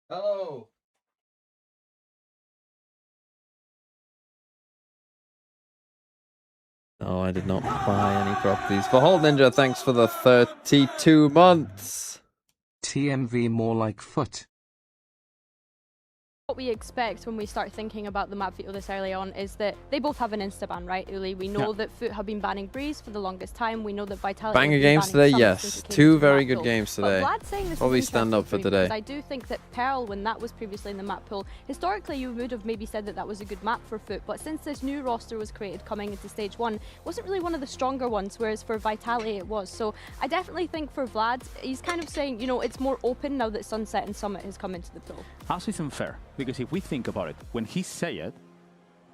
Hello. No, I did not buy any properties. For Hold Ninja, thanks for the 32 months. TMV more like foot. What we expect when we start thinking about the map veto this early on is that they both have an insta-ban, right, Uli? We know that Foot have been banning Breeze for the longest time. We know that Vitality Banger games today, yes. Two very good games today. But Vlad's saying this Probably is stand up for me today. because I do think that Pearl, when that was previously in the map pool, historically you would have maybe said that that was a good map for Foot, but since this new roster was created coming into stage 1, it wasn't really one of the stronger ones, whereas for Vitality it was. So I definitely think for Vlad, he's kind of saying, you know, it's more open now that Sunset and Summit has come into the pool. Also, it's unfair, because if we think about it, when he said it,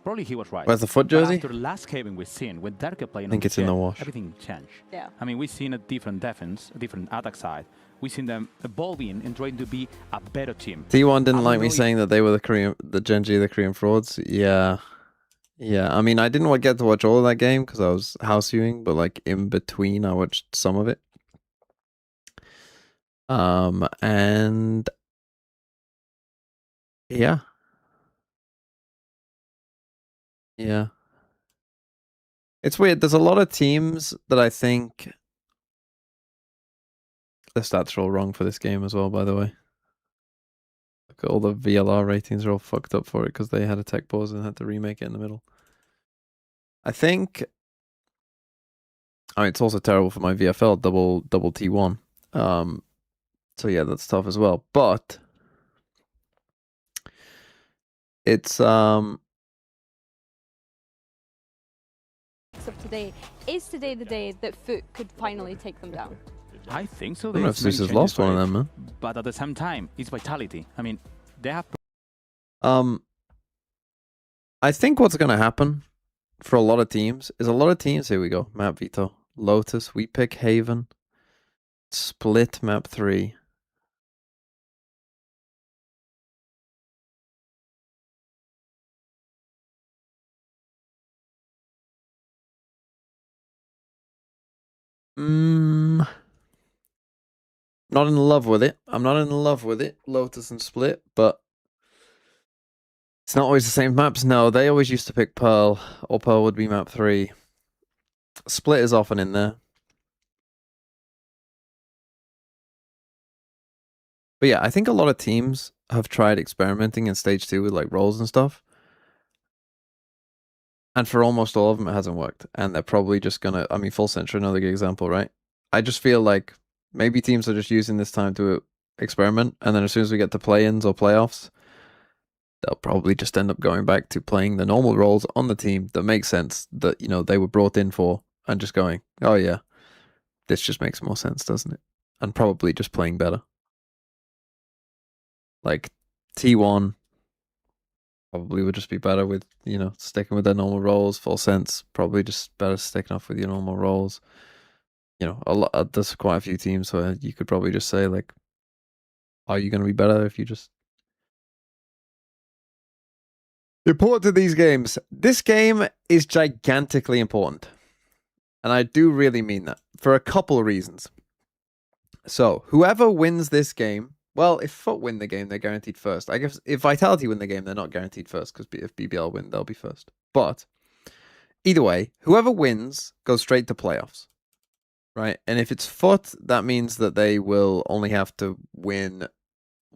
probably he was right. Where's the Foot jersey? But after the last Haven we've seen, when Darker playing, I think it's in the wash. everything changed. Yeah. I mean, we've seen a different defense, a different attack side. We've seen them evolving and trying to be a better team. T1 didn't like me saying that they were the Genji, the Korean frauds. Yeah. Yeah, I mean, I didn't get to watch all of that game because I was house viewing, but like in between, I watched some of it. And yeah. Yeah. It's weird. There's a lot of teams that I think the stats are all wrong for this game as well, by the way. Look at all the VLR ratings are all fucked up for it because they had a tech pause and had to remake it in the middle. I think, I mean, it's also terrible for my VFL double T1. So yeah, that's tough as well. But it's Of today, is today the day that Foot could finally take them down? I think so. I don't know if this has lost one of them, man. But at the same time, it's Vitality. I mean, they have. I think what's going to happen for a lot of teams is here we go. Map veto. Lotus, we pick Haven. Split map 3. Not in love with it. I'm not in love with it, Lotus and Split, but it's not always the same maps. No, they always used to pick Pearl, or Pearl would be map 3. Split is often in there. But yeah, I think a lot of teams have tried experimenting in stage 2 with like roles and stuff. And for almost all of them, it hasn't worked. And they're probably just gonna, I mean, Full Century, another good example, right? I just feel like maybe teams are just using this time to experiment. And then as soon as we get to play-ins or playoffs, they'll probably just end up going back to playing the normal roles on the team that make sense, that, you know, they were brought in for, and just going, oh yeah, this just makes more sense, doesn't it? And probably just playing better. Like T1 probably would just be better with, you know, sticking with their normal roles. Full Sense probably just better sticking off with your normal roles. You know, there's quite a few teams where you could probably just say, like, are you going to be better if you just... Important to these games. This game is gigantically important. And I do really mean that for a couple of reasons. So, whoever wins this game, well, if Foot win the game, they're guaranteed first. I guess if Vitality win the game, they're not guaranteed first, because if BBL win, they'll be first. But either way, whoever wins goes straight to playoffs, right? And if it's Foot, that means that they will only have to win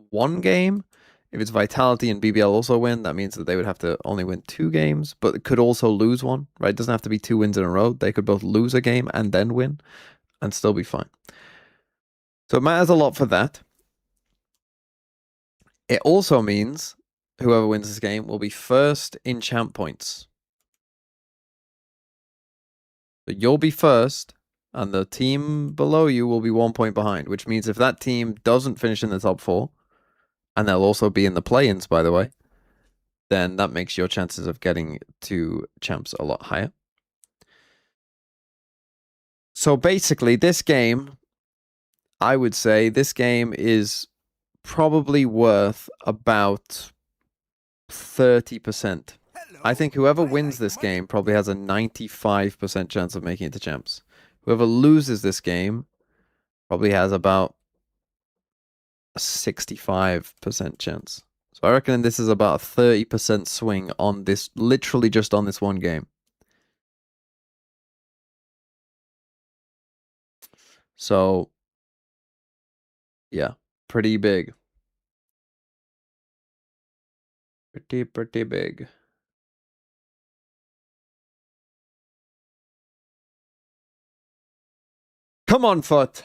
one game. If it's Vitality and BBL also win, that means that they would have to only win 2 games, but could also lose one, right? It doesn't have to be 2 wins in a row. They could both lose a game and then win and still be fine. So it matters a lot for that. It also means whoever wins this game will be first in champ points. So you'll be first, and the team below you will be 1 point behind, which means if that team doesn't finish in the top 4, and they'll also be in the play-ins, by the way, then that makes your chances of getting to champs a lot higher. So basically, this game, I would say this game is probably worth about 30%. I think whoever wins this game probably has a 95% chance of making it to champs. Whoever loses this game probably has about a 65% chance. So I reckon this is about a 30% swing on this, literally just on this one game. So, yeah, pretty big. Pretty big. Come on, Foot.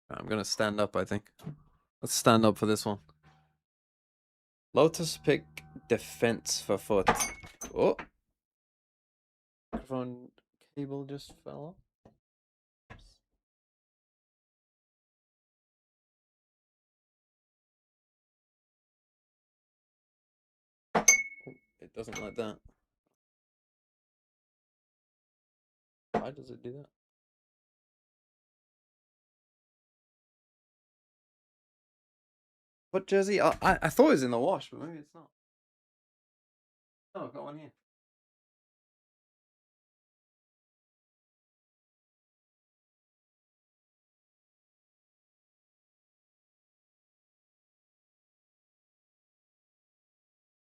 I'm going to stand up, I think. Let's stand up for this one. Lotus pick defense for Foot. Oh. Microphone cable just fell off. Oh, it doesn't like that. Why does it do that? What jersey? I thought it was in the wash, but maybe it's not. Oh, I've got one here.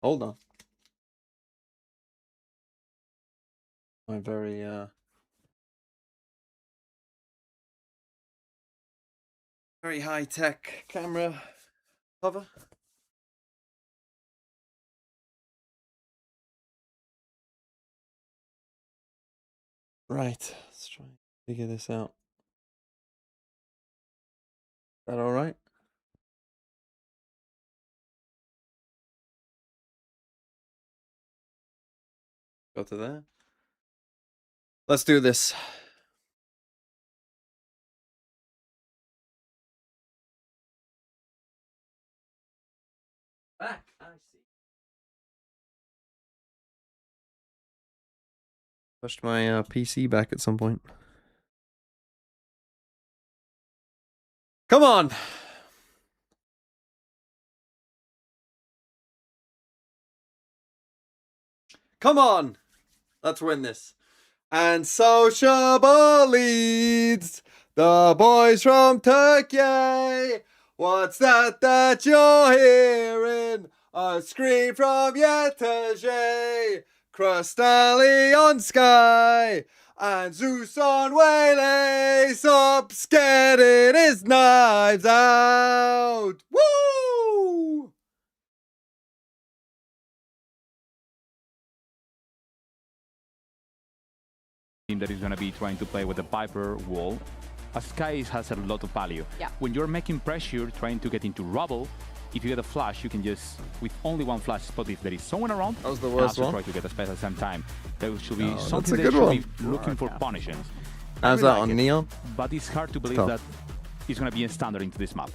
Hold on. My very very high-tech camera cover. Right, let's try and figure this out. Is that all right? Go to there. Let's do this. Back, I see. Pushed my PC back at some point. Come on! Come on! Let's win this. And sociable leads the boys from Turkey. What's that you're hearing? A scream from Yeterje. Krustali on Sky. And Zeus on Wele. Sops getting his knives out. Woo! That is going to be trying to play with the Viper wall. A Sky has a lot of value. Yeah. When you're making pressure, trying to get into rubble, if you get a flash, you can just, with only one flash spot, if there is someone around, That was the and worst also one. try to get a space at the same time. There should be that's something a they good should one. be looking for punishments. How's I really that on like it, Neon? But it's hard to believe tough. that it's going to be a standard into this map.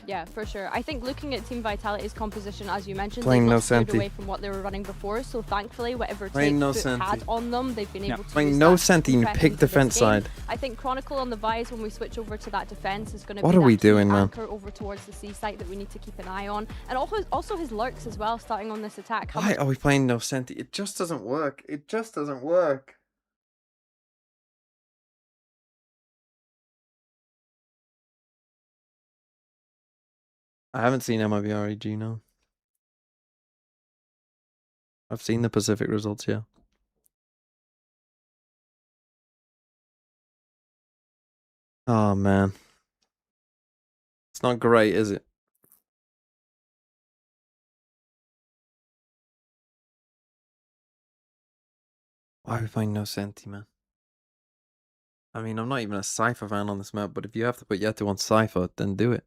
Yeah, for sure. I think looking at Team Vitality's composition, as you mentioned, Playing they've no not steered Senti. away from what they were running before. So thankfully, whatever Playing take no Foot Senti. had on them, they've been Yeah. able to Playing use no that Senti, to you prep pick into this defense game. side. I think Chronicle on the Vise, when we switch over to that defense, is going to What be are we that key doing, man? anchor over towards the C site that we need to keep an eye on. And also his lurks as well, starting on this attack. How Why much are we playing no Senti? It just doesn't work. It just doesn't work. I haven't seen MIBREG, no. I've seen the Pacific results, yeah. Oh, man. It's not great, is it? Why are we playing no Senti, man? I mean, I'm not even a Cypher fan on this map, but if you have to put Yetu on Cypher, then do it.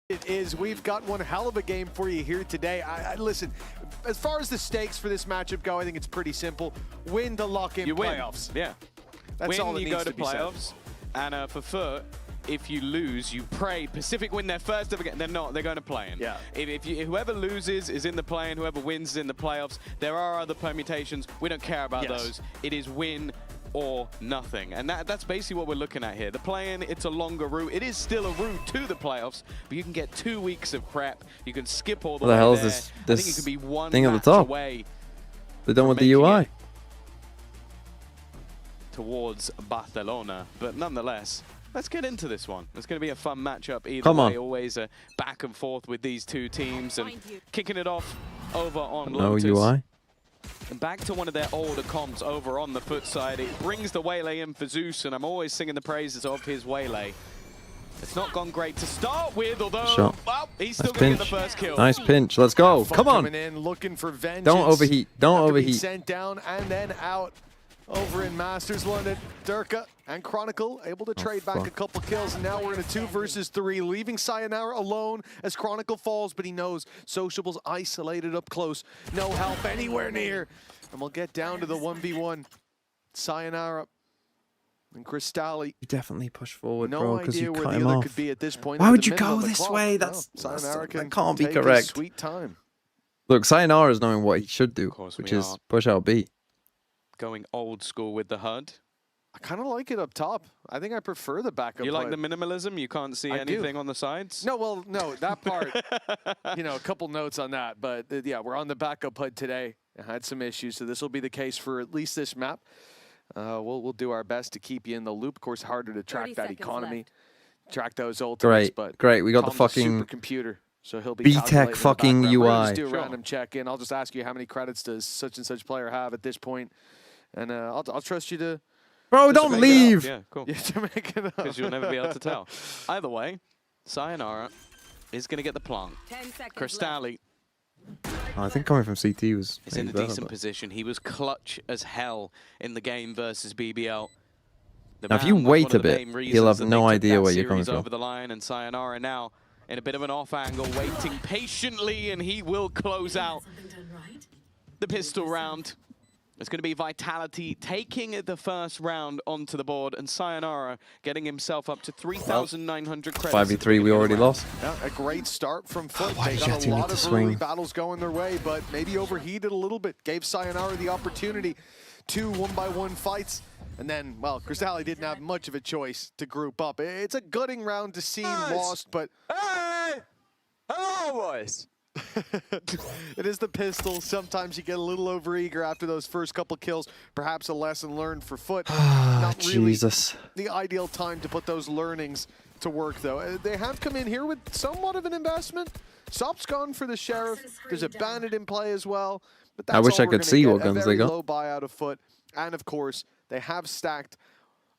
It is. We've got one hell of a game for you here today. Listen, as far as the stakes for this matchup go, I think it's pretty simple. Win to lock in You win. playoffs. Yeah. That's all that you needs go to to be said. playoffs. And for Foot, if you lose, you pray Pacific win their first ever game. They're not. They're going to play-in. Yeah. If whoever loses is in the play-in, whoever wins is in the playoffs. There are other permutations. We don't care about Yes. those. It is win or nothing. And that's basically what we're looking at here. The play-in, it's a longer route. It is still a route to the playoffs, but you can get 2 weeks of prep. You can skip all the What the way hell is there. this- I think this it could be one thing at the match top? away They're done from with the making UI. it towards Barcelona, but nonetheless, Let's get into this one. It's going to be a fun matchup either Come on. way. Always a back and forth with these two teams, and kicking it off over on No Lotus. UI. And back to one of their older comps over on the foot side. It brings the Waylay in for Zeus, and I'm always singing the praises of his Waylay. It's not gone great to start with, although Shot. well, he's still Nice going to get pinch. the first kill. Nice pinch. Let's go. Fuck Come on. coming in, looking for vengeance. Don't overheat. Don't After being overheat. Sent down and then out over in Masters London. Durka and Chronicle able to trade back fuck. a couple kills, and now we're in a 2 versus 3, leaving Sayonara alone as Chronicle falls, but he knows Sociable's isolated up close. No help anywhere near. And we'll get down to the 1v1. Sayonara and Crystalli. You definitely push forward, No bro, because idea you where cut the him other off. could be at this point. Why at would the you middle go of the this clock. way? No, That's Sayonara that can can't be take his correct. sweet time. Look, Sayonara is knowing what he should do, course which we is are. push out B. Going old school with the HUD. I kind of like it up top. I think I prefer the backup. You like play. the minimalism? You can't see I do. anything on the sides? No, well, no, that part, you know, a couple notes on that. But yeah, we're on the backup HUD today. I had some issues, so this will be the case for at least this map. We'll do our best to keep you in the loop. Of course, harder to track 30 that seconds economy, left. track those ultimates. Great, But great. We got the Tom's a fucking supercomputer, so he'll be B-Tech calculating in the fucking background. We're gonna just UI. do a Sure. random check-in. I'll just ask you how many credits does such and such player have at this point, and I'll trust you to. Bro, Just don't make it up. leave. Yeah, cool. Yeah, to make it up. Because you'll never be able to tell. Either way, Sayonara is going to get the plant. 10 seconds left. Crystalli I think coming from CT was is in maybe a better, decent but- position. He was clutch as hell in the game versus BBL. The Now, if you man was wait one of a the bit, main he'll reasons have that no they took idea that where you're coming series from. over the line, and Sayonara now in a bit of an off angle, waiting patiently, and he will close out the pistol round. It's going to be Vitality taking the first round onto the board, and Sayonara getting himself up to 3,900 credits. 5v3 we already lost. Yeah, a great start from Foot. Why They did got Jetty a need lot to of swing? early battles going their way, but maybe overheated a little bit. Gave Sayonara the opportunity. 2 1-by-1 fights. And then, well, Crystalli didn't have much of a choice to group up. It's a gutting round to see lost, but Hey! Hello, boys. it is the pistol. Sometimes you get a little overeager after those first couple kills. Perhaps a lesson learned for Foot. Not really Jesus. the ideal time to put those learnings to work, though. They have come in here with somewhat of an investment. Sop's gone for the Sheriff. There's a Bandit in play as well. But that's I wish all I we're could gonna see get. what guns a they very got. low buyout of Foot. And, of course, they have stacked.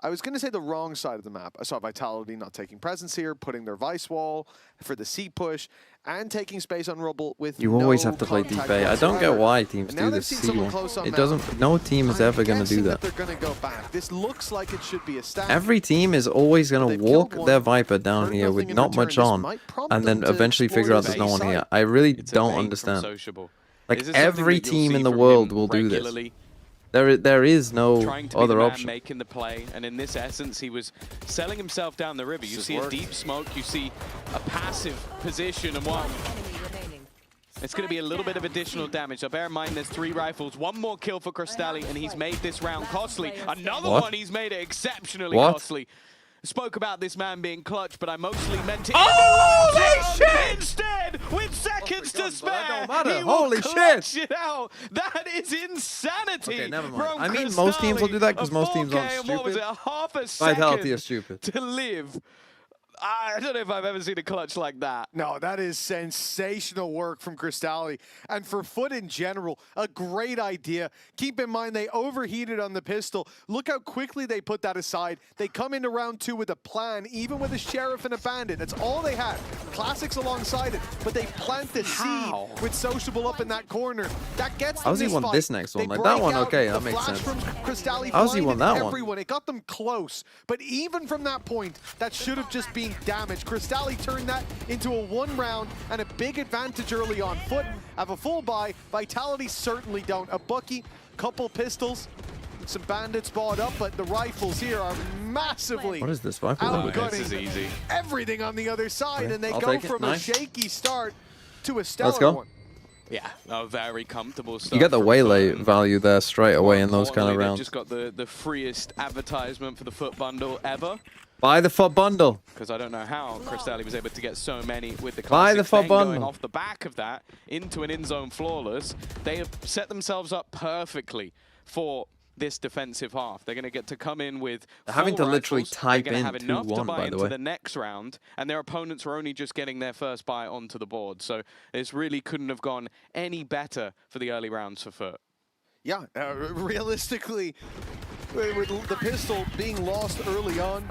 I was going to say the wrong side of the map. I saw Vitality not taking presence here, putting their Vice Wall for the C push, and taking space on Rubble with You always no have to play contact deep A. I don't get whatsoever. why teams And now do they've this seen someone C1. close on It map. doesn't. No team is I'm ever going to do guessing that. They're going to go back. This looks like it should be a stack. Every team is always going They've to killed walk one, their Viper down heard here nothing with in not return. much This on, might prompt and them then to eventually explore figure out the there's no base one side. here. I really It's a don't bait from understand. Sociable. Like Is this something every that you'll team see in the from world him will do this. regularly? There is no Trying to be other the man option. making the play, and in this essence, he was selling himself down the river. You has see a worked. deep smoke, you see a passive position, and one. It's going to be a little bit of additional damage. So bear in mind, there's 3 rifles. One more kill for Crystalli, and he's made this round costly. Another What? one, he's made it exceptionally What? costly. Spoke about this man being clutch, but I mostly meant it. Holy shit! Instead, with seconds to spare, That don't matter. he will Holy clutch it out. That is insanity. Okay, never mind. from I mean, most teams will do that 'cause Crystalli. most teams A aren't 4K and what was it, stupid. half a Vitality second is stupid. to live. I don't know if I've ever seen a clutch like that. No, that is sensational work from Crystalli. And for Foot in general, a great idea. Keep in mind, they overheated on the pistol. Look how quickly they put that aside. They come into round 2 with a plan, even with a Sheriff and a Bandit. That's all they had. Classics alongside it. But they plant the How? seed with Sociable up in that corner. That gets them How's he this won fight. this next one? They Like, that break one, out. okay, The that makes flash sense. from Crystalli How's he won blinded that one? everyone. It got them close. But even from that point, that should have just been damage. Crystalli turned that into a 1 round and a big advantage early on. Foot have a full buy. Vitality certainly don't. A Bucky, couple pistols, some bandits bought up, but the rifles here are massively What is this Viper? Outgunning. look at? This is easy. everything on the other side, Okay, and they I'll go take it. from Nice. a shaky start to a stellar go. one. Yeah, a very comfortable start. You get the from waylay Foot. value there straight away in those kind of Importantly, they've rounds. just got the freest advertisement for the Foot bundle ever. Buy the Foot bundle. Because I don't know how Crystalli was able to get so many with the Buy the classics. Foot Then going bundle. off the back of that into an in-zone flawless, they have set themselves up perfectly for this defensive half. They're going to get to come in with They're having full to literally rifles. type They're going in to have enough to 2-1, buy by the into way. the next round, and their opponents are only just getting their first buy onto the board. So this really couldn't have gone any better for the early rounds for Foot. Yeah, realistically, with the pistol being lost early on,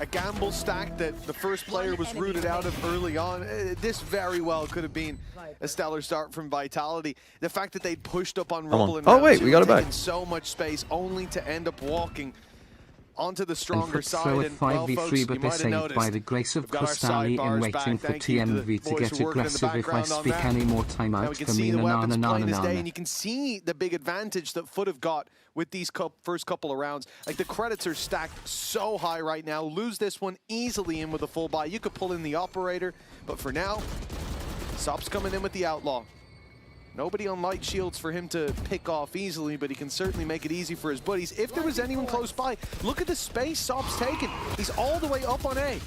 a gamble stack that the first player was rooted out of early on, this very well could have been a stellar start from Vitality. The fact that they'd pushed up on Rubble and Oh, wait, we got it back. taken so much space only to end up walking onto the And stronger Foot side. throw a And well, 5v3, folks, but you they're might have saved by noticed, the grace of we've got our Crystalli and sidebars waiting back. for Thank you to the TMV to boys get who are working in the aggressive if I background on speak that. any more time Now out we can for see me, the weapons plain as day, na-na-na-na-na. and you can see the big advantage that Foot have got with these first couple of rounds. Like, the credits are stacked so high right now. Lose this one easily in with a full buy. You could pull in the operator, but for now, Sop's coming in with the Outlaw. Nobody on light shields for him to pick off easily, but he can certainly make it easy for his buddies. If there was anyone close by, look at the space Sop's taken. He's all the way up on A.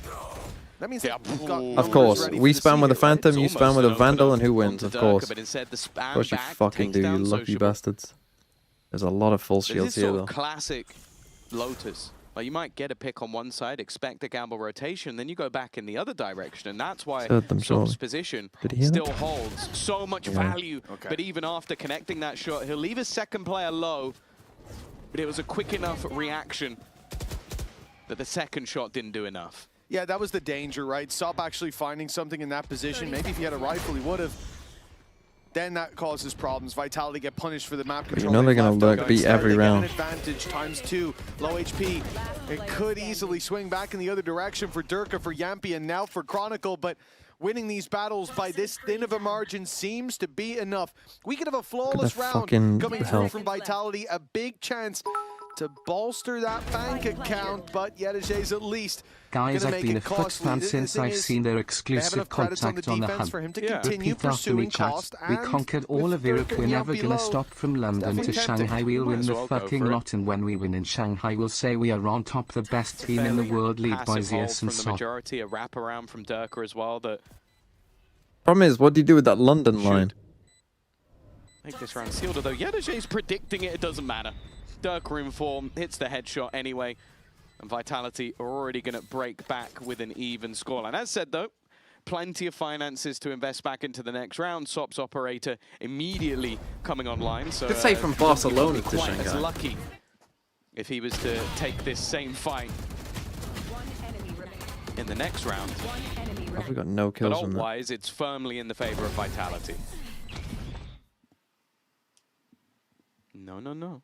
That means Yeah. they've got Of numbers course, ready we for the spam with a seed, right? Phantom, you It's spam with a almost an Vandal, open and who up wins? onto Of Durka, course. but instead the spam Of course you back fucking takes do, you down lucky Sociable. bastards. There's a lot of full This shields is here, sort though. of classic Lotus. Like, you might get a pick on one side, expect a gamble rotation, then you go back in the other direction, and that's why Heard them, surely. Sop's position Did he hear still them? holds so much Yeah. value. Okay. But even after connecting that shot, he'll leave his second player low, but it was a quick enough reaction that the second shot didn't do enough. Yeah, that was the danger, right? Sop actually finding something in that position. Maybe if he had a rifle, he would have. Then that causes problems. Vitality get punished for the map you control. know they're they've gonna left look- on beat Start. every They get round. an advantage ×2. Low HP. It could easily swing back in the other direction for Durka, for Yampy, and now for Chronicle, but winning these battles by this thin of a margin seems to be enough. We could have a flawless round fucking coming through health. from Vitality. A big chance to bolster that bank account, but Yedajay's at least Guys, gonna I've make been it a Foot costly. fan The since thing I've is, seen their they have exclusive enough credits on contact the on the defense hunt. for him to Yeah. continue Repeat after me, pursuing chat. cost. We and conquered all with of Europe. Durka We're and never Yampy gonna low, stop from London to definitely tempting. Shanghai. We'll Might win as the well go fucking for it. lot, and when we win in Shanghai, we'll say we are on top, the best team in the Fairly world, lead by passive hold ZS from and the Sop. majority, a wraparound from Durka as well that Problem is, what do you do with that London line? make this round sealed, although Yedajay's predicting it, it doesn't matter. Durka in form, hits the headshot anyway, and Vitality are already going to break back with an even scoreline. As said though, plenty of finances to invest back into the next round. Sop's operator immediately coming online, so Could say from Barcelona he won't to be quite as Shanghai. lucky if he was to take this same fight in the next round. Have we got no But kills from that? otherwise, it's firmly in the favor of Vitality. No, no, no.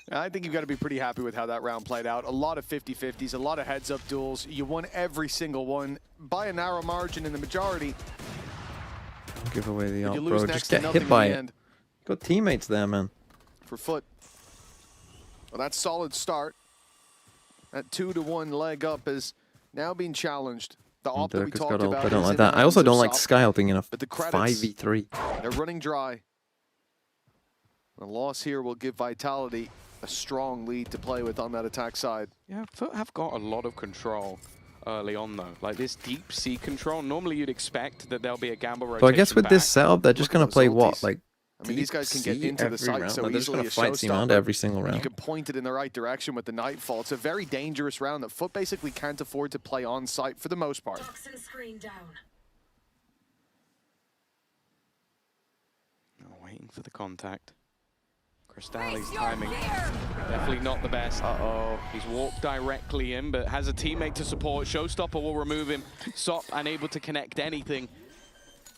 I think you've got to be pretty happy with how that round played out. A lot of 50-50s, a lot of heads-up duels. You won every single one by a narrow margin in the majority. Don't give away the But ult, you bro. lose Just next get to nothing hit by in the it. end Got teammates there, man. for Foot. Well, that's solid start. That 2-1 leg up is now being challenged. The op that we Durka's talked got ult. about. I don't is like in the that. I also hands of don't like Sop, sky ulting enough. but the credits- 5v3. They're running dry. A loss here will give Vitality a strong lead to play with on that attack side. Yeah, Foot have got a lot of control early on though. Like this deep sea control, normally you'd expect that there'll be a gamble rotation So I guess with this back. settlement, they're just Look at gonna those play what? ultis. Like, I mean, these guys can get deep sea into the every site round? so Like, they're just easily. gonna A fight Team round every single You round. can point it in the right direction with the Nightfall. It's a very dangerous round that Foot basically can't afford to play on site for the most part. Toxin screen down. Oh, waiting for the contact. Crystalli's timing definitely not the best. Uh-oh. He's walked directly in, but has a teammate to support. Showstopper will remove him. Sop unable to connect anything.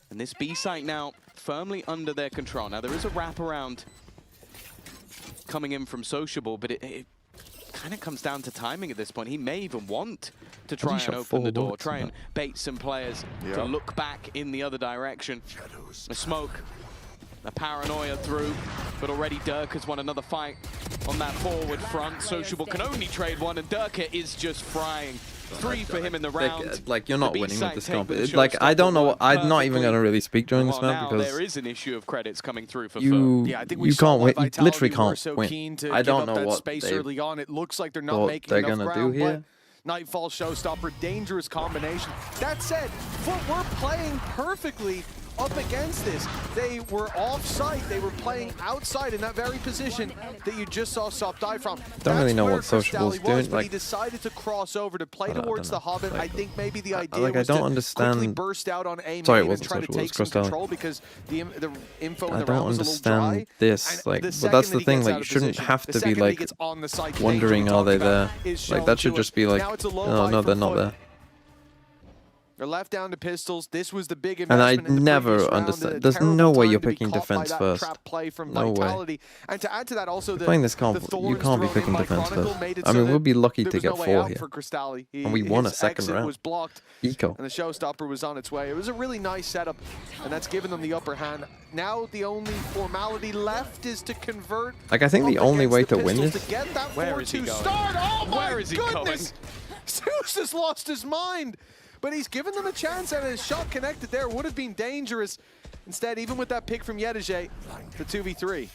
And this B site now firmly under their control. Now there is a wraparound coming in from Sociable, but it kind of comes down to timing at this point. He may even want to try and shot open 4 the door, bullets try in and bait some players Yeah. to look back in the other direction. A smoke, a paranoia through, but already Durka has won another fight on that forward front. Sociable can only trade one, and Durka is just frying. 3 for him in the round. Like you're not The winning B-side with this take comp. with the Like I don't know. showstopper What, I'm not even perfectly. gonna really speak during this Well, map now because there is an issue of credits coming through for Foot. you Yeah, I think we you saw can't why win. You Vitality literally were can't so win. keen to I give don't up know that what space they early on. It looks like they're not thought making they're enough gonna ground, do but here. Nightfall, Showstopper, dangerous combination. That said, Foot were playing perfectly up against this. They were off-site. They were playing outside in that very position that you just saw Sop die from. Don't really know where what Sociable's Crystalli was, doing, but he like- decided to cross over to play I don't towards know. the Hobbit. Like, I think maybe the idea like, I was don't to quickly understand- burst out on A Sorry, it main and wasn't try to Sociable, it take was some Crystalli. control because the info in I the don't round was a little dry. understand this, And like, the but second that's that the he thing, gets like, out you of shouldn't position, have the to be, second that he like, gets on the site, wondering, danger are they we talked there? about is Like, shown that should to just us. be like, Now it's a low oh, buy no, from they're not Foot. there. They're left down to pistols. This was the big And I investment in the never previous round, understand- a there's terrible no way time you're to be picking caught by defense that first. trap play from No way. Vitality. And to add to that, also You're playing this comp, the you thorns can't be thrown in picking by defense Chronicle first. made it I so mean, that we'll be lucky there to was get no way 4 out here. for Crystalli. And we won a His second exit round. was blocked, Eco. and the showstopper was on its way. It was a really nice setup, and that's given them the upper hand. Now the only formality left is to convert. Like, I think the up only against way the to win pistols this- to get that Where is he 4-2 going? start. Oh my Where is he goodness! Zeus has lost his mind. But he's given them a chance, and his shot connected there would have been dangerous. Instead, even with that pick from Yedege, the 2v3.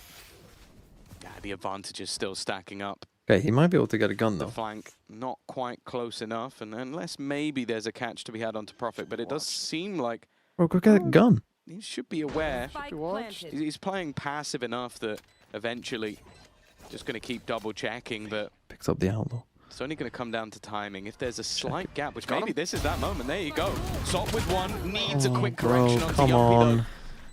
Yeah, the advantage is still stacking up. Okay, he might be able to get a gun, The though. flank not quite close enough, and unless maybe there's a catch to be had onto Prophet, but it does seem like Bro, go get a gun. he should be aware. Planted. He's playing passive enough that eventually just going to keep double checking, but Picks up the outlaw. it's only going to come down to timing. If there's a slight gap, which maybe this is that moment. There you go. Sop with one, needs a quick bro, correction onto come Yuppie though. on.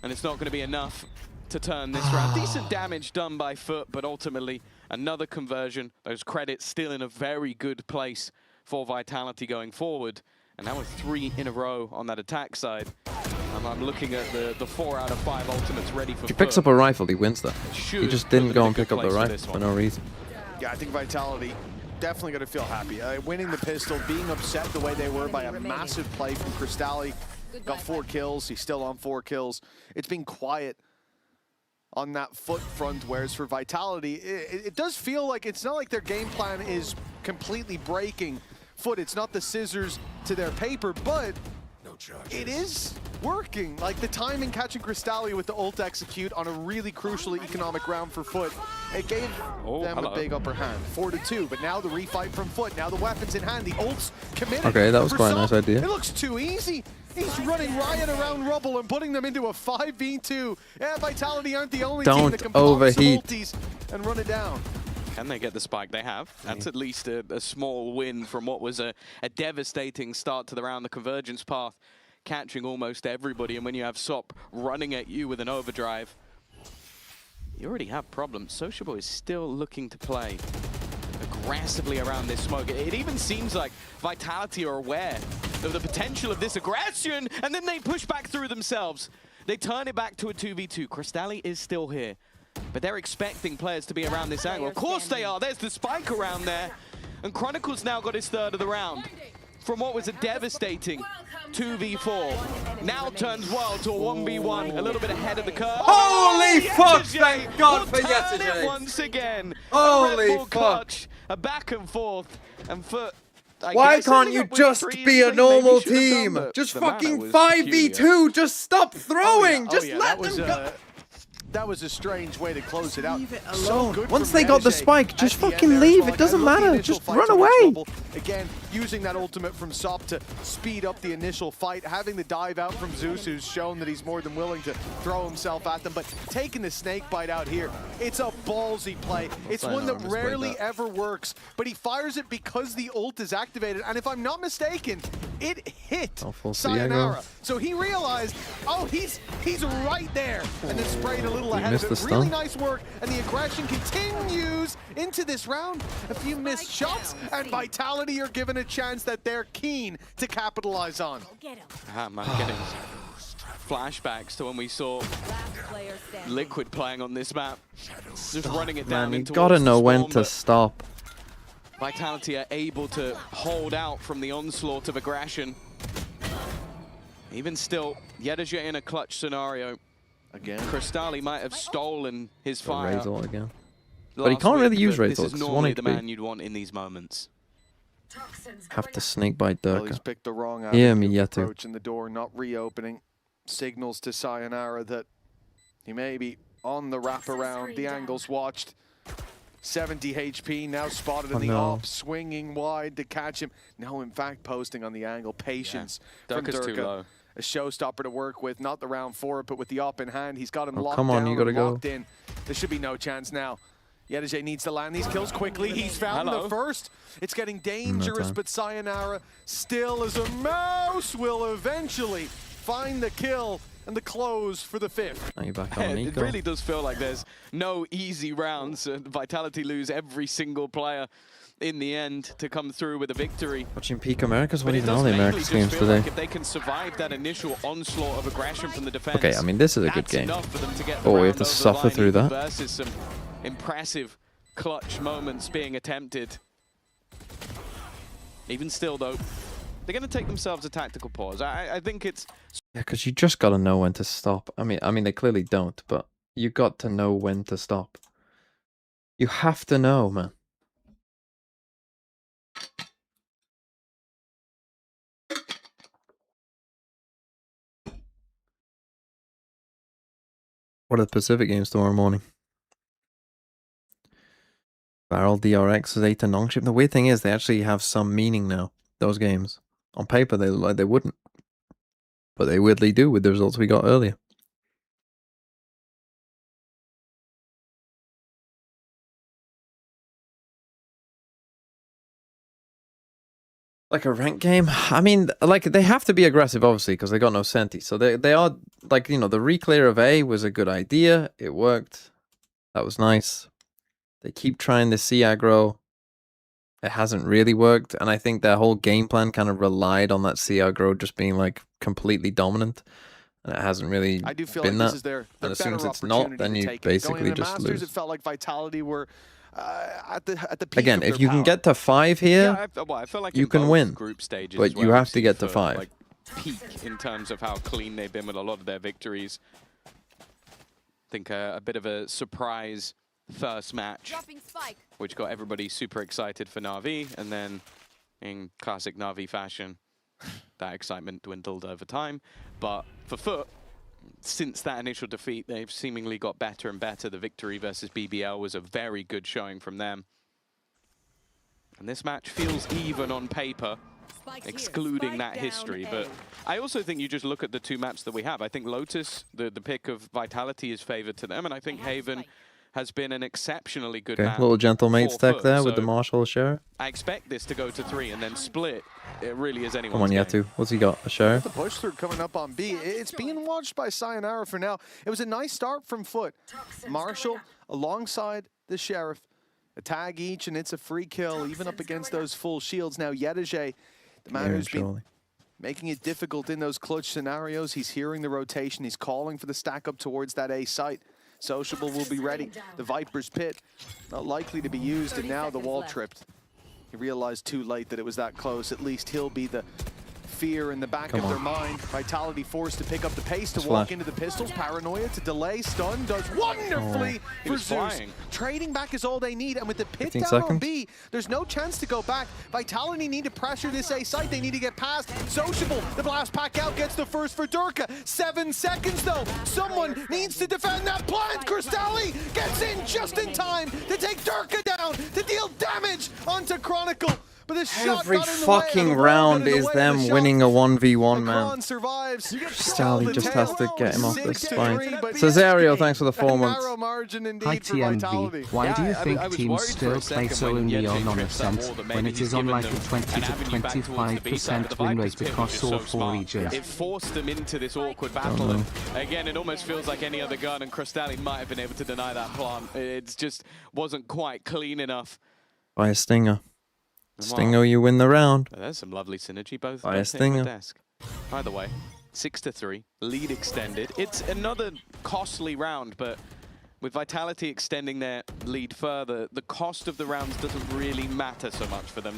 And it's not going to be enough to turn this round. Decent damage done by Foot, but ultimately another conversion. Those credits still in a very good place for Vitality going forward. And now with 3 in a row on that attack side. And I'm looking at the 4 out of 5 ultimates ready for If he picks Foot. up a rifle, he wins that. He Should just put didn't them go in a and good pick up the place for rifle this for one. no reason. Yeah, I think Vitality definitely going to feel happy. Winning the pistol, being upset the way they were by a massive play from Crystalli. Got 4 kills. He's still on 4 kills. It's been quiet on that Foot front, whereas for Vitality, it does feel like it's not like their game plan is completely breaking Foot. It's not the scissors to their paper, but it is working. Like the timing catching Crystalli with the ult execute on a really crucial economic round for Foot. It gave them hello. a big upper hand, 4-2. But now the refight from Foot. Now the weapons in hand. The ult's committed. Okay, that was for quite a Sop. nice idea. It looks too easy. He's running riot around Rubble and putting them into a 5v2. Yeah, Vitality aren't the only team Don't that can pop some overheat. ultis and run it down. Can they get the spike? They have. That's at least a small win from what was a devastating start to the round. The convergence path catching almost everybody, and when you have Sop running at you with an overdrive, you already have problems. Sociable is still looking to play aggressively around this smoke. It even seems like Vitality are aware of the potential of this aggression, and then they push back through themselves. They turn it back to a 2v2. Crystalli is still here, but they're expecting players to be around this angle. Of course they are. There's the spike around there, and Chronicle's now got his 3rd of the round. From what was a devastating 2v4, now turns wild to a 1v1, a little bit ahead of the curve. Holy fuck, Yetege thank God will for turn it Yetege. once again. Holy a Red Bull fuck. clutch, a back and forth, and Foot. I Why guess can't ending you up with just threes, be a maybe normal should have done, team? but Just the mana fucking was 5v2. peculiar. Just stop throwing. Oh, Just yeah, let that them go. That was a strange way to close it out. Leave it So alone. good Once from they got the Yetege spike, at just the end fucking there as leave. well. It Like, doesn't I love the matter. initial Just fight run towards away. Rubble. Again, using that ultimate from Sop to speed up the initial fight, having the dive out from Zeus, who's shown that he's more than willing to throw himself at them, but taking the snake bite out here, it's a ballsy play. It's one that Sayonara misplayed rarely that. ever works, but he fires it because the ult is activated, and if I'm not mistaken, it hit Oh, full Sayonara. Diego. So he realized, oh, he's right there, and then sprayed a little ahead of missed it. the Really stun. nice work, and the aggression continues into this round. A few missed shots, and Vitality are given a chance that they're keen to capitalize on. I'm getting flashbacks to when we saw Liquid playing on this map. Just running it down Man, you into gotta know when to stop. Vitality are able to hold out from the onslaught of aggression. Even still, Yetege in a clutch scenario. Again, Crystalli might have stolen his fire. Razor again. But he last can't really week, use but Razor This is 'cause it's normally 1 the HP. man you'd want in these moments. Have to snake bite well, he's Durka. picked the wrong Yeah, avenue, Miyetu. approaching the door, not reopening. Signals to Sayonara that he may be on the wraparound. The angle's watched. 70 HP, now spotted in the no. off, swinging wide to catch him. No, in fact, posting on the angle. Patience from Durka's too Durka. low. a showstopper to work with. Not the round 4, but with the op in hand, he's got him Oh, locked come on, down you gotta and go. locked in. There should be no chance now. Yedeje needs to land these kills quickly. He's found Hello. the first. It's getting dangerous, time. but Sayonara, still as a mouse, will eventually find the kill and the close for the 5th. Now you're back on It Nico. really does feel like there's no easy rounds. Vitality lose every single player in the end to come through with a victory. Watching Peak Americas, what But it even does are the mainly Americas just games feel today? like if they can survive that initial onslaught of aggression from the defense, Okay, I mean, this is a good that's game. enough for them to get the Oh, we round have to over the suffer line, through even that. versus some impressive clutch moments being attempted. Even still, though, they're going to take themselves a tactical pause. I think it's Yeah, because you just gotta know when to stop. I mean, they clearly don't, but you got to know when to stop. You have to know, man. What are the Pacific games tomorrow morning? Barrel DRX is 8 to Nongship. The weird thing is they actually have some meaning now, those games. On paper they look like they wouldn't. But they weirdly do with the results we got earlier. Like a ranked game? I mean, like, they have to be aggressive, obviously, because they got no Senti. So they are, like, you know, the reclear of A was a good idea. It worked. That was nice. They keep trying the C aggro. It hasn't really worked. And I think their whole game plan kind of relied on that C aggro just being, like, completely dominant. And it hasn't really I do feel been like that. this is their And as soon as better it's not, opportunity then to you take it. basically Going into just Masters, lose. it felt like Vitality were at the peak Again, of if their you can power. get to 5 here, I feel like you in can both win, group stages but is where you we've have to seen get to for, 5. like, peak in terms of how clean they've been with a lot of their victories. I think a bit of a surprise first match, which got everybody super excited for Na'Vi, and then in classic Na'Vi fashion, that excitement dwindled over time. But for Foot, since that initial defeat, they've seemingly got better and better. The victory versus BBL was a very good showing from them. And this match feels even on paper, excluding that history. But I also think you just look at the two maps that we have. I think Lotus, the pick of Vitality, is favored to them, and I think Haven has been an exceptionally good okay, map. little gentle mate for stack Foot. there with the So Marshall Sheriff. I expect this to go to 3 and then split. It really is anyone's Come on, game. Yatu. What's he got? A Sheriff? The push through coming up on B. It's being watched by Sayonara for now. It was a nice start from Foot. Marshall alongside the Sheriff. A tag each, and it's a free kill, even up against those full shields. Now, Yedeje, the man Yeah, who's been surely. making it difficult in those clutch scenarios. He's hearing the rotation. He's calling for the stack up towards that A site. Sociable will be ready. The Viper's Pit, not likely to be used, and now the wall tripped. He realized too late that it was that close. At least he'll be the fear in the back of their mind. Vitality forced to pick up the pace to walk Flash. into the pistols. Paranoia to delay. Stun does wonderfully He for was Zeus. flying. Trading back is all they need, and with the pit 15 down on seconds. B, there's no chance to go back. Vitality need to pressure this A site. They need to get past. Sociable, the blast pack out, gets the first for Durka. 7 seconds though. Someone needs to defend that plant. Cristalli gets in just in time to take Durka down, to deal damage onto Chronicle. But this shot Every got in the way, fucking and the round got in the is way of them the shot. winning a 1v1, man. Akron survives. Sally just has to get him off the 6 to spine. 3, but Cesario, thanks for the a 4 months. narrow margin indeed Hi for Vitality. TMV, why do you Yeah, I think was teams worried for still a play second so when neon Yedeje on trips that Ascent wall that when maybe it is he's on given like a them 20 an to avenue back towards the B side, but 25% the win Viper's rate Pit, across which is all so 4 smart. regions? It forced them into this awkward battle, and again, it almost feels like any other gun, and Cristalli might have been able to deny that plant. It just wasn't quite clean enough. By a Stinger. Wow. Stinger, you win the round. There's some lovely synergy, both By a both hitting the stinger. desk. Either way, 6 to 3, lead extended. It's another costly round, but with Vitality extending their lead further, the cost of the rounds doesn't really matter so much for them.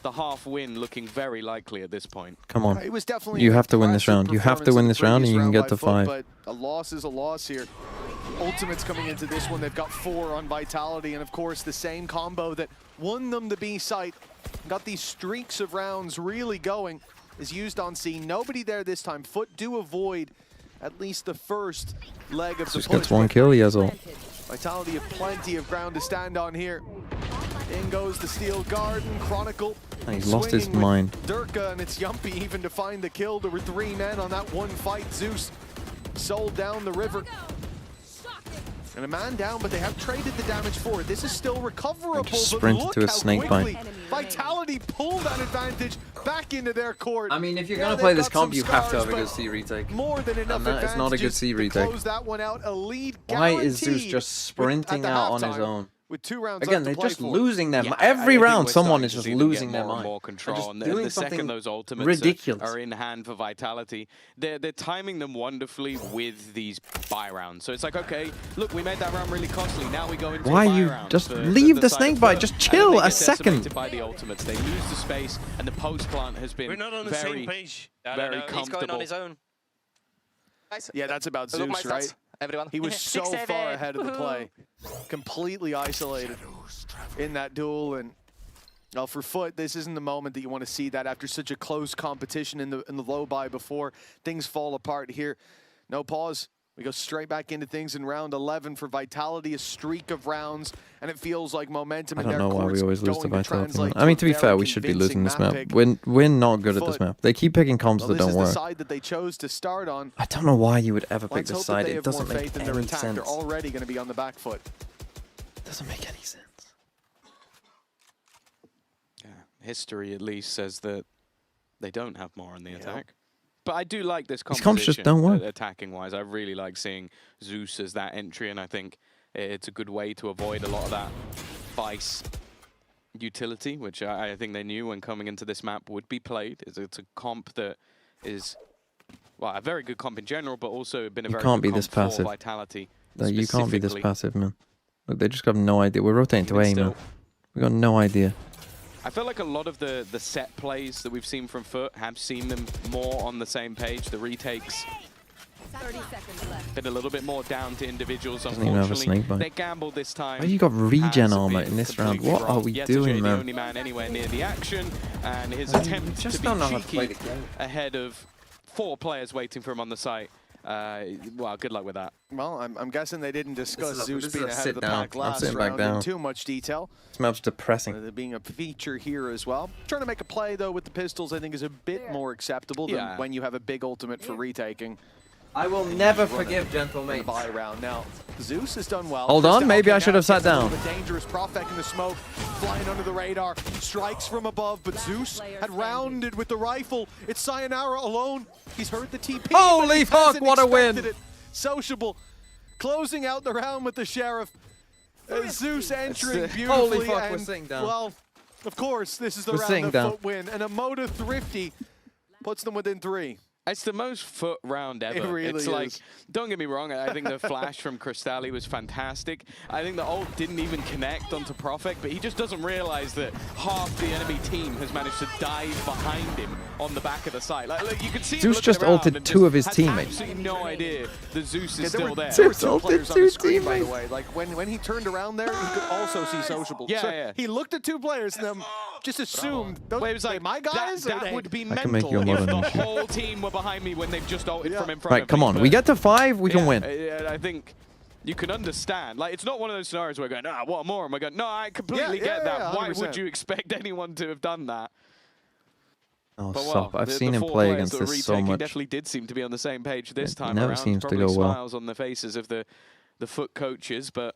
The half win looking very likely at this point. Come on. It was definitely You an have to win this impressive round. You have to performance win in the this round, and previous you can get by to Foot, 5. But a loss is a loss here. Ultimates coming into this one. They've got 4 on Vitality, and of course the same combo that won them the B site. Got these streaks of rounds really going is used on C. Nobody there this time. Foot do avoid at least the first leg of the Just push. gets 1 kill, he has all. Vitality have plenty of ground to stand on here. In goes the Steel Garden. Chronicle He's lost his swinging mind. with Durka, and it's Yumpy even to find the kill. There were 3 men on that one fight. Zeus sold down the river. And a man down, but they have traded the damage forward. This is still recoverable, Just but sprinted look to a how snake quickly bite. Vitality pulled that advantage back into their court. I mean, if you're Yeah, gonna they've play this got some comp, you have to have a scars, good but C retake. more than enough And that is not a good advantages C to retake. close that one out. A lead Why is Zeus guaranteed just sprinting at the out on his halftime own? With 2 rounds Again, left they're to play just for. losing their Yeah, mind. I Every think round, we're someone starting is to just see them get losing their more and mind. more And control, just and doing the second something those ultimates ridiculous. are in hand for Vitality, they're timing them wonderfully with these buy rounds. So it's like, okay, look, we made that round really costly. Now we go into Why a buy you round just for leave the side snake of bite? Fur, Just and then chill they a get second. decimated by the ultimates. They lose the space, and the post plant has been We're not on the very, same page. very He's going comfortable. on his own. Yeah, that's about Look, my Zeus, stats, right? everyone. He was so 6-7. far ahead of the Woohoo. play, completely isolated in that duel. And well, for Foot, this isn't the moment that you want to see that after such a close competition in the low buy before things fall apart here. No pause. We go straight back into things in round 11 for Vitality, a streak of rounds, and it feels like momentum I in don't their know why court's we always lose to going Vitality. translate Man. I mean, a to be very fair, we should be losing convincing this map map. pick. We're not good at this Foot. map. They keep picking comps Well, that this don't is the work. side that they chose to start on. I don't know why you would ever pick Let's this hope that side. they It have more doesn't make faith in their any attack. sense. They're already going to be on the back foot. It doesn't make any sense. Yeah, history at least says that they don't have more on the attack. But I do like this composition. comps just don't work. Attacking-wise, I really like seeing Zeus as that entry, and I think it's a good way to avoid a lot of that Vice utility, which I think they knew when coming into this map would be played. It's a comp that is, well, a very good comp in general, but also been a You very can't good be this comp passive. for Vitality. Like, you can't be this specifically. passive, man. Look, they just got no idea. We're rotating to Even A, still. man. We got no idea. I feel like a lot of the set plays that we've seen from Foot have seen them more on the same page. The retakes 30 seconds left. been a little bit more down to individuals. Doesn't even have a Unfortunately, snake bite. they gambled this time. Why you got regen has armor been in this round? completely What are wrong. we Yetajay, doing, the man? only man anywhere near the action, and his You attempt just to be don't know how to play cheeky the game. ahead of 4 players waiting for him on the site. Well, good luck with that. Well, I'm guessing they didn't discuss Zeus this is being a ahead of the sit down. pack I'm last sitting back round in down. too much detail. This map's depressing. There being a feature here as well. Trying to make a play, though, with the pistols, I think is a bit more acceptable than Yeah. when you have a big ultimate for retaking I will never forgive gentle in the mates. buy round. Now, Zeus has done well. Hold on, Kristal maybe I coming should out, have sat gets a little down. bit dangerous. Profek in the smoke, flying under the radar, strikes from above, but Zeus had rounded with the rifle. It's Sayonara alone. He's heard the TP. but Holy he fuck, hasn't what a win. expected it. Sociable, closing out the round with the Sheriff. Zeus entering beautifully. Holy fuck, we're and, sitting down. well, of course, this is the We're round sitting of down. Foot win. And a Moto Thrifty puts them within 3. It's the most Foot round ever. really it's like, is. don't get me wrong, I think the flash from Crystalli was fantastic. I think the ult didn't even connect onto Profek, but he just doesn't realize that half the enemy team has managed to dive behind him on the back of the site. Like you can see him Zeus looking just around ulted and 2 of his has teammates. absolutely no idea that Zeus Yeah, is there still were, there. there were Zeus two ulted players on 2 the screen, by the teammates. way. Like when he turned around there, he could also see Sociable. Yeah, So yeah. he looked at 2 players and then just assumed those Well, it was like, my guys. that, or they- would be I can make you a mental if modern the issue. whole team were behind me when they've just ulted from in front Right, of come me, on. but- We get to 5, we can Yeah, win. I think you can understand. Like, it's not one of those scenarios where we're going, what more? And we're going, no, I completely get that. Why 100%. would you expect anyone to have done that? Oh, But stop. well, I've the seen him 4 play players against that were this so retaking much. definitely did seem to be on the same page this It time never around. seems to Probably go well. smiles on the faces of the Foot coaches, but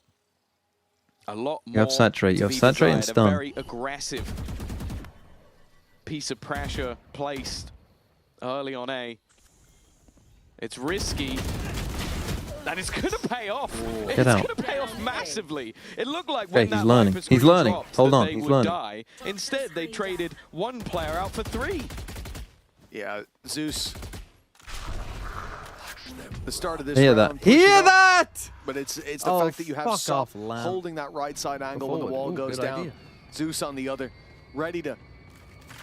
a lot more. You have Saturate, to you have be Saturate and desired. Stun. A very aggressive piece of pressure placed early on A. It's risky. And it's going to pay off. It's Get out. going to pay off massively. It looked like Okay, when that he's learning. Viper He's screen learning. dropped Hold that on, they he's would learning. die. Instead, they traded 1 player out for 3. Yeah, Zeus. The start of this Hear round. that? pushing Hear up, that? But it's the Oh, fact that you have fuck Soft off, Lamb. holding that right side angle when the wall Ooh, goes good down. idea. Zeus on the other, ready to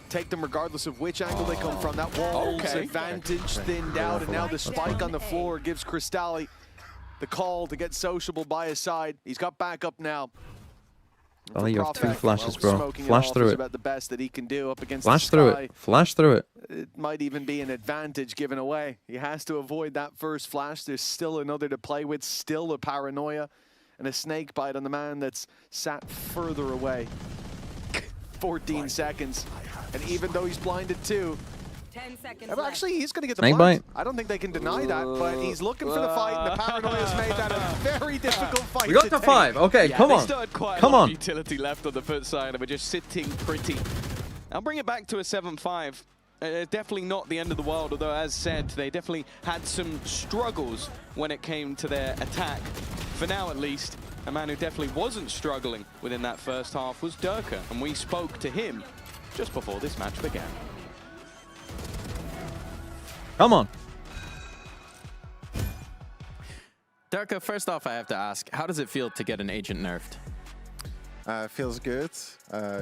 take them regardless of which angle they come from. That wall's Okay. advantage thinned out, and now the spike on the floor gives Crystalli the call to get Sociable by his side. He's got backup now. And Well, for you have 2 Profek, flashes, well, bro. smoking it Flash off through is it. about the best that he can do up against Flash the through sky. it. Flash through it. It might even be an advantage given away. He has to avoid that first flash. There's still another to play with, still a paranoia, and a snake bite on the man that's sat further away. 14 seconds. And even though he's blinded too, 10 seconds well, actually, he's going to get the Snake blind. bite. I don't think they can deny that, but he's looking for the fight, and the paranoia's made that a very difficult fight We got to to take. 5. Okay, Yeah, come they on. still had quite Come a lot on. of utility left on the foot side, and we're just sitting pretty. I'll bring it back to a 7-5. Definitely not the end of the world, although as said, they definitely had some struggles when it came to their attack. For now at least, a man who definitely wasn't struggling within that first half was Durka, and we spoke to him just before this match began. Come on. Durka, first off, I have to ask, how does it feel to get an agent nerfed? Feels good.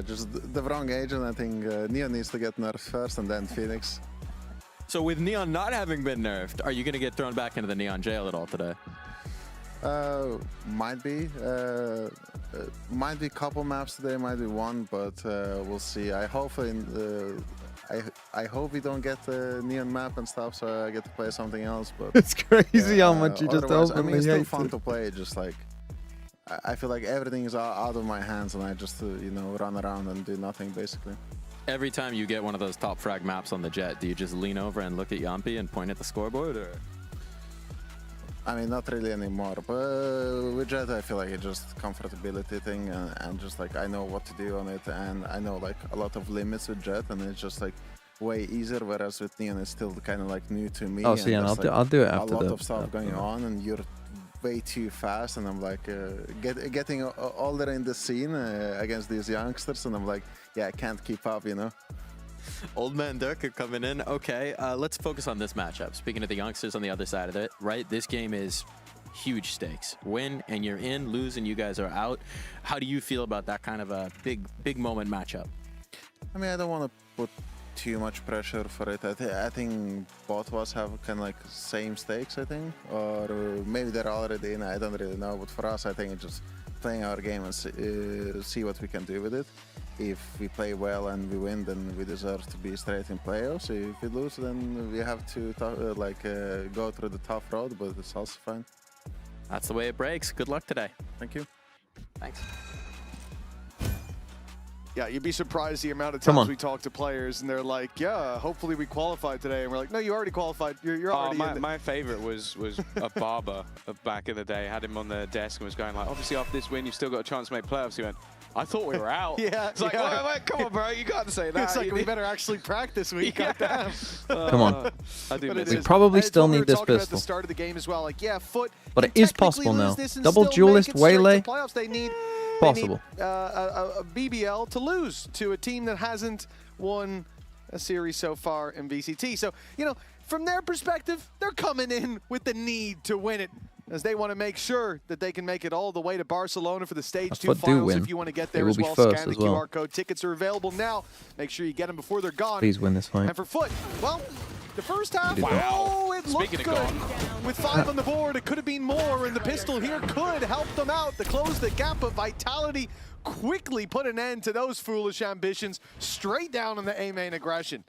Just the wrong agent. I think Neon needs to get nerfed first and then Phoenix. So with Neon not having been nerfed, are you going to get thrown back into the Neon jail at all today? Might be. Might be a couple maps today, might be one, but we'll see. I hope I hope we don't get the Neon map and stuff, so I get to play something else. But It's crazy how much you just otherwise, I mean, openly it's still hate fun it. to play. Just like I feel like everything is out of my hands, and I just you know, run around and do nothing basically. Every time you get one of those top frag maps on the Jet, do you just lean over and look at Yampi and point at the scoreboard, or? I mean, not really anymore, but with Jet, I feel like it's just comfortability thing, and just like I know what to do on it, and I know like a lot of limits with Jet, and it's just like way easier. Whereas with Neon, it's still kind of like new to me. Oh, see, and there's, I'll do it after a lot the of stuff going on, and you're way too fast, and I'm like getting older in the scene against these youngsters, and I'm like, yeah, I can't keep up, you know. Old man Durka coming in. Okay, let's focus on this matchup. Speaking of the youngsters on the other side of it, right? This game is huge stakes. Win and you're in, lose and you guys are out. How do you feel about that kind of a big moment matchup? I mean, I don't want to put too much pressure for it. I think both of us have kind of like same stakes, I think, or maybe they're already in. I don't really know, but for us, I think it's just playing our game and see what we can do with it. If we play well and we win, then we deserve to be straight in playoffs. If we lose, then we have to go through the tough road, but it's also fine. That's the way it breaks. Good luck today. Thank you. Thanks. Yeah, you'd be surprised the amount of Come times on. we talk to players and they're like, yeah, hopefully we qualified today. And we're like, no, you already qualified. You're already in the... My favorite was a Barber of back in the day. Had him on the desk and was going like, obviously after this win, you've still got a chance to make playoffs. He went, I thought we were out. Yeah, It's like, yeah. wait, come on, bro. You can't say that. It's like You we need- better actually practice week. Yeah. Goddamn. Come on. I do But miss it We is- probably it's still what we need were this talking about at pistol. the start of the game as well. Like, yeah, Foot. But can it is technically possible lose now. this and Double still duelist make it straight to Waylay. playoffs. They need Possible. a BBL to lose to a team that hasn't won a series so far in VCT. So, you know, from their perspective, they're coming in with the need to win it, as they want to make sure that they can make it all the way to Barcelona for the Stage 2 Foot do finals. win. If you want to get They there will as be well, first scan the as well. QR code. Tickets are available now. Make sure you get them before they're gone. Please win this fight. And for Foot, well, the first half, Wow. oh, it looked Speaking good. of With 5 on the board, it could have been more, and the pistol here could help them out to close the gap, but Vitality quickly put an end to those foolish ambitions, straight down on the A main aggression.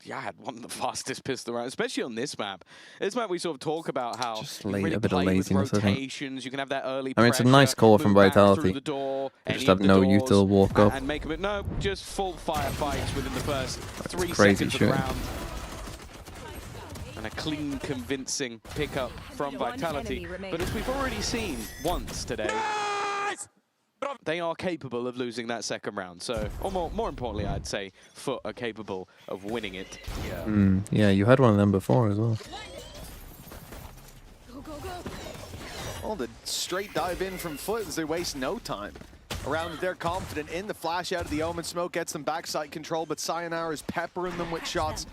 Yeah, I had one of the fastest pistol rounds, especially on this map. This map we sort of talk about how Just you really a bit of play with laziness, I think. rotations. You can have that early I mean, it's a pressure, nice call from move back Vitality. through the door, They just any have of the no doors, util walk up. and make them. No, just full firefights within the first 3 crazy seconds of shooting. the round. And a clean, convincing pickup from One Vitality. enemy remaining. But as we've already seen once today, they are capable of losing that second round. So, or more importantly, I'd say Foot are capable of winning it. Yeah, you had one of them before as well. Go, go, go. Well, the straight dive in from Foot as they waste no time. Around they're confident in the flash out of the Omen smoke, gets them backside control, but Sayonara is peppering them with shots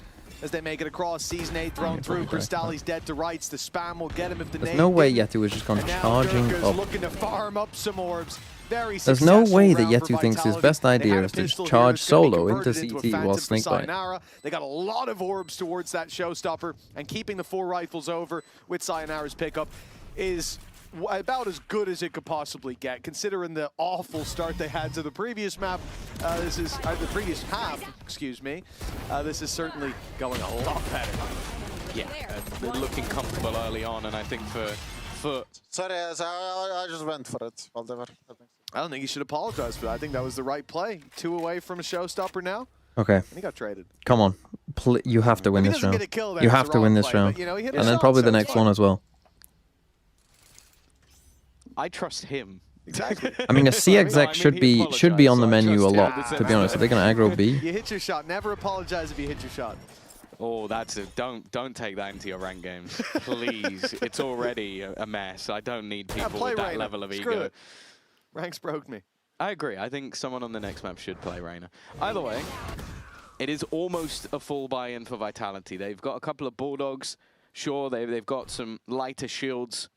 as they make it across. Season 8 thrown through. Crystalli's dead to rights. The spam will get him if the There's nade no way didn't. Yetu was just gone And now charging Durka's up. looking to farm up some orbs. Very There's no successful way that round for Yetu thinks his Vitality. best They idea had a is to just pistol here charge that's gonna be solo into converted a CT while phantom for Snakebite. Sayonara. They got a lot of orbs towards that showstopper, and keeping the 4 rifles over with Sayonara's pickup is about as good as it could possibly get, considering the awful start they had to the previous map. This is the previous half, excuse me. This is certainly going a lot better. Yeah, they're looking comfortable early on, and I think for Foot, Sorry, I just went for it. Whatever. I don't think he should apologize for that. I think that was the right play. 2 away from a showstopper now, Okay, and he got traded. come on. You have to win If he this doesn't round. get a kill there, You it's a have to wrong win this play, but, round. you know, he hit a And then shot, probably so the it's next fine. one as well. I trust him. Exactly. I mean, a No, CXX I mean, should he be on the apologized, so I menu a trust him. lot, to be honest. Are they going to aggro B? You hit your shot. Never apologize if you hit your shot. Oh, that's a don't take that into your rank games, please. It's already a mess. I don't need Yeah, people play with that Reyna. level of Screw ego. it. Ranks broke me. I agree. I think someone on the next map should play Reyna. Either way, it is almost a full buy-in for Vitality. They've got a couple of Bulldogs. Sure, they've got some lighter shields.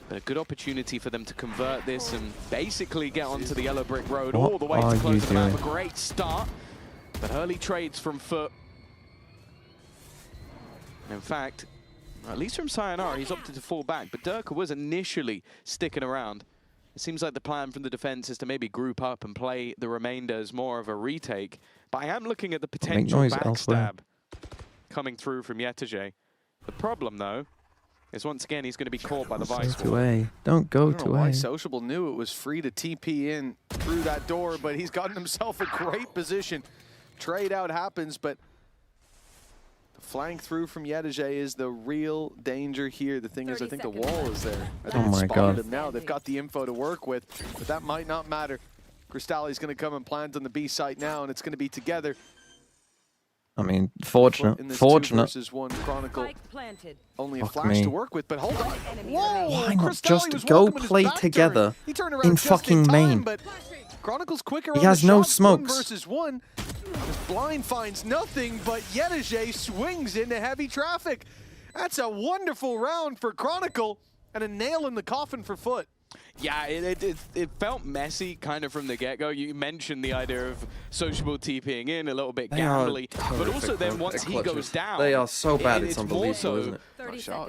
But a good opportunity for them to convert this and basically get onto the yellow brick road What all the way are to you close the map. A doing? great start, but early trades from Foot. In fact, at least from Sayonara, he's opted to fall back, but Durka was initially sticking around. It seems like the plan from the defense is to maybe group up and play the remainder as more of a retake. But I am looking at the potential noise elsewhere. backstab coming through from Yetege. The problem, though, is once again he's going to be caught by the Go Vice to Wall. A. Don't go I don't know to why A. Sociable knew it was free to TP in through that door, but he's gotten himself a great position. Trade out happens, but the flank through from Yetege is the real danger here. The thing is, I think the wall is there. I think Oh it's my spotted God. him now. They've got the info to work with, but that might not matter. Crystalli's going to come and plant on the B site now, and it's going to be together. I mean, In fortunate. this 2 Fortunate. versus 1 Chronicle. Only a Fuck flash me. to work with, but hold on. Whoa! Why not Crystalli just was go welcome in his play back together turn. He turned around in just fucking time, main? But Chronicle's quicker He on has the no shots, 1 smokes. versus 1. His blind finds nothing, but Yetege swings into heavy traffic. That's a wonderful round for Chronicle and a nail in the coffin for Foot. Yeah, it felt messy kind of from the get-go. You mentioned the idea of Sociable TPing in, a little bit They are gambly. But also then once he goes down... They are so bad, it's more unbelievable, so, isn't it?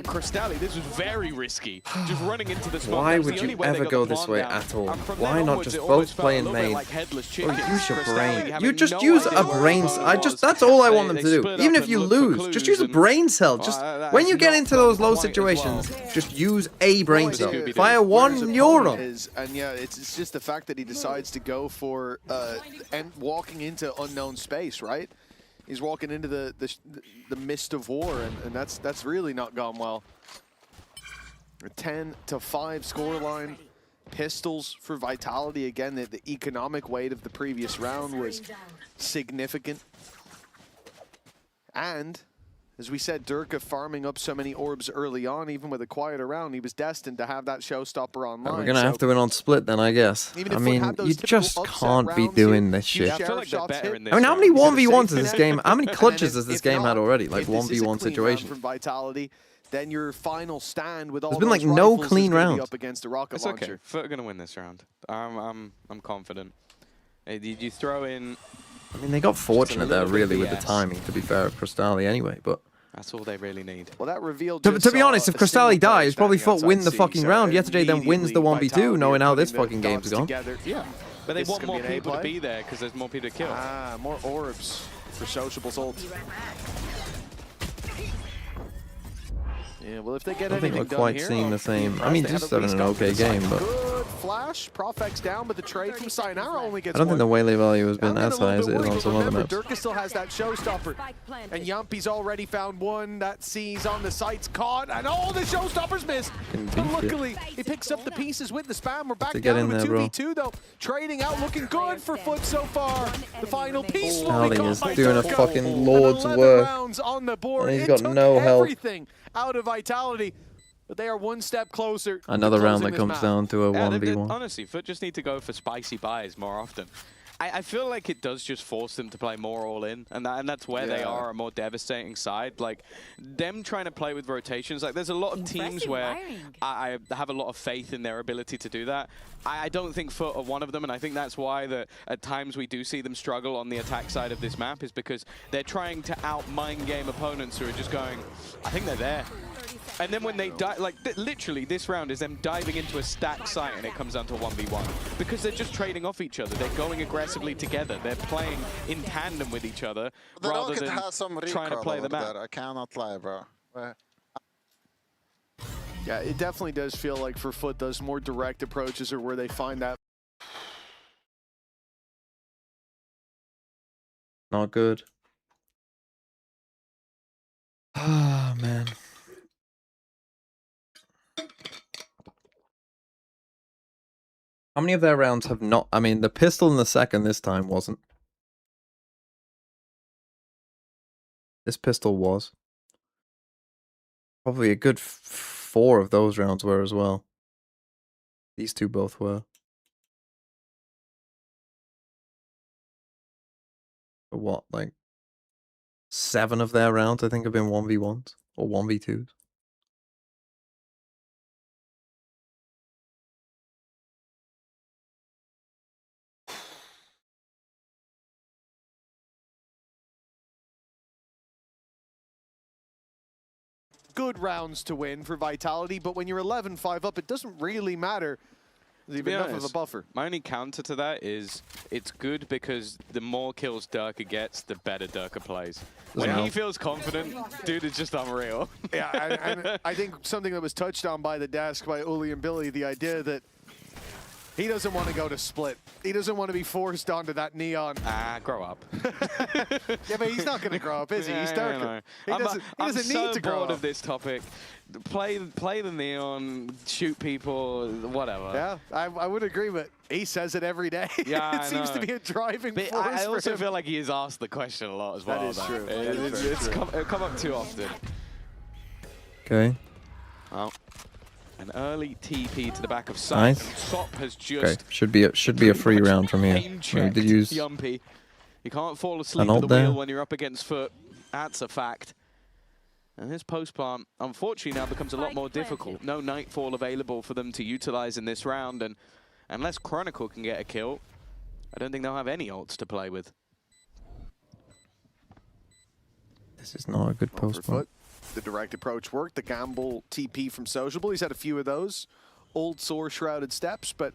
Crystalli, this was very risky. Just running into the smoke. Why That was would the only you way they ever got go the this plant way down. at all? And from Why then not onwards, just it both almost play felt in a little bit main? like headless Or chickens. use your Crystalli brain. having You just no use a idea brain. what I it just was. that's all I want them They to do. split Even up if and you looked for lose, just clues use a and- brain cell. Just that when is you get not into those the low point as situations, well. just use a brain Point cell. here, Fire where his one opponent neuron. is, and yeah, it's just the fact that he decides to go for and walking into unknown space, right? He's walking into the mist of war, and that's really not gone well. A 10-5 scoreline. Pistols for Vitality. Again, the economic weight of the previous round was significant. And as we said, Durka farming up so many orbs early on, even with a quieter round, he was destined to have that showstopper online. We're gonna So have to win on split then, I guess. even I if we mean, had those you typical just upset can't be rounds doing here, this huge shit. I feel sheriff like they're shots better hit. in this I mean, how round. many He's got a 1v1s safe has this net. game? How many And clutches then has this if game had not, already? Like if this is a 1v1 clean round situations. from Vitality, then your final stand with all There's been, those like, no rifles is clean gonna be rounds. up against a rocket It's okay. launcher. Foot are going to win this round. I'm confident. Did you throw in... I mean, they got fortunate there, little bit really, with the BS. timing, to be fair, of Crystalli anyway, but... That's all they really need. Well, that revealed To just be saw honest, if a single Crystalli player dies, probably standing Foot win outside the C, fucking so round. Yesterday then wins the immediately 1v2, Vitality knowing are how putting this the fucking game's dots gone. together. Yeah. But they This is want gonna more be an A people to play. be there because there's more people to kill. Ah, more orbs for Sociable's ult. Yeah, well, if they get I don't think anything we're done quite here, seeing I'll the be same. I impressed. mean, They have just at having least an gone okay for the game, side. but Good flash. Profex down, but the trade from Sayonara only gets I don't think the one. Waylay value has I'm been getting as a little high as bit it is worried, on but some other remember, maps. Durka still has that showstopper. And Yumpy's already found one. That C's on the sights caught. And oh, the showstopper's missed. Can But beat it. luckily, he picks up the pieces with the spam. We're back To get down in to a there, bro. 2v2, though. Trading out, looking good for Foot so far. The final piece will Howling be caught is by doing a Durka. fucking And lord's 11 work. rounds on the board. And he's It got took no health. everything out of Vitality. But they are one step closer. to Another round closing that this comes map. down to a Yeah, 1v1. honestly, Foot just need to go for spicy buys more often. I feel like it does just force them to play more all in, and that's where they Yeah. are a more devastating side. Like them trying to play with rotations. Like there's a lot of teams where I have a lot of faith in their ability to do that. I don't think Foot are one of them, and I think that's why that at times we do see them struggle on the attack side of this map, is because they're trying to out mind game opponents who are just going, I think they're there. And then when they die, like literally this round is them diving into a stack site and it comes down to 1v1. Because they're just trading off each other. They're going aggressively together. They're playing in tandem with each other The Oh, rather rocket than has some trying to recoil play the over map. there. I cannot lie, bro. Yeah, it definitely does feel like for Foot, those more direct approaches are where they find that. Not good. Ah, man. How many of their rounds have not... I mean, the pistol in the second this time wasn't. This pistol was. Probably a good 4 of those rounds were as well. These two both were. But what, like 7 of their rounds I think have been 1v1s or 1v2s. Good rounds to win for Vitality, but when you're 11-5 up, it doesn't really matter. There's even enough of a buffer. My only counter to that is it's good because the more kills Durka gets, the better Durka plays. When he feels confident, dude is just unreal. Yeah, and I think something that was touched on by the desk by Uli and Billy, the idea that he doesn't want to go to split. He doesn't want to be forced onto that neon. Grow up. Yeah, but he's not going to grow up, is he? He's Durka. He doesn't need to grow up. I'm so bored of this topic. Play the neon, shoot people, whatever. Yeah, I would agree, but he says it every day. Yeah, it seems to be a driving force I also for him. feel like he is asked the question a lot as well. That is true. It's come up too often. Okay. Oh. An early TP to the back of side. Nice. Sop has just Okay, should be a free round from here. We did use Yumpy. You can't fall asleep an at the ult there. wheel when you're up against Foot. That's a fact. And this post plant, unfortunately, now becomes a lot more difficult. No Nightfall available for them to utilize in this round, and unless Chronicle can get a kill, I don't think they'll have any ults to play with. This is not a good post plant. The direct approach worked. The gamble TP from Sociable. He's had a few of those old sore shrouded steps, but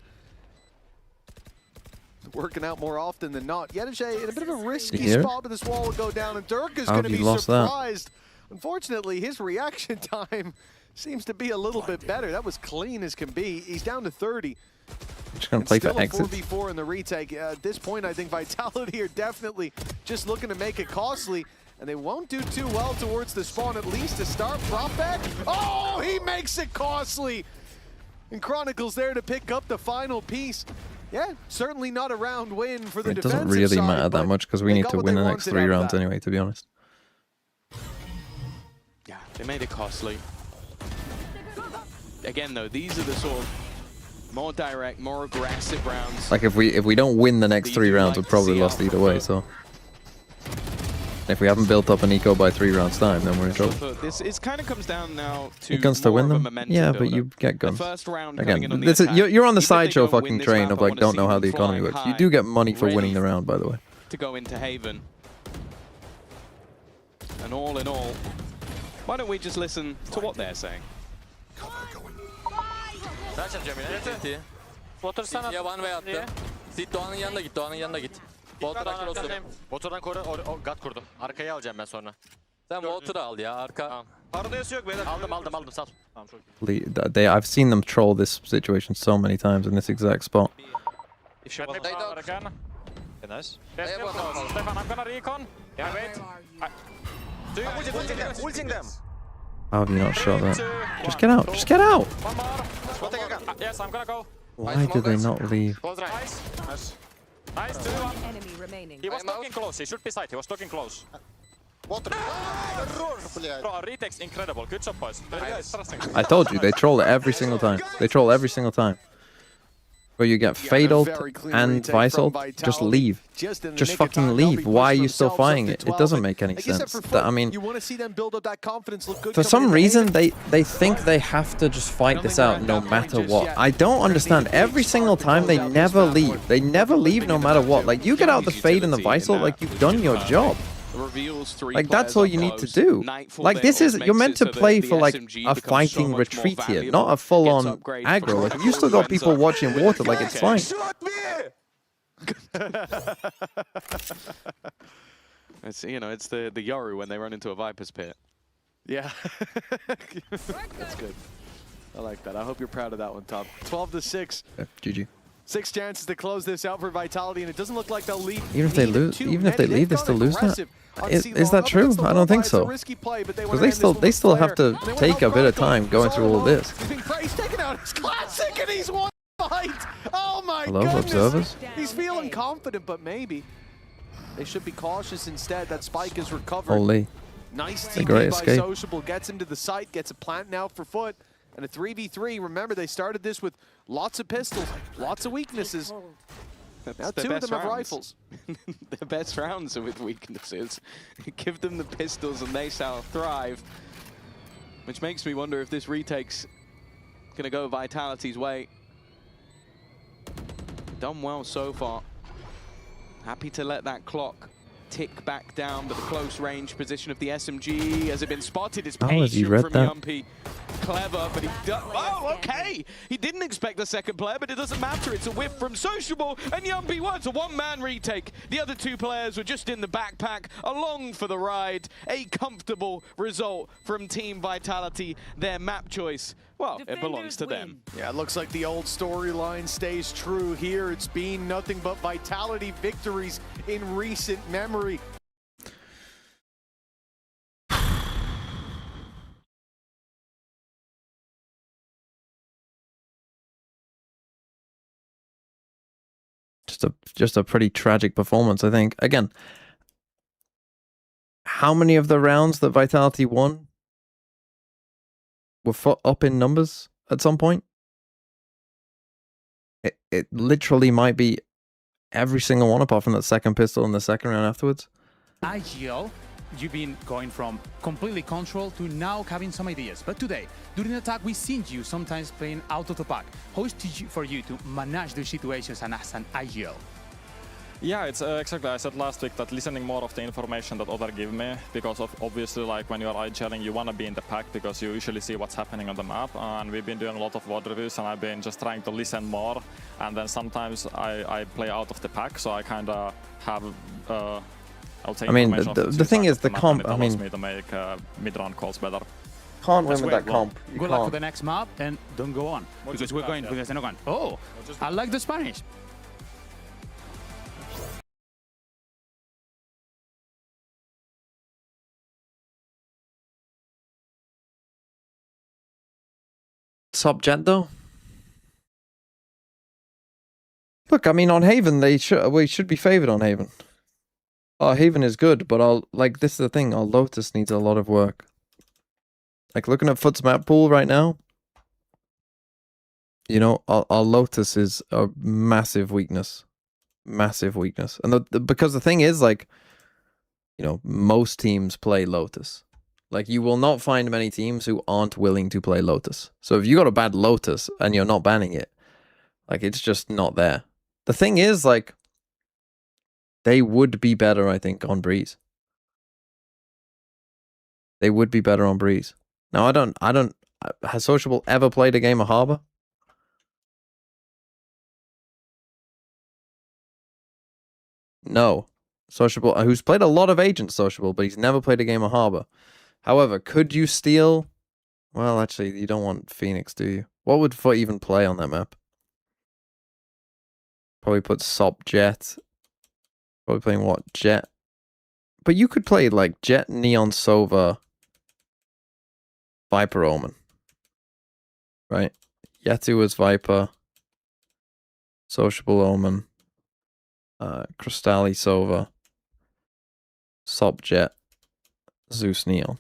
working out more often than not. Yetajay in a bit of a risky spot, but this wall will go down, and Durka's going to be surprised. Unfortunately, his reaction time seems to be a little bit better. That was clean as can be. He's down to 30. Just going to play for exit. Still a 4v4 in the retake. At this point, I think Vitality are definitely just looking to make it costly. And they won't do too well towards the spawn, at least to start. Prophet. Oh, he makes it costly. And Chronicle's there to pick up the final piece. Yeah, certainly not a round win for the defensive side. It doesn't really matter that much because we need to win the next 3 rounds anyway, to be honest. Yeah, they made it costly. Again, though, these are the sort of more direct, more aggressive rounds. Like if we don't win the next 3 rounds, we've probably lost either way. So if we haven't built up an eco by 3 rounds time, then we're in trouble. This kind of comes down now to guns to win them. Yeah, but you get guns. Again, this is you're on the sideshow fucking train of like don't know how the economy works. You do get money for winning the round, by the way. To go into Haven. And all in all, why don't we just listen to what they're saying? Motordan koru, gat kurdum. Arkayı alacağım ben sonra. Sen Water'ı al ya, arka. Tamam. Paranoyası yok beyler. Aldım, sal. Tamam, çok iyi. I've seen them troll this situation so many times in this exact spot. If you want to again. Nice. Stefan, I'm gonna recon. Yeah, wait. Ulting them. How have you not shot that? Just get out! Just get out! One more. Yes, I'm gonna go. Why did they not leave? Nice. Nice, 2-1. Enemy remaining. He was talking close, he should be side, he was talking close. Bro, retake's incredible, good job boys. I told you, they troll every single time. They troll every single time. Where you get Fatal and Visal, just leave. Just fucking leave. Why are you still fighting it? It doesn't make any sense. I mean, for some reason, they think they have to just fight this out no matter what. I don't understand. Every single time, they never leave. They never leave no matter what. Like, you get out the Fade and the Visal, like, you've done your job. Like, that's all you need to do. Like, this is, you're meant to play for, like, a fighting retreat here, not a full-on aggro. Like, you still got people watching Water, like, it's fine. It's, you know, it's the Yoru when they run into a Viper's pit. Yeah. That's good. I like that. I hope you're proud of that one, Top. 12-6. Yeah, GG. 6 chances to close this out for Vitality, and it doesn't look like they'll lead. Even if they lose, even if they leave, they still lose that. Is that true? I don't think so. Because they still have to take a bit of time going through all this. He's taken out his classic, and he's won the fight. Oh my Hello, goodness. observers. He's feeling confident, but maybe they should be cautious instead. That spike is recovered. Holy. Nice A TP great by escape. Sociable, gets him to the site, gets a plant now for Foot, and a 3v3. Remember, they started this with lots of pistols, lots of weaknesses. Now Their 2 of best them have rounds. rifles. Their best rounds are with weaknesses. Give them the pistols and they shall thrive. Which makes me wonder if this retake's going to go Vitality's way. Done well so far. Happy to let that clock tick back down, but the close range position of the SMG has it been spotted is Oh, has he patient read from that? Yumpy. Clever, but he does. Oh, okay. He didn't expect the second player, but it doesn't matter. It's a whiff from Sociable, and Yumpy was a one-man retake. The other 2 players were just in the backpack, along for the ride. A comfortable result from Team Vitality. Their map choice, well, it belongs to them. Yeah, it looks like the old storyline stays true here. It's been nothing but Vitality victories in recent memory. Just a pretty tragic performance, I think. Again, how many of the rounds that Vitality won were up in numbers at some point? It literally might be every single one apart from that second pistol in the second round afterwards. IGL, you've been going from completely control to now having some ideas. But today, during the attack, we've seen you sometimes playing out of the pack. How is it for you to manage those situations and as an IGL? Yeah, it's exactly, I said last week that listening more of the information that other give me, because of obviously like when you're IGLing, you want to be in the pack because you usually see what's happening on the map, and we've been doing a lot of VOD reviews and I've been just trying to listen more, and then sometimes I play out of the pack, so I kind of have I mean, the thing is, the comp, I mean, me to make mid-round calls better. Can't win with that comp. Good luck for the next map and don't go on. Because we're going with the second. Oh, I like the Spanish. Sub Jet though. Look, I mean, on Haven, we should be favored on Haven. Haven is good, but this is the thing, our Lotus needs a lot of work. Like, looking at Foot's map pool right now, you know, our Lotus is a massive weakness. Massive weakness. And because the thing is, like, you know, most teams play Lotus. Like, you will not find many teams who aren't willing to play Lotus. So if you got a bad Lotus and you're not banning it, like, it's just not there. The thing is, like, they would be better, I think, on Breeze. They would be better on Breeze. Now, has Sociable ever played a game of Harbor? No. Sociable, who's played a lot of Agent Sociable, but he's never played a game of Harbor. However, could you steal? Well, actually, you don't want Phoenix, do you? What would Foot even play on that map? Probably put Sop Jet. Probably playing what? Jet. But you could play like Jet, Neon Sova, Viper Omen. Right? Yetu as Viper. Sociable Omen. Crystalli Sova. Sop Jet. Zeus Neon.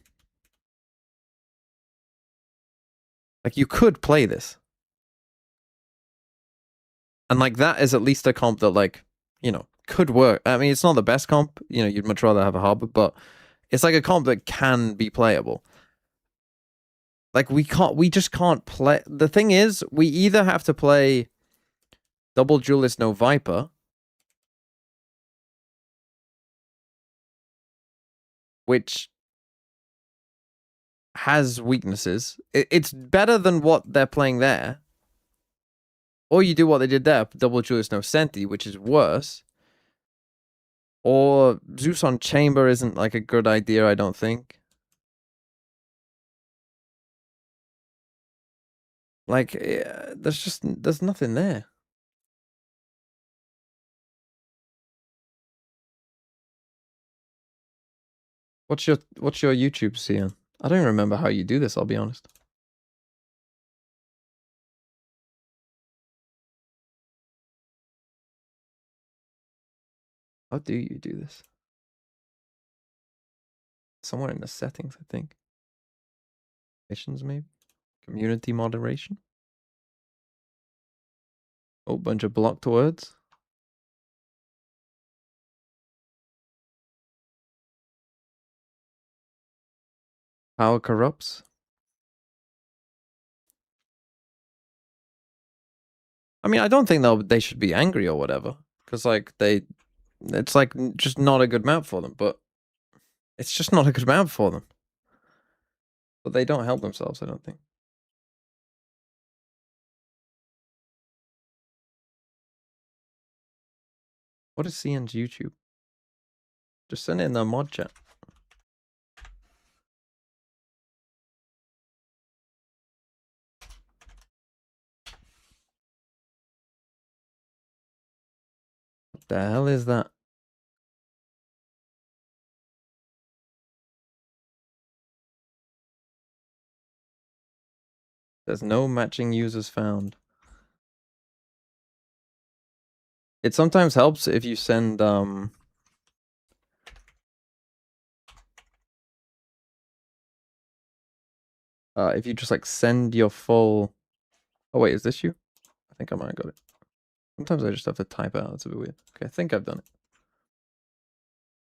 Like, you could play this. And, like, that is at least a comp that, like, you know, could work. I mean, it's not the best comp. You know, you'd much rather have a Harbor, but it's like a comp that can be playable. Like, we just can't play. The thing is, we either have to play Double Duelist No Viper, which has weaknesses. It's better than what they're playing there. Or you do what they did there, Double Duelist No Senti, which is worse. Or Zeus on Chamber isn't like a good idea, I don't think. Like, there's nothing there. What's your YouTube, Cian? I don't remember how you do this, I'll be honest. How do you do this? Somewhere in the settings, I think. Missions, maybe? Community moderation? Oh, bunch of blocked words. Power corrupts. I mean, I don't think they should be angry or whatever, because like it's like just not a good map for them. But it's just not a good map for them. But they don't help themselves, I don't think. What is CN's YouTube? Just send it in the mod chat. What the hell is that? There's no matching users found. It sometimes helps if you send if you just like send your full. Oh wait, is this you? I think I might have got it. Sometimes I just have to type out. It's a bit weird. Okay, I think I've done it.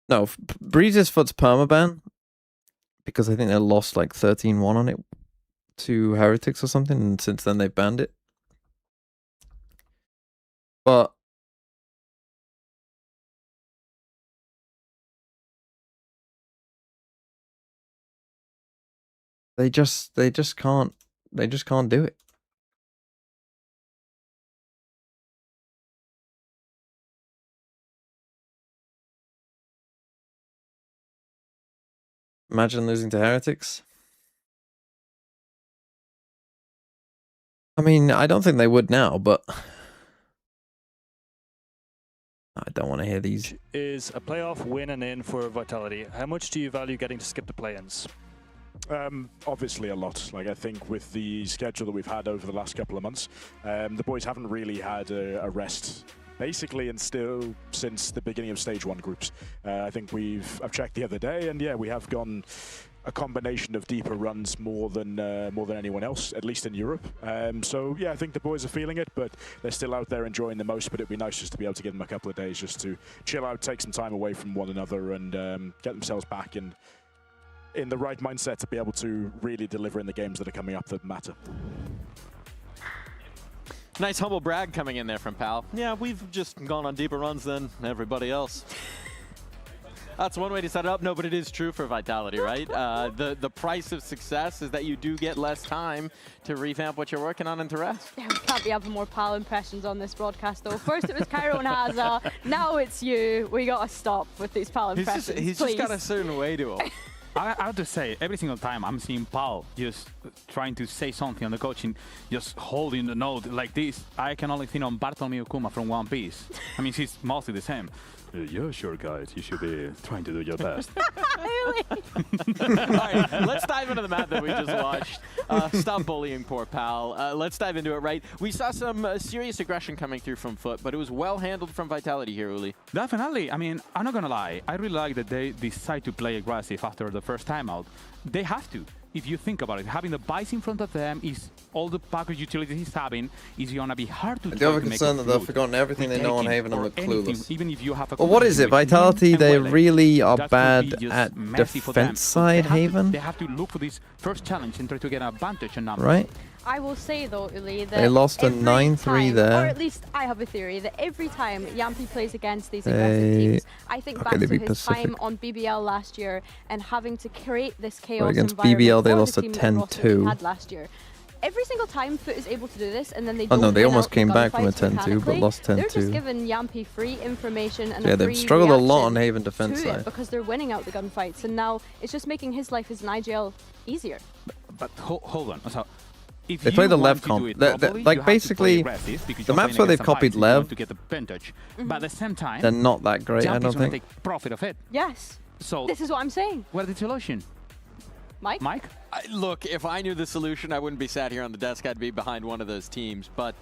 No, Breeze's Foot's permaban because I think they lost like 13-1 on it to Heretics or something, and since then they've banned it. But they just can't do it. Imagine losing to Heretics. I mean, I don't think they would now, but I don't want to hear these. Is a playoff win and in for Vitality. How much do you value getting to skip the play-ins? Obviously a lot. Like, I think with the schedule that we've had over the last couple of months, the boys haven't really had a rest basically and still since the beginning of stage 1 groups. I think I've checked the other day, and yeah, we have gone a combination of deeper runs more than anyone else, at least in Europe. So yeah, I think the boys are feeling it, but they're still out there enjoying the most. But it'd be nice just to be able to give them a couple of days just to chill out, take some time away from one another, and get themselves back in the right mindset to be able to really deliver in the games that are coming up that matter. Nice humble brag coming in there from Pal. Yeah, we've just gone on deeper runs than everybody else. That's one way to set it up. No, but it is true for Vitality, right? The price of success is that you do get less time to revamp what you're working on and to rest. Yeah, we can't be having more PAL impressions on this broadcast, though. First it was Cairo and Haza, now it's you. We gotta stop with these PAL impressions, He's just got a certain way to him. I have to say, every single time I'm seeing Paul just trying to say something on the coaching, just holding the note like this, I can only think on Bartolomeo Kuma from One Piece. I mean, he's mostly the same. Yeah, sure, guys. You should be trying to do your best. Really? All right, let's dive into the map that we just watched. Stop bullying poor Pal. Let's dive into it, right? We saw some serious aggression coming through from Foot, but it was well handled from Vitality here, Uli. Definitely. I mean, I'm not going to lie. I really like that they decide to play aggressive after the first time out. They have to. If you think about it, having the Bice in front of them is all the package utilities he's having is going to be hard to I do have a concern that they've forgotten everything they know on Haven and look clueless. Even if you have a well, what is it? Vitality, they really are bad at defense side Haven? They have to look for this first challenge and try to get an advantage on numbers. Right? I will say though, Uli, that they lost a 9-3 there. Or at least I have a theory that every time Yampi plays against these aggressive teams, I think back to his time on BBL last year and having to create this chaos against environment BBL, they for lost the a team that 10-2. had last year. Every single time Foot is able to do this, and then they oh no, they win almost out came the back from a gunfights 10-2, but lost 10-2. They're just giving Yampi free information and yeah, a free they've struggled a lot on reaction Haven defense to it side because they're winning out the gunfights, and now it's just making his life as an IGL easier. But hold on. So, If They play you the want Lev to comp. do it Like, properly, like you have to play basically, aggressive because the you're maps playing where they've against some copied fights, you want Lev, to get the advantage. But at the same time, they're not that great, I Jump don't is going to think. take profit of it. Yes. So This is what I'm saying. what is the solution? Mike? Mike? Look, if I knew the solution, I wouldn't be sat here on the desk. I'd be behind one of those teams. But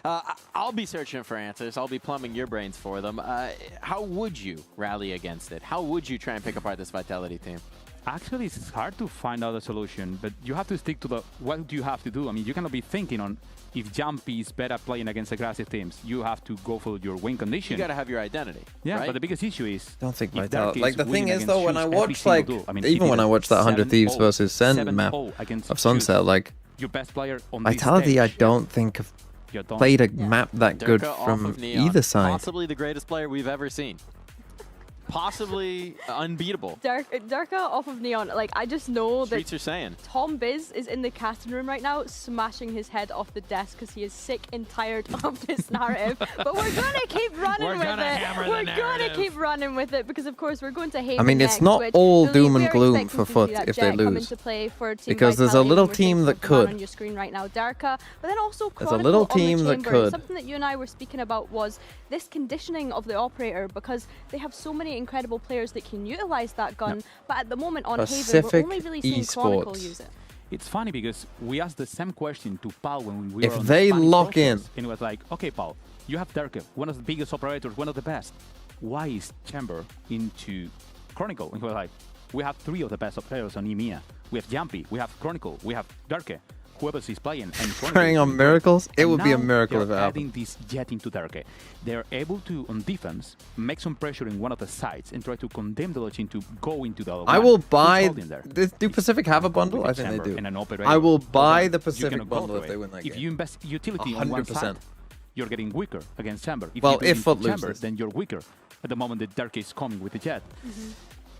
I'll be searching for answers. I'll be plumbing your brains for them. How would you rally against it? How would you try and pick apart this Vitality team? Actually, it's hard to find out a solution, but you have to stick to the what do you have to do. I mean, you cannot be thinking on if Jumpy is better playing against aggressive teams. You have to go for your win condition. You got to have your identity. Yeah, right? but the biggest issue is I don't think if Vitality. Dark Like is the thing winning is though, when I against every watch single like duel, I mean, even he when did I watched that 100 Thieves 7-0 versus Sen map 7-0 against of Sunset, Juice, like your best player on this Vitality, I stage. don't think have You don't- played a map that good Durka off from of Neon, either side. Possibly the greatest player we've ever seen. Possibly unbeatable. Durka off of Neon, like, I just know Streets that are saying. Tom Biz is in the casting room right now, smashing his head off the desk because he is sick and tired of this narrative. But we're gonna keep running We're with gonna it. hammer the We're gonna narrative. keep running with it because, of course, we're going to hate. I mean, it's not all doom and gloom for Foot if they lose. Because there's a little team that could. On your screen right now, Darka, but then also There's a Chronicle little on the team that Chamber. could. Something that you and I were speaking about was this conditioning of the operator because they have so many incredible players that can utilize that gun. But at the moment on Haven, we're Pacific only really seeing Chronicle Esports. use it. It's funny because we asked the same question to Paul when we were If on they the Spanish lock in- broadcast, and it was like, okay, Paul, you have Darker, one of the biggest operators, one of the best. Why is Chamber into Chronicle? And he was like, we have three of the best players on EMEA. We have Jumpy, we have Chronicle, we have Darker. Whoever is playing and Chronicle Preying is on doing miracles? It And would be a now miracle if it they're happened. adding this Jet into Darker. They're able to, on defense, make some pressure in one of the sides and try to condemn the Lochin to go into the other I one. will Who's buy. holding there? Do Pacific have a bundle? With I a think they chamber do. and an operator. I will So buy then the you Pacific cannot go bundle through if they it. win that If game. you invest utility on one 100%. side, you're getting weaker against Chamber. If Well, you do if it Foot into Chamber, loses. then you're weaker. At the moment, the Dark is coming with the Jet.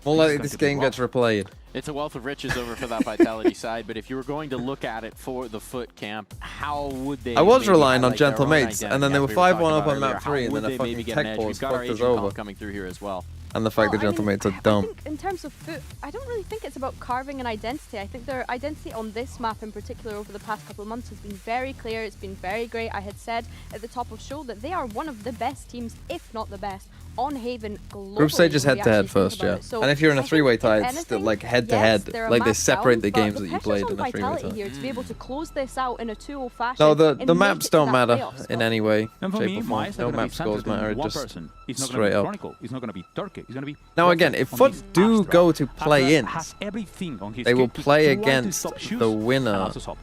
More likely gonna this get it game gets replayed. It's a wealth of riches over for that Vitality side, but if you were going to look at it for the Foot camp, how would they I was maybe relying on highlight their Gentle own Mates, and then identity, they as were we 5-1 talking up about on map earlier? 3, and How then would a they fucking maybe get tech an edge? pause We've got our fucked us Asian over. comp coming through here as well. And the fact that Well, I Gentle mean, Mates are I dumb. think in terms of Foot, I don't really think it's about carving an identity. I think their identity on this map in particular over the past couple of months has been very clear. It's been very great. I had said at the top of show that they are one of the best teams, if not the best, on Haven globally. Group stage is when we head-to-head actually think first, about yeah. it. So And if you're in a I think three-way if tie, it's still anything, like yes, head-to-head. they're a Like they map separate down, the but games that you pressure's played on in a three-way Vitality tie. here to be able to close this out in a 2-0 fashion. No, and the make maps it to don't that matter playoff in spot. any way, And for shape me, or my form. is No not going map to be scores centered on matter, one just person. It's not going straight to be up. Chronicle. It's not going to be Turkey. It's going to be. Now again, if on Foot this do Astra. go to Astra play-ins, has everything on his they will kit to play try to against stop Shoes the and winner also Sop.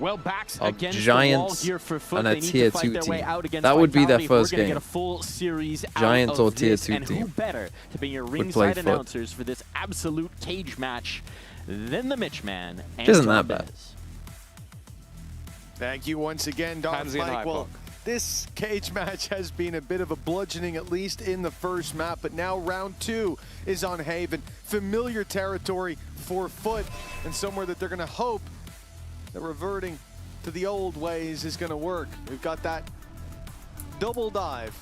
Well, backs of against Giants the wall here for Foot. and a They need tier to fight 2 their way team. out against That would be their Vitality if we're first gonna game. Get a full series Giants out or of tier this, 2 and who team better to be your play ringside Foot. announcers for this absolute cage match than the Mitch Man? Which isn't that bad. Thank you once again, Don Pansy and Mike. Well, Hypok. this cage match has been a bit of a bludgeoning, at least in the first map, but now round 2 is on Haven. Familiar territory for Foot, and somewhere that they're going to hope that reverting to the old ways is going to work. We've got that double dive.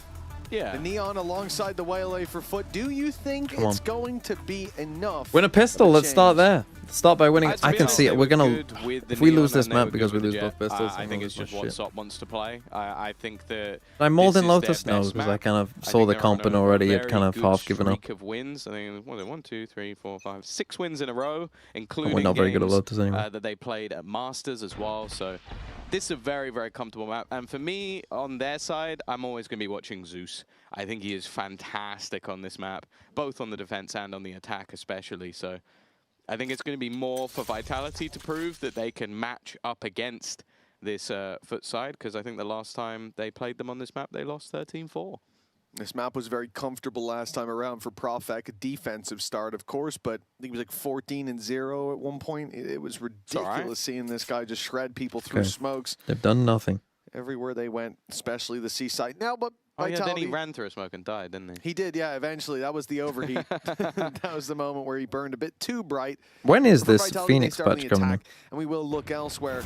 Yeah. The Neon alongside the Waylay for Foot. Do you think Come it's on. going to be enough? Win a pistol. of a Let's start change? there. Start by winning. To I be can honest, see they it. We're were gonna. good with the If we Neon lose this and they map were because good we with lose the both Jet, pistols, I then think we'll it's lose just what shit. SOP wants to play. I think that I'm more this than is Lotus their now best because I map. kind of I saw think the they're comp on and a already had very kind of good half given up. streak of wins. I think what, 1, 2, 3, 4, 5, 6 wins in a row, including we're not very good at games, Lotus anyway. that they played at Masters as well. So this is a very, very comfortable map. And for me, on their side, I'm always going to be watching Zeus. I think he is fantastic on this map, both on the defense and on the attack especially. So I think it's going to be more for Vitality to prove that they can match up against this Foot side, because I think the last time they played them on this map, they lost 13-4. This map was very comfortable last time around for Profek. A defensive start, of course, but I think it was like 14-0 at one point. It was ridiculous seeing this guy just shred people through Okay. smokes They've done nothing. everywhere they went, especially the seaside. Now, but Oh yeah, then Vitality, he ran through a smoke and died, didn't he? he did, yeah, eventually. That was the overheat. That was the moment where he burned a bit too bright. When is For this Vitality, they Phoenix start on patch the coming in? attack, and we will look elsewhere.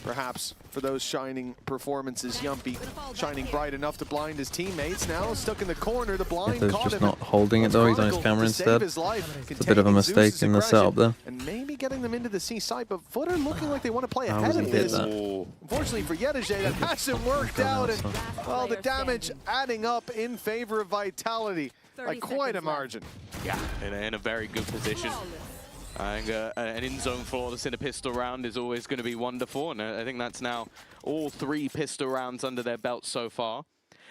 perhaps for those shining performances. Yumpy shining bright enough to blind his teammates. Now stuck in the corner, the blind He's caught just him. not holding it though, he's on his camera To save instead. his life, It's a bit of a containing mistake Zeus's in the aggression, setup there. and maybe getting them into the C site, but Foot are looking like they want to play How ahead was of he hit this. that? Unfortunately for Yedajay, that hasn't worked out, and well, the damage adding up in favor of Vitality by quite a margin. Yeah, in a very good position. I think an in-zone flawless in a pistol round is always going to be wonderful, and I think that's now all 3 pistol rounds under their belt so far.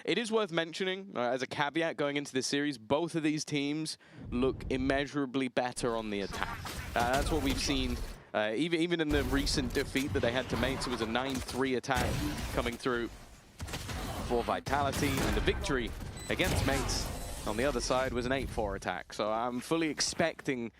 It is worth mentioning, as a caveat going into this series, both of these teams look immeasurably better on the attack. That's what we've seen, even in the recent defeat that they had to Mates. It was a 9-3 attack coming through for Vitality, and the victory against Mates on the other side was an 8-4 attack. So I'm fully expecting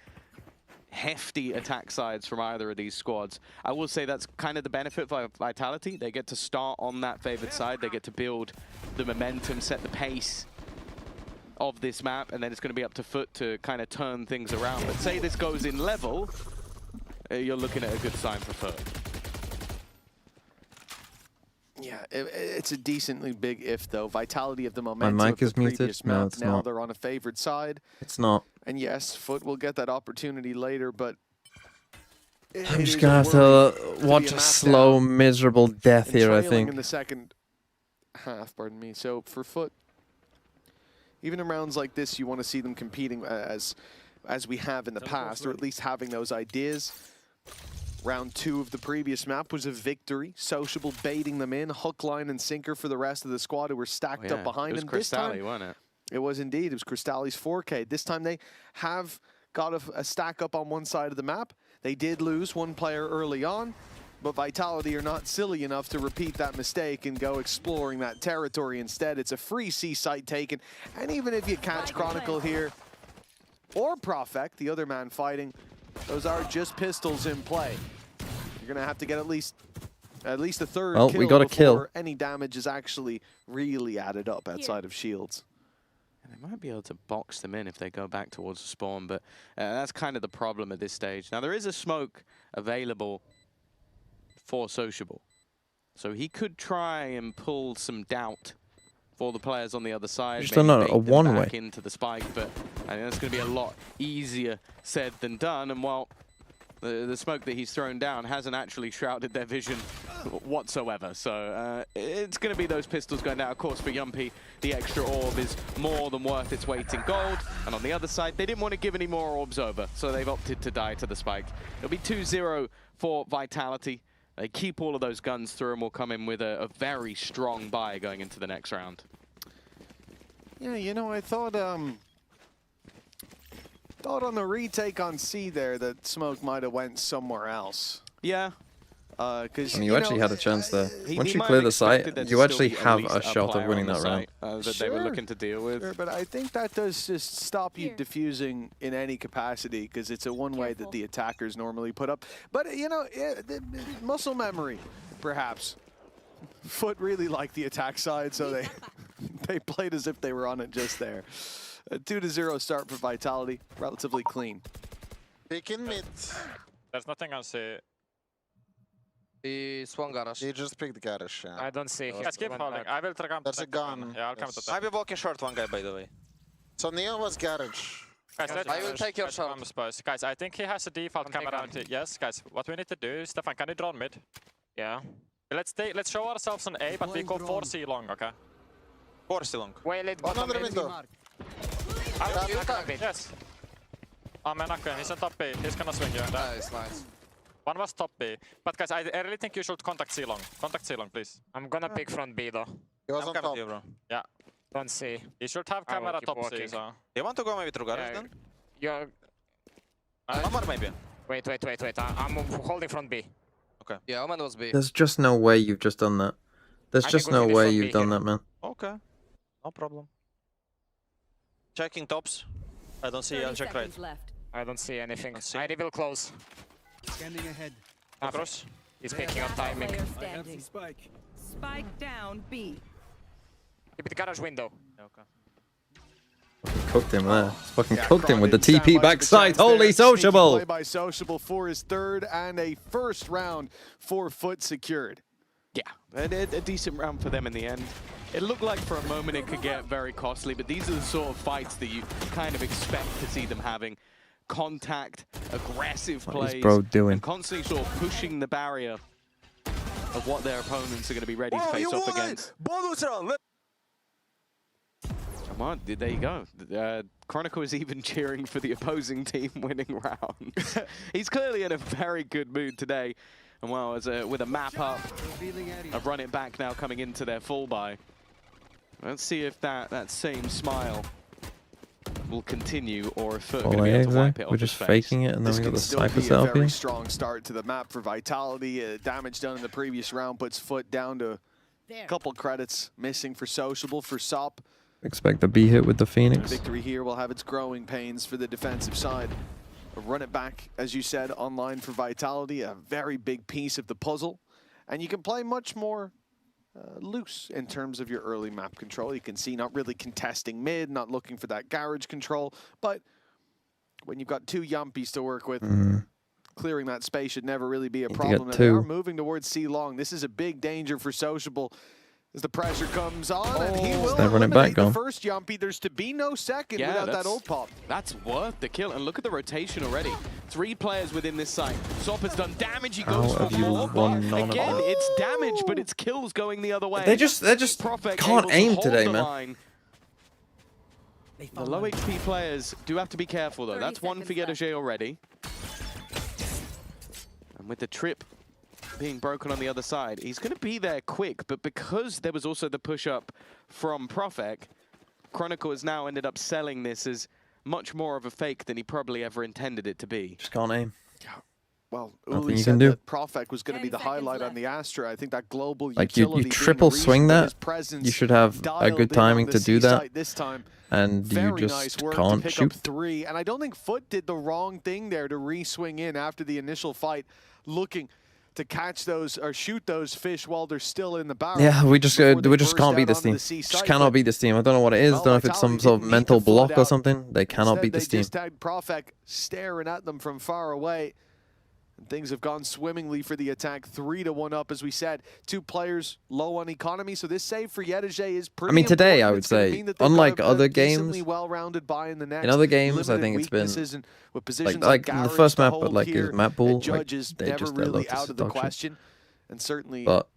hefty attack sides from either of these squads. I will say that's kind of the benefit for Vitality. They get to start on that favored side. They get to build the momentum, set the pace of this map, and then it's going to be up to Foot to kind of turn things around. But say this goes in level, you're looking at a good sign for Foot. Yeah, it's a decently big if, though. Vitality of the momentum mic of the is muted. previous No, map. it's Now not. they're on a favored side. It's not. And yes, Foot will get that opportunity later, but I'm just gonna have to watch a slow, miserable death here, I think. In the second half, pardon me. So for Foot, even in rounds like this, you want to see them competing as we have in the past, or at least having those ideas. Round 2 of the previous map was a victory. Sociable baiting them in, hook, line, and sinker for the rest of the squad who were stacked up behind them. This time, wasn't it? It was indeed. It was Crystalli's 4K. This time they have got a stack up on one side of the map. They did lose one player early on, but Vitality are not silly enough to repeat that mistake and go exploring that territory instead. It's a free C site taken, and even if you catch Chronicle here, or Profect, the other man fighting, those are just pistols in play. You're gonna have to get at least a third Well, kill we got a kill. before any damage is actually really added up outside of shields. They might be able to box them in if they go back towards the spawn, but that's kind of the problem at this stage. Now, there is a smoke available for Sociable, so he could try and pull some doubt for the players on the other side. Just don't know, maybe a bait them one-way. back into the spike, but I think that's going to be a lot easier said than done. And while the smoke that he's thrown down hasn't actually shrouded their vision whatsoever. So it's going to be those pistols going down. Of course, for Yumpy, the extra orb is more than worth its weight in gold. And on the other side, they didn't want to give any more orbs over, so they've opted to die to the spike. It'll be 2-0 for Vitality. They keep all of those guns through and will come in with a very strong buy going into the next round. Yeah, you know, I thought on the retake on C there that Smoke might have went somewhere else. Yeah. Because You actually had a chance there. Once he you might clear have the site, expected there to you still actually be at have least a shot player of winning on the that round. site, that they were looking to deal with. Sure, but I think that does just stop you diffusing in any capacity, because it's a one-way that the attackers normally put up. But, you know, muscle memory, perhaps. Foot really liked the attack side, so they played as if they were on it just there. A 2-0 start for Vitality, relatively clean. Picking mid. There's nothing on C. He swung garage. He just picked garage, yeah. I don't see. Guys, keep holding. I will try and There's a protect the gun. gun. Yeah, I'll come to Yes. that. I'll be walking short, one guy, by the way. So Neon was garage. Guys, I will take your shot. Guys, I think he has a default camera. Yes, guys, what we need to do, Stefan, can you draw mid? Yeah. Let's show ourselves on A, but we go 4C long, okay? 4C long. Wait, let One under window. Yes. Amenakko, he's on top B. He's gonna swing you. Nice, nice. One was top B. But guys, I really think you should contact C long. Contact C long, please. I'm gonna pick front B though. He was on top. Yeah. Don't see. You should have I will camera keep top C, walking. so... You want to go maybe through garage then? You're... Omar maybe. Wait. I'm holding front B. Okay. Yeah, Oman was B. There's just no way you've just done that. There's I just think we no finish way on you've B done here. that, man. Okay. No problem. Checking tops. I don't see. I'll check right. I don't see anything. I will close. Scanning ahead. Across. He's picking up timing. Spike. Spike down B. Keep it garage window. Okay. cooked him there. Fucking cooked him Kron with the didn't stand TP much of a backside. chance there. Holy Sneaky Sociable! Play by Sociable for his third and a first round for Foot secured. Yeah, a decent round for them in the end. It looked like for a moment it could get very costly, but these are the sort of fights that you kind of expect to see them having. Contact, aggressive What is plays, bro doing? and constantly sort of pushing the barrier of what their opponents are going to be ready to face off against. Bonus round. Come on, there you go. Chronicle is even cheering for the opposing team winning round. He's clearly in a very good mood today. And well, with a map up, a run it back now coming into their full buy. Let's see if that same smile will continue, or if Foot are going to be able to wipe it off We're his just face. faking it, and then This we got can the still sniper be a very selfie. strong start to the map for Vitality. Damage done in the previous round puts Foot down to a couple credits missing for Sociable. For Sop, Expect the B hit with the Phoenix. victory here will have its growing pains for the defensive side. Run it back, as you said, online for Vitality, a very big piece of the puzzle. And you can play much more loose in terms of your early map control. You can see not really contesting mid, not looking for that garage control. But when you've got two Yumpies to work with, clearing that space should never really be a Need to problem. get And they are two. moving towards C-Long. This is a big danger for Sociable as the pressure comes on, and he will They're running eliminate back, the gone. first Yumpie. There's to be no second without that ult pop. That's worth the kill. And look at the rotation already. 3 players within this site. Sop has done damage. He goes How for have you more. won none of Again, them? it's damage, but it's kills going the other way. They just Prophet can't able to aim hold today, the man. line. The low HP players do have to be careful, though. That's one for Yedoje already. And with the trip being broken on the other side, he's going to be there quick, but because there was also the push-up from Profek, Chronicle has now ended up selling this as much more of a fake than he probably ever intended it to be. Just can't aim. Well, Nothing Uli you said can do. that Profek was going to be the highlight on the Astra. I think that global Like you utility being a triple reason swing for that, his presence you should have a dialed good in on timing the to do C that, site this time. and you Very just nice work can't to pick shoot. up 3, and I don't think Foot did the wrong thing there to re-swing in after the initial fight, looking to catch those or shoot those fish while they're still in the barrel. Yeah, we just before they can't burst beat out this onto team. the C Just site, cannot but beat this team. I don't know what it is. well, Don't know if it's some Vitality sort of didn't need mental to flood block or out. something. They cannot Instead, beat this they team. just had Profek staring at them from far away. And things have gone swimmingly for the attack. 3-1 up, as we said. 2 players low on economy, so this save for Yedoje is pretty I mean, today important. I would It's gonna say, mean that they've unlike got a other decently games, well-rounded buy in the next. in other games, I Limited think it's been weaknesses and with positions like in the Garage first to map, but hold like here, his map pool, and like Judge is they never just really Lotus out of the dog shit. question. And certainly, But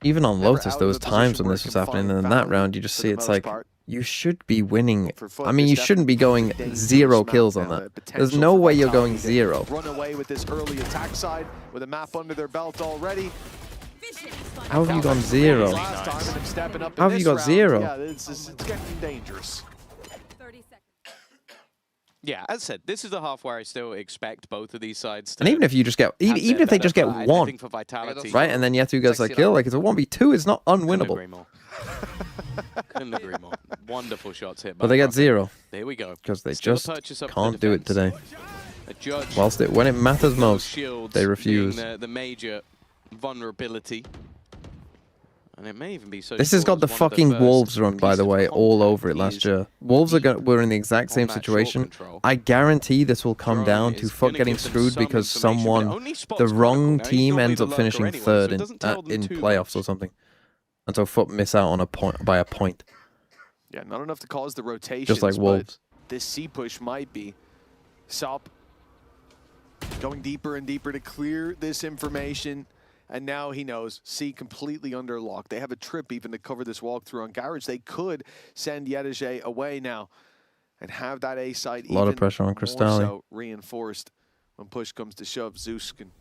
even on never Lotus, out there of was the times position when where this it was can happening, find and in that value round you just for see the it's most like part. you should be winning. For Foot, I mean, there's you shouldn't be definitely going dangerous 0 map kills on now, that. the There's potential no for way you're Vitality going to 0. Run away with this early attack side with a map under their belt already. How have you gone 0? Last time and them stepping up in How have you this got round. 0? Yeah, it's getting dangerous. Yeah, as I said, this is the half where I still expect both of these sides to And even if you just get, even if they just get I 1, think for Vitality, right, and then you have to guys like kill, like it's a 1v2, it's not Couldn't unwinnable. agree more. Couldn't agree more. Wonderful shots hit by But they get Profit. 0. There we go. Because they Still a just purchase up for can't do it defense. today. A Judge, Whilst when it matters most, shields they being refuse. the major vulnerability. And it may even be so. This has got the fucking Wolves run, by the way, all over it last year. Wolves were in the exact same situation. I guarantee this will come down to Foot getting screwed because someone, the wrong team ends up finishing 3rd in playoffs or something. And so Foot miss out on by a point. Yeah, not enough to cause the rotation. Just like Wolves. This C push might be. Sop going deeper and deeper to clear this information. And now he knows C completely under lock. They have a trip even to cover this walkthrough on Garage. They could send Yedoje away now and have that A site A lot of pressure on Crystalli. so reinforced. When push comes to shove, Zeus can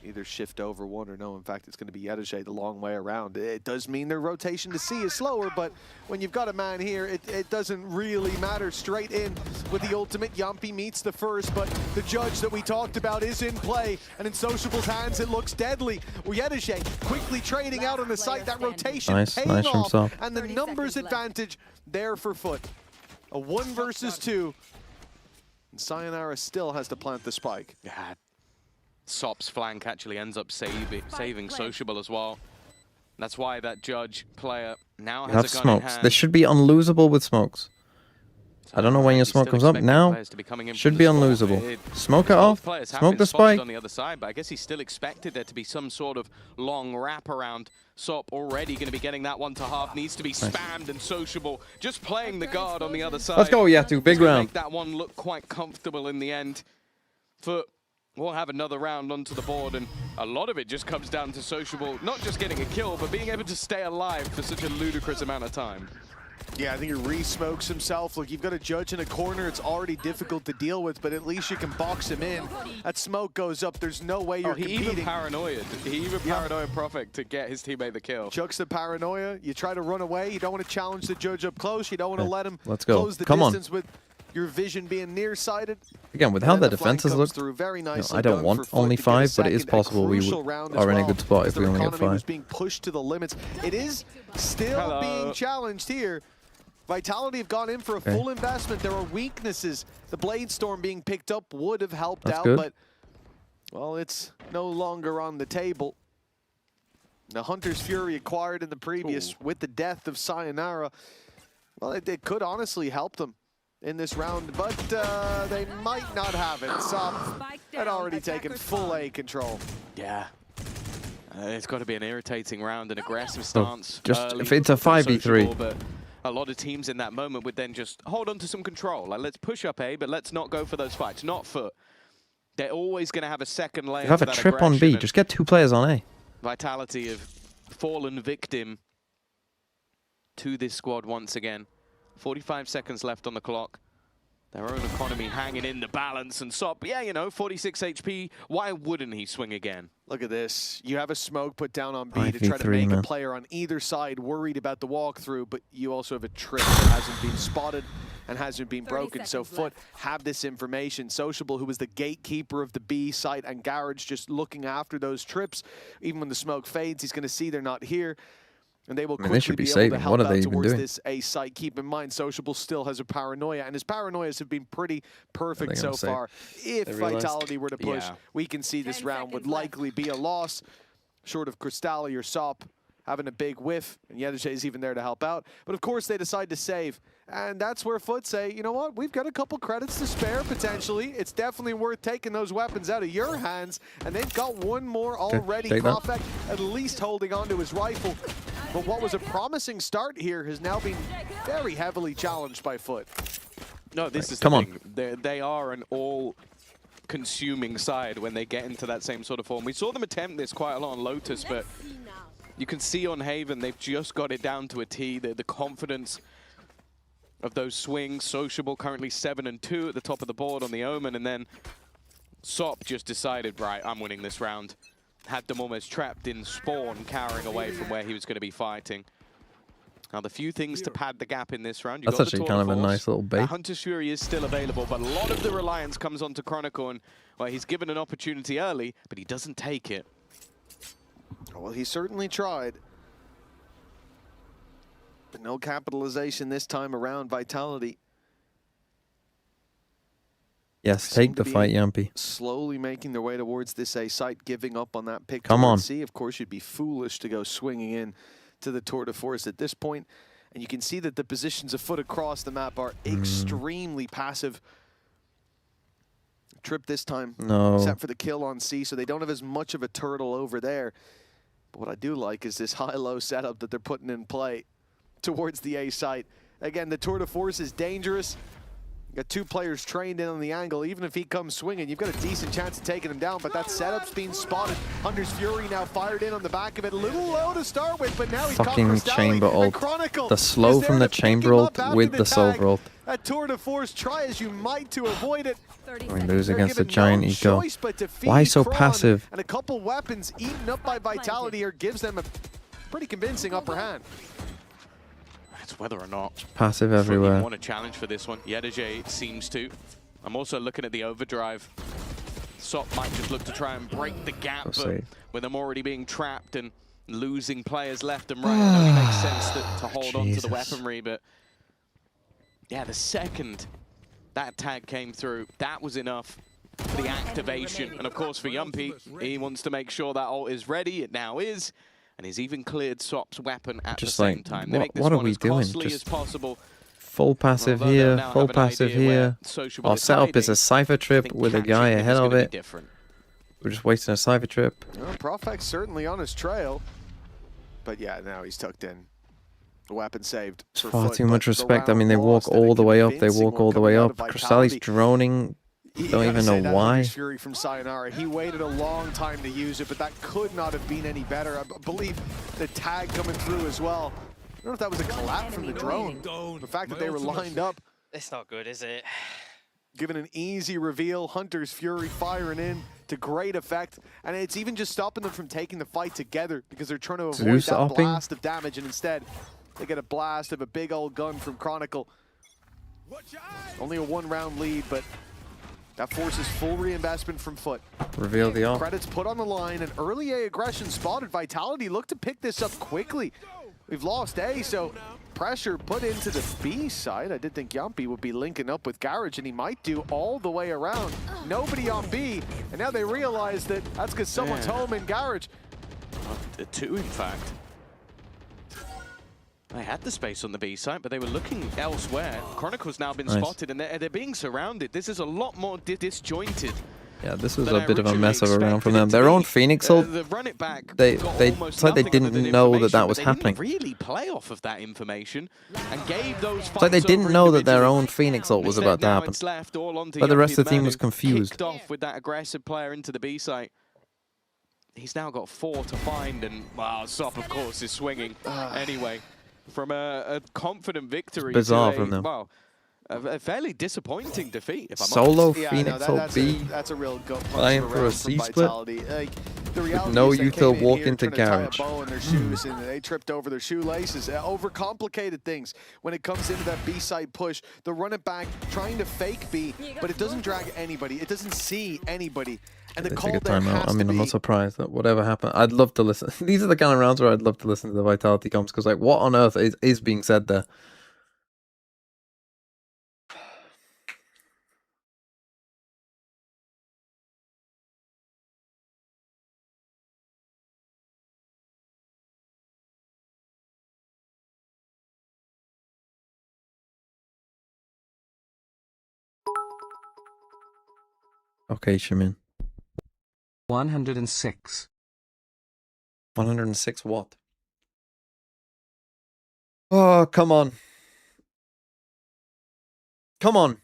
either shift over 1 or no. In fact, it's going to be Yedoje the long way around. It does mean their rotation to C is slower, but when you've got a man here, it doesn't really matter. Straight in with the ultimate. Yampi meets the first, but the Judge that we talked about is in play, and in Sociable's hands, it looks deadly. Yedoje quickly trading out on the site. That rotation paying nice from off, Sop. and the numbers advantage there for Foot. A 1 versus 2. And Sayonara still has to plant the spike. Yeah. Sop's flank actually ends up saving Sociable as well. That's why that Judge player now You has have a gun in smokes. hand. They should be unlosable with smokes. I don't know when your smoke comes up. Now, should be unlosable. Smoke it off. Smoke the spike. On the other side, but I guess he still expected there to be some sort of long wrap around. Sop already going to be getting that one to half. Needs to be spammed and sociable. Just playing the guard on the other side. Let's go, Yatu. Big round. Make that one look quite comfortable in the end. Foot will have another round onto the board, and a lot of it just comes down to sociable, not just getting a kill, but being able to stay alive for such a ludicrous amount of time. Yeah, I think he re-smokes himself. Look, you've got a judge in a corner. It's already difficult to deal with, but at least you can box him in. That smoke goes up. There's no way you're competing. He even paranoia Prophet to get his teammate the kill. Chucks the paranoia. You try to run away. You don't want to challenge the judge up close. You don't want to let him close the distance with your vision being nearsighted. Again, with how the defenses look, I don't want only 5, but it is possible we are in a good spot if we only get 5. Being pushed to the limits. It is still being challenged here. Vitality have gone in for a full investment. There are weaknesses. The Blade Storm being picked up would have helped out, but, well, it's no longer on the table. The Hunter's Fury acquired in the previous with the death of Sayonara. Well, it could honestly help them in this round, but they might not have it. Sop had already taken full A control. Yeah. It's got to be an irritating round, an aggressive stance. Just if it's a 5v3. But a lot of teams in that moment would then just hold on to some control. Like, let's push up A, but let's not go for those fights. Not Foot. They're always going to have a second layer. You have a trip on B. Just get 2 players on A. Vitality have fallen victim to this squad once again. 45 seconds left on the clock. Their own economy hanging in the balance, and Sop, yeah, you know, 46 HP. Why wouldn't he swing again? Look at this. You have a smoke put down on B to try to make a player on either side worried about the walkthrough, but you also have a trip that hasn't been spotted and hasn't been broken. So Foot have this information. Sociable, who was the gatekeeper of the B site, and Garage just looking after those trips. Even when the smoke fades, he's going to see they're not here. And they will quickly be able to help out towards this A site. Keep in mind, Sociable still has a paranoia, and his paranoias have been pretty perfect so far. If Vitality were to push, we can see this round would likely be a loss, short of Crystalli or Sop having a big whiff, and Yedajay is even there to help out. But of course, they decide to save. And that's where Foot say, you know what, we've got a couple credits to spare, potentially. It's definitely worth taking those weapons out of your hands. And they've got one more already. Profek at least holding on to his rifle. But what was a promising start here has now been very heavily challenged by Foot. No, this is the thing. They are an all-consuming side when they get into that same sort of form. We saw them attempt this quite a lot on Lotus, but you can see on Haven, they've just got it down to a T. The confidence of those swings. Sociable currently 7-2 at the top of the board on the Omen, and then Sop just decided, right, I'm winning this round. Had them almost trapped in spawn, cowering away from where he was going to be fighting. Now, the few things to pad the gap in this round. That's actually kind of a nice little bait. Hunter's Fury is still available, but a lot of the reliance comes onto Chronicle, and well, he's given an opportunity early, but he doesn't take it. Well, he certainly tried. But no capitalization this time around. Vitality. Yes, take the fight, Yampy. Slowly making their way towards this A site, giving up on that pick. Come on. C. Of course, you'd be foolish to go swinging in to the Tour de Force at this point. And you can see that the positions of Foot across the map are extremely passive. Trip this time, except for the kill on C, so they don't have as much of a turtle over there. But what I do like is this high-low setup that they're putting in play towards the A site. Again, the Tour de Force is dangerous. You got 2 players trained in on the angle. Even if he comes swinging, you've got a decent chance of taking him down, but that setup's being spotted. Hunter's Fury now fired in on the back of it. A little low to start with, but now he's fucking chamber ult. The slow from the chamber ult with the Solver ult. At Tour de Force, try as you might to avoid it. We lose against the giant eco. Why so passive? And a couple weapons eaten up by Vitality here gives them a pretty convincing upper hand. It's whether or not passive everywhere. Want a challenge for this one. Yedajay seems to. I'm also looking at the overdrive. Sop might just look to try and break the gap, but with them already being trapped and losing players left and right, it only makes sense to hold on to the weaponry. But yeah, the second that tag came through, that was enough for the activation. And of course for Yumpy, he wants to make sure that ult is ready. It now is. And he's even cleared Sop's weapon at the same time. They make this one as costly as possible. Full passive Although they'll here, now full have an passive idea where here. Sociable Our is setup is a hiding. Cypher I trip think with a catching guy him ahead is of gonna be it. different. We're just wasting a Cypher trip. Well, Profex certainly on his trail. But yeah, now he's tucked in. The weapon saved. For Far Foot, too but much the respect. I mean, round they walk lost and a all the way up. They convincing walk one all the coming way out up. of Crystalli's Vitality. droning. You Don't gotta even say know that why. Hunter's Fury from Sayonara. He waited a long time to use it, but that could not have been any better. I believe the tag coming through as well. I don't know if that was a collapse from the drone. The fact that they were lined up. It's not good, is it? Given an easy reveal, Hunter's Fury firing in to great effect. And it's even just stopping them from taking the fight together because they're trying to avoid Zeus that upping. blast of damage. And instead, they get a blast of a big old gun from Chronicle. Only a 1-round lead, but that forces full reinvestment from Foot. Reveal the off. Credits put on the line, and early A aggression spotted. Vitality look to pick this up quickly. We've lost A, so pressure put into the B side. I did think Yumpy would be linking up with Garage, and he might do all the way around. Nobody on B, and now they realize that that's because someone's home in Garage. Two, in fact. They had the space on the B side, but they were looking elsewhere. Chronicle's now been Nice. spotted, and they're being surrounded. This is a lot more disjointed. Yeah, this was than a I bit of a originally mess of around from expected it them. to Their be. own Phoenix ult, The run it back got it's like they almost nothing other didn't than know that information, was but happening. They didn't really play off of that information and gave those It's like they didn't know that their own Phoenix ult was about to happen. But the rest of the team was confused. Kicked off with that aggressive player into the B site. He's now got 4 to find, and wow, Sop of course is swinging. Anyway, from a confident victory bizarre to from them. well, a fairly disappointing defeat, if I'm Solo honest. Phoenix ult B. That's a real gut punch Flying of for a round from C-split. Vitality. Like, the reality no is they util came in walk here into trying to tie a Garage. bow in their shoes, and they tripped over their shoelaces. Overcomplicated things when it comes into that B side push. The run it back, trying to fake B, but it doesn't drag anybody. It doesn't see anybody. And the They call take a there timeout. has I to mean, I'm be. not surprised that whatever happened. I'd love to listen. These are the kind of rounds where I'd love to listen to the Vitality comms, because like, what on earth is being said there? Okay, Shamin. 106. 106 what? Oh, come on. Come on.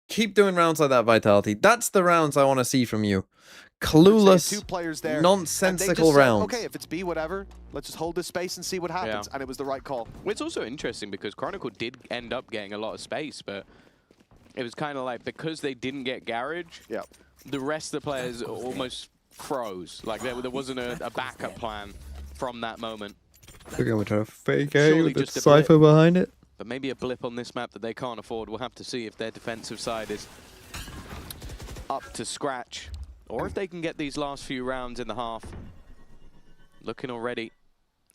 Keep doing rounds like that, Vitality. That's the rounds I want to see from you. Clueless, Two players there, nonsensical and they just said, rounds. okay, if it's B, whatever, let's just hold this space and see what happens. And it was the right call. Well, it's also interesting because Chronicle did end up getting a lot of space, but it was kind of like because they didn't get Garage, the rest of the players almost froze. Like there wasn't a backup plan from that moment. They're going to try to fake A Surely with the just a Cypher blip. behind it. But maybe a blip on this map that they can't afford. We'll have to see if their defensive side is up to scratch. Or if they can get these last few rounds in the half. Looking already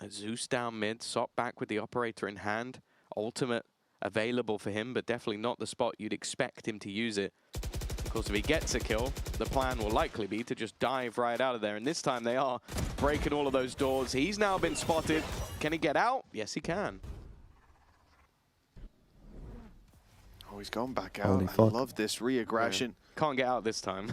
at Zeus down mid, Sop back with the operator in hand. Ultimate available for him, but definitely not the spot you'd expect him to use it. Of course, if he gets a kill, the plan will likely be to just dive right out of there. And this time they are breaking all of those doors. He's now been spotted. Can he get out? Yes, he can. Oh, he's going back out. Holy I fuck. love this re-aggression. Can't get out this time.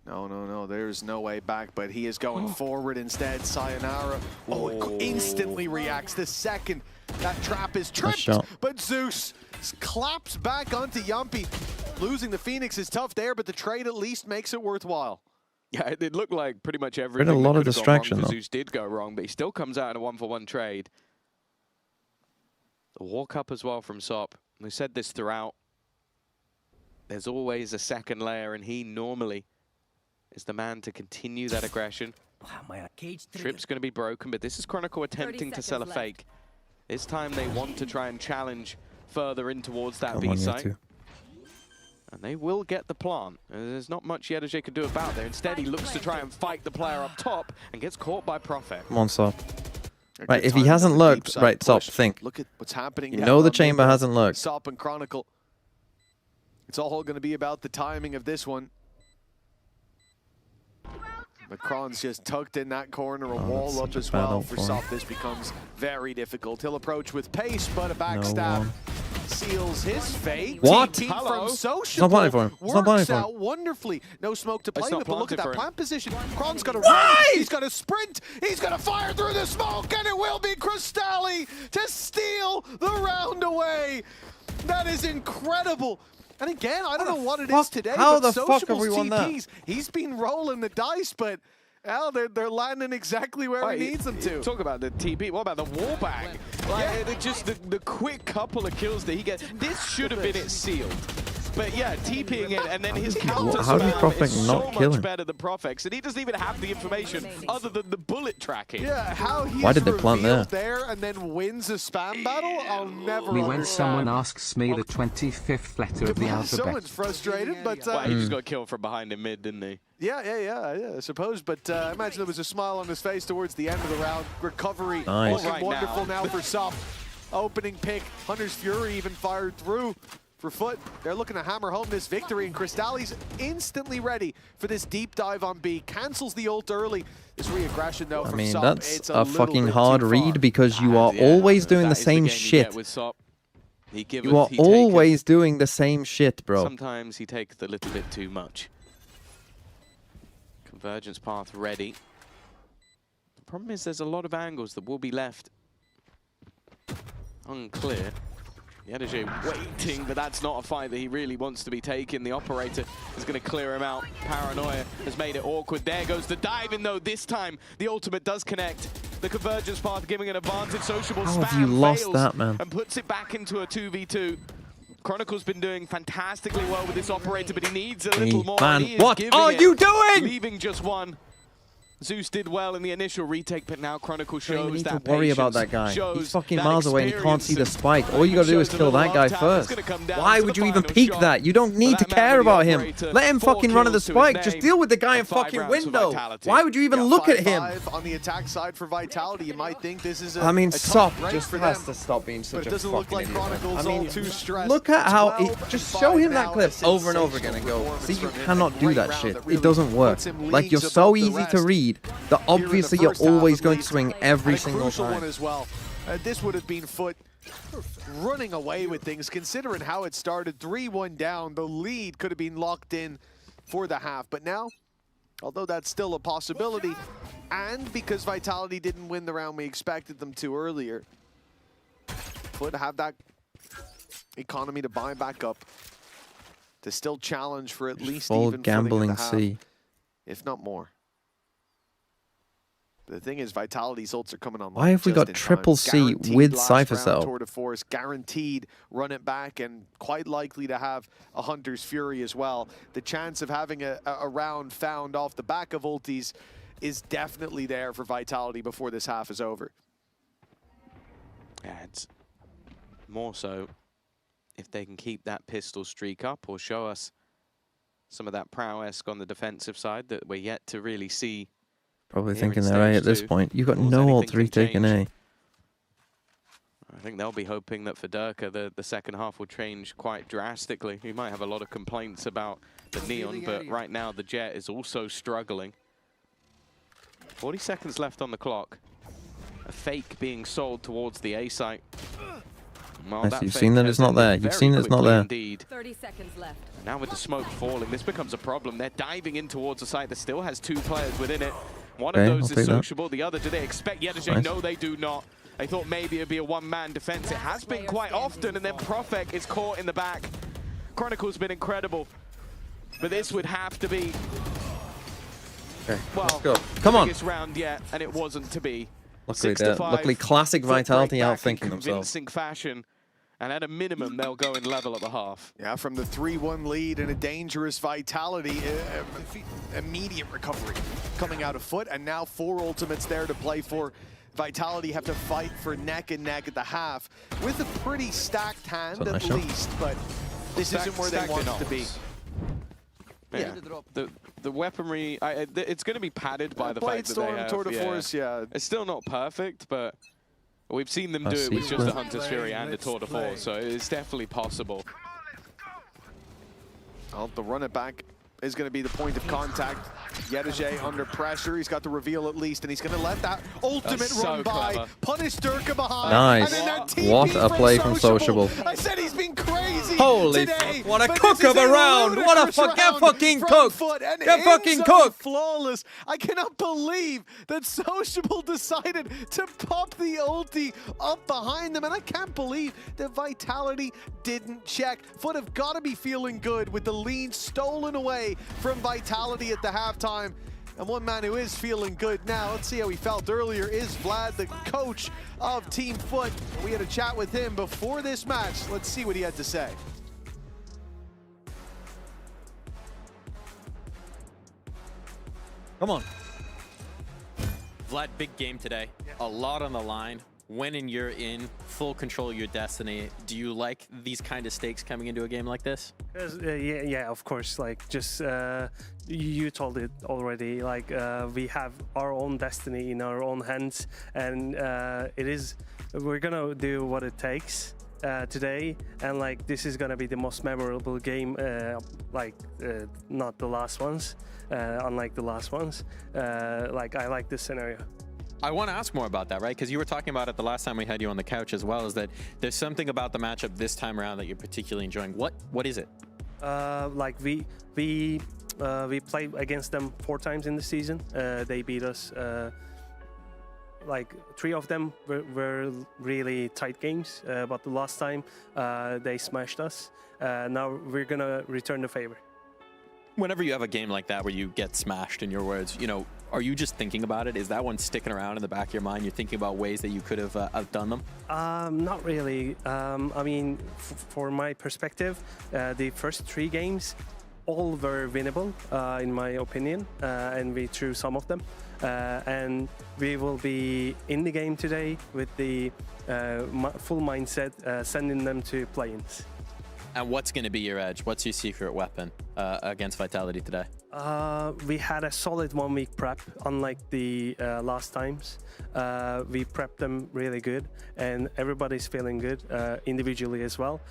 No. There's no way back, but he is going forward instead. Sayonara. Oh, instantly reacts the second that trap is tripped. shot. But Zeus claps back onto Yumpy. Losing the Phoenix is tough there, but the trade at least makes it worthwhile. Yeah, it looked like pretty much everything. a lot that of could've gone distraction, wrong for though. Zeus did go wrong, but he still comes out in a 1-for-1 trade. The walk up as well from Sop. We said this throughout. There's always a second layer, and he normally is the man to continue that aggression. Trip's going to be broken, but this is Chronicle attempting to sell a fake. This time they want to try and challenge further in towards that Come B on, you site. two. And they will get the plant. There's not much Yedaje can do about there. Instead, he looks to try and fight the player up top and gets caught by Prophet. Come on, Sop. A Right, good if he time hasn't on the deep looked, side right, Sop, push. think. Look at what's happening. You down know the on chamber mid. hasn't looked. Sop and Chronicle. It's all going to be about the timing of this one. Macron's just tucked in that corner, a wall up as well. For Sop, this becomes very difficult. He'll approach with pace, but a backstab seals his fate. What? TP Hello? from Sociable It's not planning for him. It's not planning works for him. out wonderfully. No smoke to play with, but look at that for him. plant position. Kron's got to run. He's got to sprint. He's going to fire through the smoke, and it will be Crystalli to steal the round away. That is incredible. And again, I don't know what it is today, How but the fuck have Sociable's we won that? TPs, he's been rolling the dice, but hell, they're landing exactly where he needs them to. Talk about the TP. What about the wall bag? Like, just the quick couple of kills that he gets. This should have been it sealed. But yeah, TPing it, and then his counter How did spam Profek is not so kill much him? better than Profek's, and he doesn't even have the information other than the bullet tracking. Yeah, how he's Why did they plant there and then wins a spam battle, I'll never Me understand. when someone asks me the 25th letter of the alphabet. Someone's frustrated, but Well, he just got killed from behind in mid, didn't he? yeah, I suppose. But I imagine there was a smile on his face towards the end of the round. Recovery, Nice. looking wonderful now for Sop. Opening pick, Hunter's Fury even fired through for Foot. They're looking to hammer home this victory, and Crystalli's instantly ready for this deep dive on B. Cancels the ult early. This re-aggression, though, I from mean, Sop, that's it's a little fucking bit hard too far. read because you are always doing the same shit. You are always doing the same shit, bro. Sometimes he takes a little bit too much. Convergence path ready. The problem is there's a lot of angles that will be left unclear. Yedeje waiting, but that's not a fight that he really wants to be taking. The operator is going to clear him out. Paranoia has made it awkward. There goes the dive in, though. This time, the ultimate does connect. The convergence path giving an advantage. Sociable How spam have you lost fails that, man? and puts it back into a 2v2. Chronicle's been doing fantastically well with this operator, but he needs a little more. Man, and he is what giving are it, you doing? Leaving just one. Zeus did well in the initial retake, but now Chronicle shows You don't need that to worry about patience, that guy. shows He's fucking that miles away and you can't see the experience, spike. All you gotta do is shows a kill little that guy love tap. It's first. gonna come down Why to would the you even final peek shot. that? You don't need to That man care with the about him. operator, Let him 4 fucking run at the kills to his spike. Just name, deal with the guy in and 5 fucking rounds for window. Vitality. Why would you even look at him? 5-5 on the attack side for Vitality. You might think this is a I mean, a tough Sop break just for has them, to stop being but such it a doesn't look fucking like idiot. Chronicle's I mean, all too stressed. look at how 12 just and show 5 him that now. clip A over and over again sensational and go. performance See, you from him. cannot A do great that round shit. that really It doesn't work. puts him Like, you're leagues so above the easy to rest. read that Here in the obviously you're first half, always at going to least. swing every And a single crucial time. one as well. This would have been Foot running away with things, considering how it started. 3-1 down. The lead could have been locked in for the half. But now, although that's still a possibility, and because Vitality didn't win the round we expected them to earlier, Foot have that economy to buy back up, to still challenge for at least Full even gambling footing at the half, C. if not more. The thing is, Vitality's ults are coming on. Why have we got triple C with Cypher Cell? Tour de Force, guaranteed run it back, and quite likely to have a Hunter's Fury as well. The chance of having a round found off the back of ultis is definitely there for Vitality before this half is over. Yeah, it's more so if they can keep that pistol streak up or show us some of that prowess on the defensive side that we're yet to really see. Probably here thinking in they're A stage at this 2. point. You've got Of course, no all anything three can taking change. A. I think they'll be hoping that for Durka, the second half will change quite drastically. He might have a lot of complaints about the Neon, but right now the Jet is also struggling. 40 seconds left on the clock. A fake being sold towards the A site. Well, Nice, that you've fake seen that has it's not ended there. You've very seen it's not quickly there. Indeed. 30 seconds left. Now with the smoke falling, this becomes a problem. They're diving in towards a site that still has 2 players within it. One Okay, of I'll those take is that. sociable. The other, do they expect Yedeje? Nice. No, they do not. They thought maybe it'd be a one-man defense. It has been quite often, and then Profek is caught in the back. Chronicle's been incredible, but this would have to be, Okay, well, let's go. Come on. biggest round yet, and it wasn't to be. Luckily, 6-5. luckily classic Foot Vitality break back in outthinking themselves. convincing fashion, and at a minimum, they'll go in level at the half. Yeah, from the 3-1 lead and a dangerous Vitality, immediate recovery coming out of Foot, and now 4 ultimates there to play for. Vitality have to fight for neck and neck at the half with a pretty stacked hand That's a at nice shot. least, but this isn't where they Stacked want in it to be. odds. Yeah. The weaponry, it's going to be padded by the fact that they Bladestorm, have. Tour de Force, yeah. It's still not perfect, but we've seen them I do it see. with just a Let's Hunter's Fury and a Tour de Force, so it's definitely possible. Well, the run it back is going to be the point of contact. Yetege under pressure. He's got the reveal at least, and he's going to let that ultimate run by. Punish Durka behind. Nice. And then that TP What a play from Sociable. I said he's been crazy Holy today. fuck, what a but cook this of is a round. What a ludicrous round fucking from cook. Foot, and Get fucking in-zone cook. flawless. I cannot believe that Sociable decided to pop the ulti up behind them, and I can't believe that Vitality didn't check. Foot have got to be feeling good with the lead stolen away from Vitality at the halftime. And one man who is feeling good now, let's see how he felt earlier, is Vlad, the coach of Team Foot. We had a chat with him before this match. Let's see what he had to say. Come on. Vlad, big game today. A lot on the line. When you're in full control of your destiny, do you like these kind of stakes coming into a game like this? Yeah, of course. Like, just you told it already. Like, we have our own destiny in our own hands, and we're gonna do what it takes today. And like, this is gonna be the most memorable game. Not the last ones. Unlike the last ones. Like, I like this scenario. I want to ask more about that, right? Because you were talking about it the last time we had you on the couch as well, is that there's something about the matchup this time around that you're particularly enjoying. What is it? Like we played against them 4 times in the season. They beat us. Like 3 of them were really tight games, but the last time they smashed us. Now we're gonna return the favor. Whenever you have a game like that where you get smashed, in your words, you know, are you just thinking about it? Is that one sticking around in the back of your mind? You're thinking about ways that you could have outdone them? Not really. I mean, for my perspective, the first 3 games, all were winnable, in my opinion, and we threw some of them. And we will be in the game today with the full mindset, sending them to play-ins. And what's going to be your edge? What's your secret weapon against Vitality today? We had a solid 1 week prep, unlike the last times. We prepped them really good, and everybody's feeling good individually as well.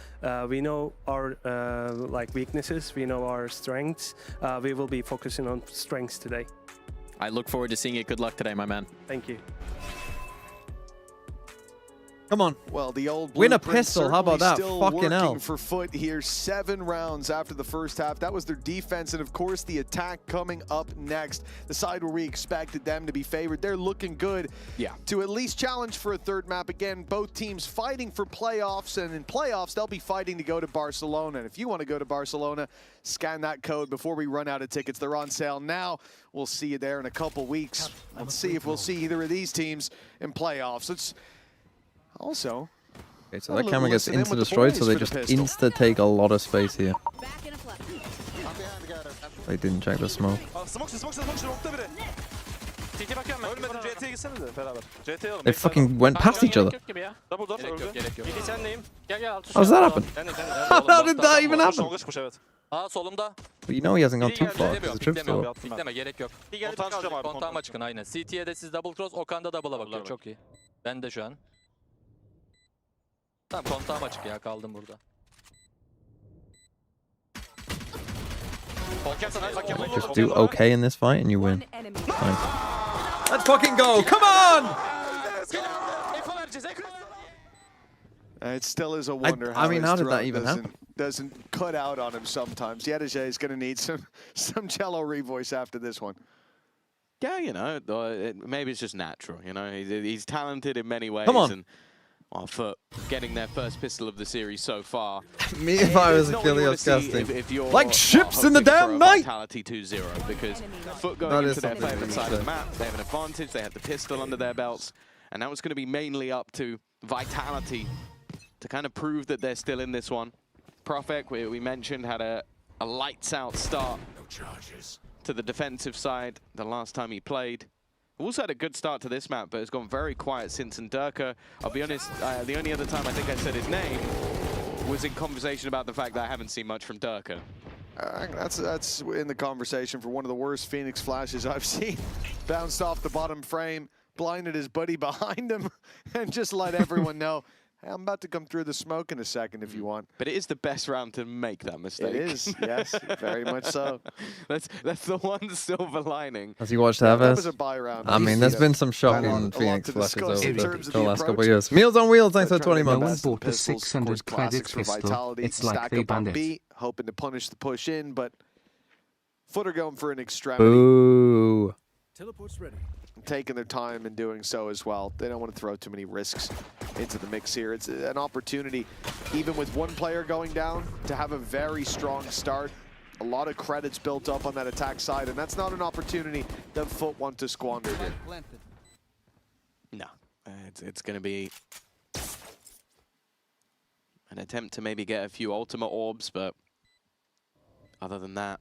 We know our weaknesses, we know our strengths. We will be focusing on strengths today. I look forward to seeing it. Good luck today, my man. Thank you. Come on. Well, the old win a blueprint pistol. How about that? still Fucking working hell. for Foot here. 7 rounds after the first half. That was their defense, and of course the attack coming up next. The side where we expected them to be favored. They're looking good to at least challenge for a 3rd map. Again, both teams fighting for playoffs, and in playoffs they'll be fighting to go to Barcelona. And if you want to go to Barcelona, scan that code before we run out of tickets. They're on sale now. We'll see you there in a couple weeks. Let's see if we'll see either of these teams in playoffs. It's also... Okay, so that camera gets insta-destroyed, so they just insta-take a lot of space here. They didn't check the smoke. They fucking went past each other. How does that happen? How did that even happen? But you know he hasn't gone too far because the trip's still up. Bekleme gerek yok. Kontağıma çıkın aynen. CT'ye de siz double cross, Okan da double'a bakıyor. Çok iyi. Ben de şu an. Tamam kontağım açık ya, kaldım burada. Just do okay in this fight and you win. Nice. Let's fucking go! Come on! It still is a wonder how how did that even happen? Doesn't cut out on him sometimes. Yetege is going to need some cello revoice after this one. Yeah, you know, maybe it's just natural. You know, he's talented in many ways. Come on. And for getting their first pistol of the series so far. Me if I was Achilles casting. Like ships in the damn night! Vitality 2-0, because Foot going into their favorite side of the map, they have an advantage, they have the pistol under their belts, and now it's going to be mainly up to Vitality to kind of prove that they're still in this one. Profek, we mentioned, had a lights-out start to the defensive side the last time he played. Also had a good start to this map, but it's gone very quiet since. And Durka, I'll be honest, the only other time I think I said his name was in conversation about the fact that I haven't seen much from Durka. That's in the conversation for one of the worst Phoenix flashes I've seen. Bounced off the bottom frame, blinded his buddy behind him, and just let everyone know I'm about to come through the smoke in a second if you want. But it is the best round to make that mistake. It is, yes, very much so. That's the one silver lining. Has you watched That Tevez? was a buy round. I mean, there's been some shocking Phoenix flashes over the last couple of years. Meals on Wheels, thanks for 20 No months. one bought the 600 credits for pistol. Vitality. It's like Stack they up on banned it. B, hoping to punish the push in, but Footer going for an extremity. Boo. Teleport's ready. Taking their time in doing so as well. They don't want to throw too many risks into the mix here. It's an opportunity, even with one player going down, to have a very strong start. A lot of credits built up on that attack side, and that's not an opportunity that Foot want to squander here. No, it's going to be an attempt to maybe get a few ultimate orbs, but other than that,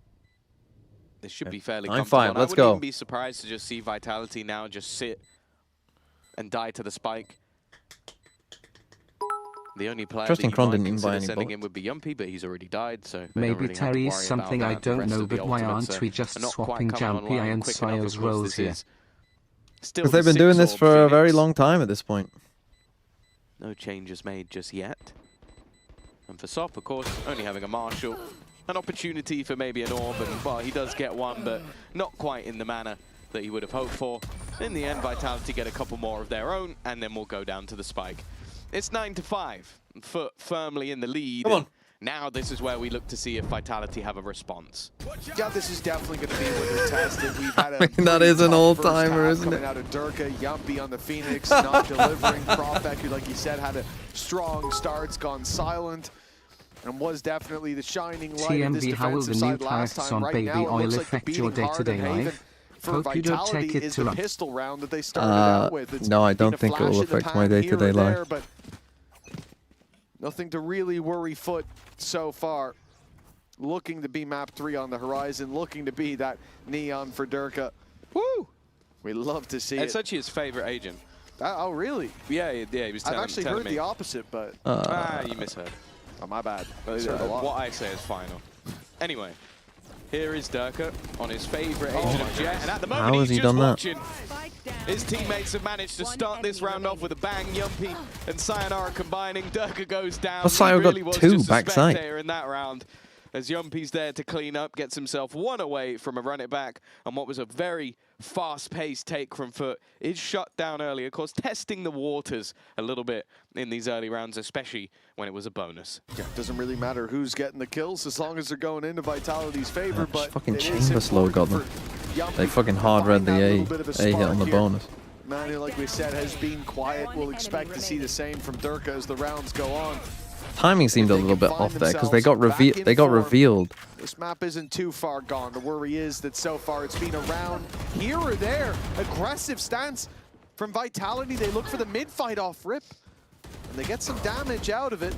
this should be fairly I'm comfortable. fine, And let's I wouldn't go. even be surprised to just see Vitality now just sit and die to the spike. The only player Interesting that Kron you might didn't even buy consider any sending bullets. in would be Yumpy, but he's already died, so they don't Maybe really have to Terry is worry something about I that. The don't rest know, of the but why ultimates aren't we are just not quite swapping coming Jumpy online and quick enough. Of Sio's course, roles this here? is still Because they've the been doing this 6 for a orb very Phoenix. long time at this point. No changes made just yet. And for Sop, of course, only having a Marshal, an opportunity for maybe an orb, and well, he does get one, but not quite in the manner that he would have hoped for. In the end, Vitality get a couple more of their own, and then we'll go down to the spike. It's 9-5, Foot firmly in the lead. Come on. Now this is where we look to see if Vitality have a response. Yeah, this is definitely going to be where they're tested. We've had a I mean, that pretty is an tough all-timer, first half isn't it? coming out of Durka, Yumpy on the Phoenix, not delivering. Profek, who, like you said, had a strong start, has gone silent, and was definitely the shining light of this TMB, how will the defensive new side last tariffs time. on Right Baby now, it Oil looks like the affect your beating heart day-to-day of Haven life? for Hope you don't Vitality take it is too the long. pistol round that they started out with. It's No, I been don't a think it flash will in the affect my pan here day-to-day or life. there, but nothing to really worry Foot so far. Looking to be map 3 on the horizon, looking to be that neon for Durka. Woo! We love to see It's it. actually his favorite agent. Oh, really? Yeah, he was telling, I've actually telling heard me. the opposite, but You misheard. oh, my bad. Misheard a lot. What I say is final. Anyway, here is Durka on his favorite Oh agent my of Jet, goodness. and at the How moment has he's he just done that? watching. His teammates have managed to start this round off with a bang. Yumpy and Sayonara combining. Durka goes down. Well, Sayo He got really was two just a backside. spectator in that round. As Yumpy's there to clean up, gets himself one away from a run it back, and what was a very fast-paced take from Foot is shut down early. Of course, testing the waters a little bit in these early rounds, especially when it was a bonus. Yeah, doesn't really matter who's getting the kills as long as they're going into Vitality's favor. But Fucking it is Chamber slow got them. important for Yumpy They fucking to hard read find the that A little bit of a hit on spark the here. bonus. Man, who, like we said, has been quiet. We'll expect to see the same from Durka as the rounds go on. Timing seemed a little bit off there because they got revealed. This map isn't too far gone. The worry is that so far it's been around here or there. Aggressive stance from Vitality. They look for the mid-fight off rip, and they get some damage out of it.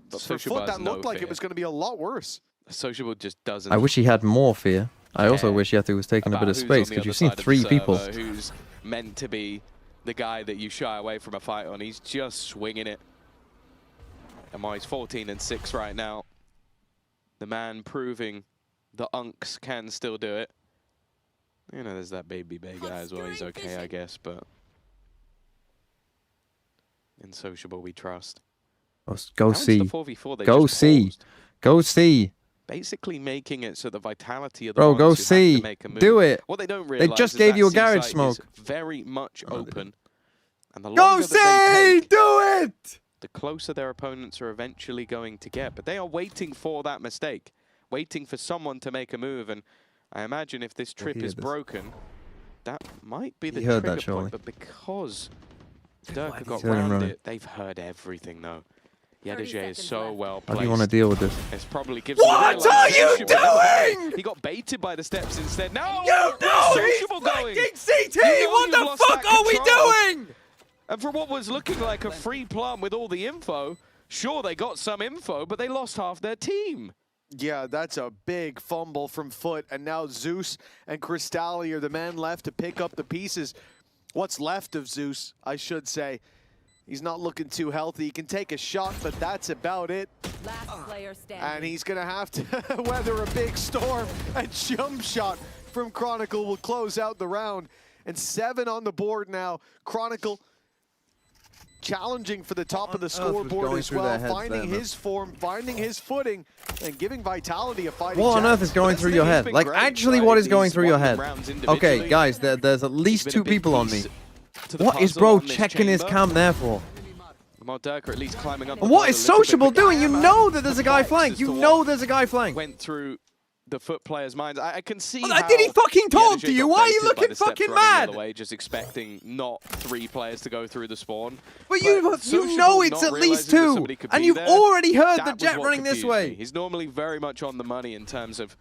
But for Sociable Foot, has that no looked like fear. it was going to be a lot worse. Sociable just doesn't. I wish he had more fear. I also wish Yethu was taking a bit about of who's space on the because other you've seen side of the 3 people. server, who's meant to be the guy that you shy away from a fight on. He's just swinging it. And while he's 14-6 right now, the man proving the Unks can still do it. You know, there's that Baby Bay guy as well. He's okay, I guess, but in Sociable we trust. Go How is the see. 4v4 they Go just see. paused? Go see. Basically making it so the Vitality of the Bro, ones go who have see. to make a move. Do it. What they don't They realize just is gave that you a C garage site smoke. is very much open. And the Go longer that they see! take, Do it! the closer their opponents are eventually going to get. But they are waiting for that mistake, waiting for someone to make a move. And I imagine if this trip hear is this. broken, that might be the He heard trigger that, surely. point. But because Durka got heard him round running. it, they've heard everything though. Yedege is so well How placed. do you want to deal with this? It's probably gives him What are you realization with doing? He got baited by the steps instead. No! You know he's Sociable going! CT! You know What you've the lost fuck that are we control. doing? And for what was looking like a free plum with all the info, sure, they got some info, but they lost half their team. Yeah, that's a big fumble from Foot, and now Zeus and Crystalli are the men left to pick up the pieces. What's left of Zeus, I should say. He's not looking too healthy. He can take a shot, but that's about it. Last player standing. And he's going to have to weather a big storm. A jump shot from Chronicle will close out the round. And 7 on the board now. Chronicle challenging for the top of the was scoreboard going as through well, their heads finding there, his form, finding his footing, and giving Vitality a fighting What on chance. earth is going But through that's your the thing, head? he's Like, been great, actually, right? what is going He's through your won the head? rounds Okay, individually. guys, there's at least He's been 2 a big people on me. piece to the What is puzzle bro on this checking his chamber. cam there for? Durka at least climbing up. And what is Sociable doing? You know that there's a guy flank. You know there's a guy flank. Went through the FUT players' minds. I can see. Well, how did he fucking talk to Yedege you? got Why are you baited by looking the steps fucking running the mad? other way, just expecting not 3 players to go through the spawn. But you know Sociable it's not at least realizing that 2, somebody could and be you've there, already heard the that was Jet what running this confused way. me. He's normally very much on the money in terms of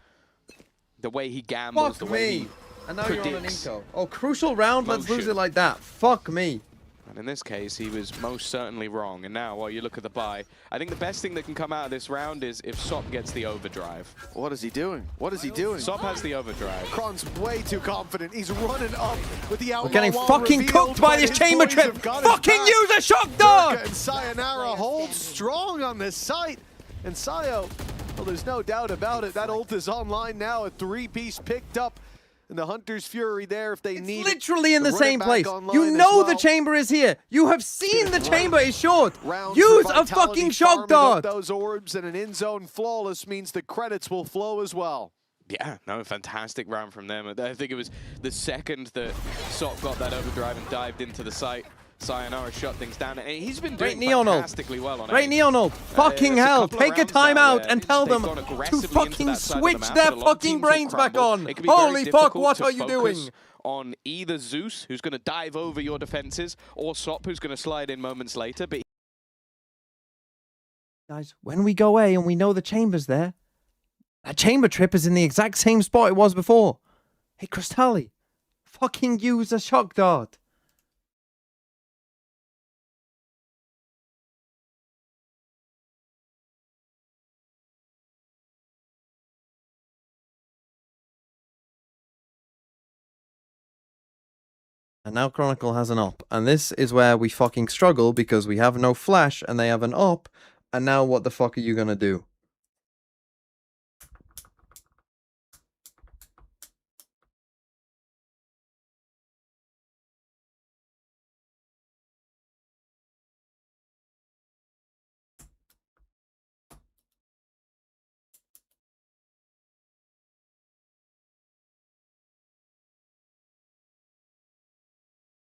the way he gambles, Fuck the way me. he And now you're on an predicts eco. Oh, crucial round. Let's lose motion. it like that. Fuck me. And in this case, he was most certainly wrong. And now, while you look at the buy, I think the best thing that can come out of this round is if Sop gets the overdrive. What is he doing? What is he doing? Sop has the overdrive. Kron's way too confident. He's running up with the outlaw We're getting wall fucking revealed, cooked by but this his chamber boys trip. have got his Fucking back. use a shock dart! Durka and Sayonara hold strong on this site. And Sayo, well, there's no doubt about it. That ult is online now. A 3-piece picked up. And the Hunter's Fury there if they need Literally in the Run it same back place. online You as know the well. chamber is here. You have seen the chamber is short. Round Use for a Vitality, fucking shock farming up dart. those orbs and an in-zone flawless means the credits will flow as well. Yeah, no, fantastic round from them. I think it was the second that Sop got that overdrive and dived into the site. Sayonara shut things down, and he's been Great doing Neon ult. fantastically well on Great aim. Neon ult. Fucking it's a hell. couple of Take a rounds now timeout where and tell they've them gone to aggressively into fucking that side of the switch map, their but a lot of fucking teams will brains back crumble. on. It can be very Holy fuck, difficult what to are you focus doing? on either Zeus, who's going to dive over your defenses, or Sop, who's going to slide in moments later. But Guys, when we go A and we know the chamber's there, that chamber trip is in the exact same spot it was before. Hey, Crystalli, fucking use a shock dart. And now Chronicle has an op. And this is where we fucking struggle because we have no flash and they have an op. And now what the fuck are you gonna do?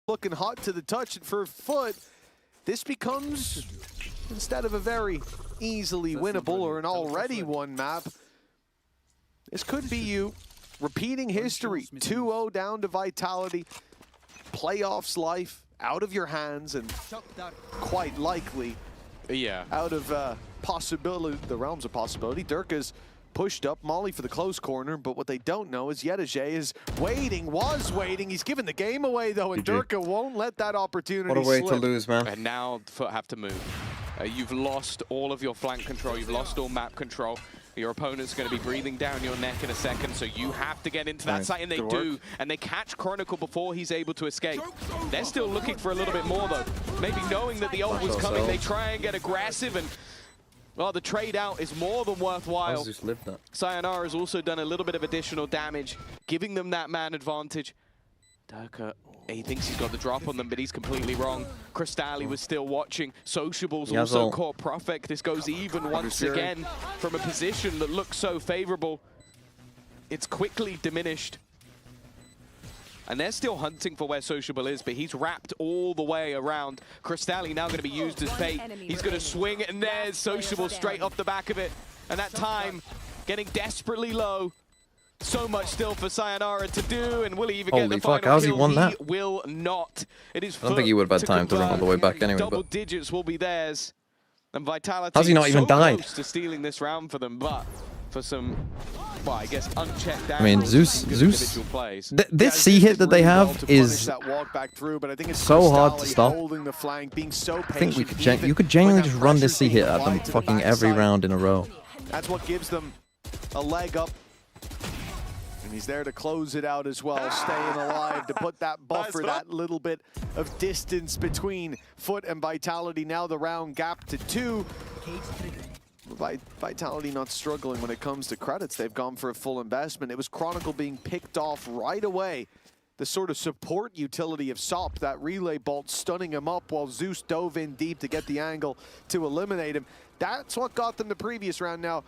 Looking hot to the touch, and for FUT, this becomes, instead of a very easily winnable or an already won map, this could be you repeating history. 2-0 down to Vitality. Playoffs life out of your hands, and quite likely out of possibility, the realms of possibility. Durka's pushed up Molly for the close corner, but what they don't know is Yedege was waiting. He's given the game away though, and GG. Durka won't let that opportunity What a way to slip. lose, man. And now FUT have to move. You've lost all of your flank control. You've lost all map control. Your opponent's going to be breathing down your neck in a second, so you have to get into that Nice. site, and they Good do. work. And they catch Chronicle before he's able to escape. They're still looking for a little bit more, though. Maybe knowing that the ult was coming, they try and get aggressive, and well, the trade out is more than worthwhile. Just live that. Sayonara has also done a little bit of additional damage, giving them that man advantage. Durka, he thinks he's got the drop on them, but he's completely wrong. Crystalli was still watching. Sociable's also Yazzle. caught Profek. This goes even once again from a position that looks so favorable. It's quickly diminished. And they're still hunting for where Sociable is, but he's wrapped all the way around. Crystalli now going to be used as bait. He's going to swing, and there's Sociable straight off the back of it. And that time getting desperately low. So much still for Sayonara to do, and will he even get Holy the fuck, final how's he kill? won that? He will not. It is I don't think he would have had time to run all the way back anyway, Double but digits will be theirs. And Vitality how's he not even so died? close to stealing this round for them, but for some, well, I guess unchecked I mean, damage, Zeus, good Zeus, individual plays. this C hit that they have is that walk back through, but I think it's so hard to Crystalli stop. holding the flank, being so I think we could patient, you could genuinely when just that run this pressure's C hit being at them applied to the fucking every backside. round in a row. That's what gives them a leg up. And he's there to close it out as well, staying alive to put that buffer, that little bit of distance between FUT and Vitality. Now the round gap to 2. Vitality not struggling when it comes to credits. They've gone for a full investment. It was Chronicle being picked off right away the sort of support utility of Sop, that relay bolt stunning him up while Zeus dove in deep to get the angle to eliminate him. That's what got them the previous round. Now,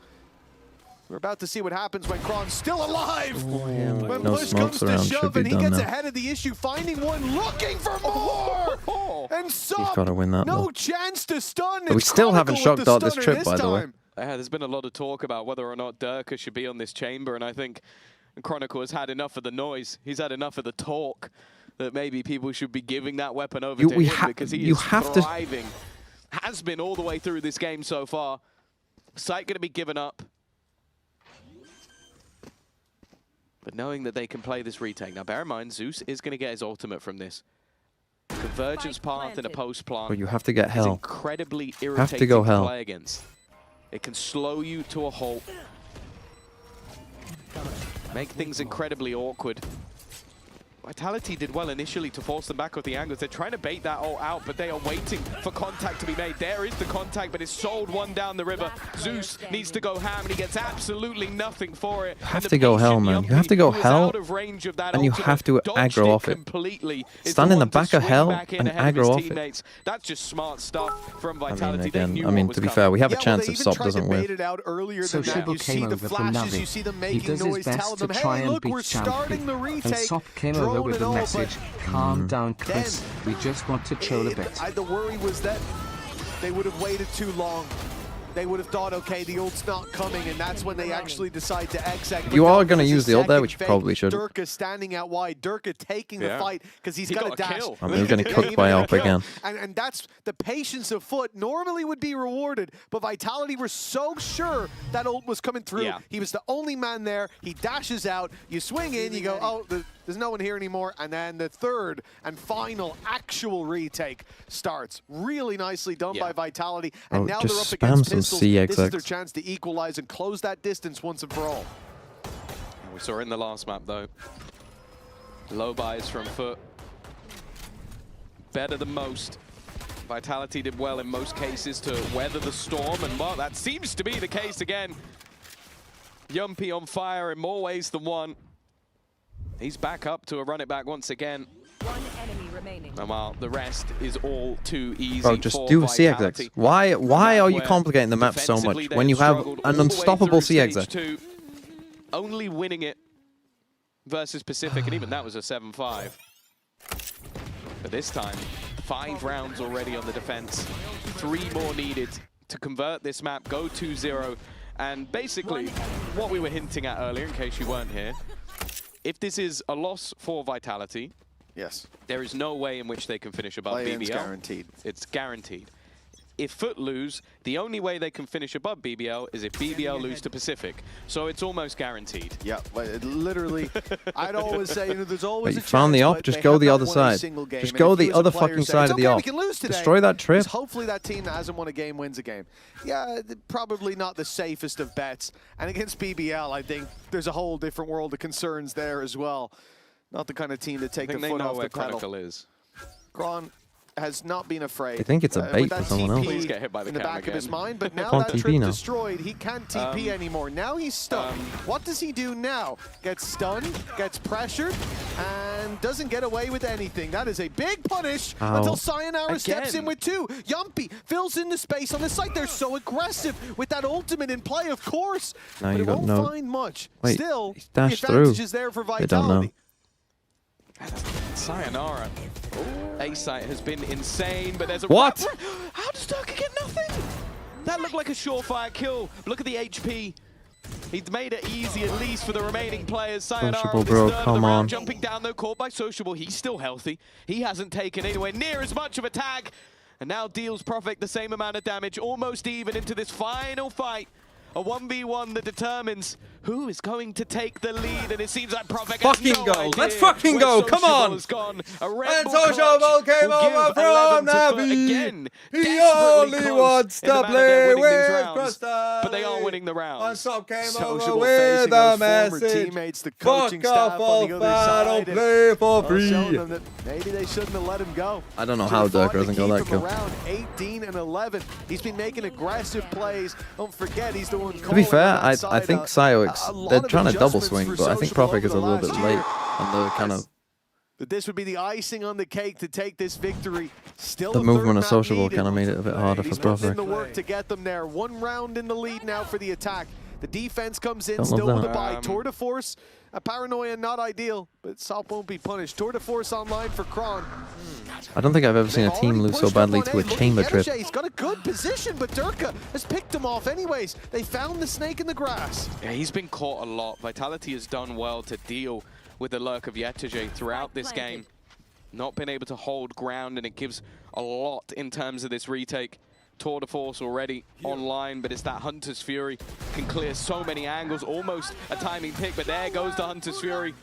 we're about to see what happens when Kron's still alive. When no push smokes comes to around, shove should be and he done gets now. ahead of the issue, finding one, looking for more! And Sop, gotta win that, no though. chance to stun. But we It's still haven't Chronicle with shock the dart this stunner trip, by the way. time. There's been a lot of talk about whether or not Durka should be on this chamber, and I think Chronicle has had enough of the noise. He's had enough of the talk that maybe people should be giving that weapon over to him because he is thriving. Has been all the way through this game so far. Sight going to be given up. But knowing that they can play this retake. Now, bear in mind, Zeus is going to get his ultimate from this. Convergence path and a post plant. But you have to get hell. Is incredibly irritating Have to go hell. play against. It can slow you to a halt. Make things incredibly awkward. Vitality did well initially to force them back with the angles. They're trying to bait that all out, but they are waiting for contact to be made. There is the contact, but it's sold one down the river. Zeus needs to go ham, and he gets absolutely nothing for it. You have to go hell, man. You have to go hell, and you have to aggro off it. Stand in the back of hell and aggro off it. That's just smart stuff from I Vitality. mean, again, to be fair, we have a chance if Sop doesn't win. Sociable came over from Navi. He does his best to try and beat Champion. And Sop came over with the message, calm down, Chris. We just want to chill a bit. The worry was that they would have waited too long. They would have thought, okay, the ult's not coming, and that's when they actually decide to exec. You are going to use the ult there, which you probably should. Durka standing out wide. Durka taking the fight because he's got a dash. I mean, we're getting cooked by Alp again. And that's the patience of Foot normally would be rewarded, but Vitality were so sure that ult was coming through. Yeah. He was the only man there. He dashes out. You swing in, you go, oh, there's no one here anymore. And then the third and final actual retake starts. Really nicely done by Vitality. And now they're up against Pistols. This is their chance to equalize and close that distance once and for all. We saw in the last map, though. Low buys from Foot. Better than most. Vitality did well in most cases to weather the storm, and well, that seems to be the case again. Yumpy on fire in more ways than one. He's back up to a run it back once again. One enemy remaining. And while the rest is all too easy. Bro, just do CXX. Why are you complicating the map so much when you have an unstoppable CXX? Only winning it versus Pacific, and even that was a 7-5. But this time, 5 rounds already on the defense. 3 more needed to convert this map, go 2-0. And basically, what we were hinting at earlier, in case you weren't here, if this is a loss for Vitality, yes, there is no way in which they can finish above BBL. Guaranteed. It's guaranteed. If Foot lose, the only way they can finish above BBL is if BBL lose to Pacific. So it's almost guaranteed. Yeah, but literally, I'd always say, there's always But you found the op, just go the other side. Just go the other fucking side of the op. Destroy that trip. Hopefully that team that hasn't won a game wins a game. Yeah, probably not the safest of bets. And against BBL, I think there's a whole different world of concerns there as well. Not the kind of team to take the foot off the pedal. Chronicle is. Gron has not been afraid. I think it's a bait for someone else. Please get hit by the in the back again. of his mind, but now Can't that TP trip now. destroyed, he can't TP anymore. Now he's stuck. What does he do now? Gets stunned, gets pressured, and doesn't get away with anything. That is a big punish until Sayonara steps in with 2. Yumpy fills in the space on the site. They're so aggressive with that ultimate in play, of course. Now but you it got won't no. find much. Wait, Still, he's the dashed advantage through. is there for They don't know. Vitality. Sayonara. A-site has been insane, but there's a... What? How does Durka get nothing? That looked like a surefire kill. Look at the HP. He's made it easy, at least, for the remaining players. Sayonara Sociable, on this bro, third of come the round, on. jumping down, though, caught by Sociable. He's still healthy. He hasn't taken anywhere near as much of a tag. And now deals Prophet the same amount of damage, almost even into this final fight. A 1v1 that determines who is going to take the lead, and it seems like Prophet has Fucking no go. idea Let's fucking go. where Come Sociable on. has gone. A Red And Bull clutch Sociable came will give over 11 from to Foot Navi. again. He Desperately only close wants in the to manner they're play winning these with rounds, but they are winning the And rounds. Sop came over Sociable with facing a those former message. teammates, the coaching Fuck staff off, on the other I side. don't play for Showing free. them that maybe they shouldn't have let him go. I don't know Should how have fought Durka doesn't to go keep that him kill. around 18 and 11. He's been making aggressive plays. Don't forget, he's the one. To be fair, I side, think a Psyox, lot they're of trying to double adjustments swing, for but I think Sociable Prophet is a over little the bit last late year. on the kind of But this would be the icing on the cake to take this victory. Still The a movement third of map Sociable needed. kind of made it a bit harder for He's putting in the Profek. work to get them there. 1 round in the lead now for the attack. The defense comes in, Don't still love with a that. buy. Tour de Force, a Paranoia not ideal, but Sop won't be punished. Tour de Force online for Kron. I don't think I've ever seen a team lose so badly to a chamber trip. He's got a good position, but Durka has picked him off anyways. They found the snake in the grass. Yeah, he's been caught a lot. Vitality has done well to deal with the lurk of Yetege throughout this game. Not been able to hold ground, and it gives a lot in terms of this retake. Tour de Force already online, but it's that Hunter's Fury. Can clear so many angles, almost a timing pick, but there goes the Hunter's Fury.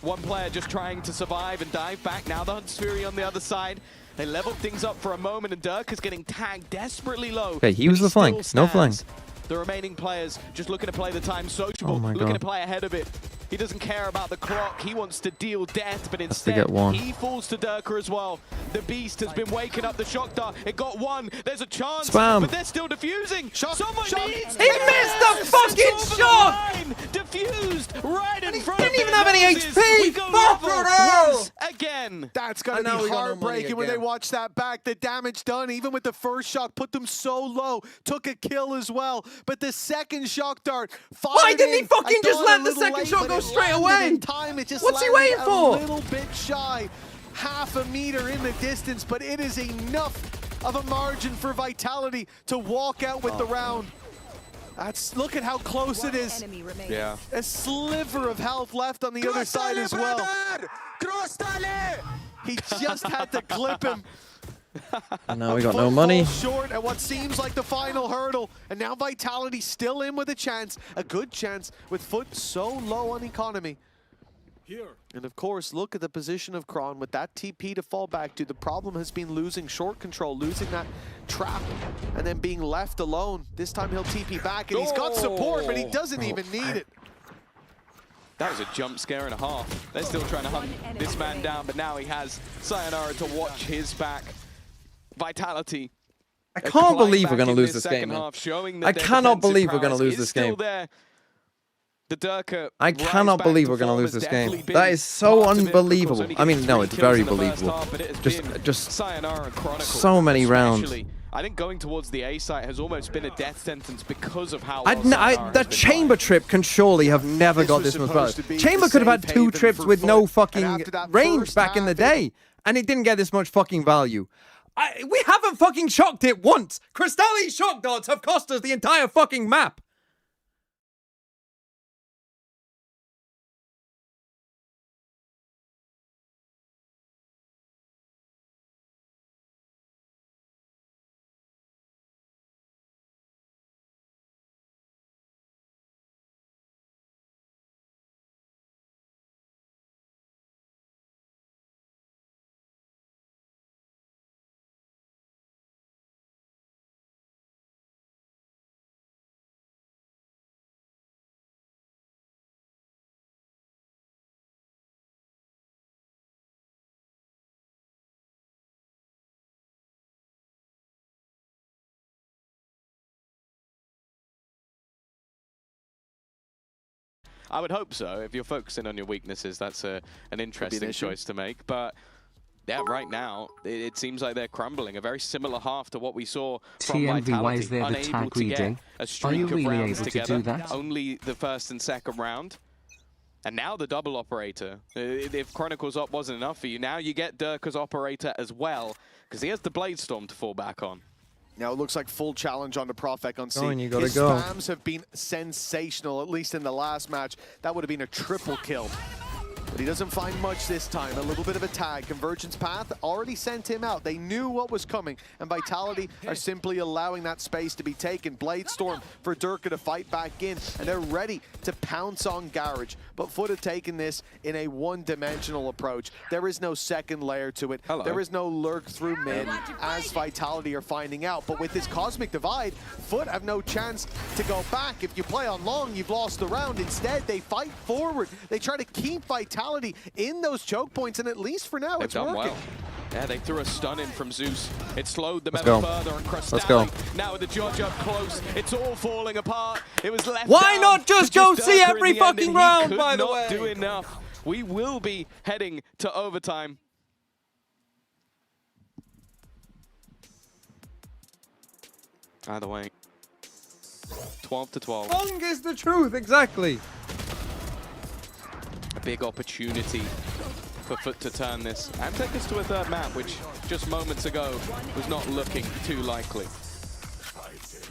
One player just trying to survive and dive back. Now the Hunter's Fury on the other side. They leveled things up for a moment, and Dirk is getting tagged desperately low. Okay, he was the flank. No flank. The remaining players just looking to play the time sociable, Oh my looking God. to play ahead of it. He doesn't care about the clock. He wants to deal death, but to instead get one. he falls to Durka as well. The beast has been waking up the Shock Dart. It got one. There's a chance, Spam. but they're still defusing. Someone needs. He missed the fucking shot! Diffused right in front. didn't of even their have any noses. HP. We go Fuck level it all. once again. That's going And to now be we got no money heartbreaking when they again. watch that back. The damage done, even with the first shot, put them so low. Took a kill as well. But the second shock dart fired Why didn't he in. fucking I just thought let a the little second late, shot but go it straight landed away? in time. It just What's he landed waiting for? A little bit shy. Half a meter in the distance, but it is enough of a margin for Vitality to walk out with the round. Look at how close it is. Yeah. A sliver of health left on the other side as well. He just had to clip him. And now we got no money. Short at what seems like the final hurdle, and now Vitality still in with a chance, a good chance, with Foot so low on economy. And of course, look at the position of Kron with that TP to fall back to. The problem has been losing short control, losing that trap, and then being left alone. This time he'll TP back, and he's got support, but he doesn't even need it. That was a jump scare and a half. They're still trying to hunt this man down, but now he has Sayonara to watch his back. Vitality. I can't believe we're going to lose this game, man. I cannot believe we're going to lose this game. The Durka I cannot believe we're going to lose this game. That is so unbelievable. I mean, no, it's very believable. Just Sayonara and Chronicle so many rounds. especially. I think going towards the A site has almost been a death sentence because of how the chamber trip can surely have never got this much better. Chamber could have had 2 trips with no fucking range back in the day, and it didn't get this much fucking value. We haven't fucking shocked it once. Crystalli shock darts have cost us the entire fucking map. I would hope so. If you're focusing on your weaknesses, that's an interesting choice to make. But yeah, right now, it seems like they're crumbling. A very similar half to what we saw from TMV, why Vitality. is there the Unable tag to get reading? a Are streak you of really rounds able to together. do that? Only the first and second round. And now the double operator. If Chronicles Op wasn't enough for you, now you get Durka's operator as well, because he has the Blade Storm to fall back on. Now it looks like full challenge on the Profek on C. Going, you gotta His go. spams have been sensational, at least in the last match. That would have been a triple kill. But he doesn't find much this time. A little bit of a tag. Convergence Path already sent him out. They knew what was coming, and Vitality are simply allowing that space to be taken. Blade Storm for Durka to fight back in, and they're ready to pounce on Garage. But Foot have taken this in a one-dimensional approach. There is no second layer to it. There is no lurk through mid, as Vitality are finding out. But with this Cosmic Divide, Foot have no chance to go back. If you play on long, you've lost the round. Instead, they fight forward. They try to keep Vitality in those choke points, and at least for now, it's working. Well. Yeah, they threw a stun in from Zeus. It slowed them Let's ever go. further, and Crystalli, Let's go. now with the Judge up close, it's all falling apart. It was left Why down not just to go Durka see in every the end, fucking and round, he by could the not way? do enough. we will be heading to overtime. Either way, 12-12. Long is the truth, exactly. A big opportunity for Foot to turn this and take us to a third map, which just moments ago was not looking too likely.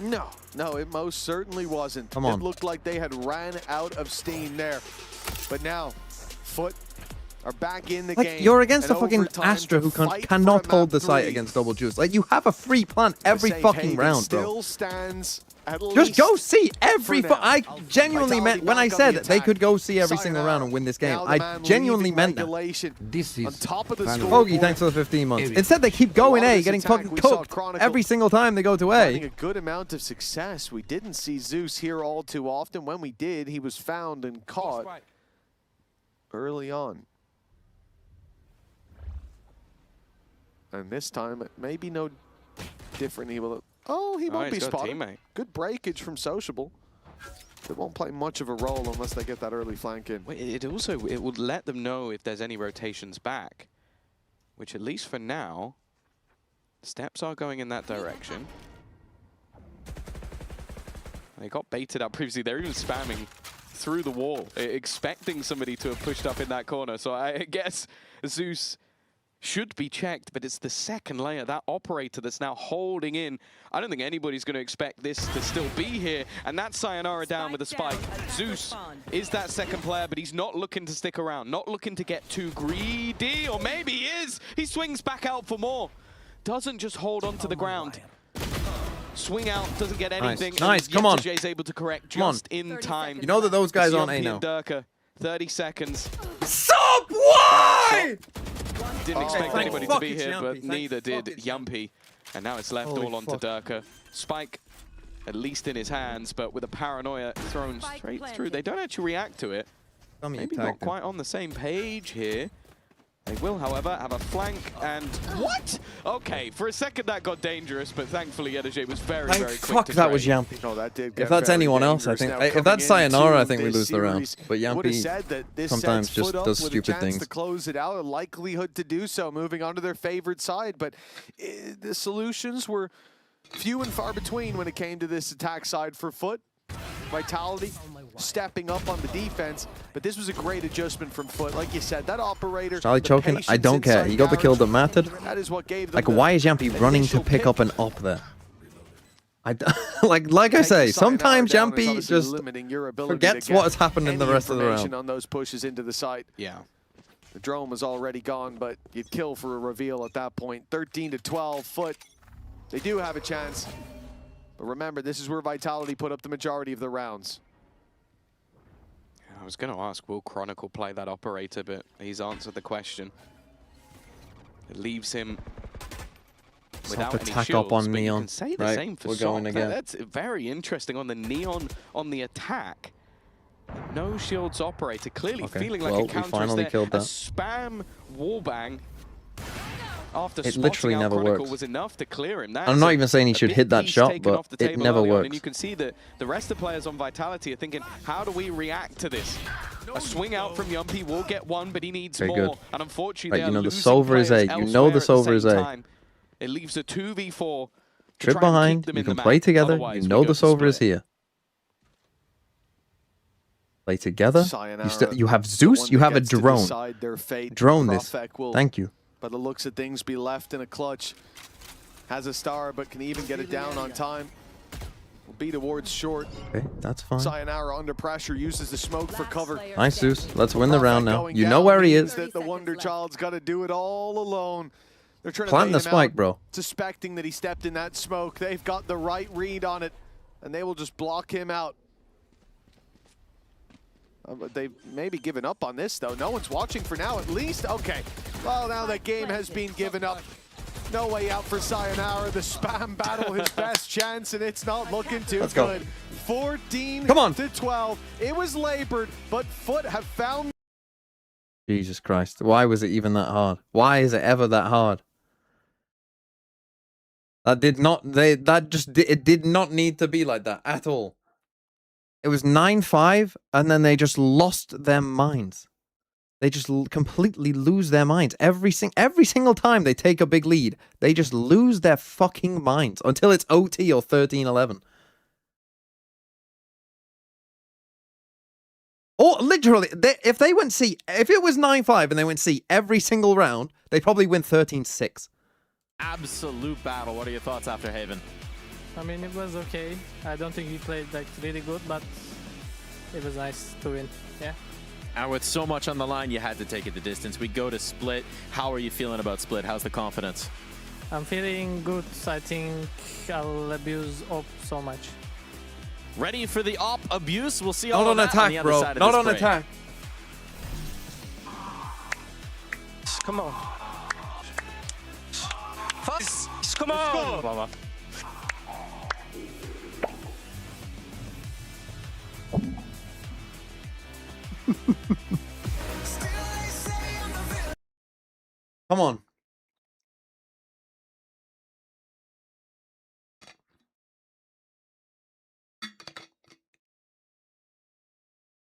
No, it most certainly wasn't. Come on. It looked like they had ran out of steam there. But now, Foot are back in the game. You're against a and fucking overtime Astra to who fight cannot for hold the map site 3. against Double Juice. Like, you have a free plant every Saying, fucking hey, round, bro. still stands at Just least go see every. for now. I genuinely Vitality meant when I back on the said they attack. could go see every Sayonara. single round and win this game. Now the I man genuinely leaving meant that. regulation This is on top of the Valorant. scoreboard. Hoagie, thanks for the 15 months. Instead, they keep going A lot of A, this getting attack, fucking we saw cooked Chronicle every single time they go to finding A. a good amount of success. We didn't see Zeus here all too often. When we did, he was found and caught early on. And this time, it may be no different. He will. Oh, he won't be he's got a spotted. teammate. Good breakage from Sociable. It won't play much of a role unless they get that early flank in. It would let them know if there's any rotations back, which at least for now, steps are going in that direction. They got baited out previously. They're even spamming through the wall, expecting somebody to have pushed up in that corner. So I guess Zeus should be checked, but it's the second layer, that operator that's now holding in. I don't think anybody's going to expect this to still be here, and that's Sayonara down with a spike. Zeus is that second player, but he's not looking to stick around, not looking to get too greedy, or maybe he is. He swings back out for more. Doesn't just hold onto the ground. Swing out, doesn't get anything. Nice, come on. Is able to correct Come on. just in time. You know that those guys It's aren't A Yumpy now. and Durka, 30 seconds. Stop! Why? Didn't expect thank anybody to fuck be it's here, Yumpy. but Thank neither fuck did it's Yumpy. And now it's left Holy all onto fuck. Durka. Spike, at least in his hands, but with a paranoia thrown straight through. They don't actually react to it. Maybe not quite on the same page here. They will, however, have a flank and... What? Okay, for a second that got dangerous, but thankfully Yedeje was very, very quick Fuck, to that was trade. Yampy. No, that did If get that's very anyone else, I dangerous. think. Now, If that's coming Sayonara, I into think we this lose the round. series, But would've Yampy said that this sometimes sets just Foot up does with stupid a chance things. to close it out, a likelihood to do so, moving on to their favorite side. But the solutions were few and far between when it came to this attack side for Foot. Vitality stepping up on the defense, but this was a great adjustment from Foot. Like you said, that operator. Charlie the choking? I patience don't care. inside He got the kill garage, that mattered. That is what gave them Like, the why is Yampy running to initial pick up an op there? Like I say, sometimes Yampy just forgets what has happened in the rest of the round. On those pushes into the site. Yeah. The drone was already gone, but you'd kill for a reveal at that point. 13-12, Foot. They do have a chance. But remember, this is where Vitality put up the majority of the rounds. I was going to ask, will Chronicle play that operator, but he's answered the question. It leaves him without any attack shields, up on but you Neon. can say the Right, same for we're going Sok. again. That's very interesting on the Neon on the attack. No shields operator, clearly Okay, feeling like well, a we counter is finally there. killed A that. spam wallbang after It spotting literally out never Chronicle works. was enough to clear him. I'm not even saying he a should big hit that piece shot, taken but off the it table never early on, works. and you can see that the rest of the players on Vitality are thinking, how do we react to this? A swing out from Yumpy will get one, but he needs Very more. good. And unfortunately, Right, they you are know the losing solver is players A. You know elsewhere the at the solver is same A. time. It leaves a 2v4. to Trip try and behind, keep them you in the can map. play together. Otherwise, You we know go the to solver is split. here. Play together. Sayonara, You have the Zeus, one you that have a gets to drone. decide their fate. Drone this. Profek will, Thank you. by the looks of things, be left in a clutch. Has a star, but can even get it down on time. Will be towards short. Okay, that's fine. Sayonara under pressure, uses the smoke for cover. Nice, Zeus. Let's win the Profek round now. going You know down where he means is. That the Wonder Child's got to do it all alone. They're trying Plant to the bait him spike, out, bro. suspecting that he stepped in that smoke. They've got the right read on it, and they will just block him out. They've maybe given up on this, though. No one's watching for now, at least. Okay. Well, now that game has been given up. No way out for Sayonara. The spam battle, his best chance, and it's not looking too Let's go. good. 14 Come on. to 12. It was labored, but Foot have found. Jesus Christ. Why was it even that hard? Why is it ever that hard? It did not need to be like that at all. It was 9-5, and then they just lost their minds. They just completely lose their minds. Every single time they take a big lead, they just lose their fucking minds until it's OT or 13-11. Or literally, if they went C, if it was 9-5 and they went C every single round, they'd probably win 13-6. Absolute battle. What are your thoughts after Haven? I mean, it was okay. I don't think we played like really good, but it was nice to win. Yeah. And with so much on the line, you had to take it the distance. We go to Split. How are you feeling about Split? How's the confidence? I'm feeling good. I think I'll abuse Op so much. Ready for the Op abuse? We'll see all Not of on that on attack, the other bro. side of Not this on break. attack. Come on. Fast. Come on. Come on.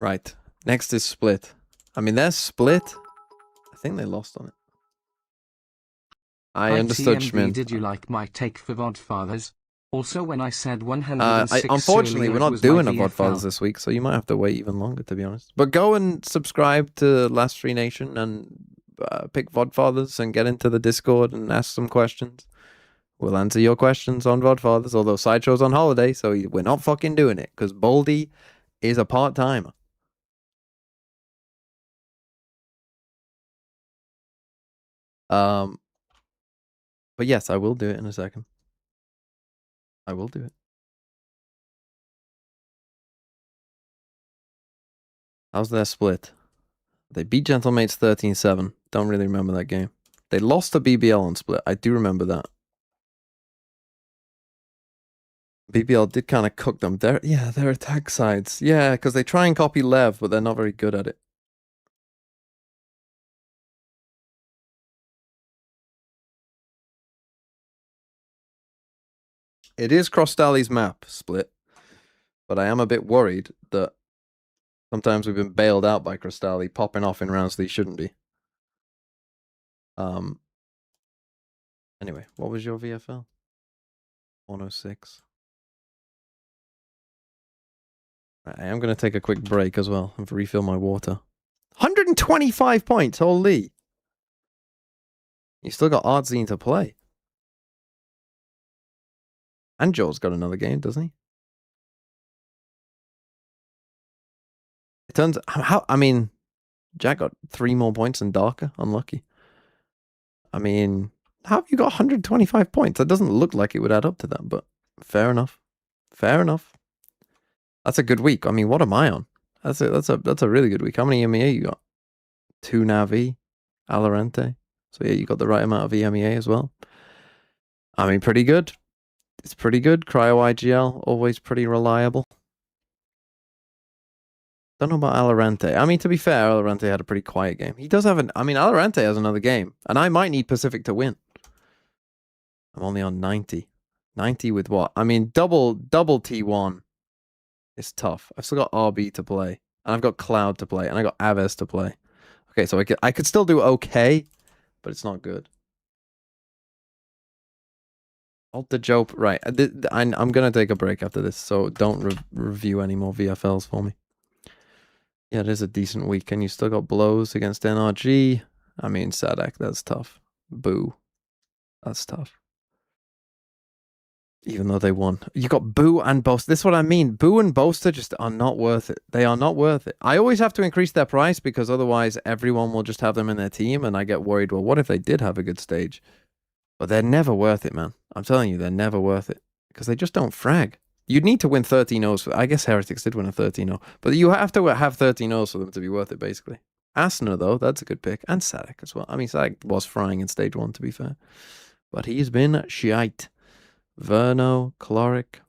Right. Next is Split. I mean, they're Split. I think they lost on it. I understood, Schmin. Did you like my take for Vodfathers? Also, when I said 106 unfortunately, we're not doing a VFL. Vodfathers this week, so you might have to wait even longer, to be honest. But go and subscribe to Last Free Nation and pick Vodfathers and get into the Discord and ask some questions. We'll answer your questions on Vodfathers, although Sideshow's on holiday, so we're not fucking doing it, because Baldy is a part-timer. But yes, I will do it in a second. I will do it. How's their split? They beat Gentlemates 13-7. Don't really remember that game. They lost to BBL on split. I do remember that. BBL did kind of cook them. They're attack sides. Yeah, because they try and copy Lev, but they're not very good at it. It is Crosstalley's map, Split. But I am a bit worried that sometimes we've been bailed out by Crosstalley popping off in rounds that he shouldn't be. Anyway, what was your VFL? 106. Right, I am going to take a quick break as well and refill my water. 125 points, holy. You still got Artzine to play. And Joel's got another game, doesn't he? It turns out, I mean, Jack got 3 more points than Darker. Unlucky. I mean, how have you got 125 points? That doesn't look like it would add up to that, but fair enough. Fair enough. That's a good week. I mean, what am I on? That's a really good week. How many EMEA you got? 2 Navi, Alorente. So yeah, you got the right amount of EMEA as well. I mean, pretty good. It's pretty good. Cryo IGL, always pretty reliable. Don't know about Alorente. I mean, to be fair, Alorente had a pretty quiet game. He does have Alorente has another game. And I might need Pacific to win. I'm only on 90. 90 with what? I mean, double T1 is tough. I've still got RB to play. And I've got Cloud to play. And I got Aves to play. Okay, so I could still do okay. But it's not good. Alt the Jope. Right. I'm going to take a break after this. So don't review any more VFLs for me. Yeah, it is a decent week. And you still got blows against NRG. I mean, Sadak, that's tough. Boo. That's tough. Even though they won. You got Boo and Boaster. This is what I mean. Boo and Boaster just are not worth it. They are not worth it. I always have to increase their price because otherwise everyone will just have them in their team. And I get worried, well, what if they did have a good stage? But they're never worth it, man. I'm telling you, they're never worth it. Because they just don't frag. You'd need to win 13-0s. I guess Heretics did win a 13-0. But you have to have 13-0s for them to be worth it, basically. Asuna, though, that's a good pick. And Sadak as well. I mean, Sadak was frying in stage 1, to be fair. But he's been shite. Verno, Cloric.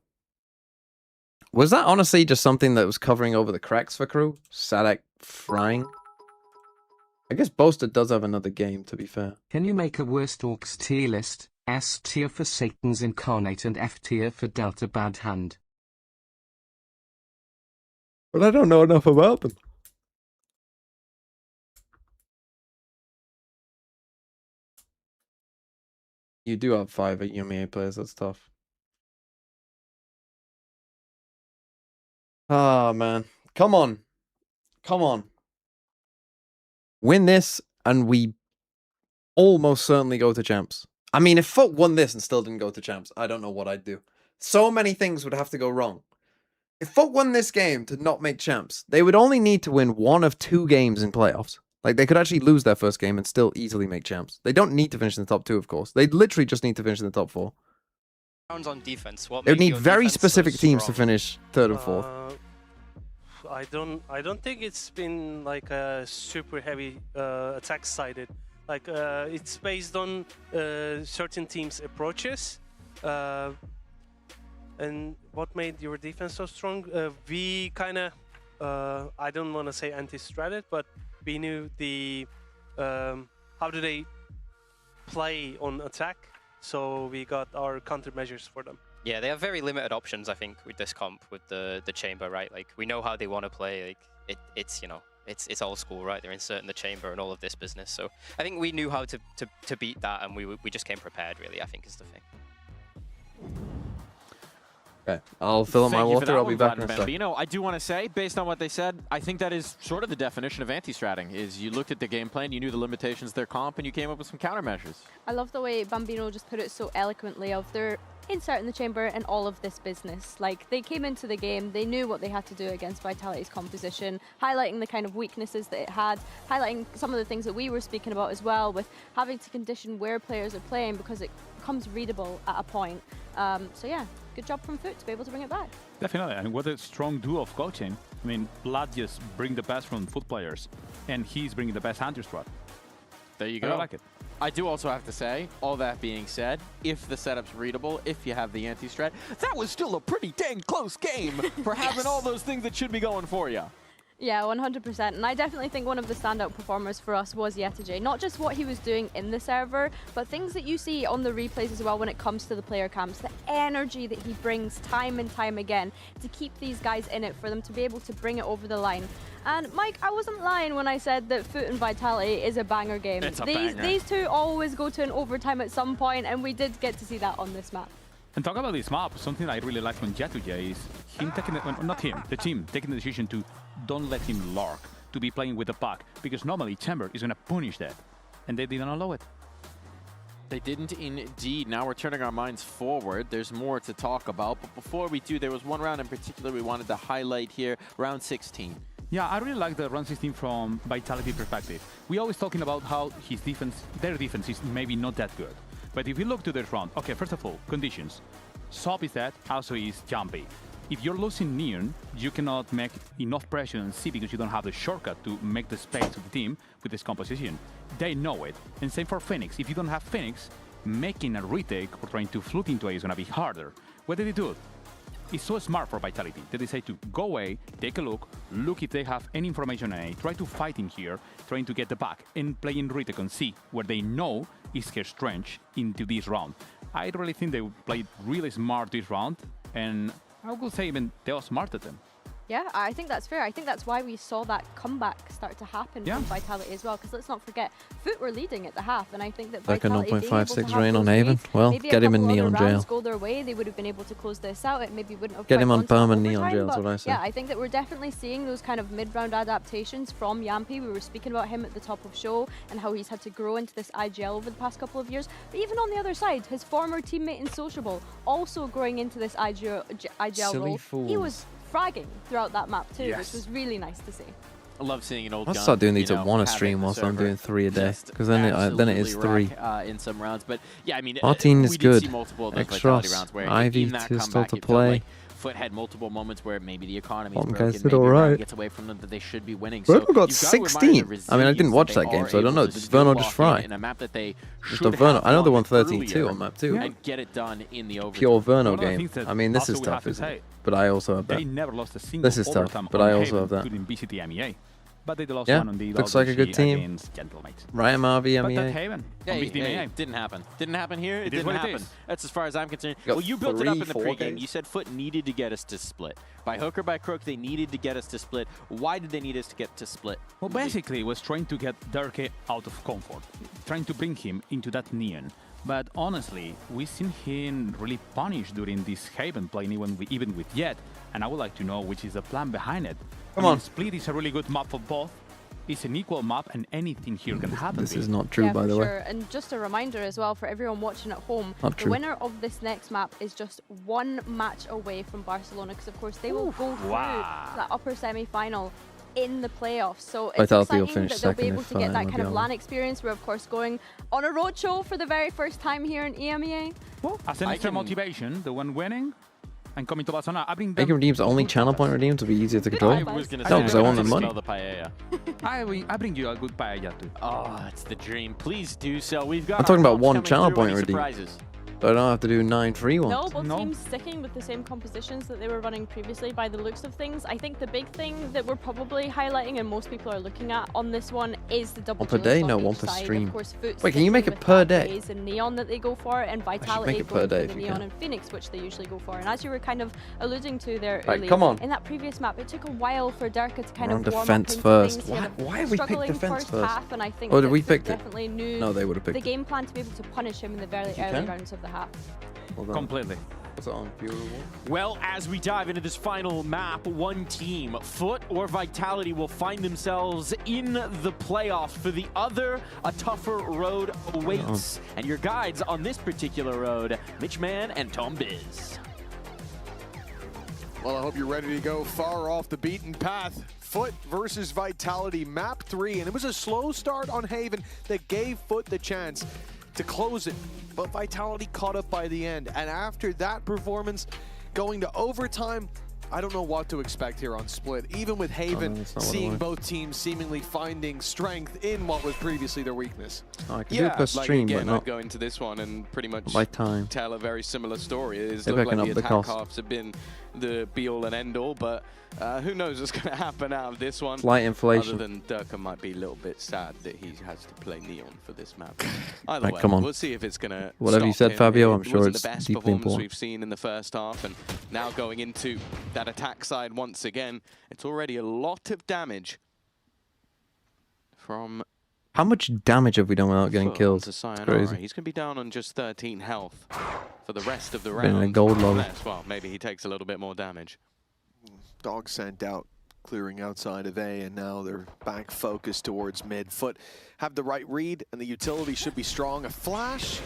Was that honestly just something that was covering over the cracks for crew? Sadak frying? I guess Boaster does have another game, to be fair. Can you make a worst orcs tier list? S tier for Satan's Incarnate and F tier for Delta Bad Hand. But I don't know enough about them. You do have 5 Yumi players. That's tough. Ah, man. Come on. Come on. Win this, and we almost certainly go to champs. I mean, if FUT won this and still didn't go to champs, I don't know what I'd do. So many things would have to go wrong. If FUT won this game to not make champs, they would only need to win 1 of 2 games in playoffs. Like, they could actually lose their first game and still easily make champs. They don't need to finish in the top 2, of course. They literally just need to finish in the top 4. On defense, what They would made need your very defense specific so teams to strong? finish 3rd and 4th. I don't think it's been like a super heavy attack sided. Like it's based on certain teams' approaches. And what made your defense so strong? We kind of, I don't want to say anti-stratted, but we knew the how do they play on attack, so we got our countermeasures for them. Yeah, they have very limited options, I think, with this comp, with the chamber, right? Like, we know how they want to play. Like, it's you know, it's old school, right? They're inserting the chamber and all of this business. So I think we knew how to beat that, and we just came prepared, really, I think, is the thing. Okay, I'll fill up my water. I'll be back in a second. Bambino, I do want to say, based on what they said, I think that is sort of the definition of anti-stratting, is you looked at the game plan, you knew the limitations of their comp, and you came up with some countermeasures. I love the way Bambino just put it so eloquently of their insert in the chamber and all of this business. Like, they came into the game, they knew what they had to do against Vitality's composition, highlighting the kind of weaknesses that it had, highlighting some of the things that we were speaking about as well, with having to condition where players are playing because it becomes readable at a point. So yeah, good job from FUT to be able to bring it back. Definitely, and what a strong duo of coaching. I mean, Vlad just bring the best from FUT players, and he's bringing the best anti-strat. There you go. I like it. I do also have to say, all that being said, if the setup's readable, if you have the anti-strat, that was still a pretty dang close game for having all those things that should be going for you. Yeah, 100%. And I definitely think one of the standout performers for us was Yettage. Not just what he was doing in the server, but things that you see on the replays as well when it comes to the player camps. The energy that he brings time and time again to keep these guys in it, for them to be able to bring it over the line. And Mike, I wasn't lying when I said that FUT and Vitality is a banger game. It's a banger. These two always go to an overtime at some point, and we did get to see that on this map. And talk about this map, something I really like from Yettage is him taking, not him, the team taking the decision to don't let him lurk, to be playing with the puck, because normally Chamber is going to punish that, and they didn't allow it. They didn't indeed. Now we're turning our minds forward. There's more to talk about, but before we do, there was one round in particular we wanted to highlight here, round 16. Yeah, I really like the round 16 from Vitality perspective. We always talking about how his defense, their defense is maybe not that good. But if you look to this round, okay, first of all, conditions. Sop is dead, also is Jumpy. If you're losing Neon, you cannot make enough pressure on C because you don't have the shortcut to make the space of the team with this composition. They know it. And same for Phoenix. If you don't have Phoenix, making a retake or trying to float into A is going to be harder. What did they do? It's so smart for Vitality. They decide to go away, take a look if they have any information on A, try to fight in here, trying to get the back, and play in retake on C, where they know is her strength into this round. I really think they played really smart this round, and I would say even they outsmarted them. Yeah, I think that's fair. I think that's why we saw that comeback start to happen from Vitality as well, because let's not forget, FUT were leading at the half, and I think that Like a Vitality being able to 0.56 have rain on those Haven. leads, Well, maybe get him in a couple Neon other rounds jail. go their way, they would have been able to close this out. It maybe wouldn't have Get quite him on gone to perm and overtime, Neon jail, is but what I say. yeah, I think that we're definitely seeing those kind of mid-round adaptations from Yampy. We were speaking about him at the top of show and how he's had to grow into this IGL over the past couple of years. But even on the other side, his former teammate in Sociable also growing into this IGL Silly role. fools. He was fragging throughout that map too, Yes. which was really nice to see. I love seeing an old I'll gun, start doing these you at know, one a have it stream in the whilst I'm server. doing 3 a day, Just because then it is absolutely 3. wreck, in some rounds, but yeah, I mean, Martin we is did good. see multiple of those Extras, Vitality rounds where Ivy in that to comeback, still to it felt play. like FUT had multiple moments where maybe the economy is Bottom broken, guys maybe did a round alright. gets away from them that they should be winning. Verno So got you've gotta admire the 16. I mean, I didn't watch resilience that game, they so I don't are know. able Did to Verno still just walk fry? in a map that they Just should a Verno. have I know they won won 13-2 earlier on map 2. and get it done in the overtime. Pure Verno One of the game. things that I mean, this also is we tough, have to isn't say, it? But I also have that. They never lost a single This is tough, overtime but on I also Haven, have that. including BCT MEA. But they lost Yeah, one on the looks like a good WG team. against Gentlemates. Right, Marvy, But that MEA. Haven on Hey, BCT hey, MEA. didn't happen. Didn't happen here. It It is didn't what it happen. is. That's as far as I'm concerned. Got Well, you built it up in the 3-4 pregame. games. You said FUT needed to get us to split. By hook or by crook, they needed to get us to split. Why did they need us to get to split? Well, basically, it was trying to get Durke out of comfort, trying to bring him into that Neon, But honestly, we've seen him really punished during this Haven play, even with Jet. And I would like to know which is the plan behind it. Come on. Split is a really good map for both. It's an equal map, and anything here can happen. This is not true, by the way. And just a reminder as well for everyone watching at home, Not the true. winner of this next map is just one match away from Barcelona, because of course they will go through that upper semi-final in the playoffs. So it's Vitality will exciting finish that they'll be second able if, to get that we'll kind be of on. LAN experience. We're of course going on a roadshow for the very first time here in EMEA. As an extra motivation, the one winning and coming to Barcelona, I bring Making redeems only channel point redeems will be easier to control. I was gonna No, say, because I want the money. smell the paella. I bring you a good paella too. Oh, it's the dream. Please do so. We've got. I'm talking our about pops one coming channel through. point Any redeem. surprises? So I don't have to do 9 free ones. No, both teams sticking with the same compositions that they were running previously by the looks of things. I think the big thing that we're probably highlighting and most people are looking at on this one is the double One per duelist day? on No, each one per side. stream. Of course, Foot Wait, can you make sticking it with per that day? Blaze and Neon that they go for, and Vitality make it per going day for if the you Neon can. and Phoenix, which they usually go for. And as you were kind of alluding to there Right, earlier, come on. in that previous map, it took a while for Derka to kind We're on of warm defense up into first. things. He Why- had a why have we picked struggling defense first first? half, and I think Oh, did that we Foot pick it? definitely knew No, they would have picked the it. game plan to be able to punish him in the very You early can? rounds of the half. Completely. What's it on? Pure Reward? Well, as we dive into this final map, one team, Foot or Vitality, will find themselves in the playoffs. For the other, a tougher road awaits. And your guides on this particular road, Mitchman and Tom Biz. Well, I hope you're ready to go far off the beaten path. Foot versus Vitality, map 3, and it was a slow start on Haven that gave Foot the chance to close it, but Vitality caught up by the end. And after that performance, going to overtime, I don't know what to expect here on Split, even with Haven that's not what I seeing wanted. both teams seemingly finding strength in what was previously their weakness. Oh, I can do it per stream, like again, but I'd not go into this one and pretty much by time. tell a very similar story. It is Maybe look I can like up the the attack cost. halves have been the be-all and end-all, but who knows what's going to happen out of this one. Slight inflation. Other than Durka might be a little bit sad that he has to play Neon for this map. Either Right, way, come on. we'll see if it's going to Whatever you said, Fabio, I'm sure it's the best deeply performance important. we've seen in the first half, and now going into that attack side once again, it's already a lot of damage from How much damage have we done without getting Foot killed? onto It's Sayonara. crazy. He's going to be down on just 13 health for the rest of the Been in round. a gold lobby. Unless, well, maybe he takes a little bit more damage. Dog sent out, clearing outside of A, and now they're back focused towards mid. Foot have the right read, and the utility should be strong. A flash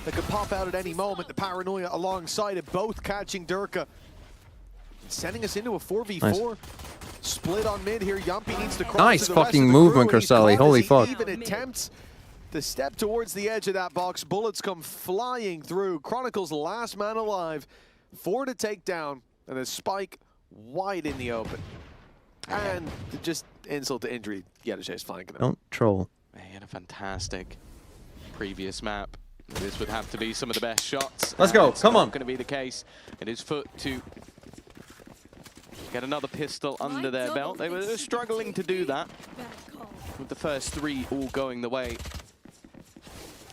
that could pop out at any moment. The paranoia alongside it, both catching Durka. Sending us into a 4v4. Split on mid here. Yumpy needs to cross Nice to the rest fucking of the movement, crew, and he's Cristalli. caught Holy as he fuck. even attempts to step towards the edge of that box. Bullets come flying through. Chronicles last man alive. 4 to take down, and a spike wide in the open. And just insult to injury, Yedajay's flanking him. Don't troll. He had a fantastic previous map. This would have to be some of the best shots. Let's go. It's Come not on. going to be the case. It is Foot to get another pistol under their belt. They were struggling to do that with the first 3 all going the way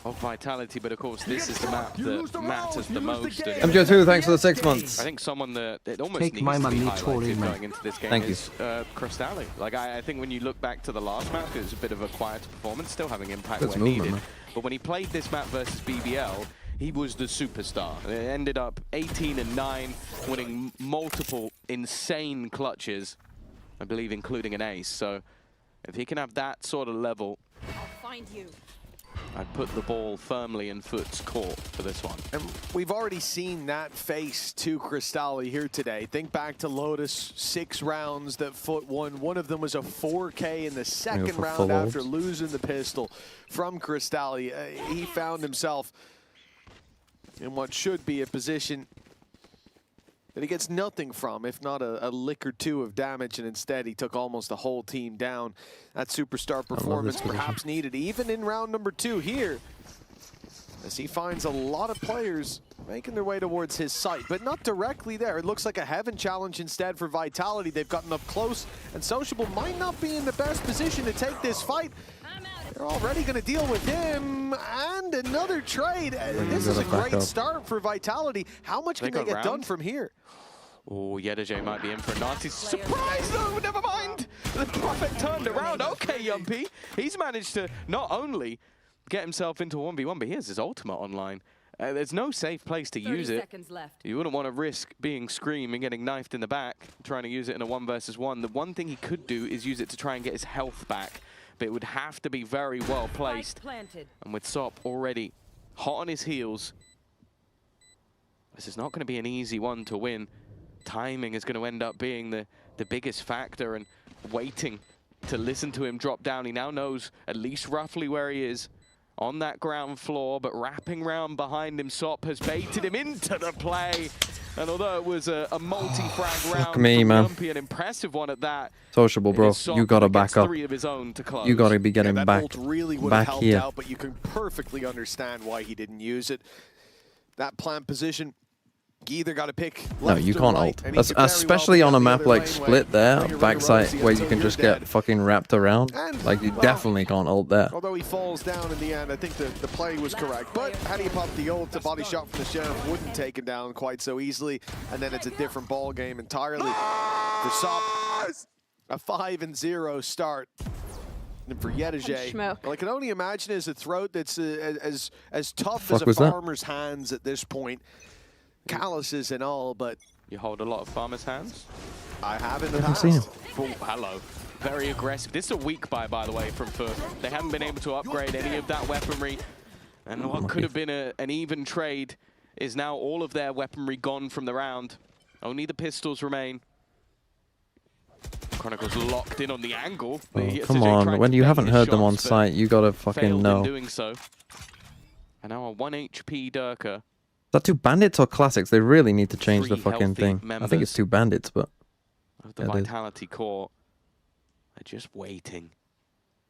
of Vitality, but of course this is the map that matters the most. MJ2, thanks for the 6 months. I think someone that it almost Take needs my to be money, highlighted Tory man. going into this game Thank you. is Cristalli. Like I think when you look back to the last map, it was a bit of a quieter performance, still having impact Good where movement, needed. man. But when he played this map versus BBL, he was the superstar. It ended up 18-9, winning multiple insane clutches, I believe including an ace. So if he can have that sort of level, I'll find you. I'd put the ball firmly in Foot's court for this one. And we've already seen that face to Cristalli here today. Think back to Lotus, 6 rounds that Foot won. One of them was a 4K in the second for round full after ults. losing the pistol from Cristalli. He found himself in what should be a position that he gets nothing from, if not a lick or 2 of damage, and instead he took almost the whole team down. That superstar performance position. perhaps needed, even in round number 2 here, as he finds a lot of players making their way towards his site, but not directly there. It looks like a Heaven challenge instead for Vitality. They've gotten up close, and Sociable might not be in the best position to take this fight. They're already going to deal with him, and another trade. This is a great start for Vitality. How much can they get done from here? Oh, Yedajay might be in for a nasty surprise, though. Never mind. The Prophet turned around. Okay, Yumpy. He's managed to not only get himself into a 1v1, but he has his ultimate online. There's no safe place to use it. You wouldn't want to risk being Scream and getting knifed in the back, trying to use it in a 1 versus 1. The one thing he could do is use it to try and get his health back, but it would have to be very well placed. And with Sop already hot on his heels, this is not going to be an easy one to win. Timing is going to end up being the biggest factor, and waiting to listen to him drop down. He now knows at least roughly where he is on that ground floor, but wrapping round behind him, Sop has baited him into the play. And although it was a multi-frag round, an impressive one at that. Sociable, bro. You gotta back up. You gotta be getting that back, ult really would have back helped here. out, but you can perfectly understand why he didn't use it. That plant position, you either got to pick No, you can't ult. Especially on a map like Split there, backside, where you can just get fucking wrapped around. Like, you definitely can't ult there. Although he falls down in the end, I think the play was correct. But had he popped the ult, the body shot from the Sheriff wouldn't take him down quite so easily. And then it's a different ball game entirely. For Sop, a 5-0 start. And for Yettage, well, I can only imagine as a throat that's as tough as a farmer's hands at this point. Calluses and all, but you hold a lot of farmers' hands. I have in the past. Oh, hello. Very aggressive. This is a weak buy, by the way, from Foot. They haven't been able to upgrade any of that weaponry. And what could have been an even trade is now all of their weaponry gone from the round. Only the pistols remain. Chronicles locked in on the angle. Oh, come on, when you haven't heard them on site, you gotta fucking know. Doing so. And now a 1 HP Durka. Is that 2 bandits or classics? They really need to change the fucking thing. I think it's 2 bandits, but the Vitality core are just waiting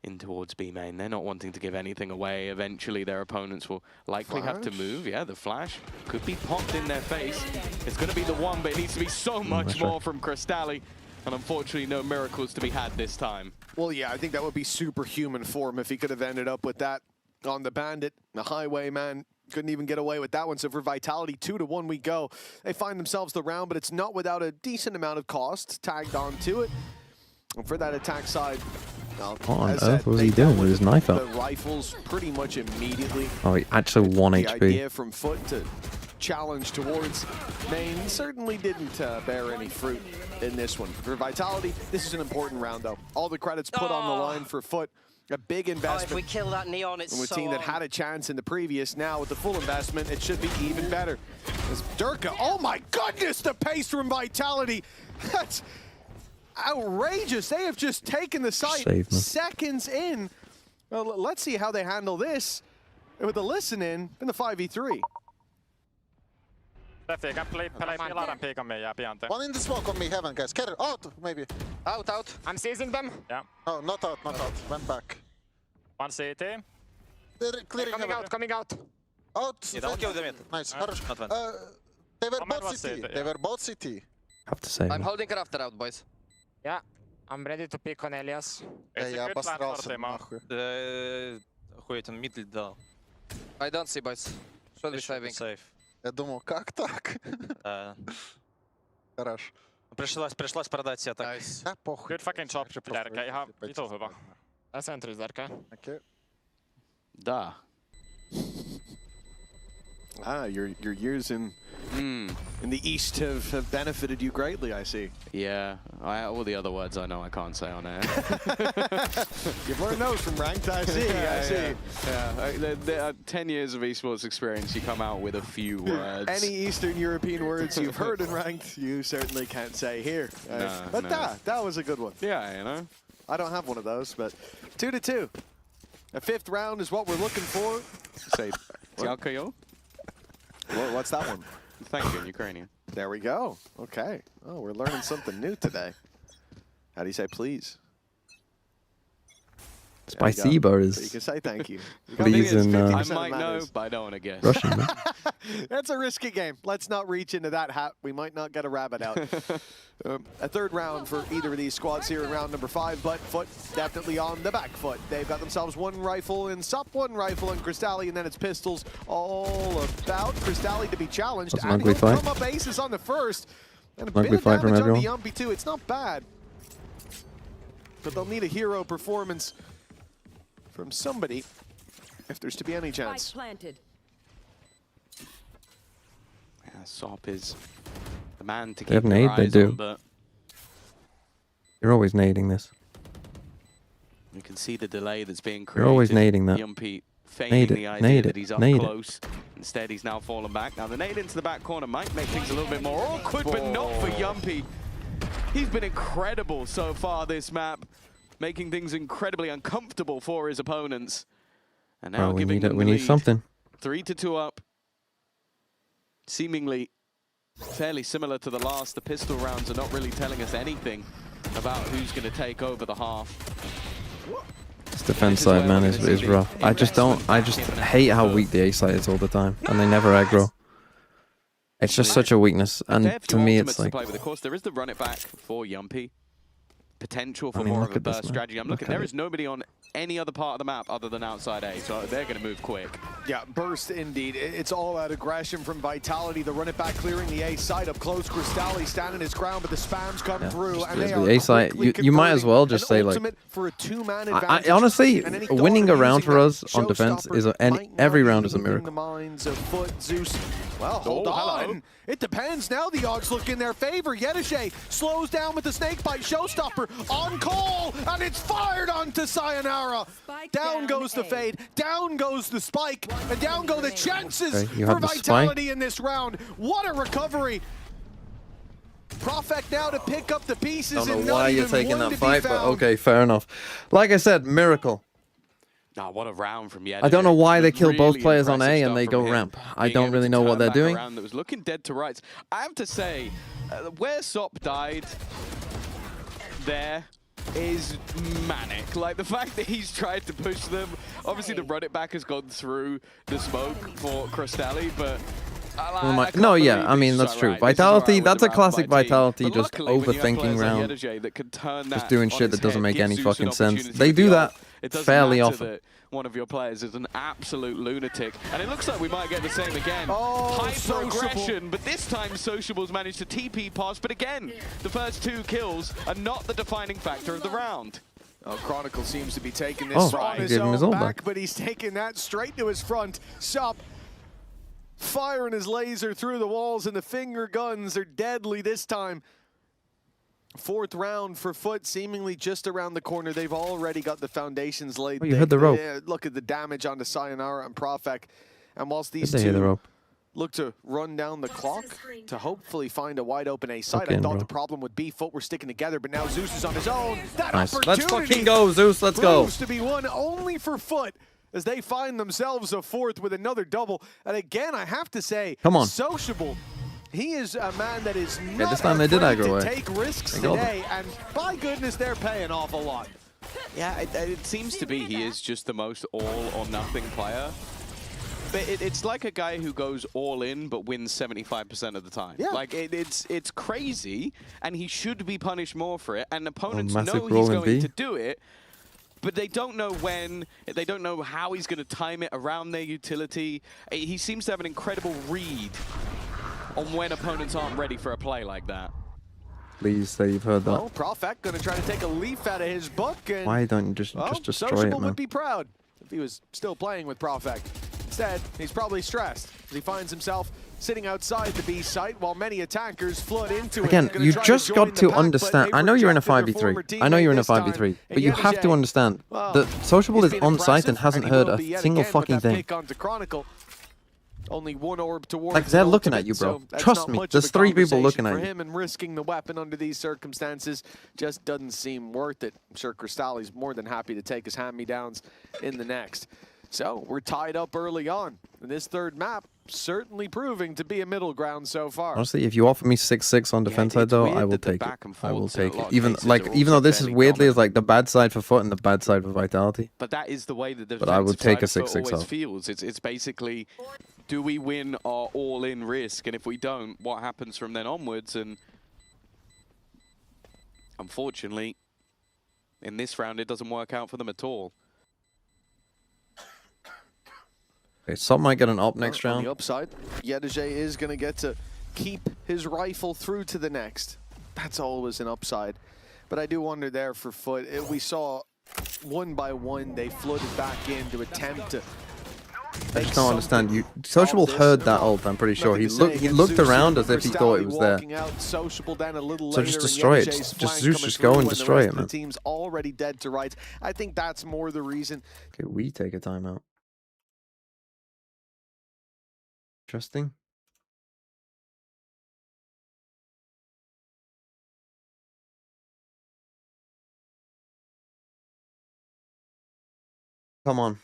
in towards B main. They're not wanting to give anything away. Eventually, their opponents will likely have to move. Yeah, the flash could be popped in their face. It's going to be the one, but it needs to be so much more from Crystalli. And unfortunately, no miracles to be had this time. Well, yeah, I think that would be superhuman for him if he could have ended up with that on the bandit. The Highwayman couldn't even get away with that one. So for Vitality, 2-1 we go. They find themselves the round, but it's not without a decent amount of cost tagged onto it. And for that attack side, what on earth was he doing with his knife out? The rifles pretty much immediately. Oh, he actually 1 HP. The idea from Foot to challenge towards main certainly didn't bear any fruit in this one. For Vitality, this is an important round, though. All the credits put on the line for Foot. A big investment. If we kill that Neon, it's with a team that had a chance in the previous. Now with the full investment, it should be even better. As Durka, oh my goodness, the pace from Vitality. That's outrageous. They have just taken the site seconds in. Well, let's see how they handle this with the listen in the 5v3. One in the smoke on me, heaven, guys. Carry out, maybe. Out. I'm seizing them. Yeah. Oh, not out. Went back. One CT. They're clearing coming out. Out. Don't kill them yet. Nice. They were both CT. They were both CT. Have to say. I'm holding Crafter out, boys. Yeah. I'm ready to pick on Elias. Я обосрался. Ходит он мид дал. I don't see, boys. Should be saving. Я думал, как так? Хорош. Пришлось продать себе так. Да, похуй. Good fucking job, Derka. Jag har lite huvud. Jag centrar Derka. Okej. Da. Your years in the East have benefited you greatly, I see. Yeah, all the other words I know I can't say on air. You've learned those from Ranked, I see. Yeah. 10 years of esports experience, you come out with a few words. Any Eastern European words you've heard in Ranked, you certainly can't say here. But that was a good one. Yeah, you know. I don't have one of those, but 2-2. A 5th round is what we're looking for. Say, Dziękuję. What's that one? Thank you in Ukrainian. There we go. Okay. Oh, we're learning something new today. How do you say please? Spasibo is. So you can say thank you. Please in I might know, but I don't want to guess. Russian. That's a risky game. Let's not reach into that hat. We might not get a rabbit out. A 3rd round for either of these squads here in round number 5, but Foot definitely on the back foot. They've got themselves 1 rifle and Sop, 1 rifle and Crystalli, and then it's pistols all about Crystalli to be challenged. That's and he'll come up aces on the first. And a bit of damage on the Yumpy too. It's not bad. But they'll need a hero performance from somebody. if there's to be any chance. Planted. Yeah, Sop is the man to They have keep their nade, they eyes do. on, but You're always nading this. you can see the delay that's being created. You're always nading that. Yumpy feigning Nade it, the idea nade that it, he's up nade it. close. Instead, he's now fallen back. Now, the nade into the back corner might make things a little bit more awkward, but not for Yumpy. He's been incredible so far this map, making things incredibly uncomfortable for his opponents. And now Bro, we giving need it. them We the need lead. something. 3-2 up. Seemingly fairly similar to the last. The pistol rounds are not really telling us anything about who's going to take over the half. This defense side, man, is rough. I just hate how weak the A side is all the time, and they never aggro. It's just such a weakness, and to me, it's like. Of course, there is the run it back for Yumpy. Potential for I mean, more look of a at this, burst man. strategy. I'm Look looking. at There it. is nobody on any other part of the map other than outside A, so they're going to move quick. Yeah, burst indeed. It's all out aggression from Vitality. The run it back clearing the A side up close. Cristalli standing his ground, but the spams come through. And they The are A side, quickly you might as well converting just an say like. ultimate for a two-man I advantage. honestly, And any winning a Daughter round using for that us on defense is showstopper every might not round be is a leaving miracle. The minds of Foot, Zeus. Well, hold Oh, on. hello. It depends. Now the odds look in their favor. Yetishay slows down with the snake bite. Showstopper on call, and it's fired onto Sayonara. Down goes the fade, down goes the spike, and down go the chances Okay, you for have the Vitality in this round. What a recovery. Profect now to pick up the pieces. I don't and know not why you're even taking one that to be fight, but found. okay, fair enough. Like I said, miracle. Ah, what a round from Yetishay. I don't know why they kill both Really players on impressive A and stuff they from go him, ramp. I being don't able really to know what turn they're back doing. around. That was looking dead to rights. I have to say, where Sop died, there is manic. Like the fact that he's tried to push them. Obviously, the run it back has gone through the smoke for Cristalli, but. No, yeah, I mean, that's true. Vitality, that's a classic Vitality, just overthinking round. Just doing shit that doesn't make any fucking sense. They do that fairly often. One of your players is an absolute lunatic, and it looks like we might get the same again. Hyper-aggression, but this time Sociable's managed to TP pass, but again, the first 2 kills are not the defining factor of the round. Oh, Chronicle seems to be taking this on his own back, but he's taking that straight to his front. Sop firing his laser through the walls, and the finger guns are deadly this time. 4th round for Foot, seemingly just around the corner. They've already got the foundations laid. Oh, you hit the rope. Look at the damage onto Sayonara and Profek. And whilst these Did they hit the two rope? look to run down the clock to hopefully find a wide open A side, Okay, I thought bro. the problem would be Foot were sticking together, but now Zeus is on his own. That Nice. opportunity Let's fucking go, Zeus. Let's go. proves to be one only for Foot, as they find themselves a 4th with another double. And again, I have to say, Come on. Sociable, he is a man that is not this time they did afraid aggro to away. take risks They got today, and by goodness, they're paying off a lot. Yeah, it seems to be he is just the most all-or-nothing player. But it's like a guy who goes all in but wins 75% of the time. Yeah. Like, it's crazy, and he should be punished more for it, and opponents massive know he's roll in going B. to do it, but they don't know when, they don't know how he's going to time it around their utility. He seems to have an incredible read on when opponents aren't ready for a play like that. Please say you've heard that. Well, Profek going to try to take a leaf out of his book. And, Why don't you just destroy it, Sociable man? would be proud if he was still playing with Profek. Instead, he's probably stressed as he finds himself sitting outside the B site while many attackers flood into it. Again, Gonna you try to just join got the to pack, understand. but I know you're in a they've rejected their 5v3. former I know you're in a teammate this 5v3. time. But you have to Yetishay, understand well, that Sociable he's is been on site and impressive, hasn't he heard will a be yet single again with fucking that thing. pick onto Chronicle. Only one orb towards Like, they're an looking at ultimate, you, bro. so that's Trust not me, much there's of a 3 people conversation looking at for you. him, and risking the weapon under these circumstances just doesn't seem worth it. I'm sure Cristalli's more than happy to take his hand-me-downs in the next. So we're tied up early on, and this 3rd map certainly proving to be a middle ground so far. Honestly, if you offer me 6-6 on defense side, though, I will take it. I will take it. Even though this is weirdly is like the bad side for Foot and the bad side for Vitality. But that is the way that the But I would take a defensive side 6-6 always off. feels. It's basically, do we win our all-in risk? And if we don't, what happens from then onwards? And unfortunately, in this round, it doesn't work out for them at all. Okay, Sop might get an up next On round. the upside, Yetishay is going to get to keep his rifle through to the next. That's always an upside. But I do wonder there for Foot, we saw one by one they flooded back in to attempt to I just don't understand. Sociable heard that ult, I'm pretty sure. He looked around as if he thought it was there. So just destroy it. Just Zeus, just go and destroy it, man. The team's already dead to rights. I think that's more the reason. Okay, we take a timeout. Interesting. Come on.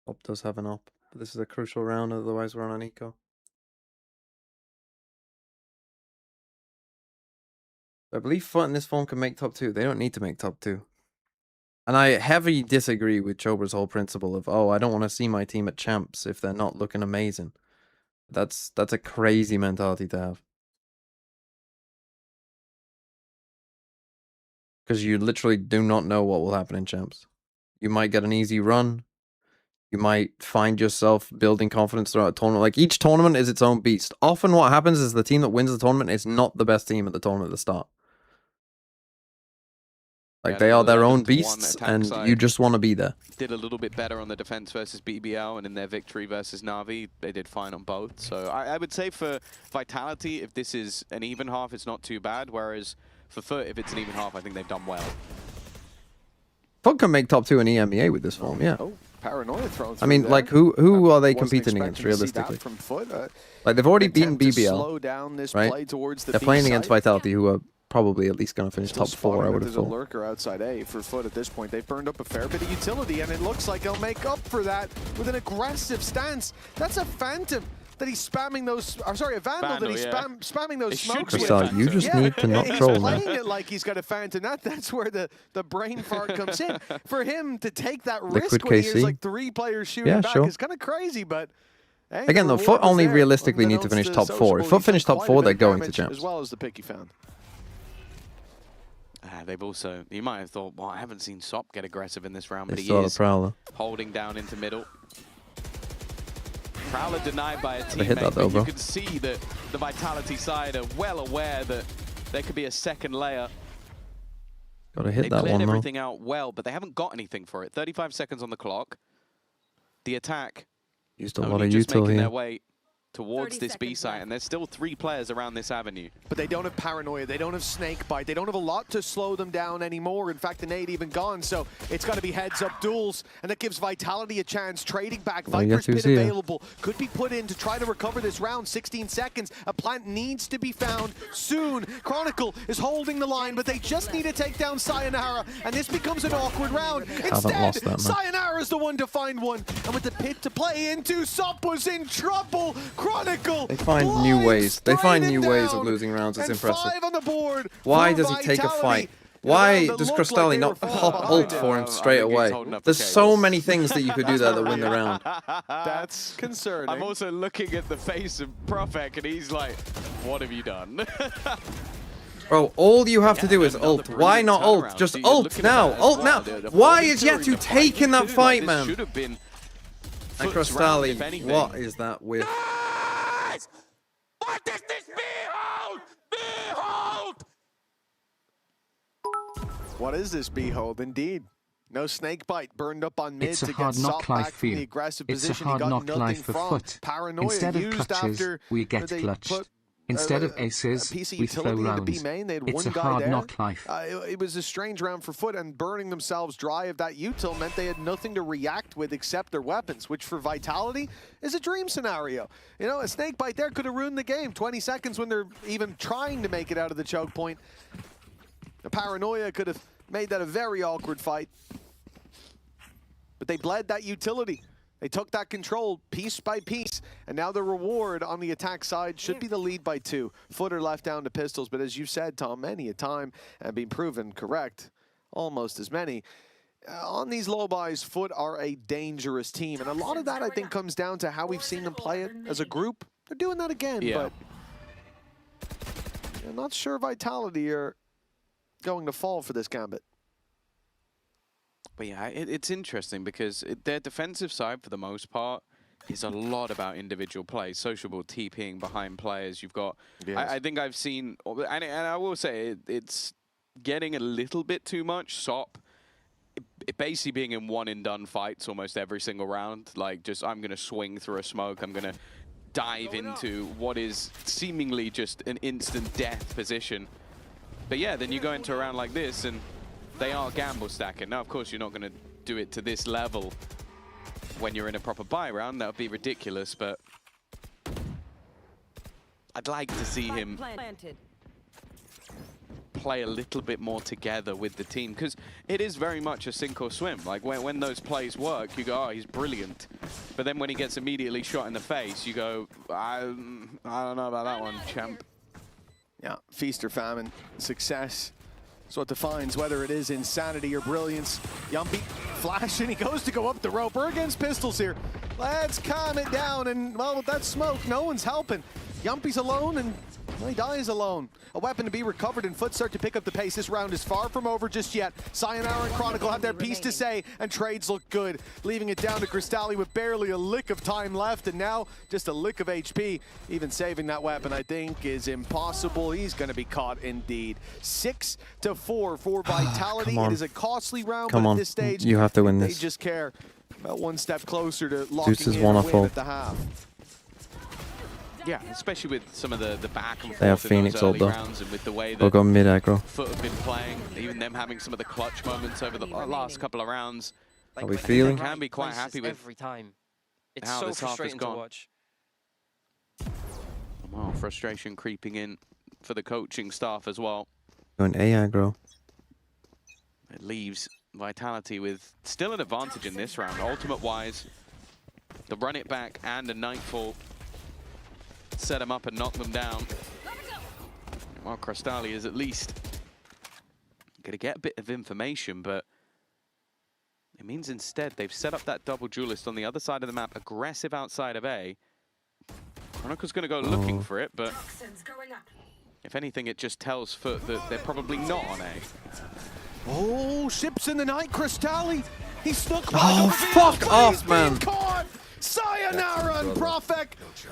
Top does have an op, but this is a crucial round, otherwise we're on an eco. I believe FUT in this form can make top 2. They don't need to make top 2. And I heavily disagree with Chobra's whole principle of, oh, I don't want to see my team at champs if they're not looking amazing. That's a crazy mentality to have. Because you literally do not know what will happen in champs. You might get an easy run. You might find yourself building confidence throughout a tournament. Like, each tournament is its own beast. Often what happens is the team that wins the tournament is not the best team at the tournament at the start. Like, they are their own beasts, and you just want to be there. Did a little bit better on the defense versus BBL, and in their victory versus Na'Vi, they did fine on both. So I would say for Vitality, if this is an even half, it's not too bad. Whereas for FUT, if it's an even half, I think they've done well. FUT can make top 2 in EMEA with this form, yeah. Oh, Paranoia thrown I mean, there. like, who are they competing against, realistically? From FUT. Like, they've already beaten BBL, slow down this play right? towards the They're playing B against side. Vitality, who are probably at least going to finish top 4, I would have There's a thought. lurker outside A for FUT at this point. They've burned up a fair bit of utility, and it looks like they'll make up for that with an aggressive stance. That's a Phantom that he's spamming those, or sorry, a Vandal that he's spamming those smokes with. Crystal, you just need to not troll, He's man. playing it like he's got a Phantom. That's where the brain fart comes in. For him to take that risk Liquid when he KC. hears like 3 players shooting back is kind of crazy, but hey, Again, though, FUT only realistically need to finish top 4. If FUT finish top 4, they're going to champs. As well as the pick you found. They've also, you might have thought, well, I haven't seen Sop get aggressive in this round, but They he saw the is Prowler. holding down into middle. Prowler denied by a They hit teammate, that though, but bro. you can see that the Vitality side are well aware that there could be a second layer. Gotta hit They that cleared one, though. everything out well, but they haven't got anything for it. 35 seconds on the clock. The attack Used a lot only of just util making here. their way towards this B site, and there's still 3 players around this avenue. But they don't have Paranoia, they don't have Snakebite, they don't have a lot to slow them down anymore. In fact, the nade even gone, so it's got to be heads-up duels, and that gives Vitality a chance. Trading back, Viper's Pit available, could be put in to try to recover this round. 16 seconds, a plant needs to be found soon. Chronicle is holding the line, but they just need to take down Sayonara, and this becomes an awkward round. Instead, Sayonara is the one to find one, and with the pit to play into, Sop was in trouble. Chronicle. They find new ways. They find new ways of losing rounds. It's impressive. 5 on the board. Why does he take a fight? Why does Crystalli not pop ult for him straight away? There's so many things that you could do there that win the round. That's concerning. I'm also looking at the face of Profek, and he's like, what have you done? Bro, all you have to do is ult. Why not ult? Just ult now. Ult now. Why is Yetu taking that fight, man? Should have been. And Crystalli, what is that with? Nice! What is this? Behold! Behold! What is this, Behold? Indeed. No Snakebite burned up on mid It's a to hard get knock Sop life back for from you. the aggressive It's a position hard he got knock nothing life for from. FUT. Paranoia Instead of used clutches, after we get they clutched. put, Instead of aces, PC we throw utility into rounds. B main. They had It's one a guy hard there. knock life. It was a strange round for FUT, and burning themselves dry of that util meant they had nothing to react with except their weapons, which for Vitality is a dream scenario. You know, a Snakebite there could have ruined the game. 20 seconds when they're even trying to make it out of the choke point. The Paranoia could have made that a very awkward fight. But they bled that utility. They took that control piece by piece, and now the reward on the attack side should be the lead by 2. FUT are left down to pistols, but as you said, Tom, many a time, and been proven correct, almost as many. On these low buys, FUT are a dangerous team, and a lot of that, I think, comes down to how we've seen them play it as a group. They're doing that again, but I'm not sure Vitality are going to fall for this gambit. But yeah, it's interesting because their defensive side, for the most part, is a lot about individual play. Sociable TPing behind players. You've got, I think I've seen, and I will say it's getting a little bit too much. SOP, it basically being in one and done fights almost every single round. Like just, I'm going to swing through a smoke. I'm going to dive into what is seemingly just an instant death position. But yeah, then you go into a round like this and they are gamble stacking. Now, of course, you're not going to do it to this level when you're in a proper buy round. That would be ridiculous, but I'd like to see him play a little bit more together with the team, because it is very much a sink or swim. Like when those plays work, you go, oh, he's brilliant. But then when he gets immediately shot in the face, you go, I don't know about that one, champ. Yeah, feast or famine, success. So it defines whether it is insanity or brilliance. Yumpy flashing, he goes to go up the rope. We're against pistols here. Let's calm it down, and well, with that smoke, no one's helping. Yumpy's alone, and well, he dies alone. A weapon to be recovered, and Foot start to pick up the pace. This round is far from over just yet. Sayonara and Chronicle have their piece to say, and trades look good, leaving it down to Crystalli with barely a lick of time left, and now just a lick of HP. Even saving that weapon, I think, is impossible. He's going to be caught indeed. 6-4 for Vitality. It is a costly round, but at this stage, you have to win this. They just care about one step closer to locking Zeus is in one a off win all. at the half. Yeah, especially with some of the back and forth They have in Phoenix those early ult though. rounds, and with the way They'll that go mid aggro. Foot have been playing, even them having some of the clutch moments over the last couple of rounds. Are we feeling? They can be quite happy with every time. It's how so this half has frustrating to gone. watch. Wow, frustration creeping in for the coaching staff as well. Going A aggro. It leaves Vitality with still an advantage in this round. Ultimate-wise, the run it back and a Nightfall set them up and knock them down. Well, Crystalli is at least going to get a bit of information, but it means instead they've set up that double duelist on the other side of the map, aggressive outside of A. Chronicle's going to go looking for it, but if anything, it just tells Foot that they're probably not on A. Oh, ships in the night, Crystalli. He snuck by. Oh, fuck off, man. Caught. Sayonara and Profek.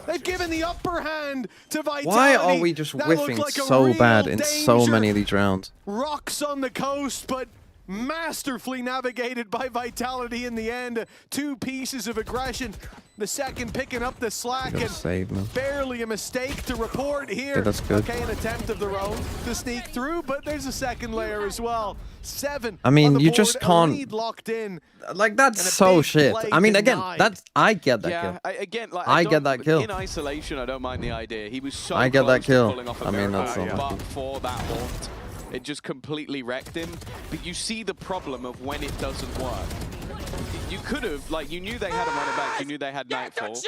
They've given the upper hand to Vitality. Why are we just That whiffing looked like a so real bad in so danger. many of these rounds? Rocks on the coast, but masterfully navigated by Vitality in the end. 2 pieces of aggression. The second picking up the slack, and Save, man. barely a mistake to report here. Okay, that's good. Okay, an attempt of their own to sneak through, but there's a second layer as well. 7. I mean, on the you board, just a can't. lead locked in. Like, that's and a so big shit. play I mean, again, denied. that's. I get that kill. Again, like, I get that kill. In isolation, I don't mind the idea. He was so I get that close to kill. pulling off a I mean, miracle, that's not but for that haunt, it just completely wrecked him. But you see the problem of when it doesn't work. You could have, like, you knew they had a running back, you knew they had Nightfall.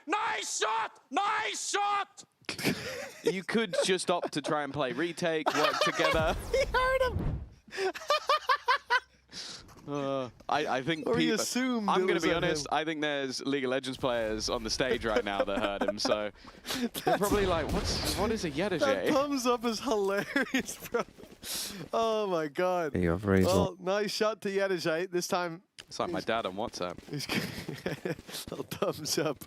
Nice shot! Nice shot! You could just opt to try and play retake, work together. He heard him. I think Or he people, assumed I'm it going was to be on honest, him. I think there's League of Legends players on the stage right now that heard him, so they're probably like, what is a That Yedajay? thumbs up is hilarious, bro. Oh my god. There you have Razor. Well, nice shot to Yedajay. This time, It's like my dad on WhatsApp. little thumbs up.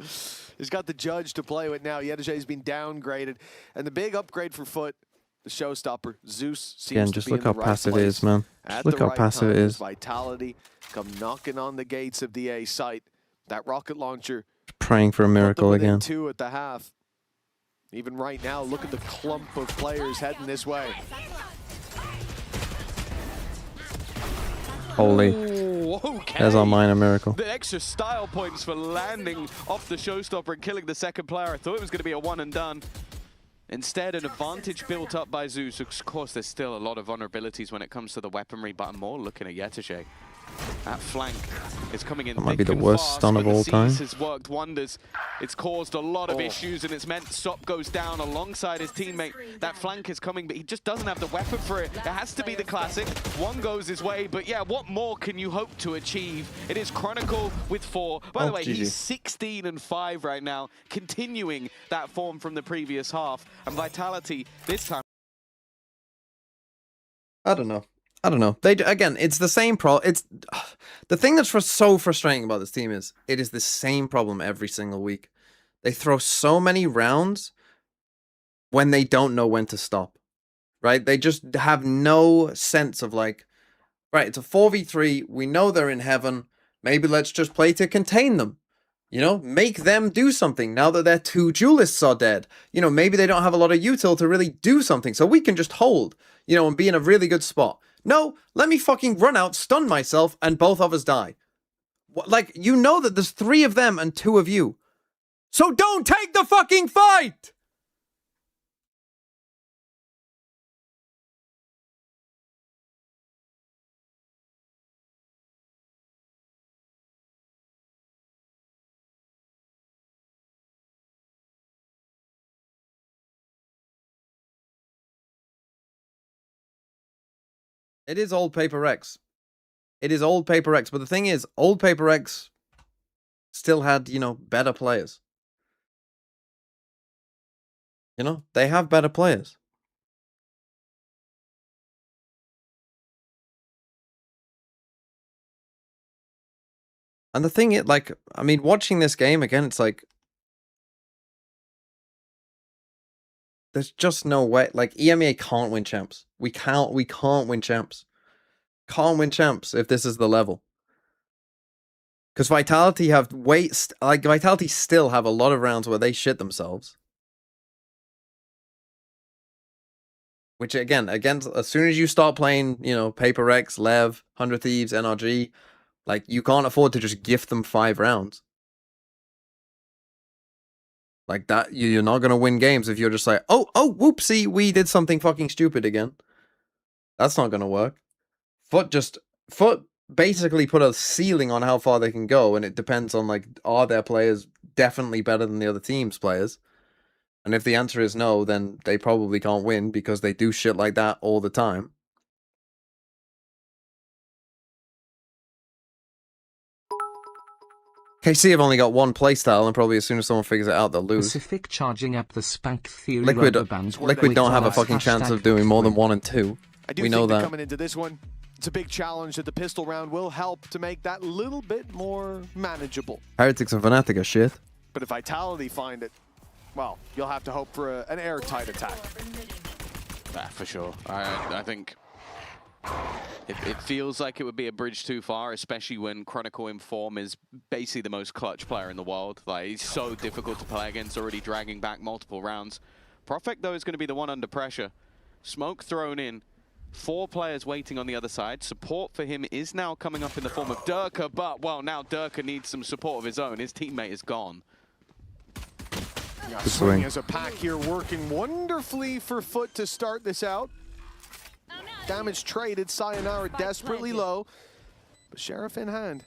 He's got the judge to play with now. Yedajay's been downgraded. And the big upgrade for Foot, the showstopper, Zeus, seems Again, to just be in look the how right passive it place is, man. at Just look the how right passive it time is. as Vitality come knocking on the gates of the A site. That rocket launcher Praying for a miracle within again. 2 at the half. Even right now, look at the clump of players heading this way. Holy. Ooh, okay. There's our minor miracle. The extra style points for landing off the showstopper and killing the second player. I thought it was going to be a one and done. Instead, an advantage built up by Zeus. Of course, there's still a lot of vulnerabilities when it comes to the weaponry, but I'm more looking at Yeteshe. That flank is coming in That might be thick the and worst fast, stun but of the all time. Cease has worked wonders. It's caused a lot of issues, and it's meant Sop goes down alongside his teammate. That flank is coming, but he just doesn't have the weapon for it. It has to be the classic. One goes his way, but yeah, what more can you hope to achieve? It is Chronicle with 4. By the way, GG. he's 16-5 right now, continuing that form from the previous half. And Vitality, this time, I don't know. I don't know. Again, it's the same it's the thing that's so frustrating about this team is it is the same problem every single week. They throw so many rounds when they don't know when to stop. Right? They just have no sense of like, right, it's a 4v3. We know they're in heaven. Maybe let's just play to contain them. You know, make them do something now that their 2 duelists are dead. You know, maybe they don't have a lot of util to really do something. So we can just hold, you know, and be in a really good spot. No, let me fucking run out, stun myself, and both of us die. Like, you know that there's 3 of them and 2 of you. So don't take the fucking fight! It is old Paper Rex. It is old Paper Rex. But the thing is, old Paper Rex still had, you know, better players. You know, they have better players. And the thing is, like, I mean, watching this game again, it's like, there's just no way. Like, EMEA can't win champs. We can't win champs. Can't win champs if this is the level. Because Vitality have Vitality still have a lot of rounds where they shit themselves. Which again, as soon as you start playing, you know, Paper Rex, Lev, 100 Thieves, NRG, like, you can't afford to just gift them 5 rounds. Like that, you're not going to win games if you're just like, oh, whoopsie, we did something fucking stupid again. That's not going to work. Foot basically put a ceiling on how far they can go, and it depends on, like, are their players definitely better than the other team's players? And if the answer is no, then they probably can't win because they do shit like that all the time. KC have only got 1 playstyle, and probably as soon as someone figures it out, they'll lose. Pacific charging up the Spank Theory Liquid don't have a fucking chance of doing more than 1 and 2. We know that. Coming into this one, it's a big challenge that the pistol round will help to make that little bit more manageable. Heretics and Fnatic are shit. But if Vitality find it, well, you'll have to hope for an airtight attack. For sure. I think it feels like it would be a bridge too far, especially when Chronicle in form is basically the most clutch player in the world. Like, he's so difficult to play against, already dragging back multiple rounds. Prophet, though, is going to be the one under pressure. Smoke thrown in. 4 players waiting on the other side. Support for him is now coming up in the form of Durka, but, well, now Durka needs some support of his own. His teammate is gone. Yeah, Swing as a pack here, working wonderfully for Foot to start this out. Damage traded, Sayonara desperately low, but Sheriff in hand.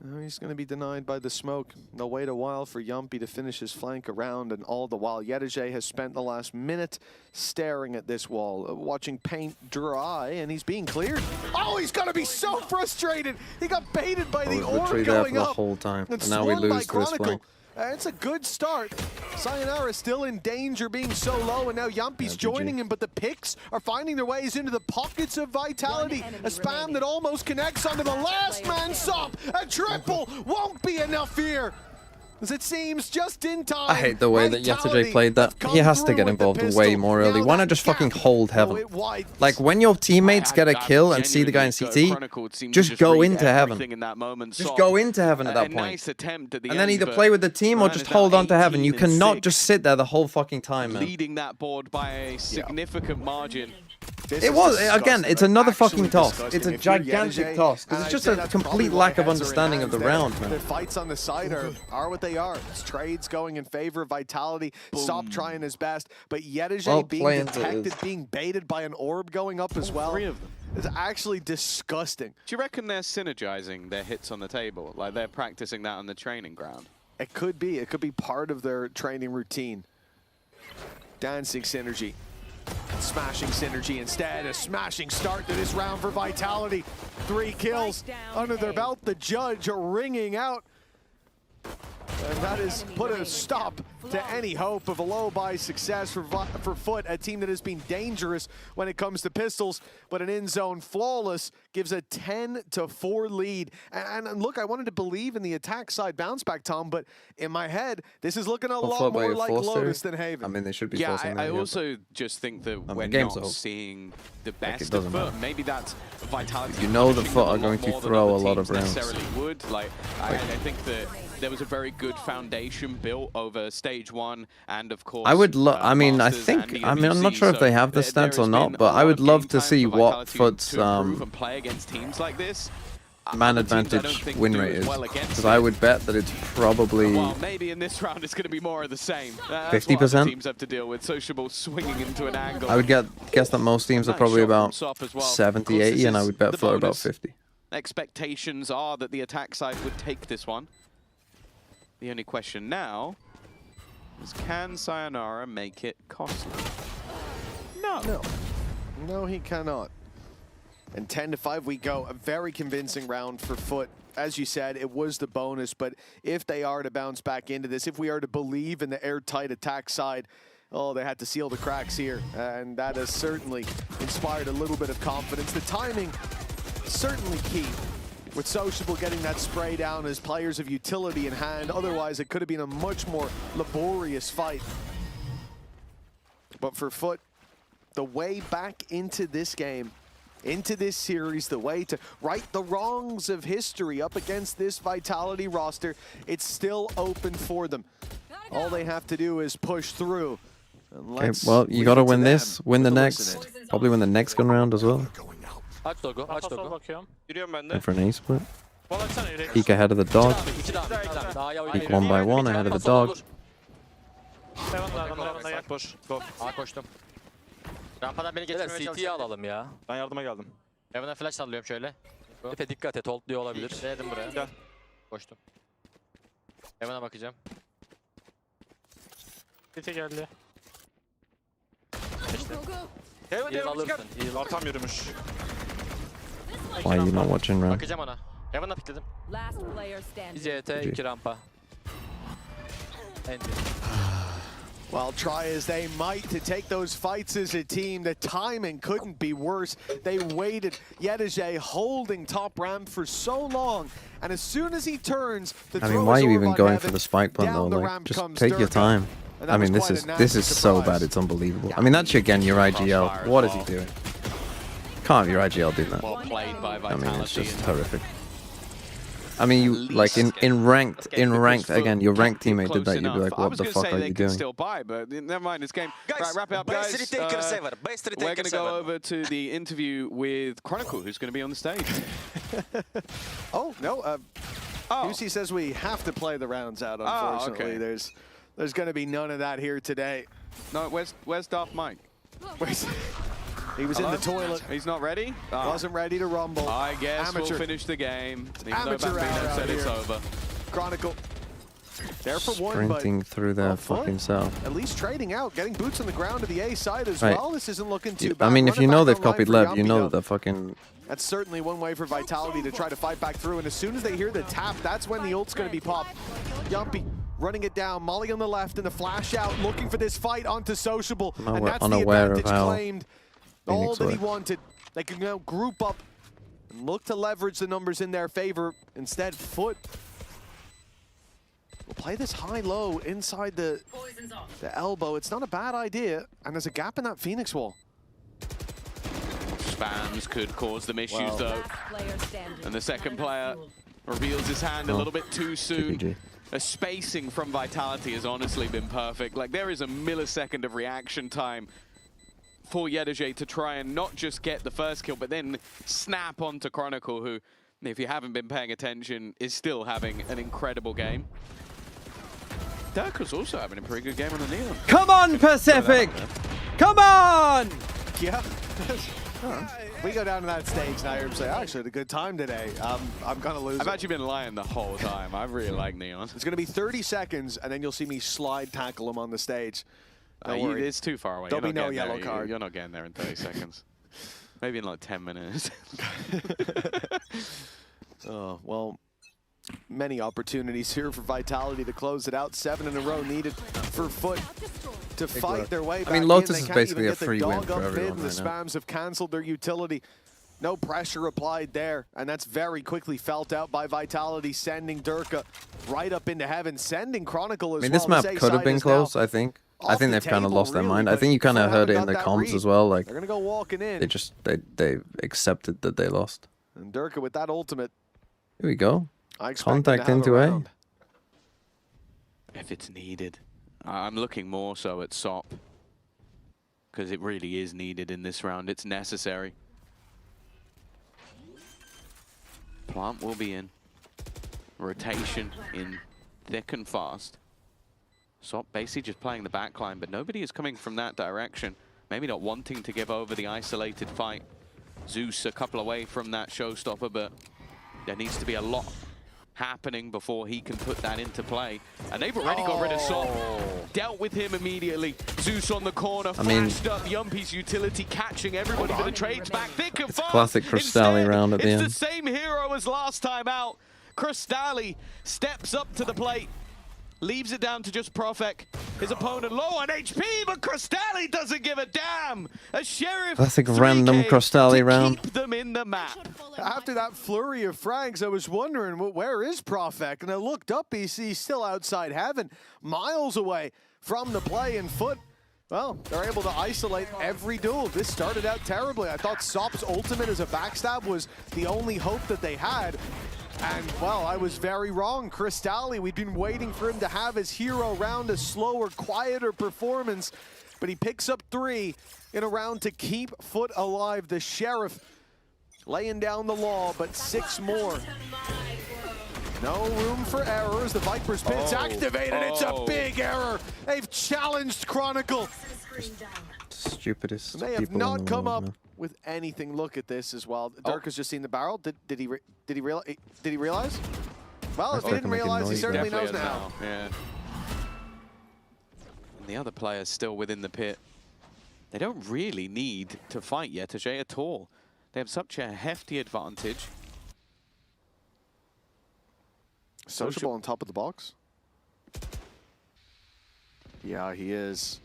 Oh, he's going to be denied by the smoke. They'll wait a while for Yumpy to finish his flank around, and all the while, Yedege has spent the last minute staring at this wall, watching paint dry, and he's being cleared. Oh, he's going to be so frustrated! He got baited by the orb going the up. Whole time, and now we lose to this flank. It's a good start. Sayonara still in danger being so low, and now Yumpy's joining him, but the picks are finding their ways into the pockets of Vitality. A spam that almost connects onto the last man Sop. A triple won't be enough here. As it seems just in time. I hate the way that Yettage played that. He has to get involved way more early. Why not just fucking hold heaven? Like, when your teammates get a kill and see the guy in CT, just go into heaven. Just go into heaven at that point. And then either play with the team or just hold on to heaven. You cannot just sit there the whole fucking time, man. Leading that board by a significant margin. It was, again, it's another fucking toss. It's a gigantic toss. Because it's just a complete lack of understanding of the round, man. The fights on the side are what they are. It's trades going in favor of Vitality. Stop trying his best. But Yedege being detected, being baited by an orb going up as well. 3 of them. It's actually disgusting. Do you reckon they're synergizing their hits on the table? Like, they're practicing that on the training ground? It could be. It could be part of their training routine. Dancing synergy. Smashing synergy instead. A smashing start to this round for Vitality. 3 kills under their belt. The judge ringing out. And that has put a stop to any hope of a low buy success for Foot, a team that has been dangerous when it comes to pistols, but an in-zone flawless gives a 10-4 lead. And look, I wanted to believe in the attack side bounce back, Tom, but in my head, this is looking a lot more like Lotus than Haven. I mean, they should be Yeah, forcing I that, also just think that we're game's not over. seeing the Like, best it doesn't of Foot. matter. Maybe that's Vitality. You know the punishing Foot them are lot going to more than throw other a lot of teams rounds. necessarily would. Like, I think that there was a very good foundation built over stage 1, and of course. I would love. I mean, I Masters think. and I mean, I'm not EWC, sure if they so have the there stats or has not, been but a I lot would of love game to time see for what Vitality Foot's to improve and play against teams like this. man Other teams I don't advantage think win do rate as is. well against Because it. I would bet that it's probably. Well, maybe in this round it's going to be more of the same. That's 50%? what other teams have to deal with. Sociable swinging into an angle. I would guess that most teams are Nice probably shot from about Sop as well. 70, Of course, 80, this and I is would bet the Foot about bonus. 50. Expectations are that the attack side would take this one. The only question now is, can Sayonara make it costly? No. No, he cannot. And 10-5 we go. A very convincing round for Foot. As you said, it was the bonus, but if they are to bounce back into this, if we are to believe in the airtight attack side, oh, they had to seal the cracks here, and that has certainly inspired a little bit of confidence. The timing, certainly key, with Sociable getting that spray down as players of utility in hand. Otherwise, it could have been a much more laborious fight. But for Foot, the way back into this game, into this series, the way to right the wrongs of history up against this Vitality roster, it's still open for them. All they have to do is push through. Okay, well, you got to win this, win the next, probably win the next gun round as well. Aç Dogo, aç Dogo. Bakıyorum. Yürüyorum ben de. And for an A split. Bol açsana yürek. Peek ahead of the dog. İki daha. Daha yavaş. Peek one by one ahead of the dog. Heaven'da gel. Push, go. A koştum. Rampadan beni geçirmeye çalışıyor. CT'yi alalım ya. Ben yardıma geldim. Heaven'a flash sallıyorum şöyle. Epe dikkat et, hold diyor olabilir. Denedim buraya. Gel. Koştum. Heaven'a bakacağım. CT geldi. Heal alırsın. Heal. Arkam yürümüş. Why are you not watching round? Bakacağım ona. Heaven'a pikledim. Last player Bir standing. CT, 2 rampa. Enti. Well, try as they might to take those fights as a team, the timing couldn't be worse. They waited. Yedeje holding top ramp for so long, and as soon as he turns, the I mean, why are you even going for the spike plant though? Like, just take your time. I mean, this is so bad. It's unbelievable. I mean, that's again your IGL. What is he doing? Can't have your IGL do that. Well played by I Vitality. mean, it's just horrific. I mean, you like in ranked again. Your ranked teammate did that. You'd be like, what the fuck are you doing? Still buy, but never mind this game. Right, wrap it up, guys. We're going to go over to the interview with Chronicle, who's going to be on the stage. Oh no, Lucy says we have to play the rounds out. Unfortunately, okay. there's going to be none of that here today. No, where's Darth Mike? He was in the toilet. He's not ready? Wasn't ready to rumble. I guess Amateur. we'll finish the game. Even Amateur though Bambino out said it's here. over. Chronicle. There for one, Sprinting through their Foot, fucking cell. At least trading out, getting boots on the ground to the A side as Right. well. This isn't looking too bad. I mean, if Run you it know back they've online copied for Lev, you Yampi, know though. that they're fucking. That's certainly one way for Vitality to try to fight back through. And as soon as they hear the tap, that's when the ult's going to be popped. Yumpy running it down. Molly on the left and the flash out, looking for this fight onto Sociable. And that's the Unaware of advantage how claimed. All Phoenix that he works. wanted. They can now group up and look to leverage the numbers in their favor. Instead, Foot will play this high-low inside the elbow. It's not a bad idea. And there's a gap in that Phoenix wall. Spams could cause them issues, Wow. though. And the second player reveals his hand a little bit too soon. GG. The spacing from Vitality has honestly been perfect. Like, there is a millisecond of reaction time for Yedeje to try and not just get the first kill, but then snap onto Chronicle, who, if you haven't been paying attention, is still having an incredible game. Dirk was also having a pretty good game on the Neon. Come on, Pacific! Come on! Yeah. We go down to that stage now and say, I actually had a good time today. I'm going to lose. I've actually been lying the whole time. I really like Neon. It's going to be 30 seconds, and then you'll see me slide tackle him on the stage. Don't worry. It's too far away. There'll You're be not no getting yellow there. card. You're not getting there in 30 seconds. Maybe in like 10 minutes. Oh, well, Many opportunities here for Vitality to close it out. 7 in a row needed for Foot to fight their way back. I mean, Lotus is basically a free win for everyone The Spams have cancelled their utility. No pressure applied there, and that's very quickly felt out by Vitality, sending Durka right up into heaven, sending Chronicle as well. I mean, this map could have been close, I think. I think they've kind of lost their mind. I think you kind of heard it in the comms as well. Like, they're going to go walking in. They just, they accepted that they lost. And Durka with that ultimate. Here we go. I expect Contact into A. If it's needed. I'm looking more so at SOP. Because it really is needed in this round. It's necessary. Plant will be in. Rotation in thick and fast. SOP basically just playing the backline, but nobody is coming from that direction. Maybe not wanting to give over the isolated fight. Zeus a couple away from that showstopper, but there needs to be a lot happening before he can put that into play. And they've already got rid of SOP. Dealt with him immediately. Zeus on the corner, flashed up Yumpy's utility, catching everybody, but the trade's back thick and fast. Classic Crystalli round at the end. It's the same hero as last time out. Crystalli steps up to the plate. Leaves it down to just Profek. His opponent low on HP, but Crystalli doesn't give a damn. A Sheriff Classic random Crystalli round. Keep them in the map. After that flurry of frags, I was wondering, well, where is Profek? And I looked up, he's still outside heaven, miles away from the play, and Foot, well, they're able to isolate every duel. This started out terribly. I thought SOP's ultimate as a backstab was the only hope that they had. And, well, I was very wrong. Crystalli, we'd been waiting for him to have his hero round, a slower, quieter performance. But he picks up 3 in a round to keep Foot alive. The Sheriff laying down the law, but 6 more. No room for errors. The Viper's Pit's activated. It's a big error. They've challenged Chronicle. Stupidest. They have not come up with anything. Look at this as well. Dirk has just seen the barrel. Did he realize? Well, if he didn't realize, he certainly knows now. Yeah. And the other players still within the pit. They don't really need to fight Yetege at all. They have such a hefty advantage. Sociable on top of the box. Yeah, he is.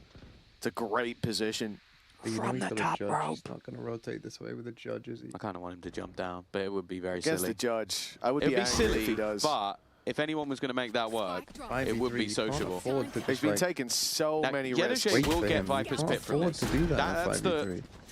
It's a great position. From the top rope. He's not going to rotate this way with the judge, is he? I kind of want him to jump down, but it would be very silly. Against the judge, I would be angry silly if he does. But if anyone was going to make that work, it would be sociable. He's been taking so many risks. Yetege will get Viper's Pit from this. To do that That's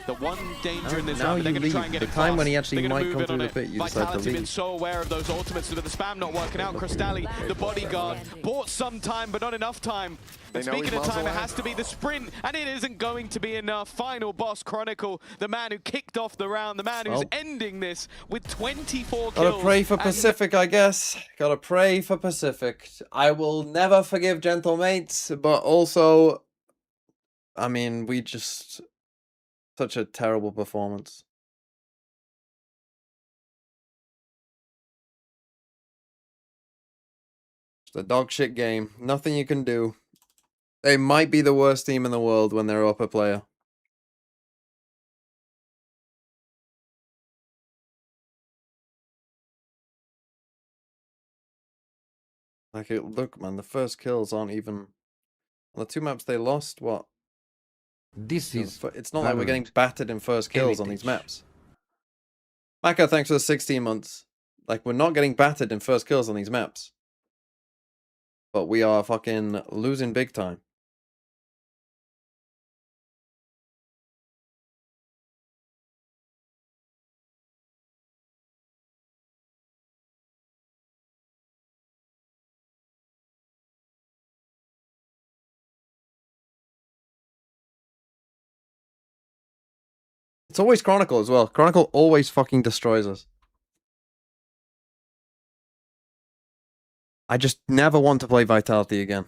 the one danger in this now round. They're going to try and get the it time fast. when he actually might come through through the pit, you decide to Vitality leave. been so aware of those ultimates, but the spam not working out. Crystalli, the bodyguard, bought some time, but not enough time. And speaking of time, it has to be the sprint, and it isn't going to be enough. Final boss, Chronicle, the man who kicked off the round, the man who's ending this with 24 kills. Gotta pray for Pacific, I guess. Gotta pray for Pacific. I will never forgive Gentle Mates, but also, I mean, we just... Such a terrible performance. It's a dog shit game. Nothing you can do. They might be the worst team in the world when they're up a player. Like, look, man, the first kills aren't even... On the 2 maps they lost, what? This is... It's not like we're getting battered in first kills on these maps. Maka, thanks for the 16 months. Like, we're not getting battered in first kills on these maps. But we are fucking losing big time. It's always Chronicle as well. Chronicle always fucking destroys us. I just never want to play Vitality again.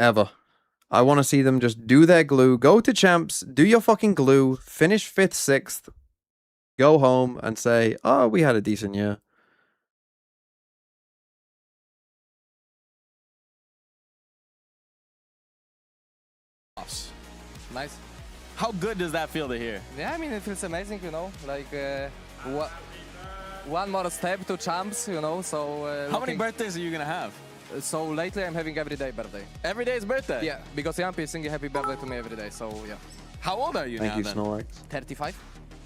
Ever. I want to see them just do their glue, go to champs, do your fucking glue, finish 5th, 6th, go home and say, oh, we had a decent year. Nice. How good does that feel to hear? Yeah, I mean, it feels amazing, you know, like what one more step to champs, you know, so... How many birthdays are you gonna have? So lately I'm having every day birthday. Every day is birthday? Yeah, because Yampi is singing happy birthday to me every day, so yeah. How old are you now, Thank you, then? Snorlax. 35.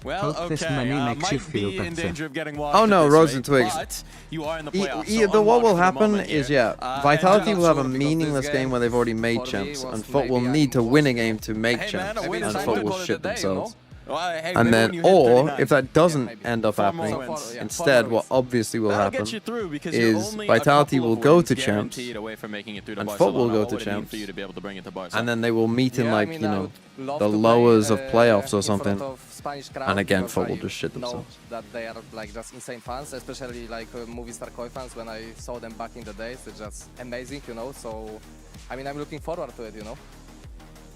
Well, Hope this okay, many makes you might feel be in better. danger of getting washed Oh at no, this Roads rate, and Twigs. but you are in the playoffs, What will unlocked for the happen moment is, here. Vitality and will have a because this meaningless game game where they've already made for me champs, was and Foot will maybe need to I'm win a game to make Hey, champs, man, a win and is Foot time to will call it shit a day, you themselves. know? Well, hey, And maybe then, when you hit or 39. if that doesn't maybe. end up 4 more happening, wins. instead, what obviously will That'll happen get you through because you're is only a Vitality couple will of go wins to champs, guaranteed away from making it through to and Barcelona. Foot will go What to would it mean champs, for you to be able to bring it to Barca? and then they will meet in Yeah, like, I mean, you I know, would love the to lowers play, of playoffs or in front something. of Spanish crowd And again, because Foot will I just shit know themselves. that they are like just insane fans, especially like Movistar Koi fans. When I saw them back in the days, it's just amazing, you know. So, I mean, I'm looking forward to it, you know.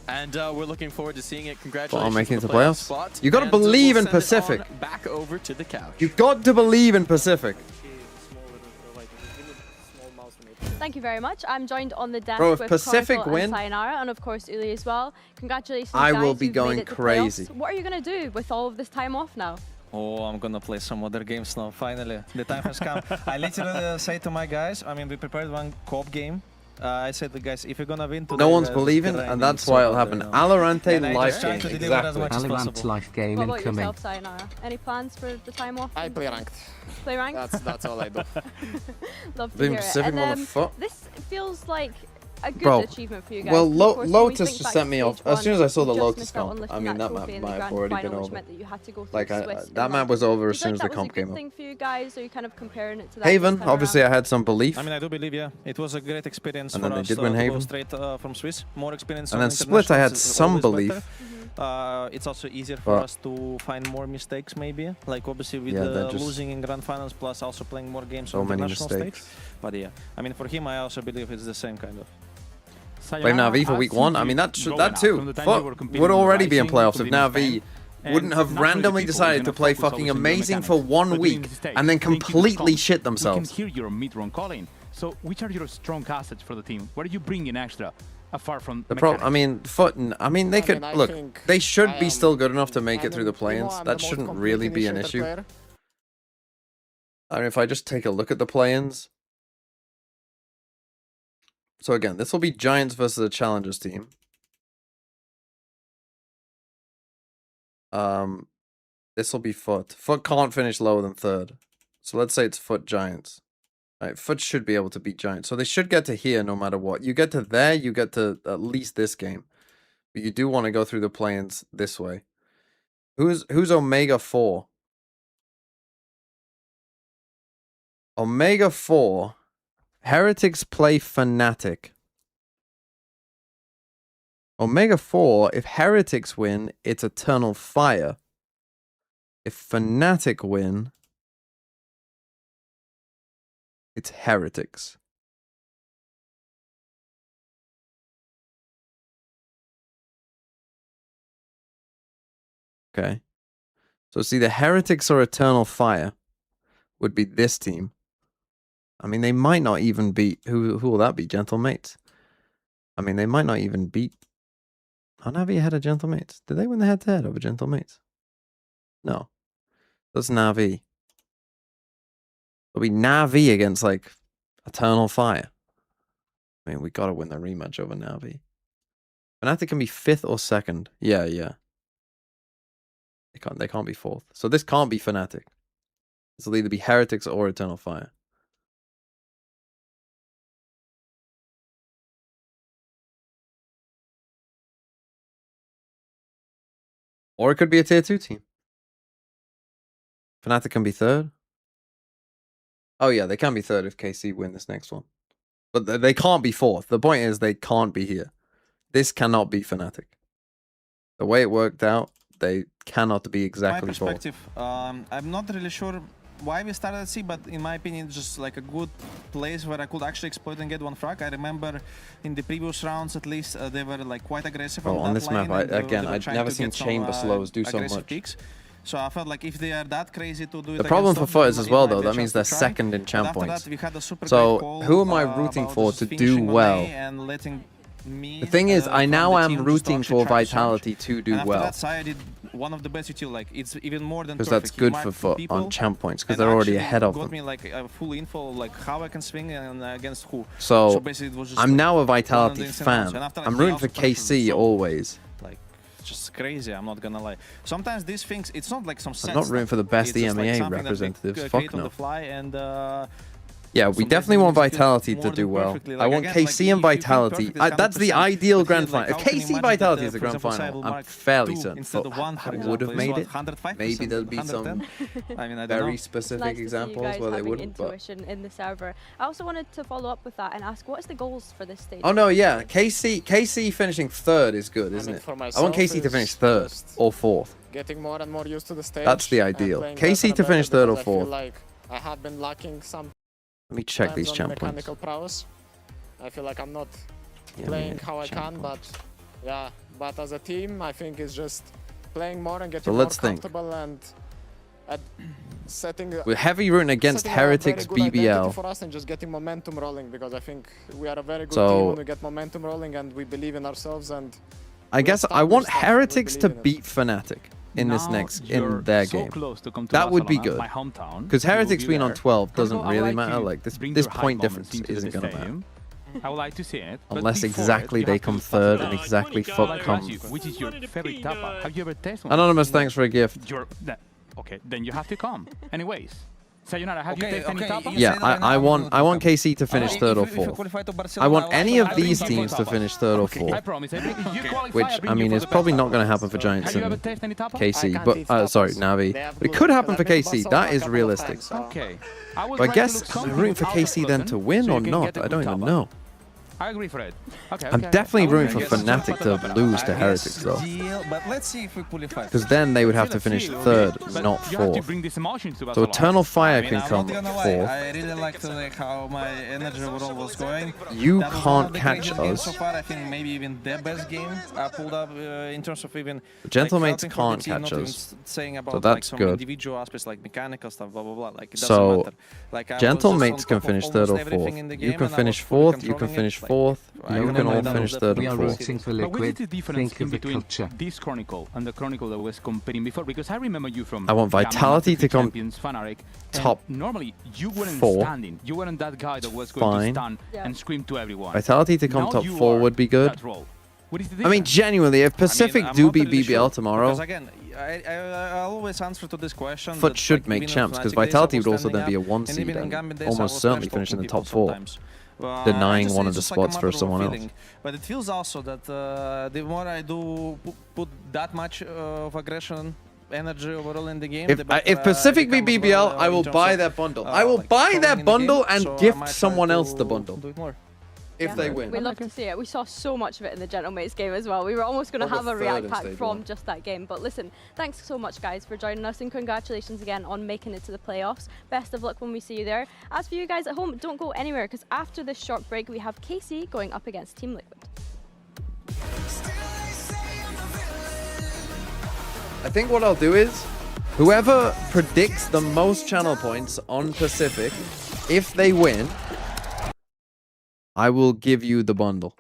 And we're looking forward to seeing it. Well, Congratulations I'm making on it the to playoffs. spot. You gotta And believe we'll in send it Pacific. on back over to the couch. You've got to believe in Pacific. Thank you very much. I'm joined on the desk Bro, if with Pacific Chronicle win, and Sayonara, and of course Uli as well. Congratulations, I guys. will be You've made going it to crazy. playoffs. What are you going to do with all of this time off now? Oh, I'm gonna play some other games now, finally. The time has come. I literally say to my guys, I mean, we prepared one co-op game. I said to the guys, if you're gonna win today, no one's just believing, grind and it that's so why it'll hard, happen. you know. Alorante And I live just try game, to deliver as exactly. much as Valorant possible. live game What about incoming. yourself, Sayonara? Any plans for the time off? I play ranked. Play ranked? That's all I do. Love to Being hear it. Pacific And, motherfucker. this feels like a good Bro, achievement for you guys. well, Because, of course, when we Lotus think just back sent to me off. stage As soon as I saw the you just Lotus missed out on comp, lifting I mean, that trophy map in the might have grand already final, been which over. meant that you had to go through Like, Swiss in that the map was over as Do you soon as think the that was a comp came good up. thing for you guys? Are you kind of comparing it to that? Haven, this time obviously, around? I had some belief. I mean, I do believe, yeah. It was a great experience And for then they us did win to go Haven. straight from Swiss. More experience And on then Split, I had internationals is some always belief. better. It's also easier for But- us to find more mistakes, maybe. Like, obviously, with Yeah, they're just losing in grand finals, plus also playing more games so on many international mistakes. stage. But yeah, I mean, for him, I also believe it's the same kind of. Blame Navi for week one. I mean, that too. Foot would already be in playoffs if Navi wouldn't have randomly decided to play fucking amazing for 1 week and then completely shit We themselves. can hear your mid-run calling. So which are your strong assets for the team? What are you bringing extra, apart from The problem, I mean, Foot, I mean, they could, I look, think they should I be am- still good enough to make it I'm through the the- play-ins. I'm That the most shouldn't complete really be an initiator issue. player. I mean, if I just take a look at the play-ins. So again, this will be Giants versus the Challengers team. This will be Foot. Foot can't finish lower than third. So let's say it's Foot Giants. Right, Foot should be able to beat Giants. So they should get to here no matter what. You get to there, you get to at least this game. But you do want to go through the play-ins this way. Who's Omega 4? Omega 4. Heretics play Fnatic. Omega 4, if Heretics win, it's Eternal Fire. If Fnatic win, it's Heretics. Okay. So see, the Heretics or Eternal Fire would be this team. I mean, they might not even beat... Who will that be? Gentle Mates. I mean, they might not even beat... Are Navi ahead of Gentle Mates? Did they win the head-to-head over Gentle Mates? No. That's Navi. It'll be Navi against, like, Eternal Fire. I mean, we gotta win the rematch over Navi. Fnatic can be 5th or 2nd. Yeah. They can't be 4th. So this can't be Fnatic. This will either be Heretics or Eternal Fire. Or it could be a tier 2 team. Fnatic can be 3rd. Oh yeah, they can be 3rd if KC win this next one. But they can't be 4th. The point is they can't be here. This cannot be Fnatic. The way it worked out, they cannot be exactly 4th. My perspective, I'm not really sure why we started at C, but in my opinion, it's just like a good place where I could actually exploit and get one frag. I remember in the previous rounds, at least, they were like quite aggressive on that this lane, map, and, again, they were I've trying never to seen get some, chamber slows do so aggressive much. picks. So I felt like if they are that crazy to do it, The problem for against us, Foot is then as it well, might though. be a That means chance they're to try. 2nd in But champ after points. that, we had a super So great call, who am I rooting about for just to do finishing on A well? and letting The thing is, I now am rooting for Vitality to do well. That side, I did one of the best util, like it's even more than because that's good for Foot on champ points because they're already ahead of them. Got me like a full info like how I can swing and against who. So basically it was just I'm like now a Vitality fan. I'm rooting for KC always. Like just crazy. I'm not gonna lie. Sometimes these things, it's not like some. I'm not rooting for the best EMEA representatives. Fuck no. On the fly and, yeah, we definitely want Vitality to do well. I want KC and Vitality. That's the ideal grand final. If KC Vitality is the grand final, I'm fairly certain I would have made it. Maybe there'll be some very specific examples where they wouldn't. Intuition in the server. I also wanted to follow up with that and ask, what is the goals for this stage? Oh no, yeah, KC finishing third is good, isn't it? I want KC to finish third or fourth. Getting more and more used to the stage. That's the ideal. KC to finish third or fourth. Like I have been lacking some. Let me check these champ points. Mechanical prowess. I feel like I'm not playing how I can, but yeah. But as a team, I think it's just playing more and getting more comfortable and setting. We're heavy rooting against Heretics BBL. For us and just getting momentum rolling because I think we are a very good team when we get momentum rolling and we believe in ourselves and. I guess I want Heretics to beat Fnatic in this in their game. That would be good. Because Heretics being on 12 doesn't really matter. Like this point difference isn't gonna matter. I would like to see it. Unless exactly they come third and exactly Foot come. Which is your favorite tapa? Have you ever tested one? Anonymous, thanks for a gift. Okay, then you have to come. Anyways. Sayonara, have you tasted any tapa? Yeah, I want KC to finish third or fourth. I want any of these teams to finish third or fourth. I promise. Which, I mean, is probably not going to happen for Giants and KC. But, sorry, Navi. But it could happen for KC. That is realistic. Okay. But I guess I'm rooting for KC then to win or not. I don't even know. I agree for it. Okay, I'm definitely rooting for Fnatic to lose to Heretics though. But let's see if we qualify. Because then they would have to finish third, not fourth. So Eternal Fire can come fourth. I really liked how my energy overall was going. You can't catch us. So far, I think maybe even their best game I pulled up in terms of even. The Gentlemates can't catch us. So that's good. Individual aspects like mechanical stuff, blah blah blah. Like it doesn't so matter. Like Gentlemates can finish third or fourth. You can finish fourth. You can finish fourth. You can all finish third and fourth. But what is the difference between this Chronicle and the Chronicle that was competing before? Because I remember you from. I want Vitality to come top. Normally, you weren't four. Standing. You weren't that guy that was going to stand and scream to everyone. Vitality to come top 4 would be good. I mean, genuinely, if Pacific do beat BBL tomorrow, because again, I always answer to this question. Foot should make champs because Vitality would also then be a 1 seed and almost certainly finish in the top 4. Denying one of the spots for someone else. But it feels also that the more I do put that much of aggression, energy overall in the game. If Pacific beat BBL, I will buy their bundle. I will buy their bundle and gift someone else the bundle. If they win. We love to see it. We saw so much of it in the Gentlemates game as well. We were almost going to have a react pack from just that game. But listen, thanks so much, guys, for joining us, and congratulations again on making it to the playoffs. Best of luck when we see you there. As for you guys at home, don't go anywhere, because after this short break, we have KC going up against Team Liquid. I think what I'll do is, whoever predicts the most channel points on Pacific, if they win, I will give you the bundle.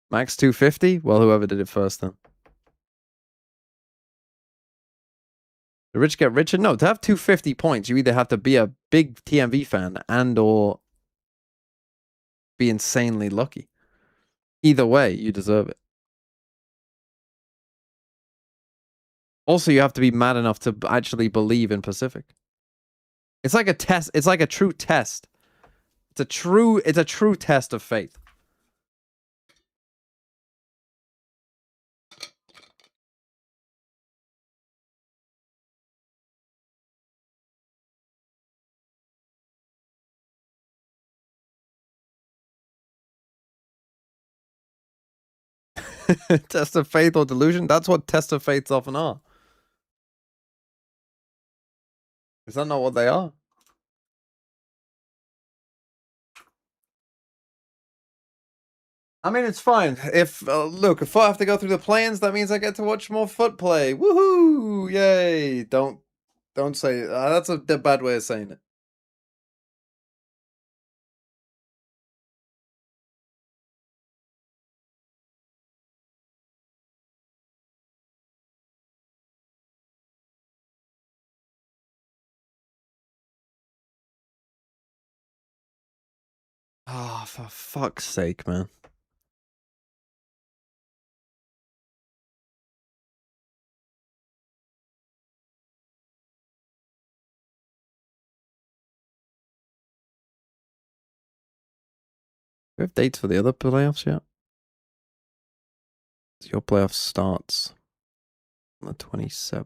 Max 250? Well, whoever did it first then. The rich get richer? No, to have 250 points, you either have to be a big TMV fan and or be insanely lucky. Either way, you deserve it. Also, you have to be mad enough to actually believe in Pacific. It's like a test. It's like a true test. It's a true test of faith. Test of faith or delusion? That's what test of faiths often are. Is that not what they are? I mean, it's fine. If look, if I have to go through the play-ins, that means I get to watch more FUT play. Woohoo! Yay! Don't say that's a bad way of saying it. Oh, for fuck's sake, man. Do we have dates for the other playoffs yet? So your playoff starts on the 27th.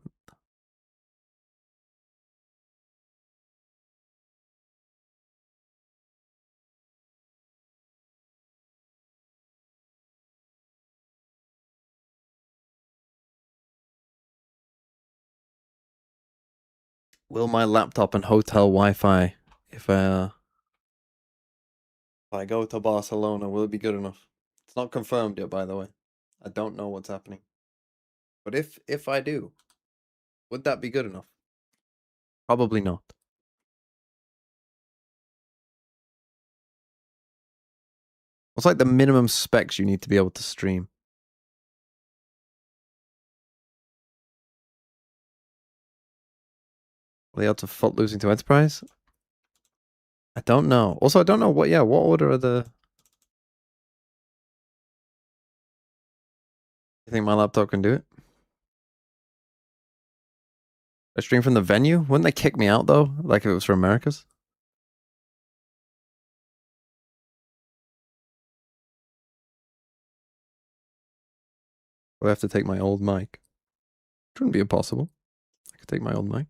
Will my laptop and hotel Wi-Fi, if I go to Barcelona, will it be good enough? It's not confirmed yet, by the way. I don't know what's happening. But if I do, would that be good enough? Probably not. What's like the minimum specs you need to be able to stream? Layout of FUT losing to Enterprise? I don't know. Also, I don't know what order are the... You think my laptop can do it? I stream from the venue? Wouldn't they kick me out though? Like if it was for Americas? Do I have to take my old mic? It wouldn't be impossible. I could take my old mic.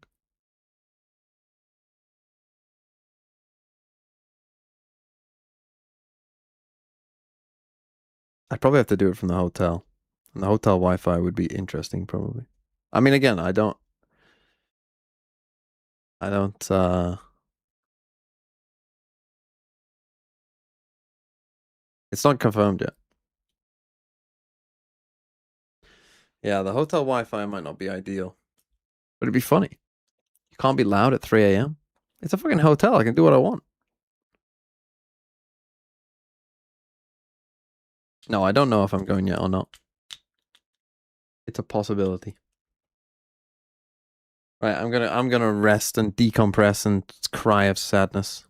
I'd probably have to do it from the hotel. And the hotel Wi-Fi would be interesting, probably. I mean, again, I don't... It's not confirmed yet. Yeah, the hotel Wi-Fi might not be ideal. But it'd be funny. You can't be loud at 3 a.m. It's a fucking hotel. I can do what I want. No, I don't know if I'm going yet or not. It's a possibility. Right, I'm gonna rest and decompress and cry of sadness.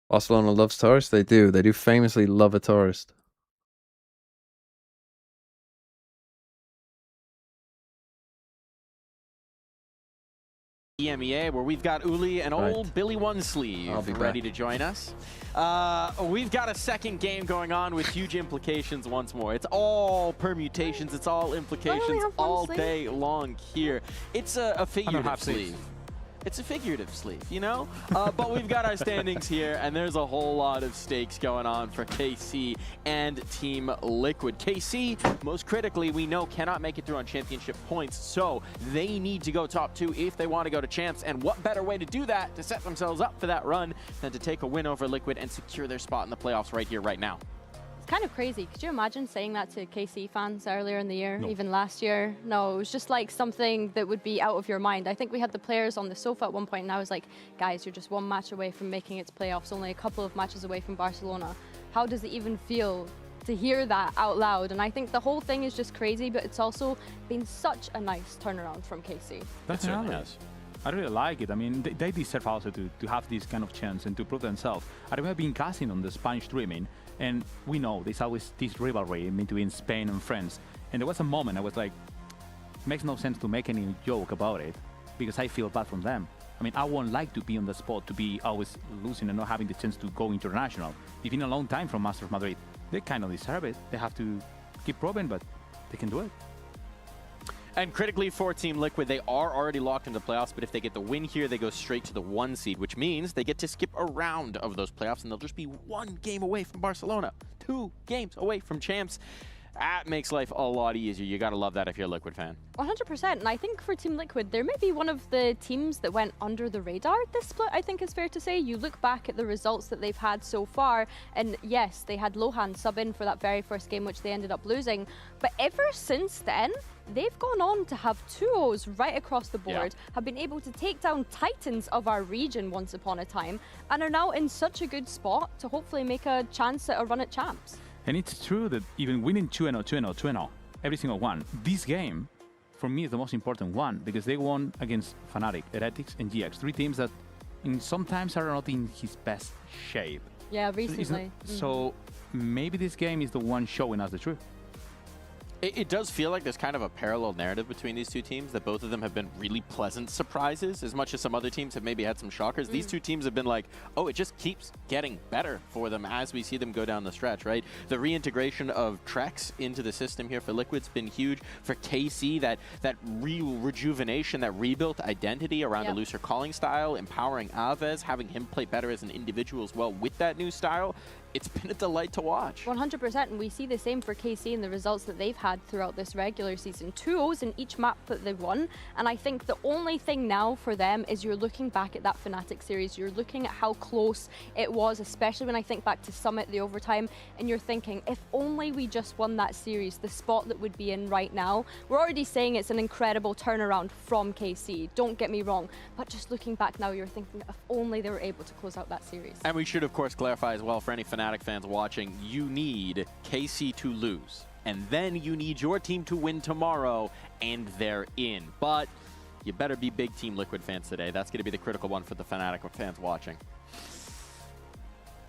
Barcelona loves tourists? They do. They do famously love a tourist. EMEA, where we've got Uli and old Billy One Sleeve ready to join us. We've got a second game going on with huge implications once more. It's all permutations, it's all implications all day long here. It's a figurative sleeve. It's a figurative sleeve, you know? But we've got our standings here, and there's a whole lot of stakes going on for KC and Team Liquid. KC, most critically, we know cannot make it through on championship points, so they need to go top 2 if they want to go to champs, and what better way to do that, to set themselves up for that run, than to take a win over Liquid and secure their spot in the playoffs right here, right now. It's kind of crazy. Could you imagine saying that to KC fans earlier in the year, even last year? No, it was just like something that would be out of your mind. I think we had the players on the sofa at one point, and I was like, guys, you're just one match away from making it to playoffs, only a couple of matches away from Barcelona. How does it even feel to hear that out loud? And I think the whole thing is just crazy, but it's also been such a nice turnaround from KC. That certainly has. I really like it. I mean, they deserve also to have this kind of chance and to prove themselves. I remember being casting on the Spanish streaming, and we know there's always this rivalry between Spain and France. And there was a moment I was like, it makes no sense to make any joke about it because I feel bad from them. I mean, I won't like to be on the spot, to be always losing and not having the chance to go international. It's been a long time from Masters Madrid. They kind of deserve it. They have to keep proving, but they can do it. And critically for Team Liquid, they are already locked into the playoffs, but if they get the win here, they go straight to the 1 seed, which means they get to skip a round of those playoffs, and they'll just be 1 game away from Barcelona, 2 games away from champs. that makes life a lot easier. You got to love that if you're a Liquid fan. 100%, and I think for Team Liquid, they're maybe one of the teams that went under the radar this split, I think is fair to say. You look back at the results that they've had so far, and yes, they had Lohan sub in for that very first game, which they ended up losing, but ever since then, they've gone on to have 2-0s right across the board, have been able to take down Titans of our region once upon a time, and are now in such a good spot to hopefully make a chance at a run at champs. And it's true that even winning 2-0, 2-0, 2-0, every single one, this game, for me, is the most important one, because they won against Fnatic, Heretics, and GX, 3 teams that sometimes are not in his best shape. Yeah, recently. So maybe this game is the one showing us the truth. It does feel like there's kind of a parallel narrative between these two teams, that both of them have been really pleasant surprises, as much as some other teams have maybe had some shockers. These two teams have been like, oh, it just keeps getting better for them as we see them go down the stretch, right? The reintegration of Trex into the system here for Liquid's been huge. For KC, that real rejuvenation, that rebuilt identity around a looser calling style, empowering Aves, having him play better as an individual as well with that new style. It's been a delight to watch. 100%, and we see the same for KC and the results that they've had throughout this regular season. 2-0s in each map that they've won, and I think the only thing now for them is you're looking back at that Fnatic series, you're looking at how close it was, especially when I think back to Summit, the overtime, and you're thinking, if only we just won that series, the spot that would be in right now. We're already saying it's an incredible turnaround from KC, don't get me wrong, but just looking back now, you're thinking, if only they were able to close out that series. And we should, of course, clarify as well for any Fnatic fans watching, you need KC to lose, and then you need your team to win tomorrow, and they're in. But you better be big Team Liquid fans today. That's going to be the critical one for the Fnatic fans watching.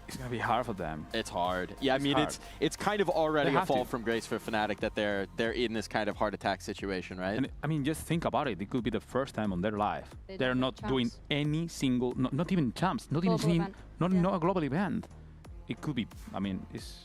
It's going to be hard for them. It's hard. Yeah, I mean, it's kind of already a fall from grace for Fnatic that they're in this kind of heart attack situation, right? And I mean, just think about it. It could be the first time on their life. They're not doing any single, not even champs, not even not a global event. It could be, I mean, it's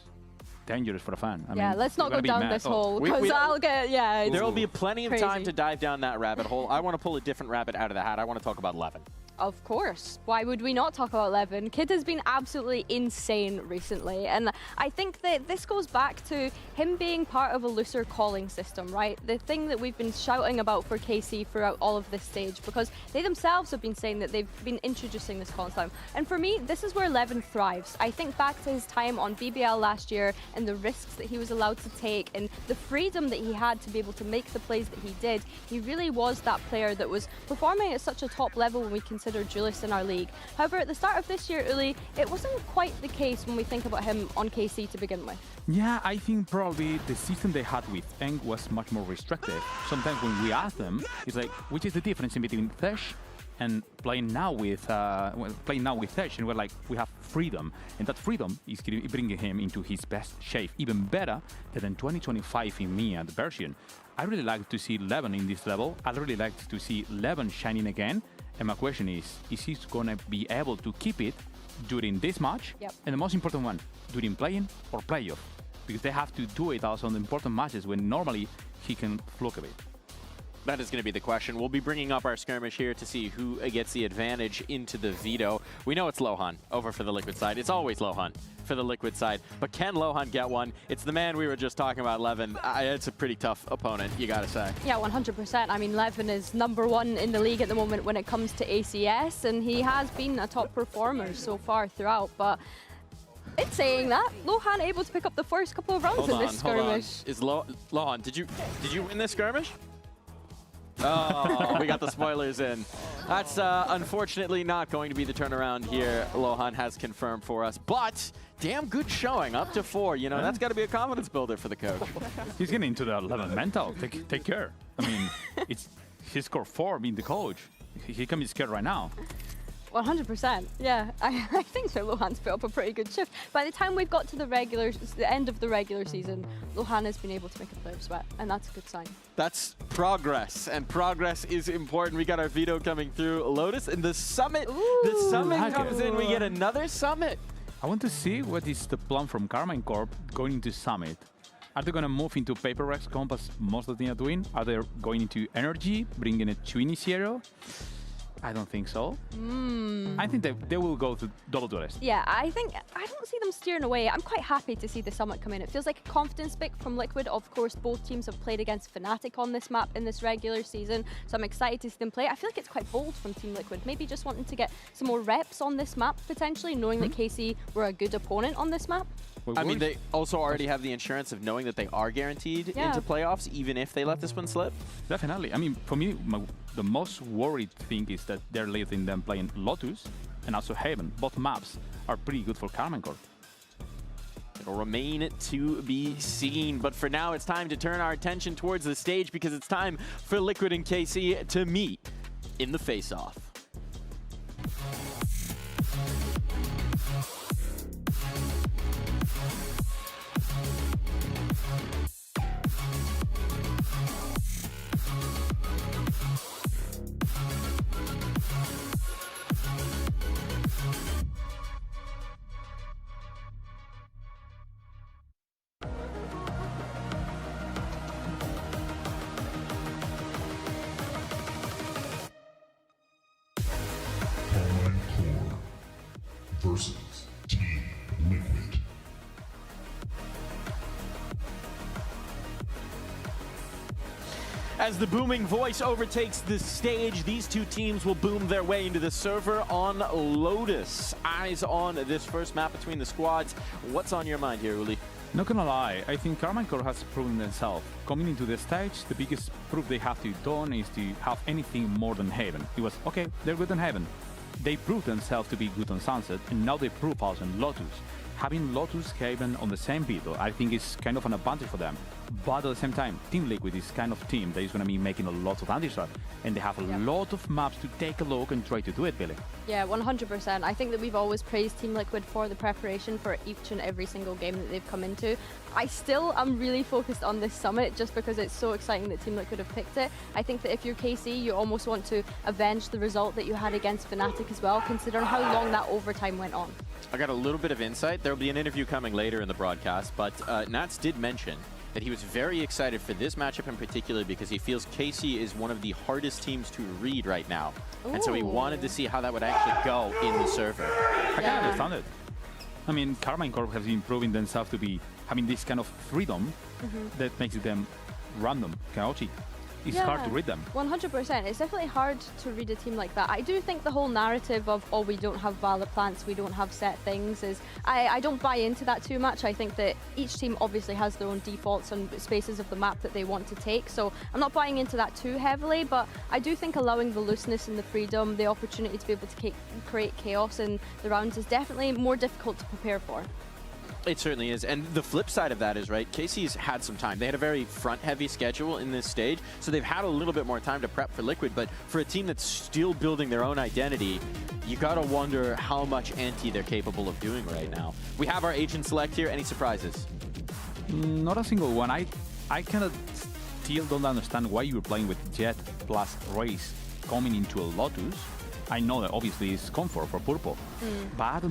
dangerous for a fan. I mean, let's not go down this hole, because I'll get, there will be plenty of time to dive down that rabbit hole. I want to pull a different rabbit out of the hat. I want to talk about Levin. Of course. Why would we not talk about Levin? Kid has been absolutely insane recently, and I think that this goes back to him being part of a looser calling system, right? The thing that we've been shouting about for KC throughout all of this stage, because they themselves have been saying that they've been introducing this calling style. And for me, this is where Levin thrives. I think back to his time on BBL last year and the risks that he was allowed to take and the freedom that he had to be able to make the plays that he did. He really was that player that was performing at such a top level when we consider Julius in our league. However, at the start of this year, Uli, it wasn't quite the case when we think about him on KC to begin with. Yeah, I think probably the system they had with Eng was much more restrictive. Sometimes when we ask them, it's like, which is the difference in between Thesh and playing now with Thesh? And we're like, we have freedom, and that freedom is bringing him into his best shape, even better than in 2025 in Mia, the version. I really like to see Levin in this level. I'd really like to see Levin shining again. And my question is he going to be able to keep it during this match? Yep. And the most important one, during playing or playoff? Because they have to do it also on the important matches when normally he can fluke a bit. That is going to be the question. We'll be bringing up our skirmish here to see who gets the advantage into the veto. We know it's Lohan over for the Liquid side. It's always Lohan for the Liquid side. But can Lohan get one? It's the man we were just talking about, Levin. It's a pretty tough opponent, you got to say. Yeah, 100%. I mean, Levin is #1 in the league at the moment when it comes to ACS, and he has been a top performer so far throughout. But in saying that, Lohan able to pick up the first couple of rounds in this skirmish. Is Lohan, did you win this skirmish? Oh, we got the spoilers in. That's unfortunately not going to be the turnaround here. Lohan has confirmed for us, but damn good showing, up to 4. You know, that's got to be a confidence builder for the coach. He's getting into the level mental. Take care. I mean, he scored 4 being the coach. He can be scared right now. 100%. Yeah, I think that Lohan's put up a pretty good shift. By the time we've got to the end of the regular season, Lohan has been able to make a player sweat, and that's a good sign. That's progress, and progress is important. We got our veto coming through. Lotus and the Summit. Ooh, the Summit comes in. We get another Summit. I want to see what is the plan from Karmine Corp going into Summit. Are they going to move into Paper Rex comp as most of the team are doing? Are they going into Energy, bringing a 2 Initiator? I don't think so. I think they will go to double duelist. Yeah, I don't see them steering away. I'm quite happy to see the Summit come in. It feels like a confidence pick from Liquid. Of course, both teams have played against Fnatic on this map in this regular season, so I'm excited to see them play. I feel like it's quite bold from Team Liquid, maybe just wanting to get some more reps on this map, potentially, knowing that KC were a good opponent on this map. I mean, they also already have the insurance of knowing that they are guaranteed into playoffs, even if they let this one slip. Definitely. I mean, for me, the most worried thing is that they're letting them playing Lotus and also Haven. Both maps are pretty good for Karmine Corp. It'll remain to be seen, but for now, it's time to turn our attention towards the stage because it's time for Liquid and KC to meet in the face-off. Versus Team Liquid. As the booming voice overtakes the stage, these two teams will boom their way into the server on Lotus. Eyes on this first map between the squads. What's on your mind here, Uli? Not gonna lie, I think Karmine Corp has proven themselves. Coming into the stage, the biggest proof they have to done is to have anything more than Haven. It was, okay, they're good on Haven. They proved themselves to be good on Sunset, and now they prove us on Lotus. Having Lotus, Haven on the same beetle, I think is kind of an advantage for them. But at the same time, Team Liquid is kind of team that is going to be making a lot of anti-strat, and they have a lot of maps to take a look and try to do it, Billy. Yeah, 100%. I think that we've always praised Team Liquid for the preparation for each and every single game that they've come into. I still am really focused on this Summit just because it's so exciting that Team Liquid have picked it. I think that if you're KC, you almost want to avenge the result that you had against Fnatic as well, considering how long that overtime went on. I got a little bit of insight. There will be an interview coming later in the broadcast, but Nats did mention that he was very excited for this matchup in particular because he feels KC is one of the hardest teams to read right now. Ooh. And so he wanted to see how that would actually go in the server. I can understand it. I mean, Karmine Corp has been proving themselves to be having this kind of freedom that makes them random, chaotic. It's hard to read them. 100%. It's definitely hard to read a team like that. I do think the whole narrative of, oh, we don't have Valor plants, we don't have set things, is I don't buy into that too much. I think that each team obviously has their own defaults and spaces of the map that they want to take, so I'm not buying into that too heavily, but I do think allowing the looseness and the freedom, the opportunity to be able to create chaos in the rounds is definitely more difficult to prepare for. It certainly is. And the flip side of that is, right, KC's had some time. They had a very front-heavy schedule in this stage, so they've had a little bit more time to prep for Liquid, but for a team that's still building their own identity, you gotta wonder how much anti they're capable of doing right now. We have our agent select here. Any surprises? Not a single one. I kind of still don't understand why you're playing with Jett plus Raze coming into a Lotus. I know that obviously it's comfort for Purple, but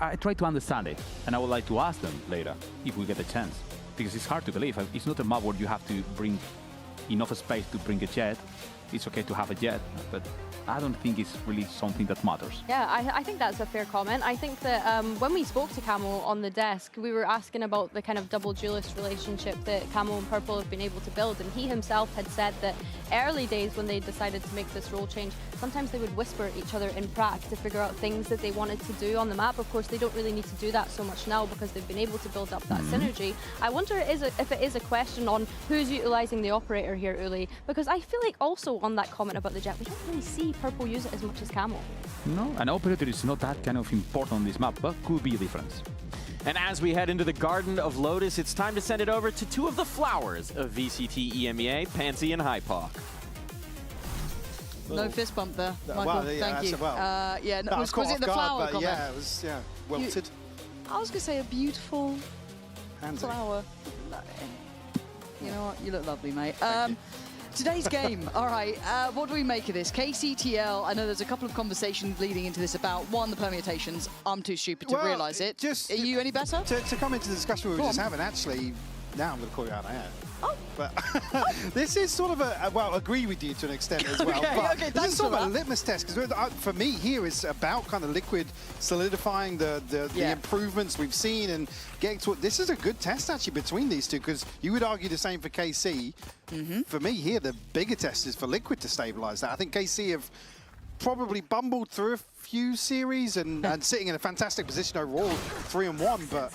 I try to understand it, and I would like to ask them later if we get a chance, because it's hard to believe. It's not a map where you have to bring enough space to bring a Jett. It's okay to have a Jett, but I don't think it's really something that matters. Yeah, I think that's a fair comment. I think that when we spoke to Camo on the desk, we were asking about the kind of double duelist relationship that Camo and Purple have been able to build, and he himself had said that early days when they decided to make this role change, sometimes they would whisper at each other in prac to figure out things that they wanted to do on the map. Of course, they don't really need to do that so much now because they've been able to build up that synergy. I wonder if it is a question on who's utilizing the operator here, Uli, because I feel like also on that comment about the Jett, we don't really see Purple use it as much as Camo. No, an operator is not that kind of important on this map, but could be a difference. And as we head into the Garden of Lotus, it's time to send it over to two of the flowers of VCT EMEA, Pansy and Hypoc. No fist bump there, Michael. Well, yeah, thank you. Yeah, no, was it the flower comment? Yeah, it was welted. I was going to say a beautiful flower. You know what? You look lovely, mate. Today's game, all right, what do we make of this? KCTL, I know there's a couple of conversations leading into this about, one, the permutations. I'm too stupid to realise it. Are you any better? To come into the discussion we were just having, actually, now I'm going to call you out. But this is sort of a, well, agree with you to an extent as well. But this is sort of a litmus test, because for me here is about kind of Liquid solidifying the improvements we've seen and getting to it. This is a good test actually between these two, because you would argue the same for KC. For me here, the bigger test is for Liquid to stabilize that. I think KC have probably bumbled through a few series and sitting in a fantastic position overall, 3-1, but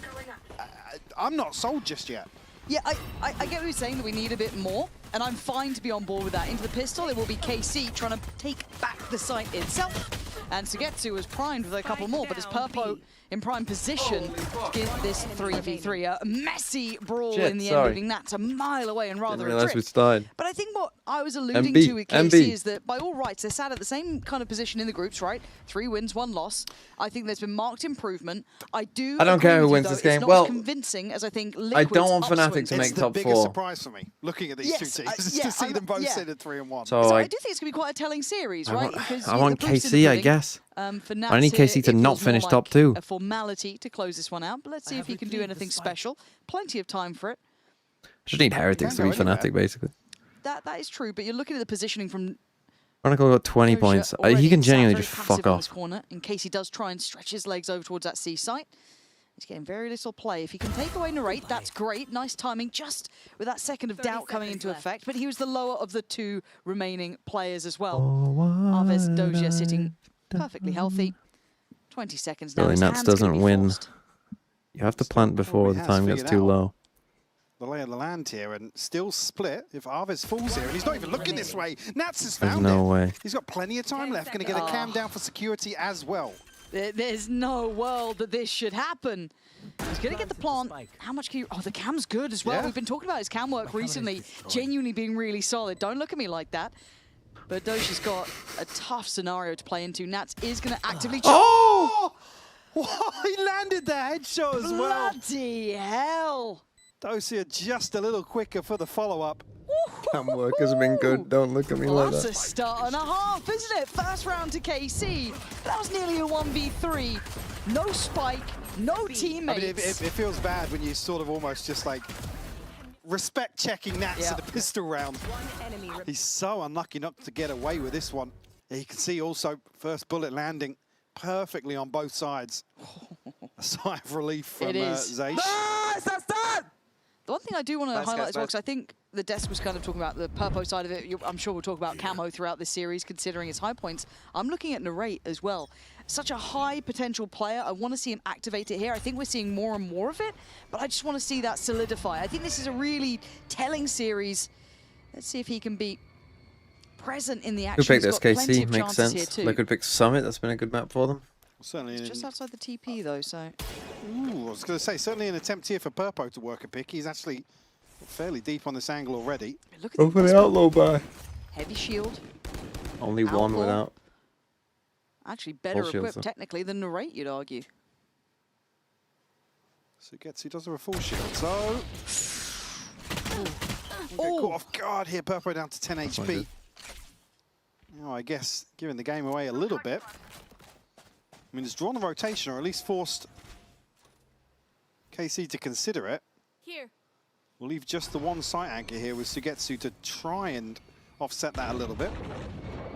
I'm not sold just yet. Yeah, I get what you're saying, that we need a bit more, and I'm fine to be on board with that. Into the pistol, it will be KC trying to take back the site itself. And Sugetsu was primed with a couple more, but as Purpo in prime position to give this 3v3 a messy brawl in the end, leaving Nats a mile away and rather adrift. But I think what I was alluding to with KC is that by all rights, they're sat at the same kind of position in the groups, right? 3 wins, 1 loss. I think there's been marked improvement. I don't care who wins this game. It's not as convincing as I think Liquid's I don't want Fnatic to make top 4. It's the biggest surprise for me, looking at these two teams, is to see them both sit at 3-1. So I do think it's going to be quite a telling series, right? I want KC, I guess. I need KC to not finish top 2. A formality to close this one out, but let's see if he can do anything special. Plenty of time for it. Just need Heretics to be Fnatic, basically. That is true, but you're looking at the positioning from Chronicle got 20 points. He can genuinely just fuck off. Corner, in case he does try and stretch his legs over towards that C site. He's getting very little play. If he can take away Narrate, that's great. Nice timing, just with that second of doubt coming into effect. But he was the lower of the 2 remaining players as well. Arvez Doja sitting perfectly healthy. 20 seconds now. Really, Nats doesn't win. You have to plant before the time gets too low. The lay of the land here, and still split if Arvez falls here, and he's not even looking this way. Nats has found There's no way. He's got plenty of time left. Going to get a cam down for security as well. There's no world that this should happen. He's going to get the plant. How much can you... Oh, the cam's good as well. We've been talking about his cam work recently, genuinely being really solid. Don't look at me like that. But Doja's got a tough scenario to play into. Nats is going to actively... Oh! He landed the headshot as well. Bloody hell. Dosia just a little quicker for the follow-up. Cam work has been good. Don't look at me like that. That's a start and a half, isn't it? First round to KC. That was nearly a 1v3. No spike, no teammates. I mean, it feels bad when you sort of almost just like respect checking Nats at the pistol round. He's so unlucky not to get away with this one. You can see also first bullet landing perfectly on both sides. A sigh of relief from Zeish. Nice, that's done! The one thing I do want to highlight as well, because I think the desk was kind of talking about the Purpo side of it. I'm sure we'll talk about Camo throughout this series, considering its high points. I'm looking at Narrate as well. Such a high potential player. I want to see him activate it here. I think we're seeing more and more of it, but I just want to see that solidify. I think this is a really telling series. Let's see if he can be present in the action. Who picked this? KC makes sense. Liquid picked Summit. That's been a good map for them. Certainly it's just outside the TP though, so. Ooh, I was going to say, certainly an attempt here for Purpo to work a pick. He's actually fairly deep on this angle already. Look at Go for the outlaw buy. Heavy shield. Only one without. Actually better equipped technically than Narrate, you'd argue. Sugetsu does have a full shield, so... Get caught off guard here, Purpo down to 10 HP. Now, I guess, giving the game away a little bit. I mean, it's drawn a rotation, or at least forced KC to consider it. Here. We'll leave just the one site anchor here with Sugetsu to try and offset that a little bit.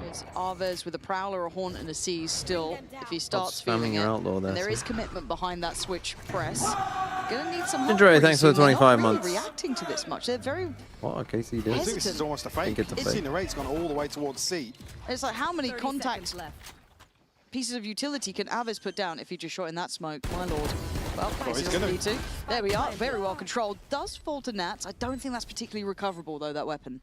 It's Arvez with a Prowler, a Haunt, and a Seize still. If he starts feeling it, outlaw there, and there is commitment behind that switch press. Gonna need some Andre, thanks for the 25 months. Really reacting to this much. They're very. What KC did? I think this is almost a fake. It's in the rate's gone all the way towards C. It's like how many contact pieces of utility can Arvez put down if he just shot in that smoke? My lord. Well, he doesn't need to. There we are. Very well controlled. Does fall to Nats. I don't think that's particularly recoverable though. That weapon.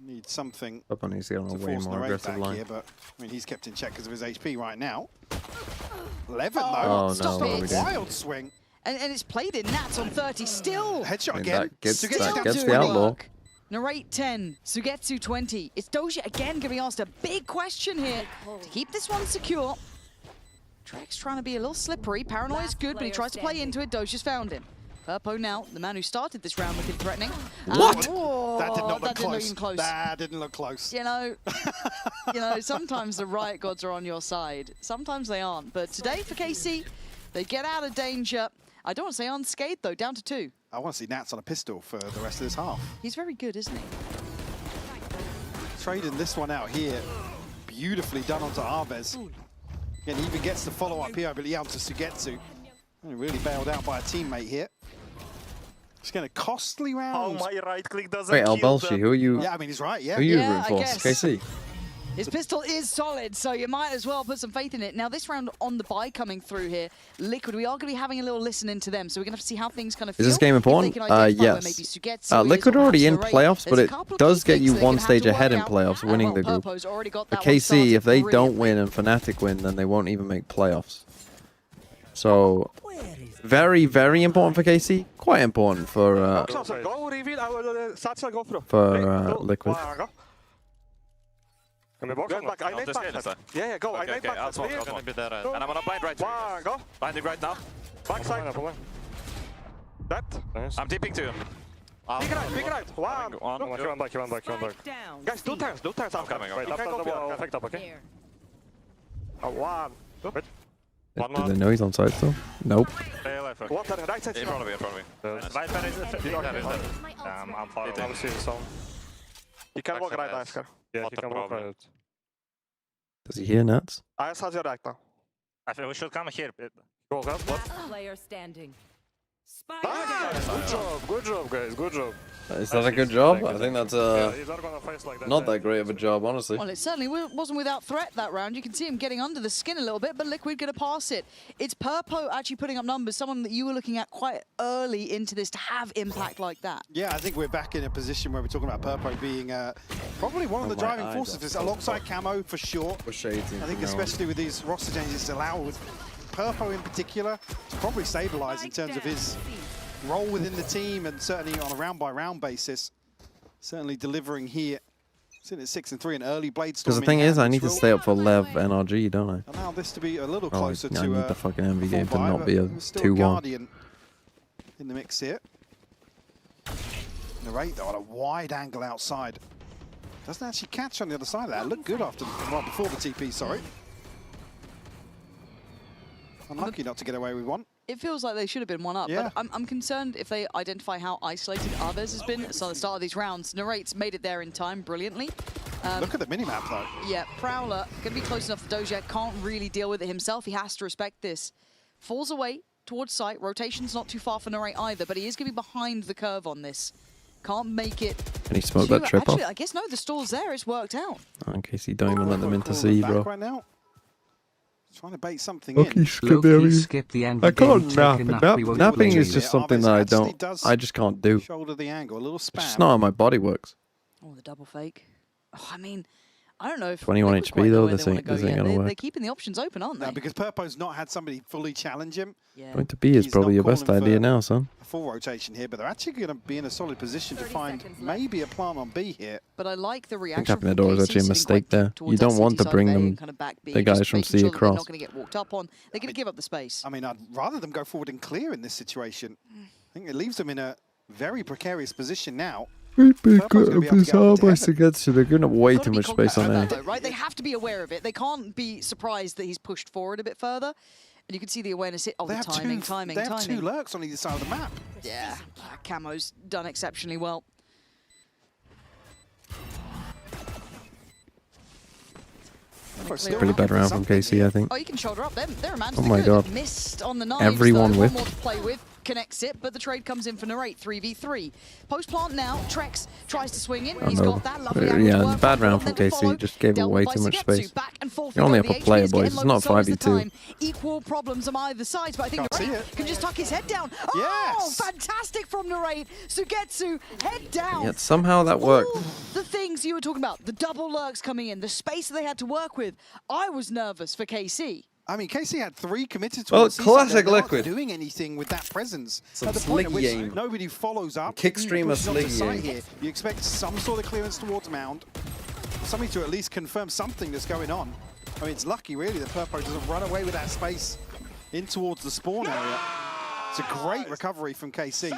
Need something up on his on a way more aggressive line. Here, but I mean he's kept in check because of his HP right now. Levin though, oh, no, just a wild swing. And it's played in Nats on 30 still. Headshot again. That gets the outlaw. Narrate 10, Sugetsu 20. It's Doja again going to be asked a big question here to keep this one secure. Drex trying to be a little slippery. Paranoia is good, but he tries to play into it. Doja's found him. Purpo now, the man who started this round looking threatening. What? That did not look close. That didn't look close. You know, sometimes the Riot gods are on your side. Sometimes they aren't. But today for KC, they get out of danger. I don't want to say unscathed though, down to 2. I want to see Nats on a pistol for the rest of this half. He's very good, isn't he? Trading this one out here. Beautifully done onto Arvez. And he even gets the follow-up here, I believe, onto Sugetsu. And really bailed out by a teammate here. It's going to costly round. Oh, my right click doesn't Wait, Albalshi, who are you? Yeah, I mean, he's right, yeah. Who are you Yeah, rooting I for? guess. KC? His pistol is solid, so you might as well put some faith in it. Now, this round on the buy coming through here, Liquid, we are going to be having a little listen into them, so we're going to have to see how things kind of feel. Is this game important? Yes. Liquid are already in playoffs, but it does get you one stage ahead in playoffs, winning the group. For KC, if they don't win and Fnatic win, then they won't even make playoffs. So, very, very important for KC. Quite important for Liquid. Can we box? Back. I made back. Yeah, go. I made back. I'll smoke. And I'm on a blind right. One, go. Blinding right now. Backside. That. I'm tipping to you. Big right. One. One back. Guys, do turns. I'm coming. Wait, up, okay? One. Wait. Do they know he's on side still? Nope. Water, right side. In front of me. Right side is I'm far away. I'll see the zone. He can walk right, Iskar. Yeah, he can walk right. Does he hear Nats? Ice has your right now. I think we should come here. Go up. What? Player standing. Good job, guys. Good job. Is that a good job? I think that's not that great of a job, honestly. Well, it certainly wasn't without threat that round. You can see him getting under the skin a little bit, but Liquid going to pass it. It's Purpo actually putting up numbers, someone that you were looking at quite early into this to have impact like that. Yeah, I think we're back in a position where we're talking about Purpo being probably one of the driving forces of this, alongside Camo for sure. I think especially with these roster changes, it's allowed Purpo in particular to probably stabilize in terms of his role within the team, and certainly on a round-by-round basis. Certainly delivering here. Sitting at 6-3, an early Bladestorm. Because the thing is, I need to stay up for Lev NRG, don't I? Allow this to be a little closer to I need the fucking MV game to buy, not be a still 2-1. Guardian in the mix here. Narrate though on a wide angle outside. Doesn't actually catch on the other side of that. Looked good after, well, before the TP, sorry. Unlucky not to get away with one. It feels like they should have been one up, Yeah. but I'm concerned if they identify how isolated Arvez has been at the start of these rounds. Narrate's made it there in time brilliantly. Look at the minimap though. Yeah, Prowler going to be close enough for Doja, can't really deal with it himself. He has to respect this. Falls away towards site. Rotation's not too far for Narrate either, but he is going to be behind the curve on this. Can't make it. Can he smoke that trip Actually, off? I guess no, the stall's there. It's worked out. In case you don't even let them into C, bro. Right now. Trying to bait something Loki, in. skip the I can't nap. Napping is just something that I just can't do. Shoulder the angle, a little spam. It's just not how my body works. Oh, the double fake. Oh, I mean, I don't know if 21 Liquid quite HP know though, where this they wanna ain't go yet. gonna work. They're keeping the options open, aren't they? No, because Purpo's not had somebody fully challenge him. Yeah. Going to B is He's probably not your best calling idea for now, son. a full rotation here, but they're actually going to be in a solid position to find maybe a plant on B here. But I like the I reaction. think tapping the from door is KC actually a sitting mistake quite there. towards You don't that want city to bring side, them, kind of back B, the guys just from making C sure that they're across. not going to get walked up on. They're going to give up the space. I mean, I'd rather them go forward and clear in this situation. I think it leaves them in a very precarious position now. They're Purpo's gonna be able to get up to heaven. They're going to way Gotta too be much space on cognizant of A. that, though, right? They have to be aware of it. They can't be surprised that he's pushed forward a bit further. And you can see the awareness hit. Oh, They the have timing. They have two lurks on either side of the map. Yeah, Camo's done exceptionally well. Pretty bad round from KC, I think. Oh, you can shoulder up them. They're a man to Oh the my good. God. Missed on the knives, Everyone though. with. One more to play with. Connects it, but the trade comes in for Narrate, 3v3. Post-plant now, Trex tries to swing in. He's got that lovely angle to Yeah, work bad on, round then from to follow. KC. Just gave Dealt away with too by much Sugetsu. space. Back and forth You're only we up go. a The player, HP is getting boys. It's low, not so is the 5v2. time. Equal problems on either side, but I think Can't see Narrate it. can just tuck his head down. Oh, Yes. fantastic from Narrate. Sugetsu, head down. Yet somehow that worked. All the things you were talking about, the double lurks coming in, the space that they had to work with. I was nervous for KC. I mean, KC had 3 committed to Well, the C side. classic They're not Liquid. doing anything with that presence. Some At the point at sliggy which aim. nobody follows up. Kickstreamer pushes onto sliggy site aim. here. You expect some sort of clearance towards Mound. Somebody to at least confirm something that's going on. I mean, it's lucky, really, that Purpo doesn't run away with that space in towards the spawn area. It's a great recovery from KC.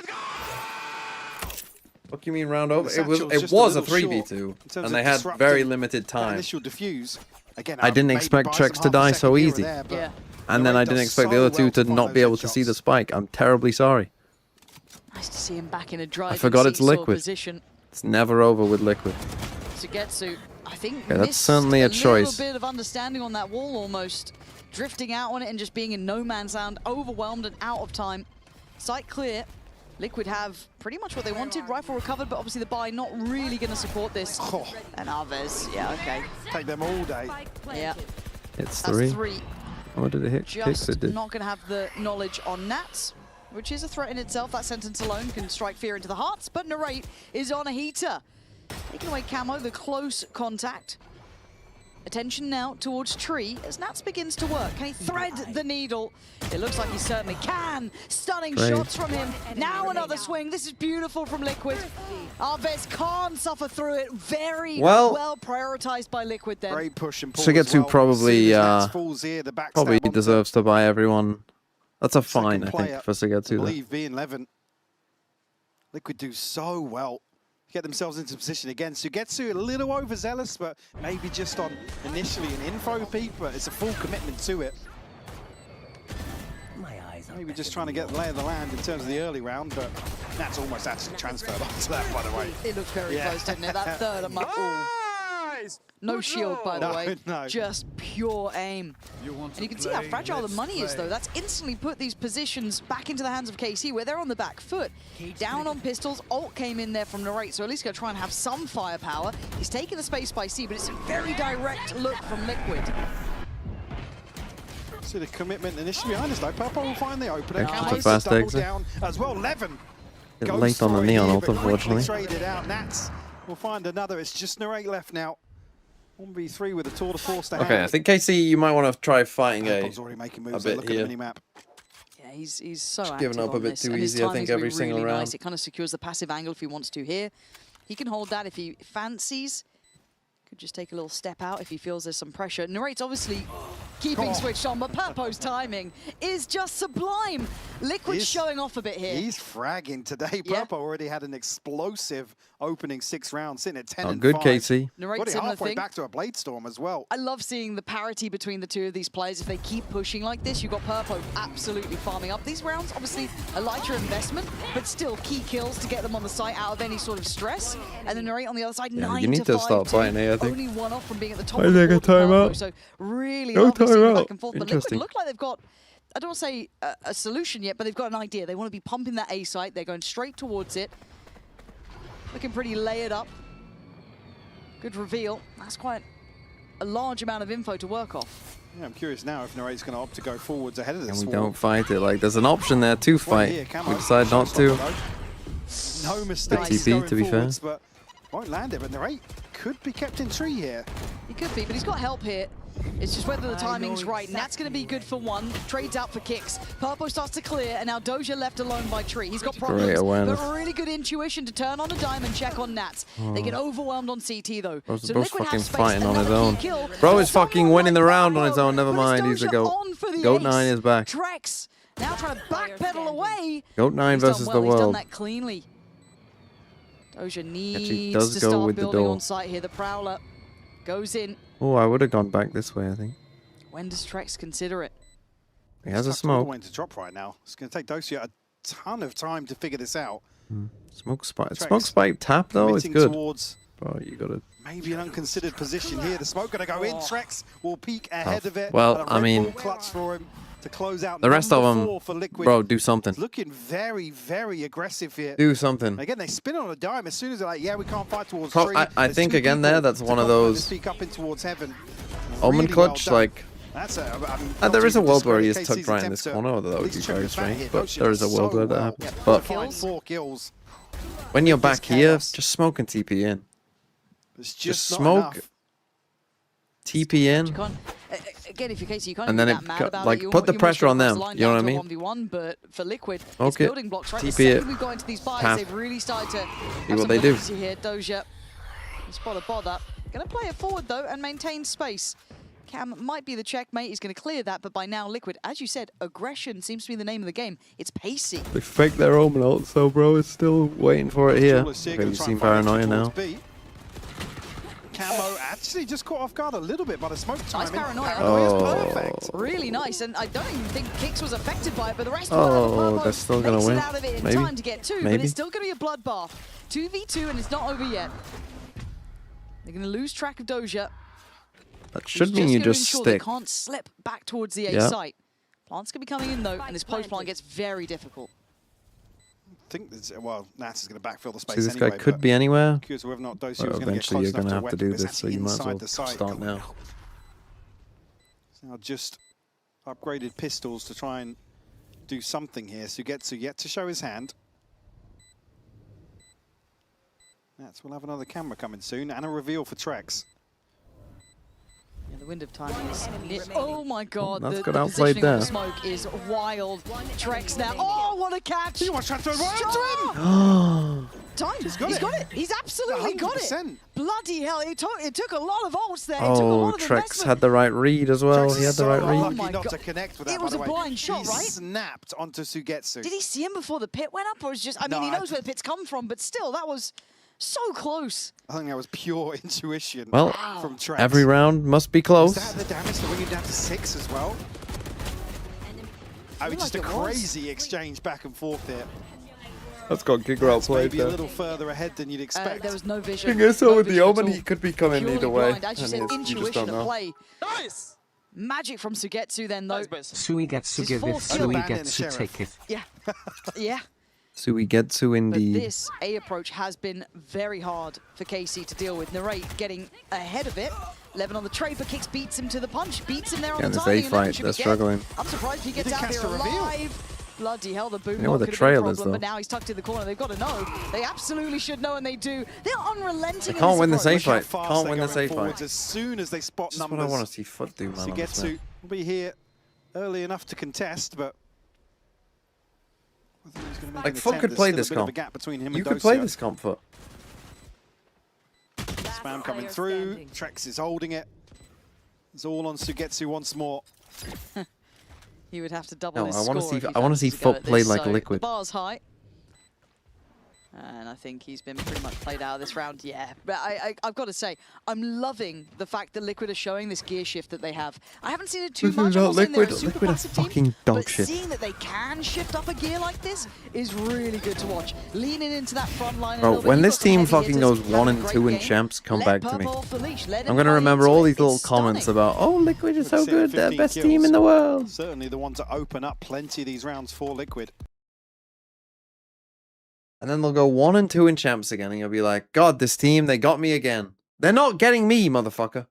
What do you mean round over? The It was satchel's a just a little 3v2, short in terms and of they had disrupting very limited that time. initial diffuse. Again, I didn't maybe expect buy Trex some to half a die second so here or easy. there, but Yeah. And then I didn't expect the other two to not be able to see the spike. I'm terribly sorry. Nice to see him back in a drive. I forgot it's Liquid. Position. It's never over with Liquid. Sugetsu, I think, Okay, that's certainly a choice. little bit of understanding on that wall almost. Drifting out on it and just being in no man's land, overwhelmed and out of time. Site clear. Liquid have pretty much what they wanted. Rifle recovered, but obviously the buy not really going to support this. Oh. And Alves, yeah, okay. Take them all day. Yeah. It's That's 3. 3. Oh, did it hit? Just It did. not going to have the knowledge on Nats, which is a threat in itself. That sentence alone can strike fear into the hearts, but Narrate is on a heater. Taking away Camo, the close contact. Attention now towards Tree as Nats begins to work. Can he thread the needle? It looks like he certainly can. Stunning Great. shots from him. Now another swing. This is beautiful from Liquid. Alves can't suffer through it. Very well prioritized by Liquid then. Great push and pull. Sugetsu probably probably deserves to buy everyone. That's a fine, I think, for Sugetsu. I believe V11. Liquid do so well. Get themselves into position again. Sugetsu a little overzealous, but maybe just on initially an info peak, but it's a full commitment to it. Maybe just trying to get the lay of the land in terms of the early round, but that's almost actually transferred onto that, by the way. It looked very close, didn't it? That third of no shield, by the way. No. Just pure aim. And you can see how fragile the money is, though. That's instantly put these positions back into the hands of KC, where they're on the back foot. Down on pistols, ult came in there from Narrate, so at least going to try and have some firepower. He's taken the space by C, but it's a very direct look from Liquid. See the commitment initially behind us, though. Purple will find the opener. Okay, just a Camo's fast double exit. down as well. Levin Bit goes late on for the it neon here, ult, but quickly unfortunately. traded out. Nats will find another. It's just Narrate left now. 1v3 with a tour de force to Okay, I hand. think KC, you might want to try fighting Purple's already making moves. a bit Look at the here. mini-map. Yeah, he's so Just active giving up a on bit this, too and his easy, I think, timing's been every single really round. nice. It kind of secures the passive angle if he wants to here. He can hold that if he fancies. Could just take a little step out if he feels there's some pressure. Narrate's obviously keeping switched on, but Purpo's timing is just sublime. Liquid's showing off a bit here. He's fragging today. Yeah. Purple already had an explosive opening 6 rounds, sitting at 10 Oh, and good 5. KC. Narrate Got it similar halfway thing. back to a Blade Storm as well. I love seeing the parity between the two of these players. If they keep pushing like this, you've got Purpo absolutely farming up. These rounds, obviously, a lighter investment, but still key kills to get them on the site out of any sort of stress. And then Narrate on the other side, Yeah, 9 you need to start 5, fighting here, I think. Only one off from being at the top I of the think a board for Purpo. timeout. So really No lovely seeing the timeout. back and forth. But Liquid Interesting. look like they've got, I don't want to say a solution yet, but they've got an idea. They want to be pumping that A site. They're going straight towards it. Looking pretty layered up. Good reveal. That's quite a large amount of info to work off. Yeah, I'm curious now if Narrate's going to opt to go forwards ahead of this. And we don't fight it. Like, there's an option there to fight. We decide not to. No mistakes TP, going to be fair. forwards, but won't land it. But Narrate could be kept in tree here. He could be, but he's got help here. It's just whether the timing's right, and that's going to be good for one. Trades out for kicks. Purpo starts to clear, and now Doja left alone by Tree. He's got problems, Great awareness. but really good intuition to turn on a diamond check on Nats. They get overwhelmed on CT, though. Bro's So bro's Liquid fucking have space, fighting on his another own. key kill. Bro is fucking winning the round on his own. Never But it's mind. He's a Doja goat. on for the Goat ace. 9 is back. Trex now trying to backpedal away. Goat 9 He's done versus well. the He's done world. that cleanly. Doja Actually needs does to go start with the building door. on site here. The Prowler goes in. Oh, I would have gone back this way, I think. When does Trex consider it? He has a It's tough to know smoke. when to drop right now. It's going to take Dosia a ton of time to figure this out. Smoke spike. Trex Smoke spike tap, though, is committing good. towards Bro, you got to... maybe an unconsidered position here. The smoke going to go in. Trex will peek ahead of it. Well, And a I Red mean, Bull clutch for him to close out the rest of number them, 4 for Liquid. bro, do something. Looking very, very aggressive here. Do something. Again, they spin on a dime as soon as they're like, yeah, we can't fight towards Pro- tree. I There's think two again people there, that's to one of go and those peek up in towards heaven. Omen Really well clutch, done. like... That's a, I mean, there is a not world where he even is tucked KC's right in attempt this to corner, although that at would least be trim very it back here. strange. But Dosia there is a does world so where that well. happens. Yeah, But 4 kills. when you're With back this here, chaos. just smoke and TP in. It's Just not smoke, enough. TP in. You can't, again, if you're Casey, you can't And be then that it mad cut- about like, it. You put the almost pressure on cross them, the line you know down what I to a 1v1, but for Liquid, it's Okay. building blocks, right? The TP second it. we've got into these buys, Half. they've really started to See have what some they do. efficiency here. Doja, spot a bother. Going to play it forward, though, and maintain space. Cam might be the checkmate. He's going to clear that, but by now, Liquid, as you said, aggression seems to be the name of the game. It's pacey. They fake their Omen ult, so bro is still waiting for it here. Controller Sig Okay, gonna you try seem and find paranoia entry now. towards B. camo actually just caught off guard a little bit by the smoke time. Nice paranoia. Perfect. Really nice, and I don't even think Kicks was affected by it, but the rest they're still going to win. out of it in Maybe. time to get 2, Maybe. but it's still going to be a bloodbath. 2v2, and it's not over yet. They're going to lose track of Doja. That should mean you just stick. stick. They can't slip back towards the A Yeah. site. Plant's going to be coming in, though, and this post plant gets very difficult. I think that's, well, Nats is going to backfill the space See, this anyway. guy could be anywhere. Curious whether or not Dosia But was going to get eventually close you're going to enough have to do weapon, but this, it's so you might as well inside the site. start now. So now just upgraded pistols to try and do something here. Sugetsu yet to show his hand. Nats will have another camera coming soon and a reveal for Trex. Yeah, the wind of time is oh my god, That's the good outplayed positioning there. of the smoke is wild. Trex now. Oh, what a catch! He wants to transfer right onto him! Time. He's got it. He's absolutely got it. 100%. Bloody hell, it took a lot of ults there. It took a Oh, lot of Trex investment. had the right read as well. Trex He had is the right so read. unlucky not to connect with that, It by was the a way. blind shot, He right? snapped onto Sugetsu. Did he see him before the pit went up, or was just? I mean, No, he knows where the pit's come from, but still, that was so close. I think that was pure intuition Well, from Trex. every round must be Was close. that the damage to bring him down to 6 as well? I mean, just a like it was. crazy exchange back and forth here. That's got Giga outplayed Maybe a there. little further ahead than you'd expect. There was no vision. Thing is, so no with the vision at Omen, all. he could be coming Purely either way. blind. As you and said, you just intuition don't at know. play. Nice. Magic from Sugetsu then, though. Suigetsu giveth, Suigetsu taketh. Yeah. Yeah. Suigetsu But indeed. this A approach has been very hard for KC to deal with. Narrate getting ahead of it. 11 on the trade, but Kicks beats him to the punch, beats him there Yeah, on the this timing. A and then fight, should they're be dead. struggling. I'm surprised he gets out here alive. Bloody hell, the boom You know what the could have trail been a is, problem, though. but now he's tucked in the corner. They've got to know. They absolutely should know, and they do. They're unrelenting. They can't win this A Look how fight. fast Can't they're win this going A forwards fight. As soon as they spot This is numbers. what I want to see Foot do, man. on this Sugetsu map. will be here early enough to contest, but whether he's gonna make Like, an Foot attempt, could there's play still this a bit of a comp. gap between him You and could play Dosia. this comp, Foot. Spam coming through. Trex is holding it. It's all on Sugetsu once more. He would have to double No, his I wanna score see- if he I wanna see fancies to go Foot at play this, like so Liquid. The bar's high. And I think he's been pretty much played out of this round. Yeah, but I've got to say, I'm loving the fact that Liquid are showing this gear shift that they have. I haven't seen it too Liquid much. are- I'm not saying they're a Liquid- super Liquid are passive team, fucking dog but shit. seeing that they can shift up a gear like this is really good to watch. Leaning into that front line a Bro, little bit. when You've this got some team heavy fucking hitters goes having 1 a and great 2 in game. champs, come Let back to me. Purple off the leash. Let I'm him gonna play remember into all it. these little It's comments stunning. about, oh, Liquid is so Looks at good, they're 15 best kills. team in the world. Certainly the one to open up plenty of these rounds for Liquid. And then they'll go 1 and 2 in champs again, and you'll be like, God, this team, they got me again. They're not getting me, motherfucker.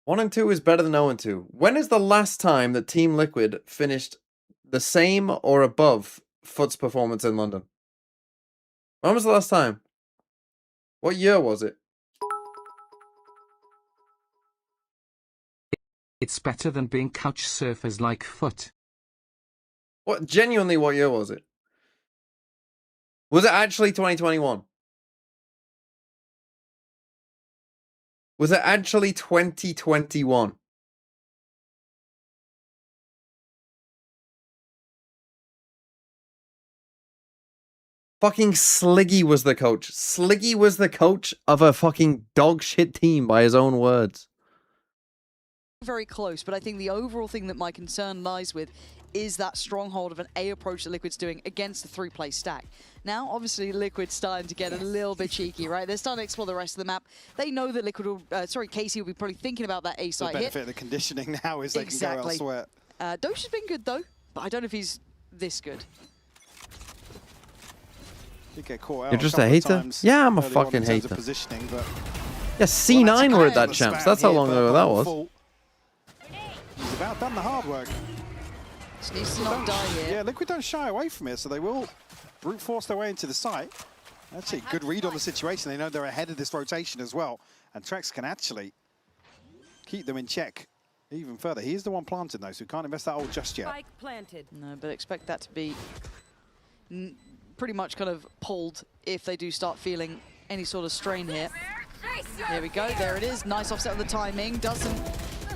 1 and 2 is better than 0 and 2. When is the last time that Team Liquid finished the same or above Foot's performance in London? When was the last time? What year was it? It's better than being couch surfers like Foot. What genuinely, what year was it? Was it actually 2021? Was it actually 2021? Fucking Sliggy was the coach. Sliggy was the coach of a fucking dog shit team by his own words. Very close, but I think the overall thing that my concern lies with is that stronghold of an A approach that Liquid's doing against the 3-play stack. Now, obviously, Liquid's starting to get a little bit cheeky, right? They're starting to explore the rest of the map. They know that Liquid will, KC will be probably thinking about that A The site benefit hit. of the conditioning now is they can go elsewhere. Dosha's been good, though, but I don't know if he's this good. Did get caught out You're just couple a of hater? times Yeah, I'm a early on fucking in terms of hater. positioning, but Yeah, C9 were at that champs. That's how long ago that was. Full. He's about done the hard work. Just needs to not die here. Yeah, Liquid don't shy away from it, so they will brute force their way into the site. Actually, good read on the situation. They know they're ahead of this rotation as well, and Trex can actually keep them in check even further. He's the one planted though, so can't invest that ult just yet. Spike planted. No, but expect that to be pretty much kind of pulled if they do start feeling any sort of strain here. Here we go, there it is. Nice offset on the timing. Doesn't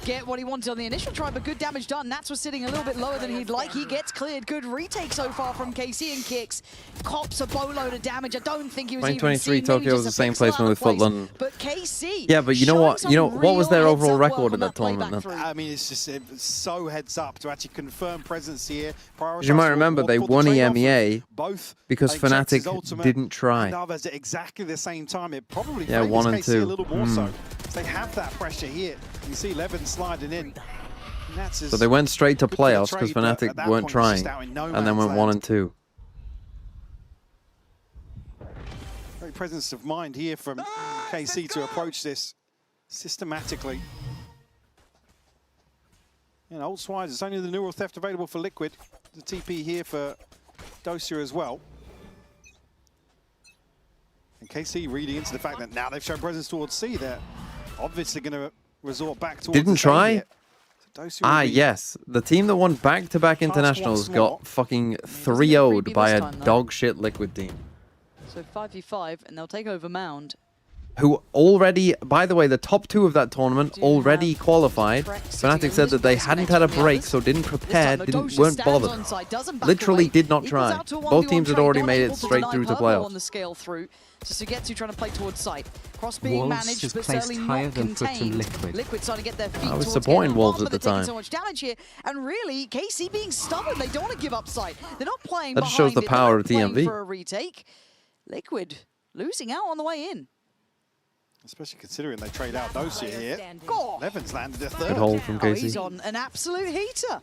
get what he wanted on the initial try, but good damage done. Nats was sitting a little bit lower than he'd like. He gets cleared. Good retake so far from KC, and Kicks cops a boatload of damage. I don't think he was even 2023 seen. Tokyo was the same placement with Foot London. But KC, yeah, but you know what? What was their overall record at that tournament? I mean, it's just so heads up to actually confirm presence here. You might remember they won EMEA because Fnatic didn't try. Others at exactly the same time. It probably 1 and 2. a little more so. They have that pressure here. You see Levin sliding in. So they went straight to playoffs because Fnatic weren't trying, and then went 1 and 2. Great presence of mind here from KC to approach this systematically. And ult-wise, it's only the Neural Theft available for Liquid. The TP here for Dosia as well. And KC reading into the fact that now they've shown presence towards C, they're obviously going to resort back towards Didn't try? So yes. The team that won back-to-back internationals got fucking 3-0'd by a dog-shit Liquid team. So 5v5, and they'll take over Mound. Who already, by the way, the top 2 of that tournament already qualified. Fnatic said that they hadn't had a break, so didn't prepare, weren't bothered. Literally did not try. Both teams had already made it straight through to playoffs. On the scale through. So Sugetsu trying to play towards side. Cross being managed, but certainly not contained. Liquid starting to get their feet I was towards supporting Gale. Wolves at the time. So much damage here, and really, KC being stubborn. They don't want to give up side. They're not playing That behind shows the it. power They're of playing TMV. for a retake. Liquid losing out on the way in. Especially considering they trade out Dosia here. Levin's landed a third. Good hold from KC. He's on an absolute heater.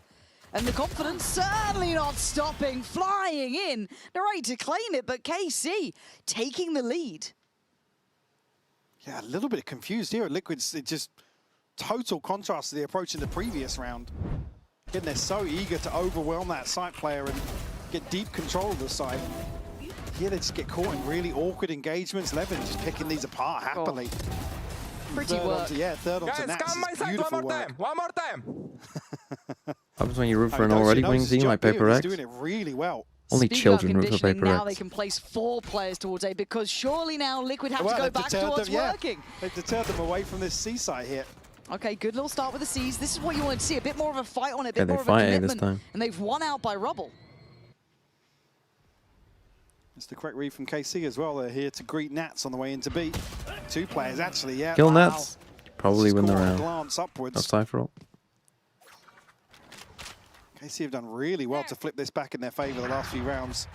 And the confidence certainly not stopping, flying in. They're ready to claim it, but KC taking the lead. Yeah, a little bit confused here at Liquid's. It just total contrast to the approach in the previous round. Again, they're so eager to overwhelm that site player and get deep control of the site. Here they just get caught in really awkward engagements. Levin just picking these apart happily. Pretty work. Third onto Nats. Beautiful work. One more time. Happens when you root for an already winning team like Paper X. Doing it really well. Only children root for Paper now X. they can place 4 players towards A, because surely now Liquid have to go back towards working. They've deterred them away from this C site here. Okay, good little start with the C's. This is what you wanted to see, a bit more of a fight on it, a bit Yeah, more they of a fight it commitment. this time. And they've won out by Rubble. It's the correct read from KC as well. They're here to greet Nats on the way into B. 2 players actually, yeah. Kill Nats. Probably win the round. Glance upwards. That's Cypher ult. KC have done really well to flip this back in their favor the last few rounds.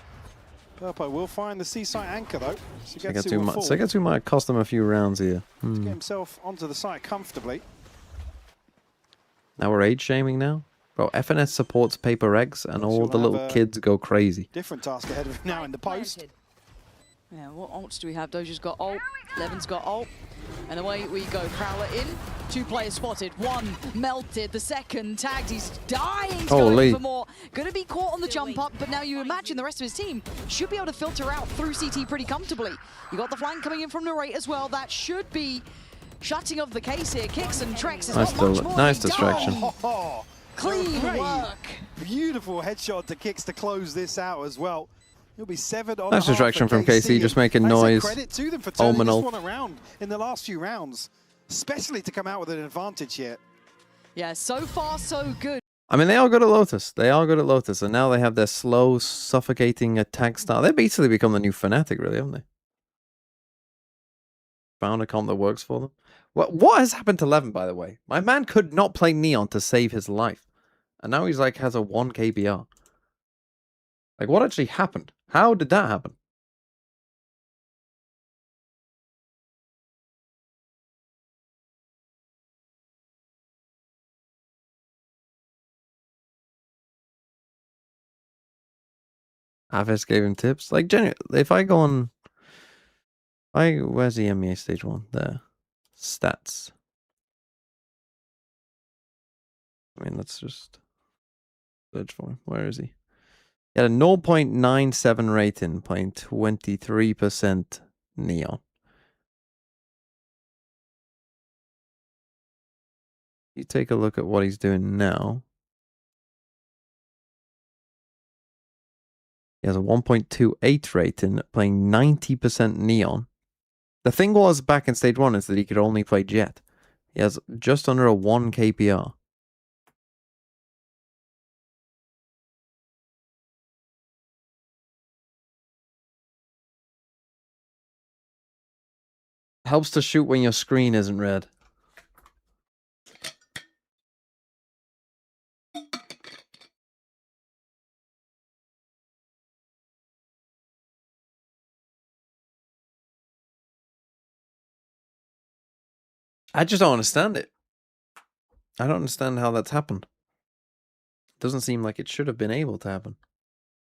Purpo will find the C-site anchor though. Sugetsu might cost them a few rounds here. To get himself onto the site comfortably. Now we're age shaming now? Bro, FNS supports Paper Eggs and all the little kids go crazy. Different task ahead of him now in the post. Yeah, what ults do we have? Doja's got ult, Levin's got ult. And away we go. Prowler in. 2 players spotted. 1 melted. The second tagged. He's dying to go in for more. Going to be caught on the jump up, but now you imagine the rest of his team should be able to filter out through CT pretty comfortably. You got the flank coming in from Narrate as well. That should be shutting off the case here. Kicks and Trex is not much more. Nice distraction. Clean work. Beautiful headshot to Kicks to close this out as well. He'll be 7 on Nice distraction from KC, just making noise. Credit to them for turning this one around in the last few rounds, especially to come out with an advantage here. Yeah, so far so good. I mean, they are good at Lotus. They are good at Lotus, and now they have their slow, suffocating attack style. They basically become the new Fnatic, really, haven't they? Found a comp that works for them. What has happened to Levin, by the way? My man could not play Neon to save his life, and now he's like has a 1 KBR. Like, what actually happened? How did that happen? Avis gave him tips. Like, genuinely, if I go on... where's the EMEA stage 1? There. Stats. I mean, let's just search for him. Where is he? He had a 0.97 rating, playing 23% Neon. You take a look at what he's doing now. He has a 1.28 rating, playing 90% Neon. The thing was, back in stage 1, is that he could only play Jet. He has just under a 1 KPR. Helps to shoot when your screen isn't red. I just don't understand it. I don't understand how that's happened. Doesn't seem like it should have been able to happen,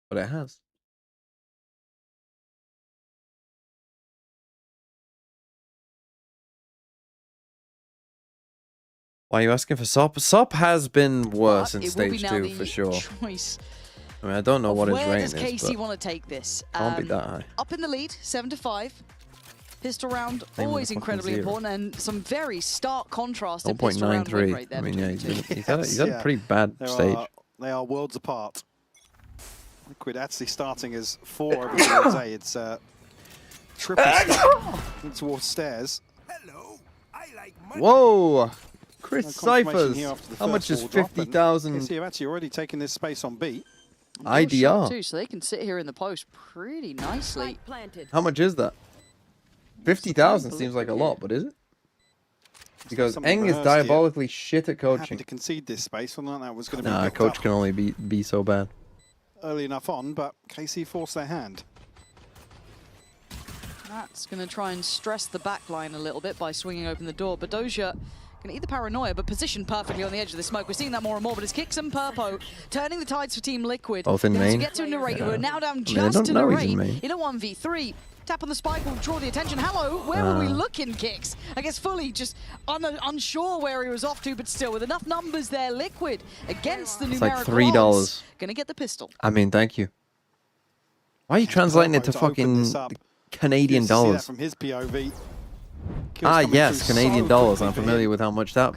but it has. Why are you asking for Sop? Sop has been worse in stage 2 for sure. Choice. I mean, I don't know what his rating is. Where does KC want to take this? Can't be that high. Up in the lead, 7-5. Pistol round, always incredibly important, and some very stark contrast in pistol round win rate there. I mean, yeah, he's had a pretty bad stage. They are worlds apart. Liquid actually starting as 4 over today. It's triple stack towards stairs. Whoa! Chris Cyphers. How much is 50,000? You've actually already taken this space on B. IDR. Too, so they can sit here in the post pretty nicely. How much is that? 50,000 seems like a lot, but is it? Because Eng is diabolically shit at coaching. To concede this space, well, that was going to be. Nah, coach can only be so bad. Early enough on, but KC forced their hand. That's going to try and stress the back line a little bit by swinging open the door, but Doja can either paranoia, but positioned perfectly on the edge of the smoke. We're seeing that more and more, but it's Kicks and Purpo turning the tides for Team Liquid. Both in main. To get to Narrate, who are now down just to Narrate in a 1v3. Tap on the spike will draw the attention. Hello, where were we looking, Kicks? I guess fully just unsure where he was off to, but still with enough numbers there, Liquid against the numerical like $3. Gonna get the pistol. I mean, thank you. Why are you translating it to fucking Canadian dollars? From his POV. Ah, yes, Canadian dollars. I'm familiar with how much that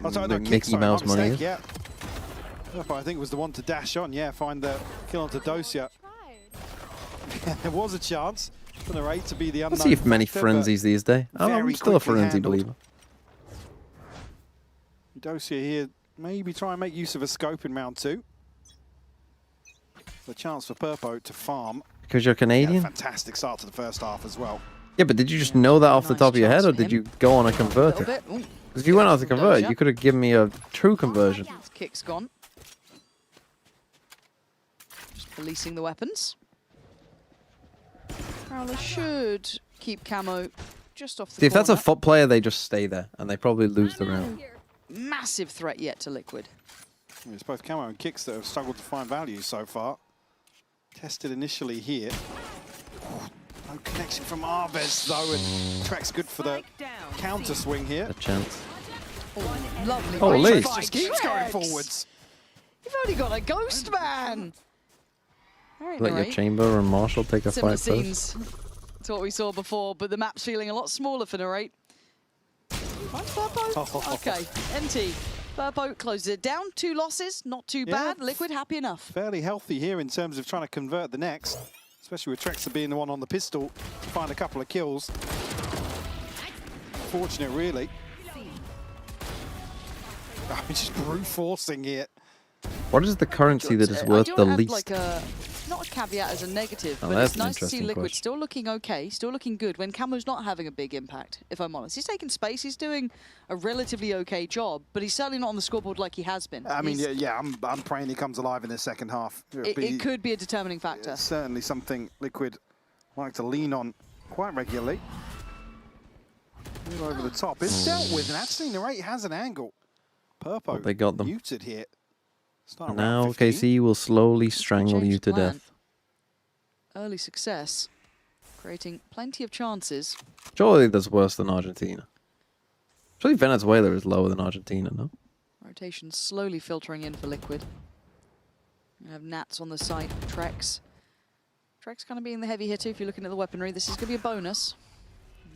Mickey Mouse money is. Yeah. I think it was the one to dash on. Yeah, find the kill onto Dosia. There was a chance for the rate to be the unknown. Let's see if many frenzies these days. I'm still a frenzy believer. Dosia here, maybe try and make use of a scope in round 2. The chance for Purpo to farm. Because you're Canadian? Yeah, fantastic start to the first half as well. Yeah, but did you just know that off the top of your head, or did you go on a converter? Because if you went on to convert, you could have given me a true conversion. Kick's gone. Just releasing the weapons. Prowler should keep camo just off the See, if that's a corner. FUT player, they just stay there, and they probably lose the round. Massive threat yet to Liquid. It's both Camo and Kicks that have struggled to find value so far. Tested initially here. No connection from Arvez though, and Trekk's good for the counter swing here. A chance. Oh, lovely. Holy. Just keeps going forwards. You've only got a ghost man. Let your Chamber and Marshall take a Similar fight scenes to what we saw before, but the map's feeling a lot smaller for Narrate. Okay, NT. Purpo closes it down. 2 losses, not too bad. Liquid happy enough. Fairly healthy here in terms of trying to convert the next, especially with Trexa being the one on the pistol to find a couple of kills. Fortunate, really. I mean, just brute forcing here. What is the currency that is worth the least? Like not a caveat as a negative, Oh, but that's it's an nice to see interesting Liquid question. still looking okay, still looking good when Camo's not having a big impact, if I'm honest. He's taking space, he's doing a relatively okay job, but he's certainly not on the scoreboard like he has been. I mean, yeah, I'm praying he comes alive in the second half. It could be a determining factor. Certainly something Liquid like to lean on quite regularly. Move over the top. It's dealt with, and actually Narrate has an angle. Purpo They got them. muted here. Start Now round 15. KC will slowly strangle you to plan. death. Early success, creating plenty of chances. Surely that's worse than Argentina. Surely Venezuela is lower than Argentina, no? Rotation slowly filtering in for Liquid. We have Nats on the side for Trex. Trex kind of being the heavy hitter if you're looking at the weaponry. This is going to be a bonus.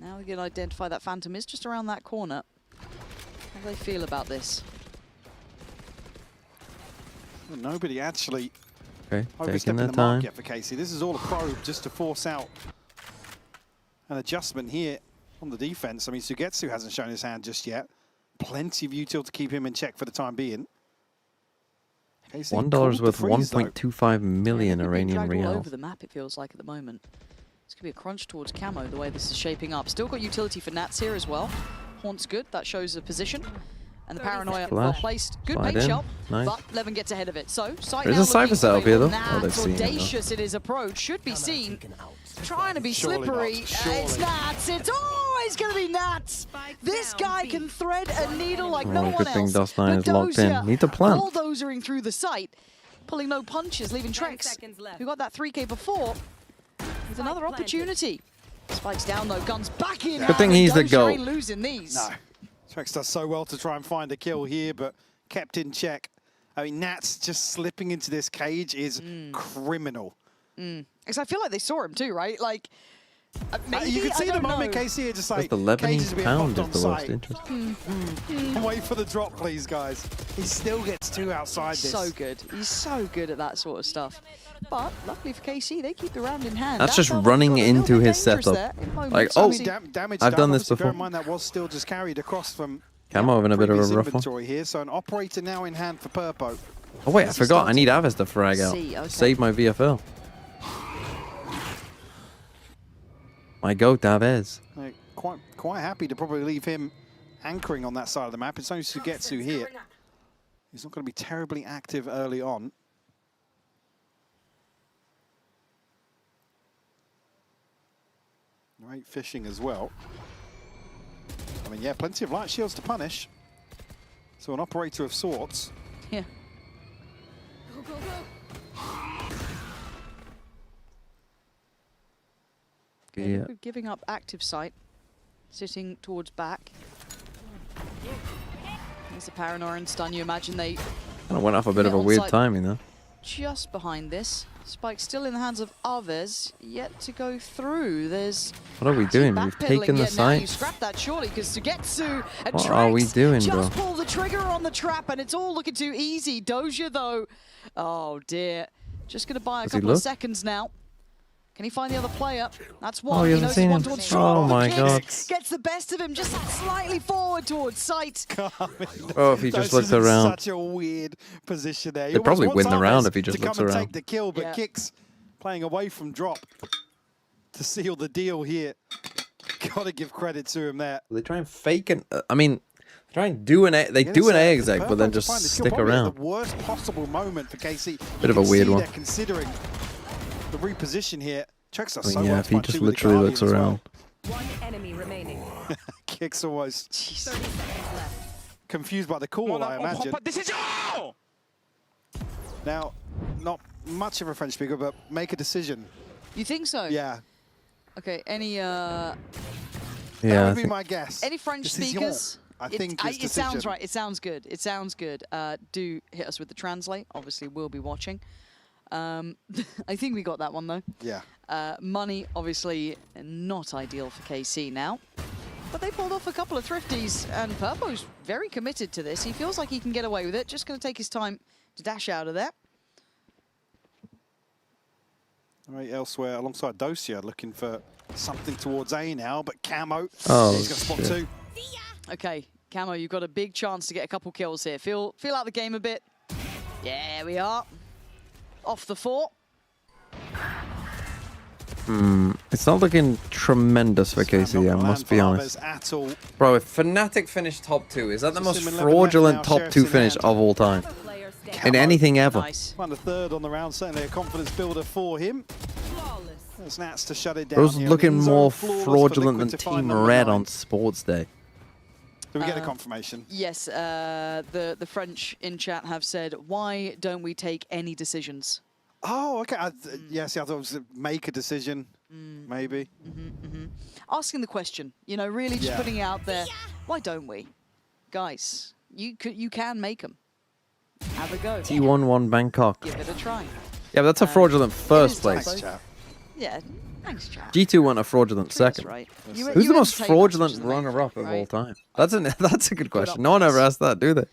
Now we can identify that Phantom is just around that corner. How do they feel about this? Well, nobody actually Okay, taking overstepping their the time. mark yet for KC. This is all a probe just to force out an adjustment here on the defense. I mean, Sugetsu hasn't shown his hand just yet. plenty of util to keep him in check for the time being. $1 worth 1.25 million Iranian all reals. over the map, it feels like, at the moment. It's going to be a crunch towards Camo, the way this is shaping up. Still got utility for Nats here as well. Haunt's good, that shows the position. And the Paranoia well placed. Good bait shot, nice. but Levin gets ahead of it. So, Sight There's now a Cypher setup here, though. Oh, they've Nats, seen it, though. audacious in his approach, should be seen. Trying to be slippery. It's Nats. It's always going to be Nats. This guy can thread a needle like no one good thing else. Dust9 is locked in. Need to plant. Bulldozering through the site, pulling no punches, leaving Trex, who got that 3K before, with another opportunity. Spikes down though, guns back in. Good thing he's the GOAT. Ain't losing these. No. Trex does so well to try and find a kill here, but kept in check. I mean, Nats just slipping into this cage is criminal. Because I feel like they saw him too, right? Like, maybe, you can see the moment know. KC just like, the Lebanese being pound popped is the on most site. interesting. Wait for the drop, please, guys. He still gets two outside this. So good. He's so good at that sort of stuff. But luckily for KC, they keep the round in hand. That's just running into his setup. Like, oh, Damage I've done this Bear before. in mind that was still just carried across from Camo having a bit of a previous rough one. inventory here. So an operator now in hand for Purpo. Oh wait, I forgot. I need Aves to frag out. Okay. Save my VFL. My goat, Aves. Like, quite happy to probably leave him anchoring on that side of the map. It's only Sugetsu here. He's not going to be terribly active early on. Great fishing as well. I mean, yeah, plenty of light shields to punish. So an operator of sorts. Yeah. Yeah. Giving up active sight, sitting towards back. There's the Paranoia and stun. You imagine they Kind of went off a bit of a on weird site timing though. just behind this. Spike still in the hands of Aves, yet to go through. There's What are we doing? We've backpedaling. taken the Yeah, now you site. scrap that surely, because Sugetsu and What are we Trex doing, just bro? pull the trigger on the trap, and it's all looking too easy. Doja though, oh dear, just gonna buy a Does he couple of look? seconds now. Can he find the other player? That's one. Oh, he hasn't knows seen one him. towards Oh Strong. my Kicks, God. Gets the best of him, just slightly forward towards sight. Oh, if he just This looked is in around. Such a weird position there. He They'd probably almost win the wants round Aves if he just to looks come and around. take the kill, but Yeah. Kicks playing away from drop to seal the deal here. Got to give credit to him there. They try and fake an. I mean, they try and do an. They do an A exec, but then just stick around. The worst possible moment for KC. Bit of a weird one. Considering the reposition here. Trex does I so mean, yeah, well if to he find just two with the literally Guardian looks as well. around. One enemy remaining. Kicks almost 30 seconds left. confused by the call, I imagine. Decision! Now, not much of a French speaker, but make a decision. You think so? Yeah. Okay. Any That Yeah, I would be think- my guess. Any French Decision. speakers? I think it sounds right. It sounds good. It sounds good. Do hit us with the translate. Obviously, we'll be watching. I think we got that one though. Yeah. Money, obviously, not ideal for KC now. But they pulled off a couple of thrifties, and Purpo's very committed to this. He feels like he can get away with it. Just going to take his time to dash out of there. All right, elsewhere, alongside Dosia, looking for something towards A now, but Camo, Oh, he's got spot shit. two. Okay, Camo, you've got a big chance to get a couple kills here. Feel out the game a bit. Yeah, we are. Off the fort. It's not looking tremendous for KC, I must be honest. At all. Bro, if Fnatic finished top 2, is that the most Sim 11 left fraudulent now, top Sheriff's 2 in finish hand. of all time? In Camo, anything ever. Found a third on the round, certainly a confidence builder for him. There's Nats to shut it down. Bro's here. looking End zone more flawless for fraudulent Liquid than to find Team number Red 9. on Sports Day. Do we get a confirmation? Yes, the French in chat have said, why don't we take any decisions? Oh, okay. Yes, I thought it was make a decision, maybe. Asking the question, you know, really just Yeah. putting it out there. Why don't we? Guys, you can make them. Have a go. T11 Bangkok. Give it a try. Yeah, but that's a fraudulent first place. Thanks, yeah, thanks, chat. G2 won a fraudulent second. right. Who's You the most entertain us, which fraudulent is the main runner-up thing, of all right? time? That's a good question. up No one ever guys. asked that, do they?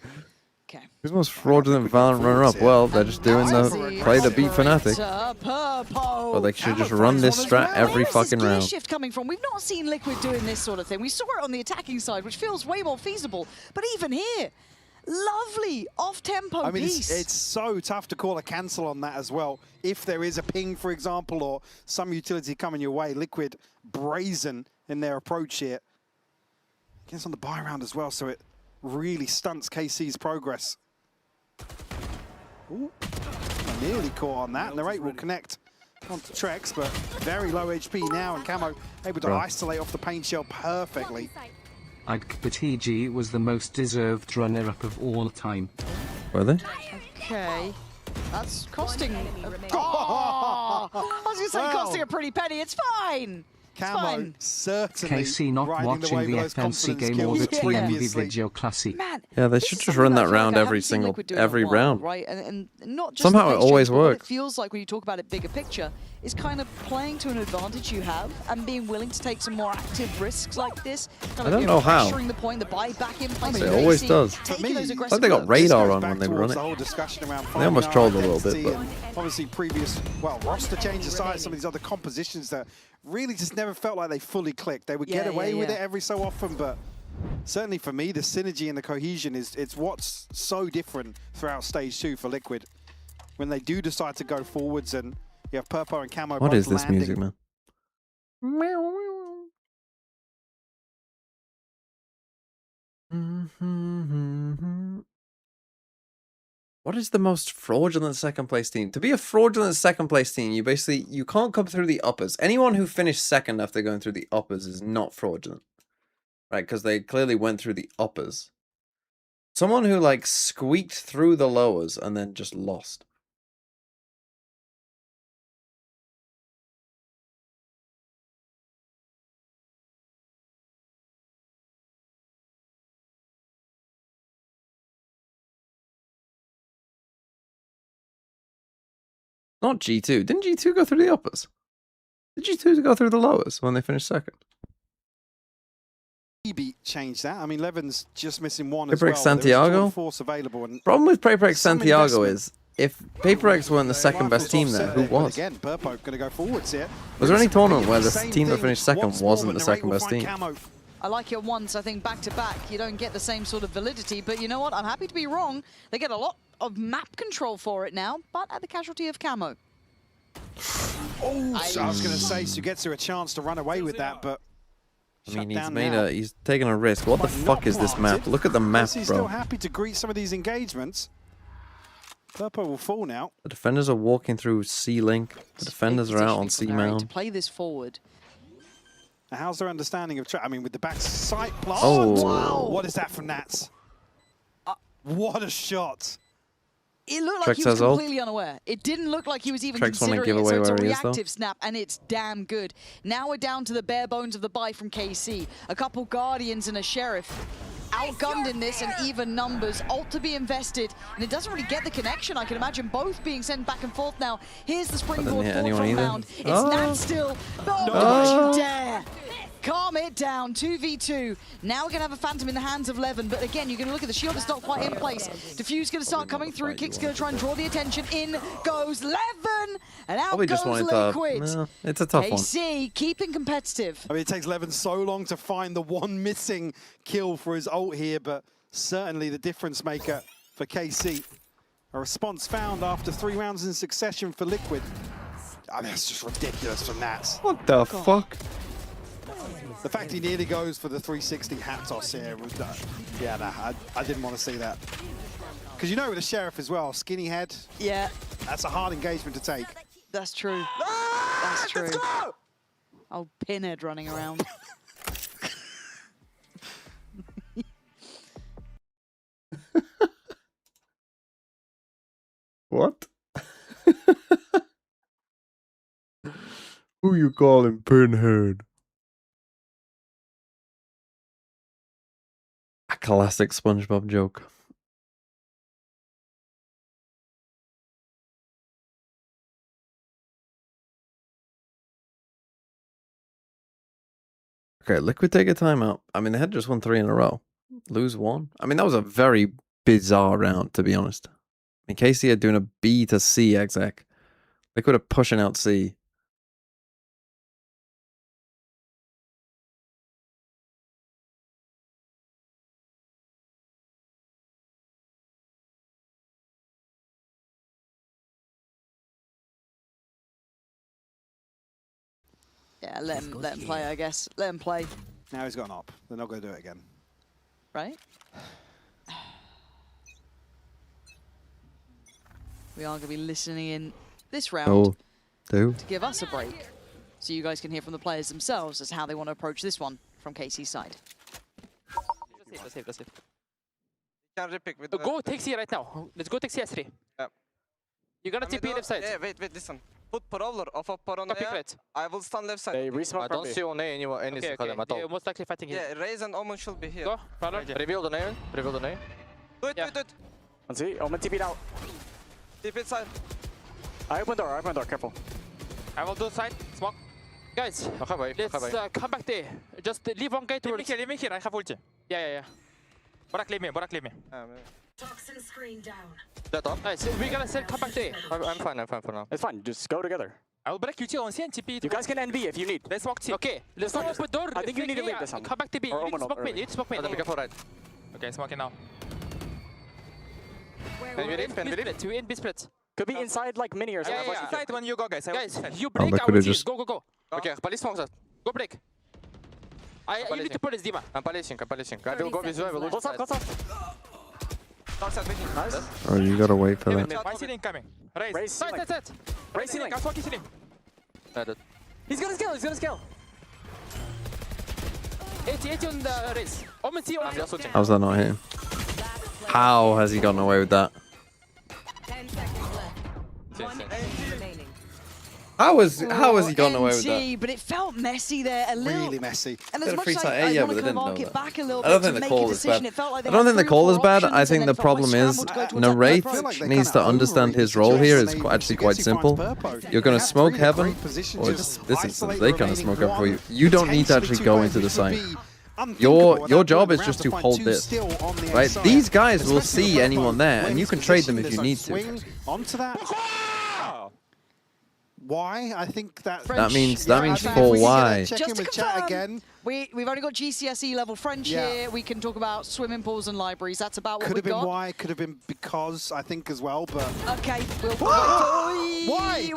Okay. Who's the most fraudulent Valorant runner-up? Well, they're just doing the play the beat Fnatic. But they should just run this strat every fucking Where is round. this gear shift coming from? We've not seen Liquid doing this sort of thing. We saw it on the attacking side, which feels way more feasible. But even here, lovely off-tempo I mean, piece. it's so tough to call a cancel on that as well. If there is a ping, for example, or some utility coming your way, Liquid brazen in their approach here. Gets on the buy round as well, so it really stunts KC's progress. Ooh, nearly caught on that, and the rate will connect onto Trex, but very low HP now, and Camo able to isolate off the paint shell perfectly. But TG was the most deserved runner-up of all time. Were they? Okay. That's costing... Oh! I was going to say costing a pretty penny. It's fine. Camo certainly KC not watching the FNC game or the TMV video classic. Man, Yeah, they should just run that round every round. Right, and not just Somehow the it base always change, but what works. It feels like when you talk about it bigger picture is kind of playing to an advantage you have and being willing to take some more active risks like this. Kind I of, don't know how. pressuring the point, the buy back in place. It always does. Taking those I aggressive think they got looks. radar on when they run it. The whole discussion around They almost finding trolled a little bit, identity but and obviously previous, well, roster change aside, some of these other compositions that really just never felt like they fully clicked. They would get away with it every so often, but certainly for me, the synergy and the cohesion it's what's so different throughout stage 2 for Liquid. When they do decide to go forwards and you have Purpo and Camo What both is this landing. music, man? What is the most fraudulent second place team? To be a fraudulent second place team, you can't come through the uppers. Anyone who finished second after going through the uppers is not fraudulent. Right? Because they clearly went through the uppers. Someone who like squeaked through the lowers and then just lost. Not G2. Didn't G2 go through the uppers? Did G2 go through the lowers when they finished second? Maybe change that. I mean, Levin's just missing one Paper as X well. Santiago? Force available. And Problem with Paper X some Santiago investment. is if Paper X weren't the second best Rifles team there, offset who it, but was? Again, Purpo going to go forwards here. Was there any tournament where the Same team that thing finished second once more, wasn't but the Narrate second will best find team? Camo. I like it once. I think back-to-back, you don't get the same sort of validity. But you know what? I'm happy to be wrong. They get a lot of map control for it now, but at the casualty of Camo. Oh, I was going to say, Sugetsu a chance to run away with that, but I mean, down he's taking a risk. What the fuck is this map? Look at the map, He's still bro. happy to greet some of these engagements. Purpo will fall now. The defenders are walking through C-Link. The defenders are out on To C-Mound. play this forward. Now, how's their understanding of I mean, with the back sight plant. Oh. Wow. What is that from Nats? What a shot. It looked Trex like he was has ult. completely unaware. It didn't look like he was even Trex wanna considering give it, away so it's a where he is, though. reactive snap, and it's damn good. Now we're down to the bare bones of the buy from KC. A couple Guardians and a Sheriff. Outgunned in this and even numbers. Ult to be invested, and it doesn't really get the connection. I can imagine both being sent back and forth now. Here's the springboard hit forward anyone from either. Mound. It's Oh. Nat still. Oh, Oh. don't you dare! Calm it down, 2v2. Now we're going to have a Phantom in the hands of Levin, but again, you're going to look at the shield, it's not quite in place. Diffuse going to start coming through, Kick's going to try and draw the attention. In goes Levin, and out Probably goes just wanted to. Liquid. No, it's a tough one. KC keeping competitive. I mean, it takes Levin so long to find the one missing kill for his ult here, but certainly the difference maker for KC. A response found after 3 rounds in succession for Liquid. I mean, that's just ridiculous from Nats. What the fuck? The fact he nearly goes for the 360 hat toss here was yeah, nah, I didn't want to see that. Because you know with the Sheriff as well, skinny head. Yeah. That's a hard engagement to take. That's true. That's true. Oh, Pinhead running around. What? Who you calling Pinhead? A classic SpongeBob joke. Okay, Liquid take a timeout. I mean, they had just won 3 in a row. Lose 1. I mean, that was a very bizarre round, to be honest. I mean, KC are doing a B to C exec. Liquid are pushing out C. Yeah, let him play, I guess. Let him play. Now he's got an op. They're not going to do it again. Right? We are going to be listening in this round to give us a break, so you guys can hear from the players themselves as how they want to approach this one from KC's side. Let's save. Go take C right now. Let's go take CS3. Yeah. You're gonna TP left side. Yeah, wait, listen. Put Prowler off of Par on A. I will stand left side. I don't see on A any column at all. They're most likely fighting here. Yeah, Raze and Omen should be here. Go, Prowler. Reveal the name. Do it. Let's see. Omen TP'd out. TP inside. I open door, careful. I will do side. Smoke. Guys, let's come back there. Just leave one guy to leave me here. I have ulti. Yeah. Borak, leave me. Toxin screen down. That up. Nice. We're gonna come back there. I'm fine for now. It's fine. Just go together. I will break UT on C and TP. You guys can NV if you need. Let's walk T. Okay. Let's not open door. I think you need to leave this one. Come back to B. You need to smoke me. Be careful right. Okay, smoking now. Can we leave? We in B split. Could be inside like mini or something. Yeah. Inside when you go, guys. Guys, you break our Gs. Go. Okay, police smokes us. Go break. You need to put this Dima. I'm policing. I will go with you. I will lose. Close up. Nice. Oh, you gotta wait for that. My ceiling coming. Raise. Side. Raise ceiling. I'm smoking ceiling. He's gonna scale. 80 on the race. Omen C on the How's that not hitting? How has he gotten away with that? 10 seconds left. One enemy remaining. How has he gotten away with that? But it felt messy there a little. Really messy. And as much as I yeah, want but to they didn't mark know it that. back a little I don't bit think to the make call a is decision, bad. it felt like they I don't had think the 3 or call is 4 bad. options I and think then the felt like problem is scrambled to go towards that Narrate purple. like they needs kinda to understand his role here is actually quite simple. You're going to smoke heaven, or this instance, they kind of smoke heaven for you. You don't need to actually go into the site. Your job is just to hold this, right? These guys will see anyone there, and you can trade them if you need to. Onto that. Why? I think that means full Y. Check Just in to with chat confirm, again. we've only got GCSE level French here. We can talk about swimming pools and libraries. That's about what Could we've have been got. why, could have been because, I think as well, but... Okay, we'll... Why?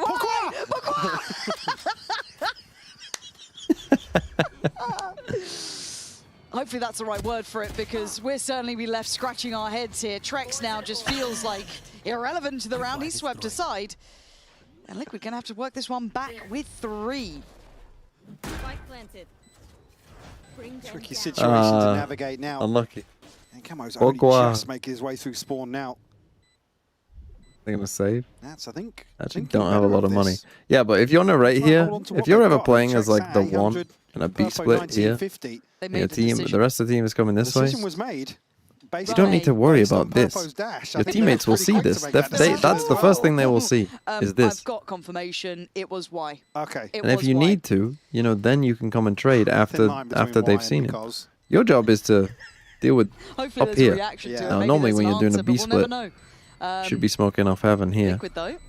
Hopefully that's the right word for it, because we'll certainly be left scratching our heads here. Trex now just feels like irrelevant to the round. He's swept aside. And Liquid gonna have to work this one back with 3. Spike planted. Tricky situation to navigate now. Unlucky. And Camo's only just making his way through spawn now. They're gonna save. That's, I think. Actually, don't have a lot of money. Yeah, but if you're narrate here, if you're ever playing as like the one in a B split here, your team, the rest of the team is coming this way. Decision was made. You don't need to worry about this. Your teammates will see this. That's the first thing they will see, is this. I've got confirmation. It was Y. Okay. And if you need to, then you can come and trade after they've seen it. Your job is to deal with Hopefully up here. Now, normally when you're doing a B split, should be smoking off heaven here.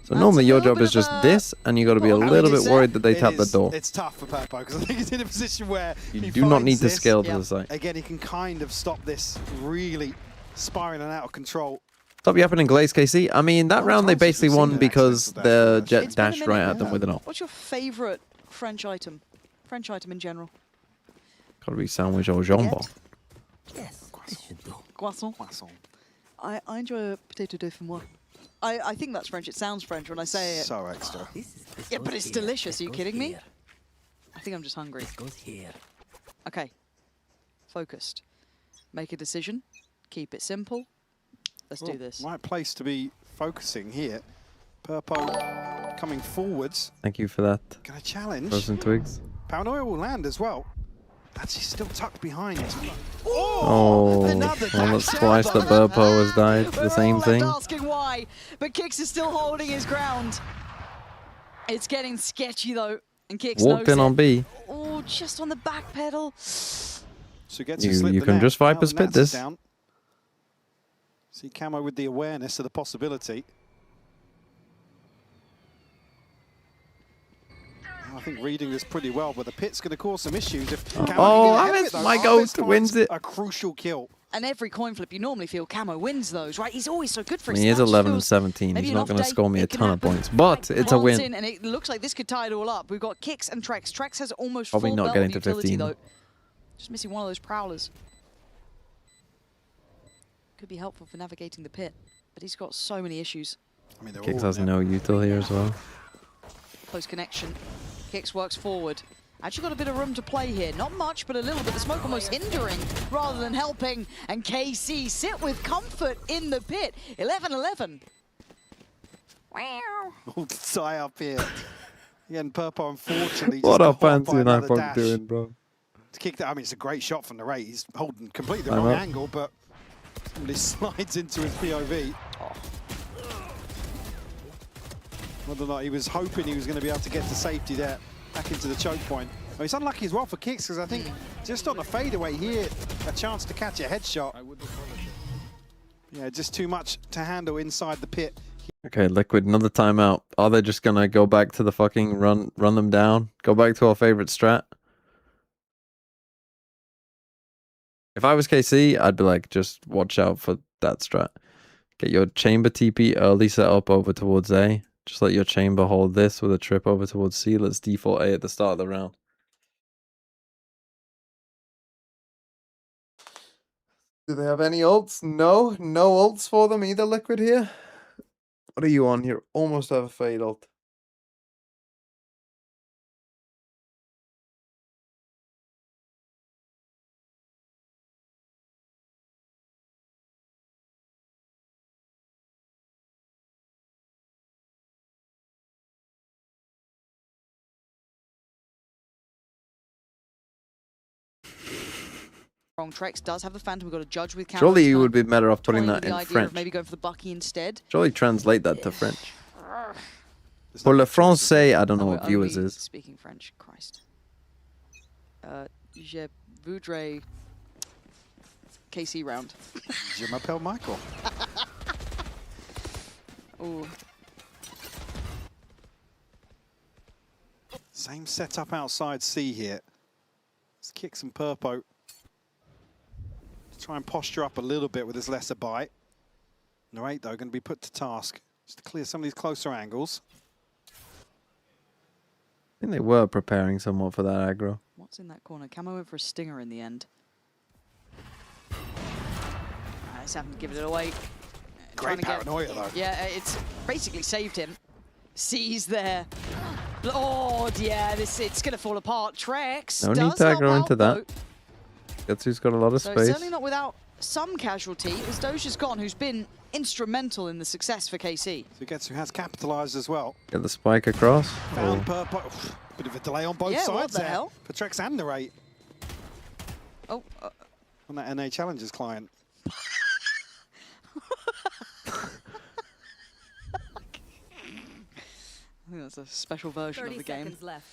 So normally your job is just this, and you got to be a little bit worried that they tap the door. It's tough for Purpo, because I think he's in a position where you do not need to scale to the side. Again, he can kind of stop this really spiraling out of control. Stop yapping and glaze, KC. I mean, that round they basically won because the Jet dashed right at them with an ult. What's your favorite French item? French item in general? Gotta be sandwich or jambon. Yes. Croissant. I enjoy a potato dauphinoise. I think that's French. It sounds French when I say it. So extra. Yeah, but it's delicious. Are you kidding me? I think I'm just hungry. Okay. Focused. Make a decision. Keep it simple. Let's do this. Right place to be focusing here. Purpo coming forwards. Thank you for that. Gonna challenge. Frozen twigs. Paranoia will land as well. Actually still tucked behind it. Oh, well, that's twice that Burpo has died. The same thing. Asking why, but Kix is still holding his ground. It's getting sketchy though, and Kix walked in on B. Oh, just on the back pedal. So you can just Viper spit this. See Camo with the awareness of the possibility. I think reading this pretty well, but the pit's going to cause some issues if Camo my Ghost wins it. A crucial kill. And every coin flip, you normally feel Camo wins those, right? He's always so good for his He is stats. 11 and 17. He's not going to score me a ton of points, but it's a win. And it looks like this could tie it all up. We've got Kicks and Trex. Trex has almost Probably full not belt getting of to utility, 15. though. Just missing one of those prowlers. Could be helpful for navigating the pit, but he's got so many issues. I mean, Kicks has no util here as well. Close connection. Kicks works forward. Actually got a bit of room to play here. Not much, but a little bit. The smoke almost hindering rather than helping. And KC sit with comfort in the pit. 11-11. Wow. All tie up here. Again, Purpo unfortunately What just are got Fancy by and another iPod dash. doing, bro? To kick that, I mean, it's a great shot from the Ray. He's holding completely the I'm wrong up. angle, but somebody slides into his POV. Whether or not he was hoping he was going to be able to get to safety there, back into the choke point. Well, he's unlucky as well for Kicks, because I think just on the fadeaway here, a chance to catch a headshot. Yeah, just too much to handle inside the pit. Okay, Liquid, another timeout. Are they just going to go back to the fucking run them down? Go back to our favorite strat? If I was KC, I'd be like, just watch out for that strat. Get your chamber TP early set up over towards A. Just let your chamber hold this with a trip over towards C. Let's default A at the start of the round. Do they have any ults? No. No ults for them either, Liquid here. What are you on? You almost have a fade ult. Wrong. Trex does have the Phantom. We've got a judge with Camo. Surely you would be better off putting that the in idea French. Of maybe going for the Bucky instead. Surely translate that to French. For le français, I don't know what we're viewers only is. Speaking French, Christ. Je voudrais KC round. Je m'appelle Michael. Ooh. Same setup outside C here. Let's kick some Purpo. Try and posture up a little bit with his lesser bite. Narrate, though, going to be put to task just to clear some of these closer angles. I think they were preparing somewhat for that aggro. What's in that corner? Camo went for a stinger in the end. He's having to give it away. Great paranoia, though. Yeah, it's basically saved him. C's there. Lord, yeah, it's going to fall apart. Trex No does need to help aggro out, into that. Getsu's got a lot of So space. certainly not without some casualty, as Doja's gone, who's been instrumental in the success for KC. So Getsu has capitalized as well. Get the spike across. Found Oh. Purpo. Bit of a delay on both Yeah, sides what the there. hell? For Trex and Narrate. Oh. On that NA Challengers client. I think that's a special version of 30 the game. seconds left.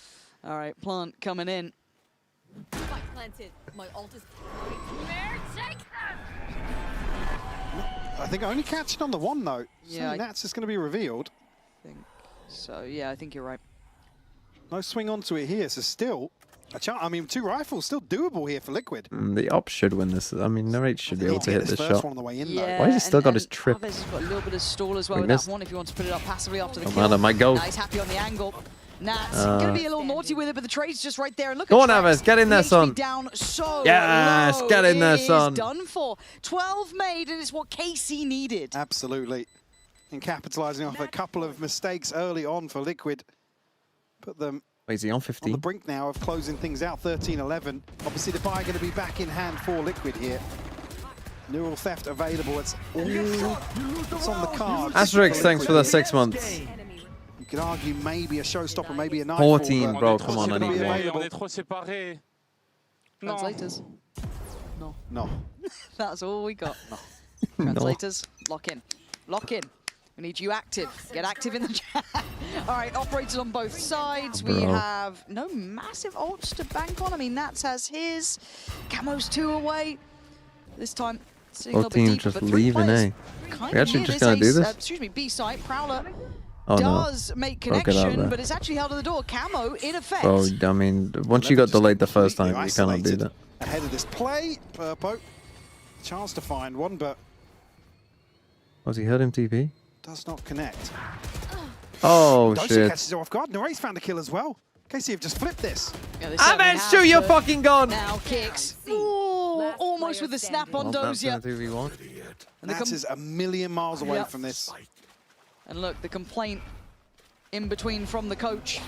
All right, Plant coming in. Spike planted. My ult is take them. I think only catching on the one note. Yeah, So that's just going to be revealed. So, yeah, I think you're right. No swing onto it here, so still a chance. I mean, 2 rifles still doable here for Liquid. The ops should win this. I mean, Narrate should be able to hit this first shot. one on the way in, Yeah, Why has he still got his and trip? Chavez has got a little bit of stall as well We with that missed. one if you want to put it up passively after the No kill. matter, might go. Now he's happy on the angle. Nats going to be a little naughty with it, but the trade's just right there. And look Go at on, Trex. Aves, get in there, The HP son. down so Yes, low. get in there, It is son. done for. 12 made, and it's what KC needed. Absolutely. And capitalizing off a couple of mistakes early on for Liquid. Put them Wait, is he on on 15? the brink now of closing things out, 13-11. Obviously, the buy going to be back in hand for Liquid here. Neural theft available. It's all that's on the card. Asterix, thanks for the 6 months. You could argue maybe a showstopper, maybe a 14, bro. Come on, I need more. On est trop séparés. Translators. No. No. That's all we got. No. Translators, lock in. Lock in. We need you active. Get active in the chat. All right, operators on both sides. We Bro. have no massive ults to bank on. I mean, Nats has his. Camo's 2 away. This time, Both teams just leaving, eh? We actually just gonna do this? Excuse me, B site. Prowler Oh, does no. make Bro, get out connection, there. but it's actually held at the door. Camo in effect. Bro, I mean, once you got delayed the first time, you cannot do that. Ahead of this play, Purpo. Chance to find one, but Was he hurt him TP? does not connect. Oh, Dosi shit. catches it off guard. Norae's found a kill as well. KC have just flipped this. Amansu, you're fucking gone! Now kicks. Ooh, almost with the snap on Dosia. And that is a million miles away from this. And look, the complaint in between from the coach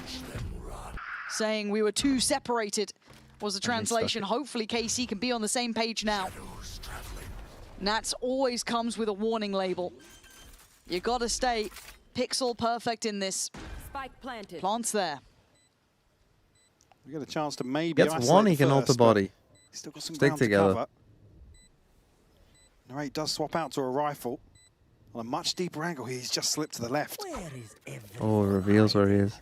saying we were too separated was the translation. Hopefully KC can be on the same page now. Nats always comes with a warning label. You gotta stay pixel perfect in this. Spike planted. Plants there. We get a chance to maybe Gets isolate one, he can first, alter body. He's still got some Stick ground to together. cover. Norae does swap out to a rifle. On a much deeper angle here, he's just slipped to the left. Oh, it reveals where he is.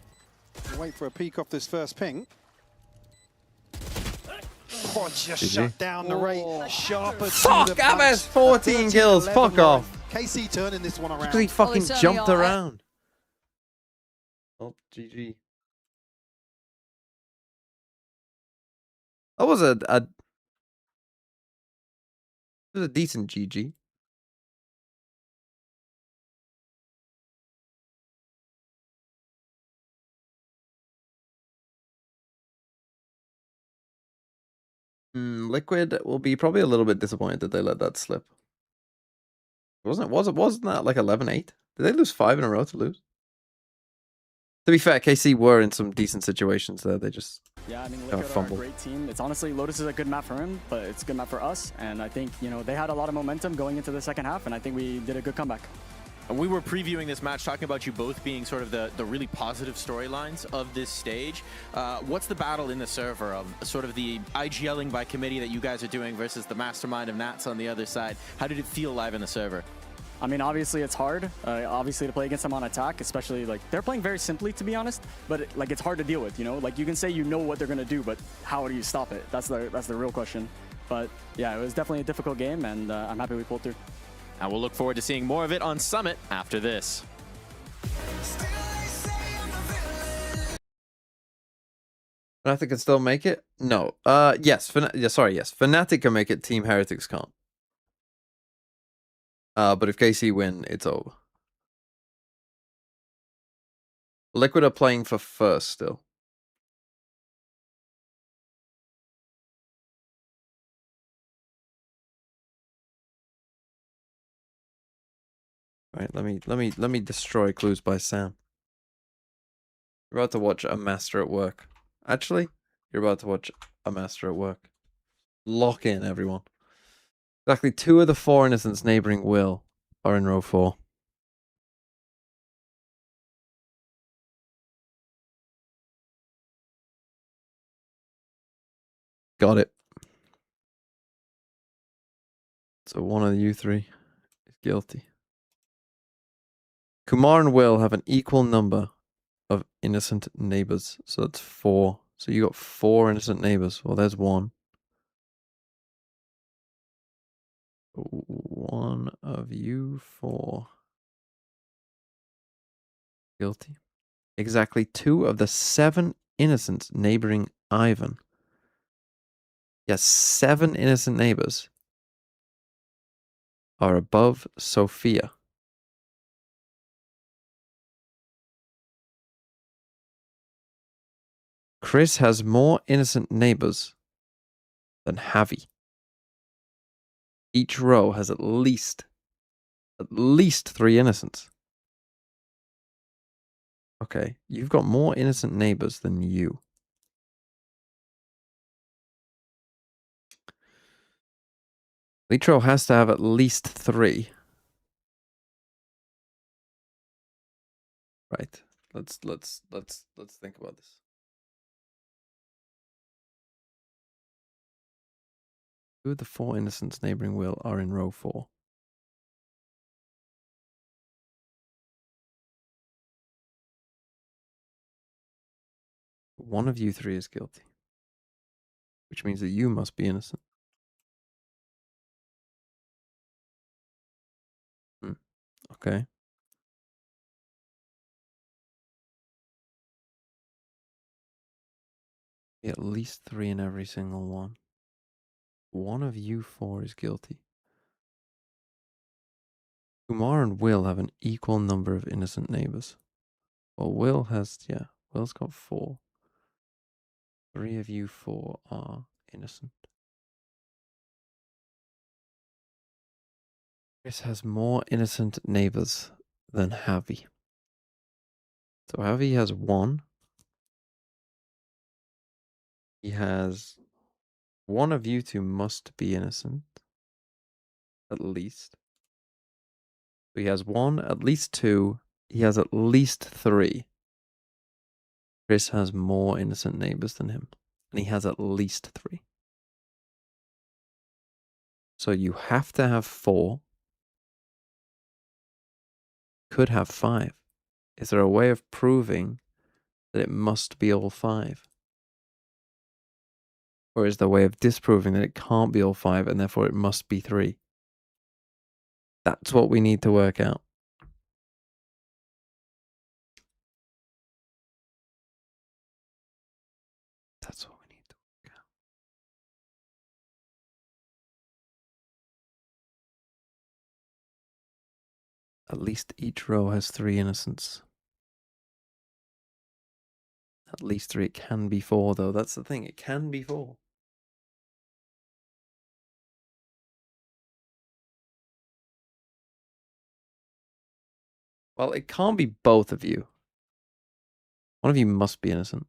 We'll wait for a peek off this first ping. Oh, just GG. shut down Norae. Sharper. Fuck, Abbas, 14 kills. Fuck off. KC turning this one around. Because he fucking jumped around. Oh, GG. That was it was a decent GG. Liquid will be probably a little bit disappointed that they let that slip. Wasn't that like 11-8? Did they lose 5 in a row to lose? To be fair, KC were in some decent situations there. They just I mean, Liquid are a great team. It's honestly, Lotus is a good map for him, but it's a good map for us. And I think, you know, they had a lot of momentum going into the second half, and I think we did a good comeback. We were previewing this match, talking about you both being sort of the really positive storylines of this stage. What's the battle in the server of sort of the IGLing by committee that you guys are doing versus the mastermind of Nats on the other side? How did it feel live in the server? I mean, obviously it's hard, obviously to play against them on attack, especially like they're playing very simply, to be honest, but like it's hard to deal with, you know? Like you can say you know what they're gonna do, but how do you stop it? That's the real question. But yeah, it was definitely a difficult game, and I'm happy we pulled through. And we'll look forward to seeing more of it on Summit after this. Fnatic can still make it? No. Yes. Yes. Fnatic can make it. Team Heretics can't. But if KC win, it's over. Liquid are playing for first still. Right, let me destroy clues by Sam. You're about to watch a master at work. Actually, you're about to watch a master at work. Lock in, everyone. Exactly 2 of the 4 innocents neighboring Will are in row 4. Got it. So one of you 3 is guilty. Kumar and Will have an equal number of innocent neighbors. So that's 4. So you got 4 innocent neighbors. Well, there's 1. One of you 4 guilty. Exactly 2 of the 7 innocents neighboring Ivan. Yes, 7 innocent neighbors are above Sophia. Chris has more innocent neighbors than Javi. Each row has at least 3 innocents. Okay, you've got more innocent neighbors than you. Litro has to have at least 3. Right. Let's think about this. Two of the 4 innocents neighboring Will are in row 4. One of you 3 is guilty, which means that you must be innocent. Okay. At least 3 in every single one. One of you 4 is guilty. Kumar and Will have an equal number of innocent neighbors. Well, Will has, yeah, Will's got 4. 3 of you 4 are innocent. Chris has more innocent neighbors than Javi. So Javi has 1. He has... One of you 2 must be innocent. At least. So he has 1, at least 2. He has at least 3. Chris has more innocent neighbors than him. And he has at least 3. So you have to have 4. Could have 5. Is there a way of proving that it must be all 5? Or is there a way of disproving that it can't be all 5 and therefore it must be 3? That's what we need to work out. That's what we need to work out. At least each row has 3 innocents. At least 3. It can be 4, though. That's the thing. It can be 4. Well, it can't be both of you. One of you must be innocent.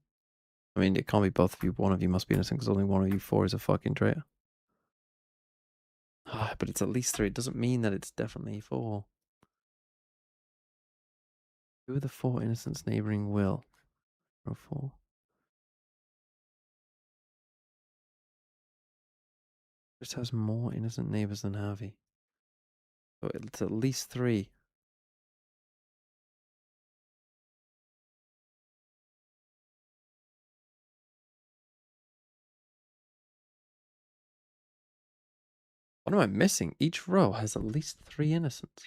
I mean, it can't be both of you. One of you must be innocent because only one of you 4 is a fucking traitor. But it's at least 3. It doesn't mean that it's definitely 4. Who are the 4 innocents neighboring Will? Row 4. Chris has more innocent neighbors than Javi. So it's at least 3. What am I missing? Each row has at least 3 innocents.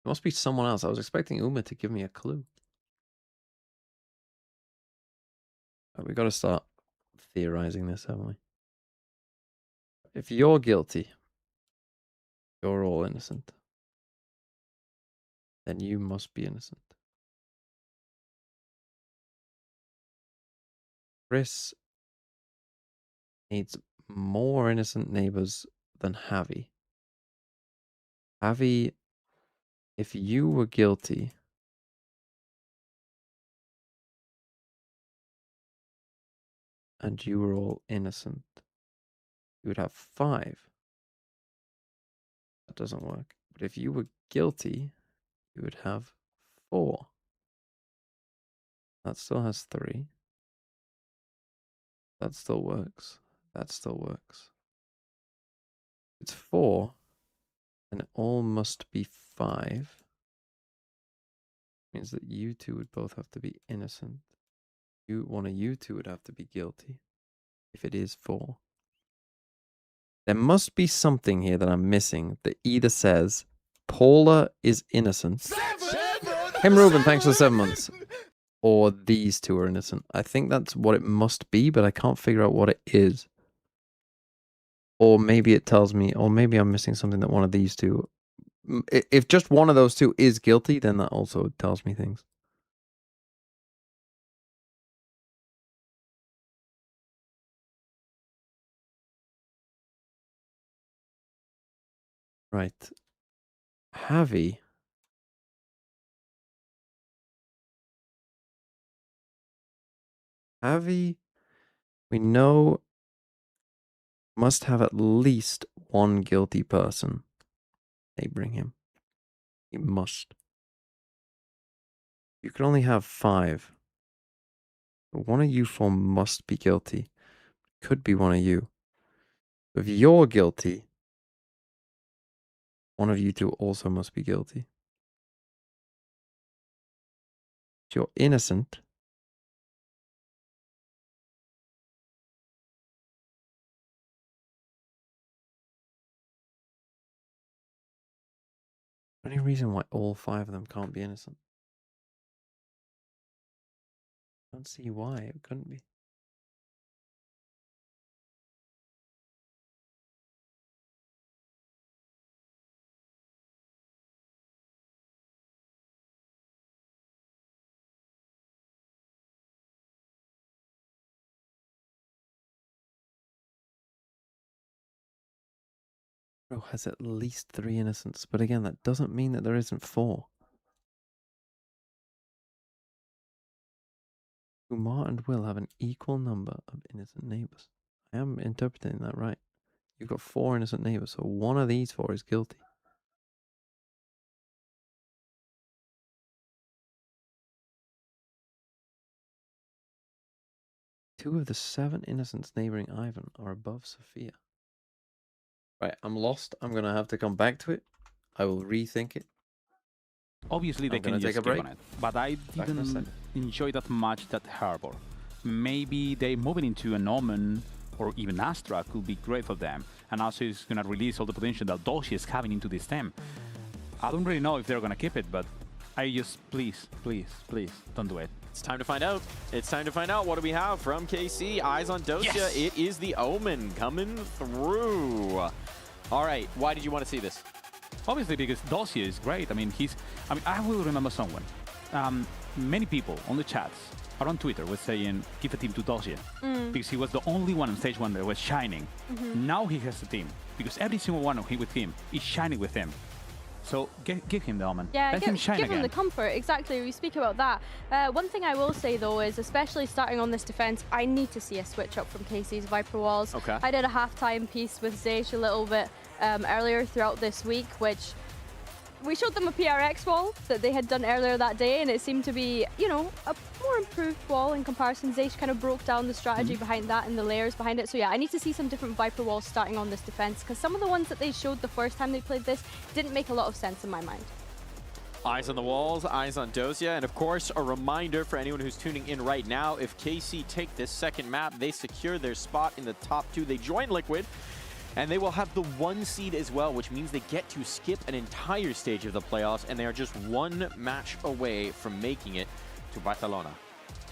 It must be someone else. I was expecting Uma to give me a clue. We got to start theorizing this, haven't we? If you're guilty, you're all innocent. Then you must be innocent. Chris needs more innocent neighbors than Javi. Javi, if you were guilty, and you were all innocent, you would have 5. That doesn't work. But if you were guilty, you would have 4. That still has 3. That still works. That still works. It's 4, and it all must be 5. Means that you 2 would both have to be innocent. One of you 2 would have to be guilty. If it is 4. There must be something here that I'm missing that either says Paula is innocent. Kim Rubin, thanks for 7 months. Or these 2 are innocent. I think that's what it must be, but I can't figure out what it is. Or maybe it tells me, or maybe I'm missing something that one of these 2. If just one of those 2 is guilty, then that also tells me things. Right. Javi. Javi, we know, must have at least 1 guilty person neighboring him. He must. You can only have 5. But one of you 4 must be guilty. Could be one of you. If you're guilty, one of you 2 also must be guilty. If you're innocent, Any reason why all 5 of them can't be innocent? I don't see why it couldn't be. Bro has at least 3 innocents, but again, that doesn't mean that there isn't 4. Umar and Will have an equal number of innocent neighbors. I am interpreting that right. You've got 4 innocent neighbors, so one of these 4 is guilty. Two of the 7 innocents neighboring Ivan are above Sophia. Right, I'm lost. I'm going to have to come back to it. I will rethink it. Obviously, they can just skip on it. But I didn't enjoy that much that Harbor. Maybe they moving into an Omen or even Astra could be great for them. And also it's going to release all the potential that Doshi is having into this team. I don't really know if they're going to keep it, but I just, please, don't do it. It's time to find out. It's time to find out. What do we have from KC? Eyes on Dosia. Yes! It is the Omen coming through. All right. Why did you want to see this? Obviously, because Dosia is great. I mean, I will remember someone. Many people on the chats or on Twitter was saying, give a team to Dosia. Because he was the only one on stage 1 that was shining. Now he has a team. Because every single one with him is shining with him. So give him the Omen. Yeah, Let him shine give again. him the comfort. Exactly. We speak about that. One thing I will say though is, especially starting on this defense, I need to see a switch up from KC's Viper Walls. Okay. I did a halftime piece with Zaysh a little bit earlier throughout this week, which we showed them a PRX wall that they had done earlier that day, and it seemed to be, you know, a more improved wall in comparison. Zaysh kind of broke down the strategy behind that and the layers behind it. So yeah, I need to see some different Viper walls starting on this defense, because some of the ones that they showed the first time they played this didn't make a lot of sense in my mind. Eyes on the walls, eyes on Dosia, and of course, a reminder for anyone who's tuning in right now, if KC take this second map, they secure their spot in the top 2. They join Liquid, and they will have the 1 seed as well, which means they get to skip an entire stage of the playoffs, and they are just 1 match away from making it to Barcelona.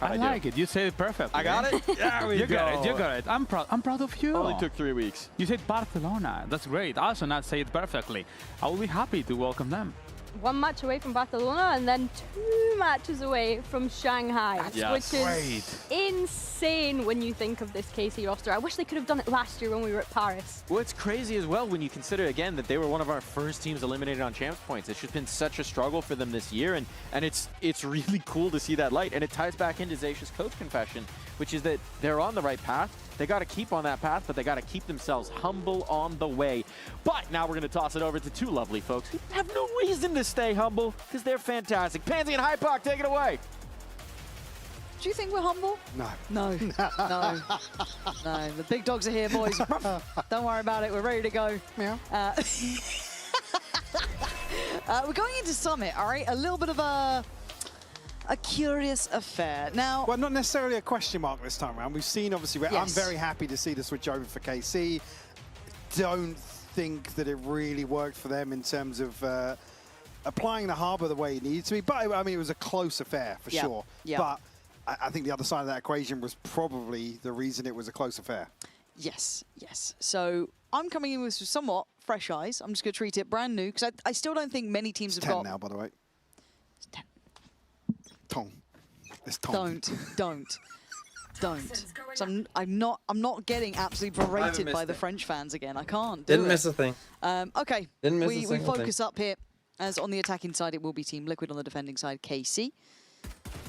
I like it. You said it perfectly. I got it? Yeah, you got it. You got it. I'm proud of you. Only took 3 weeks. You said Barcelona. That's great. Also not say it perfectly. I will be happy to welcome them. 1 match away from Barcelona and then 2 matches away from Shanghai, which is insane when you think of this KC roster. I wish they could have done it last year when we were at Paris. Well, it's crazy as well when you consider, again, that they were one of our first teams eliminated on Champs Points. It's just been such a struggle for them this year, and it's really cool to see that light. And it ties back into Zaysh's coach confession, which is that they're on the right path. They got to keep on that path, but they got to keep themselves humble on the way. But now we're going to toss it over to 2 lovely folks who have no reason to stay humble because they're fantastic. Pansy and Hypoc, take it away. Do you think we're humble? No. No. No. No. The big dogs are here, boys. Don't worry about it. We're ready to go. Yeah. We're going into Summit, all right? A little bit of a curious affair. Now, well, not necessarily a question mark this time around. We've seen, obviously, I'm very happy to see the switch over for KC. Don't think that it really worked for them in terms of applying the Harbor the way it needed to be. But, I mean, it was a close affair, for sure. Yeah. But I think the other side of that equation was probably the reason it was a close affair. Yes, yes. So I'm coming in with somewhat fresh eyes. I'm just going to treat it brand new, because I still don't think many teams have got... 10 now, by the way. It's 10. Tong. It's Tong. Don't. So I'm not getting absolutely berated by the French fans again. I can't do Didn't miss a thing. Okay. Didn't miss a we single focus up here, as on the attacking side it will be Team Liquid, on the defending side KC.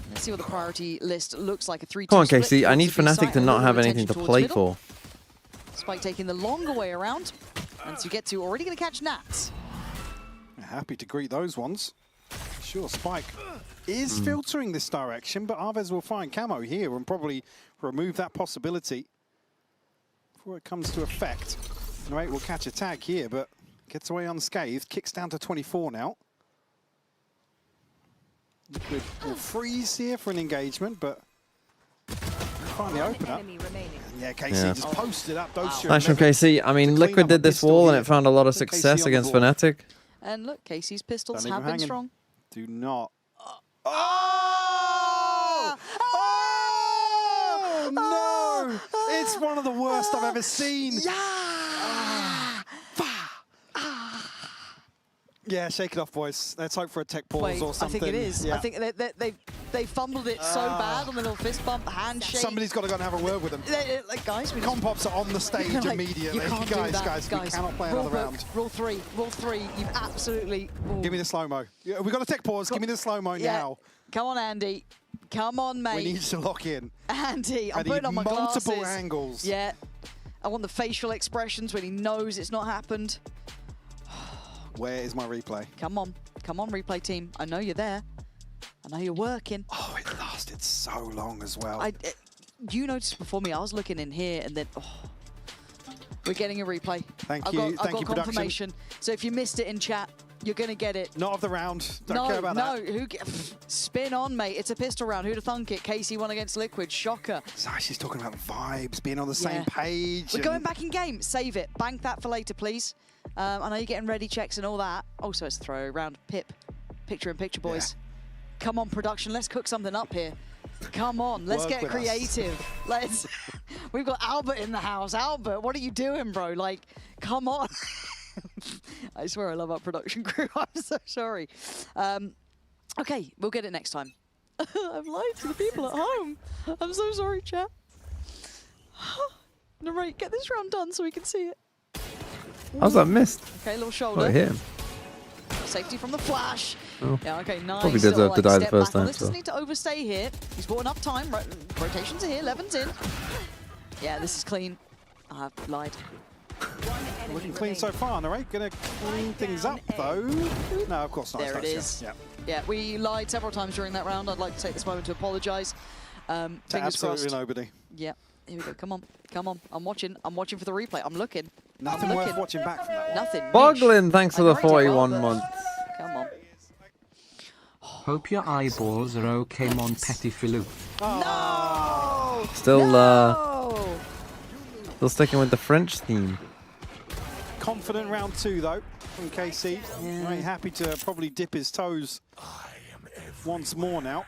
Let's see what the priority list looks like. A 3-2 Come on, split. KC. I need Fnatic to not have anything to play for. Spike taking the longer way around, and to get to already going to catch Nats. Happy to greet those ones. Sure, Spike is filtering this direction, but Arvez will find Camo here and probably remove that possibility before it comes to effect. Right, will catch a tag here, but gets away unscathed. Kicks down to 24 now. Liquid will freeze here for an engagement, but finally open up. Yeah, KC just posted up. Nice from KC. I mean, Liquid did this wall and it found a lot of success against Fnatic. And look, Casey's pistols Don't leave have him been hanging. strong. Do not. Oh no! It's one of the worst I've ever seen. Yeah, shake it off, boys. Let's hope for a tech pause Wait, or something. I think it is. Yeah. I think they fumbled it so bad on the little fist bump, handshake. Somebody's got to go and have a word with them. Like, guys, we Compops are on the stage like, immediately. You can't do that. Guys, we cannot play rule another book, round. Rule three. You've absolutely... Ooh. Give me the slow-mo. Yeah, we got a tech pause. Give me the slow-mo now. Come on, Andy. Come on, mate. We need to lock in. Andy, I'm I putting need on my multiple glasses. angles. Yeah. I want the facial expressions when he knows it's not happened. Where is my replay? Come on, replay team. I know you're there. I know you're working. Oh, it lasted so long as well. You noticed before me, I was looking in here and then, we're getting a replay. Thank I've you, got production. confirmation. So if you missed it in chat, you're going to get it. Not of the round. Don't care about that. Spin on, mate. It's a pistol round. Who'd have thunk it? Casey won against Liquid. Shocker. She's talking about vibes, being on the same page. We're going back in game. Save it. Bank that for later, please. I know you're getting ready checks and all that. Also, it's a throw round. Pip. Picture-in-picture, boys. Yeah. Come on, production. Let's cook something up here. Come on. Let's get creative. Let's. We've got Albert in the house. Albert, what are you doing, bro? Like, come on. I swear I love our production crew. I'm so sorry. Okay, we'll get it next time. I've lied to the people at home. I'm so sorry, chat. Narrate, get this round done so we can see it. How's that missed? Okay, little shoulder. Oh, I hit him. Safety from the flash. Oh. Yeah, okay, nice. Probably deserved to die the first time. This doesn't need to overstay here. He's bought enough time. Rotations are here. Levin's in. Yeah, this is clean. I've lied. Looking clean so far, Narrate. Gonna clean things up, though. No, of course not. There it is. Yeah, we lied several times during that round. I'd like to take this moment to apologise. Fingers absolutely crossed. Nobody. Yeah, here we go. Come on. Come on. I'm watching for the replay. I'm looking. Nothing worth watching back from that one. Nothing. Boglin, thanks for the 41 months. Come on. Hope your eyeballs are okay, Mon Petit Filou. No! Still sticking with the French theme. Confident round 2, though, from KC. Very happy to probably dip his toes once more now.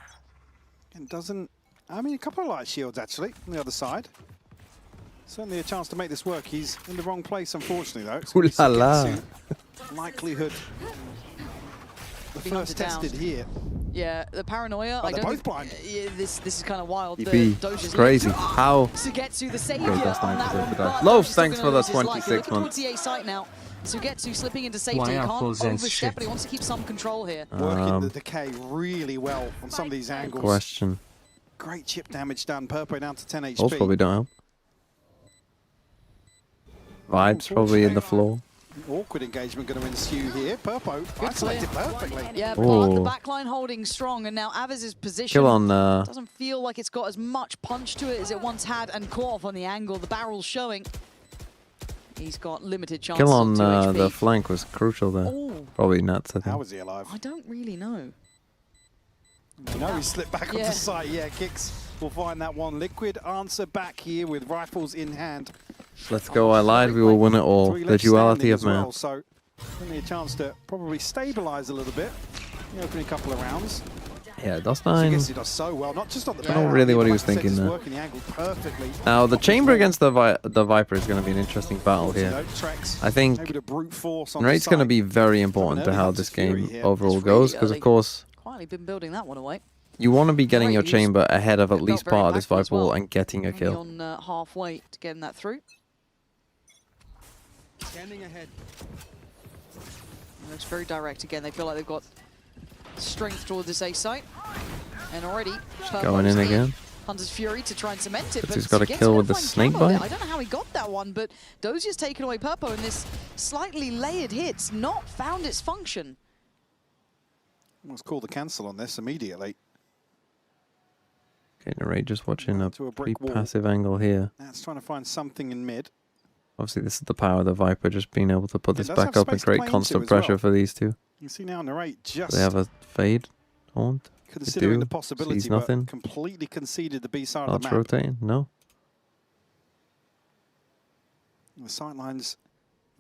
And doesn't... I mean, a couple of light shields, actually, on the other side. Certainly a chance to make this work. He's in the wrong place, unfortunately, though. Ooh la la. Likelihood. The first tested here. Yeah, the paranoia. Oh, they're both blind. Yeah, this is kind of wild. EP. Crazy. How? Sugetsu, the savior. Okay, that's on that one, but Loaf, thanks still for the gonna lose his life. 26 Looking months. towards the A site now. Sugetsu slipping into safety. He can't overstep, but he wants to keep some control here. Working the decay really well on some of these angles. Question. Great chip damage done. Purpo down to 10 HP. Those probably don't help. Vibes probably in the floor. Awkward engagement going to ensue here. Purpo isolated perfectly. Yeah, but the backline holding strong, and now Aviz's position Kill on, doesn't feel like it's got as much punch to it as it once had, and caught off on the angle. The barrel's showing. He's got limited chances. Kill on HP. the flank was crucial there. Ooh. Probably nuts, I think. How was he alive? I don't really know. You know he slipped back onto site. Yeah, Kicks will find that one. Liquid answer back here with rifles in hand. Let's go, I lied, we will win it all. The duality of man. Well, so only a chance to probably stabilize a little bit. The opening couple of rounds. Yeah, Dust So Nine. he does so well, not just on the I don't know really what he was thinking there. Working the angle perfectly. Now, the Chamber against the Viper is going to be an interesting battle here. I think Raid's going to be very important to how this game overall goes, because of course, Quietly been building that one away. you want to be getting your Chamber ahead of at least part of this Viper wall and getting a Only kill. on halfway to getting that through. Standing ahead. Looks very direct again. They feel like they've got strength toward this A site. And already Going in again. Hunter's Fury to try and cement it. But But he's got a Sugetsu kill gonna with the find snake camo there. bite. I don't know how he got that one, but Dozier's taken away Purpo, and this slightly layered hit's not found its function. Let's call the cancel on this immediately. Okay, Raid just watching a To a pretty brick wall. passive angle here. That's trying to find something in mid. Obviously, this is the power of the Viper, just being able to put It this does back have up and space to create play into constant as well. pressure for these two. You see now Narrate just They have a fade. Taunt. considering do. the possibility, Sees but nothing. completely conceded the B side of Arch the map. rotating? No. The sidelines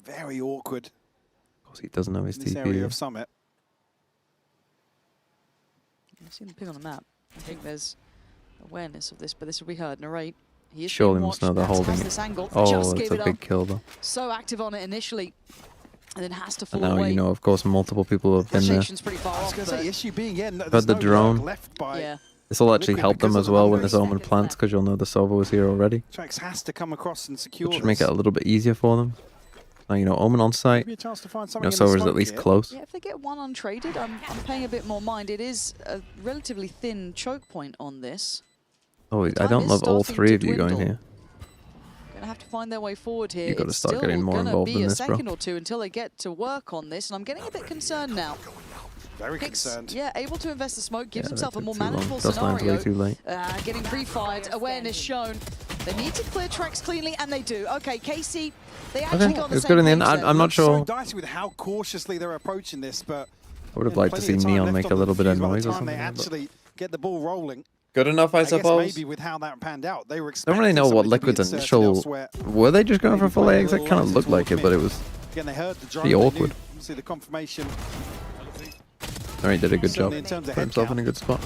very awkward. course, he doesn't have his This TP. area of Summit. I've seen the ping on the map. I think there's awareness of this, but this will be heard. Narrate. He is Surely being must know watched. they're Nats holding has it. this angle. Oh, Just it's gave a it big up. kill though. So active on it initially, and then has to fall And now away. you know, of course, multiple people have been there. Station's pretty far I was off, going to say, but the issue being, yeah, But there's the no drone. lurk left by yeah. This will actually Liquid help them because as of the well when numbers. this Omen plants, because you'll know the Sova was here already. Trax has to come across and secure Which should this. make it a little bit easier for them. Now, you know, Omen on site. Maybe a chance to find You something know, in the Sova's smoke at least here. close. Yeah, if they get one untraded, I'm paying a bit more mind. It is a relatively thin choke point on this. Oh, I time don't is love all starting three to of you going dwindle. here. Going to have to find their way forward here. You've got to It's start still getting more gonna involved be in a this, bro. second or two until they get to work on this, and I'm getting a bit concerned now. Very Hicks, concerned. yeah, able to invest the smoke, gives Yeah, himself a that more took too long. manageable Dust line's way scenario. too late. Getting pre-fired, awareness shown. They need to clear tracks cleanly, and they do. Okay, KC, they actually got the It's same good in the end. page there. I'm not So sure. dicey with how cautiously they're approaching this, but I would have yeah, liked to plenty see of time Neon left make on a the little bit of fuse by the noise or time they something. but actually get the ball rolling. Good enough, I guess suppose. maybe with how that panned out, they were Don't expecting really know what somebody to be Liquid's inserted initial. elsewhere. Were they just going for Maybe full playing a eggs? It little kind of lighter looked like towards it, but it mid. was Again, they heard the drone. pretty they knew, awkward. obviously, the confirmation. Alright, did a good job. Certainly in terms of Put himself head in a good spot.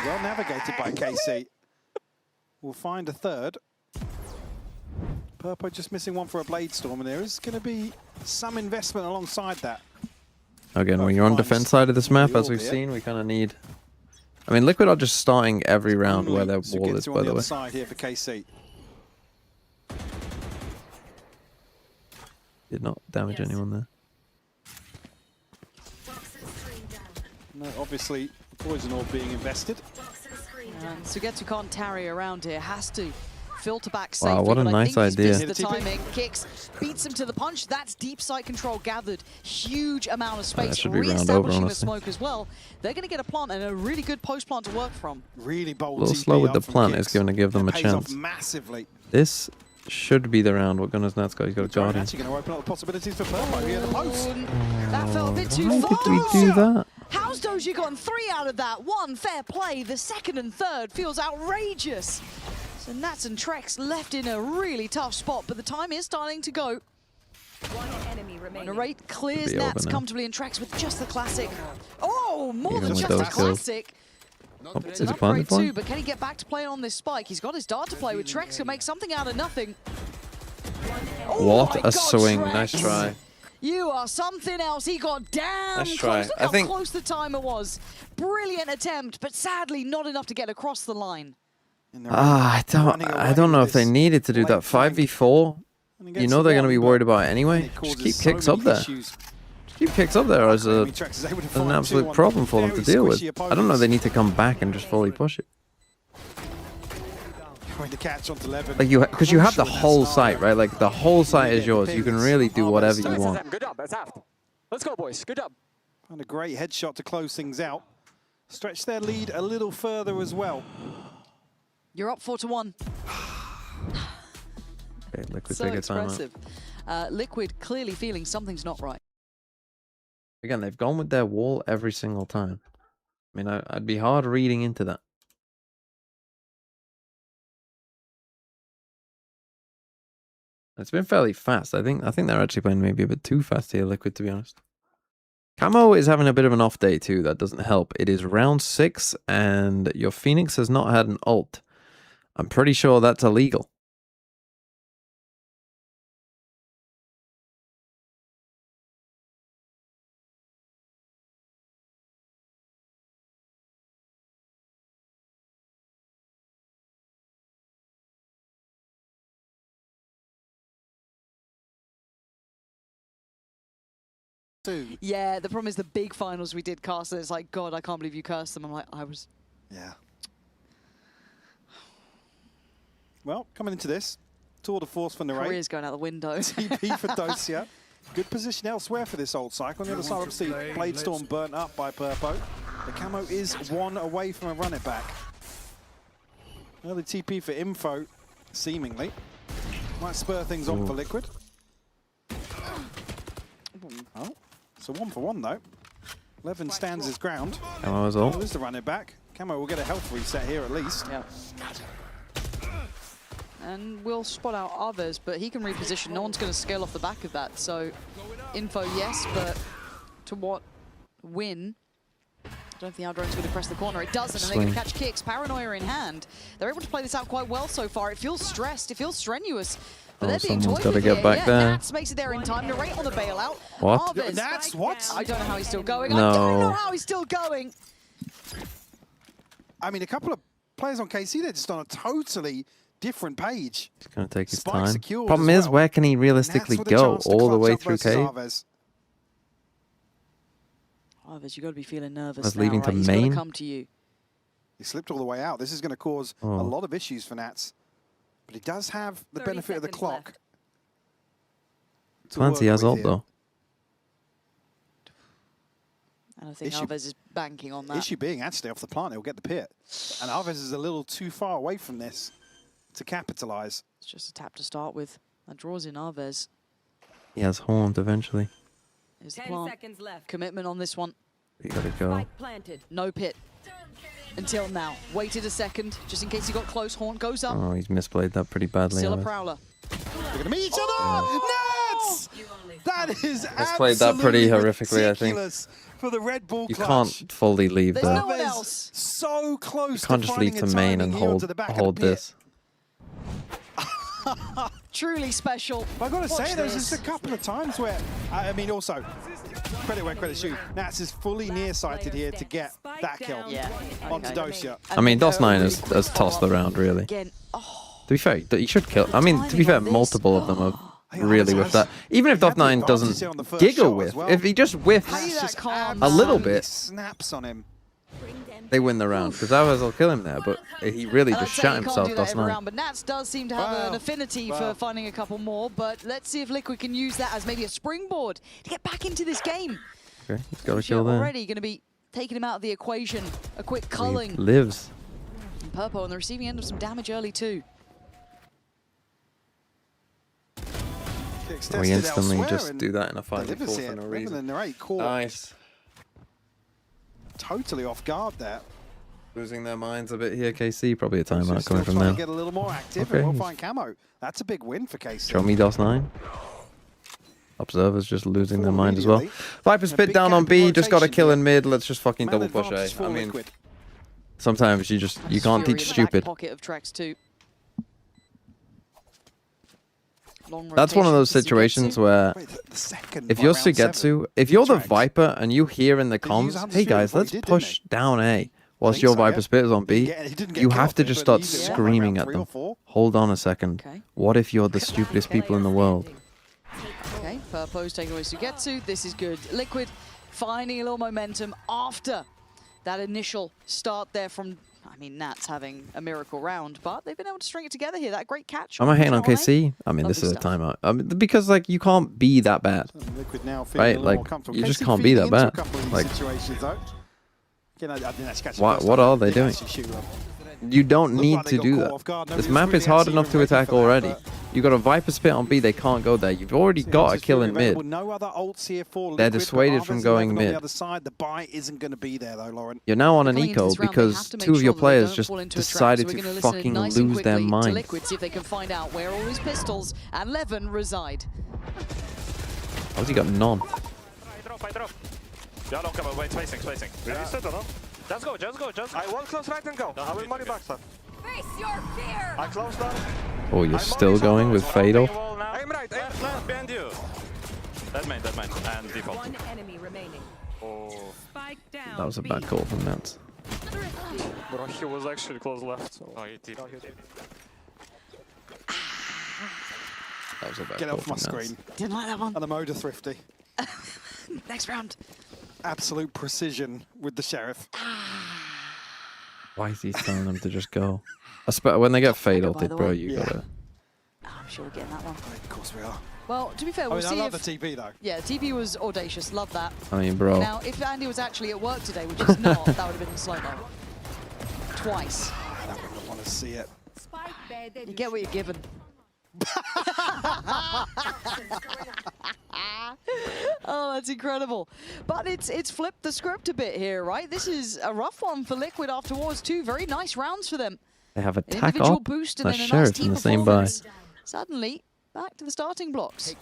Well navigated by KC. We'll find a third. Purpo just missing one for a Blade Storm, and there is going to be some investment alongside that. Again, when you're on defense side of this map, as we've seen, we kind of need. I mean, Liquid are just starting every round where their wall is, by on the the way. other side here for KC. Did not damage anyone there. No, obviously, Poison Orb being invested. And Sugetsu can't tarry around here, has to filter back Wow, safely. what a but I nice think he's idea. missed the timing. Kicks, beats him to the punch. That's deep side control gathered. Huge amount of space. should be round over, Re-establishing the honestly. smoke as well. They're going to get a plant and a really good post plant to work from. Really bold. A little TP slow with up the from plant Kicks. is going to give them a That pays off chance. massively. This should be the round. What Gunnar's Nat's got? He's got a Drone Guardian. actually going to open up the possibilities for Purpo here at the post. That felt a bit too Why far. did we do that? How's Doja gotten 3 out of that? 1, fair play. The second and third feels outrageous. So Nats and Trex left in a really tough spot, but the time is starting to go. One enemy remaining. Narrate clears Be over Nats now. comfortably and Trex with just the classic. Oh, more Even than with just a those kills. classic. Oh, It's is an it planted upgrade for too, him? but can he get back to play on this spike? He's got his dart to play with. Trex can make something out of nothing. Oh What my a God, swing. Trex. Nice try. You are something else. He got damn Nice close. try. Look I how think- close the timer was. Brilliant attempt, but sadly not enough to get across the line. I don't know if they needed to do that. 5v4. You know they're going to be worried about it anyway. Just keep Kicks up there. Just keep Kicks up there as an absolute problem for them to deal with. I don't know. They need to come back and just fully push it. Trying to catch onto Levin. Like because you have the Crucial in that whole scenario. site, right? Like the whole site is yours. You can really do whatever you want. Good job, that's aft. Let's go, boys. Good job. And a great headshot to close things out. Stretch their lead a little further as well. You're up 4-1. Okay, Liquid So take a timeout. expressive. Liquid clearly feeling something's not right. Again, they've gone with their wall every single time. I mean, I'd be hard reading into that. It's been fairly fast. I think they're actually playing maybe a bit too fast here, Liquid, to be honest. Camo is having a bit of an off day too. That doesn't help. It is round 6 and your Phoenix has not had an ult. I'm pretty sure that's illegal. Yeah, the problem is the big finals we did cast, and it's like, God, I can't believe you cursed them. I'm like, I was... Yeah. Well, coming into this, tour de force for Narrate. Career's going out the window. TP for Dosia. Good position elsewhere for this old cycle. On the other side, obviously, Blade Storm burnt up by Purpo. The camo is 1 away from a run it back. Early TP for Info, seemingly. Might spur things on for Liquid. Oh, so 1 for 1 though. Levin stands his ground. Camo as well. There's the run it back. Camo will get a health reset here at least. Yeah. And we'll spot out Arvez, but he can reposition. No one's going to scale off the back of that. So info, yes, but to what win? I don't think Aldron's going to press the corner. It doesn't, and they're going to catch kicks. Paranoia in hand. They're able to play this out quite well so far. It feels stressed. It feels strenuous. But they're being someone's toyed got to with get here. back there. Nats makes it there in time. Narrate on the bailout. What? Arvez. Nats, what? I don't know how he's still going. No. I don't know how he's still going. I mean, a couple of players on KC, they're just on a totally different page. He's going to take his Spike time. secured Problem as is, well. where can he realistically Nats with a go? chance to All the clutch way up through versus cave? Arvez. Arvez, you got to be feeling nervous That's now, leaving right? to He's main. got to come to you. He slipped all the way out. This is going to cause a Oh. lot of issues for Nats. But he does have the 30 benefit of the seconds clock. left. to Fancy work has with ult, here. though. And I think Issue- Arvez is banking on that. Issue being, actually, off the plant, he'll get the pit. And Arvez is a little too far away from this to capitalize. It's just a tap to start with. That draws in Arvez. He has Haunt eventually. Is the 10 plant. seconds left. Commitment on this one. You got to go. Spike planted. No pit. Until now. Waited a second, just in case he got close. Haunt goes up. Oh, he's misplayed that pretty badly. Still a Arvez. Prowler. They're going to meet each other! Nats! That is played that pretty absolutely horrifically, I think. ridiculous for the Red Bull You clutch. can't fully leave There's there. no one Arvez else. so close You can't to just leave finding to a main timing and heel hold to the back of hold the pit. this. Truly special. But I've got to Watch say, there's this. just a couple of times where, I mean, also, credit where credit's due. Nats is fully nearsighted here to get that kill onto okay. Dosia. I mean, then DOS9 really has quick tossed follow-up. around, really. Again, oh, To be fair, he should kill. I mean, to be fair, timing on this. multiple of them are I think really Arvez with has- that. Even if he had the DOS9 advantage doesn't here on the first giggle shot whiff, as well. if he just whiffs Play Nats that just calm a little absolutely bit, snaps on him. they win the round. Because otherwise will kill him there, but he really and I'd just say shot you can't himself, do that every DOS9. round, but Nats does seem to have Wow. an affinity Wow. for finding a couple more, but let's see if Liquid can use that as maybe a springboard to get back into this game. Okay, he's got to Dosia kill there. already going to be taking him out of the equation. A quick He culling. lives. And Purpo on the receiving end of some damage early too. Kicks We tested instantly elsewhere just and do that in a 5v4 delivers for it. no Even reason. the narrate caught Nice. totally off guard there. Losing their minds a bit here, KC. Probably a So timeout still coming from trying them. to get a little more active, Okay. and we'll find camo. That's a big win for KC. Show me DOS9. Observers just losing their Full mind as well. immediately. Viper's A pit big down on gap in B. Just got to rotation kill here. in mid. Let's just fucking Man double push advantage A. for I mean, Liquid. sometimes you can't Fury teach in the back stupid. pocket of Trex too. Long That's one of rotation those for Sugetsu. situations where Wait, the second if by you're round 7. Sugetsu, if you're the Tracks. Viper and you hear in the Did he use comms, 100 hey shooting guys, before he let's did, didn't push down A, whilst think your so, yeah. Viper spit is on B, He didn't get you killed have to there, just but start he did one by screaming round at 3 them. or 4. Hold on a second. Okay. What if you're the stupidest people in the world? Okay, Purpo's taking away Sugetsu. This is good. Liquid finding a little momentum after that initial start there from, I mean, Nats having a miracle round, but they've been able to string it together here. That great catch. Am I hating on Charlie. KC? I mean, this is Lovely a stuff. timeout. I mean, because like you can't be that bad. Liquid now feeling Right, a little like, more comfortable. you just KC can't be that feeding into a bad. couple of these Like- situations, though. Again, I didn't actually catch the What- first what time. are they Didn't doing? actually shoot up. You don't Looked need like they to got do caught that. off guard. This Nobody was map really is hard actually enough to ready attack for that, already. but You got a Viper spit on B, they can't go there. You've already got a kill in mid. No other ults here for They're Liquid, but dissuaded from Arvez going 11 on mid. the other side. The buy isn't going to be there, though, Lauren. You're now on an Going into eco this round, they because have to make two of sure your that they players don't just fall into a trap, decided so we're to gonna listen fucking nice and lose their quickly to mind. Liquid, see if they can find out where all these pistols and Levin reside. How's he got none? I drop. Yeah, long cover. Wait, spacing. Yeah. You said that, huh? Just go. I won't close right and go. I will money back, sir. Face your fear! I close down. Oh, you're still going with Fatal? Aim right, left, behind you. That main, and default. One enemy remaining. Oh. Spike down. That was a bad call from Nats. Bro, he was actually close left. So. Oh, he did. That was a bad Get call off my from Nats. screen. Didn't like that one. And the Moda Thrifty. Next round. Absolute precision with the Sheriff. Why is he telling them to just go? When they get Fatal, by the bro, way. you Yeah. gotta... I'm sure we're getting that one. Of course we are. Well, to be fair, I we'll mean, I see love if... the TP, though. Yeah, TP was audacious. Love that. I mean, bro. Now, if Andy was actually at work today, which is not, that would have been slow-mo. Twice. I don't want to see it. Spike bed. You get what you're given. Oh, that's incredible. But it's flipped the script a bit here, right? This is a rough one for Liquid after Wars 2. Very nice rounds for them. They have An attack individual op, boost and a then a nice sheriff team in the same buy. performance. Suddenly, back to the starting blocks.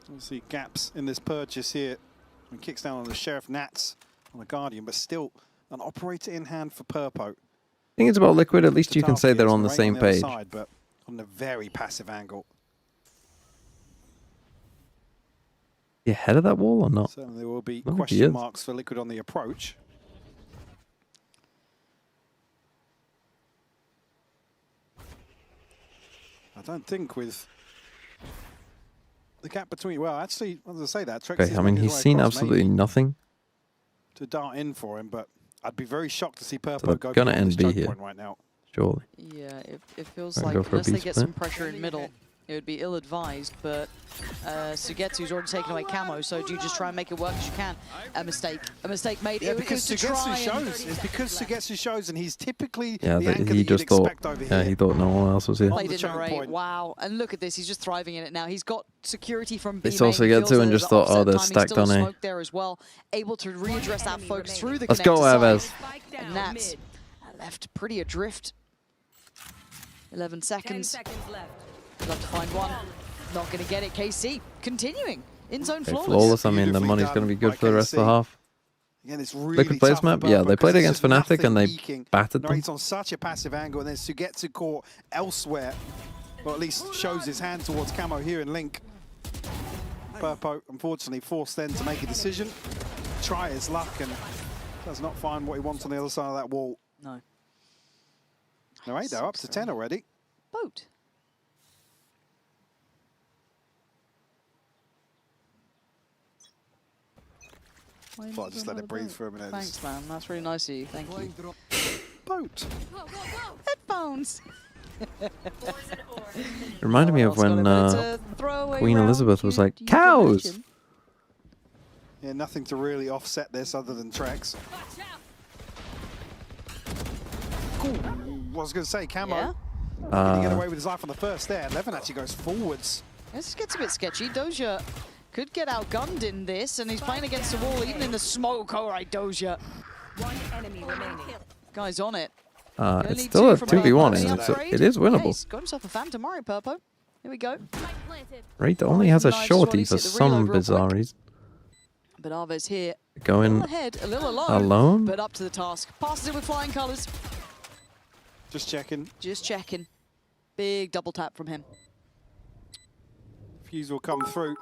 Obviously, gaps in this purchase here. And kicks down on the Sheriff Nats on the Guardian, but still an operator in hand for Purpo. I think it's about Liquid. At least you can say they're on the same page. Side, but on a very passive angle. You ahead of that wall or not? Certainly there will be I think he question is. marks for Liquid on the approach. I don't think with the gap between, well, actually, as I say that, Trex Okay, is I mean, making his he's way seen across absolutely maybe nothing. to dart in for him, but I'd be very shocked to see So Purpo they're go gonna beyond this end B choke here, point right now. surely. Yeah, it feels Try and like go for a unless they B get split. some pressure in middle, it would be ill-advised, but Sugetsu's already taken away camo, so do you just try and make it work as you can? A mistake made. Yeah, it because was to try Sugetsu and- shows. It's because Sugetsu shows, and he's typically Yeah, the anchor that he you'd just thought. expect over Yeah, here. he thought no one else was here. Played the in choke array. point. Wow, and look at this, he's just thriving in it now. He's got security from They B saw main. He feels Sugetsu and that just there's thought, oh, offset they're timing, stacked still on A. smoke there as well, able to readdress that folks through the Let's go, connector side. Avaz. And Nats left pretty adrift. 11 seconds. I'd love to find one. Not going to get it. KC continuing in zone Okay, flawless. flawless. I mean, the money's going to be good for the rest of the half. Again, it's really Liquid plays tough map. for Yeah, Purpo they played because against there's Fnatic and they nothing leaking. battered them. Narrate's on such a passive angle, and then Sugetsu caught elsewhere, or at least shows his hand towards Camo here in Link. Purpo, unfortunately, forced then to make a decision, try his luck, and does not find what he wants on the other side of that wall. No. Narrate, though, up to 10 already. Boat. Thought I'd just let it breathe for a minute. Thanks, man. That's really nice of you. Thank you. Boat. Headphones. It reminded me of when Queen Elizabeth was like, cows! Yeah, nothing to really offset this other than Trex. Cool. I was going to say, Camo. Yeah? Did he get away with his life on the first there? Levin actually goes forwards. This gets a bit sketchy. Doja could get outgunned in this, and he's playing against the wall, even in the smoke. All right, Doja. One enemy remaining. Guy's on it. It's still a 2v1, and it is Yeah, winnable. he's got himself a Phantom Mario, Purpo. Here we go. Rate only has a Nice shorty one. for He's hit the some reload real bizarre quick. reason. But Arves here, Going a little ahead, a little alone. alone? But up to the task. Passes it with flying colours. Just checking. Just checking. Big double tap from him. Fuse will come through.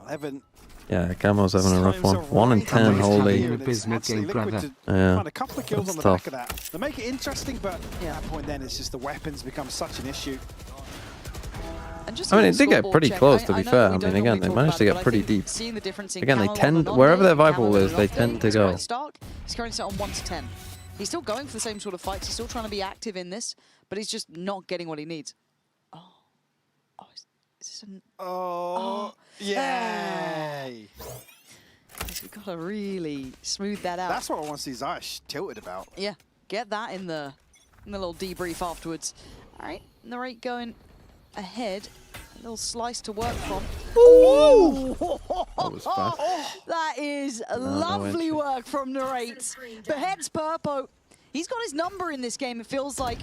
11. Yeah, Camo's having a rough one. 1 and 10, holy. Yeah. Find a couple of kills on the tough. back of that. They make it interesting, but at that point then it's just the weapons become such an issue. And just I mean, a it did get scoreboard pretty check. close, to be know fair. we I don't mean, again, normally they talk managed to about it, get but I pretty think deep. seeing the difference in Again, they Camo on tend, the wherever their non-lane, vital Camo is, on they the tend to off-lane, go. Stark, Stark, he's currently set on 1 to 10. He's still going for the same sort of fights. He's still trying to be active in this, but he's just not getting what he needs. Is this an... Oh, yay! We've got to really smooth that out. That's what I want to see Zysh tilted about. Yeah, get that in the little debrief afterwards. All right, Narrate going ahead. A little slice to work from. Ooh! That was fast. That is no lovely entry. work from Narrate. Beheads Purpo. He's got his number in this game, it feels like.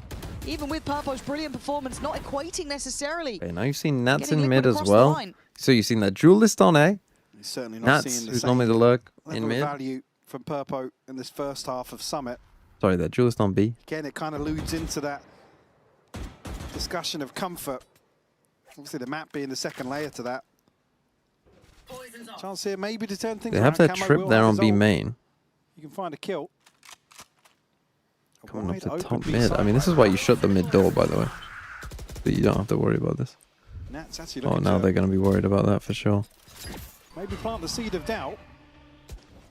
Even with Purpo's brilliant performance, not equating necessarily. Okay, now you've seen Nats Getting in Liquid mid as across the well. line. So you've seen that duelist on A. He's certainly not Nats, seeing the who's same normally the lurk level in of mid. value from Purpo in this first half of Summit. Sorry, that duelist on B. Again, it kind of alludes into that discussion of comfort. Obviously, the map being the second layer to that. Chance here maybe to turn things They around. have their Camo trip will there have on his B ult. main. You can find a kill. A Coming up wide to open top B mid. side I mean, this is right why now. you shut the mid door, by the way. So you don't have to worry about this. Nats actually Oh, looking now to they're going to be worried about that for sure. maybe plant the seed of doubt.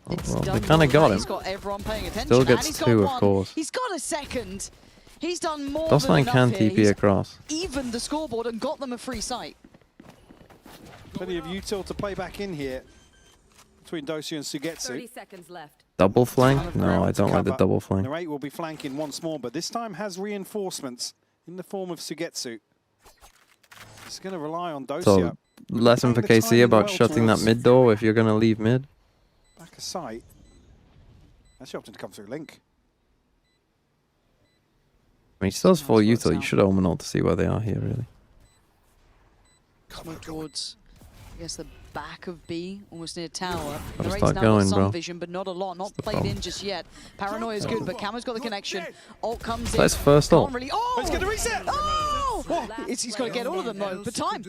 Oh, It's well, they done kind well of got there. him. He's got everyone paying attention. Still and gets he's got 2, of one. course. He's got a second. He's done more Dustline than can enough here. TP He's across. even the scoreboard and got them a free sight. Plenty of util to play back in here between Dosu and 30 Sugetsu. seconds left. Double flank? No, I don't like the double flank. Narrate will be flanking once more, but this time has reinforcements in the form of Sugetsu. It's going to rely on Dosia. So, lesson for KC about shutting that mid door if you're going to leave mid. Back of sight. Actually opting to come through Link. mean, he still has full util. You should omen ult to see where they are here, really. Smoke towards, I guess, the back of B, almost near tower. Gotta The start now going, got some bro. vision, but not a lot. Not played in just yet. Paranoia is good, but Camo's got the connection. Ult comes in. That's first ult. Can't really. Oh, He's gonna reset. Oh, he's got to get all of them though. But time.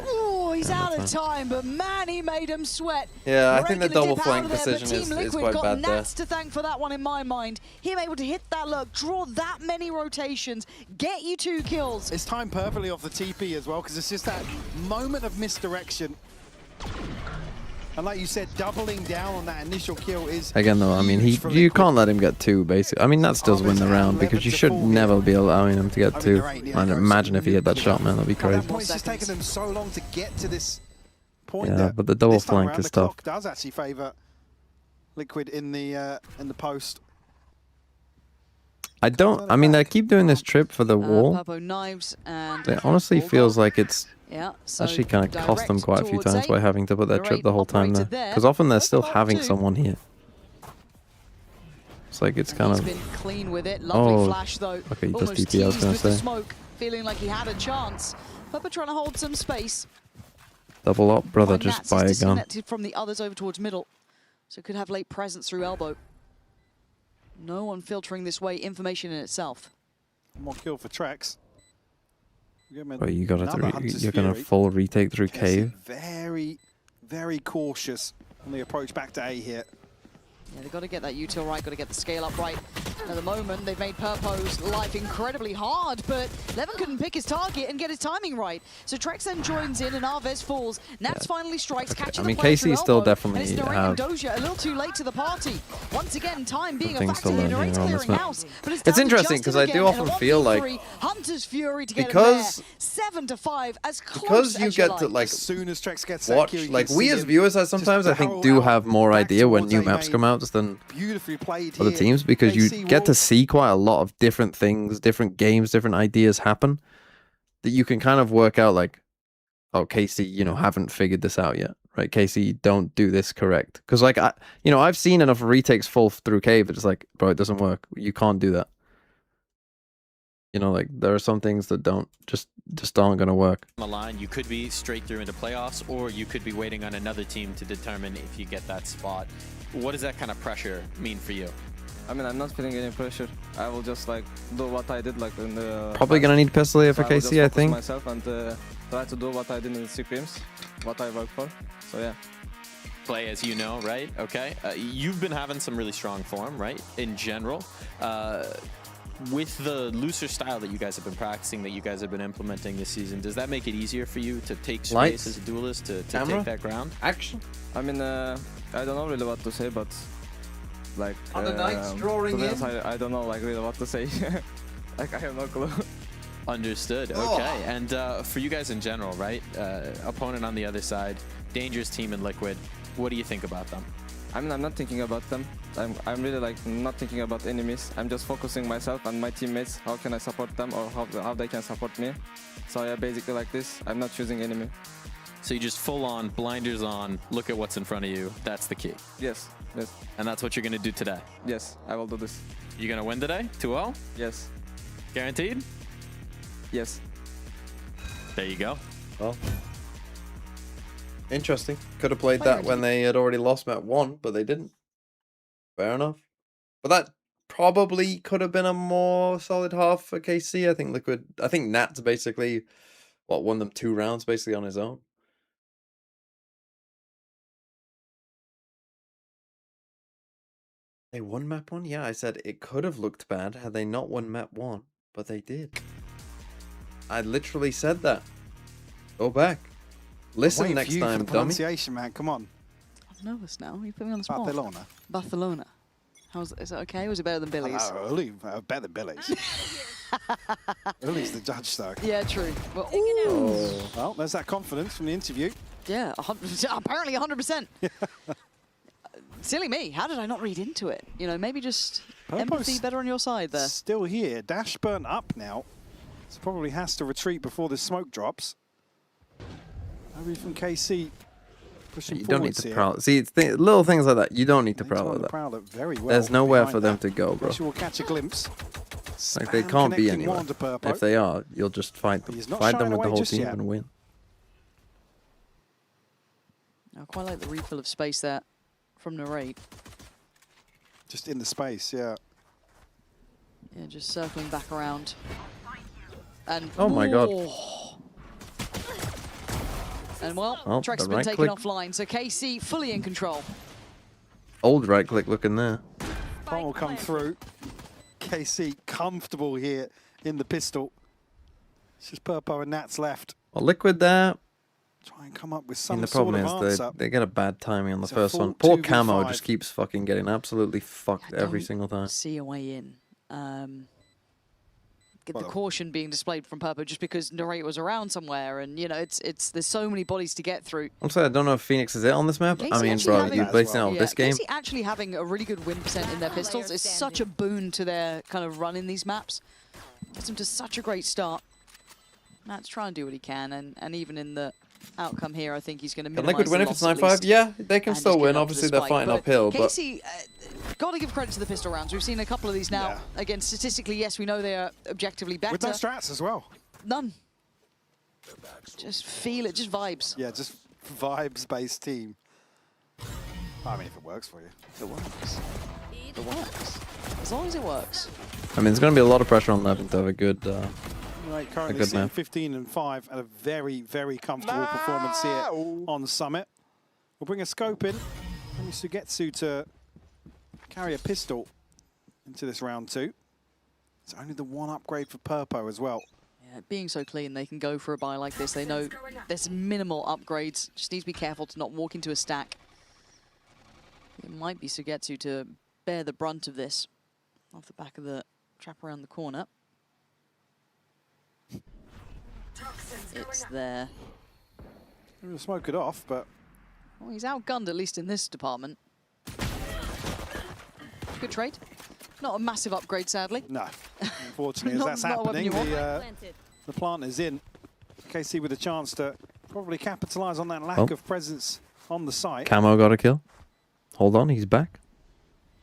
Oh, he's out of time, but man, he made him sweat. Yeah, I think the Regular double dip flank out of there, but decision Team is Liquid quite got bad there. Nats to thank for that one in my mind. Him able to hit that look, draw that many rotations, get you 2 kills. It's timed perfectly off the TP as well, because it's just that moment of misdirection. And like you said, doubling down on that initial kill is Again, though, I mean, you can't let him get 2, basically. I mean, Nats does win the round because you should never be allowing him to get 2. Man, imagine if he hit that shot, man. That'd be At crazy. that point, it's just taken them so long to get to this point. Yeah, that but the double this time flank around, is the tough. clock does actually favour Liquid in the post. I mean, they keep doing this trip for the wall. Purple knives and It honestly feels like it's yeah, so actually kind of cost them direct quite a few towards times A. by having to put their trip the whole time there. there. Because often they're still That's having too. someone here. It's like it's kind He's of... been clean with it. Lovely Oh, flash though. okay, he does Almost DP, I was teased gonna with the say. smoke, feeling like he had a chance. Purple trying to hold some space. Double up, brother, While just Nats buy is a gun. disconnected from the others over towards middle, so could have late presence through elbow. No one filtering this way. Information in itself. More kill for Trex. Bro, you got Another to... Hunter's You're going to Fury. full retake through KC cave. very, very cautious on the approach back to A here. Yeah, they've got to get that util right, got to get the scale up right. At the moment, they've made Purpo's life incredibly hard, but Levin couldn't pick his target and get his timing right. So Trex then joins in and Arvez falls. Nats finally strikes, catching I mean, the player KC through still elbow, definitely and it's Narang have and Doja a little too late to the party. Once again, time being a things to factor here. learn Narang's here on this clearing map. house, but it's It's down to interesting Justin because I do again, and often a feel 1v3. like Hunter's Fury to get because- him there. 7-5, as close because you as get like. to like As soon as Trex gets that watch, kill, you like can we see as him viewers, just sometimes I think barrel do out have more back idea when towards new A maps main. come out than Beautifully played other here. teams because you KC get will- to see quite a lot of different things, different games, different ideas happen that you can kind of work out like, oh, KC, you know, haven't figured this out yet, right? KC don't do this correct. Because like, I've seen enough retakes fall through cave. It's like, bro, it doesn't work. You can't do that. You know, like there are some things that just aren't going to work. On the line, you could be straight through into playoffs, or you could be waiting on another team to determine if you get that spot. What does that kind of pressure mean for you? I mean, I'm not feeling any pressure. I will just like do what I did like in the. Probably going to need pistol here for So I will just KC, I focus think. myself and try to do what I did in the CPMs, what I worked for. So yeah. Play as you know, right? Okay. You've been having some really strong form, right? In general. With the looser style that you guys have been practicing, that you guys have been implementing this season, does that make it easier for you to take space Lights. as a duelist to Camera. take that ground? Action. I mean, I don't know really what to say, but like. On the Knights drawing to be honest, in. I don't know like really what to say. Like I have no clue. Understood. Okay. And for you guys in general, right? Opponent on the other side, dangerous team in Liquid. What do you think about them? I mean, I'm not thinking about them. I'm really like not thinking about enemies. I'm just focusing myself and my teammates. How can I support them or how they can support me? So yeah, basically like this. I'm not choosing enemy. So you just full on, blinders on, look at what's in front of you. That's the key. Yes, yes. And that's what you're going to do today. Yes, I will do this. You going to win today? 2-0? Yes. Guaranteed? Yes. There you go. Well, interesting. Could have played that when they had already lost map 1, but they didn't. Fair enough. But that probably could have been a more solid half for KC. I think Nats basically, won them 2 rounds basically on his own. They won map 1? Yeah, I said it could have looked bad had they not won map 1, but they did. I literally said that. Go back. Listen Waiting next for you for time, the dummy. pronunciation, man. Come on. I'm nervous now. You put me on the spot. Barcelona. Barcelona. Is it okay? Was it better than Billy's? Uli, better than Billy's. Uli's the judge, though. Yeah, true. But, Well, there's that confidence from the interview. yeah, apparently 100%. Silly me. How did I not read into it? You know, maybe just empathy better on your side there. Still here. Dash burnt up now. So probably has to retreat before the smoke drops. Maybe from KC. You don't need to prowl. See, it's little things like that. You don't need to prowl like that. Very well. There's nowhere for them to go, bro. We'll catch a glimpse. Like, they can't be anywhere. If they are, you'll just fight them. Fight them with the whole team and win. I quite like the refill of space there from Narrate. Just in the space, yeah. Yeah, just circling back around. And oh my god. And well, Trex been taken offline, so KC fully in control. Old right click looking there. Bomb will come through. KC comfortable here in the pistol. It's just Purpo and Nats left. Well, Liquid there. Try and come up with some the problem sort of is answer. they get a bad timing on the first one. Poor Camo just keeps fucking getting absolutely fucked every single time. See a way in. Get the caution being displayed from Purpo just because Narrate was around somewhere, and you know there's so many bodies to get through. I'm sorry, I don't know if Phoenix is it on this map. I mean, bro, you based it on this game. KC actually having a really good win percent in their pistols is such a boon to their kind of run in these maps. Gets them to such a great start. Matt's trying to do what he can, and even in the outcome here, I think he's going to minimize Liquid win if it's 9-5? Yeah, they can still win. Obviously, they're fighting uphill, but KC, got to give credit to the pistol rounds. We've seen a couple of these now. Yeah. Again, statistically, yes, we know they are objectively better. With no strats as well. None. Just feel it, just vibes. Yeah, just vibes-based team. I mean, if it works for you. If it works. It works. As long as it works. I mean, there's going to be a lot of pressure on Levin to have a good Right, currently sitting 15-5 and a very, very comfortable performance here on Summit. We'll bring a scope in. And Sugetsu to carry a pistol into this round 2. It's only the one upgrade for Purpo as well. Yeah, being so clean, they can go for a buy like this. They know there's minimal upgrades. Just need to be careful to not walk into a stack. It might be Sugetsu to bear the brunt of this off the back of the trap around the corner. It's there. I'm going to smoke it off, but... Well, he's outgunned, at least in this department. Good trade. Not a massive upgrade, sadly. No. Unfortunately, as that's happening, the plant is in. KC with a chance to probably capitalise on that lack of presence on the site. Camo got a kill. Hold on, he's back.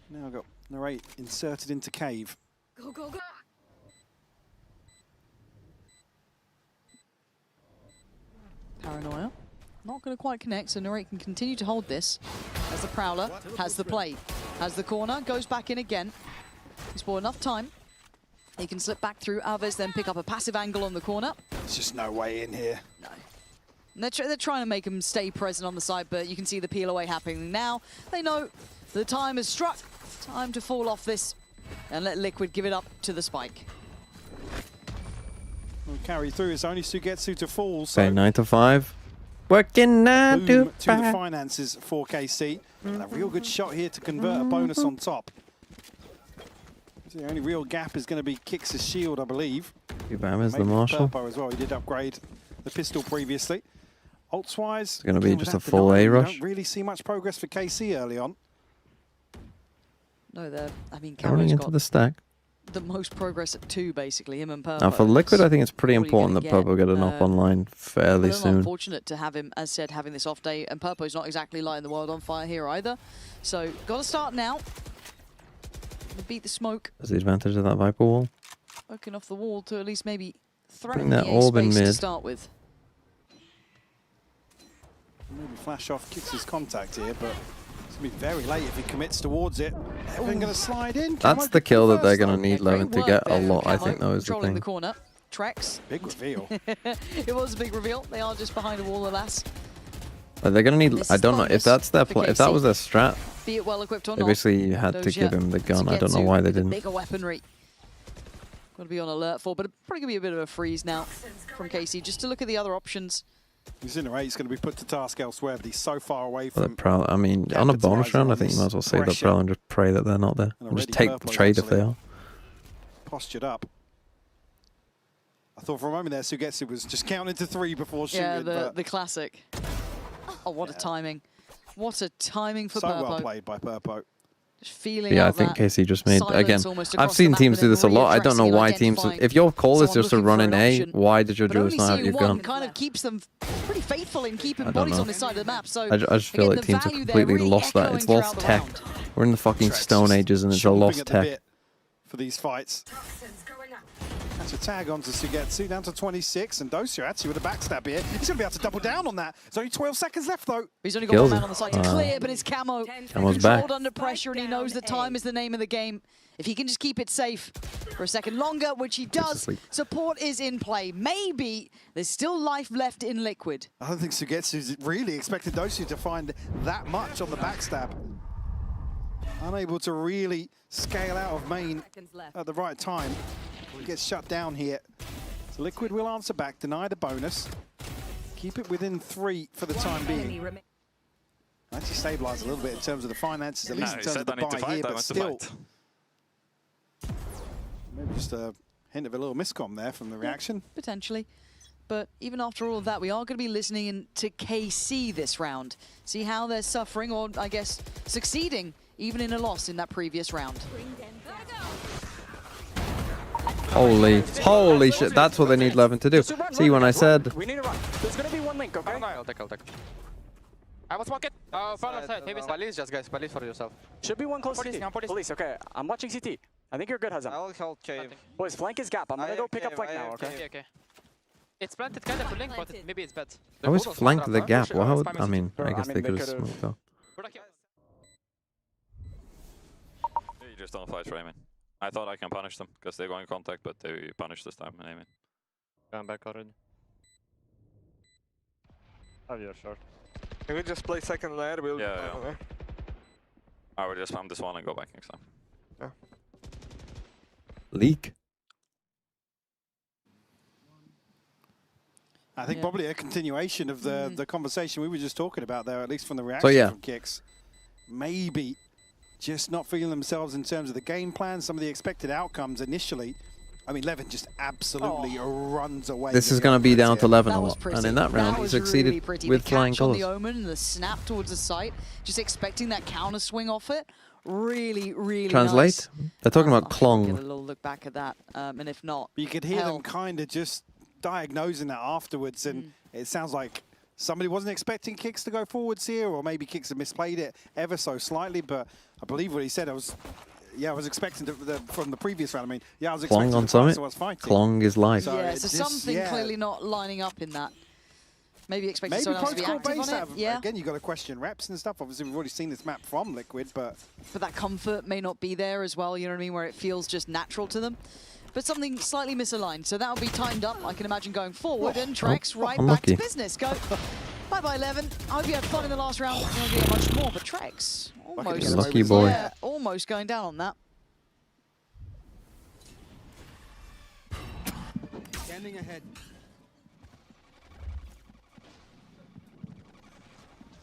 Now got Narrate inserted into cave. Go, go, go. Paranoia. Not going to quite connect, so Narrate can continue to hold this. As the Prowler has the play. Has the corner, goes back in again. He's bought enough time. He can slip back through. Alves then pick up a passive angle on the corner. There's just no way in here. No. And they're trying to make him stay present on the side, but you can see the peel away happening now. They know the time has struck. Time to fall off this and let Liquid give it up to the spike. We'll carry through. It's only Sugetsu to fall. So okay, 9-5. Working 9 to 5. To the finances for KC. And a real good shot here to convert a bonus on top. So the only real gap is going to be Kix's shield, I believe. Is the Marshal. Purpo as well. He did upgrade the pistol previously. Ults-wise, it's going to be just a full A rush. Don't really see much progress for KC early on. No, I mean, running into the stack. The most progress at 2, basically, him and Purpo. Now for Liquid, I think it's pretty important that Purpo get an up online fairly soon. Unfortunate to have him, as said, having this off day, and Purpo's not exactly lighting the world on fire here either. So, got to start now. Beat the smoke. That's the advantage of that Viper wall. Working off the wall to at least maybe threaten that the orb in space mid to start with. Maybe flash off Kix's contact here, but it's going to be very late if he commits towards it. Everything going to slide in. That's the kill that they're going to need Levin to get a lot, I think, though, is the thing. The corner. Trex. Big reveal. It was a big reveal. They are just behind a wall, alas. But they're going to need, I don't know, if that's their plan, if that was their strat, be it well equipped or they basically had to give him the gun. I don't know why they didn't. Bigger weaponry. Got to be on alert for, but probably going to be a bit of a freeze now from KC, just to look at the other options. He's in a race, going to be put to task elsewhere, but he's so far away from... I mean, on a bonus round, I think you might as well save that Prowl and just pray that they're not there. And just take the trade if they are. Postured up. I thought for a moment there, Sugetsu was just counting to 3 before shooting. Yeah, the classic. Oh, what a timing. What a timing for Purpo. So well played by Purpo. Yeah, I think KC just made, again, I've seen teams do this a lot. I don't know why teams, if your call is just to run in A, why did your Julius not have your gun? Kind of keeps them pretty faithful in keeping bodies on the side of the map. So I just feel like teams have completely lost that. It's lost tech. We're in the fucking Stone Ages and it's a lost tech. For these fights. That's a tag on to Sugetsu, down to 26, and Dosio actually with a backstab here. He's going to be able to double down on that. There's only 12 seconds left, though. He's only got one man on the side to clear, but it's Camo. Camo's Controlled back. under pressure, and he knows that time is the name of the game. If he can just keep it safe for a second longer, which he does, support is in play. Maybe there's still life left in Liquid. I don't think Sugetsu's really expected Dosio to find that much on the backstab. Unable to really scale out of main at the right time. He gets shut down here. So Liquid will answer back, deny the bonus. Keep it within 3 for the time being. Actually stabilize a little bit in terms of the finances, at least in terms of the buy here, but still. Maybe just a hint of a little miscom there from the reaction. Potentially. But even after all of that, we are going to be listening in to KC this round. See how they're suffering, or I guess succeeding, even in a loss in that previous round. Holy shit, that's what they need Levin to do. See, when I said... We need to run. There's going to be one link, okay? I'll take. I will smoke it. Follow side, heavy side. Police just, guys. Police for yourself. Should be one close CT. Police, okay. I'm watching CT. I think you're good, Hazam. I'll hold cave. Boys, flank is gap. I'm going to go pick up flank now, okay? Okay. It's planted kind of to link, but maybe it's bad. I always flanked the gap. Well, I mean, I guess they could have smoked though. You just don't fight framing. I thought I can punish them because they're going contact, but they punish this time. I mean, I'm back already. Oh, you're short. Can we just play second layer? We'll I will just spam this one and go back next time. Yeah. Leak. I think probably a continuation of the conversation we were just talking about there, at least from the reaction from Kicks. Maybe just not feeling themselves in terms of the game plan, some of the expected outcomes initially. I mean, Levin just absolutely runs away. This is going to be down to Levin a lot. And in that round, he succeeded with flying colors. colors. The Omen, the snap towards the site, just expecting that counter swing off it. Really Translate? Nice. They're talking about Klong. Get a little look back at that, and if not, you could hear them kind of just diagnosing that afterwards, and it sounds like somebody wasn't expecting Kicks to go forwards here, or maybe Kicks had misplayed it ever so slightly, but I believe what he said, I was expecting from the previous round. I mean, I was expecting Klong on summit. Klong is life. So something clearly not lining up in that. Maybe expecting someone else to be active on it. Again, you got to question reps and stuff. Obviously, we've already seen this map from Liquid, but that comfort may not be there as well. You know what I mean? Where it feels just natural to them. But something slightly misaligned. So that'll be timed up, I can imagine, going forward. And Trex right back to business. Go. Bye-bye, Levin. I hope you had fun in the last round. You won't get much more, but Trex almost. Lucky boy. Yeah, almost going down on that. Standing ahead.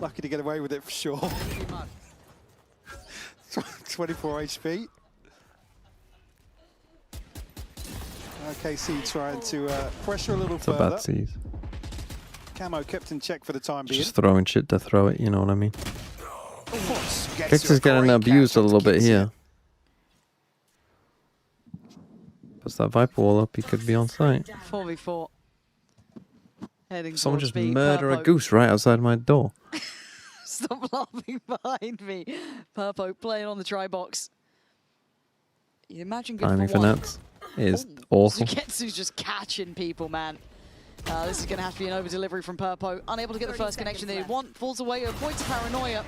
Lucky to get away with it for sure. 24 HP. KC trying to pressure a little further. It's a bad seed. Camo kept in check for the time being. Just throwing shit to throw it, you know what I mean? Kicks is getting abused a little bit here. Puts that Viper wall up, he could be on site. 4v4. Heading Someone just B. murder Purpo. a goose right outside my door. Stop laughing behind me. Purpo playing on the try box. You imagine good Timing for for one. nets is awful. Sugetsu's just catching people, man. This is going to have to be an over-delivery from Purpo. Unable to get the first connection they want. Falls away at a point of paranoia.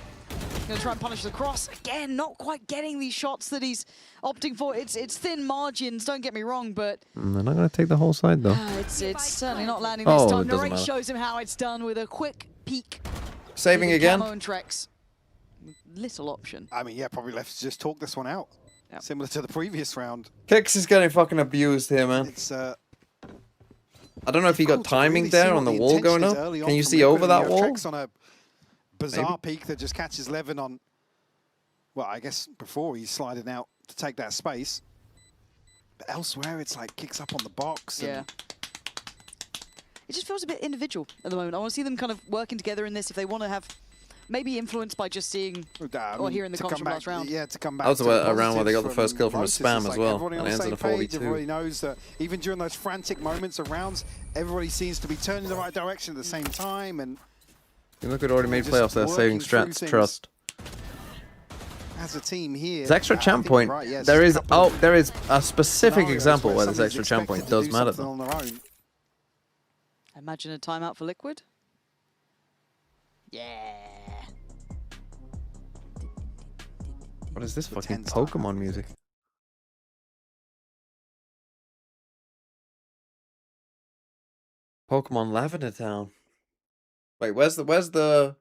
Going to try and punish the cross. Again, not quite getting these shots that he's opting for. It's thin margins, don't get me wrong, but... They're not going to take the whole side, though. It's certainly not landing this time. It doesn't Narrate matter. shows him how it's done with a quick peek. Saving again. Camo and Trex. Little option. I mean, probably left to just talk this one out. Yep. Similar to the previous round. Kicks is getting fucking abused here, man. It's I don't know if he got timing there on the wall going up. Can you see over that wall? Trex on a bizarre peak that just catches Levin on, well, I guess before he's sliding out to take that space. But elsewhere, it's like Kicks up on the box. Yeah. It just feels a bit individual at the moment. I want to see them kind of working together in this if they want to have maybe influenced by just seeing or hearing the comms from last round. Yeah, to come back. That was a round where they got the first kill from a spam as well, and it ends in a 42. Everybody knows that even during those frantic moments of rounds, everybody seems to be turning in the right direction at the same time. And you look at already made playoffs, they're saving strats, trust. As a team here, this extra champ point, right, yes, there is a specific example where this extra champ point does matter though. Imagine a timeout for Liquid. Yeah. What is this fucking Pokemon music? Pokemon Lavender Town. Wait, where's the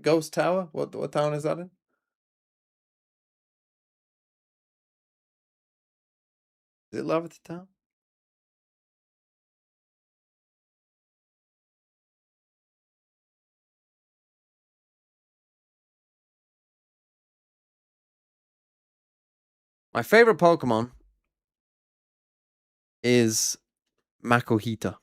ghost tower? What town is that in? Is it Lavender Town? My favorite Pokemon is Makuhita.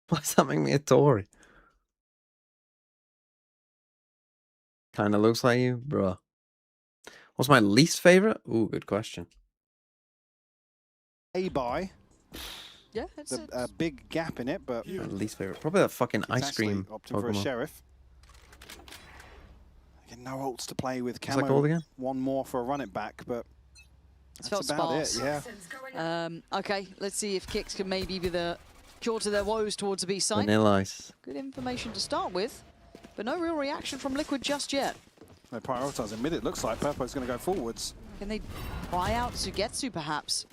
Why does that make me a Tory? Kind of looks like you, bruh. What's my least favorite? Ooh, good question. A-buy. Yeah, it's a big gap in it, but my least favorite, probably that fucking ice cream opting Pokemon. for a Sheriff. Again, no ults to play with. What's that called again? One more for a run it back, but that's about it. Yeah. Okay, let's see if Kicks can maybe be the cure to their woes towards the B side. Vanilla Ice. Good information to start with, but no real reaction from Liquid just yet. They're prioritizing mid. It looks like Purpo's going to go forwards. Can they try out Sugetsu perhaps?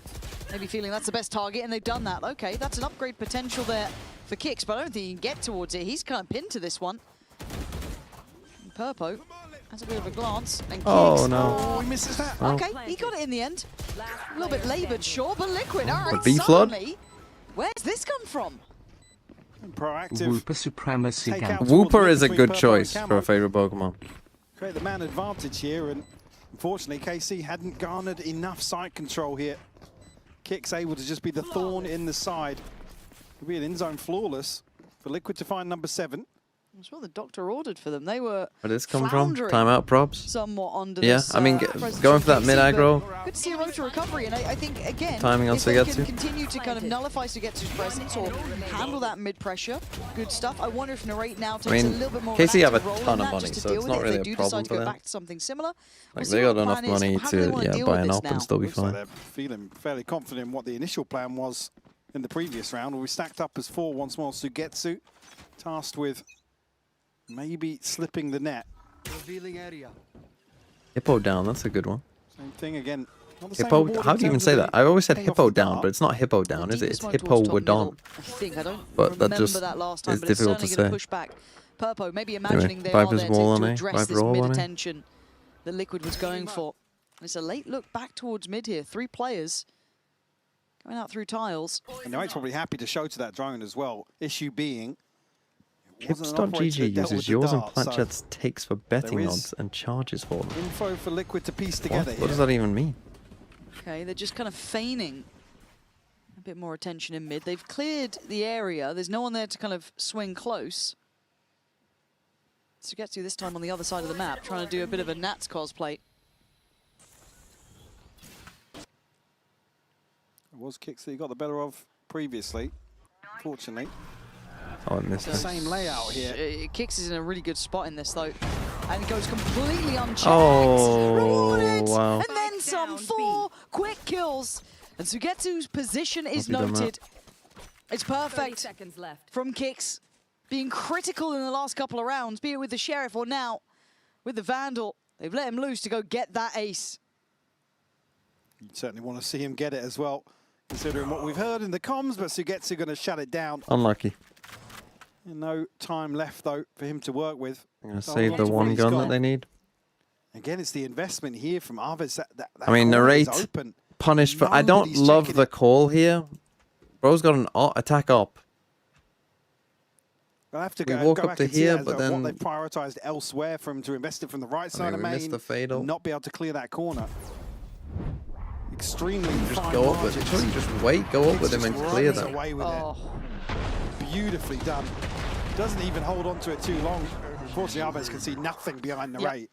Maybe feeling that's the best target, and they've done that. Okay, that's an upgrade potential there for Kicks, but I don't think he can get towards it. He's kind of pinned to this one. And Purpo has a bit of a glance, and Kicks, oh, he misses that. Okay, he got it in the end. A little bit laboured, sure, but Liquid, all right, B-Flood? suddenly, where's this come from? Proactive. Wooper supremacy. Wooper is a good choice for a favorite Pokemon. Create the man advantage here, and unfortunately KC hadn't garnered enough side control here. Kicks able to just be the thorn in the side. Could be an in-zone flawless for Liquid to find number 7. That's what the doctor ordered for them. They were Where did this come from? Timeout props? somewhat under yeah, this, I mean, going for that mid aggro. Good to see a road to recovery, and I think, again, Timing on if they can Sugetsu. continue to kind of nullify Sugetsu's presence or handle that mid pressure, good stuff. I wonder if Narrate now takes a little bit more KC have a role ton in of that money, just to so deal it's with not it. really If they a do decide problem to for go them. back to something similar, Like, they got enough money how do they wanna to deal buy with an this op and now? still be Looks like fine. they're feeling fairly confident in what the initial plan was in the previous round. We stacked up as 4 once more. Sugetsu tasked with maybe slipping the net. Revealing area. Hippo down, that's a good one. Same thing again. Not the same Hippo, reward how in do you even terms say of that? the I always said paying off Hippo the down, dart. but it's not Hippo down, is it? It's Deepest one towards Hippo top middle, Wadon. I think. I don't But that remember just that last time, is but it's difficult certainly to going say. to push back. Purpo, maybe imagining they Viper's are there wall to on A, address Viper this all mid on A. attention that Liquid was going for. It's a late look back towards mid here. 3 players going out through tiles. And Nate's probably happy to show to that drone as well. Issue being, it wasn't an operator Hips.gg that dealt with uses the yours and dart, so Planchet's takes for betting there is odds and charges for them. info for Liquid to piece What? together What does that even mean? Okay, they're just kind of feigning a bit more attention in mid. They've cleared the area. There's no one there to kind of swing close. Sugetsu this time on the other side of the map, trying to do a bit of a Nats cosplay. It was Kicks that he got the better of previously, fortunately. Oh, I missed The it. same layout here. Kicks is in a really good spot in this though. And it goes completely unchecked. Oh, Rewarded! wow. And then some 4 quick kills. And Sugetsu's position is Hope you done that. noted. It's 30 perfect seconds left. from Kicks. Being critical in the last couple of rounds, be it with the Sheriff or now with the Vandal. They've let him loose to go get that ace. You'd certainly want to see him get it as well, considering what we've heard in the comms, but Sugetsu going to shut it down. Unlucky. No time left, though, for him to work with. I'm going to So save lots the of what one he's gun got. that they need. Again, it's the investment here from Arvids. That I mean, corner is Narrate open. punished for... I don't Nobody's love checking the it. call here. Bro's got an attack up. They'll have to we go walk back up to and see here, that, but what then they've prioritized elsewhere to invest it from the right side of we missed main, the fatal. not be able to clear that corner. Extremely just fine go up with margins. it. Just wait, go up with him and clear Runs that. away with it. Beautifully done. Doesn't even hold on to it too long. Unfortunately, Arvez can see nothing behind the rate.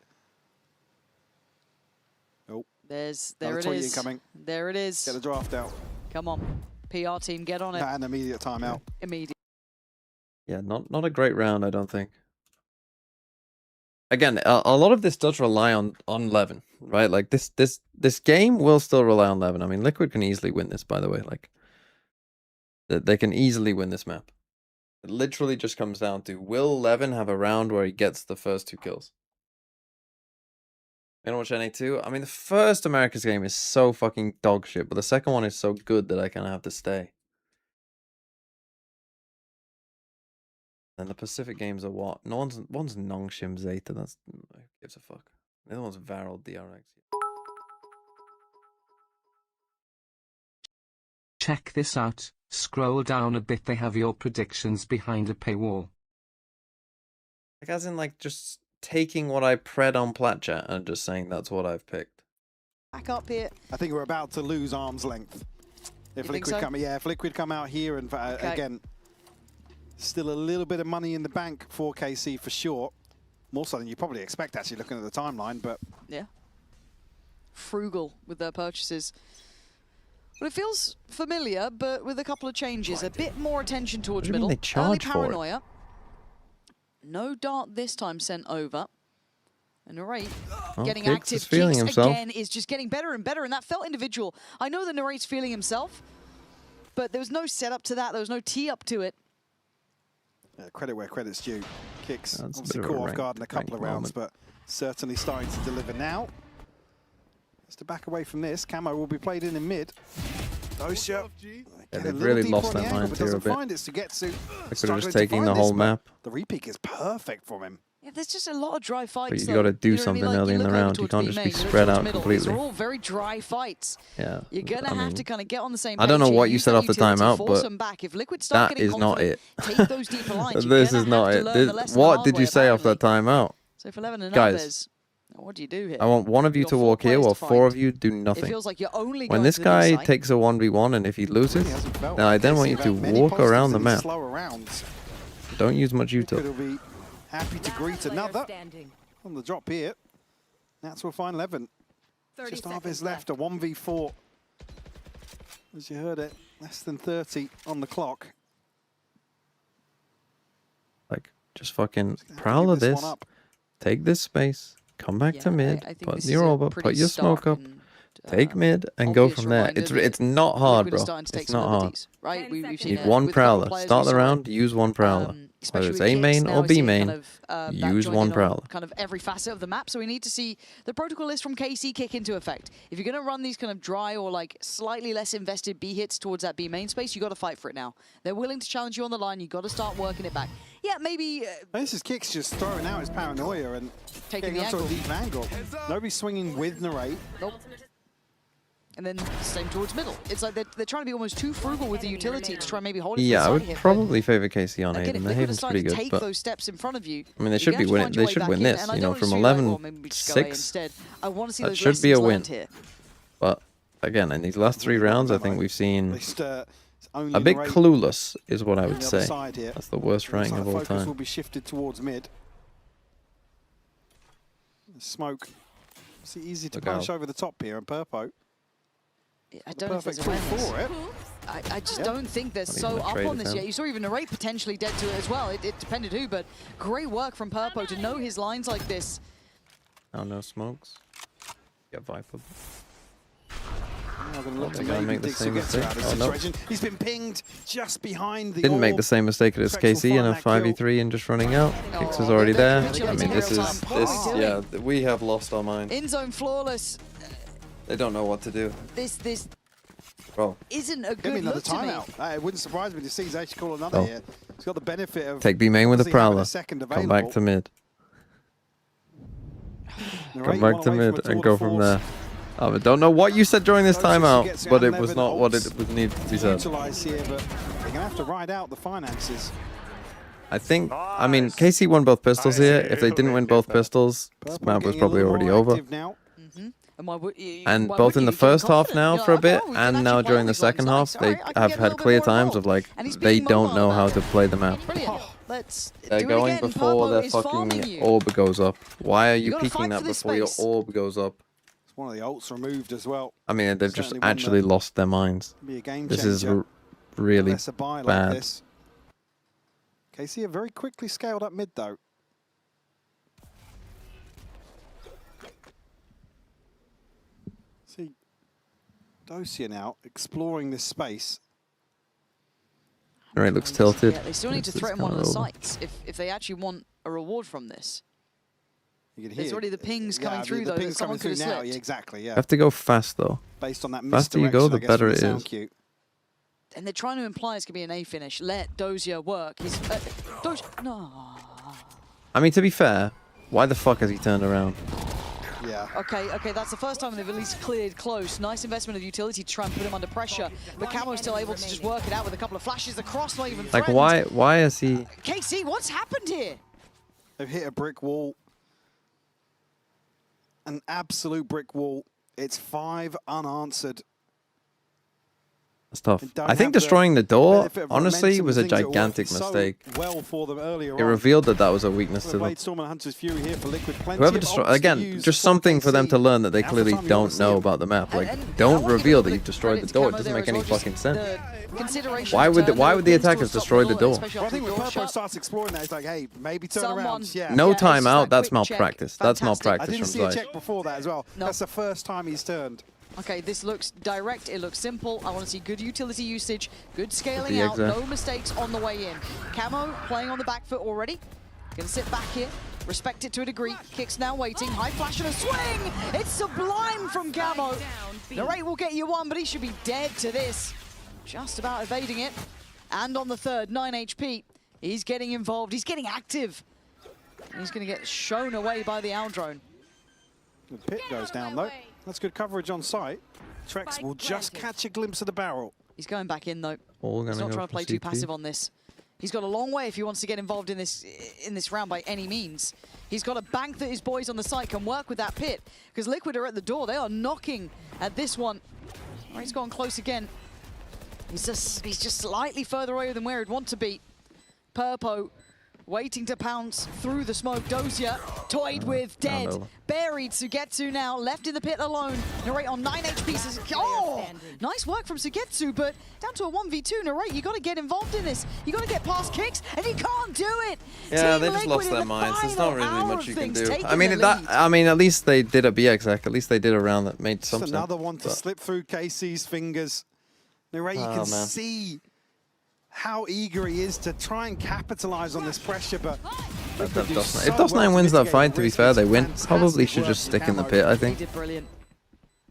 Oh, there another it tweet is. incoming. There it is. Get the draft out. Come on, PR team, get on it. An immediate timeout. Immediate. Yeah, not a great round, I don't think. Again, a lot of this does rely on Levin, right? Like this game will still rely on Levin. I mean, Liquid can easily win this, by the way. Like they can easily win this map. It literally just comes down to, will Levin have a round where he gets the first 2 kills? You know watch NA2? I mean, the first America's game is so fucking dog shit, but the second one is so good that I kind of have to stay. And the Pacific games are what? One's Nongshim Zeta. That's who gives a fuck. The other one's Varel DRX. Check this out. Scroll down a bit. They have your predictions behind a paywall. Like as in like just taking what I pred on Platchat and just saying that's what I've picked. Back up here. I think we're about to lose arm's length. If You think Liquid so? if Liquid come out here and again, still a little bit of money in the bank for KC for sure. More so than you probably expect, actually, looking at the timeline, but... Yeah. Frugal with their purchases. Well, it feels familiar, but with a couple of changes. A bit more attention towards What do you middle. mean they charge Early for it? paranoia. No dart this time sent over. And Narrate getting Kix active. is feeling Kix himself. again is just getting better and better, and that felt individual. I know that Narate's feeling himself, but there was no setup to that. There was no tee up to it. Yeah, credit where credit's due. Kicks That's a obviously bit of a caught off rank- guard in a couple of rank rounds, but certainly starting to deliver now. Just to back away from this, Camo will be played in mid. Dosha. Yeah, they've really lost their minds here a bit. Find it to get to. Like they're just taking the whole map. The repeat is perfect from him. Yeah, there's just a lot of dry fights. But you though. gotta do You know what I mean? something Like, early you in the look over round. You towards can't B just main, be you look spread towards out middle. completely. These are all very dry fights. Yeah. You're gonna I have mean, to kind of get on the same I don't page know here, what you use said that off the utility, timeout, force but them back. If Liquid start that getting is not it. confident, take those deeper lines. This You're is gonna not have to it. learn the lesson the What hard did you way, say off that apparently. timeout? So for Levin and Guys, Alves, what do you do here? I want one of you You've to got 4 walk here players while to 4 fight. of you do It nothing. feels like you're only When going this to the guy side. takes a 1v1 and if he loses, then I then want you to walk around the map. Slower rounds. Don't use much Liquid util. will be happy to greet another on the drop here. That's will find Levin. Just Arvez left, a 1v4. As you heard it, less than 30 on the clock. Like, just fucking prowl of this this. one up. Take this space. Come back to mid. I think Put this your is a orb up. pretty Put your smoke stark up. and, Take mid and go obvious from there. reminder that It's not hard, Liquid are bro. starting to take It's some not hard. liberties, right? We've You seen need it one with a couple prowler. players Start we the saw. round, use one prowler. Especially Whether it's with A Kix main now, or we're B seeing main, kind of, that use joining one on prowler. Kind of every facet of the map, so we need to see the protocol list from KC kick into effect. If you're going to run these kind of dry or like slightly less invested B hits towards that B main space, you got to fight for it now. They're willing to challenge you on the line. You got to start working it back. Yeah, maybe This is Kix just throwing out his paranoia and Taking getting the onto a angle. deep angle. Nobody's swinging with Narrate. Nope. And then same towards middle. It's like they're trying to be almost too frugal with the utility to try and maybe hold it Yeah, I for the would side hit. probably favor KC on Again, if Haven. The Liquid are Haven's starting pretty to good, take but those steps in front of you, I mean, they you're should gonna be have to winning. find your They way should back win in, this. and I You don't know, want from to see like, well, 11-6. maybe we just go away instead. I want to see That those should lessons be a learned win. here. But again, in these last 3 rounds, I think we've seen Only a bit Narrate clueless, is what I on would the other say. side here. That's the worst Looks ranking like of the all focus will time. be shifted towards mid. Smoke. It's easy to Look punish out. over the top here, and Purpo. I don't know if there's perfect tool awareness. for it. I just Yeah. don't think they're Not so even a up trade on this attempt. yet. You saw even Narrate potentially dead to it as well. It depended who, but great work from Purpo to know his lines like this. Oh, no smokes. Get Viper. Now gonna look to they're gonna maybe make the Dix same to get mistake. out of Oh, this no. situation. He's been pinged just behind the Didn't make orb. the same mistake as Trex will KC in find a that kill. 5v3 and just running out. Kix is already there. I mean, this is yeah. We have lost our mind. In zone flawless. They don't know what to do. This Bro, isn't a Give me good another look to me. timeout. It wouldn't surprise me to see he's actually call another Oh. here. He's got the benefit of take B main with a obviously having prowler. second Come available. back to mid. Narrate Come one back to away mid from a and tour go de from force. there. I don't know what you said during this Closest he timeout, gets to but it Unleavened was not what it Ops was needed to be said. Utilise here, but they're going to have to ride out the finances. I think, I mean, KC won both pistols here. If they didn't win both pistols, this map was probably already over. And both in the first half now for a bit, and now during the second half, they have had clear times of like, they don't know how to play the map. They're going before their fucking orb goes up. Why are you peeking that before your orb goes up? It's one of the ults removed as well. I mean, they've just actually lost their minds. This is really bad. KC have very quickly scaled up mid though. See, Dosia now exploring this space. Right, looks tilted. Yeah, they still need to threaten one of the sites if they actually want a reward from this. You can hear There's already the pings coming through though. Pings Someone could have slipped. Yeah, exactly. Yeah. You have to go fast though. Based on that faster you go, the better it is. And they're trying to imply it's going to be an A finish. Let Dosia work. He's, no. I mean, to be fair, why the fuck has he turned around? Yeah. Okay, that's the first time they've at least cleared close. Nice investment of utility to try and put him under pressure. But Camo's still able to just work it out with a couple of flashes across, not even like, threatened. why is he... KC, what's happened here? They've hit a brick wall. An absolute brick wall. It's 5 unanswered. That's tough. I think destroying the door, honestly, was a gigantic mistake. Well for them earlier it revealed that that was a weakness to them. Whoever destroyed, again, just something for them to learn that they clearly don't know about the map. Like, don't reveal that you've destroyed the door. It doesn't make any fucking sense. Why would the attackers destroy the door? Well, I think when Purple starts exploring that, it's like, hey, maybe turn around. Yeah. No timeout. That's malpractice. That's malpractice from Zeiss. I didn't see a check before that as well. That's the first time he's turned. Okay, this looks direct, it looks simple. I want to see good utility usage, good scaling out, no mistakes on the way in. Camo playing on the back foot already. Gonna sit back here, respect it to a degree. Kicks now waiting, high flash and a swing! It's sublime from Camo. Narrate will get you one, but he should be dead to this. Just about evading it. And on the third, 9 HP. He's getting involved, he's getting active. He's gonna get shown away by the Owl drone. The pit goes down though. That's good coverage on site. Trex will just catch a glimpse of the barrel. He's going back in though. He's not trying to play too passive on this. He's got a long way if he wants to get involved in this round by any means. He's got to bank that his boys on the site can work with that pit, because Liquid are at the door. They are knocking at this one. Oh, he's gone close again. He's just slightly further away than where he'd want to be. Purpo waiting to pounce through the smoke. Dosia toyed with, dead. Buried, Sugetsu now, left in the pit alone. Narrate on 9 HP. Oh! Nice work from Sugetsu, but down to a 1v2. Narrate, you got to get involved in this. You got to get past kicks, and you can't do it. Yeah, they just lost their minds. There's not really much you can do. I mean, at least they did a BXX. At least they did a round that made some sense. Another one to slip through KC's fingers. Narrate, you can see how eager he is to try and capitalize on this pressure, but if Dust9 wins that fight, to be fair, they win. Probably should just stick in the pit, I think.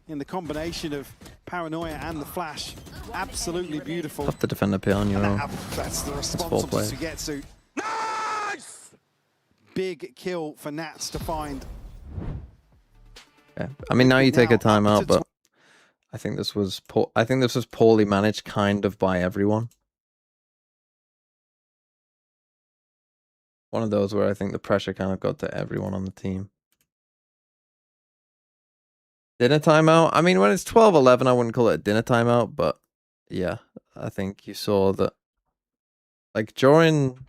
In the combination of Paranoia and the flash, absolutely beautiful. Tough to defend the pit on your own. That's the response from Sugetsu. Nice! Big kill for Nats to find. Yeah. I mean, now you take a timeout, but I think this was poorly managed, kind of, by everyone. One of those where I think the pressure kind of got to everyone on the team. Dinner timeout? I mean, when it's 12-11, I wouldn't call it a dinner timeout, but yeah, I think you saw that, like, during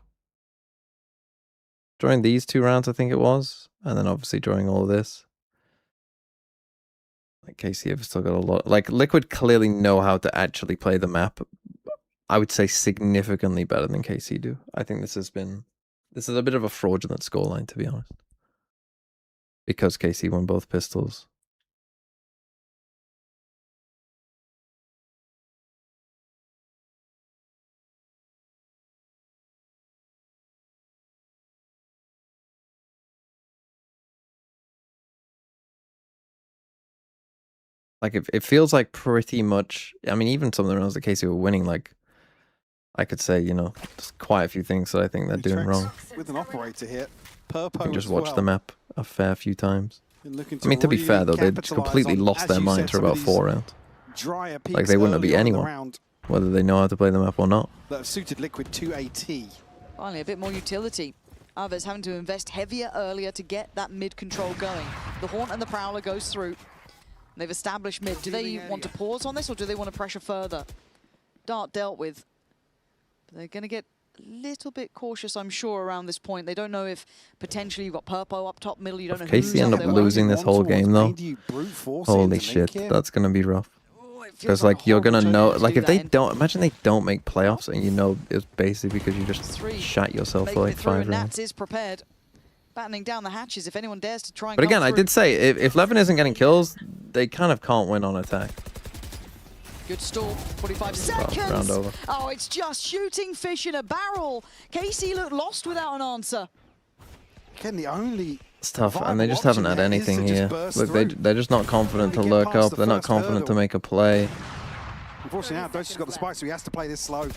these 2 rounds, I think it was, and then obviously during all of this, like, KC have still got a lot. Like, Liquid clearly know how to actually play the map. I would say significantly better than KC do. I think this is a bit of a fraudulent scoreline, to be honest. Because KC won both pistols. Like, it feels like pretty much, I mean, even some of the rounds that KC were winning, like, I could say, you know, just quite a few things that I think they're doing wrong. With an operator here, Purpo and just watch the map a fair few times. I mean, to be fair though, they completely lost their minds for about 4 rounds. Like, they wouldn't beat anyone, whether they know how to play the map or not. That have suited Liquid to AT. Finally, a bit more utility. Others having to invest heavier earlier to get that mid control going. The Haunt and the Prowler goes through. They've established mid. Do they want to pause on this, or do they want to pressure further? Dart dealt with. But they're going to get a little bit cautious, I'm sure, around this point. They don't know if potentially you've got Purpo up top, middle. You don't know who's KC end up losing this whole game, though. Holy shit, that's going to be rough. Because, like, you're going to know, like, if they don't, imagine they don't make playoffs and you know it's basically because you just shot yourself for like 5 rounds. Nats is prepared, battening down the hatches if anyone dares to try and But again, come I through. did say, if Levin isn't getting kills, they kind of can't win on attack. Good stall, 45 seconds. Round over. Oh, it's just shooting fish in a barrel. KC looked lost without an answer. Again, the only It's tough, and they just haven't had anything here. Look, they're just not confident to lurk up. They're not confident to make a play. Unfortunately, now Doja's got the spike, so he has to play this slow.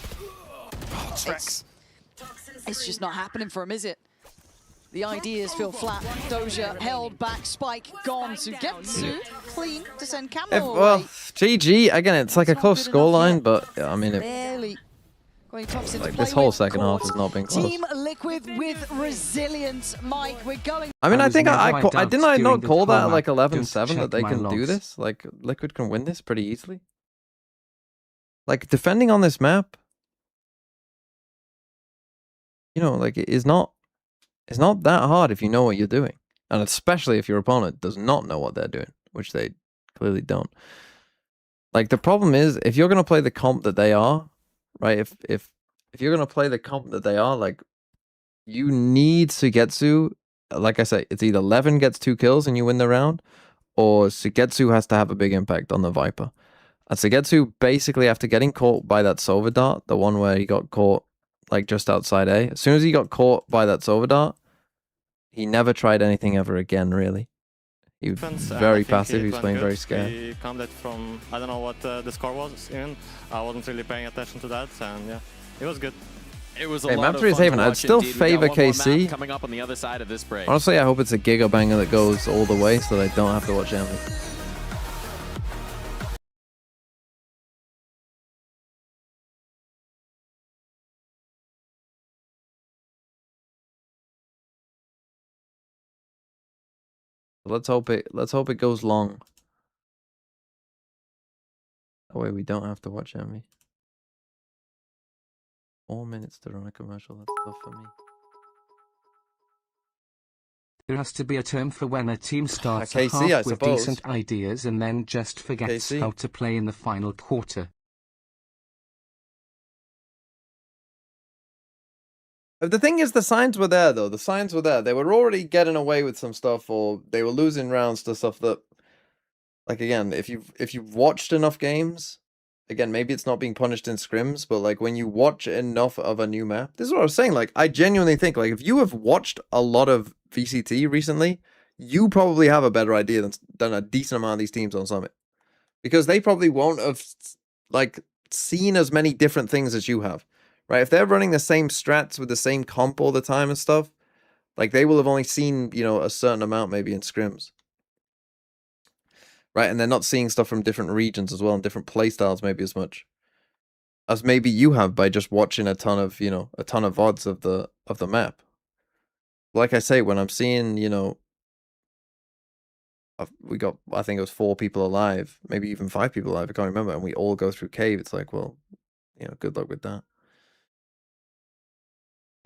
It's just not happening for him, is it? The ideas feel flat. Doja held back, spike gone. Sugetsu clean to send Camo Well, away. GG, again, it's like a close scoreline, but I mean, Barely. Going tops into like play this whole with second half Court. has not been close. Team Liquid with resilience. Mike, we're going. I mean, I think I didn't I not call that like Just 11-7 that check they my can do logs. this? Like, Liquid can win this pretty easily. Like, defending on this map, you know, like, it's not that hard if you know what you're doing. And especially if your opponent does not know what they're doing, which they clearly don't. Like, the problem is, if you're going to play the comp that they are, right, if you're going to play the comp that they are, like, you need Sugetsu. Like I say, it's either Levin gets 2 kills and you win the round, or Sugetsu has to have a big impact on the Viper. And Sugetsu, basically, after getting caught by that Sova dart, the one where he got caught, like, just outside A, as soon as he got caught by that Sova dart, he never tried anything ever again, really. He was very passive, he was playing very scared. He come that from, I don't know what the score was in. I wasn't really paying attention to that, and yeah, it was good. It was a Hey, lot Map of 3 is fun to Haven. I'd watch still indeed. We got favor one more map KC. coming up on the other side of this break. Honestly, I hope it's a Giga Banger that goes all the way so they don't have to watch Emily. Let's hope it goes long. That way we don't have to watch Emmy. 4 minutes to run a commercial, that's tough for me. There has to be a term for when a team starts KC, a I half with suppose. decent ideas and then just forgets KC. how to play in the final quarter. The thing is, the signs were there, though. The signs were there. They were already getting away with some stuff, or they were losing rounds to stuff that, like, again, if you've watched enough games, again, maybe it's not being punished in scrims, but like when you watch enough of a new map, this is what I was saying. Like, I genuinely think, like, if you have watched a lot of VCT recently, you probably have a better idea than a decent amount of these teams on Summit, because they probably won't have like seen as many different things as you have. Right, if they're running the same strats with the same comp all the time and stuff, like they will have only seen, you know, a certain amount maybe in scrims. Right, and they're not seeing stuff from different regions as well and different playstyles maybe as much as maybe you have by just watching a ton of, you know, a ton of VODs of the map. Like I say, when I'm seeing, you know, we got, I think it was 4 people alive, maybe even 5 people alive, I can't remember, and we all go through cave, it's like, well, you know, good luck with that.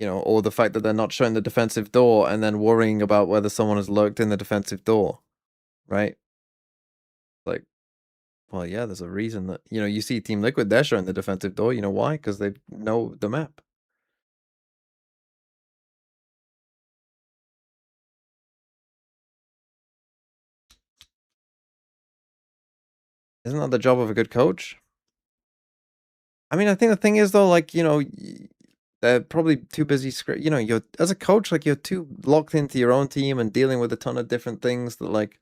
You know, or the fact that they're not showing the defensive door and then worrying about whether someone has lurked in the defensive door, right? Like, well, yeah, there's a reason that, you know, you see Team Liquid, they're showing the defensive door. You know why? Because they know the map. Isn't that the job of a good coach? I mean, I think the thing is, though, like, you know, they're probably too busy. You know, you're as a coach, like, you're too locked into your own team and dealing with a ton of different things that, like,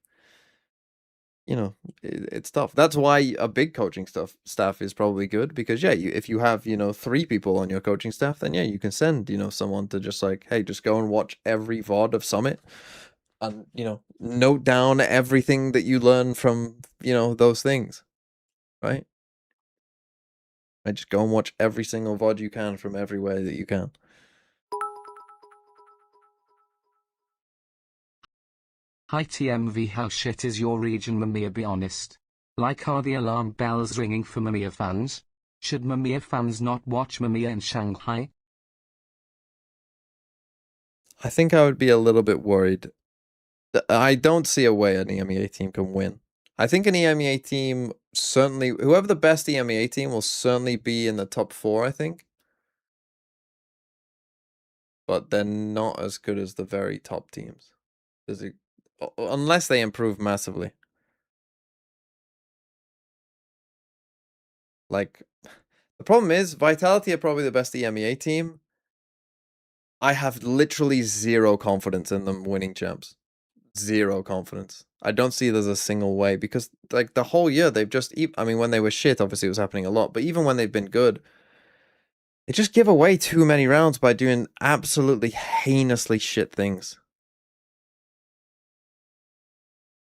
you know, it's tough. That's why a big coaching staff is probably good, because yeah, if you have, you know, 3 people on your coaching staff, then yeah, you can send, you know, someone to just like, hey, just go and watch every VOD of Summit and, you know, note down everything that you learn from, you know, those things, right? I just go and watch every single VOD you can from everywhere that you can. Hi TMV, how shit is your region, Mamiya? Be honest. Like, are the alarm bells ringing for Mamiya fans? Should Mamiya fans not watch Mamiya in Shanghai? I think I would be a little bit worried. I don't see a way an EMEA team can win. I think an EMEA team certainly, whoever the best EMEA team will certainly be in the top 4, I think. But they're not as good as the very top teams. Unless they improve massively. Like, the problem is, Vitality are probably the best EMEA team. I have literally zero confidence in them winning champs. Zero confidence. I don't see there's a single way, because like the whole year they've just, I mean, when they were shit, obviously it was happening a lot, but even when they've been good, they just give away too many rounds by doing absolutely heinously shit things.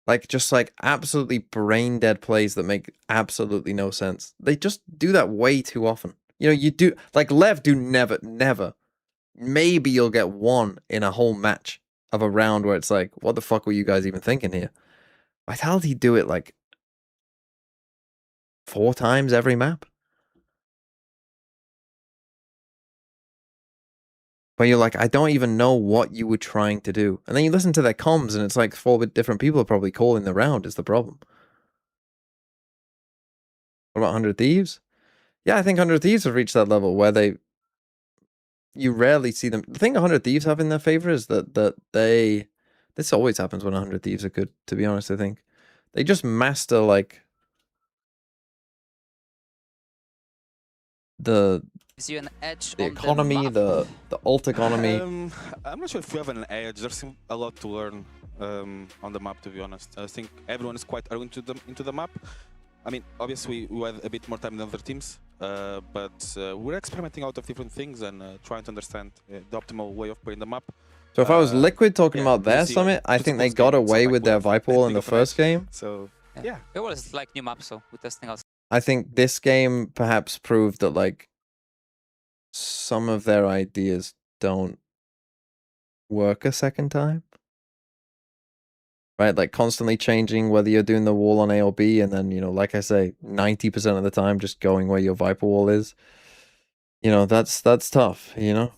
Like, just like absolutely brain dead plays that make absolutely no sense. They just do that way too often. You know, you do, like Lev do never. Maybe you'll get one in a whole match of a round where it's like, what the fuck were you guys even thinking here? Vitality do it like 4 times every map. Where you're like, I don't even know what you were trying to do. And then you listen to their comms and it's like 4 different people are probably calling the round is the problem. What about 100 Thieves? Yeah, I think 100 Thieves have reached that level where you rarely see them. The thing 100 Thieves have in their favor is that this always happens when 100 Thieves are good, to be honest, I think. They just master, like, the economy, the alt economy. I'm not sure if we have an edge. There's a lot to learn on the map, to be honest. I think everyone is quite early into the map. I mean, obviously we had a bit more time than other teams, but we're experimenting out of different things and trying to understand the optimal way of playing the map. So if I was Liquid talking about their summit, I think they got away with their Viper Wall in the first game. So yeah, it was like new map, so we're testing out. I think this game perhaps proved that like some of their ideas don't work a second time. Right, like constantly changing whether you're doing the wall on A or B, and then, you know, like I say, 90% of the time just going where your Viper Wall is. You know, that's tough, you know?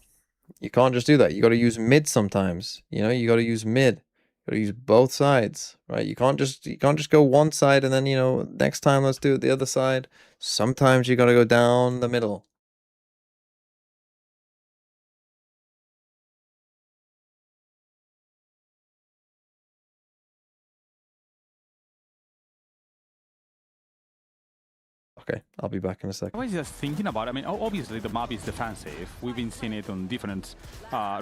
You can't just do that. You got to use mid sometimes, you know? You got to use mid. You got to use both sides, right? You can't just go one side and then, you know, next time let's do it the other side. Sometimes you got to go down the middle. Okay, I'll be back in a second. I was just thinking about, I mean, obviously the map is defensive. We've been seeing it on different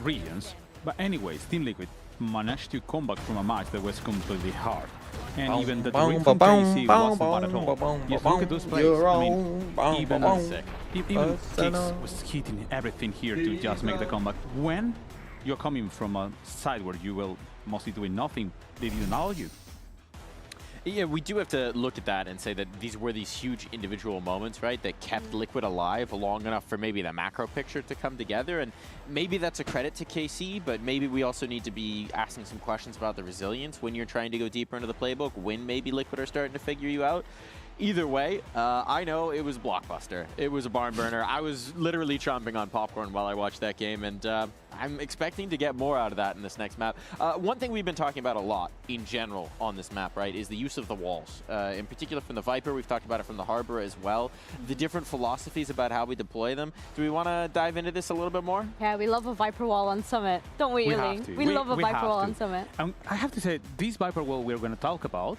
regions. But anyways, Team Liquid managed to come back from a match that was completely hard. And even the Drake from KC wasn't bad at all. Just look at those plays. I mean, even Kicks was hitting everything here to just make the comeback. When you're coming from a side where you will mostly doing nothing, they didn't allow you. Yeah, we do have to look at that and say that these were these huge individual moments, right, that kept Liquid alive long enough for maybe the macro picture to come together. And maybe that's a credit to KC, but maybe we also need to be asking some questions about the resilience when you're trying to go deeper into the playbook, when maybe Liquid are starting to figure you out. Either way, I know it was blockbuster. It was a barn burner. I was literally chomping on popcorn while I watched that game, and I'm expecting to get more out of that in this next map. One thing we've been talking about a lot in general on this map, right, is the use of the walls. In particular from the Viper, we've talked about it from the Harbor as well. The different philosophies about how we deploy them. Do we want to dive into this a little bit more? Yeah, we love a Viper Wall on Summit, don't we, Illy? We love a Viper Wall on Summit. I have to say, this Viper Wall we're going to talk about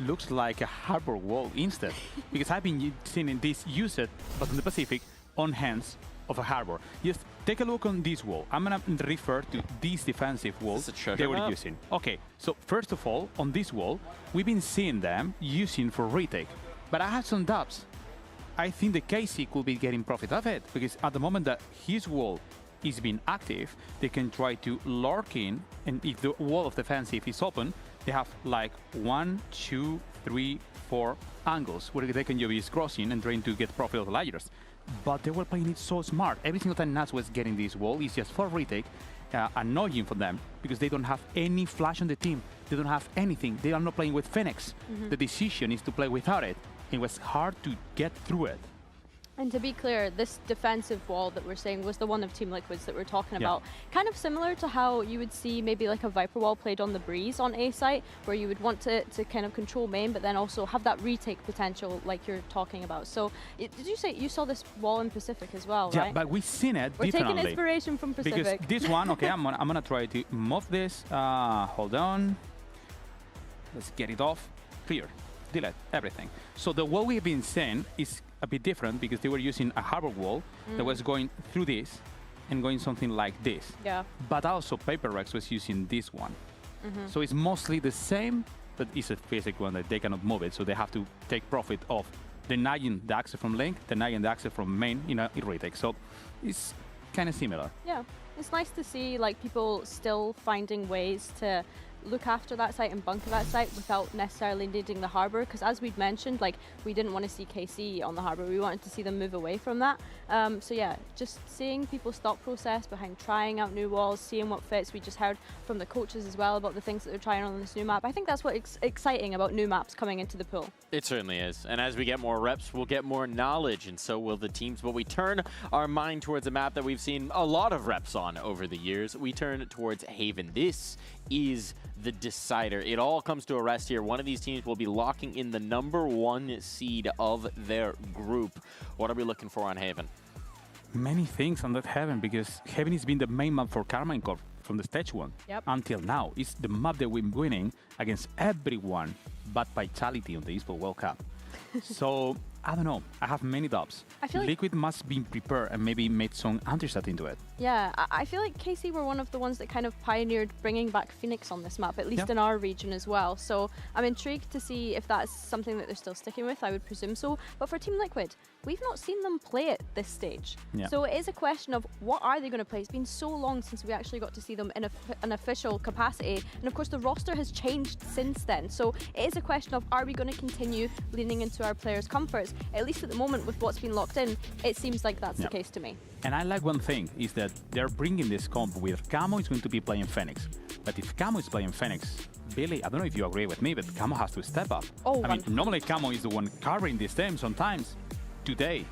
looks like a Harbor Wall instead, because I've been seeing this used, but in the Pacific, on hands of a Harbor. Just take a look on this wall. I'm gonna refer to this defensive wall they were using. Okay, so first of all, on this wall, we've been seeing them using for retake, but I have some doubts. I think the KC could be getting profit of it, because at the moment that his wall is being active, they can try to lurk in, and if the wall of defensive is open, they have like 1, 2, 3, 4 angles where they can use crossing and trying to get profit of the layers. But they were playing it so smart. Every single time Nats was getting this wall is just for retake, annoying for them because they don't have any flash on the team. They don't have anything. They are not playing with Phoenix. The decision is to play without it. It was hard to get through it. And to be clear, this defensive wall that we're saying was the one of Team Liquid's that we're talking about. Kind of similar to how you would see maybe like a Viper wall played on the Breeze on A site, where you would want to kind of control main, but then also have that retake potential like you're talking about. So did you say you saw this wall in Pacific as well, right? Yeah, but we've seen it We're differently. taking inspiration from Pacific. Because this one, okay, I'm gonna try to move this. Hold on. Let's get it off. Clear. Delete everything. So the wall we've been seeing is a bit different because they were using a harbor wall that was going through this and going something like this. Yeah. But also Paper Rex was using this one. So it's mostly the same, but it's a basic one that they cannot move it, so they have to take profit of denying the access from link, denying the access from main in a retake. So it's kind of similar. Yeah, it's nice to see like people still finding ways to look after that site and bunker that site without necessarily needing the harbor, because as we'd mentioned, like we didn't want to see KC on the harbor, we wanted to see them move away from that. So yeah, just seeing people's thought process behind trying out new walls, seeing what fits. We just heard from the coaches as well about the things that they're trying on this new map. I think that's what's exciting about new maps coming into the pool. It certainly is, and as we get more reps, we'll get more knowledge, and so will the teams. But we turn our mind towards a map that we've seen a lot of reps on over the years. We turn towards Haven. This is the decider. It all comes to a rest here. One of these teams will be locking in the #1 seed of their group. What are we looking for on Haven? Many things on that Haven, because Haven has been the main map for Karmine Corp from the stage 1 until now. It's the map that we're winning against everyone but Vitality on the eSport World Cup. So I don't know. I have many doubts. I feel like Liquid must be prepared and maybe made some anti-stat into it. Yeah, I feel like KC were one of the ones that kind of pioneered bringing back Phoenix on this map, at least in our region as well. So I'm intrigued to see if that's something that they're still sticking with. I would presume so. But for Team Liquid, we've not seen them play at this stage. So it is a question of what are they going to play? It's been so long since we actually got to see them in an official capacity. And of course, the roster has changed since then. So it is a question of, are we going to continue leaning into our players' comforts? At least at the moment, with what's been locked in, it seems like that's the case to me. And I like one thing, is that they're bringing this comp with Camo is going to be playing Phoenix. But if Camo is playing Phoenix, Billy, I don't know if you agree with me, but Camo has to step up. I mean, normally Camo is the one carrying this team sometimes. Today,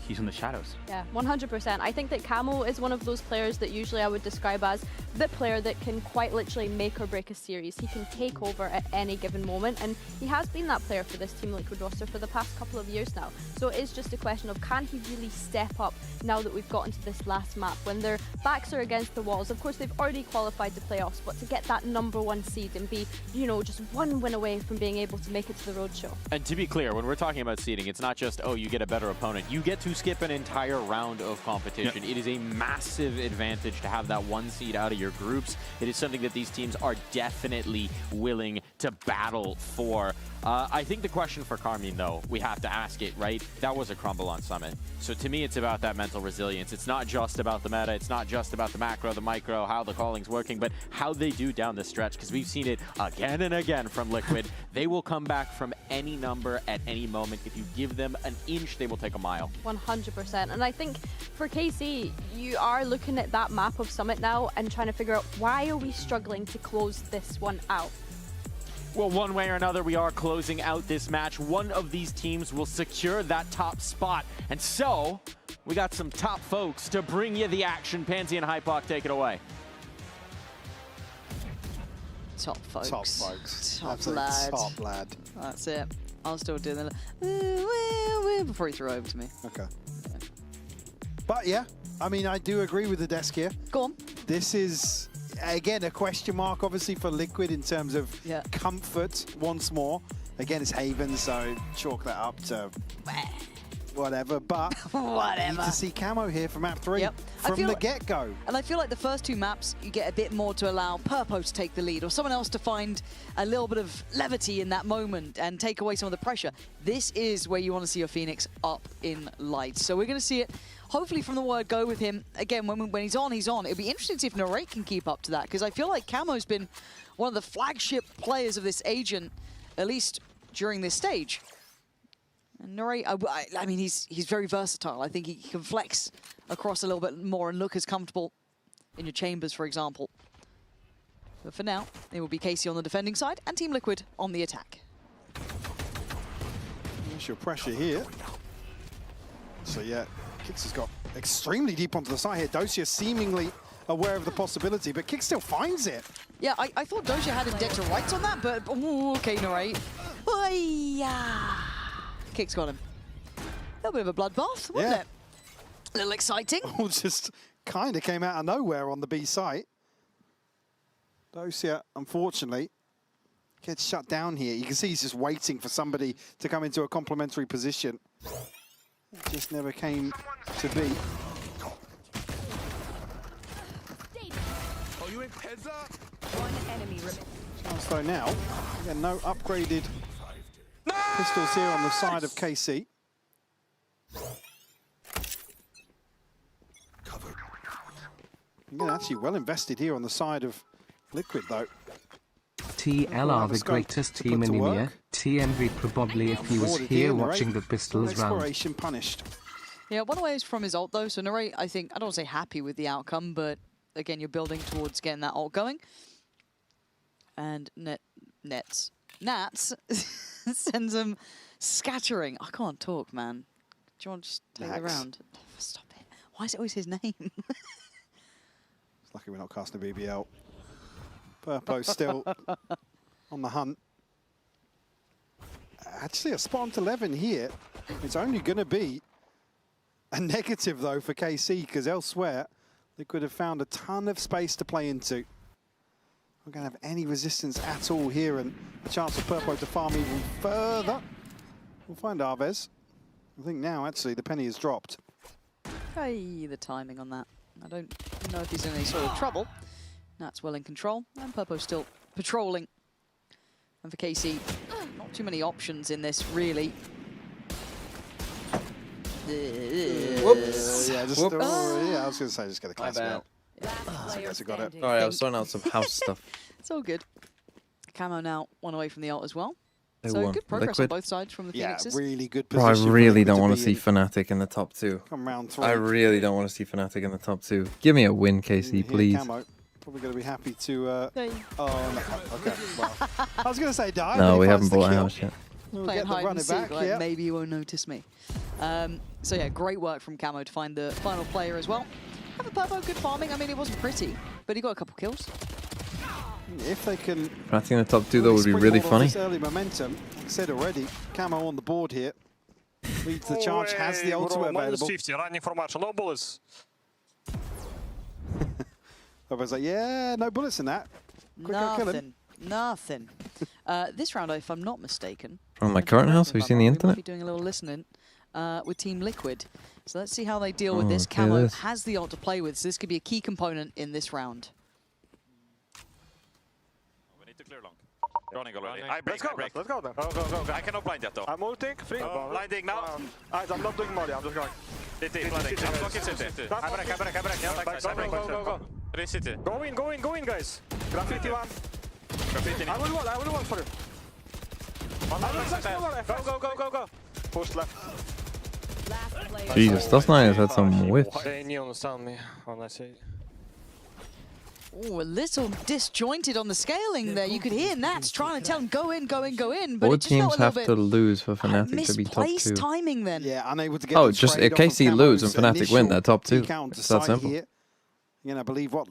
he's in the shadows. Yeah, 100%. I think that Camo is one of those players that usually I would describe as the player that can quite literally make or break a series. He can take over at any given moment, and he has been that player for this Team Liquid roster for the past couple of years now. So it is just a question of, can he really step up now that we've gotten to this last map when their backs are against the walls? Of course, they've already qualified the playoffs, but to get that #1 seed and be, you know, just one win away from being able to make it to the roadshow. And to be clear, when we're talking about seeding, it's not just, oh, you get a better opponent. You get to skip an entire round of competition. It is a massive advantage to have that 1 seed out of your groups. It is something that these teams are definitely willing to battle for. I think the question for Karmine, though, we have to ask it, right? That was a crumble on Summit. So to me, it's about that mental resilience. It's not just about the meta. It's not just about the macro, the micro, how the calling's working, but how they do down the stretch, because we've seen it again and again from Liquid. They will come back from any number at any moment. If you give them an inch, they will take a mile. 100%. And I think for KC, you are looking at that map of Summit now and trying to figure out, why are we struggling to close this one out? Well, one way or another, we are closing out this match. One of these teams will secure that top spot. And so, we got some top folks to bring you the action. Pansy and Hypoc, take it away. Top folks. Top folks. Top Absolute lad. top lad. That's it. I'll still do the before you throw over to me. Okay. But yeah, I mean, I do agree with the desk here. Go on. This is, again, a question mark, obviously, for Liquid in terms of comfort once more. Again, it's Haven, so chalk that up to whatever. But I need to see Camo here for map 3 from the get-go. And I feel like the first 2 maps, you get a bit more to allow Purpo to take the lead or someone else to find a little bit of levity in that moment and take away some of the pressure. This is where you want to see your Phoenix up in lights. So we're going to see it, hopefully, from the word go with him. Again, when he's on, he's on. It'll be interesting to see if Narrate can keep up to that, because I feel like Camo's been one of the flagship players of this agent, at least during this stage. And Narrate, I mean, he's very versatile. I think he can flex across a little bit more and look as comfortable in your chambers, for example. But for now, it will be KC on the defending side and Team Liquid on the attack. Initial pressure here. So yeah, Kix has got extremely deep onto the side here. Dosia seemingly aware of the possibility, but Kix still finds it. Yeah, I thought Dosia had his deck to rights on that, but okay, Narrate. Oh, yeah. Kix got him. A little bit of a bloodbath, wasn't it? A little exciting. All just kind of came out of nowhere on the B site. Dosia, unfortunately, gets shut down here. You can see he's just waiting for somebody to come into a complementary position. It just never came to be. Oh, you in Pezza? One enemy remaining. Chance though now. Again, no upgraded pistols here on the side of KC. Again, actually well invested here on the side of Liquid though. TL are the greatest team in EMEA. TMV probably if he was here watching the pistols round. Exploration punished. Yeah, one away is from his ult though, so Narrate, I think, I don't want to say happy with the outcome, but again, you're building towards getting that ult going. And Nats sends him scattering. I can't talk, man. Do you want to just take the round? Stop it. Why is it always his name? It's lucky we're not casting a BBL. Purpo still on the hunt. Actually, a spot onto 11 here. It's only going to be a negative, though, for KC, because elsewhere, Liquid have found a ton of space to play into. We're going to have any resistance at all here, and a chance for Purpo to farm even further. We'll find Arvez. I think now, actually, the penny has dropped. Hey, the timing on that. I don't know if he's in any sort of trouble. Nat's well in control, and Purpo's still patrolling. And for KC, not too many options in this, really. Whoops. Yeah, just, yeah, I was going to say, just get a class out. Guys got it. Sorry, I was sorting out some house stuff. It's all good. Camo now one away from the ult as well. They So won. good progress Liquid. on both sides from the Phoenixes. Really good Bro, I position. really don't want to see Fnatic in the top 2. Come round 3. I really don't want to see Fnatic in the top 2. Give me a win, KC, please. Camo. Probably going to be happy to... oh, no. Okay, well. I was going to say die. No, we haven't bought a house yet. We'll Playing get the hide run and it seek, back, like, yeah. maybe you won't notice me. So yeah, great work from Camo to find the final player as well. Have a Purpo, good farming. I mean, it wasn't pretty, but he got a couple kills. If they can... Fnatic in the top 2, though, would be really funny. This early momentum, like I said already, Camo on the board here. Leads the charge, has the ultimate available. -50, running for match, no bullets. Everyone's like, yeah, no bullets in that. Quick, kill him. Nothing. This round, if I'm not mistaken, From my current house, have you seen the we might internet? be doing a little listening with Team Liquid. So let's see how they deal with Oh, this. okay, Camo this. has the ult to play with, so this could be a key component in this round. We need to clear long. Running already. I break, let's go then. Go. I cannot blind yet though. I'm ulting, free. Blinding now. I'm not doing molly, I'm just going. City, blinding. I'm blocking city. I break. Yeah, go. 3 city. Go in, guys. Graffiti one. Graffiti. I will wall for you. Go. Push left. Jesus, those Niners had some whiffs. They neon understand me when I say. Oh, a little disjointed on the scaling there. You could hear Nats trying to tell him, go in, but Both it just teams felt a have little to bit lose for Fnatic to be top 2. misplaced timing then. Yeah, unable to get Oh, the just trade if off of KC lose and Camo's Fnatic win, they're top 2. encounter It's that site simple. here. You know, I believe what?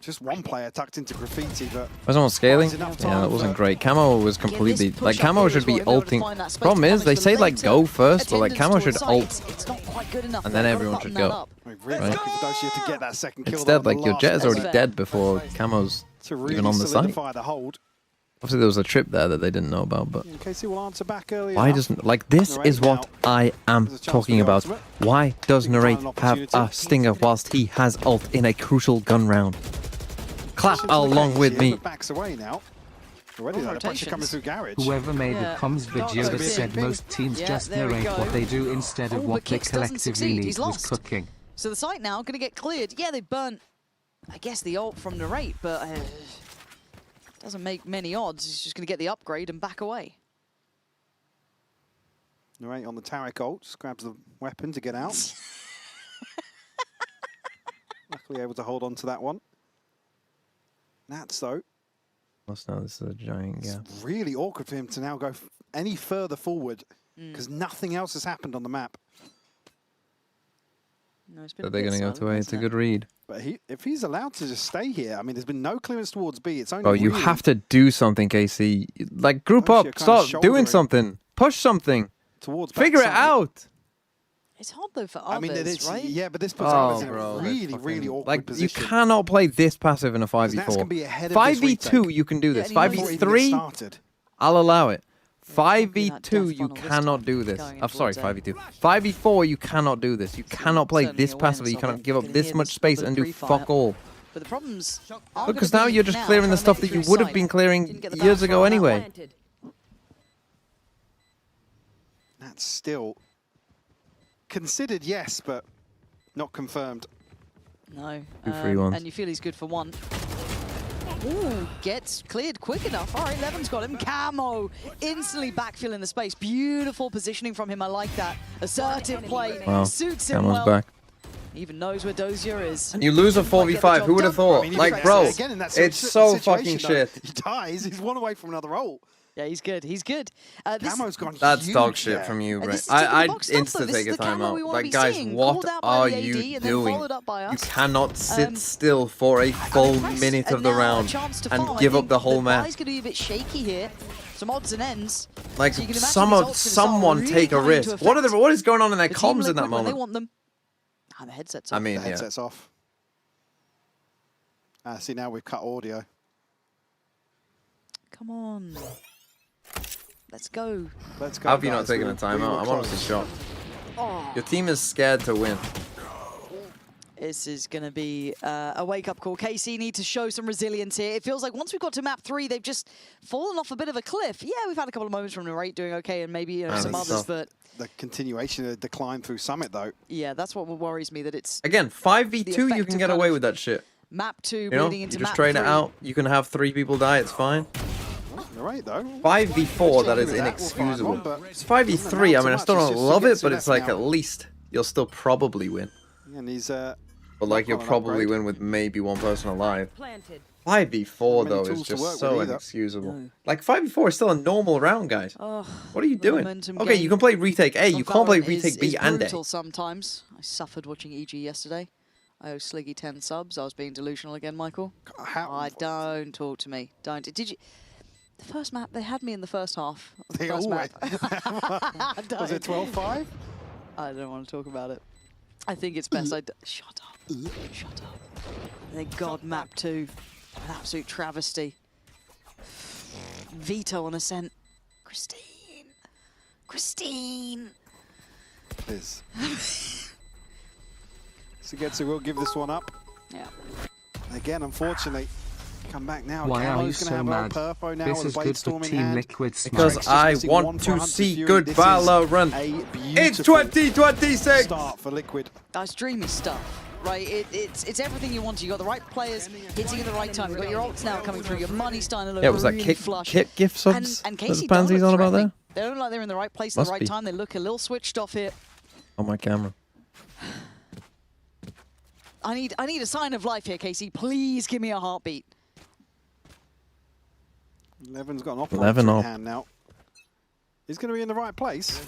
Just one player tucked into Graffiti, but... Was on scaling? Enough Yeah, time that wasn't for- great. Camo was completely... push Like, up Camo here should as be well, in order to ulting. find that space Problem to is, they punish say, the like, later go first, but, like, attendance Camo should towards ult. It's not quite good enough. And then They've everyone gotta should button that go. up. Really Right. lucky for Dosia to get that second kill. Instead, though, like, the your last Jet is already player dead before Camo's to really even on the site. solidify the hold. Obviously, there was a trip there that they didn't know about, but... KC will answer back early Why enough. doesn't... Like, this Narrate is what now. I am There's a chance talking for the about. ultimate. Why does Big time Narrate an have opportunity. a stinger whilst he has ult in a crucial gun round? Clap Into the along cage with here, me. but backs away now. Already Well, though, the pressure coming rotations. through Garage. Whoever made Yeah. the comms video that Dark's said been- most teams Yeah, just there we narrate go. what they do instead of Oh, what but they Kix doesn't collectively succeed. need He's was lost. cooking. So the site now going to get cleared. Yeah, they burnt, I guess, the ult from Narrate, but doesn't make many odds. He's just going to get the upgrade and back away. Narrate on the Tarek ult, just grabs the weapon to get out. Luckily able to hold on to that one. Nats, though. Let's know this is a giant gap. It's really awkward for him to now go any further forward because nothing else has happened on the map. No, it's been So they're going to go to A. It's a good read. But if he's allowed to just stay here, I mean, there's been no clearance towards B. It's only. Bro, you really have to do something, KC. Like, group up. Stop doing something. Push something. Towards Figure it backside. out. It's hard though for others, I mean, it's, right? yeah, but this puts others in bro, a really, really awkward like position. you cannot play this passive in a 5v4. 5v2 you can do this. 5v3 I'll allow it. 5v2 you cannot do this. I'm sorry, 5v2. 5v4 you cannot do this. You cannot play this passively. You cannot give up this much space and do fuck all. But the problems Because now you're just clearing the stuff that you would have been clearing years ago anyway. That's still considered, yes, but not confirmed. No. 2 free ones. And you feel he's good for one. Ooh, gets cleared quick enough. All right, Levin's got him. Camo instantly backfilling the space. Beautiful positioning from him. I like that. Assertive play. Wow. Suits him Camo's well. back. Even knows where Dozier is. And you lose a 4v5. Who would have thought? Like, bro, it's so fucking shit. He dies. He's one away from another roll. Yeah, he's good. He's good. Camo's gone That's huge dog shit there. from you, bro. I'd insta take a timeout. Like, guys, what are you doing? You cannot sit still for a full minute of the round and give up the whole map. He's going to be a bit shaky here. Some odds and ends. Like, So you can imagine someone his ult's gonna start really take a coming risk. into What is going on in their The Team comms in that Liquid, when They moment? want them. Ah, the headset's off. I mean, The yeah. headset's off. See, now we've cut audio. Come on. Let's go. Let's go. How have you not guys. taken a We timeout? were I'm honestly close. shocked. Oh. Your team is scared to win. This is going to be a wake-up call. KC need to show some resilience here. It feels like once we've got to map 3, they've just fallen off a bit of a cliff. Yeah, we've had a couple of moments from Narrate doing okay and maybe some others, but The continuation of the decline through Summit, though. yeah, that's what worries me, that it's Again, 5v2, you can get away with that shit. map 2 You know, bleeding you into just map trade 3. it out. You can have 3 people die. It's fine. Right, though. 5v4, that is inexcusable. It's 5v3. I mean, I still don't love it, but it's like at least you'll still probably win. And he's But like you'll on an probably upgrade. win with maybe one person alive. Planted. 5v4 Not many though is tools to work just so with either. inexcusable. No. Like 5v4 is still a normal round, guys. Oh, What are you the doing? momentum Okay, game you can play retake A. You on can't play Valorant retake B is and A. brutal sometimes. I suffered watching EG yesterday. I owe Sliggy 10 subs. I was being delusional again, Michael. Don't talk to me. Don't. Did you? The first map, they had me in the first half. Of the They first always. map. Was it 12-5? I don't want to talk about it. I think it's best shut up. Shut up. Thank God map 2. An absolute travesty. Veto on Ascent. Christine. Christine. Is. Sugetsu will give this one up. Yeah. Again, unfortunately, come back now. Why are you Camo's gonna so have mad? Purpo now This with is Blade good for Storm in Team hand. Liquid Because Smash. I Missing want one for to Hunter's see Fury. good This is Valorant. a It's beautiful 2026! Start for Liquid. That's dreamy stuff, right? It's everything you want. You got the right players hitting at the right time. You got your ults now coming through. Your money's starting to look Yeah, was that really kick flush. gift subs? And that Casey Pansy's don't on look about there? threatening. They don't look like they're in the right place at Must the right be. time. They look a little switched off here. On my camera. I need a sign of life here, Casey. Please give me a heartbeat. Levin's got an Levin operator in off. hand now. He's going to be in the right place.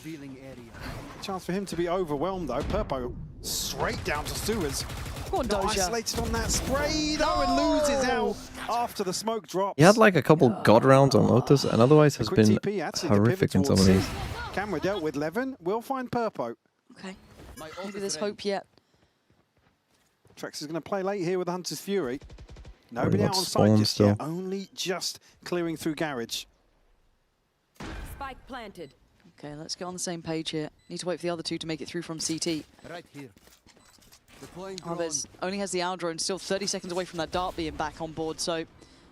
Chance for him to be overwhelmed, though. Purpo straight down to Sewers. Go on, Not Doja. isolated on that spray, though, and loses out after the smoke drops. He had like a couple god rounds on Lotus, and otherwise has A quick been TP, actually, to horrific pivot in some of towards these. C. Camera dealt with Levin. We'll find Purpo. Okay. Maybe there's hope yet. Trex is going to play late here with Hunter's Fury. Nobody got out on site spawn just still. yet. Only just clearing through garage. Spike planted. Okay, let's get on the same page here. Need to wait for the other two to make it through from CT. Right here. Deploying Alves only has the Owl drone, still 30 seconds away from that dart being back on board, so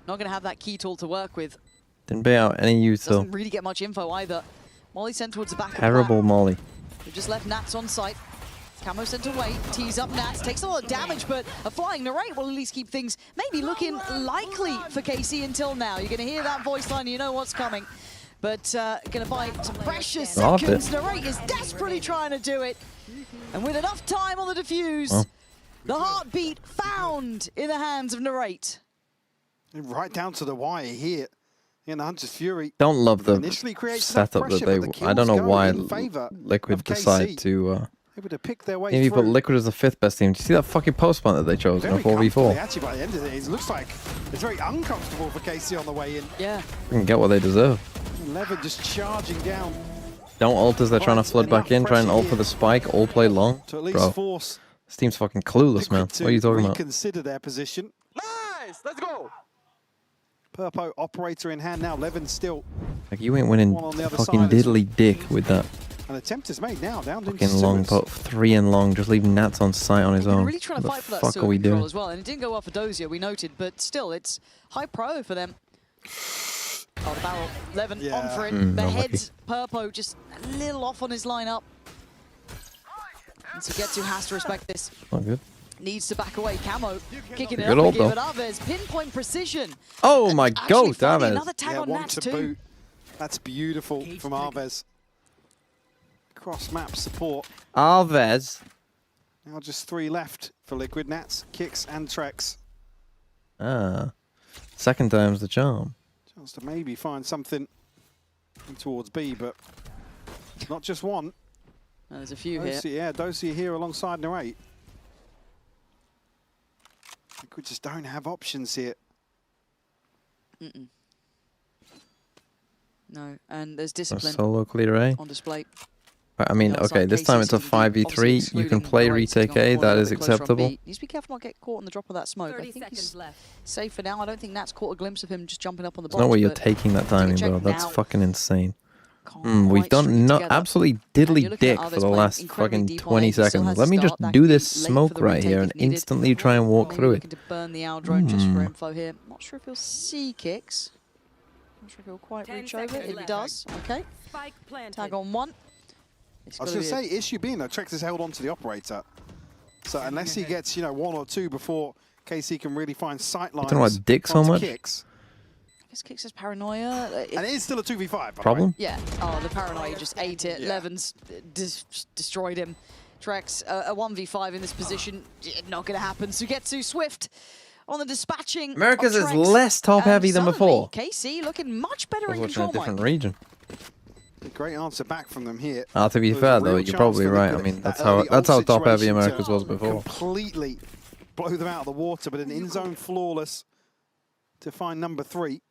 not going to have that key tool to work with. Didn't pay out any use though. Doesn't really get much info either. Molly sent towards the back of the Terrible plan. Molly. We've just left Nats on site. Camo sent away, tees up Nats, takes a lot of damage, but a flying Narrate will at least keep things maybe looking likely for KC until now. You're going to hear that voice line, you know what's coming. But going to buy some precious seconds. Narrate is desperately trying to do it. And with enough time on the defuse, the heartbeat found in the hands of Narrate. Right down to the wire here. In Hunter's Fury. Don't love the initially creates setup pressure, that they. I don't know why Liquid decide to. Able to pick their way Maybe through. put Liquid as the 5th best team. Do you see that fucking post punt that they chose in a 4v4? Actually, by the end of it, it looks like it's very uncomfortable for KC on the way in. Yeah. They can get what they deserve. Levin just charging down. Don't ult as they're trying to flood back in. Try and ult for the spike. All play long. To at least Bro, force this team's fucking clueless, man. What are you talking about? Reconsider their position. Nice! Let's go! Purpo operator in hand now. Levin still. Like, you ain't winning fucking diddly dick with that. An attempt is made now. Down fucking long put 3 and long, just leaving Nats on site on his own. Really trying to What fight the for that fuck silver are we control doing? as well, and it didn't go well for Dozier, we noted, but still, it's high pro for them. Oh, the barrel. Levin on for it. The head's Purpo just a little off on his lineup. And Sugetsu has to respect this. Not good. Needs to back away. Camo kicking it Good up ult, again, though. but Aves pinpoint precision. Oh my Actually god, finding Aves. another tag on one Nats to too. boot. That's beautiful from Alves. Cross map support. Alves. Now just 3 left for Liquid. Nats, Kicks, and Trex. Ah. Second time's the charm. Chance to maybe find something towards B, but not just one. There's a few here. Yeah, Dozier here alongside Narrate. Liquid just don't have options here. No, and there's discipline Solo clear A. on display. I mean, okay, this time it's a 5v3. You can play retake A. That is acceptable. Needs to be careful not get caught on the drop of that smoke. 30 I think seconds he's left. safe for now. I don't think Nat's caught a glimpse of him just jumping up on the box. There's no way you're but taking that timing, check bro. That's now. fucking insane. Can't We've quite done string it no together. absolutely And you're diddly looking dick at for Aves the playing last incredibly fucking deep on 20 A. He still seconds. has Let to me just start. That do could be this late smoke for the right retake here if and needed. instantly try and walk Maybe through it. looking to burn the owl drone just for info here. Not sure if he'll see Kicks. Not sure if he'll quite 10 reach over. seconds If he left. does, okay. Spike planted. Tag on 1. It's I was gotta going to be say, issue being that Trex has held on to the operator. So unless he gets, 1 or 2 before KC can really find sight lines. Talking about dick so onto much? Kicks. I guess Kicks is paranoia. And it is still a 2v5. by the way. Problem? Yeah. Oh, the paranoia just ate it. Yeah. Levin's destroyed him. Trex, a 1v5 in this position. Not going to happen. Sugetsu Swift on the dispatching. America's of is Trex. less top heavy And than suddenly, before. KC looking much better I was in watching a control, different Mike. region. A great answer back from them here. To be There's fair a though, real you're chance probably for right. I Liquid mean, at that's that how early top heavy situation America's to was before. Completely blow them out of the water, but an in-zone flawless to find number 3.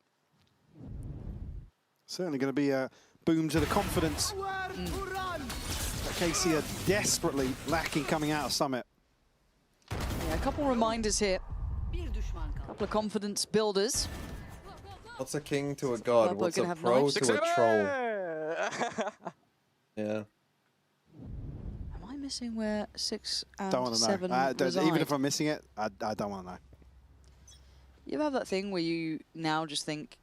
Certainly going to be a boom to the confidence. KC are desperately lacking coming out of Summit. Yeah, a couple reminders here. A couple of confidence builders. What's a king to a god? Purple What's gonna a have pro knives. to a troll? Yeah. Am I missing where 6 and Don't want to 7 know. reside? Even if I'm missing it, I don't want to know. You ever have that thing where you now just think,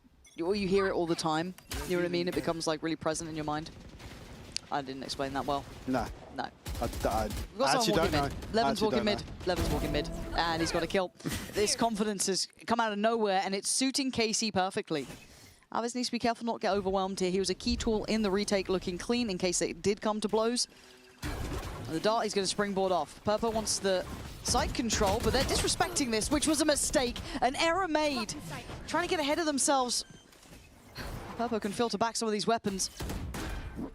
or you hear it all the time, you know what I mean? It becomes like really present in your mind. I didn't explain that well. No. No. I We've got actually someone don't walking know. mid. Levin's Actually walking don't mid. know. Levin's walking mid. And he's got a kill. This confidence has come out of nowhere, and it's suiting KC perfectly. Aves needs to be careful not to get overwhelmed here. He was a key tool in the retake, looking clean in case it did come to blows. And the dart, he's going to springboard off. Purpo wants the site control, but they're disrespecting this, which was a mistake. An error made. Trying to get ahead of themselves. Purpo can filter back some of these weapons.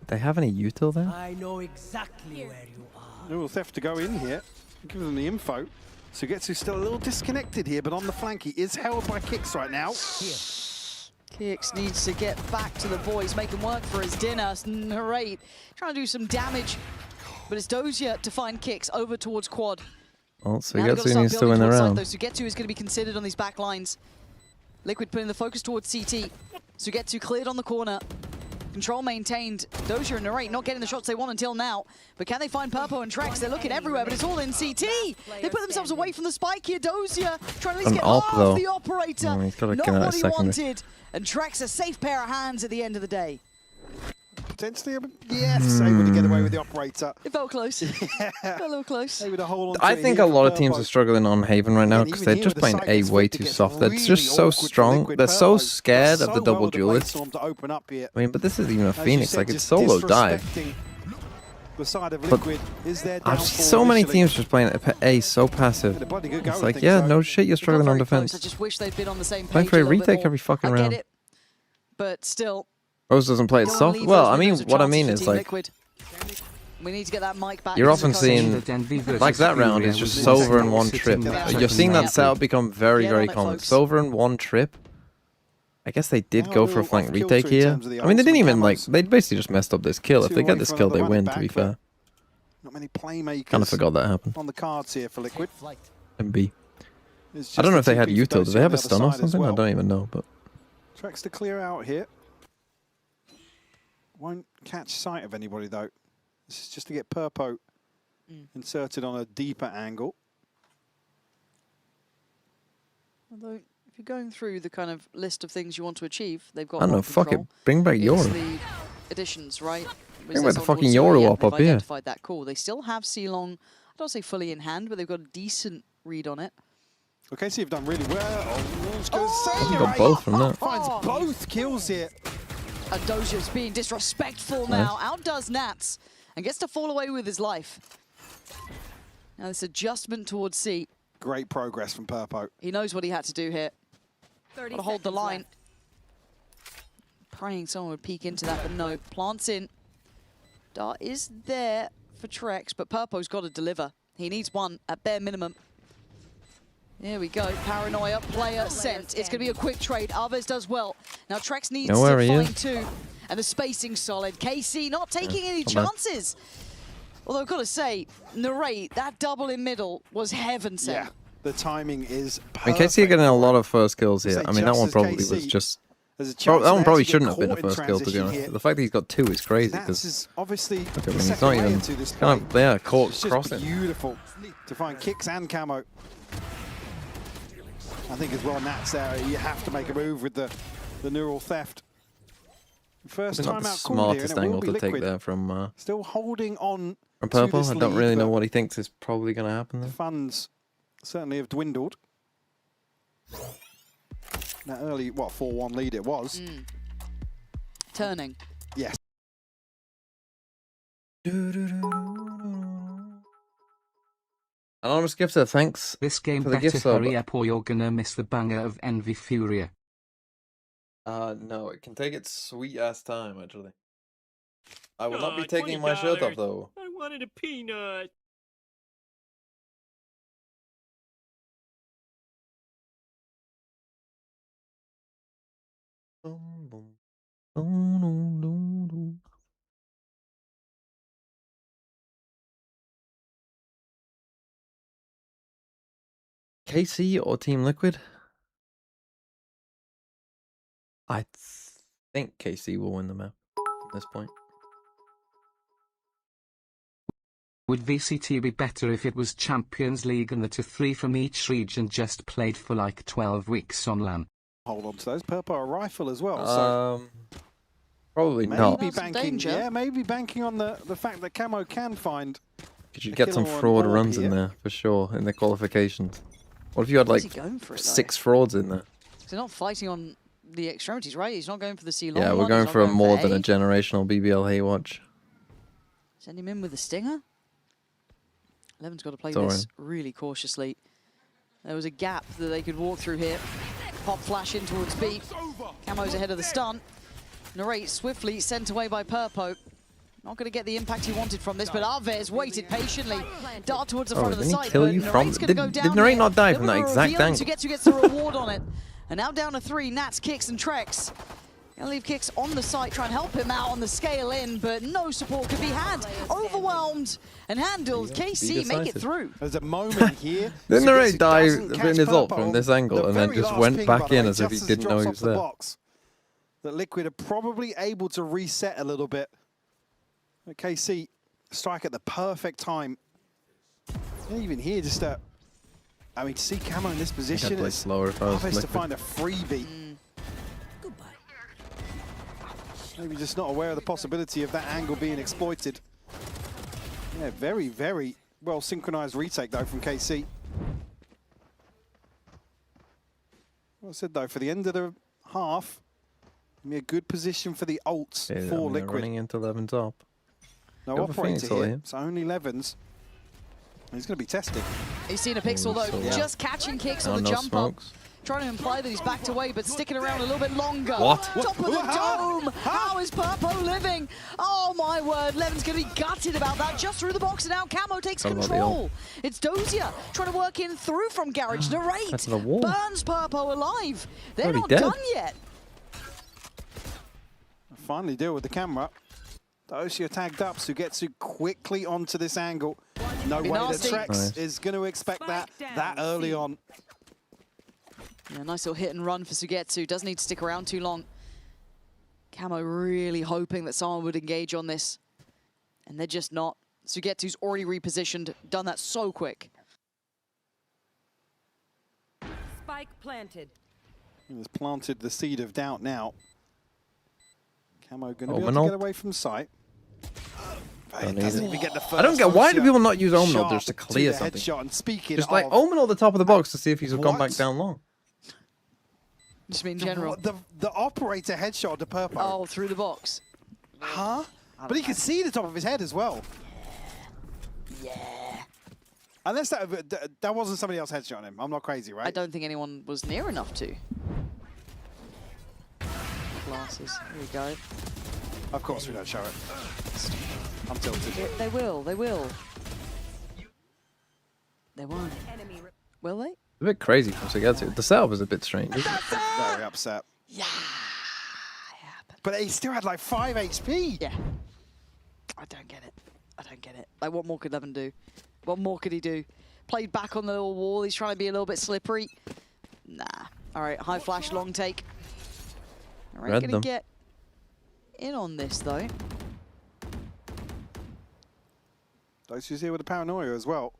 They have any util there? I know exactly where you are. Little theft to go in here. Give them the info. Sugetsu's still a little disconnected here, but on the flank he is held by Kicks right now. Kicks needs to get back to the boys, make him work for his dinner. Narrate, trying to do some damage. But it's Dozier to find Kicks over towards quad. Well, so Now they've got Sugetsu start needs to building win the towards side, round. though. Sugetsu is going to be considered on these back lines. Liquid putting the focus towards CT. Sugetsu cleared on the corner. Control maintained. Dozier and Narrate not getting the shots they want until now. But can they find Purpo and Trex? They're looking everywhere, but it's all in CT. They put themselves away from the spike here. Dozier trying to at least An get op, off though. the operator. Oh, he's gotta Not get out what a he second. wanted. And Trex a safe pair of hands at the end of the day. Potentially, yes, able to get away with the operator. It felt close. Yeah. Got a little close. Able to hold on to I it think here a lot of for teams Purpo. are struggling on Haven right now And because even they're here just with the playing side A gets way flipped, it too gets soft. They're really just so awkward for strong. Liquid They're so Purpo. scared of the double well to duelists. Bladestorm to open up here. I mean, but this is even a As you Phoenix. said, Like, it's just solo dive. disrespecting the side of Liquid is their downfall. I've seen so many initially. teams just playing A so passive. Yeah, bloody good It's go, I like, think yeah, so. no shit, you're struggling on Very close. defense. I just wish they'd been on the same Playing page for a a little bit retake more. every fucking I get round. it, but still. Rose doesn't play it Don't wanna soft. leave Well, those I mean, windows of what I chances mean for is Team like, Liquid. We need to get that mic back. you're into the often seeing, coach. like that round is just Silver in one trip. You're seeing that setup become very, very common. Silver in one trip. I guess they did go for a flank retake here. I mean, they didn't even like, they basically just messed up this kill. If they get this kill, they win, to be fair. Not many playmakers Kind of forgot that happened. on the cards here for Liquid. MB. It's I don't know just if they the had TP for util. Do Dosi they have on a the stun other or side as something? I well. don't even know, but... Tracks to clear out here. Won't catch sight of anybody though. This is just to get Purpo inserted on a deeper angle. Although, if you're going through the kind of list of things you want to achieve, they've got I don't know, more fuck it. control. Bring back It's Yoru. the additions, right? Bring back the fucking Yoru up here. Identified that call. They still have Ceylon, I don't say fully in hand, but they've got a decent read on it. Okay, so you've done really well. You got both from that. Finds both kills here. And Dosia's being disrespectful now. Outdoes Nats and gets to fall away with his life. Now this adjustment towards C. Great progress from Purpo. He knows what he had to do here. 30 Got to hold the seconds line. left. Praying someone would peek into that, but no. Plants in. Dart is there for Trex, but Purpo's got to deliver. He needs one at bare minimum. Here we go. Paranoia, player sent. It's going to be a quick trade. Alves does well. Now Trex needs Know where to he find is? two. And the spacing's solid. KC not taking any come on. chances. Although I've got to say, Narrate, that double in middle was heaven sent. Yeah, the timing is I mean, perfect. KC are getting a lot of first kills here. Say I mean, that just one as probably KC, was just... there's a chance that one there probably to get shouldn't have been a caught in first kill, to be transition honest. here. The fact that he's got two is crazy, Nats because... is obviously I the mean, he's second not layer even... to this Kind of, play. yeah, caught It's just crossing. beautiful to find kicks and camo. I think as well, Nats there, you have to make a move with the neural theft. First It's not time the out called here, smartest and it will angle be to take Liquid. there from Still holding on Purple. to this I don't lead, really know but what he thinks is probably going to happen there. the funds certainly have dwindled. That early, what, 4-1 lead it was. Turning. Yes. Anonymous Gifter, thanks This game for the better gift sub. hurry up or you're gonna miss the banger of Envy Furia. No, it can take its sweet ass time, actually. I will not be taking my shirt off, though. I wanted a peanut. KC or Team Liquid? I think KC will win the map at this point. Would VCT be better if it was Champions League and the 2-3 from each region just played for like 12 weeks on LAN? Hold on to those. Purple a rifle as well. So Probably maybe not. banking, yeah, maybe banking on the fact that Camo can find. Because you a get some killer on fraud board runs here. in there, for sure, in the qualifications. What if you had, like, Where's he going for it, though? 6 frauds in there? They're not fighting on the extremities, right? He's not going for the C long. Yeah, we're one, going he's not for a more A. than a generational BBL Haywatch. Send him in with a stinger. 11's got to play Sorry. this really cautiously. There was a gap that they could walk through here. Pop flash in towards B. Camo's ahead of the stun. Narrate swiftly sent away by Purpo. Not going to get the impact he wanted from this, but Alves waited patiently. Dart towards the front of the didn't he site, kill but you from- Narrate's going to go did down Narrate here. not die from Little that bit of a exact reveal angle? To get who gets the reward on it. And now down to 3, Nats, Kicks and Trex. Gonna leave Kicks on the site, try and help him out on the scale in, but no support could be had. Overwhelmed and handled. KC make it through. There's a moment here. Didn't Narrate die doesn't in catch his ult Purpo. from this angle The and then very just last went ping, back by the in way, as if he just didn't know drops he off was the there? box, that Liquid are probably able to reset a little bit. But KC strike at the perfect time. And even here, just I mean, to see Camo in this position, play it's slower if I was obvious to Liquid. find a freebie. Maybe just not aware of the possibility of that angle being exploited. Yeah, very, very well synchronized retake though from KC. Well, I said though, for the end of the half, be a good position for the ults Yeah, I for mean, they're Liquid. running into 11 top. No operator here. It's only Levens. He's going to be tested. He's seen a Pixel though, just catching kicks on the jump up. Trying to imply that he's backed away, but sticking around a little bit longer. What? Top of the dome! How is Purpo living? Oh my word, Levin's going to be gutted about that. Just through the box, and now Camo takes control. It's Dosia trying to work in through from Garage. Narrate burns Purpo alive. They're not done yet. Finally deal with the camera. Dosia tagged up, Sugetsu quickly onto this angle. No way that Trex is going to expect that early on. Yeah, nice little hit and run for Sugetsu. Doesn't need to stick around too long. Camo really hoping that someone would engage on this. And they're just not. Sugetsu's already repositioned, done that so quick. Spike planted. He has planted the seed of doubt now. Camo going to be able to get away from sight. Doesn't even get the first. I don't get why do people not use Omenal just to clear something? And speaking just like Omenal the top of the box to see if he's gone back down long. Just mean general. The operator headshot to Purpo. Oh, through the box. Huh? But he could see the top of his head as well. Yeah. Unless that wasn't somebody else headshotting him. I'm not crazy, right? I don't think anyone was near enough to. Glasses. Here we go. Of course we don't show it. I'm tilted. They will. They will. They won't. Will they? A bit crazy from Sugetsu. The setup is a bit strange. Very upset. Yeah. But he still had like 5 HP. Yeah. I don't get it. I don't get it. Like, what more could Levin do? What more could he do? Played back on the little wall. He's trying to be a little bit slippery. Nah. All right, high flash, long take. All right, gonna get in on this though. Dosia's here with the paranoia as well.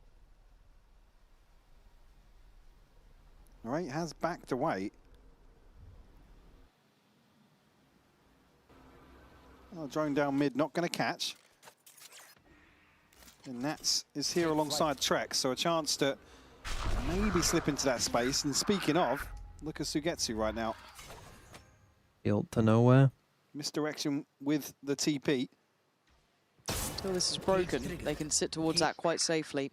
All right, has backed away. Oh, drone down mid, not going to catch. And Nats is here alongside Trex, so a chance to maybe slip into that space. And speaking of, look at Sugetsu right now. Ult to nowhere. Misdirection with the TP. Until this is broken, they can sit towards that quite safely.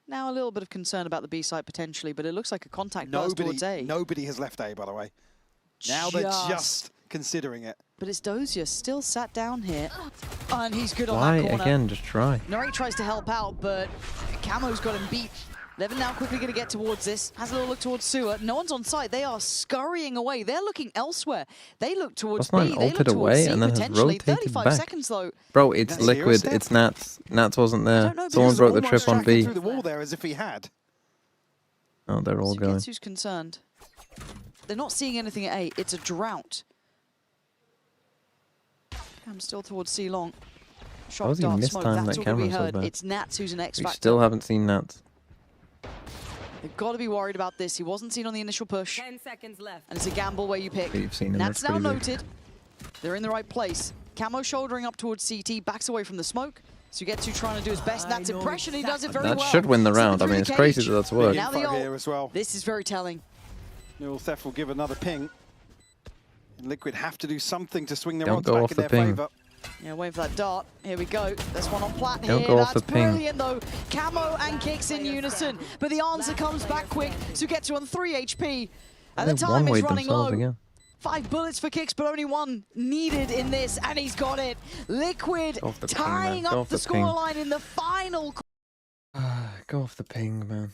Now a little bit of concern about the B site potentially, but it looks like a contact burst towards A. Nobody has left A, by the way. Now they're just considering it. But it's Dosia still sat down here. And he's good on Why that corner. again? Just try. Narrate tries to help out, but Camo's got him beat. Levin now quickly going to get towards this. Has a little look towards Sewer. No one's on site. They are scurrying away. They're looking elsewhere. They look towards B. They look towards C and then potentially. has 35 back. seconds though. Bro, it's Liquid. It's Nats. Nats wasn't there. Someone broke the trip on B. Through the wall there as if he had. Oh, they're all going. Sugetsu's concerned. They're not seeing anything at A. It's a drought. I'm still towards C long. Shot dart smoke. That's all we heard. It's Nats who's an X factor. We still haven't seen Nats. They've got to be worried about this. He wasn't seen on the initial push. 10 seconds left. And it's a gamble where you pick. We've seen him. Nats now noted. They're in the right place. Camo shouldering up towards CT, backs away from the smoke. Sugetsu trying to do his best. Nats impression, he does it very well. That should win the round. I mean, it's crazy that that's worked. Now the ult. Here as well. This is very telling. Neural Theft will give another ping. And Liquid have to do something to swing their odds go back off in the their ping. favor. Yeah, waiting for that dart. Here we go. There's one on plat Don't here. go off That's the ping. brilliant though. Camo and kicks in unison. But the answer comes back quick. Sugetsu on 3 HP. And the time is running low. Again. 5 bullets for kicks, but only 1 needed in this, and he's got it. Liquid tying up the scoreline in the final. Go off the ping, man.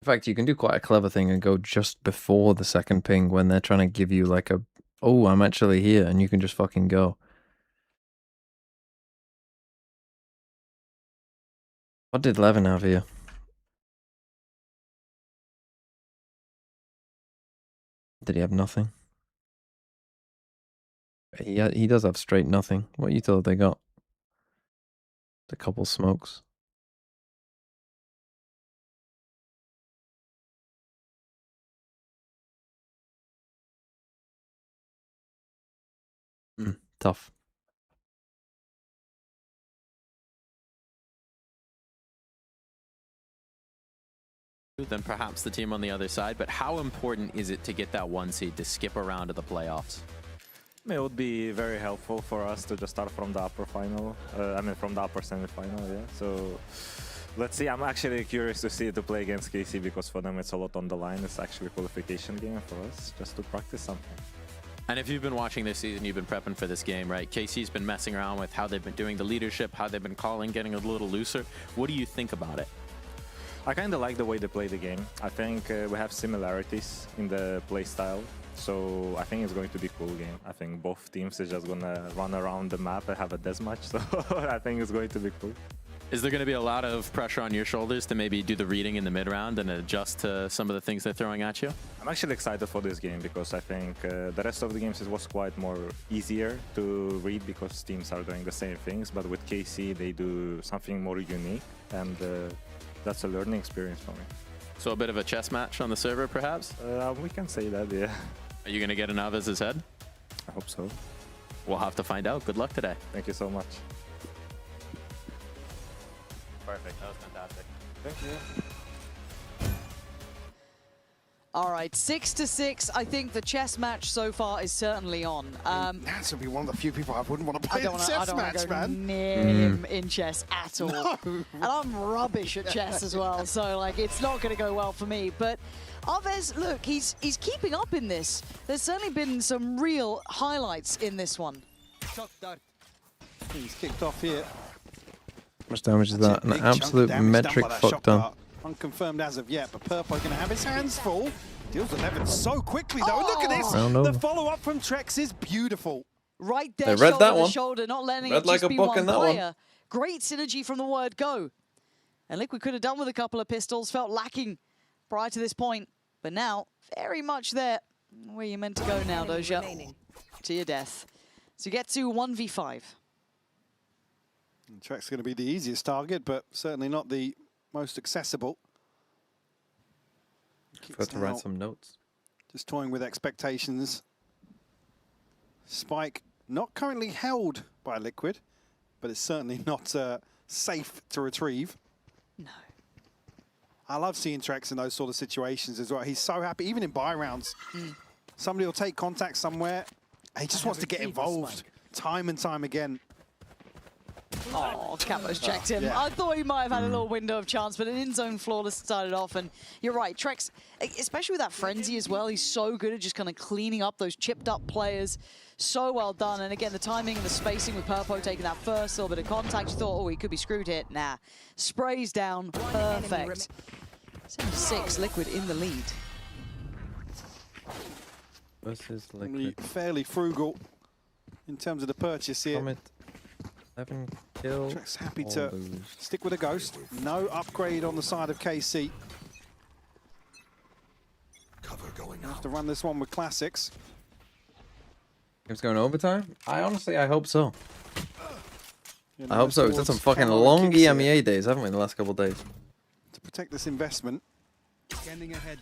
In fact, you can do quite a clever thing and go just before the second ping when they're trying to give you like a, oh, I'm actually here, and you can just fucking go. What did Levin have here? Did he have nothing? He does have straight nothing. What you thought they got? A couple smokes. Tough. Than perhaps the team on the other side, but how important is it to get that 1 seed to skip around to the playoffs? It would be very helpful for us to just start from the upper final. I mean, from the upper semi-final, yeah. So let's see. I'm actually curious to see it to play against KC because for them it's a lot on the line. It's actually a qualification game for us, just to practice something. And if you've been watching this season, you've been prepping for this game, right? KC's been messing around with how they've been doing the leadership, how they've been calling, getting a little looser. What do you think about it? I kind of like the way they play the game. I think we have similarities in the play style. So I think it's going to be a cool game. I think both teams are just gonna run around the map and have a deathmatch. So I think it's going to be cool. Is there going to be a lot of pressure on your shoulders to maybe do the reading in the mid-round and adjust to some of the things they're throwing at you? I'm actually excited for this game because I think the rest of the games it was quite more easier to read because teams are doing the same things. But with KC, they do something more unique, and that's a learning experience for me. So a bit of a chess match on the server, perhaps? We can say that, yeah. Are you going to get in Navez's head? I hope so. We'll have to find out. Good luck today. Thank you so much. Perfect. That was fantastic. Thank you. All right, 6-6. I think the chess match so far is certainly on. Nats would be one of the few people I wouldn't want to play I don't want to go near him in chess at all. No. And I'm rubbish at chess as well, so like it's not going to go well for me. But Arvez, look, he's keeping up in this. There's certainly been some real highlights in this one. He's kicked off here. How much damage is that? An absolute metric fuck ton. Unconfirmed as of yet, but Purpo going to have his hands full. Deals 11 so quickly though. Look at this. The follow-up from Trex is beautiful. Right there, they read shoulder that to one. shoulder, not letting Read it like just a be book one in that player. one. Great synergy from the word go. And Liquid could have done with a couple of pistols, felt lacking prior to this point. But now, very much there. Where you meant to go now, Doja. To your death. So you get to 1v5. Trex going to be the easiest target, but certainly not the most accessible. Forgot to write some notes. Just toying with expectations. Spike not currently held by Liquid, but it's certainly not safe to retrieve. No. I love seeing Trex in those sort of situations as well. He's so happy, even in buy rounds. Somebody will take contact somewhere. He just wants to get involved time and time again. Oh, Camo's checked him. Yeah. I thought he might have had a little window of chance, but an in-zone flawless started off. And you're right, Trex, especially with that frenzy as well, he's so good at just kind of cleaning up those chipped up players. So well done. And again, the timing and the spacing with Purpo taking that first little bit of contact. You thought, oh, he could be screwed here. Nah. Sprays down. Perfect. 7-6, Liquid in the lead. Versus Liquid. Fairly frugal in terms of the purchase here. Comet. 11 kill. Trex happy to stick with a Ghost. No upgrade on the side of KC. Cover going Have to run this one with classics. Game's going overtime? I hope so. You I hope so. We've had some fucking Camo long kicks here EMEA days, haven't we, in the last couple of days? to protect this investment. Scanning ahead.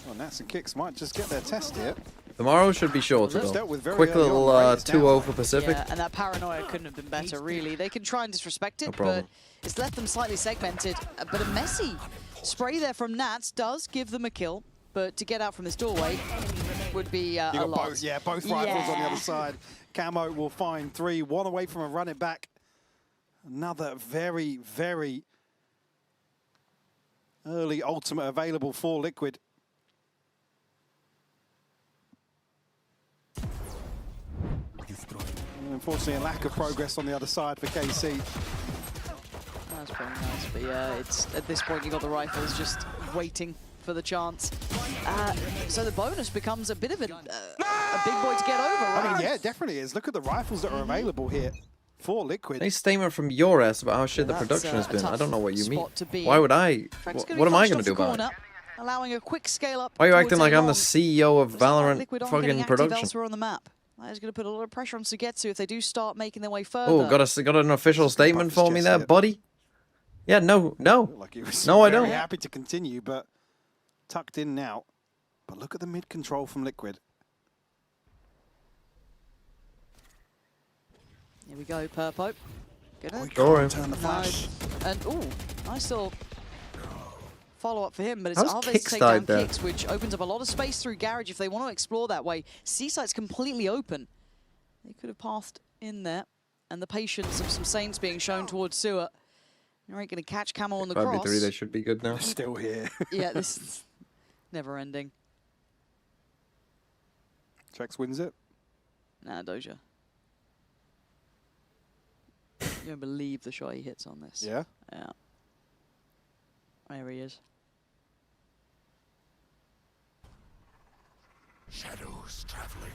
Well, Nats and Kicks might just get their test here. Tomorrow should be shorter, Just though. dealt with very Quick early little on, right? It's 2-0 for Pacific. Yeah, and that paranoia couldn't have been better, really. They can try and disrespect it, No but problem. it's left them slightly segmented. But a messy spray there from Nats does give them a kill, but to get out from this doorway would be You a got lot. both, both rifles on the other side. Camo will find 3, 1 away from a run it back. Another very, very early ultimate available for Liquid. And unfortunately, a lack of progress on the other side for KC. That's pretty nice, but yeah, it's at this point you got the rifles just waiting for the chance. So the bonus becomes a bit of a big boy to get over, right? I mean, yeah, it definitely is. Look at the rifles that are available here for Liquid. Nice statement from your ass about how shit the That's, production has a been. I tough don't know what you mean. spot to be Why in. would I? Frank's What am I going to flushed do off the about it? corner, allowing a quick scale up. Why are you acting towards like a I'm the long. CEO of Valorant Liquid aren't getting fucking active production? elsewhere on the map. That is going to put a lot of pressure on Sugetsu if they do start making their way further. Oh, got an official statement for me there, here. buddy? Yeah, no. Like he was No, I very don't. happy to continue, but tucked in now. But look at the mid control from Liquid. Here we go, Purpo. Gonna Go in. Turn the flash. And ooh, nice little follow-up for him, but it's Alves takedown kicks, which opens up a lot of space through Garage if they want to explore that way. C-site's completely open. They could have passed in there, and the patience of some Saints being shown towards Sewer. Alright, going to catch Camo on the cross. 5v3, they should be good now. Still here. Yeah, this is never-ending. Trex wins it. Nah, Doja. You don't believe the shot he hits on this. Yeah? Yeah. There he is. Shadows traveling.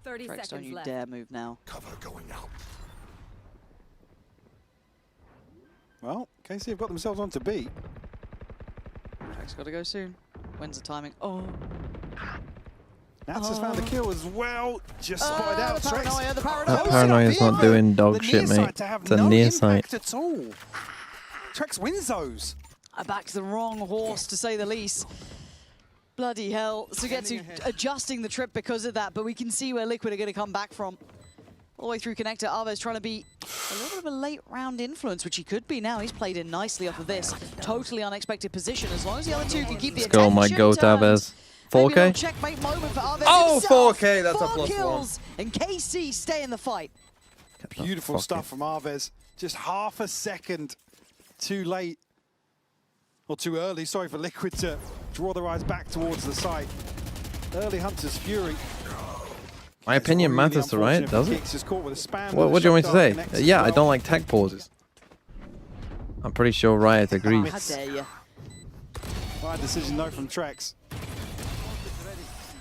30 Trex, seconds don't you left. dare move now. Cover going out. Well, KC have got themselves on to beat. Trex got to go soon. When's the timing? Oh. Nats has found the kill as well. Just spotted out. The paranoia, the paranoia. That paranoia's not doing dog shit, mate. It's a near sight. At all. Trex wins those. I backed the wrong horse, to say the least. Bloody hell. Sugetsu adjusting the trip because of that, but we can see where Liquid are going to come back from. All the way through connector. Alves trying to be a little bit of a late round influence, which he could be now. He's played in nicely off of this. Totally unexpected position. As long as the other two can keep the attention. Let's go, my goat, Alves. 4K? Checkmate moment for Alves oh, himself. 4K, that's 4 a plus kills, and KC stay in the fight. Beautiful stuff from Alves. Just half a second too late. Or too early, sorry, for Liquid to draw their eyes back towards the site. Early Hunter's Fury. My opinion matters, right? Does it? Just caught with a spam What do you want me to say? Yeah, I don't like tech pauses. I'm pretty sure Riot agrees. How dare you? Right decision though from Trex.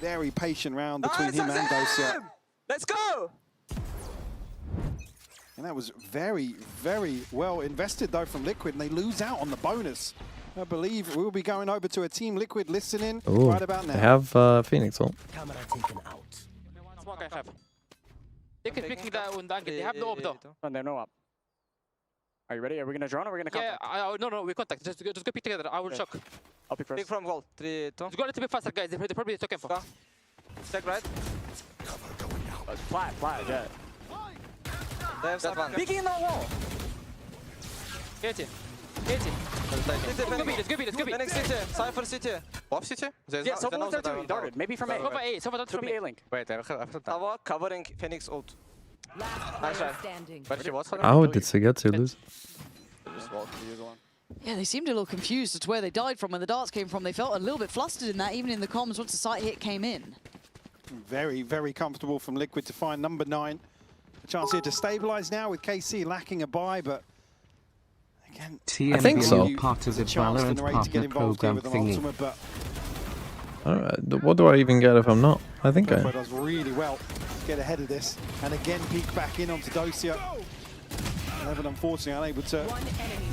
Very patient round between him and Dosia. Let's go! And that was very, very well invested though from Liquid, and they lose out on the bonus. I believe we'll be going over to a Team Liquid listening right about now. They have Phoenix ult. Camera taken out. Smoke I have. They can picking that one down. They have no up though. And they're no up. Are you ready? Are we gonna drone or are we gonna contact? Yeah, no, we contact. Just go pick together. I will shock. I'll pick first. Pick from goal. 3, 2. Just go a little bit faster, guys. They're probably talking for. Check right. Flat, yeah. They have that one. Peeking in that wall. Get it. Let's go beat. Phoenix City, Cypher City. Off City? Yeah, someone was there too. Darted. Maybe from A. Someone A. Someone Could be A-Link. Wait, I have Tower covering Phoenix ult. Last player standing. Where she was? How did Sugetsu lose? Yeah, they seemed a little confused as to where they died from, where the darts came from. They felt a little bit flustered in that, even in the comms once the site hit came in. Very, very comfortable from Liquid to find number 9. A chance here to stabilize now with KC lacking a buy, but again, I think so. Part of the Valorant partner program thingy. What do I even get if I'm not? I think I am. Does really well to get ahead of this, and again peek back in onto Dosia. Eleven, unfortunately, unable to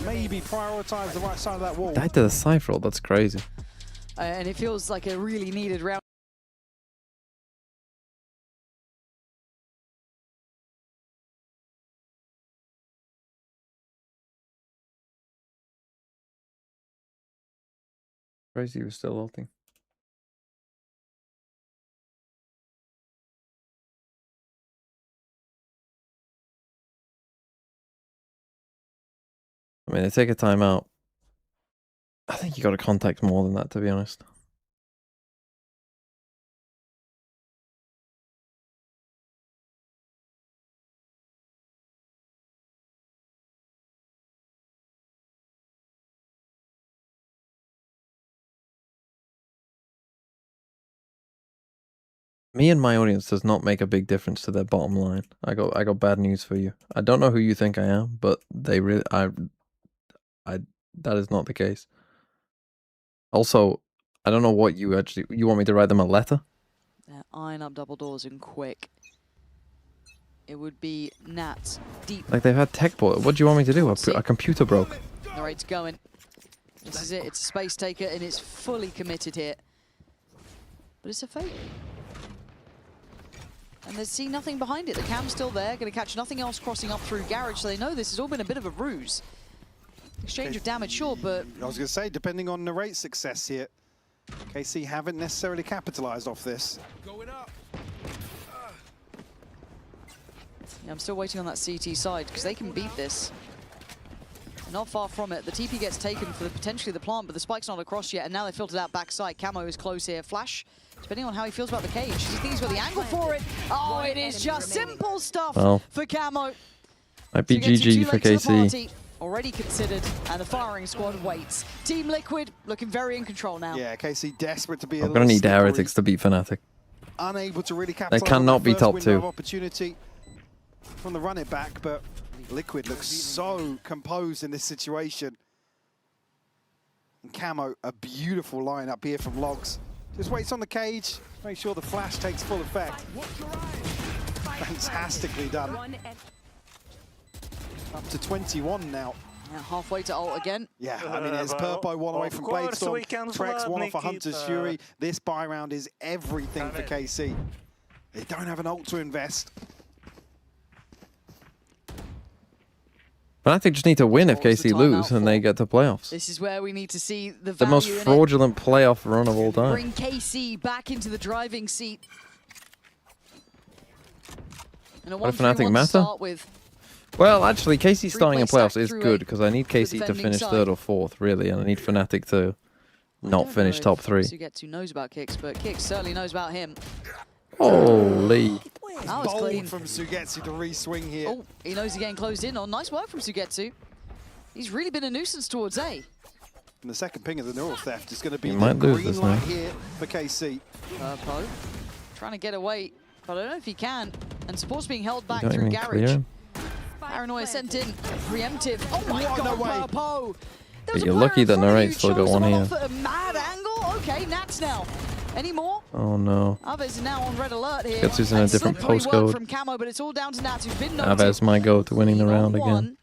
maybe prioritize the right side of that wall. Died to the Cypher ult, that's crazy. And it feels like a really needed round. Crazy, he was still ulting. I mean, they take a timeout. I think you got to contact more than that, to be honest. Me and my audience does not make a big difference to their bottom line. I got bad news for you. I don't know who you think I am, but they really that is not the case. Also, I don't know what you want me to write them a letter? They're eyeing up double doors and quick. It would be Nats deep. Like they've had tech port. What do you want me to do? A computer broke. The rate's going. This is it. It's a space taker and it's fully committed here. But it's a fake. And they see nothing behind it. The cam's still there, going to catch nothing else crossing up through Garage, so they know this has all been a bit of a ruse. Exchange of damage, sure, but... I was going to say, depending on the rate success here, KC haven't necessarily capitalized off this. Yeah, I'm still waiting on that CT side, because they can beat this. Not far from it. The TP gets taken for potentially the plant, but the spike's not across yet, and now they filtered out backside. Camo is close here. Flash, depending on how he feels about the cage. Does he think he's got the angle for it? Oh, it is just simple stuff for Camo. Might be GG for KC. Already considered, and the firing squad waits. Team Liquid looking very in control now. Yeah, KC desperate to be I'm going to need the Heretics to beat Fnatic. Unable to really capitalize. They cannot be top 2. Opportunity from the run it back, but Liquid looks so composed in this situation. And Camo, a beautiful lineup here from Logs. Just waits on the cage, make sure the flash takes full effect. Fantastically done. Up to 21 now. Yeah, halfway to ult again. Yeah, I mean, there's Purpo one away from Bladestorm, Trex one off a Hunter's Fury. This buy round is everything for KC. They don't have an ult to invest. Fnatic just need to win if KC lose and they get to playoffs. This is where we need to see the The most fraudulent playoff run of all time. Bring KC back into the driving seat. And a What if Fnatic matter? start with. Well, actually, KC starting in playoffs is through good because I need KC to defending finish side. 3rd or 4th, really, and I need Fnatic to not finish top 3. Sugetsu knows about Kicks, but Kicks certainly knows about him. Holy. That was Bold clean. from Sugetsu to re-swing here. Oh, he knows he's getting closed in on. Nice work from Sugetsu. He's really been a nuisance towards A. And the second ping of the neural theft is going to be You the might lose green this light now. here for KC. Purpo trying to get away, but I don't know if he can. And support's being held back You don't through even clear Garage. him. Paranoia sent in, preemptive. Oh my What? No way. god, Purpo! But you're lucky that Narrate's still got one here. Off at a mad angle. Okay, Nats now. Any more? Oh no. Aves is now on red alert here. Sugetsu's in a And different slippery work postcode. from Camo, but it's all down to Nats, who's been noted. Aves might go to winning the round again. One.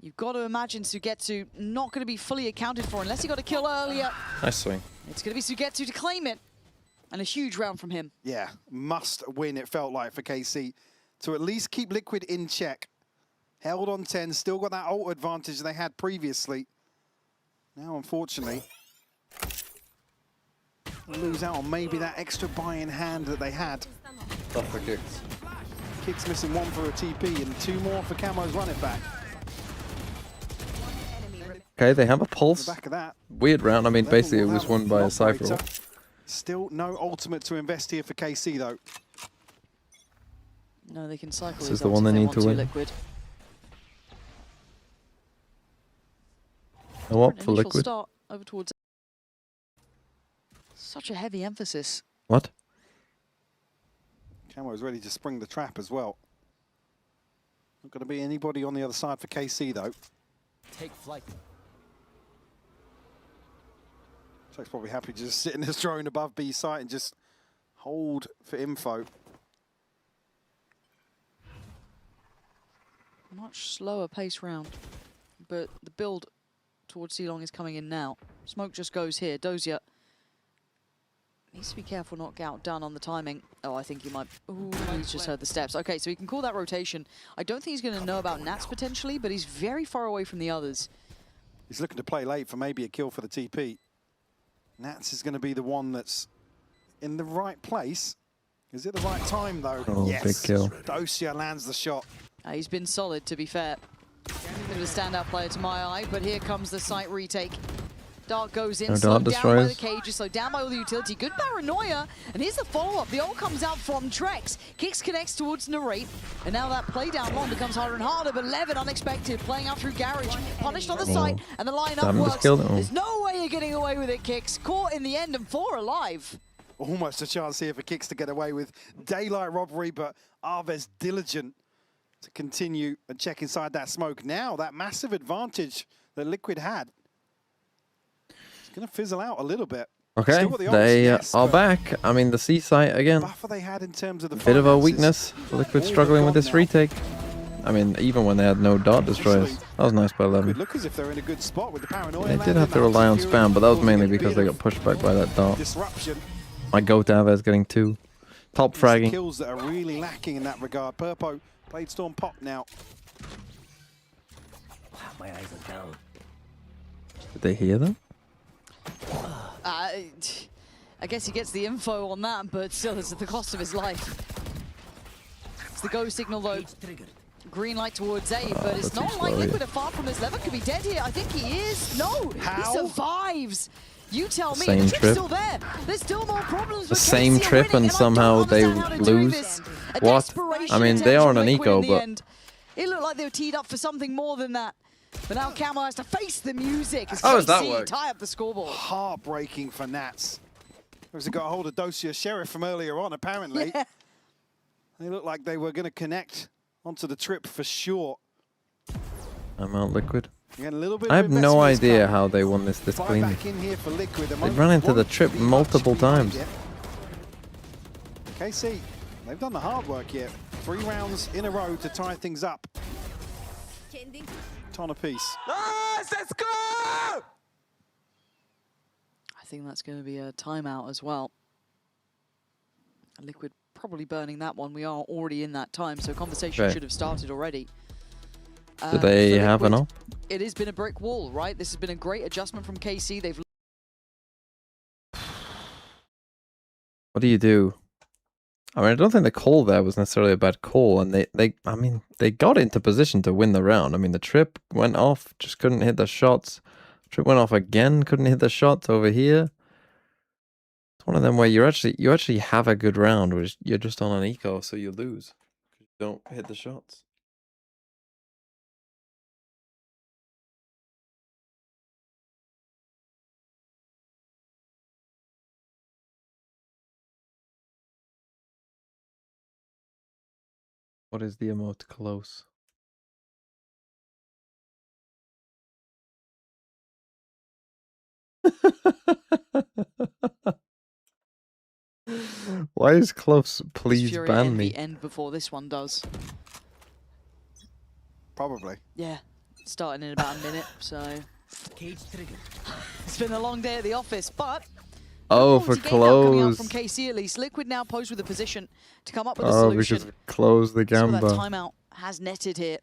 You've got to imagine Sugetsu not going to be fully accounted for unless he got a kill earlier. Nice swing. It's going to be Sugetsu to claim it. And a huge round from him. Yeah, must win, it felt like, for KC to at least keep Liquid in check. Held on 10, still got that ult advantage they had previously. Now, unfortunately, lose out on maybe that extra buy-in hand that they had. Tough for Kicks. Kicks missing 1 for a TP and 2 more for Camo's run it back. Okay, they have a pulse. The back of that. Weird round. I mean, basically, it was won by a Cypher. Operator. Still no ultimate to invest here for KC, though. No, they can cycle This his is the ult one if they need want to win. Liquid. A what For for an initial Liquid? start over towards. Such a heavy emphasis. What? Camo is ready to spring the trap as well. Not going to be anybody on the other side for KC, though. Take flight. Jack's probably happy to just sit in his drone above B site and just hold for info. Much slower pace round, but the build towards Ceylon is coming in now. Smoke just goes here. Dozier needs to be careful not get outdone on the timing. Oh, I think he might. Ooh, he's just heard the steps. Okay, so he can call that rotation. I don't think he's going to know about Nats potentially, but he's very far away from the others. He's looking to play late for maybe a kill for the TP. Nats is going to be the one that's in the right place. Is it the right time, though? Oh, yes. big kill. Dozier lands the shot. He's been solid, to be fair. Bit of a standout player to my eye, but here comes the site retake. Dart goes in, No slowed Dart down by the destroys. cages, slowed down by all the utility. Good Paranoia, and here's the follow-up. The ult comes out from Trex. Kicks connects towards Narrate, and now that play down long becomes harder and harder, but Levin, unexpected, playing out through Garage. Punished on the site, and the lineup Damn, just works. killed it. There's no way you're getting away with it, Kicks. Caught in the end, and 4 alive. Almost a chance here for Kicks to get away with daylight robbery, but Aves diligent to continue and check inside that smoke. Now, that massive advantage that Liquid had, it's going to fizzle out a little bit. Okay, Still got the they option, yes, are but back. I mean, the C site again. buffer they had in terms of the Bit of a finances, weakness for Liquid all struggling with gone this now. retake. I mean, even when they had no Dart destroyers. That was nice by Could 11. look as if they're in a good spot with the Paranoia. They did landing, have to that rely on Fury spam, but that was causing mainly a because bit they got of pushed back by that Dart. disruption. My goat Aves getting 2. Top It's the fragging. kills that are really lacking in that regard. Purpo, Bladestorm pop now. My eyes are down. Did they hear them? I guess he gets the info on that, but still, it's at the cost of his life. It's the go signal, though. Green light towards A, but it's not like Liquid are far from this. Lever could be dead here. I think he is. No, he survives. You tell me. Same The trip's trip. still there. There's still more problems. The same trip and somehow they lose. What? I mean, they are on an eco, but it looked like they were teed up for something more than that. But now Camel has to face the music. As how does that KC work? tie up the scoreboard. Heartbreaking for Nats. Obviously got a hold of Dosia Sheriff from earlier on, apparently. Yeah. They looked like they were going to connect onto the trip for sure. I'm out Liquid. Again, a little bit I of have no investment's idea come. how they won this Fire cleanly. back in here for Liquid. They ran into the trip multiple times. KC, they've done the hard work yet. 3 rounds in a row to tie things up. Ton apiece. Nice, let's go! I think that's going to be a timeout as well. Liquid probably burning that one. We are already in that time, so conversation Okay. should have started already. Do they for have Liquid, enough? It has been a brick wall, right? This has been a great adjustment from KC. They've What do you do? I mean, I don't think the call there was necessarily a bad call, and they got into position to win the round. I mean, the trip went off, just couldn't hit the shots. Trip went off again, couldn't hit the shots over here. It's one of them where you actually have a good round, which you're just on an eco, so you lose. You don't hit the shots. What is the emote close? Why is close? Please Fury ban Envy me. end before this one does. Probably. Yeah, starting in about a minute, so Cage trigger. it's been a long day at the office, but Oh, for game now coming out close. from KC at least. Liquid now posed with a position to come up with a Oh, solution. because close the So that gamba. timeout has netted here.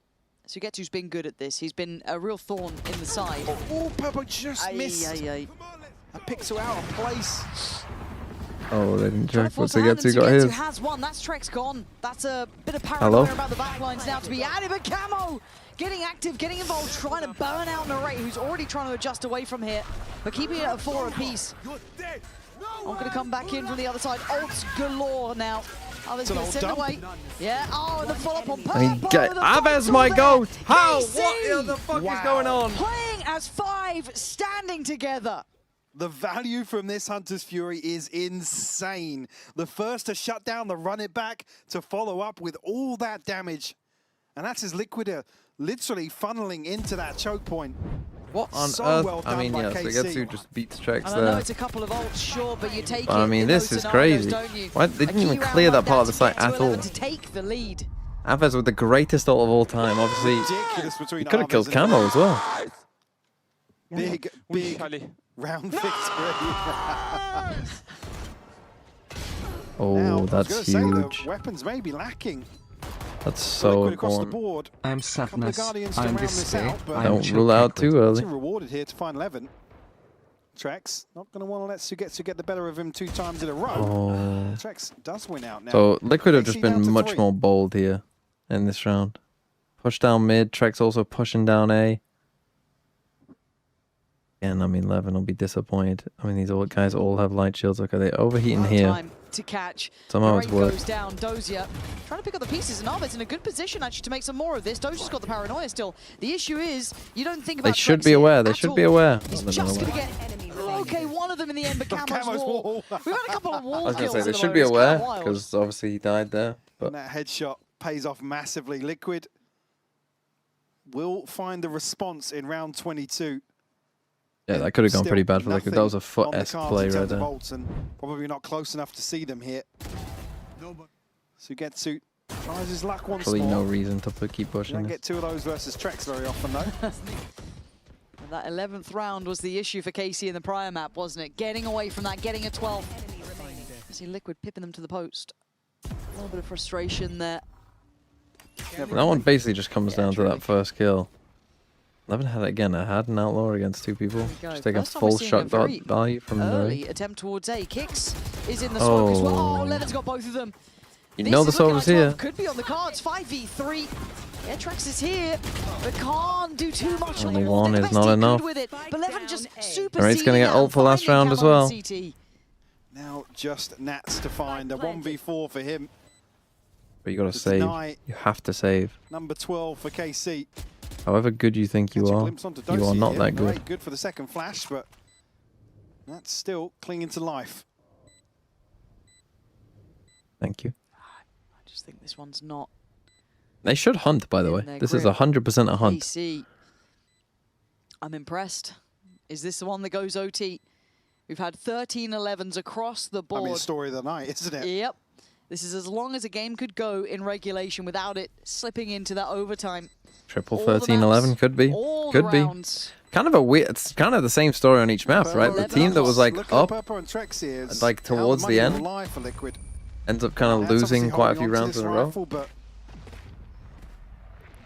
Sugetsu's been good at this. He's been a real thorn in the side. Oh, Purple just missed. Aye. A pixel out of place. Oh, they didn't Trying check to what force a hand, and Sugetsu got Sugetsu his. has one. That's Trex gone. That's a bit of Hello? paranoia about the backlines now to be added. But Camo getting active, getting involved, trying to burn out Narrate, who's already trying to adjust away from here, but keeping it at 4 apiece. I'm going to come back in from the other side. Ults galore now. Oh, there's going to send away. Yeah, oh, and the follow-up on I mean, Purple. Aves my goat! How? KC! What the fuck is going on? Playing as 5, standing together. The value from this Hunter's Fury is insane. The first to shut down the run it back, to follow up with all that damage. And that's his Liquid literally funneling into that choke point. What on So earth? well I done mean, by yeah, KC. Sugetsu just beats Trex And I know there. it's a couple of ults, sure, but you take But it I mean, in this those is scenarios, crazy. don't you? Why they A didn't even key round clear like that part of the to site get to at all? 11 To take the lead. Aves with the greatest ult of all time, obviously. Ridiculous between He could have killed Aves and- Camo as well. Big round victory. Oh, Now, I was that's gonna say, the huge. weapons may be lacking. That's so Liquid across the important. board. I'm Couple of Sadness. Guardians to I'm round this Despair. out, but I'm Don't rule out too early. Too rewarded here to find 11. Trex not going to want to let Sugetsu get the better of him 2 times in a row. Oh. Trex does win out now. So Liquid have just KC down been to much 3. more bold here in this round. Push down mid. Trex also pushing down A. And I mean, Levin will be disappointed. I mean, these old guys all have light shields. Look, are they overheating here? Time to catch. Somehow The it's raid worked. goes down. Dozier trying to pick up the pieces, and Arvid's in a good position actually to make some more of this. Dozier's got the paranoia still. The issue is you don't think about. They should Trex be here aware. They at should be all. aware. He's Oh, they're just not going aware. to get. Okay, one of them in the end, but Camo's wall. We've had a couple of I wall was going kills. to say, in they the should be moment. It's kinda aware, wild. because obviously he died there. But And that headshot pays off massively. Liquid will find the response in round 22. yeah, that could have gone Still pretty bad for Liquid. That was a nothing on the foot-esque cards play in right terms of there. ults, and probably not close enough to see them here. Sugetsu tries his luck once Probably more. no reason to keep You pushing don't this. get 2 of those versus Trex very often, though. And that 11th round was the issue for KC in the prior map, wasn't it? Getting away from that, getting a 12. See Liquid pipping them to the post. A little bit of frustration there. That one basically just comes down to that first kill. Levin had it again. I had an outlaw against 2 people. go. Just taking First time we're full seeing a shot very value from the Early attempt towards A. Kicks is in the smoke as well. Oh, Leonard's got both of them. You know the is looking Sova's like 12 here. Could be on the cards. 5v3. Yeah, Trex is here, but can't do too much. Only one is not enough. With it, but Levin just super. Alright, he's going to get ult for last round as well. Now just Nats to find a 1v4 for him. But you got to save. You have to save. Number 12 for KC. However good you think you are, you are not that good. Right, good for the second flash, but that's still clinging to life. Thank you. I just think this one's not. They should hunt, by the way. This is 100% a hunt. KC. I'm impressed. Is this the one that goes OT? We've had 13 11s across the board. I mean, story of the night, isn't it? Yep. This is as long as a game could go in regulation without it slipping into that overtime. Triple 13-11 could be. Could be. Kind of a weird. It's kind of the same story on each map, right? The team that was like up, like towards the end, ends up kind of losing quite a few rounds in a row. What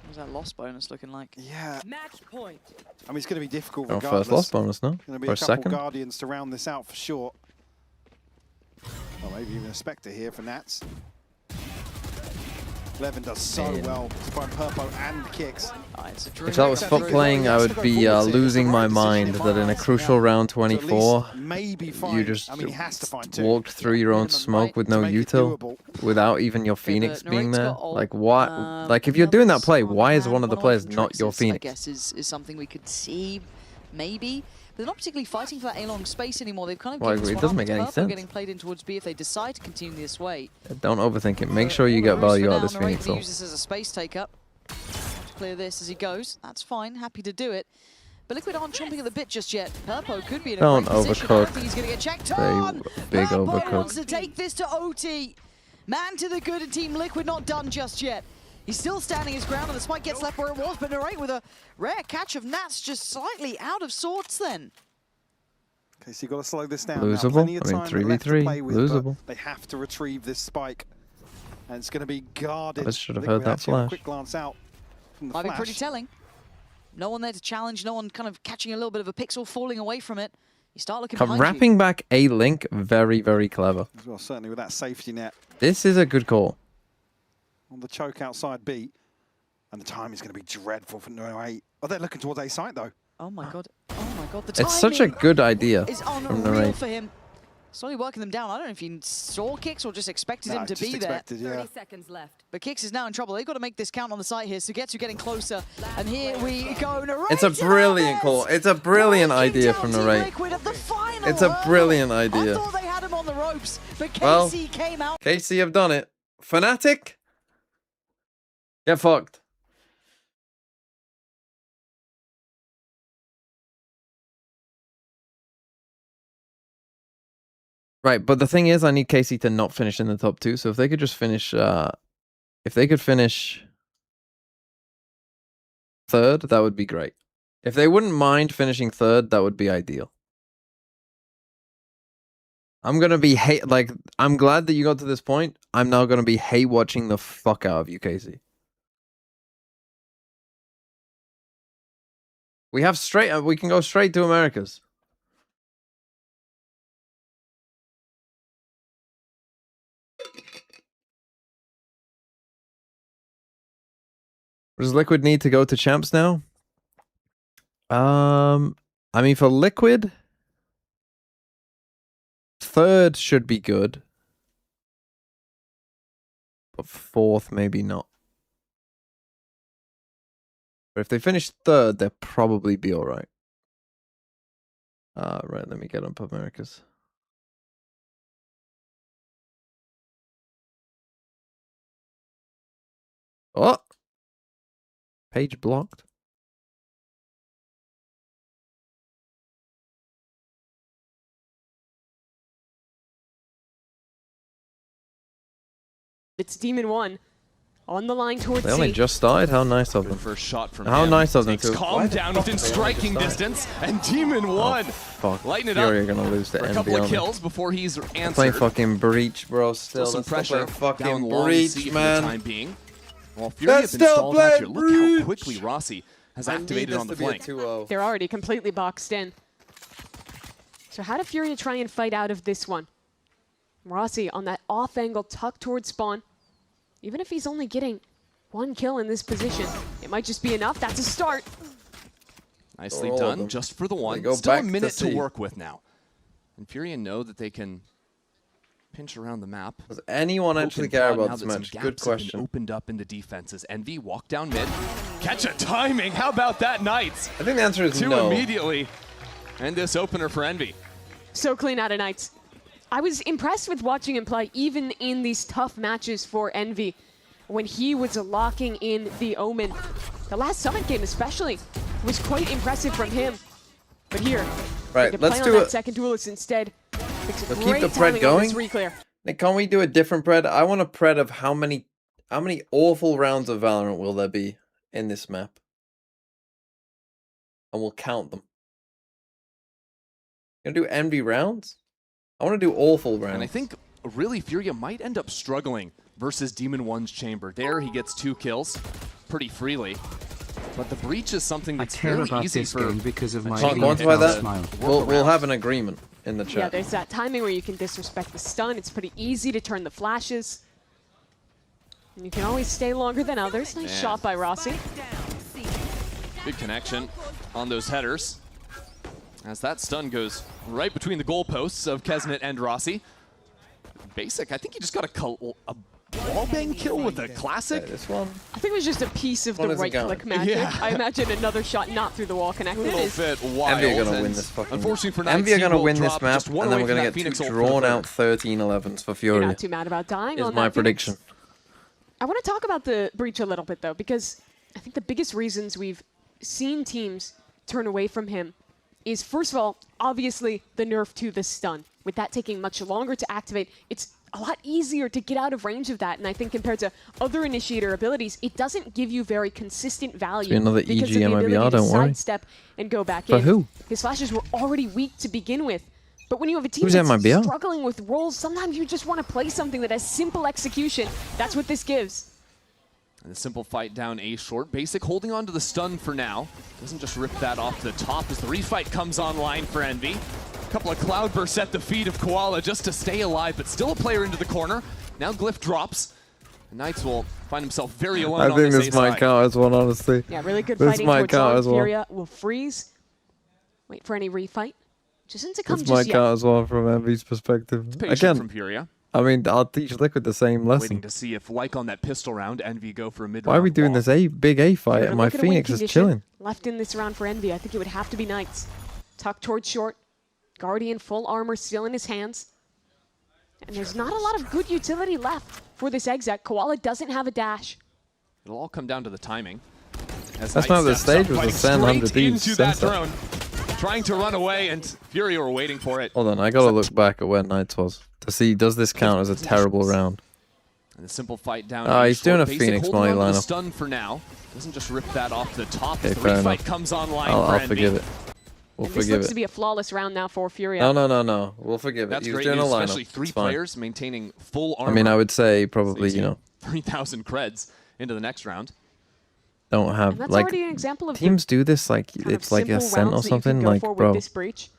was that loss bonus looking like? Yeah. Match point. I mean, it's going to be difficult Oh, regardless. first loss bonus, no? Going to be For a a couple second. Guardians to round this out for sure. Or maybe even a Spectre here for Nats. Levin does so well to find Purpo and kicks. If that was FUT playing, I would be losing my mind that in a crucial round 24, you just walked through your own smoke with no util, without even your Phoenix being there. Like, what? Like, if you're doing that play, why is one of the players not your I Phoenix? guess is something we could see, maybe. They're not particularly fighting for that A-long space anymore. They've kind of Well, given this it one doesn't up make to any Purple sense. getting played in towards B if they decide to continue this way. Don't overthink it. Make sure you get value out of this Phoenix He ult. uses this as a space take-up. To clear this as he goes. That's fine. Happy to do it. But Liquid aren't chomping at the bit just yet. Purpo could be in a Don't great position. I don't overcook. think he's going to get checked They on. big Purpo wants overcook. to take this to OT. Man to the good, and Team Liquid not done just yet. He's still standing his ground, and the spike gets left where it was, but Narrate with a rare catch of Nats just slightly out of sorts then. Okay, so you've got to slow this down. Losable. Now, plenty of I mean, time left to 3v3. play with, Losable. but they have to retrieve this spike. And it's going to be guarded. I should have Liquid heard that actually have a flash. quick glance out from the Might be flash. pretty telling. No one there to challenge, no one kind of catching a little bit of a pixel, falling away from it. You start looking behind Wrapping back a link, very, very clever. As well, certainly with that safety net This is a good call. on the choke outside B. And the time is going to be dreadful for No 8. Oh, they're looking towards A site though. Oh my god. Oh my god. The It's such a timing good idea is from unreal Narrate. for him. Slowly working them down. I don't know if he saw Kicks or just expected him to just be there. expected, yeah. 30 seconds left. But Kicks is now in trouble. They've got to make this count on the site here. Sugetsu getting closer. And here we go. Narrate It's a brilliant call. It's a brilliant idea from Narrate. Liquid at the final It's a hurdle. brilliant I idea. thought they had him on the ropes, but KC Well, came out. KC have done it. Fnatic? Get fucked. Right, but the thing is, I need KC to not finish in the top 2. So if they could just finish, if they could finish third, that would be great. If they wouldn't mind finishing third, that would be ideal. I'm gonna be I'm glad that you got to this point. I'm now gonna be hate watching the fuck out of you, KC. We have we can go straight to Americas. Does Liquid need to go to champs now? I mean, for Liquid, third should be good, but fourth maybe not. But if they finish third, they'll probably be all right. Right, let me get up Americas. Oh! Page blocked. It's Demon 1 on the line towards They only C. just started. How nice of them. First shot from How him. nice of them Takes too. Calm down within striking distance, and Demon 1 Fuck. lighting it Fury up are gonna lose to for a couple of NB kills before he's Playing answered. fucking Breach, bro. Still, Some let's still pressure play fucking down long Breach, C for man. the time being. Well, Fury Let's has been still stalled out play here. Look how Breach. quickly Rossi has I need activated this on the to be a flank. 2-0. They're already completely boxed in. So how did Fury try and fight out of this one? Rossi on that off angle tuck towards spawn. Even if he's only getting 1 kill in this position. It might just be enough. That's a start. Nicely done, just for the one. Still a minute to work with now. And Furia know that they can pinch around the map. Does anyone actually care about this match? Good question. Opened up in the defenses. Envy walk down mid. Catch a timing. How about that, Knights? I think the answer is Two no. immediately. And this opener for Envy. So clean out of Knights. I was impressed with watching him play, even in these tough matches for Envy, when he was locking in the Omen. The last Summit game especially was quite impressive from him. But here, right, let's do that second duelist instead. We'll keep the pred going. Nick, can't we do a different pred? I want a pred of how many awful rounds of Valorant will there be in this map, and we'll count them. Gonna do Envy rounds? I want to do awful rounds. And I think really Furia might end up struggling versus Demon One's chamber. There he gets 2 kills pretty freely. But the breach is something that's very easy for because of my quantify that. We'll have an agreement in the chat. Yeah, there's that timing where you can disrespect the stun. It's pretty easy to turn the flashes. And you can always stay longer than others. Nice shot by Rossi. Big connection on those headers. As that stun goes right between the goalposts of Kesmet and Rossi. Basic, I think he just got a wallbang kill with a classic. This one. I think it was just a piece of the right-click magic. Yeah. I imagine another shot not through the wall connected. A little bit wild. Envy are going to win this fucking Unfortunately for Envy are going to win this drop map, just one and then away we're going to from get that 2 Phoenix ult drawn-out 13-11s for Furia. You're not too mad about dying on Is my that, prediction. Phoenix. I want to talk about the breach a little bit, though, because I think the biggest reasons we've seen teams turn away from him is, first of all, obviously the nerf to the stun. With that taking much longer to activate, it's a lot easier to get out of range of that, and I think compared to other initiator abilities, it doesn't give you very consistent value. Another because EG of the ability MIBR, to don't worry. sidestep and go back For in. who? His flashes were already weak to begin with. But when you have a team Who's that's MIBR? struggling with roles, sometimes you just want to play something that has simple execution. That's what this gives. And a simple fight down A short. Basic holding on to the stun for now. Doesn't just rip that off the top as the refight comes online for Envy. A couple of cloudbursts at the feet of Koala just to stay alive, but still a player into the corner. Now Glyph drops. And Knights will find himself very alone on I think this this A might side. count as one, honestly. Yeah, really good This fighting might towards count long. as one. Furia will freeze. Wait for any refight. Just isn't to come This just might yet. count as one from Envy's perspective. Patient Again, from Furia. I mean, I'll teach Liquid the same lesson. Waiting to see if, like on that pistol round, Envy go for a mid-round. Why are we doing this big A fight If and you're my looking to win Phoenix is condition chilling? Left in this round for Envy, I think it would have to be Knights. Tuck towards short. Guardian full armor still in his hands. And there's not a lot of good utility left for this exec. Koala doesn't have a dash. It'll all come down to the timing. As That's Knight not the steps stage, up, was the fighting Sen straight 100 Thieves into that sensor. drone. Trying to run away, and Furia were waiting for it. Hold on, I gotta look back at where Knights was to see, does this count as a terrible round? And a simple fight down. He's doing a Basic Phoenix holding money on to the lineup. stun for now. Doesn't just rip that off the top Okay, as the fair refight enough. comes online I'll for Envy. forgive it. We'll And this forgive looks it. to be a flawless round now for Furia. No. We'll forgive it. That's He's great doing news, a lineup. especially 3 It's fine. players maintaining full armor. I mean, I would say probably, 3,000 creds into the next round. don't And have, that's like, already an example of teams do this like kind of it's like a simple Ascent or rounds that you can something, go like, for with bro. this breach.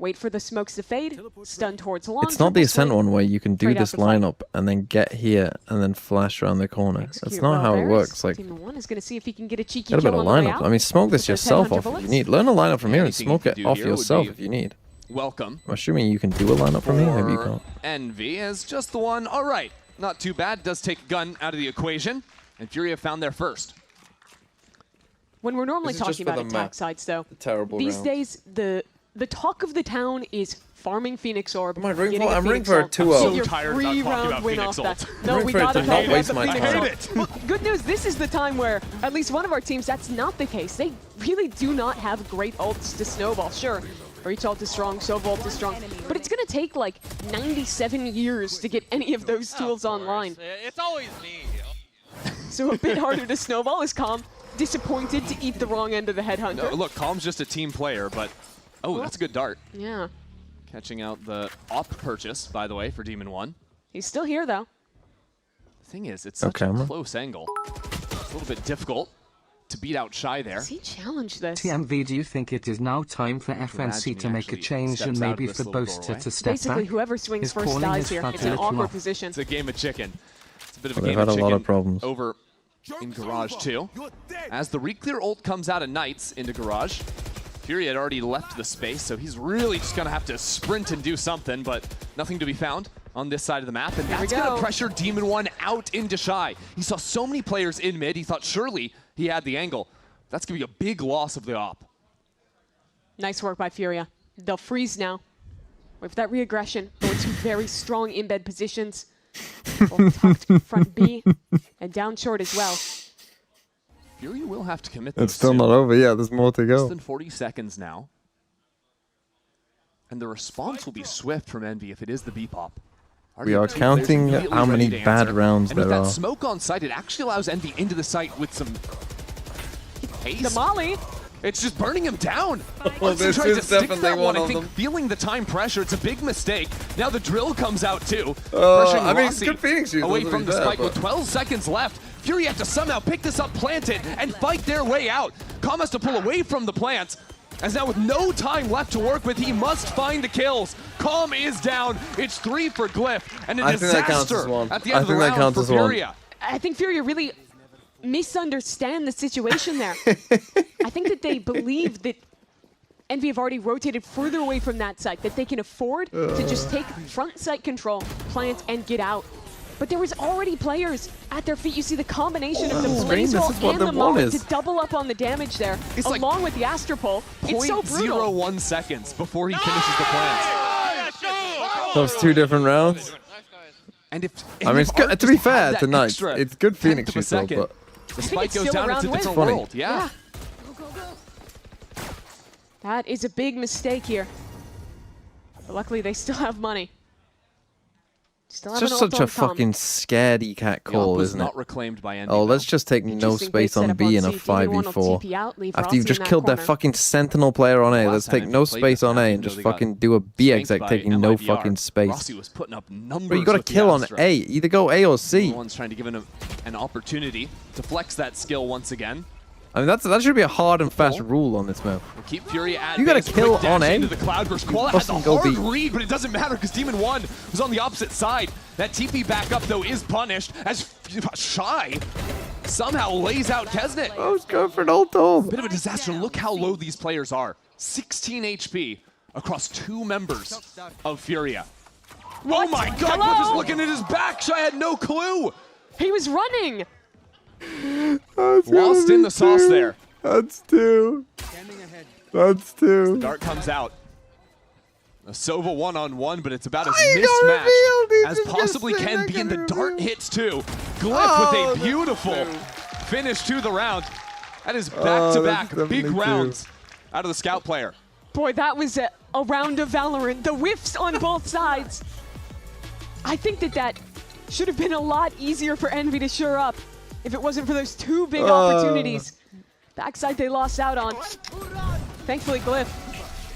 Wait for the smokes to fade. Stun towards long. It's not the triple Ascent swing. one where you can do Trade out this the fight. lineup and then get here and then flash around the corner. That's Execute not well how it there. works. Like, Team 1 is going to see if he can get a cheeky get a kill bit of on the way lineup. out. I mean, smoke this With those yourself headhunter off if you bullets. need. Learn a lineup from here and Anything smoke you it can do off here would yourself be if you need. Welcome. I'm assuming you can do a lineup from here. Maybe you For can't. Envy as just the one. All right, not too bad. Does take a gun out of the equation, and Furia found their first. When we're normally This is just talking for about the attack map. sides, though, Terrible these round. days the talk of the town is farming Phoenix Orb. Am I rooting getting for? a I'm rooting Phoenix for a Ult, 2-0. get your So tired about talking three-round about win Phoenix off that. Ult. No, I'm we rooting for gotta it to talk not about waste the my Phoenix time. Ult. Well, good news, this is the time where at least one of our teams, that's not the case. They really do not have great ults to snowball. Sure, Breach ult is strong, Sova ult is strong, but it's gonna take like 97 years to get any of those tools online. It's always me. So a bit harder to snowball is Calm. Disappointed to eat the wrong end of the headhunter. No, look, Calm's just a team player, but that's a good dart. Yeah. Catching out the op purchase, by the way, for Demon 1. He's still here, though. The thing is, it's such a close angle. It's a little bit difficult to beat out Shy there. Does he challenge this? TMV, do you think it is now time for FNC to make a change and maybe for Boaster to step Basically, back? whoever swings His first calling dies is here. flat It's an out awkward flop. position. It's a game of chicken. It's a bit of a Well, they've game of had a chicken lot of problems. over in Garage 2. As the Reclear ult comes out of Knights into Garage, Fury had already left the space, so he's really just gonna have to sprint and do something, but nothing to be found on this side of the map, and that's gonna pressure Demon One out into Shy. He saw so many players in mid, he thought surely he had the angle. That's gonna be a big loss of the op. Nice work by Furia. They'll freeze now. With that re-aggression, going to very strong in-bed positions. Both tucked front B and down short as well. Fury will have to commit. It's still not over. Yeah, there's more to go. Less than 40 seconds now. And the response will be swift from Envy if it is the B-pop. We are counting how many bad rounds there are. And with that smoke on site, it actually allows Envy into the site with some pace. The molly. It's just burning him down. Well, this is definitely one of I think them. feeling the time pressure, it's a big mistake. Now the drill comes out too. I mean, it's good Phoenix use. Away from the spike with 12 seconds left. Fury have to somehow pick this up, plant it, and fight their way out. Calm has to pull away from the plant. As now with no time left to work with, he must find the kills. Calm is down. It's 3 for Glyph, and a disaster at the end of the round for Furia. I think Furia really misunderstand the situation there. I think that they believe that Envy have already rotated further away from that site, that they can afford to just take front site control, plant, and get out. But there was already players at their feet. You see the combination of the Blaze Roll and the Molly to double up on the damage there, it's along with the Astropole. It's so brutal. 0.01 seconds before he finishes the plant. Those 2 different rounds. And if I mean, it's good, to be fair tonight, it's good Phoenix use, but the spike goes down into a different world. Yeah. That is a big mistake here. But luckily, they still have money. Still have it's just such a fucking scaredy cat call, isn't it? Not reclaimed by Envy, oh, let's just take no space on B in a 5v4. After you've just killed their fucking Sentinel player on A, let's take no space on A and just fucking do a B exec taking no fucking space. Rossi was putting up numbers. But you got to kill on A. Either go A or C. One's trying to give him an opportunity to flex that skill once again. I mean, that should be a hard and fast rule on this map. We'll keep Fury at you got to kill on A. Into the Cloudburst. Koala has a hard read, but it doesn't matter because Demon One was on the opposite side. That TP backup, though, is punished as Shy somehow lays out Kesnet. Oh, it's going for an ult. Bit of a disaster. Look how low these players are. 16 HP across 2 members of Furia. What? Oh my God, Glyph is looking at his back. Shy had no clue. He was running. Lost in the sauce there. That's 2. That's 2. The dart comes out. A Sova one-on-1, but it's about as mismatched as possibly can be, and the dart hits too. Glyph with a beautiful finish to the round. That is back-to-back big rounds out of the Scout player. Boy, that was a round of Valorant. The whiffs on both sides. I think that should have been a lot easier for Envy to shore up if it wasn't for those 2 big opportunities. Backside they lost out on. Thankfully, Glyph.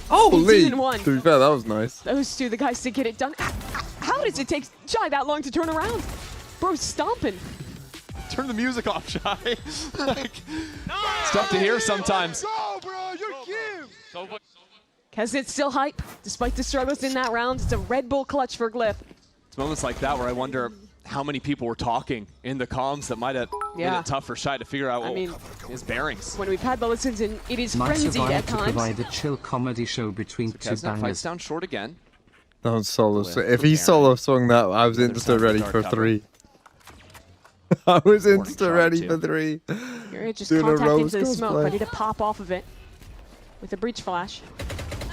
Holy! To be fair, that was nice. Those 2, the guys to get it done. How does it take Shy that long to turn around? Bro, stomping. Turn the music off, Shy. It's tough to hear sometimes. Kesnet's still hype, despite the struggles in that round. It's a Red Bull clutch for Glyph. It's moments like that where I wonder how many people were talking in the comms that might have made it tough for Shy to figure out his bearings. When we've had the listens and it is frenzied at times. Provide a chill comedy show between 2 bangers. Fights down short again. That was solo. If he solo swung that, I was instant ready for 3. I was instant ready for 3. You're just contacting to the smoke, ready to pop off of it with a breach flash.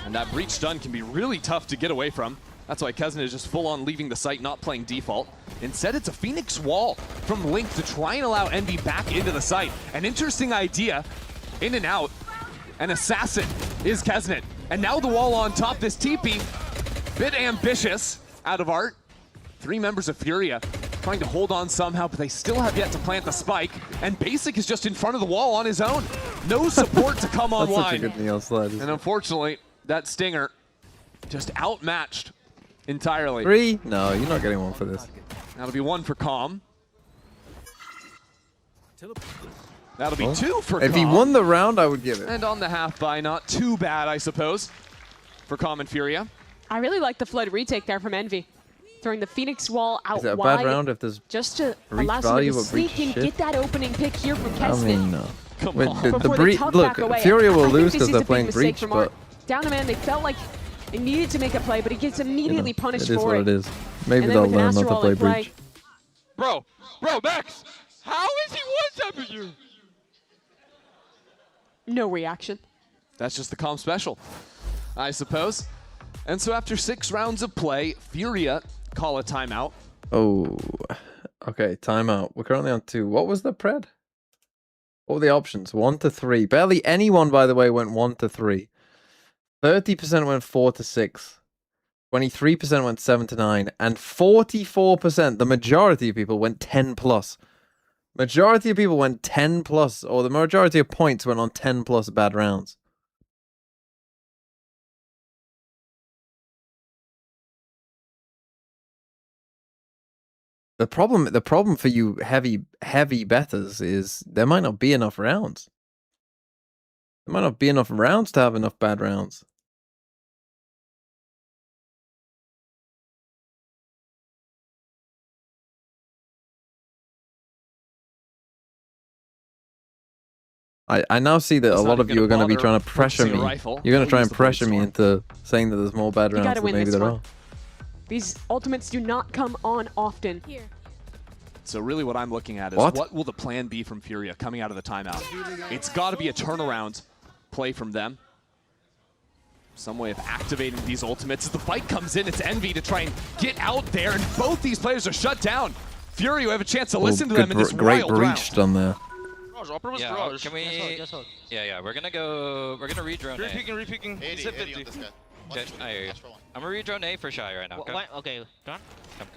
And that breach stun can be really tough to get away from. That's why Kesnet is just full-on leaving the site, not playing default. Instead, it's a Phoenix wall from Link to try and allow Envy back into the site. An interesting idea, in and out. An assassin is Kesnet. And now the wall on top, this TP, bit ambitious out of Art. 3 members of Furia trying to hold on somehow, but they still have yet to plant the spike. And Basic is just in front of the wall on his own. No support to come online. That's such a good Neo slide. And unfortunately, that Stinger just outmatched entirely. 3? No, you're not getting 1 for this. That'll be 1 for Calm. That'll be 2 for Calm. If he won the round, I would give it. And on the half buy, not too bad, I suppose, for Calm and Furia. I really like the Flood retake there from Envy. throwing the Phoenix wall out Is it a wide. bad round if there's just to breach allow someone value to or breach sneak in, shit? get that opening pick here from I Keston. mean, no. Before The they breach. tuck Look, back away. Furia will I think lose this because is they're a big playing mistake breach, from but Art. Down a man, they felt like they needed to make a play, but he gets immediately punished it is for what it. it is. Maybe And then they'll with an learn not to Astral play in play, breach. Bro, Max, how is he one-tapping you? no reaction. That's just the calm special, I suppose. And so after 6 rounds of play, Furia call a timeout. Oh, okay. Timeout. We're currently on 2. What was the pred? What were the options? 1 to 3. Barely anyone, by the way, went 1 to 3. 30% went 4 to 6. 23% went 7 to 9. And 44%, the majority of people, went 10 plus. Majority of people went 10 plus, or the majority of points went on 10 plus bad rounds. The problem for you heavy bettors is there might not be enough rounds. There might not be enough rounds to have enough bad rounds. I now see that a lot of you are going to be trying to pressure me. You're going to try and pressure me into saying that there's more bad rounds than maybe there are. These ultimates do not come on often. So really what I'm looking at is what will the plan be from Furia coming out of the timeout? It's got to be a turnaround play from them. Some way of activating these ultimates. As the fight comes in, it's Envy to try and get out there, and both these players are shut down. Furia, you have a chance to listen to them in this great wild breach round. done there. Yeah, can we... Yeah, we're gonna re-drone A. Re-peeking. 80 on this guy. Okay, I hear you. I'm gonna re-drone A for Shy right now. Okay, done? Come.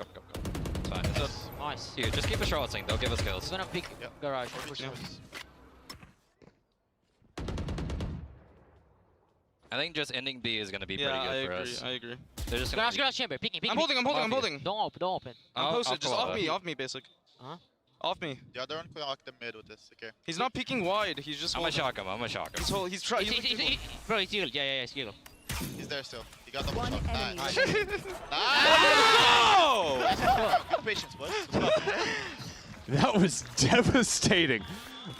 It's fine. It's Nice. Here, just keep a Charlotte thing. They'll give us kills. I'm gonna pick garage. For sure. I think just ending B is gonna be pretty good for us. I agree. They're just Garage chamber. Picking. I'm holding. Don't open. I'm posted. Just off me, basic. Huh? Off me. The other one can lock the mid with this, okay? He's not peeking wide. He's just. I'm gonna shock him. He's trying. Bro, he's healed. Yeah, he's healed. He's there still. He got double shot. Nice. Good patience, boys. That was devastating.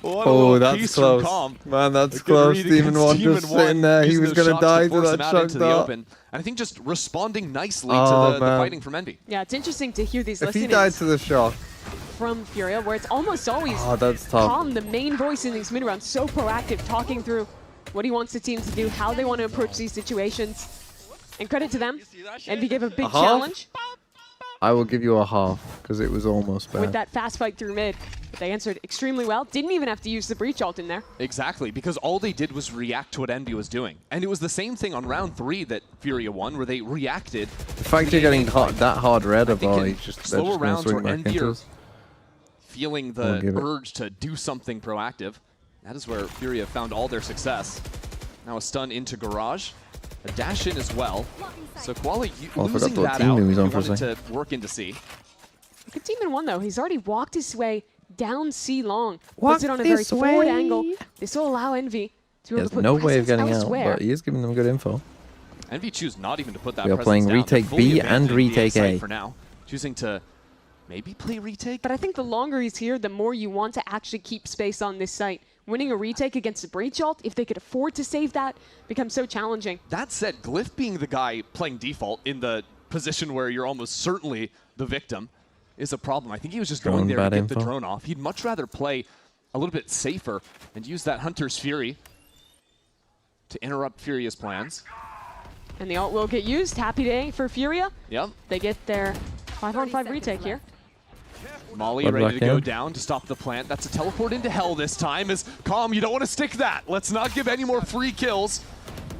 What Oh, a that's piece close. from Calm. Man, that's A good close. read Demon against 1 Demon just sitting there. He using was those going to shots die to force that him out chuck into the dart. open. And I think just responding nicely Oh, to the man. fighting from Envy. Yeah, it's interesting to hear these If he listenings died to the shock. from Furia, where it's almost always that's tough. Calm, the main voice in these mid rounds, so proactive, talking through what he wants the team to do, how they want to approach these situations. And credit to them. Envy gave a big challenge I will give you a half because it was almost bad. with that fast fight through mid. But they answered extremely well. Didn't even have to use the breach ult in there. Exactly, because all they did was react to what Envy was doing. And it was the same thing on round 3 that Furia won, where they reacted. The fact you're getting that hard red of all, he's just they're slower just going to rounds swing where back Envy into are us. feeling I'll the give it. urge to do something proactive. That is where Furia found all their success. Now a stun into Garage. A dash in as well. So Koala Oh, I forgot losing what that team out. he was on He for a wanted second. to work into C. Good Demon 1 though. He's already walked his way down C long. Walk Puts it on a very this forward way. angle. This will allow Envy to be able There's to put no way of presence getting elsewhere. out, but he is giving them good info. Envy choose not even to put that We are presence playing down. retake They're fully B and abandoning the retake site A. for now. Choosing to maybe play retake. But I think the longer he's here, the more you want to actually keep space on this site. Winning a retake against a breach ult, if they could afford to save that, becomes so challenging. That said, Glyph being the guy playing default in the position where you're almost certainly the victim is a problem. I think he was just going Drone there to bad get the info. drone off. He'd much rather play a little bit safer and use that Hunter's Fury to interrupt Furia's plans. And the ult will get used. Happy day for Furia. Yep. They get their 5-on-5 retake here. Molly Blood ready to back go in. down to stop the plant. That's a teleport into hell this time. As Calm, you don't want to stick that. Let's not give any more free kills.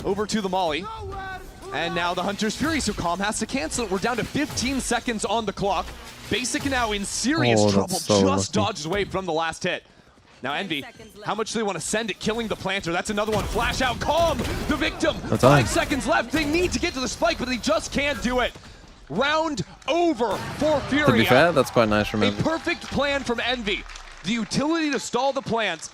Over to the Molly. And now the Hunter's Fury, so Calm has to cancel it. We're down to 15 seconds on the clock. Basic now in serious Oh, that's trouble. so Just lucky. dodges away from the last hit. Now Envy, how much do they want to send it? Killing the planter. That's another one. Flash out. Calm, the victim. That's 5 on. seconds left. They need to get to the spike, but they just can't do it. Round over for Furia. To be fair, that's quite nice from A him. perfect plan from Envy. The utility to stall the plants,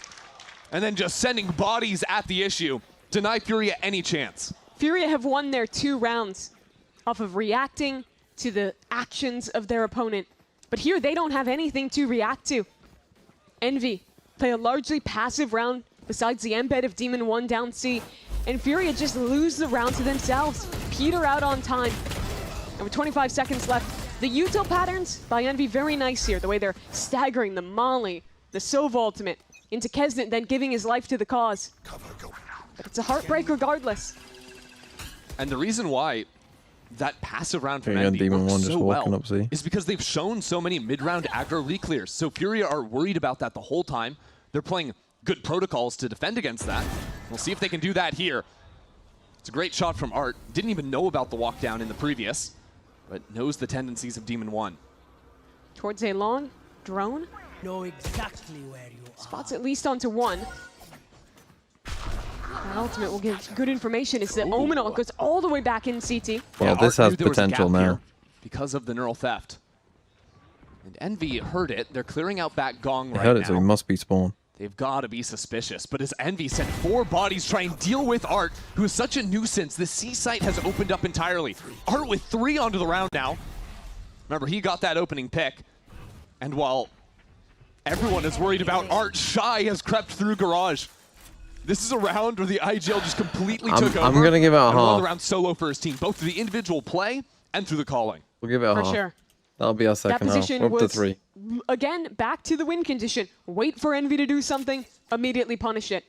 and then just sending bodies at the issue. Deny Furia any chance. Furia have won their 2 rounds off of reacting to the actions of their opponent. But here, they don't have anything to react to. Envy play a largely passive round besides the embed of Demon 1 down C. And Furia just lose the round to themselves, peter out on time. And with 25 seconds left, the util patterns by Envy very nice here. The way they're staggering the Molly, the Sova ultimate, into Kesnet, then giving his life to the cause. But it's a heartbreak regardless. And the reason why that passive round from Here you go, Envy Demon works 1 just so walking well up, see? is because they've shown so many mid-round aggro re-clears. So Furia are worried about that the whole time. They're playing good protocols to defend against that. We'll see if they can do that here. It's a great shot from Art. Didn't even know about the walk down in the previous, but knows the tendencies of Demon 1. Towards a long drone. Know exactly where you are. Spots at least onto one. That ultimate will give good information. It's the Omen ult goes all the way back in CT. Well, this has potential now. Because of the neural theft. And Envy heard it. They're clearing out back Gong They right heard it, now. so he must be spawn. They've got to be suspicious. But as Envy sent 4 bodies try and deal with Art, who is such a nuisance, the C site has opened up entirely. Art with 3 onto the round now. Remember, he got that opening pick. And while everyone is worried about Art, Shy has crept through Garage. This is a round where the IGL just completely took over. I'm going to give it a and won half. the round solo for his team, both through the individual play and through the calling. We'll give it a For half. sure. That'll be our That second half. position We're up to was, 3. again, back to the win condition. Wait for Envy to do something, immediately punish it.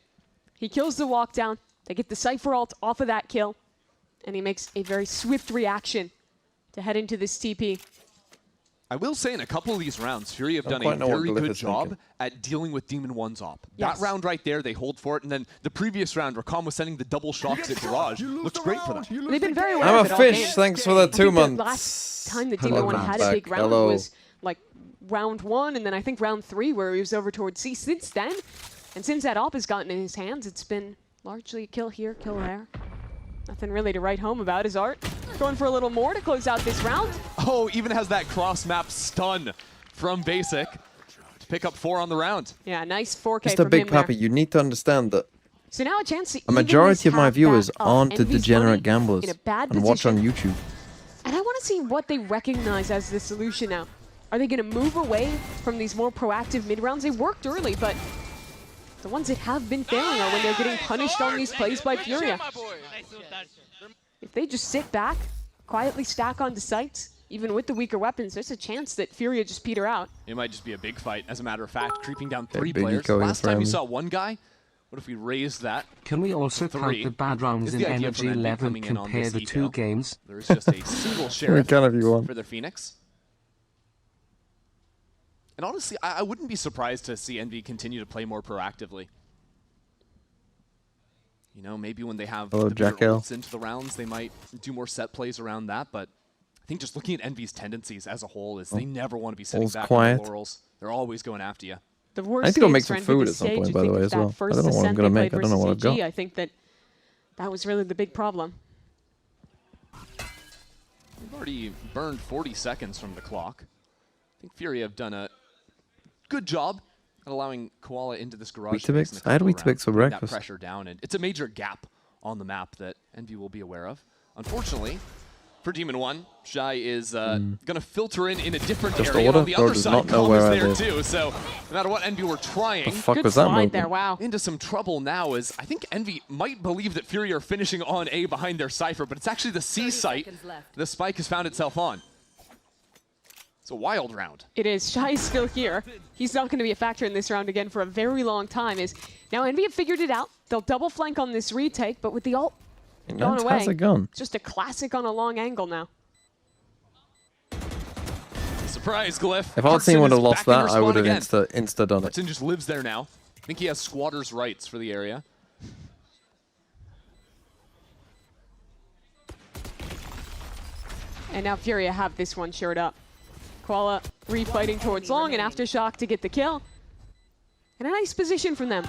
He kills the walk down. They get the Cypher ult off of that kill. And he makes a very swift reaction to head into this TP. I will say in a couple of these rounds, Fury have Don't done a quite know what very Glyph good is job thinking. at dealing with Demon 1's op. Yes. That round right there, they hold for it, and then the previous round where Calm was sending the double shocks at Garage looks great for them. They've been very aware I'm of a it all fish. game. Thanks for the I 2 think the months. last time that Hello, Demon 1 I'm had back. a big round Hello. was like round 1, and then I think round 3 where he was over towards C. Since then, and since that op has gotten in his hands, it's been largely kill here, kill there. Nothing really to write home about. Is Art going for a little more to close out this round? Oh, even has that cross-map stun from Basic to pick up 4 on the round. Yeah, nice 4K Just a from big him there. pappy. You need to understand that So now a chance to a even majority this of my half viewers back up. aren't the Envy's degenerate money gamblers in a bad and watch on position. YouTube. And I want to see what they recognize as the solution now. Are they going to move away from these more proactive mid-rounds? They worked early, but the ones that have been failing are when they're getting punished on these plays by Furia. If they just sit back, quietly stack onto sites, even with the weaker weapons, there's a chance that Furia just peter out. It might just be a big fight, as a matter of fact, creeping down Okay, 3 big players. eco here Last for time we him. saw 1 guy. What if we raised that? Can we also count 3? the bad rounds Is in the idea energy from Envy level coming in on compare this the 2 eco? games? There is just a single sheriff can if you want. for their Phoenix. And honestly, I wouldn't be surprised to see Envy continue to play more proactively. You know, maybe when they have Hello, the bigger Jack L. ults into the rounds, they might do more set plays around that. But I think just looking at Envy's tendencies as a whole is they never want to be sitting all's back on quiet. their laurels. They're always going after you. The I worst need to go games make for some Envy food this at some stage, point, you by the think way, of as that well. I first don't know what I'm ascent gonna they make. played I don't know what versus I've GG. got. I think that was really the big problem. We've already burned 40 seconds from the clock. I think Fury have done a good job at allowing Koala into this garage space in a Weetabix? I had couple of Weetabix rounds, for putting breakfast. That pressure down, and it's a major gap on the map that Envy will be aware of. Unfortunately, for Demon 1, Shy is going to filter in a different Just area. order? On the Bro other does side, not know Calm where is I there live. too. So no matter what Envy were trying, The fuck Good was that slide movement? there, wow. into some trouble now is I think Envy might believe that Fury are finishing on A behind their Cypher, but it's actually the C site the spike has found itself on. It's a wild round. It is. Shy is still here. He's not going to be a factor in this round again for a very long time. Now Envy have figured it out. They'll double flank on this retake, but with the ult gone Nance away, has a gun. it's just a classic on a long angle now. Surprise, Glyph. If Artsine would have lost back in that, I would have respawn insta done it. Artsine just lives there now. I think he has squatter's rights for the area. And now Furia have this one shored up. Koala refighting towards long and Aftershock to get the kill. And a nice position from them.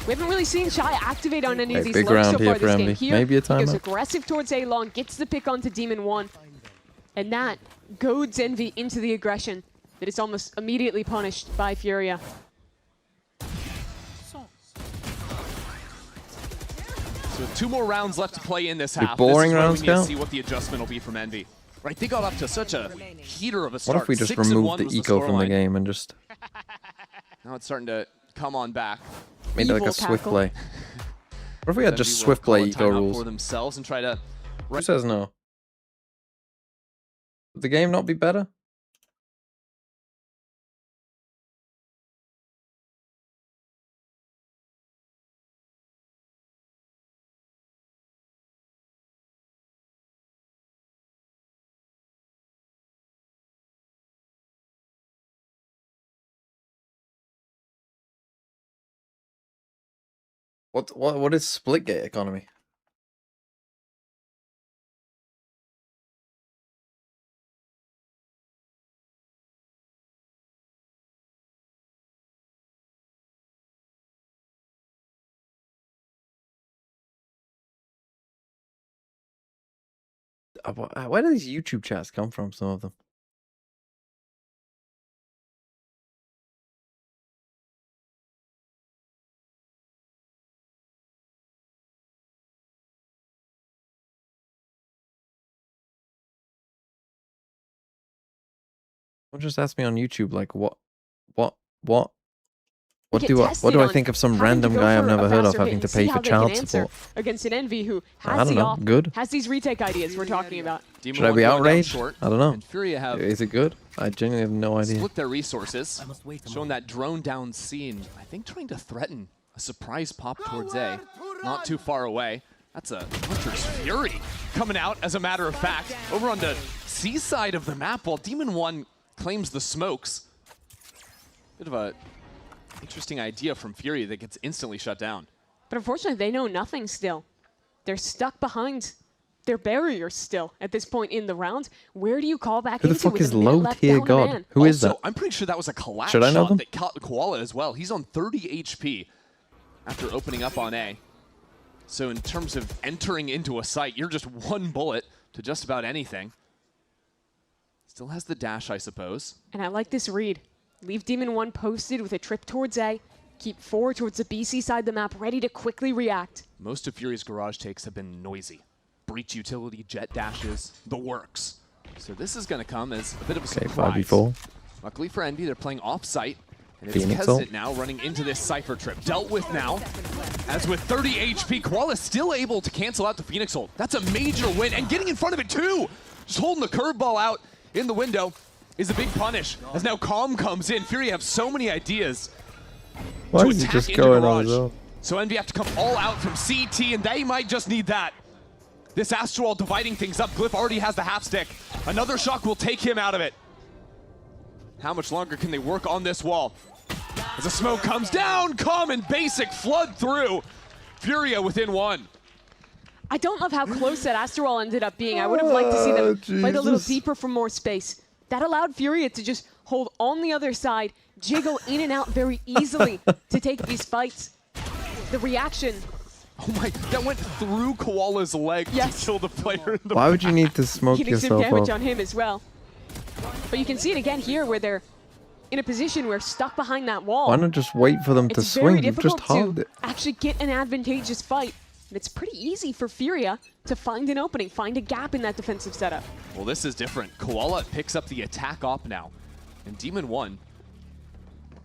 We haven't really seen Shy activate on any of Okay, these big lurks round so here far for this Envy. game. Here, Maybe a he goes timeout. aggressive towards A-Long, gets the pick onto Demon 1. And that goads Envy into the aggression that is almost immediately punished by Furia. So 2 more rounds left to play in this The half. boring this is where rounds we need to count? see what the adjustment will be from Envy. Right, they got up to such a heater of a start. What if we just 6-1 removed the was eco from the scoreline. game and just Now it's starting to come on back. made it like Evil a swift tackle. play? What if we had Envy just will swift call play a eco timeout rules? for themselves and try to. Who says no? Would the game not be better? What is Splitgate economy? Where do these YouTube chats come from? Some of them. Someone just asked me on YouTube, like, what Get do I tested think on of some having to random go guy I've for a never heard of faster having hit to and see pay how for they can child answer support? against an Envy who I has don't the know. op, Good. has these retake ideas we're talking about. Demon Should I One be going down outraged? short, I don't know. And Furia have Is it good? I genuinely have no idea. split their resources, showing that drone down scene. I think trying to threaten a surprise pop towards A, not too far away. That's a Hunter's Fury coming out, as a matter of fact, over on the C side of the map, while Demon One claims the smokes. Bit of a interesting idea from Fury that gets instantly shut down. But unfortunately, they know nothing still. They're stuck behind their barriers still at this point in the round. Where do you call back Who the into fuck with is a minute low left tier down a god? man? Who is Also, that? I'm pretty sure that was a collapse Should I know shot them? that caught Koala as well. He's on 30 HP after opening up on A. So in terms of entering into a site, you're just one bullet to just about anything. Still has the dash, I suppose. And I like this read. Leave Demon 1 posted with a trip towards A. Keep 4 towards the BC side of the map, ready to quickly react. Most of Fury's garage takes have been noisy. Breach utility, jet dashes, the works. So this is going to come as a bit of a surprise. 5v4. Luckily for Envy, they're playing off-site. And it's Phoenix Kezzit ult. now running into this Cypher trip. Dealt with now. As with 30 HP, Koala still able to cancel out the Phoenix ult. That's a major win, and getting in front of it too! Just holding the curveball out in the window is a big punish. As now Calm comes in, Fury have so many ideas Why to is he attack just into going garage. on his own? So Envy have to come all out from CT, and they might just need that. This Astral dividing things up. Glyph already has the half stick. Another shock will take him out of it. How much longer can they work on this wall? As the smoke comes down, Calm and Basic flood through. Furia within 1. I don't love how close that Astral ended up being. I would have liked to see them fight a little deeper for more space. That allowed Furia to just hold on the other side, jiggle in and out very easily to take these fights. The reaction. Oh my, that went through Koala's leg to kill the player in the Why would you need to smoke Getting some yourself damage up? on him as well. But you can see it again here where they're in a position where stuck behind that wall. Why not just wait for them to It's very swing? You've just difficult halved to it. actually get an advantageous fight. And it's pretty easy for Furia to find an opening, find a gap in that defensive setup. Well, this is different. Koala picks up the attack op now. And Demon 1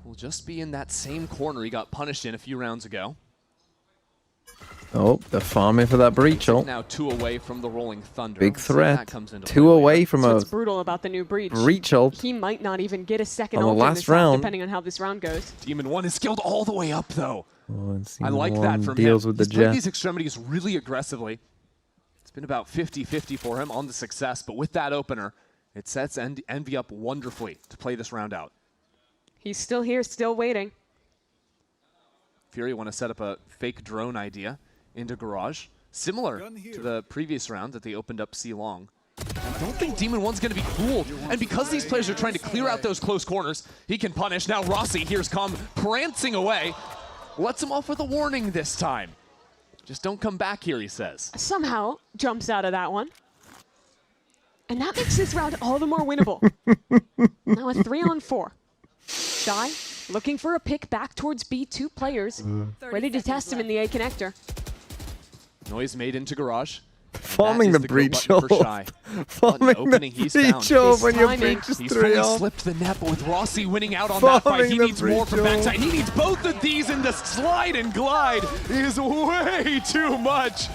will just be in that same corner he got punished in a few rounds ago. Oh, they're farming for that breach ult. Now 2 away from the Rolling Thunder. Big We'll see if that threat. comes into 2 play away later. from So a what's brutal about the new breach. breach ult. He might not even get a second On the ult in last this half, round. depending on how this round goes. Demon 1 is skilled all the way up, though. Oh, and I like that Demon from One deals him. with the He's played jet. these extremities really aggressively. It's been about 50-50 for him on the success, but with that opener, it sets Envy up wonderfully to play this round out. He's still here, still waiting. Fury want to set up a fake drone idea into Garage, similar to the previous round that they opened up C Long. I don't think Demon 1's going to be fooled, and because these players are trying to clear out those close corners, he can punish. Now Rossi, here's Calm prancing away, lets him off with a warning this time. Just don't come back here, he says. Somehow jumps out of that one. And that makes this round all the more winnable. Now a 3-on-4. Shy, looking for a pick back towards B, 2 players, ready to test him in the A connector. Noise made into Garage. Farming the breach off. Farming the breach off when your breach is 3 fully off. slipped the net, but with Rossi winning out on that fight, he needs more from backside. He needs both of these, and the slide and glide is way too much.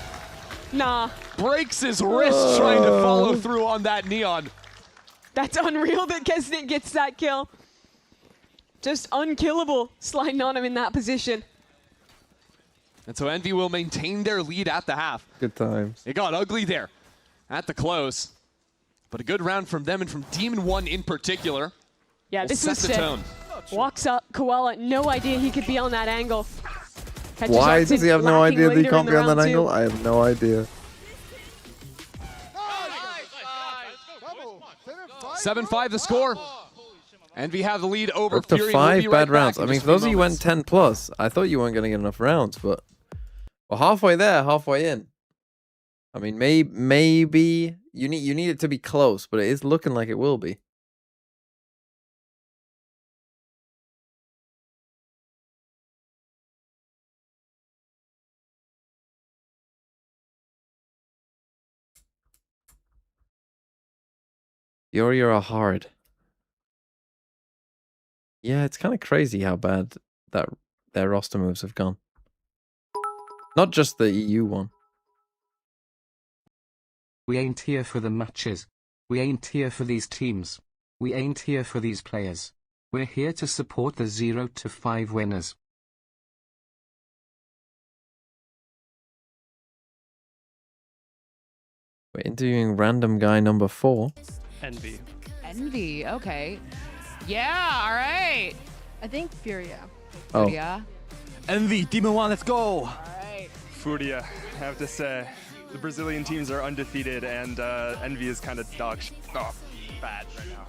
Nah. Breaks his wrist trying to follow through on that Neon. That's unreal that Kesnet gets that kill. Just unkillable, sliding on him in that position. And so Envy will maintain their lead at the half. Good times. It got ugly there at the close. But a good round from them and from Demon 1 in particular. Yeah, this was set sick. the tone. Walks up, Koala, no idea he could be on that angle. Catches Why up does to he have no lacking idea that he later can't in be on the that round angle? two. I have no idea. 7-5 the score. Envy have the lead over Up to Fury. 5 We'll bad right rounds. back I in mean, just for those a of few you who went moments. 10 plus, I thought you weren't going to get enough rounds, but we're halfway there, halfway in. I mean, maybe you need it to be close, but it is looking like it will be. Fury are hard. Yeah, it's kind of crazy how bad that their roster moves have gone. Not just the EU one. We ain't here for the matches. We ain't here for these teams. We ain't here for these players. We're here to support the 0 to 5 winners. We're interviewing random guy number 4. Envy. Envy, okay. Yeah, all right. I think Furia. Oh. Furia. Envy, Demon 1, let's go! Furia, I have to say, the Brazilian teams are undefeated and Envy is kind of bad right now.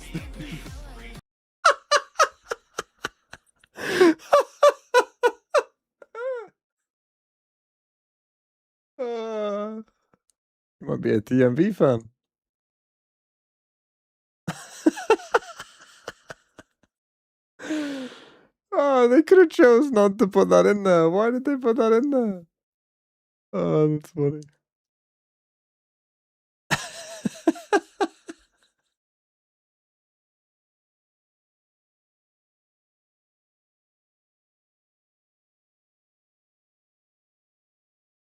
You might be a TMV fan. Oh, they could have chose not to put that in there. Why did they put that in there? Oh, that's funny.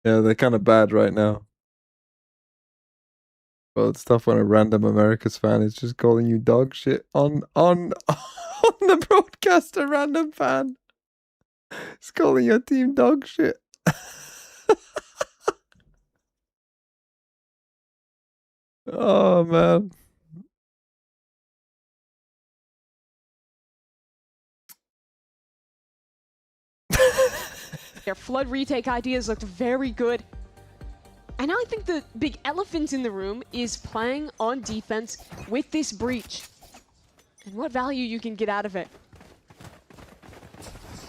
Yeah, they're kind of bad right now. Well, it's tough when a random Americas fan is just calling you dog shit on the broadcast. A random fan is calling your team dog shit. Oh man. Their flood retake ideas looked very good. And I think the big elephant in the room is playing on defense with this breach. And what value you can get out of it.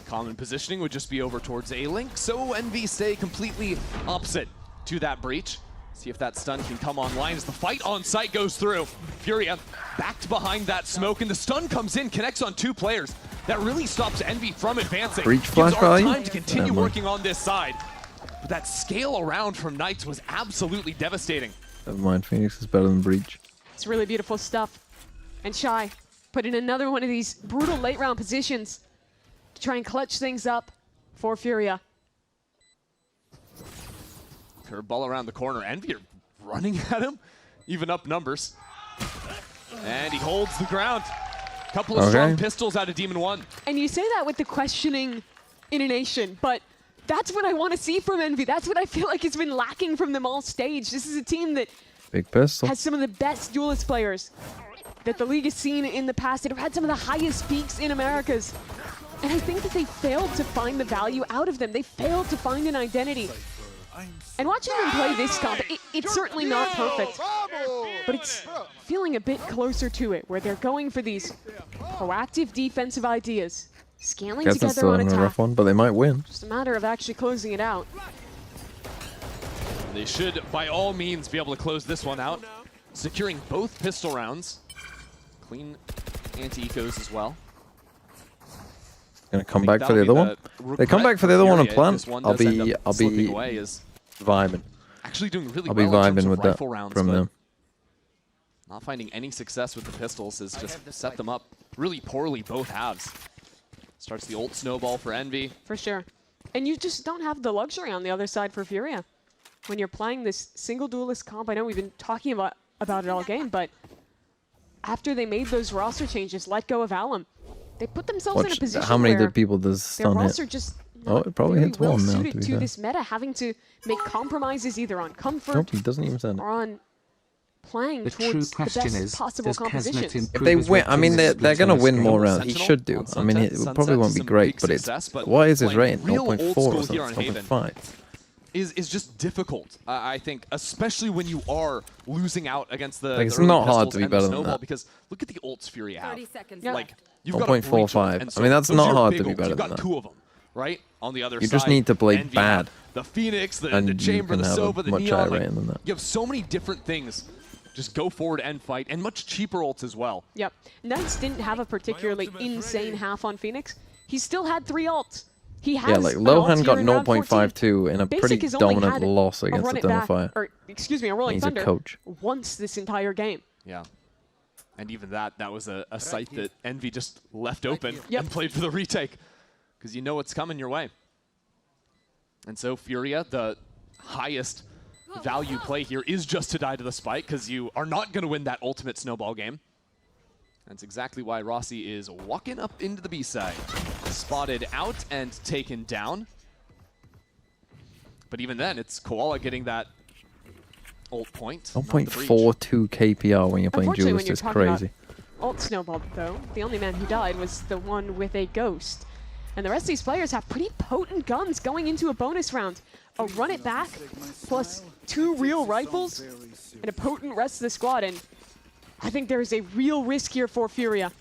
Common positioning would just be over towards A-Link, so Envy stay completely opposite to that breach. See if that stun can come online as the fight on site goes through. Furia backed behind that smoke, and the stun comes in, connects on 2 players. That really stops Envy from advancing. Breach flash Gives our value? time to continue Never mind. working on this side. But that scale around from Knights was absolutely devastating. Never mind, Phoenix is better than Breach. It's really beautiful stuff. And Shy put in another one of these brutal late round positions to try and clutch things up for Furia. Curveball around the corner. Envy are running at him, even up numbers. And he holds the ground. Couple of strong pistols out of Demon 1. And you say that with the questioning intonation, but that's what I want to see from Envy. That's what I feel like has been lacking from them all stage. This is a team that Big pistol. has some of the best duelist players that the league has seen in the past, that have had some of the highest peaks in Americas. And I think that they failed to find the value out of them. They failed to find an identity. And watching them play this comp, it's certainly not perfect, but it's feeling a bit closer to it, where they're going for these proactive defensive ideas, scaling Guess that's together on still a attack. rough one, but they might win. Just a matter of actually closing it out. They should, by all means, be able to close this one out, securing both pistol rounds. Clean anti-ecos as well. Gonna come back for the other one. They come back for the other one and plant. I'll be vibing. actually doing really I'll be well in terms vibing of with that rifle rounds, from but them. not finding any success with the pistols has just set them up really poorly both halves. Starts the ult snowball for Envy. For sure. And you just don't have the luxury on the other side for Furia. When you're playing this single duelist comp, I know we've been talking about it all game, but after they made those roster changes, let go of Alum, they put themselves in a position how many where people does their stun hit? roster just Oh, it probably very hits well one now, suited to be to fair. this meta, having to make compromises either on comfort Nope, he doesn't even send it. or on playing The true towards the question best is, possible does compositions. Kesnet If they win, I mean, they're going to win more rounds. He should do. I mean, it probably won't be great, but it's... Why is his rating 0.4 or something? 0.5? Is just difficult, I think, especially when you are losing out against the Like, it's early not hard pistols to be and the better than snowball, that. because look at the ults Fury have. 30 seconds. Like, you've got a breach 1.45. and I mean, that's those not are hard big to be ults. better You've than got that. 2 of them, right? On the other You side, just need to play Envy bad. have the Phoenix, the And Chamber, you the can have a Sova, the much Neon. higher Like, rating than that. you have so many different things. Just go forward and fight, and much cheaper ults as well. Yep. Knights didn't have a particularly insane half on Phoenix. He still had 3 ults. He has Yeah, like an ult Lohan here got in round 14. 0.52 in a Basic pretty has only dominant had loss a against run the it back, Thermofire. or excuse me, a Rolling He's a Thunder coach. once this entire game. Yeah. And even that was a site that Envy just left open and played for the retake. Because you know what's coming your way. And so Furia, the highest value play here is just to die to the spike, because you are not going to win that ultimate snowball game. That's exactly why Rossi is walking up into the B side. Spotted out and taken down. But even then, it's Koala getting that ult point. not the breach. 1.42 KPR when you're playing Unfortunately, Duelist when is you're talking crazy. about ult snowball, though, the only man who died was the one with a ghost. And the rest of these players have pretty potent guns going into a bonus round. A run it back, plus 2 real rifles, and a potent rest of the squad. And I think there is a real risk here for Furia.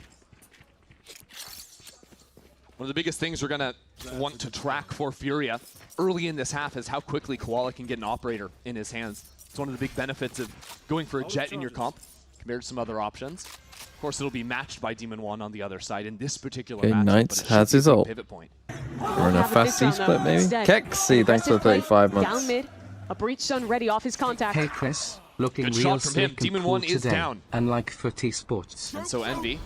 One of the biggest things we're going to want to track for Furia early in this half is how quickly Koala can get an operator in his hands. It's one of the big benefits of going for a jet in your comp compared to some other options. Of course, it'll be matched by Demon 1 on the other side in this particular Okay, matchup, Knights but it should has be a his big ult. pivot point. We're in a fast C split, maybe? Kexi, thanks for the 35 months. Down mid, a breach stun ready off his contact. Hey Chris, looking Good real shot from him. slick Demon and cool 1 is today, down. unlike Footy Sports. And so Envy,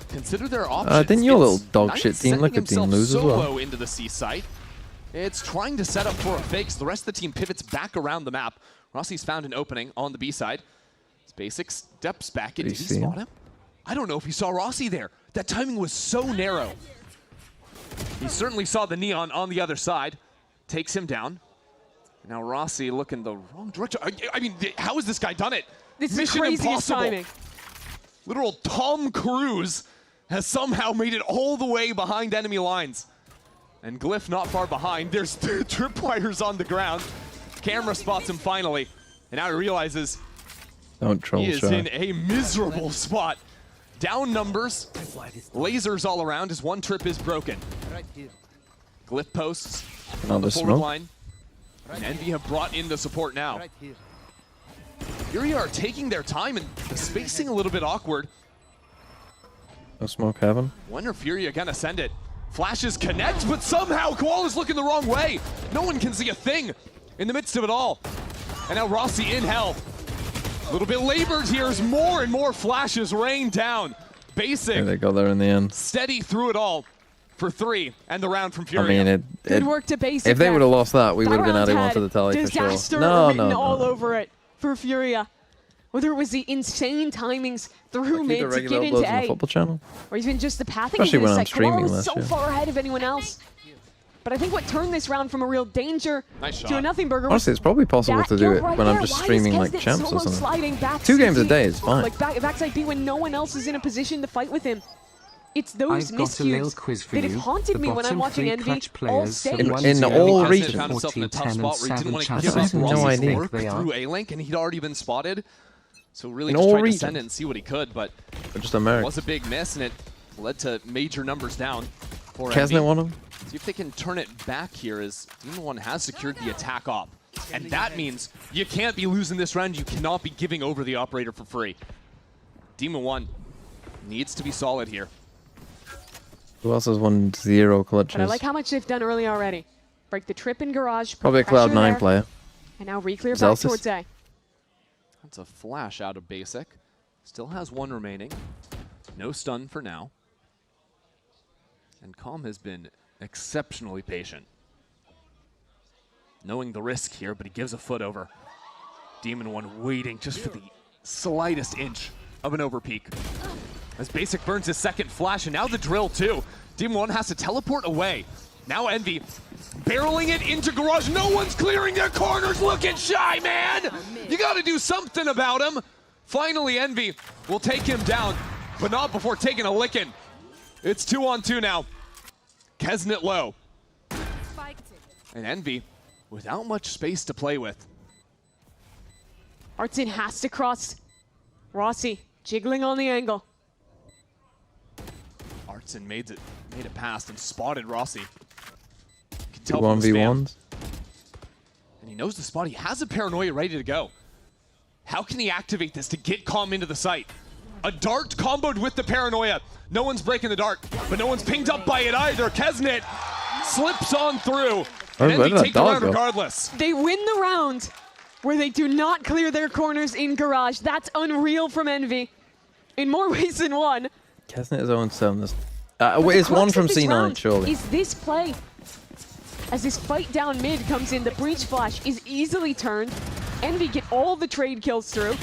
consider their options. Didn't your little It's dog Knights shit team look sending at team himself lose as well? solo into the C site. It's trying to set up for a fake, so the rest of the team pivots back around the map. Rossi's found an opening on the B side. Basic steps back in. Did he spot him? I don't know if he saw Rossi there. That timing was so narrow. He certainly saw the Neon on the other side. Takes him down. Now Rossi looking the wrong direction. I mean, how has this guy done it? This is Mission craziest impossible. timing. Literal Tom Cruise has somehow made it all the way behind enemy lines. And Glyph not far behind. There's tripwires on the ground. Camera spots him finally. And now he realizes Don't troll he is try. in a miserable spot. Down numbers. Lasers all around. His one trip is broken. Glyph posts on Another the forward smoke. line. And Envy have brought in the support now. Furia are taking their time and the spacing a little bit awkward. No smoke heaven. When are Furia gonna send it? Flashes connect, but somehow Koala's looking the wrong way. No one can see a thing in the midst of it all. And now Rossi in hell. A little bit labored here as more and more flashes rain down. Basic. There they go there in the end. Steady through it all for 3 and the round from Furia. I mean, Good work to Basic. if they there. would have lost that, we That would have been round adding one had to the tally for sure. disaster No, written no, all no. over it for Furia. Whether it was the insane timings through Keep mid the to regular get uploads into on the A, football channel. or even just the pathing Especially into when this I'm site. Koala streaming was last so year. far ahead of anyone else. But I think what turned this round from a real danger Nice to a shot. nothing burger was Honestly, it's probably possible that to do kill it right when I'm there. just Why is streaming like Kesnet champs or solo something. sliding back 2 games a CT, day is fine. Like backside B when no one else is in a position to fight with him. It's those I've got a little miscues quiz for that have you. haunted The me when I'm bottom watching 3 Envy clutch all players stage. In Kesnet all found regions. himself in a 14, tough 10, spot where he didn't want to and give 7 up chances. No Rossi's idea. work They are. through A-Link, and he'd already been spotted. So really In just all tried to regions. send it and see what he could, but Or just it America. was a big miss, and it led to major numbers down for Envy. Kesnet won him. See if they can turn it back here, as Demon 1 has secured the attack op. And that means you can't be losing this round. You cannot be giving over the operator for free. Demon 1 needs to be solid here. Who else has won 0 clutches? But I like how much they've done early already. Break the trip in garage. put Probably a pressure Cloud9 there. player. And now Reclear back Celsius. towards A. That's a flash out of basic. Still has one remaining. No stun for now. And Calm has been exceptionally patient. Knowing the risk here, but he gives a foot over. Demon One waiting just for the slightest inch of an overpeak. As Basic burns his second flash, and now the drill too. Demon One has to teleport away. Now Envy barreling it into Garage. No one's clearing their corners. Looking shy, man. You got to do something about him. Finally, Envy will take him down, but not before taking a licking. It's 2-on-2 now. Kesnet low. And Envy without much space to play with. Artson has to cross. Rossi jiggling on the angle. Artson made it past and spotted Rossi. 1v1s. And he knows the spot. He has a Paranoia ready to go. How can he activate this to get Calm into the site? A dart comboed with the Paranoia. No one's breaking the dart, but no one's pinged up by it either. Kesnet slips on through. And Envy take the round regardless. They win the round where they do not clear their corners in Garage. That's unreal from Envy in more ways than one. Kesnet is 0-7. It's one from C9, surely. Is this play? As this fight down mid comes in, the breach flash is easily turned. Envy get all the trade kills through.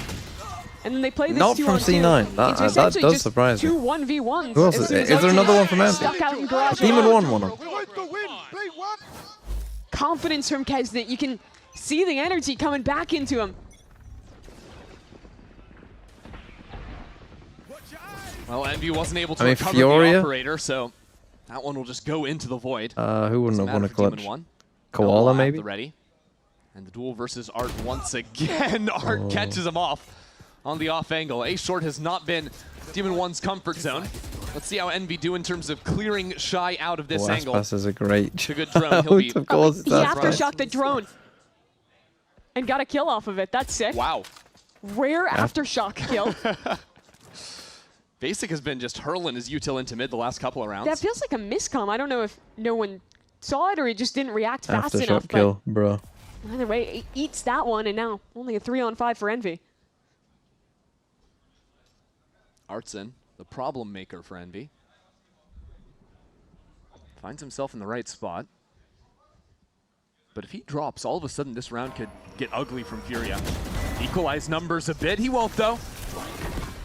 And then they play this Not 2 from on 2. C9. That does surprise me. 2 1v1s. Who else is there? Is there another one from Envy? Stuck out in Garage. Demon One won him. Confidence from Kesnet. You can see the energy coming back into him. Well, Envy wasn't able to I mean, recover Furia? the operator, so that one will just go into the void. Who wouldn't have won a clutch? One. Koala, maybe? Ready. And the duel versus Art once again. Art catches him off on the off angle. A short has not been Demon One's comfort zone. Let's see how Envy do in terms of clearing Shy out of this angle. Aspas is a great It's a good drone. He'll be of course, He aftershocked the drone and got a kill off of it. That's sick. Wow. Rare aftershock kill. Basic has been just hurling his util into mid the last couple of rounds. That feels like a miscom. I don't know if no one saw it or he just didn't react fast enough. Aftershock kill, bro. Either way, he eats that one, and now only a 3-on-5 for Envy. Artson, the problem maker for Envy. Finds himself in the right spot. But if he drops, all of a sudden this round could get ugly from Furia. Equalize numbers a bit. He won't, though.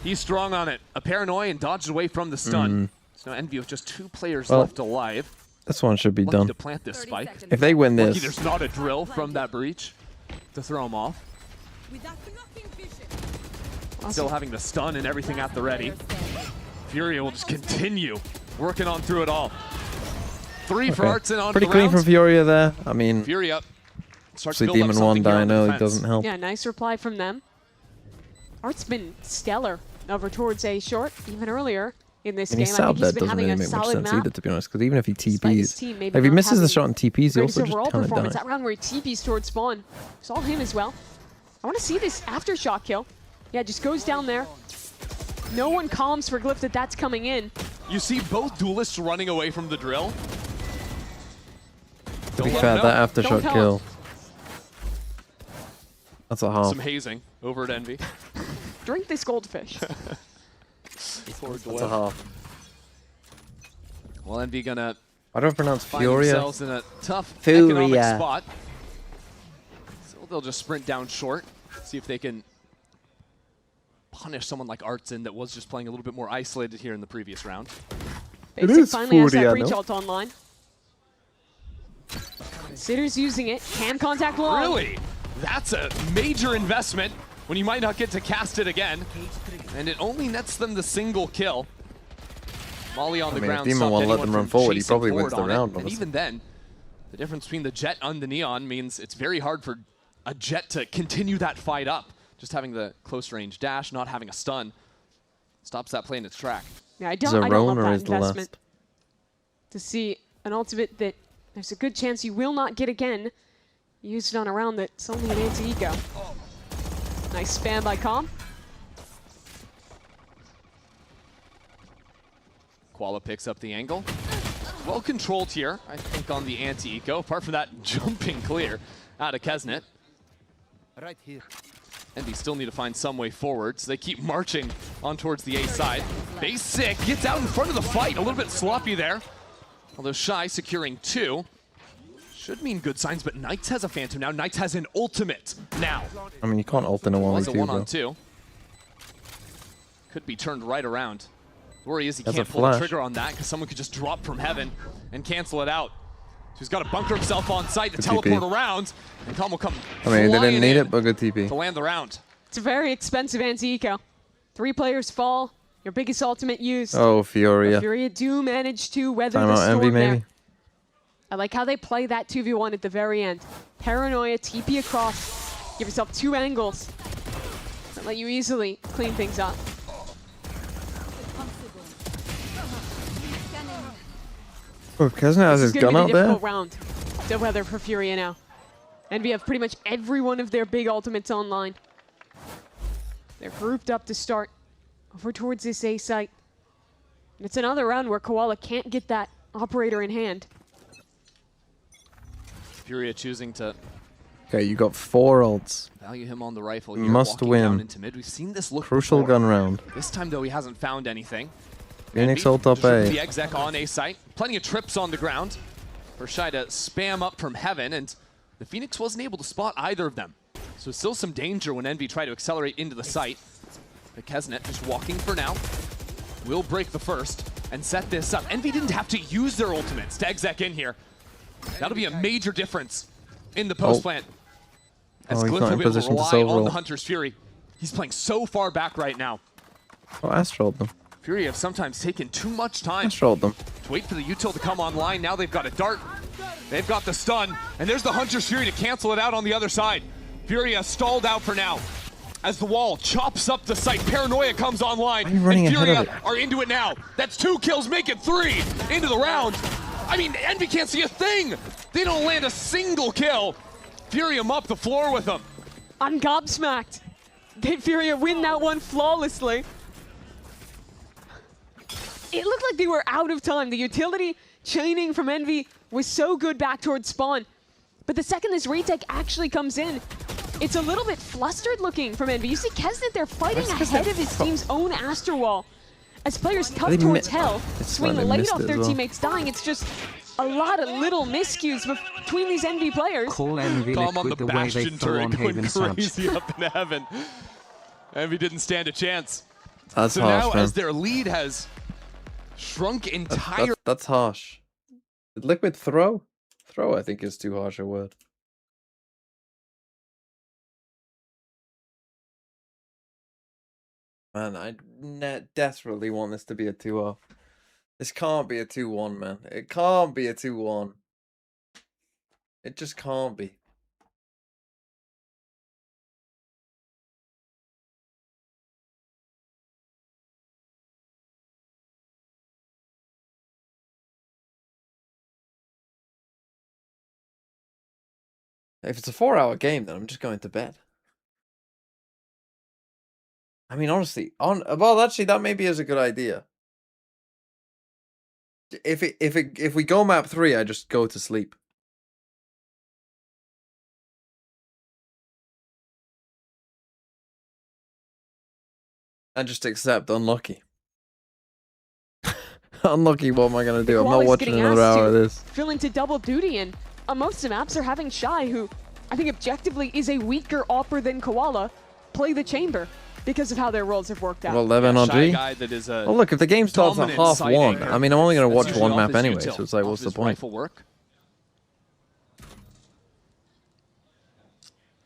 He's strong on it. A Paranoia and dodged away from the stun. So Envy with just 2 players left alive. This one should be Lucky done. to plant this spike. If they win Lucky this, there's not a drill from that breach to throw him off. Still having the stun and everything at the ready. Furia will just continue working on through it all. 3 for Artson on pretty the clean round. from Furia there. I mean, Furia starts obviously Demon One dying early doesn't help. Yeah, nice reply from them. Art's been stellar over towards A short, even earlier in this And game. he I think salved he's that been doesn't having really a make much solid sense map. either, to be honest, because even if he Despite his TPs, team maybe if he not misses the having shot and TPs, he greatest also just overall kind of performance. dies. That round where he TPs towards spawn. Saw him as well. I want to see this aftershock kill. Yeah, just goes down there. No one calms for Glyph that's coming in. You see both duelists running away from the drill. To be Don't fair, let him that know. aftershock kill. That's a half. Some hazing over at Envy. Drink this goldfish. That's a half. Well, Envy gonna I don't pronounce find Furia. themselves in a tough Furia. economic spot. So they'll just sprint down short, see if they can punish someone like Artson that was just playing a little bit more isolated here in the previous round. Basic finally has that breach ult online. Considers using it. Can contact long. Really? That's a major investment when you might not get to cast it again. And it only nets them the single kill. Molly on the ground. If Demon One let them run forward, he probably wins the round. And even then, the difference between the Jet and the Neon means it's very hard for a Jet to continue that fight up. Just having the close range dash, not having a stun, stops that play in its track. Yeah, I don't love that investment. To see an ultimate that there's a good chance you will not get again. Used it on a round that's only an anti-eco. Nice spam by Calm. Koala picks up the angle. Well controlled here, I think, on the anti-eco. Apart from that jumping clear out of Kesnet. Right here. Envy still need to find some way forward, so they keep marching on towards the A side. Basic gets out in front of the fight, a little bit sloppy there. Although Shy securing 2. Should mean good signs, but Knights has a Phantom now. Knights has an ultimate now. I mean, you can't ult in a 1v2, a 1 bro. on 2. Could be turned right around. Worry is he That's can't a pull the flash. trigger on that because someone could just drop from heaven and cancel it out. So he's got to bunker himself on site to Good teleport TP. around, and Tom will come I mean, they flying didn't need in it, but good TP. to land the round. It's a very expensive anti-eco. 3 players fall. Your biggest ultimate used. Oh, Furia. But Furia do manage to weather the Timeout storm Envy, there. maybe? I like how they play that 2v1 at the very end. Paranoia, TP across. Give yourself 2 angles. Don't let you easily clean things up. Oh, Kesnet has his This is gun gonna out be a there. difficult round to weather for Furia now. Envy have pretty much every one of their big ultimates online. They're grouped up to start over towards this A site. And it's another round where Koala can't get that operator in hand. Furia choosing to Okay, you got 4 ults. value him on the rifle here. Must walking win. down into mid. We've seen this look Crucial before. gun round. This time, though, he hasn't found anything. Phoenix Envy ult up just with A. the exec on A site. Plenty of trips on the ground for Shy to spam up from heaven, and the Phoenix wasn't able to spot either of them. So still some danger when Envy try to accelerate into the site. But Kesnet just walking for now. Will break the first and set this up. Envy didn't have to use their ultimates to exec in here. That'll be a major difference in the post plant. As Oh, he's Glyph not will in be able to position to rely silver on the ult. Hunter's Fury. He's playing so far back right now. Oh, Astraled them. Fury have sometimes taken too much time Astraled them. to wait for the util to come online. Now they've got a dart. They've got the stun. And there's the Hunter's Fury to cancel it out on the other side. Fury has stalled out for now. As the wall chops up the site, Paranoia comes online. Why are you running and ahead of Furia it? are into it now. That's 2 kills, make it 3 into the round. I mean, Envy can't see a thing. They don't land a single kill. Furia mop the floor with them. I'm gobsmacked. Did Furia win that one flawlessly? It looked like they were out of time. The utility chaining from Envy was so good back towards spawn. But the second this retake actually comes in, it's a little bit flustered looking from Envy. You see Kesnet, they're fighting ahead of his team's own Aster Wall. As players tough towards hell, swing late off their teammates dying. It's just a lot of little miscues between these Envy players. Call Envy Calm on Liquid the the way they Bastion throw turret on going Haven subs. crazy up in heaven. Envy didn't stand a chance. That's So harsh, now man. as their lead has shrunk entirely. That's harsh. Did Liquid throw? Throw, I think, is too harsh a word. Man, I desperately want this to be a 2-0. This can't be a 2-1, man. It can't be a 2-1. It just can't be. If it's a 4-hour game, then I'm just going to bed. I mean, honestly, well, actually, that maybe is a good idea. If we go map 3, I just go to sleep. And just accept unlucky. Unlucky, what am I going to do? I'm not Koala's watching getting another asked hour of to this. fill into double duty, and on most of the maps are having Shy, who I think objectively is a weaker opper than Koala, play the chamber because of how their roles have worked out. Well, 11 Shy RG. guy that is a Well, look, if the game starts at dominant side half 1, anchor. I mean, I'm only going to That's watch usually one off map his anyway, util, so it's like, off what's the his point? rifle work.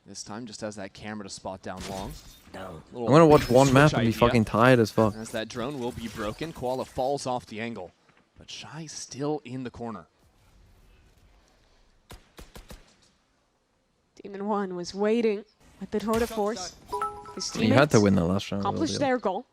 This time, just has that camera to spot down long. I'm going to watch one map and be fucking tired as fuck. As that drone will be broken, Koala falls off the angle. But Shy's still in the corner. Demon 1 was waiting at the tour de force. His You had to teammates win that last round. accomplished their goal.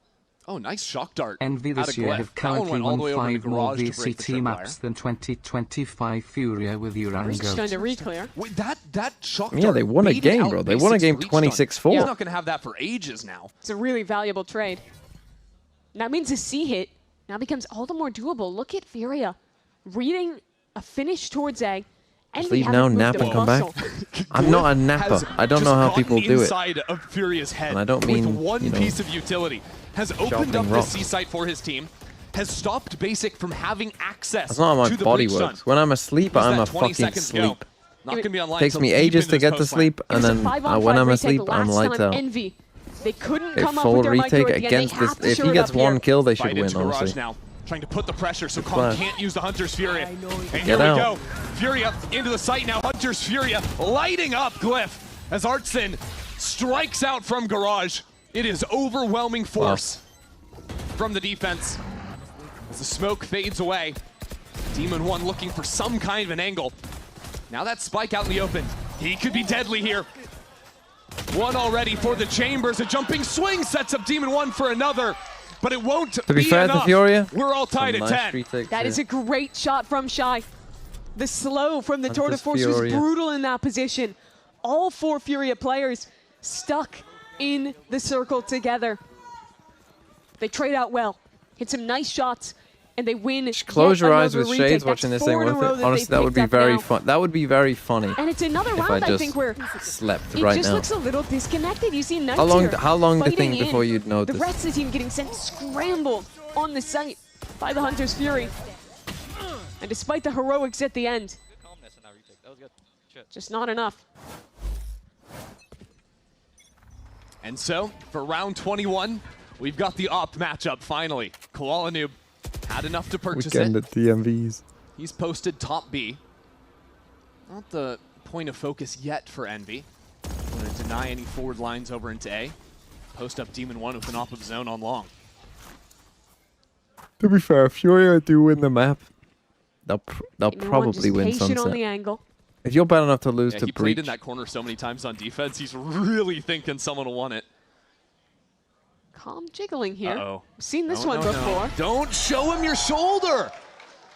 Oh, nice shock dart. Envy out this of year Glyph. have That one currently went all the way won over to 5 more Garage to break the VCT tripwire. maps than 2025 Furia with He's just trying Urangos. to re-clear. Wait, that shock Yeah, dart they won a baited game, out bro. They won a Basic's game Bleach Stun. 26-4. He's not going to have that for ages now. It's a really valuable trade. And that means a C hit now becomes all the more doable. Look at Furia reading a finish towards Egg Just Envy leave haven't now, moved nap, a and come back. muscle. I'm not a napper. I don't know how people do it. Inside of Furia's head And I don't mean, with one you know, piece of utility. Has opened sharpening up the rocks. C site for his team. Has stopped Basic from having access That's not how to my the body breach works. stun. When I'm asleep, Just I'm that a 20 fucking seconds to go. sleep. Not gonna be online Takes till me deep ages into to this get to post lane. sleep, and then when I'm asleep, I'm lights out. Envy. They couldn't Okay, come up full with their micro retake at the end. They against have this. to If show he it gets up one here. kill, they should Fight win, into Garage honestly. now, trying to put the pressure so Good Kong plan. can't use the Hunter's Fury. And Get here we out. go. Furia into the site now. Hunter's Furia lighting up Glyph as Artson strikes out from Garage. It is overwhelming force from the defense. As the smoke fades away, Demon One looking for some kind of an angle. Now that Spike out in the open. He could be deadly here. One already for the Chambers. A jumping swing sets up Demon One for another. But it won't To be fair to enough. Furia, We're all tied some at nice 10. retakes That here. is a great shot from Shy. The slow from the Tour de Hunter's Force was Furia. brutal in that position. All 4 Furia players stuck in the circle together. They trade out well, hit some nice shots, and they win. Close yet your eyes another with retake. Shades That's watching this 4 thing in a with row it. that Honestly, they've that would be picked up very now. fun. That would be very funny. And it's another if round, I I just think, where slept it right just now. looks a little disconnected. You see Knights How long? here How long do you fighting think in. before you'd The notice? rest of the team getting sent scrambled on the site by the Hunter's Fury. And despite the heroics at the end, just not enough. And so, for round 21, we've got the op matchup finally. Koala Noob had enough to purchase Weekend it. at DMVs. He's posted top B. Not the point of focus yet for Envy. Going to deny any forward lines over into A. Post up Demon 1 with an op of zone on long. To be fair, if Furia do win the map, they'll Demon One probably just win patient on the Sunset. angle. If you're bad enough to lose Yeah, to he played in Breach, that corner so many times on defense, he's really thinking someone will want it. Calm jiggling here. Uh-oh. Seen this No, one no, no. before. Don't show him your shoulder!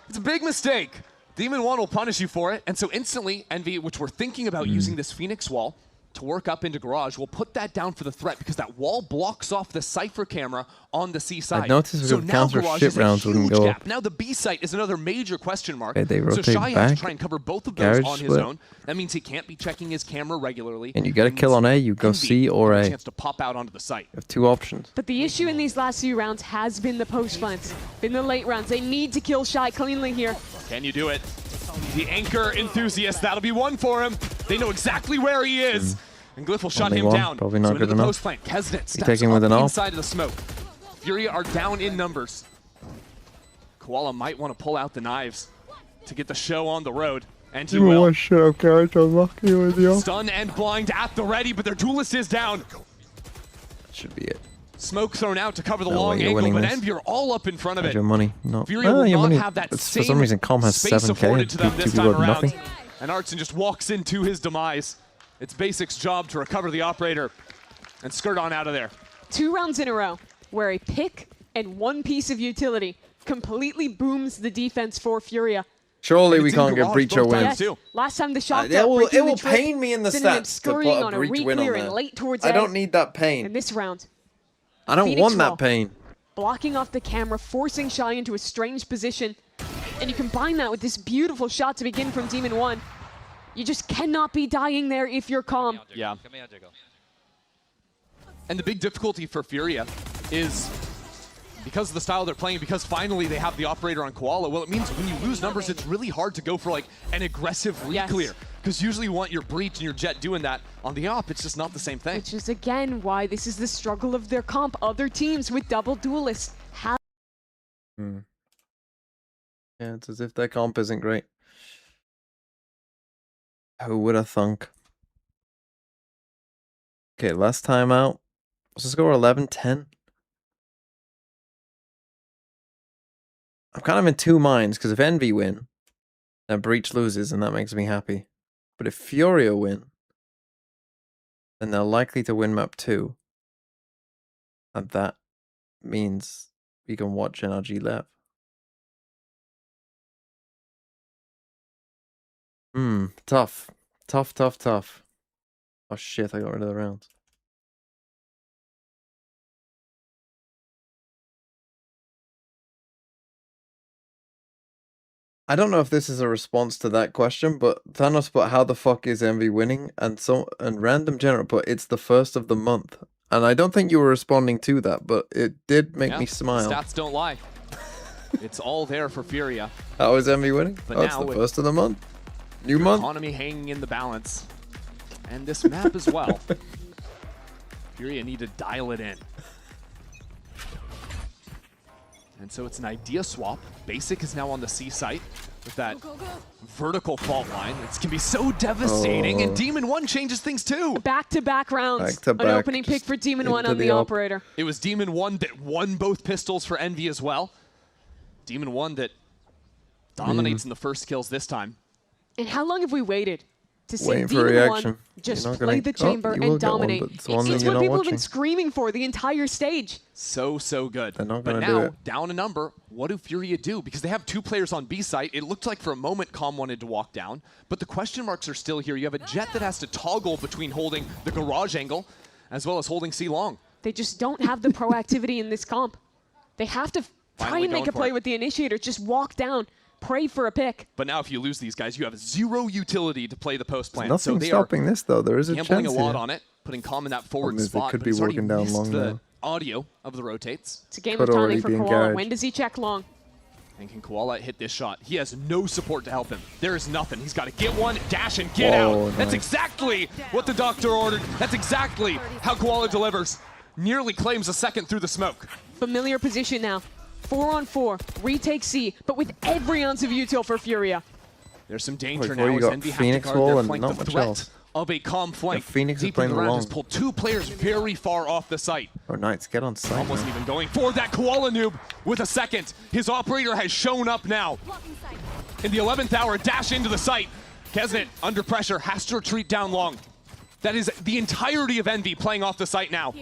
It's a big mistake. Demon 1 will punish you for it, and so instantly, Envy, which we're thinking about using this Phoenix wall to work up into Garage, we'll put that down for the threat because that wall blocks off the Cypher camera on the C side. I've noticed so with now counter Garage shit is a rounds wouldn't huge go gap. up. Now the B site is another major question mark. Okay, they so rotate Shy has to back. try and cover both of those Garage on his split. own. That means he can't be checking his camera regularly. and you get a kill on A, you go Envy C or will have A. a chance to pop out onto the site. You have 2 options. But the issue in these last few rounds has been the post plants, been the late rounds. They need to kill Shy cleanly here. Can you do it? The anchor enthusiast, that'll be one for him. They know exactly where he is. And Glyph will shut Only him one, down. probably not so into good the enough. post plant, Kesnet steps taking up with an AWP? inside of the smoke. Furia are down in numbers. Koala might want to pull out the knives to get the show on the road. And he will. shut up, Garage. I'm lucky with you. Stun and blind at the ready, but their duelist is down. Should be it. Smoke thrown out to cover the No way long you're angle, winning but this. Envy are all up in front of How's it. your money? No. Furia will your not money. have that For same some reason, Com has space 7k. afforded to them Two this people time have around. nothing. And Artson just walks into his demise. It's Basic's job to recover the operator and skirt on out of there. 2 rounds in a row where a pick and 1 piece of utility completely booms the defense for Furia. Surely And we it's in can't get Garage Breach both or win. times, too. Last time the shot It will pain me in the stats to put a on a Breach win on re-clearing there. late towards I A. don't need that pain. In this round, I don't Phoenix want wall. that pain. blocking off the camera, forcing Shy into a strange position. And you combine that with this beautiful shot to begin from Demon One. You just cannot be dying there if you're calm. Yeah. And the big difficulty for Furia is because of the style they're playing, because finally they have the operator on Koala, well, it means when you lose numbers, it's really hard to go for like an aggressive re-clear. Because usually you want your Breach and your Jet doing that. On the op, it's just not the same thing. Which is, again, why this is the struggle of their comp. Other teams with double duelists have... Yeah, it's as if their comp isn't great. Who would have thunk? Okay, last time out. Let's just go 11-10. I'm kind of in 2 minds, because if Envy win, then Breach loses, and that makes me happy. But if Furia win, then they're likely to win map 2. And that means we can watch NRG Lev. Tough. Tough. Oh shit, I got rid of the rounds. I don't know if this is a response to that question, but Thanos put, how the fuck is Envy winning? And Random General put, it's the first of the month. And I don't think you were responding to that, but it did make me smile. Stats don't lie. It's all there for Furia. How is Envy winning? But It's the first of the month. New month. Economy hanging in the balance. And this map as well. Furia need to dial it in. And so it's an idea swap. Basic is now on the C site with that vertical fault line. It can be so devastating, and Demon 1 changes things too. Back-to-back rounds. An opening pick for Demon 1 on the Operator. It was Demon 1 that won both pistols for Envy as well. Demon 1 that dominates in the first kills this time. And how long have we waited to see Waiting for Demon 1 reaction. just You're not play gonna- the chamber you will and get one, dominate? but it's one that It's you're what not people have been watching. screaming for the entire stage. So good. They're not But gonna do now, it. down a number, what do Furia do? Because they have 2 players on B site. It looked like for a moment Calm wanted to walk down, but the question marks are still here. You have a Jet that has to toggle between holding the garage angle as well as holding C long. They just don't have the proactivity in this comp. They have to try Finally and make going a for play it. with the initiator. Just walk down, pray for a pick. But now if you lose these guys, you have 0 utility to play the post plan. Nothing so they stopping this though. There is a gambling chance a lot here. on it, putting Calm in that forward Problem is they spot. could but be he's already working down missed long the now. audio of the rotates. It's a game Could of already timing for be in Koala. garage. When does he check long? And can Koala hit this shot? He has no support to help him. There is nothing. He's got to get one, dash, and get Whoa, out. That's nice. exactly what the doctor ordered. That's exactly how Koala delivers. Nearly claims a second through the smoke. Familiar position now. 4-on-4, retake C, but with every ounce of util for Furia. There's some danger Before now you as got Envy have Phoenix to guard Wall their and flank. not The much threat else. of a Calm flank. Phoenix is Deep playing in the round along. has pulled 2 players very far off the site. Or Knights, get on site. Calm wasn't man. even going for that Koala noob with a second. His operator has shown up now. In the 11th hour, dash into the site. Kesnet, under pressure, has to retreat down long. That is the entirety of Envy playing off the site now.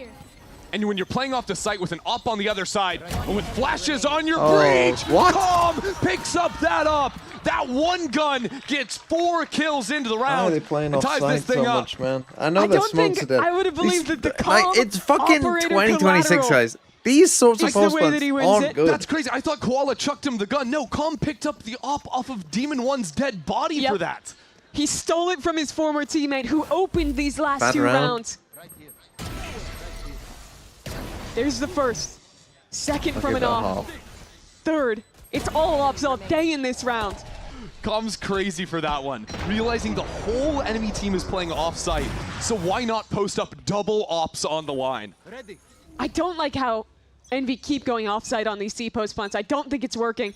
And when you're playing off the site with an op on the other side, and with flashes on your breach, what? Calm picks up that up. That one gun gets 4 kills into the Why round. are they playing and off ties site this thing so up. much, man? I know I they're don't smoked think to death. I would have believed that the like, Calm it's fucking operator 2026, collateral. guys. These sorts of It's the post way plans that he wins aren't it. good. That's crazy. I thought Koala chucked him the gun. No, Calm picked up the op off of Demon 1's dead body Yep. for that. He stole it from his former teammate who opened these last Bad 2 round. rounds. There's the first. Second from an off. Third. It's all ops all day in this round. Calm's crazy for that one, realizing the whole enemy team is playing off-site, so why not post up double ops on the line? I don't like how Envy keep going offside on these C post plants. I don't think it's working.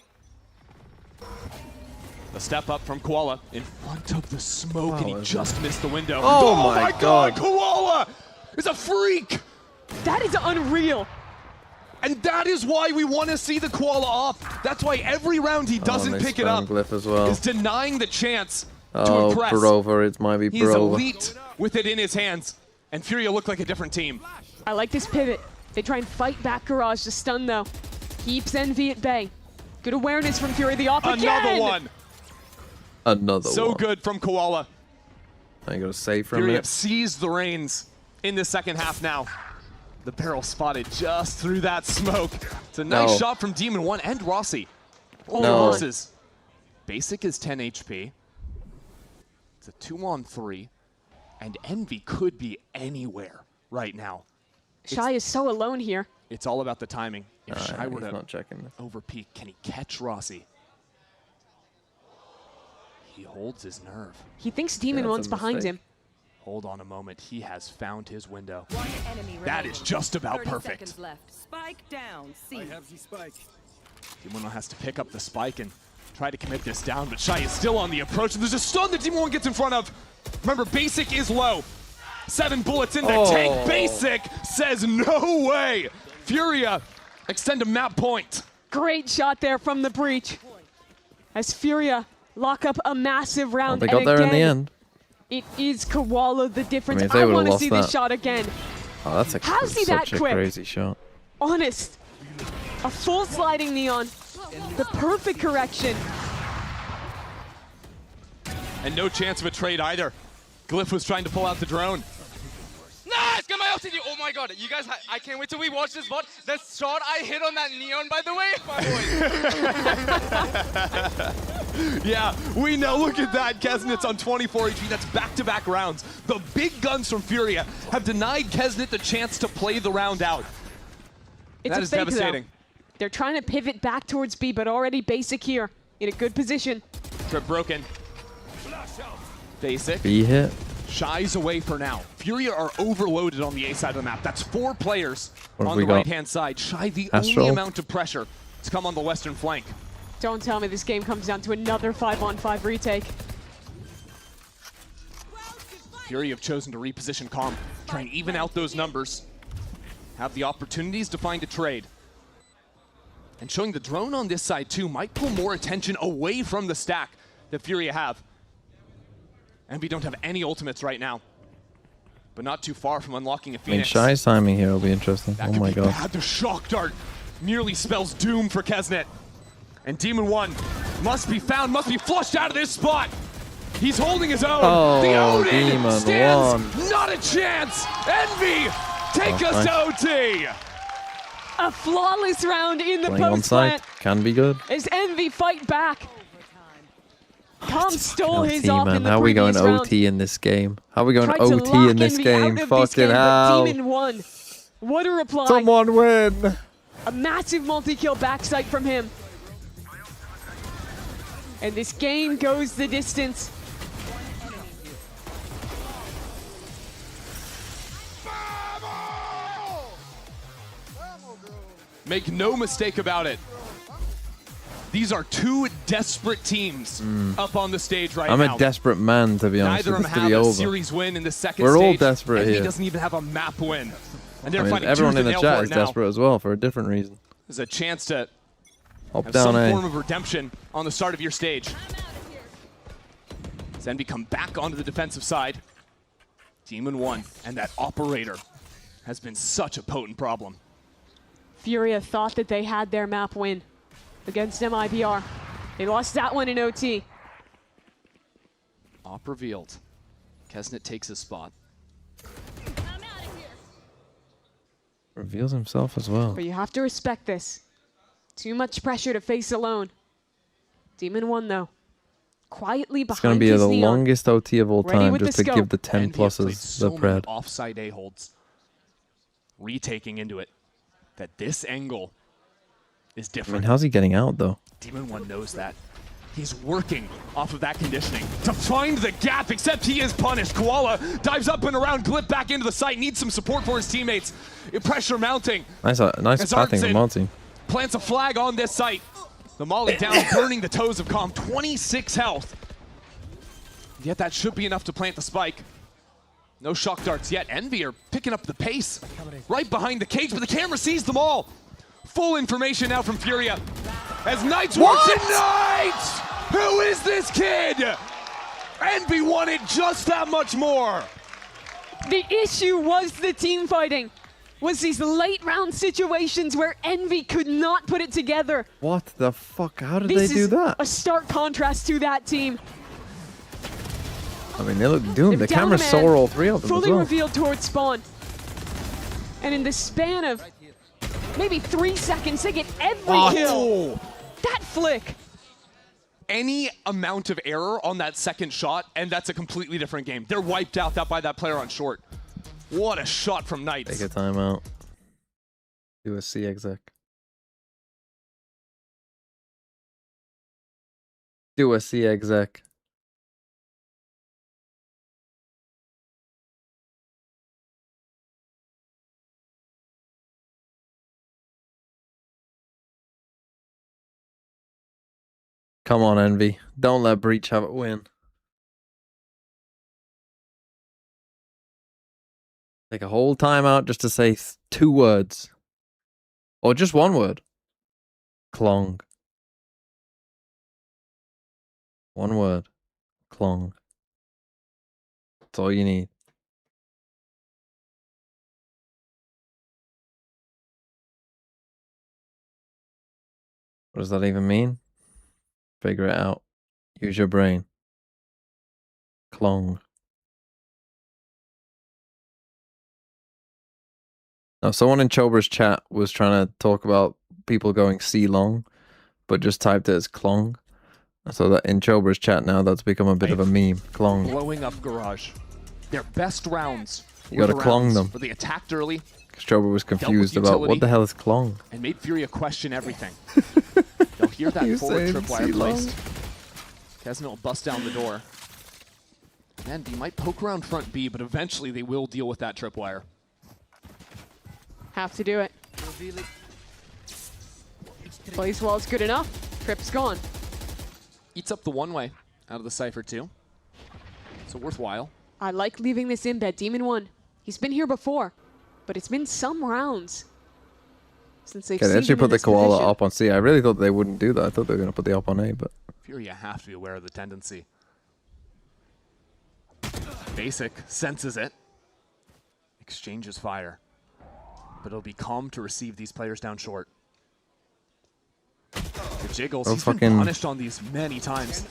The step up from Koala in front of the smoke, and he just missed the window. Oh my God. Koala is a freak! That is unreal. And that is why we want to see the Koala off. That's why every round he doesn't they pick it spam up Glyph as well. is denying the chance to Oh, impress. Brover, it might be He's Brover. elite with it in his hands, and Furia look like a different team. I like this pivot. They try and fight back Garage. The stun, though, keeps Envy at bay. Good awareness from Fury. The off again. Another one. Another So one. good from Koala. I gotta save for a Fury have minute. seized the reins in the second half now. The barrel spotted just through that smoke. It's a nice No. shot from Demon 1 and Rossi. All No. the horses. Basic is 10 HP. It's a 2-on-3. And Envy could be anywhere right now. Shy is so alone here. It's all about the timing. If Shy were he's to not checking this. overpeak, can he catch Rossi? He holds his nerve. He thinks Demon that's a 1's behind mistake. him. Hold on a moment. He has found his window. One enemy That remaining. is just about 30 perfect. seconds left. Spike down. C. Demon 1 has to pick up the spike and try to commit this down, but Shy is still on the approach. And there's a stun that Demon 1 gets in front of. Remember, Basic is low. 7 bullets in the tank. Basic says no way. Furia extend a map point. Great shot there from the breach. As Furia lock up a massive round. They got and there in the again, end. It is Koala the difference. if they I would've want to lost see this that- shot again. Oh, that's How's he that such a quick? crazy shot. Honest. A full sliding neon. The perfect correction. And no chance of a trade either. Glyph was trying to pull out the drone. Nice! Get my LCD! Oh my god, you guys, I can't wait till we watch this VOD. The shot I hit on that neon, by the way, my boy. Yeah, we know. Look at that. Kesnit's on 24 HP. That's back-to-back rounds. The big guns from Furia have denied Kesnit the chance to play the round out. It's that is fake, devastating. Though. They're trying to pivot back towards B, but already Basic here in a good position. Trip broken. Basic. B hit. Shies away for now. Furia are overloaded on the A side of the map. That's 4 players on the right-hand side. Shy the only amount of pressure to come on the western flank. Don't tell me this game comes down to another 5-on-5 retake. Fury have chosen to reposition Calm, try and even out those numbers. Have the opportunities to find a trade. And showing the drone on this side too might pull more attention away from the stack that Fury have. Envy don't have any ultimates right now, but not too far from unlocking a Phoenix. I mean, Shy's timing here will be interesting. That oh could my be god. Bad. The shock dart nearly spells doom for Kesnit. And Demon 1 must be found, must be flushed out of this spot. He's holding his own. Oh, the Odin Demon stands 1. Not a chance. Envy, take us to OT. A flawless round in the Playing on post site plant. can be good. As Envy fight back. Calm stole his OT, off man. in the How are we going previous round. OT in this game? How are we going Tried to OT lock in this Envy game? out of this Fucking game, but hell. Demon won. What a reply. Someone win. A massive multi-kill backside from him. And this game goes the distance. Make no mistake about it. These are 2 desperate teams up on the stage right I'm now. a desperate man, to be honest. Neither of For them this to have be a over. series win in the second We're all stage. desperate Envy here. doesn't even have a map win. And they're I mean, fighting everyone tooth in the and nail chat for is it now. desperate as well for a different reason. There's a chance to Hop have down some A. form of redemption on the start of your stage. As Envy come back onto the defensive side. Demon 1 and that operator has been such a potent problem. Furia thought that they had their map win against MIBR. They lost that one in OT. Op revealed. Kesnit takes his spot. Reveals himself as well. But you have to respect this. Too much pressure to face alone. Demon 1 though. Quietly It's going behind to be his the neon. longest OT of all Ready time with just the to scope. give the 10 Envy have played pluses so the many pred. offside A-holds. Retaking into it. That this angle is I different. mean, how's he getting out though? Demon 1 knows that. He's working off of that conditioning to find the gap, except he is punished. Koala dives up and around, Glip back into the site, needs some support for his teammates. Pressure mounting. Nice As pathing Arntzen from Monty. plants a flag on this site. The Molly down, burning the toes of Calm. 26 health. Yet that should be enough to plant the spike. No shock darts yet. Envy are picking up the pace. Right behind the cage, but the camera sees them all. Full information now from Furia. As Knights walks in Knights! Who is this kid? Envy wanted just that much more. The issue was the team fighting. Was these late round situations where Envy could not put it together. What the fuck? How did This they do is that? a stark contrast to that team. I mean, they look doomed. The Down camera man, saw all 3 of them as fully well. revealed towards spawn. And in the span of maybe 3 seconds, they get every kill. That flick. Any amount of error on that second shot, and that's a completely different game. They're wiped out by that player on short. What a shot from Knights. Take a timeout. Do a C exec. Do a C exec. Come on, Envy. Don't let Breach have it win. Take a whole timeout just to say 2 words. Or just 1 word. Klong. 1 word. Klong. That's all you need. What does that even mean? Figure it out. Use your brain. Klong. Now, someone in Chobra's chat was trying to talk about people going C long, but just typed it as Klong. I saw that in Chobra's chat now. That's become a bit of a meme. Klong. Blowing up Garage. Their best rounds. You gotta were the Klong rounds them. where they attacked early. Because Chobra was confused about what the hell is Klong. And made Furia question everything. They'll hear that You forward saying tripwire C-Long? placed. Kesna will bust down the door. And he might poke around front B, but eventually they will deal with that tripwire. Have to do it. Blaze wall's good enough. Trip's gone. Eats up the one-way out of the Cypher too. So worthwhile. I like leaving this in bed. Demon 1. He's been here before, but it's been some rounds since they've Okay, they seen actually him put in the this koala position. up on C. I really thought they wouldn't do that. I thought they were going to put the up on A, but... Furia have to be aware of the tendency. Basic senses it. Exchanges fire. But it'll be calm to receive these players down short. The Jiggles, Oh, he's been fucking- punished on these many times.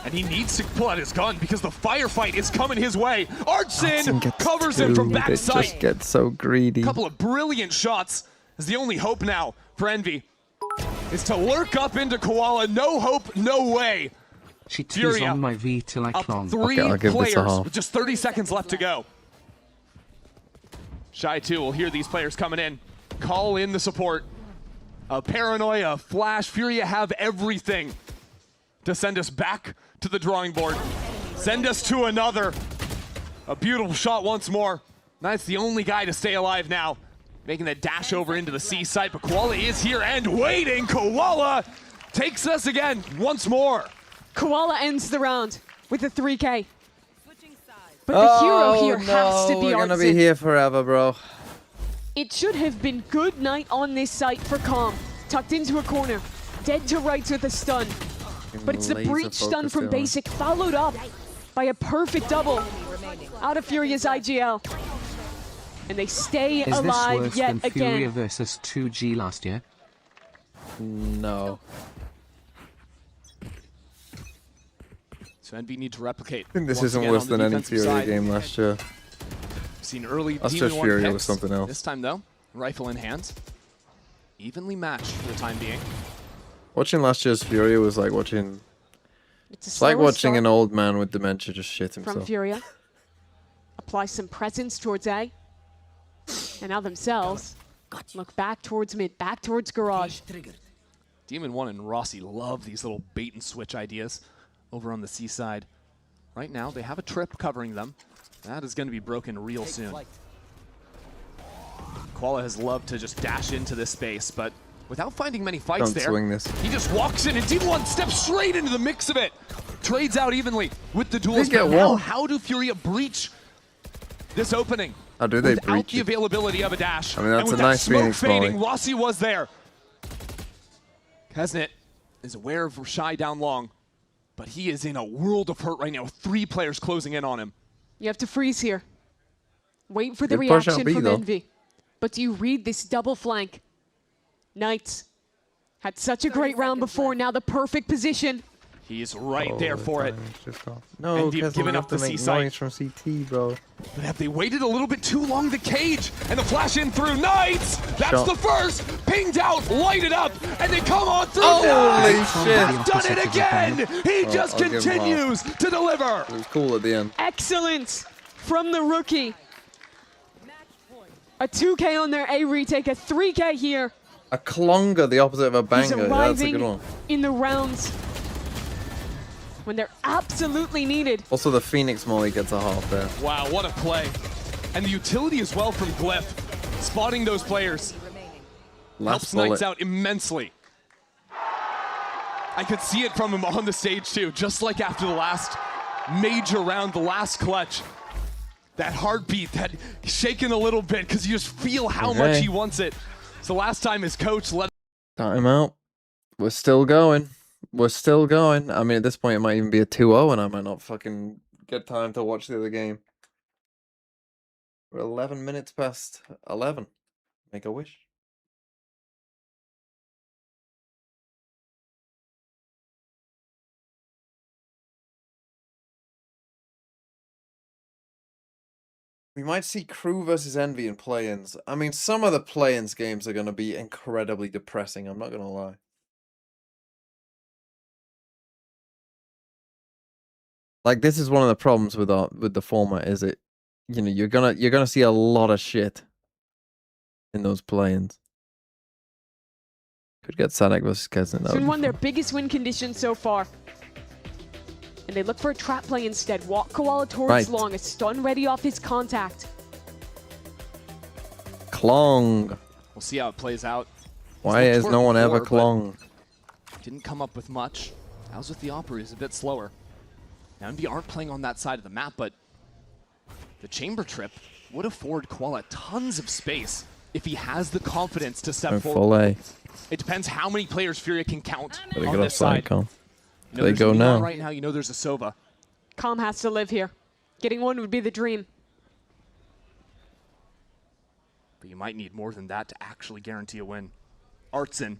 And he needs to pull out his gun because the firefight is coming his way. Artson covers him from They backside. just get so greedy. Couple of brilliant shots. Is the only hope now for Envy is to lurk up into Koala. No hope, no way. She tees Furia on my V till I up clong. 3 I'll give this a players half. with just 30 seconds left to go. Shy 2 will hear these players coming in. Call in the support. A Paranoia, Flash, Furia have everything to send us back to the drawing board. Send us to another. A beautiful shot once more. Knight's the only guy to stay alive now. Making that dash over into the C site, but Koala is here and waiting. Koala takes us again once more. Koala ends the round with a 3K. But the hero here has to be we're gonna be Artson. here forever, bro. It should have been good night on this site for Calm. Tucked into a corner, dead to rights with a stun. But it's the Laser breach stun focus from on. Basic, followed up by a perfect double out of Furia's IGL. And they stay Is this alive worse yet than Furia again. versus 2G last year? No. So Envy need to replicate. I think this once isn't again worse on the than any defensive Furia side. game last year. Seen early That's Demon just 1 Furia with picks. something else. This time though, rifle in hand. Evenly matched for the time being. Watching last year's Furia was like watching... It's, It's like watching an old man with dementia just shit from himself. Furia. Apply some presence towards A. And now themselves look back towards mid, back towards Garage. Demon 1 and Rossi love these little bait and switch ideas over on the C side. Right now, they have a trip covering them. That is going to be broken real soon. Koala has loved to just dash into this space, but without finding many fights Don't there, swing this. he just walks in and Demon 1 steps straight into the mix of it. Trades out evenly with the duels. get But now, one. how do Furia breach this opening? How do they Without breach the it? availability of a dash. I mean, that's and with a that nice smoke Phoenix fading, volley. Rossi was there. Kesnet is aware of Shy down long, but he is in a world of hurt right now with 3 players closing in on him. You have to freeze here. Wait for the Good push out reaction B, from though. Envy. But do you read this double flank? Knights had such a great round before, now the perfect position. He is right Oh, there for it. No, And because giving we up have to the make C site. noise from CT, bro. But have they waited a little bit too long? The cage and the flash in through Knights. That's Shot. the first. Pinged out, lighted up, and they come on through. Holy Knights shit. has done it again. He Oh, just I'll give him continues to deliver. It was cool at the end. Excellent from the rookie. A 2K on their A retake, a 3K here. A clonger, the opposite of a He's banger. That's a arriving good one. in the rounds when they're absolutely needed. Also, the Phoenix Molly gets a half there. Wow, what a play. And the utility as well from Glyph. Spotting those players helps Last Knights bullet. out immensely. I could see it from him on the stage too, just like after the last major round, the last clutch. That heartbeat, that shaking a little bit because you just feel how much Okay. he wants it. So last time his coach let Time out. We're still going. We're still going. I mean, at this point, it might even be a 2-0, and I might not fucking get time to watch the other game. We're 11 minutes past 11. Make a wish. We might see Crew versus Envy in play-ins. I mean, some of the play-ins games are going to be incredibly depressing, I'm not going to lie. Like, this is one of the problems with the format, is it, you know, you're gonna see a lot of shit in those play-ins. Could get Sadek versus Kesnet. It's been one of their biggest win conditions so far. And they look for a trap play instead. Walk Koala towards long, a stun ready off his contact. Klong. We'll see how it plays out. Why has no one ever Klong? Didn't come up with much. How's with the Opry is a bit slower. Now Envy aren't playing on that side of the map, but the chamber trip would afford Koala tons of space if he has the confidence to step forward. It depends how many players Furia can count on this side. You know, they go now. Right now, you know there's a Sova. Calm has to live here. Getting one would be the dream. But you might need more than that to actually guarantee a win. Artson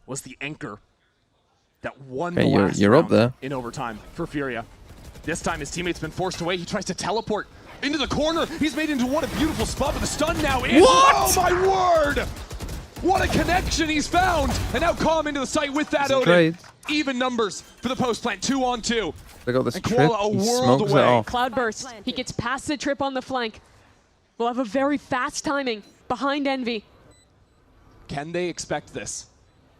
was the anchor that won the last you're up round there. in overtime for Furia. This time his teammate's been forced away. He tries to teleport into the corner. He's made into what a beautiful spot with the stun now. In. What? Oh my word! What a connection he's found! And now Calm into the site with that Odin. Great. Even numbers for the post plant, 2-on-2. They got this and trip. Koala He world smokes away. it off. Cloudburst. He gets past the trip on the flank. We'll have a very fast timing behind Envy. Can they expect this?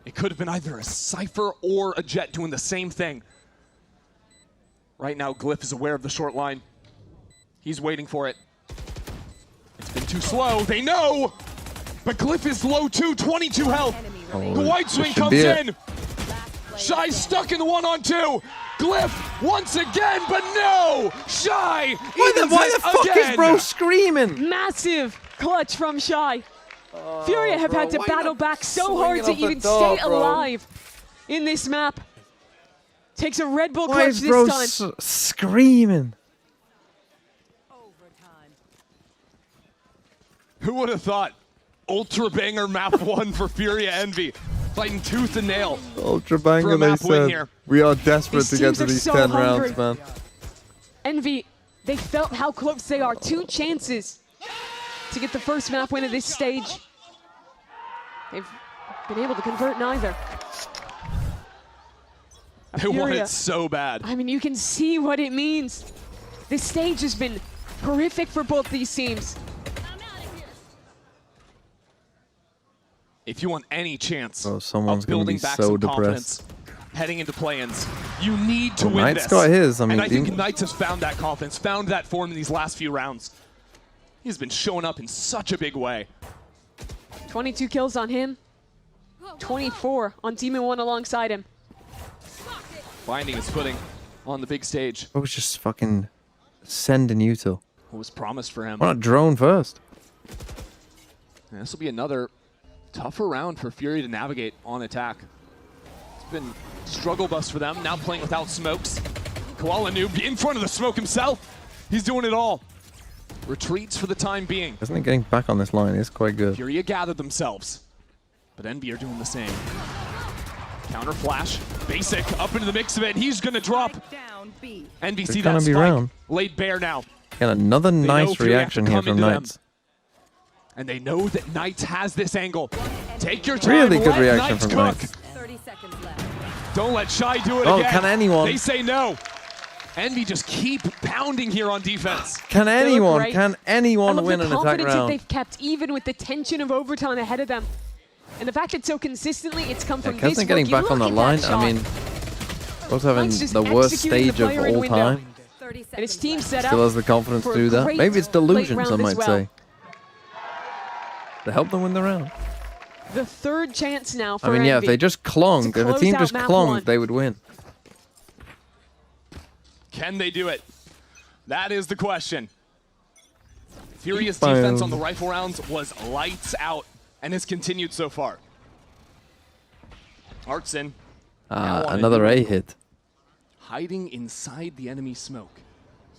It could have been either a Cypher or a Jet doing the same thing. Right now, Glyph is aware of the short line. He's waiting for it. It's been too slow. They know! But Glyph is low too, 22 health. The White Swing comes in. Shy stuck in the 1-on-2. Glyph once again, but no! Shy Why the fuck is bro screaming? Massive clutch from Shy. Furia have had to battle back so swing hard it to off the even door, stay bro? alive in this map. Takes a Red Bull Why clutch is bro this time. screaming? Who would have thought? Ultra banger map 1 for Furia Envy. Fighting tooth and nail. Ultra For a banger, they map win said. here. We are desperate These to get teams to are these so 10 hungry. rounds, man. Envy, they felt how close they are. 2 chances to get the first map win of this stage. They've been able to convert neither. They want Furia. it so bad. I mean, you can see what it means. This stage has been horrific for both these teams. If you want any chance Oh, someone's of gonna building be back so some depressed. confidence heading into play-ins, you need to Well, win Knight's this. got his. I mean, and I think Demon- Knights has found that confidence, found that form in these last few rounds. He's been showing up in such a big way. 22 kills on him. 24 on Demon 1 alongside him. Finding his footing on the big stage. I was just fucking sending you to. What was promised for him. Why not drone first? And this will be another tougher round for Fury to navigate on attack. It's been struggle bus for them, now playing without smokes. Koala Noob in front of the smoke himself. He's doing it all. Retreats for the time being. Isn't it getting back on this line? It's quite good. Furia gathered themselves, but Envy are doing the same. Counter flash, basic, up into the mix of it, and he's gonna drop. Envy They're see gonna that be spike, round. laid bare now. And another They know nice Furia have to reaction here come from into them. Knights. And they know that Knights has this angle. Take your time, Really good let reaction Knights from cook. Knights. 30 seconds left. Don't let Shy do it Oh, again. can anyone? They say no. Envy just keep pounding here on defense. Can They look anyone? great. Can I anyone love win the an attack confidence that round? they've kept even with the tension of overtime ahead of them. And the fact that so consistently it's come from Kesnet this getting rookie. back on Look the at line. that I shot. mean, both having Knight's just the worst executing the stage of player in all window. time. And his team set up Still has the confidence for to do a that. great Maybe it's late delusion, round some as might well. say. To help them win the round. The third chance now for I mean, yeah, if Envy they just clunged, to if a close team out just map clunged, one. they would win. Can they do it? That is the question. Furious defense on the rifle rounds was lights out and has continued so far. Artson. now on Another new A angle. hit. Hiding inside the enemy smoke.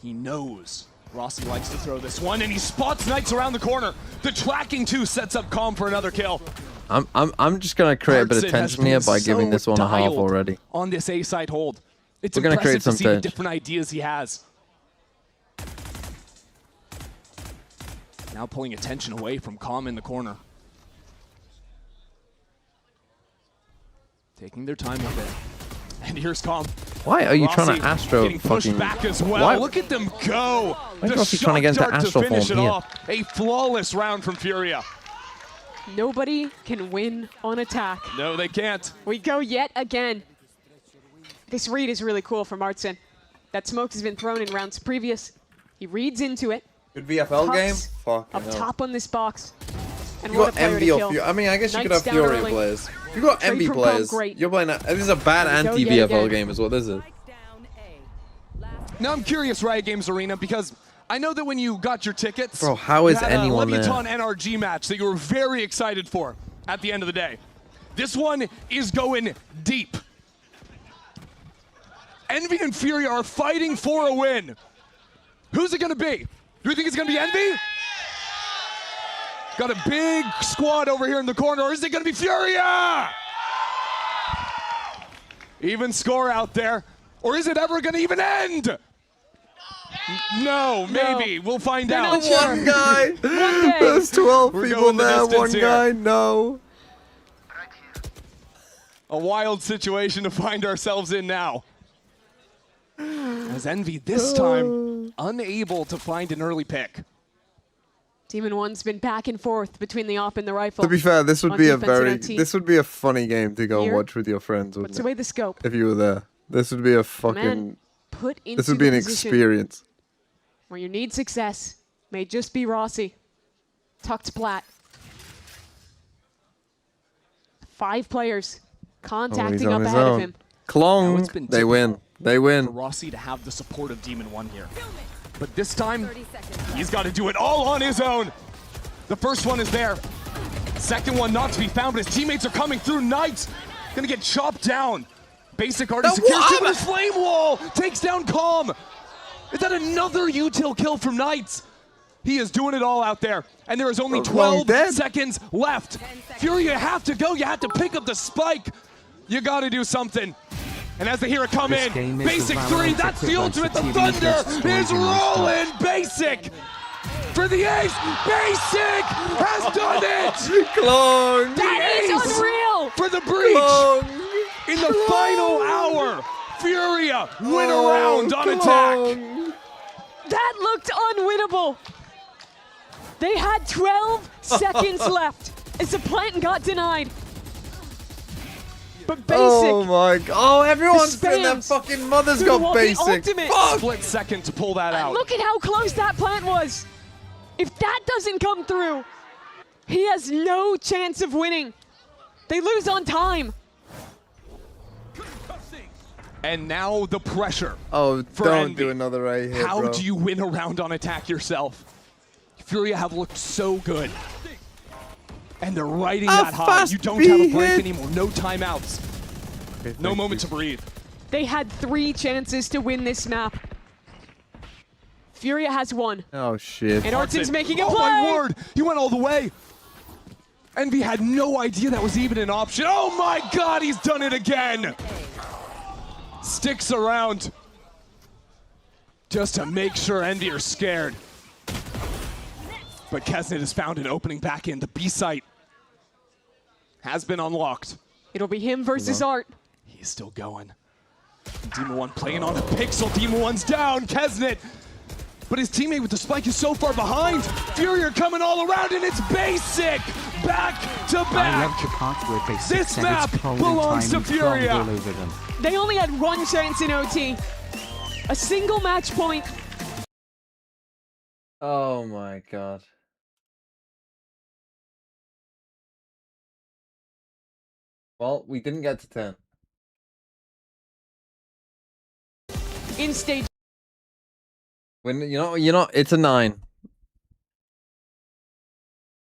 He knows Rossi likes to throw this one, and he spots Knights around the corner. The tracking 2 sets up Calm for another kill. I'm just gonna create a bit of Artson has tension here been by giving so this one a half dialed already. On this A-side hold. It's We're gonna impressive create to some see the tension. different ideas he has. Now pulling attention away from Calm in the corner. Taking their time with it. And here's Calm. Why are you trying Rossi to Astro getting pushed fucking... back as well. Why? Look at them go. Why is The Rossi trying to get into shock dart Astro to finish form it here? off. A flawless round from Furia. Nobody can win on attack. No, they can't. We go yet again. This read is really cool from Artson. That smoke has been thrown in rounds previous. He reads into it. Good VFL game? Pucks Fuck. up top on this box. And You what got a player MB to or kill. Fury. I mean, I guess you could Knights have down Fury early. players. You got Trade MB from players. Palm, great. You're playing. This is a bad There we go, anti yet VFL again. game, is what this is. Now I'm curious, Riot Games Arena, because I know that when you got your tickets, Bro, how is you had anyone a there? Leviathan NRG match that you were very excited for at the end of the day. This one is going deep. Envy and Fury are fighting for a win. Who's it going to be? Do you think it's going to be Envy? Got a big squad over here in the corner, or is it going to be Furia? Even score out there. Or is it ever going to even end? No, maybe. We'll find They're out. not sure. One guy. One day. There's 12 We're people going the there. distance One here. guy. No. A wild situation to find ourselves in now. As Envy this time unable to find an early pick. Demon One's been back and forth between the op and the rifle. To be fair, this would on be a defense and very, OT. this would be a funny game to go and Here. watch with your friends, wouldn't Puts it? away the scope. If you were there, this would be a Man, fucking. put into This would be the an position experience. where you need success. May just be Rossi. Tucked plat. 5 players contacting on up his ahead of own. him. Klong, Now it's been they win. They win. For Rossi to have the support of Demon One here. But this time, he's got to do it all on his own. The first one is there. Second one not to be found, but his teammates are coming through. Knights gonna get chopped down. Basic already secures to his flame wall. Takes down Calm. Is that another util kill from Knights? He is doing it all out there. And there is only 12 seconds left. Fury, you have to go. You have to pick up the spike. You got to do something. And as they hear it come This in, game is Basic the 3, Valorant that's the equivalent ultimate. to The TV Thunder versus is Origin and rolling. Basic for the ace. Basic has done it. Klong. That is unreal. For the breach. In the final hour, Furia win a round on attack. That looked unwinnable. They had 12 seconds left as the plant got denied. But Basic. Oh my god. Oh, everyone's the in their spams fucking mother's through the got wall, the Basic. ultimate. Fuck. Split second to pull that out. Look at how close that plant was. If that doesn't come through, he has no chance of winning. They lose on time. And now the pressure. Oh, for don't Envy. do another A here, How bro. do you win a round on attack yourself? Furia have looked so good. And they're riding that high. fast You don't have a B break hit. anymore. No timeouts. No moment to breathe. They had 3 chances to win this map. Furia has 1. Oh shit. And Artson's making a Oh play. my word! He went all the way. Envy had no idea that was even an option. Oh my god, he's done it again! Sticks around just to make sure Envy are scared. But Kesnet has found an opening back in. The B site has been unlocked. It'll be him versus Art. He's still going. Demon One playing on a pixel. Demon One's down. Kesnet. But his teammate with the spike is so far behind. Fury are coming all around, and it's Basic back to I back. love the part where Basic This said map it's probably belongs time to we crawled Furia. all over them. They only had 1 chance in OT. A single match point. Oh my god. Well, we didn't get to 10. In stage. When you know, it's a 9.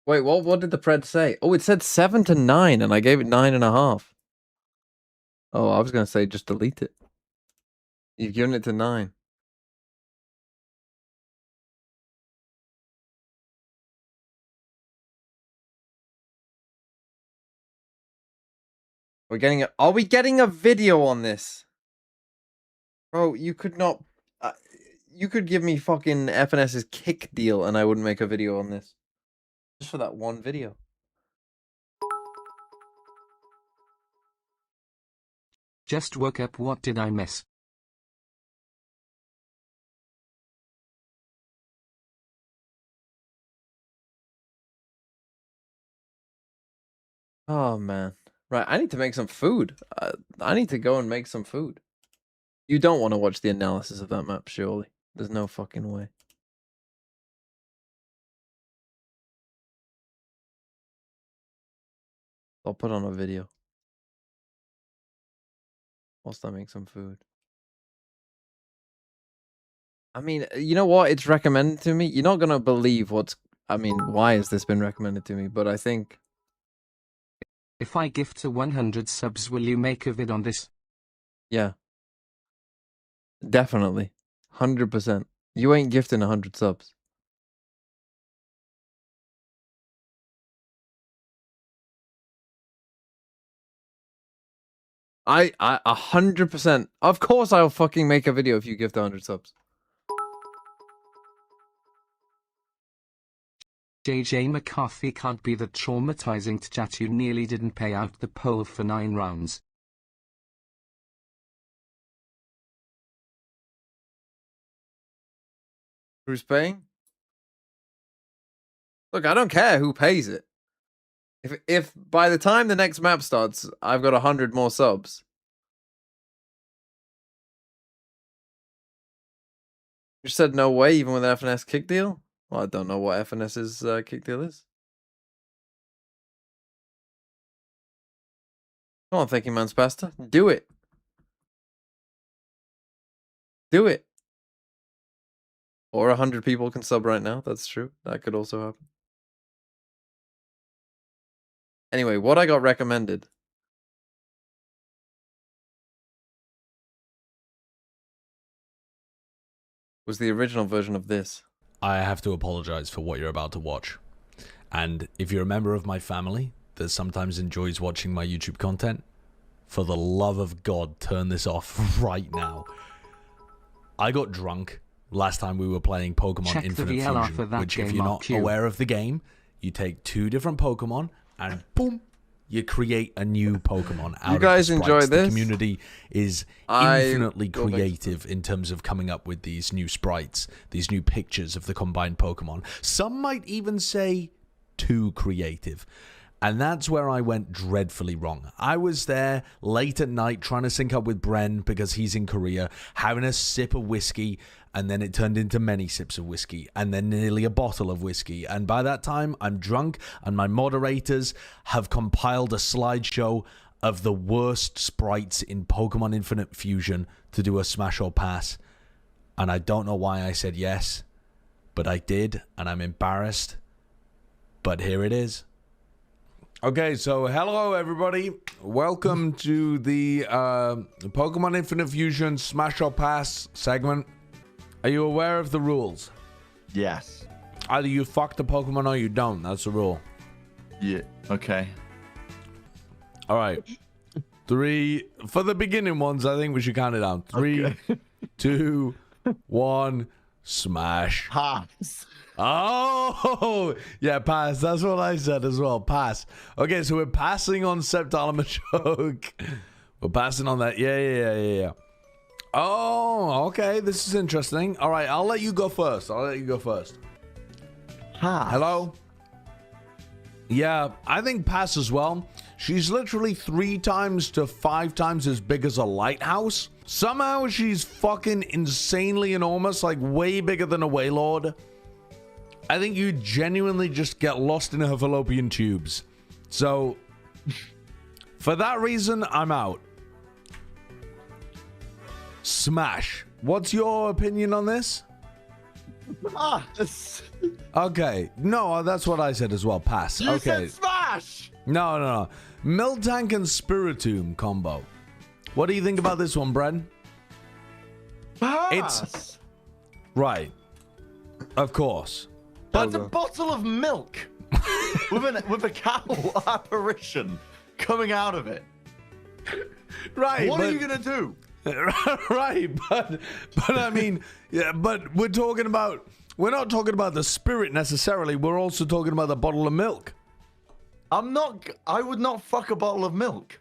Wait, what did the pred say? Oh, it said 7 to 9, and I gave it 9.5. Oh, I was gonna say just delete it. You've given it to 9. Are we getting a video on this? Bro, you could not. You could give me fucking FNS's kick deal, and I wouldn't make a video on this. Just for that one video. Just woke up, what did I miss? Oh, man. Right, I need to make some food. I need to go and make some food. You don't want to watch the analysis of that map, surely. There's no fucking way. I'll put on a video. Whilst I make some food. I mean, you know what? It's recommended to me. You're not going to believe what's... I mean, why has this been recommended to me? But I think... If I gift to 100 subs, will you make a vid on this? Yeah. Definitely. 100%. You ain't gifting 100 subs. I 100%. Of course I'll fucking make a video if you gift 100 subs. JJ McCarthy can't be that traumatizing to chat. You nearly didn't pay out the poll for 9 rounds. Who's paying? Look, I don't care who pays it. If by the time the next map starts, I've got 100 more subs. You said no way, even with FNS kick deal? Well, I don't know what FNS's kick deal is. Come on, Thinking Man's Pasta. Do it. Do it. Or 100 people can sub right now. That's true. That could also happen. Anyway, what I got recommended was the original version of this. I have to apologize for what you're about to watch. And if you're a member of my family that sometimes enjoys watching my YouTube content, for the love of God, turn this off right now. I got drunk last time we were playing Pokemon Infinite Fusion, which if you're not aware of the game, you take 2 different Pokemon and boom, you create a new Pokemon out of the sprites. You guys enjoy this? The community is infinitely creative in terms of coming up with these new sprites, these new pictures of the combined Pokemon. Some might even say too creative. And that's where I went dreadfully wrong. I was there late at night trying to sync up with Bren because he's in Korea, having a sip of whiskey, and then it turned into many sips of whiskey, and then nearly a bottle of whiskey. And by that time, I'm drunk, and my moderators have compiled a slideshow of the worst sprites in Pokemon Infinite Fusion to do a smash or pass. And I don't know why I said yes, but I did, and I'm embarrassed. But here it is. Okay, so hello everybody. Welcome to the Pokemon Infinite Fusion Smash or Pass segment. Are you aware of the rules? Yes. Either you fuck the Pokemon or you don't. That's the rule. Yeah, okay. All right. 3, for the beginning ones, I think we should count it down. 3, 2, 1, smash. Pass. Oh, yeah, pass. That's what I said as well. Pass. Okay, so we're passing on Sceptile Machoke. We're passing on that. Yeah. Oh, okay. This is interesting. All right, I'll let you go first. Pass. Hello? Yeah, I think pass as well. She's literally 3 times to 5 times as big as a lighthouse. Somehow she's fucking insanely enormous, like way bigger than a Wailord. I think you genuinely just get lost in her fallopian tubes. So, for that reason, I'm out. Smash. What's your opinion on this? Pass. Okay. No, that's what I said as well. Pass. You okay. said smash. No. Miltank and Spiritomb combo. What do you think about this one, Bren? Pass. It's right. Of course. That's a bottle of milk with a cow apparition coming out of it. Right. What are you gonna do? Right, but I mean, yeah, but we're not talking about the spirit necessarily. We're also talking about the bottle of milk. I would not fuck a bottle of milk.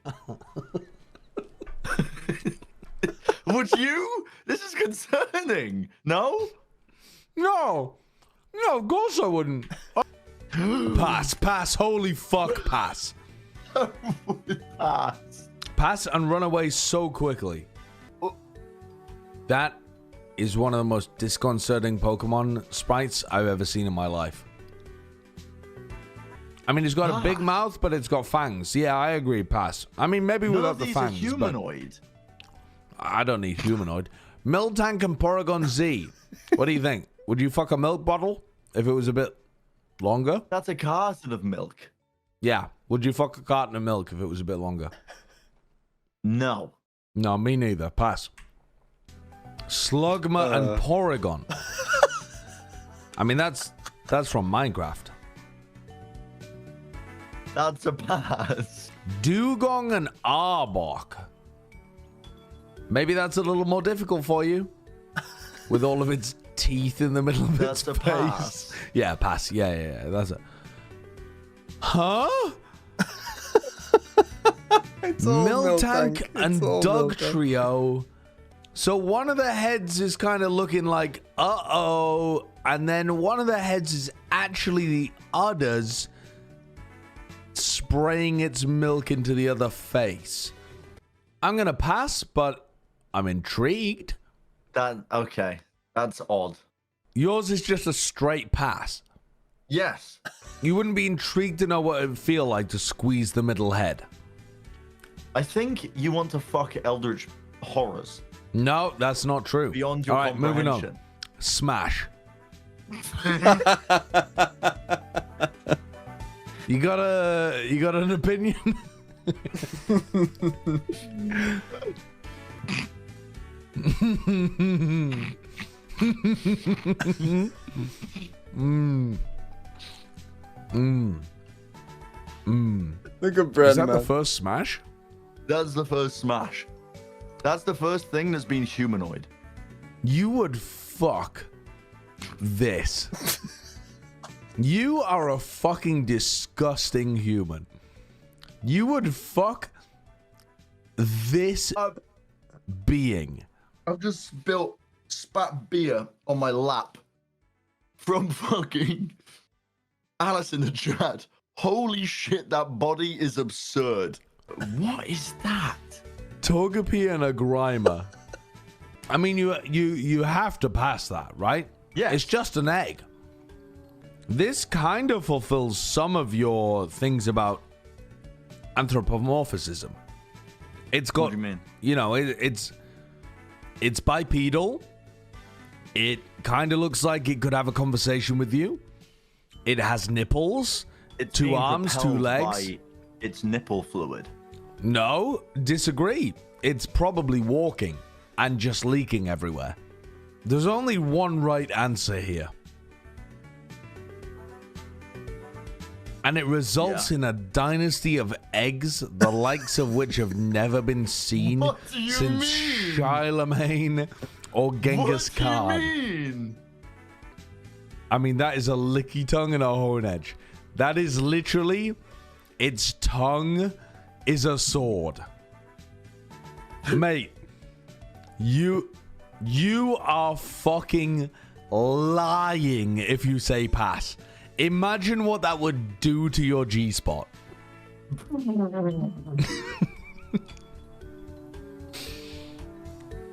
Would you? This is concerning. No, of course I wouldn't. Pass. Holy fuck, pass. Pass. Pass and run away so quickly. That is one of the most disconcerting Pokemon sprites I've ever seen in my life. I mean, it's got a big mouth, but it's got fangs. Yeah, I agree, pass. I mean, maybe without the fangs. Are humanoid. I don't need humanoid. Miltank and Porygon Z. What do you think? Would you fuck a milk bottle if it was a bit longer? That's a carton of milk. Yeah. Would you fuck a carton of milk if it was a bit longer? No. No, me neither. Pass. Slugma and Porygon. I mean, that's from Minecraft. That's a pass. Dugong and Arbok. Maybe that's a little more difficult for you. With all of its teeth in the middle of its face. Pass. Yeah, pass. Yeah. That's it. Huh? Miltank and Dugtrio. So one of the heads is kind of looking like, uh-oh. And then one of the heads is actually the udder's spraying its milk into the other face. I'm going to pass, but I'm intrigued. Okay. That's odd. Yours is just a straight pass. Yes. You wouldn't be intrigued to know what it would feel like to squeeze the middle head. I think you want to fuck Eldritch Horrors. No, that's not true. Beyond your moving comprehension. on. Smash. You got an opinion? Look at Brad. Is that the first Smash? That's the first Smash. That's the first thing that's been humanoid. You would fuck this. You are a fucking disgusting human. You would fuck this being. I've just spat beer on my lap from fucking Alice in the chat. Holy shit, that body is absurd. What is that? Togepi and a Grimer. I mean, you have to pass that, right? Yeah. It's just an egg. This kind of fulfills some of your things about anthropomorphism. It's got, what do you mean? You know, it's bipedal. It kind of looks like it could have a conversation with you. It has nipples, It's 2 being arms, 2 propelled legs. by its nipple fluid. No, disagree. It's probably walking and just leaking everywhere. There's only one right answer here. And it results in a dynasty of eggs, the likes of which have never been seen since Charlemagne or Genghis Khan. I mean, that is a licky tongue and a horn edge. That is literally, its tongue is a sword. Mate, you are fucking lying if you say pass. Imagine what that would do to your G-spot.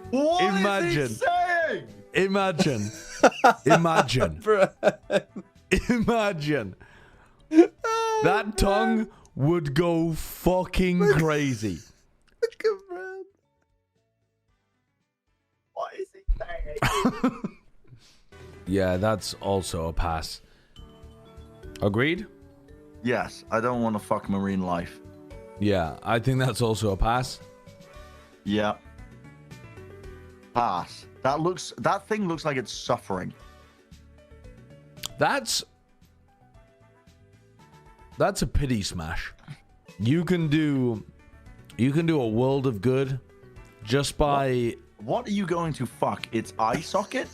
What Imagine. is he saying? Imagine. Imagine. Imagine. That tongue would go fucking crazy. Look at Brad. What is he saying? Yeah, that's also a pass. Agreed? Yes, I don't want to fuck marine life. Yeah, I think that's also a pass. Yeah. Pass. That thing looks like it's suffering. That's a pity smash. You can do a world of good just by What are you going to fuck? Its eye socket?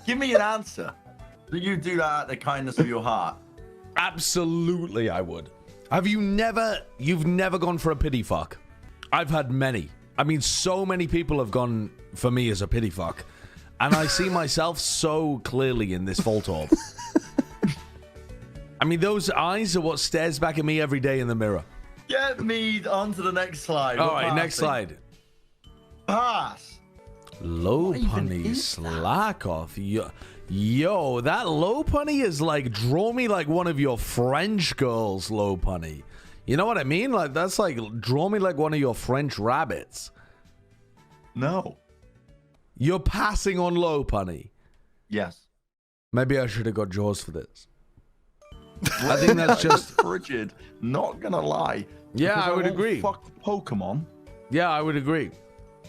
Give me an answer. Do you do that out of the kindness of your heart? Absolutely, I would. You've never gone for a pity fuck? I've had many. I mean, so many people have gone for me as a pity fuck. And I see myself so clearly in this Voltorb. I mean, those eyes are what stares back at me every day in the mirror. Get me onto the next slide. All right, next slide. Pass. Low punny, slack off. Yo, that low punny is like, draw me like one of your French girls, low punny. You know what I mean? Like, that's like, draw me like one of your French rabbits. No. You're passing on low punny. Yes. Maybe I should have got Jaws for this. I think that's just frigid. Not gonna lie. Yeah, Because I would won't agree. Fuck Pokemon. Yeah, I would agree.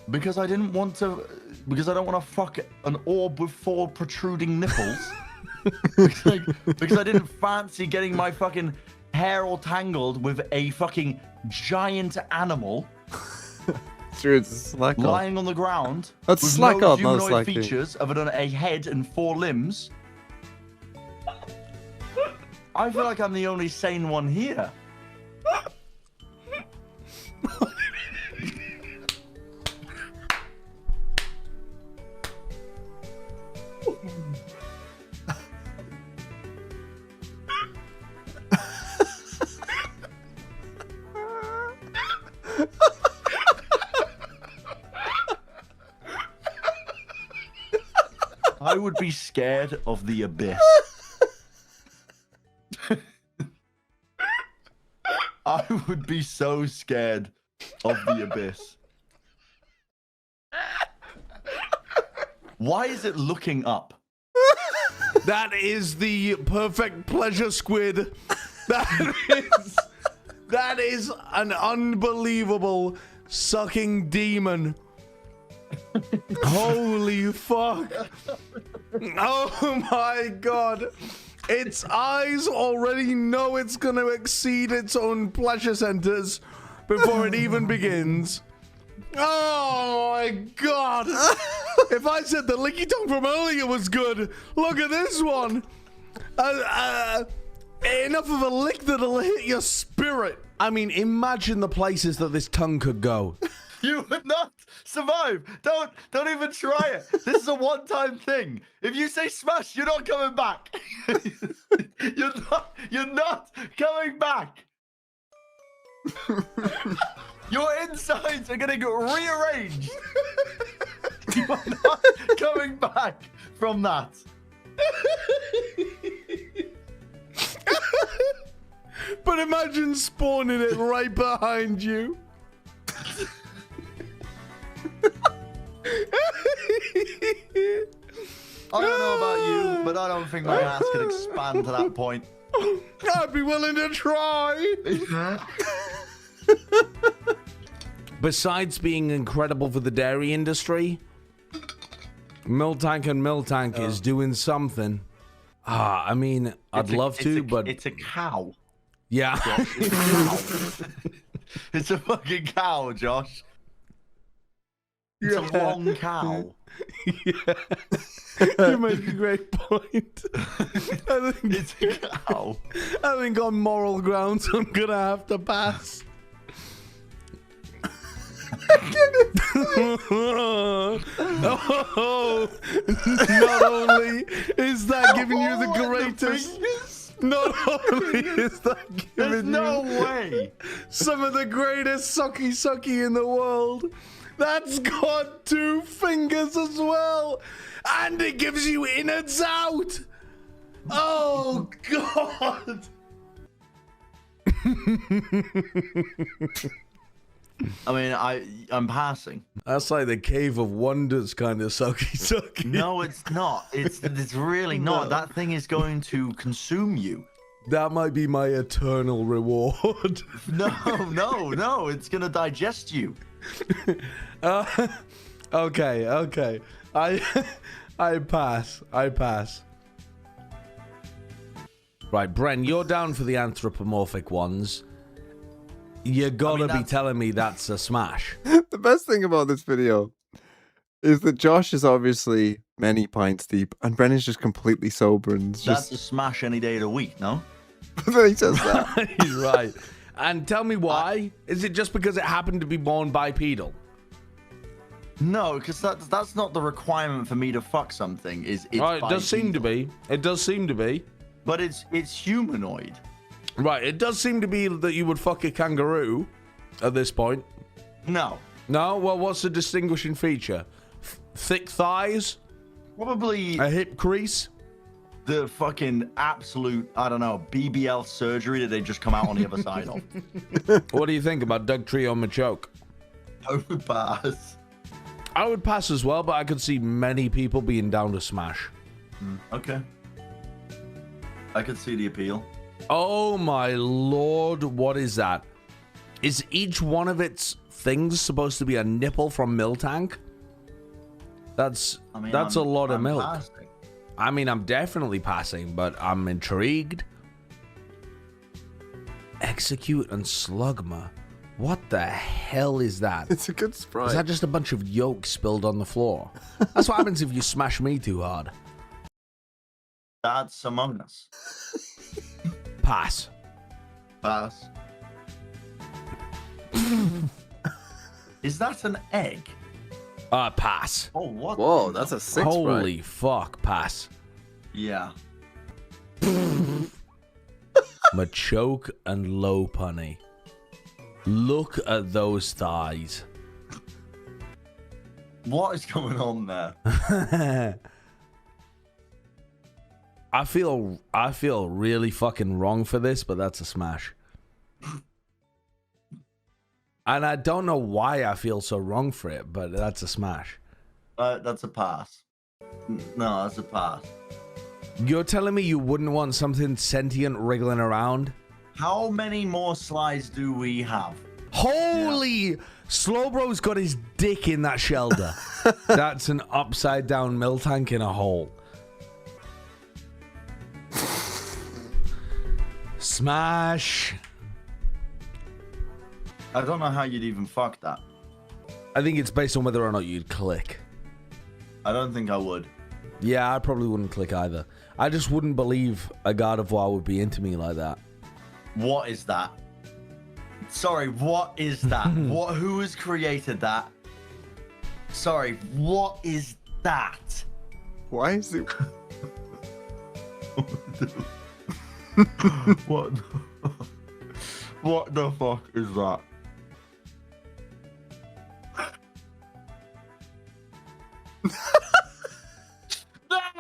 Because I didn't want to. Because I don't want to fuck an orb with 4 protruding nipples. because I didn't fancy getting my fucking hair all tangled with a fucking giant animal. Dude, slack off. Lying on the ground. That's with slack no off, not humanoid slacking. features other than a head and 4 limbs. I feel like I'm the only sane one here. I would be scared of the abyss. I would be so scared of the abyss. Why is it looking up? That is the perfect pleasure squid. That is an unbelievable sucking demon. Holy fuck. Oh my god. Its eyes already know it's going to exceed its own pleasure centers before it even begins. Oh my god. If I said the licky tongue from earlier was good, look at this one. Enough of a lick that'll hit your spirit. I mean, imagine the places that this tongue could go. You would not survive. Don't even try it. This is a one-time thing. If you say smash, you're not coming back. You're not coming back. Your insides are gonna get rearranged. You are not coming back from that. But imagine spawning it right behind you. I don't know about you, but I don't think my ass can expand to that point. I'd be willing to try. Besides being incredible for the dairy industry, Miltank and Miltank is doing something. I mean, I'd love to, but it's a cow. Yeah. Josh, it's a cow. It's a fucking cow, Josh. It's a long cow. Yeah. You make a great point. I think it's a cow. I think on moral grounds, I'm gonna have to pass. Oh, not only is that giving you the greatest, not only is that giving you some of the greatest sucky in the world, that's got 2 fingers as well, and it gives you innards out. Oh God. I mean, I'm passing. That's like the Cave of Wonders kind of sucky. No, it's not. It's really not. That thing is going to consume you. That might be my eternal reward. No. It's gonna digest you. Okay. I pass. Right, Bren, you're down for the anthropomorphic ones. You gotta be telling me that's a smash. The best thing about this video is that Josh is obviously many pints deep, and Brennan's just completely sober and That's a smash any day of the week, no? But then he says that. He's right. And tell me why? Is it just because it happened to be born bipedal? No, because that's not the requirement for me to fuck something. It does seem to be. It does seem to be. but it's humanoid. Right, it does seem to be that you would fuck a kangaroo at this point. No. No? Well, what's the distinguishing feature? Thick thighs? Probably a hip crease? The fucking absolute, I don't know, BBL surgery that they just come out on the other side of. What do you think about Dugtrio Machoke? I would pass. I would pass as well, but I could see many people being down to smash. Okay. I could see the appeal. Oh my lord, what is that? Is each one of its things supposed to be a nipple from Miltank? That's a lot of milk. Passing. I mean, I'm definitely passing, but I'm intrigued. Execute and Slugma. What the hell is that? It's a good sprite. Is that just a bunch of yolk spilled on the floor? That's what happens if you smash me too hard. That's Among Us. Pass. Pass. Is that an egg? Pass. Oh, what? Whoa, that's a 6. Holy right? fuck, pass. Yeah. Machoke and Lopunny. Look at those thighs. What is going on there? I feel really fucking wrong for this, but that's a smash. And I don't know why I feel so wrong for it, but that's a smash. That's a pass. No, that's a pass. You're telling me you wouldn't want something sentient wriggling around? How many more slides do we have? Holy! Yeah. Slowbro's got his dick in that shelter. That's an upside down Miltank in a hole. Smash. I don't know how you'd even fuck that. I think it's based on whether or not you'd click. I don't think I would. Yeah, I probably wouldn't click either. I just wouldn't believe a Gardevoir would be into me like that. What is that? Sorry, what is that? Who has created that? Sorry, what is that? Why is it? What the fuck is that?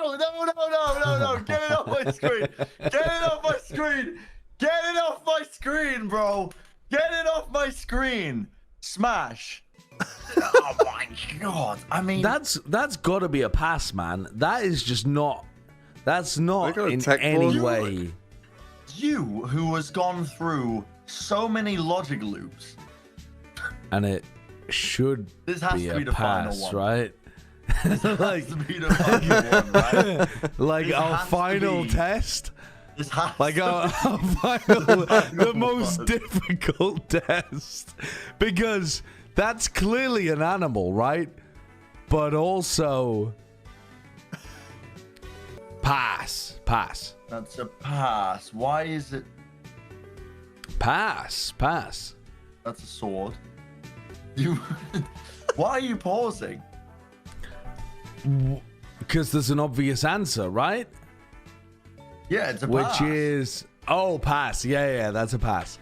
No. Get it off my screen. Get it off my screen. Get it off my screen, bro. Get it off my screen. Smash. Oh my god. I mean, that's got to be a pass, man. That is just not. That's not in any way. You who has gone through so many logic loops. And it should be a pass, right? Like, like our final test, like our final, the most difficult test, because that's clearly an animal, right? But also pass. That's a pass. Why is it pass? That's a sword. Why are you pausing? Because there's an obvious answer, right? Yeah, it's a pass. Which is pass. Yeah, that's a pass.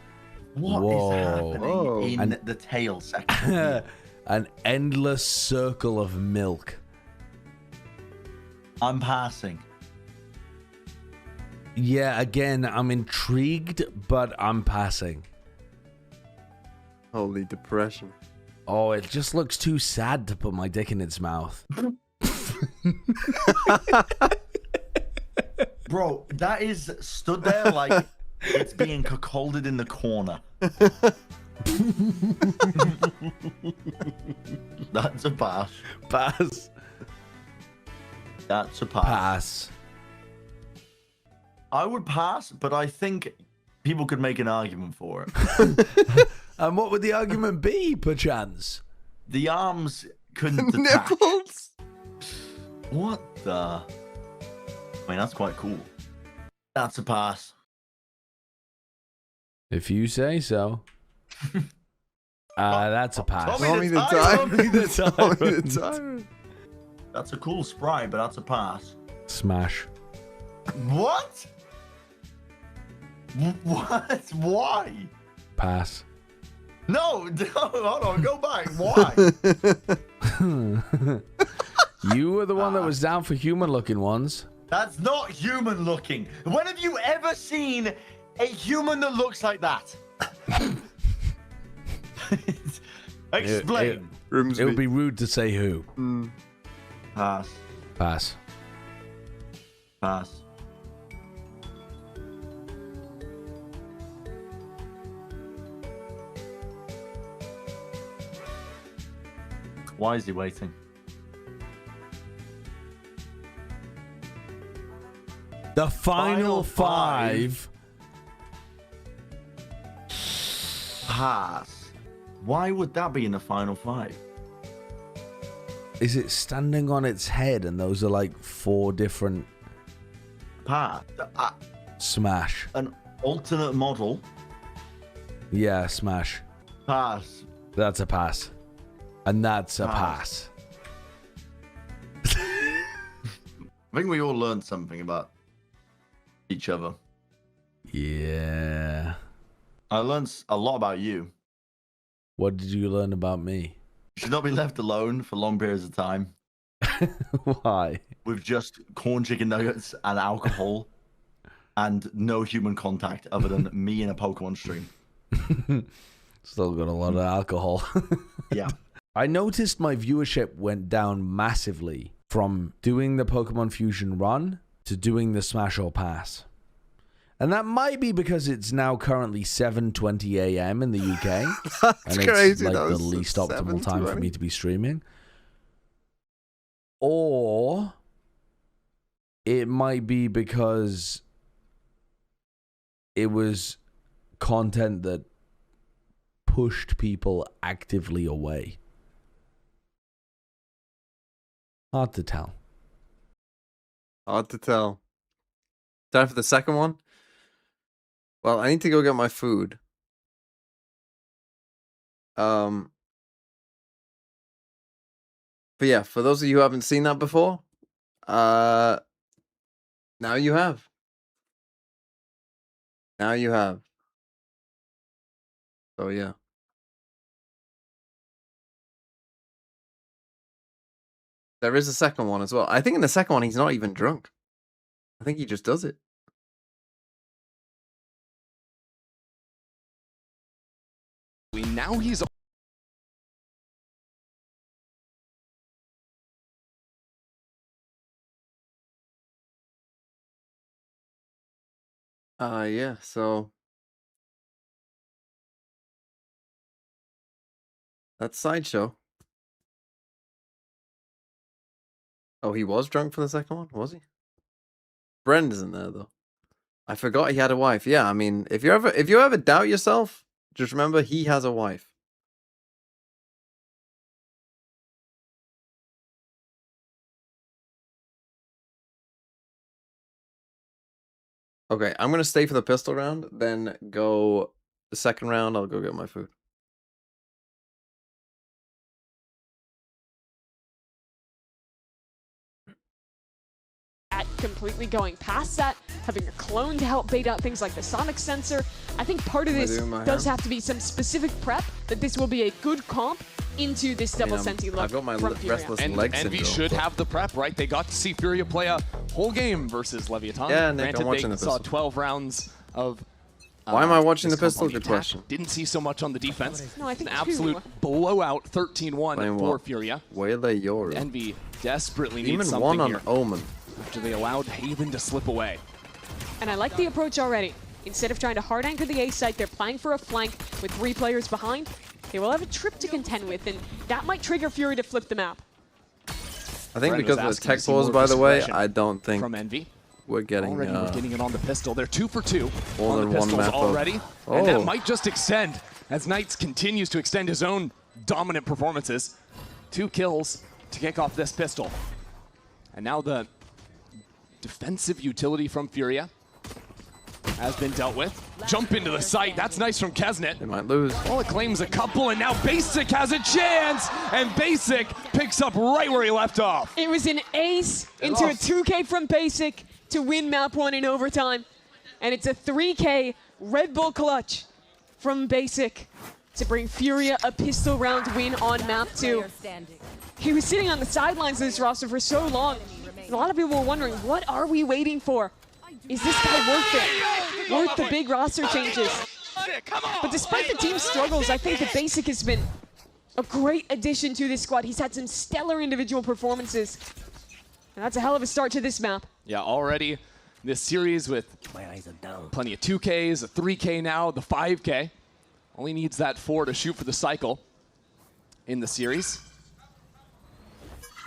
What is happening in the tail section? An endless circle of milk. I'm passing. Yeah, again, I'm intrigued, but I'm passing. Holy depression. Oh, it just looks too sad to put my dick in its mouth. Bro, that is stood there like it's being cuckolded in the corner. That's a pass. Pass. That's a pass. Pass. I would pass, but I think people could make an argument for it. And what would the argument be, perchance? The arms couldn't detach. Nipples? What the? I mean, that's quite cool. That's a pass. If you say so. That's a pass. Tommy the Tyrant. That's a cool sprite, but that's a pass. Smash. What? What? Why? Pass. No, hold on, go back. Why? You were the one that was down for human-looking ones. That's not human-looking. When have you ever seen a human that looks like that? Explain. It would be rude to say who. Pass. Pass. Pass. Why is he waiting? The final five. Pass. Why would that be in the final five? Is it standing on its head and those are like 4 different... Pass. Smash. An alternate model. Yeah, smash. Pass. That's a pass. And that's a pass. I think we all learned something about each other. Yeah. I learned a lot about you. What did you learn about me? You should not be left alone for long periods of time. Why? With just corn chicken nuggets and alcohol and no human contact other than me in a Pokemon stream. Still got a lot of alcohol. Yeah. I noticed my viewership went down massively from doing the Pokemon Fusion run to doing the Smash or Pass. And that might be because it's now currently 7:20 a.m. in the UK. That's and crazy. It's like That the was least optimal time for 7:20. me to be streaming. Or it might be because it was content that pushed people actively away. Hard to tell. Hard to tell. Time for the second one? Well, I need to go get my food. But yeah, for those of you who haven't seen that before, now you have. Now you have. So yeah. There is a second one as well. I think in the second one he's not even drunk. I think he just does it. Now he's Yeah, so that's Sideshow. Oh, he was drunk for the second one, was he? Brend isn't there though. I forgot he had a wife. Yeah, I mean, if you ever doubt yourself, just remember he has a wife. Okay, I'm gonna stay for the pistol round, then go the second round. I'll go get my food. Completely going past that, having a clone to help bait out things like the sonic sensor. I think part of this does have to be some specific prep, that this will be a good comp into this double senti look. I've got my from restless Furia. leg Envy syndrome. should have the prep, right? They got to see Furia play a whole game versus Leviathan. Yeah, Nick, I'm Granted, watching they the saw pistol. 12 rounds of... Why am I watching the this pistol? comp on Good attack. question. Didn't see so much on the defense. No, I think An absolute blowout 13-1 Playing for what? Furia. Waylay Yoru. Envy desperately Demon needs won something on here Omen. after they allowed Haven to slip away. And I like the approach already. Instead of trying to hard anchor the A site, they're playing for a flank with 3 players behind. They will have a trip to contend with, and that might trigger Fury to flip the map. I think Brend because was of the asking to tech see pause, more by the way, discretion I don't think from Envy. we're getting Already we're getting it on the pistol. They're 2 for 2 more on than the one pistols map of- already. And that Oh. might just extend as Knights continues to extend his own dominant performances. 2 kills to kick off this pistol. And now the defensive utility from Furia has been dealt with. Jump into the site. That's nice from Kesnet. They might lose. Well, it claims a couple, and now Basic has a chance, and Basic picks up right where he left off. It was an ace into a 2K from Basic to win map 1 in overtime. And it's a 3K Red Bull clutch from Basic to bring Furia a pistol round win on map 2. He was sitting on the sidelines of this roster for so long. And a lot of people were wondering, what are we waiting for? Is this guy worth it? Worth the big roster changes? But despite the team's struggles, I think that Basic has been a great addition to this squad. He's had some stellar individual performances. And that's a hell of a start to this map. Yeah, already this series with plenty of 2Ks, a 3K now, the 5K. Only needs that 4 to shoot for the cycle in the series.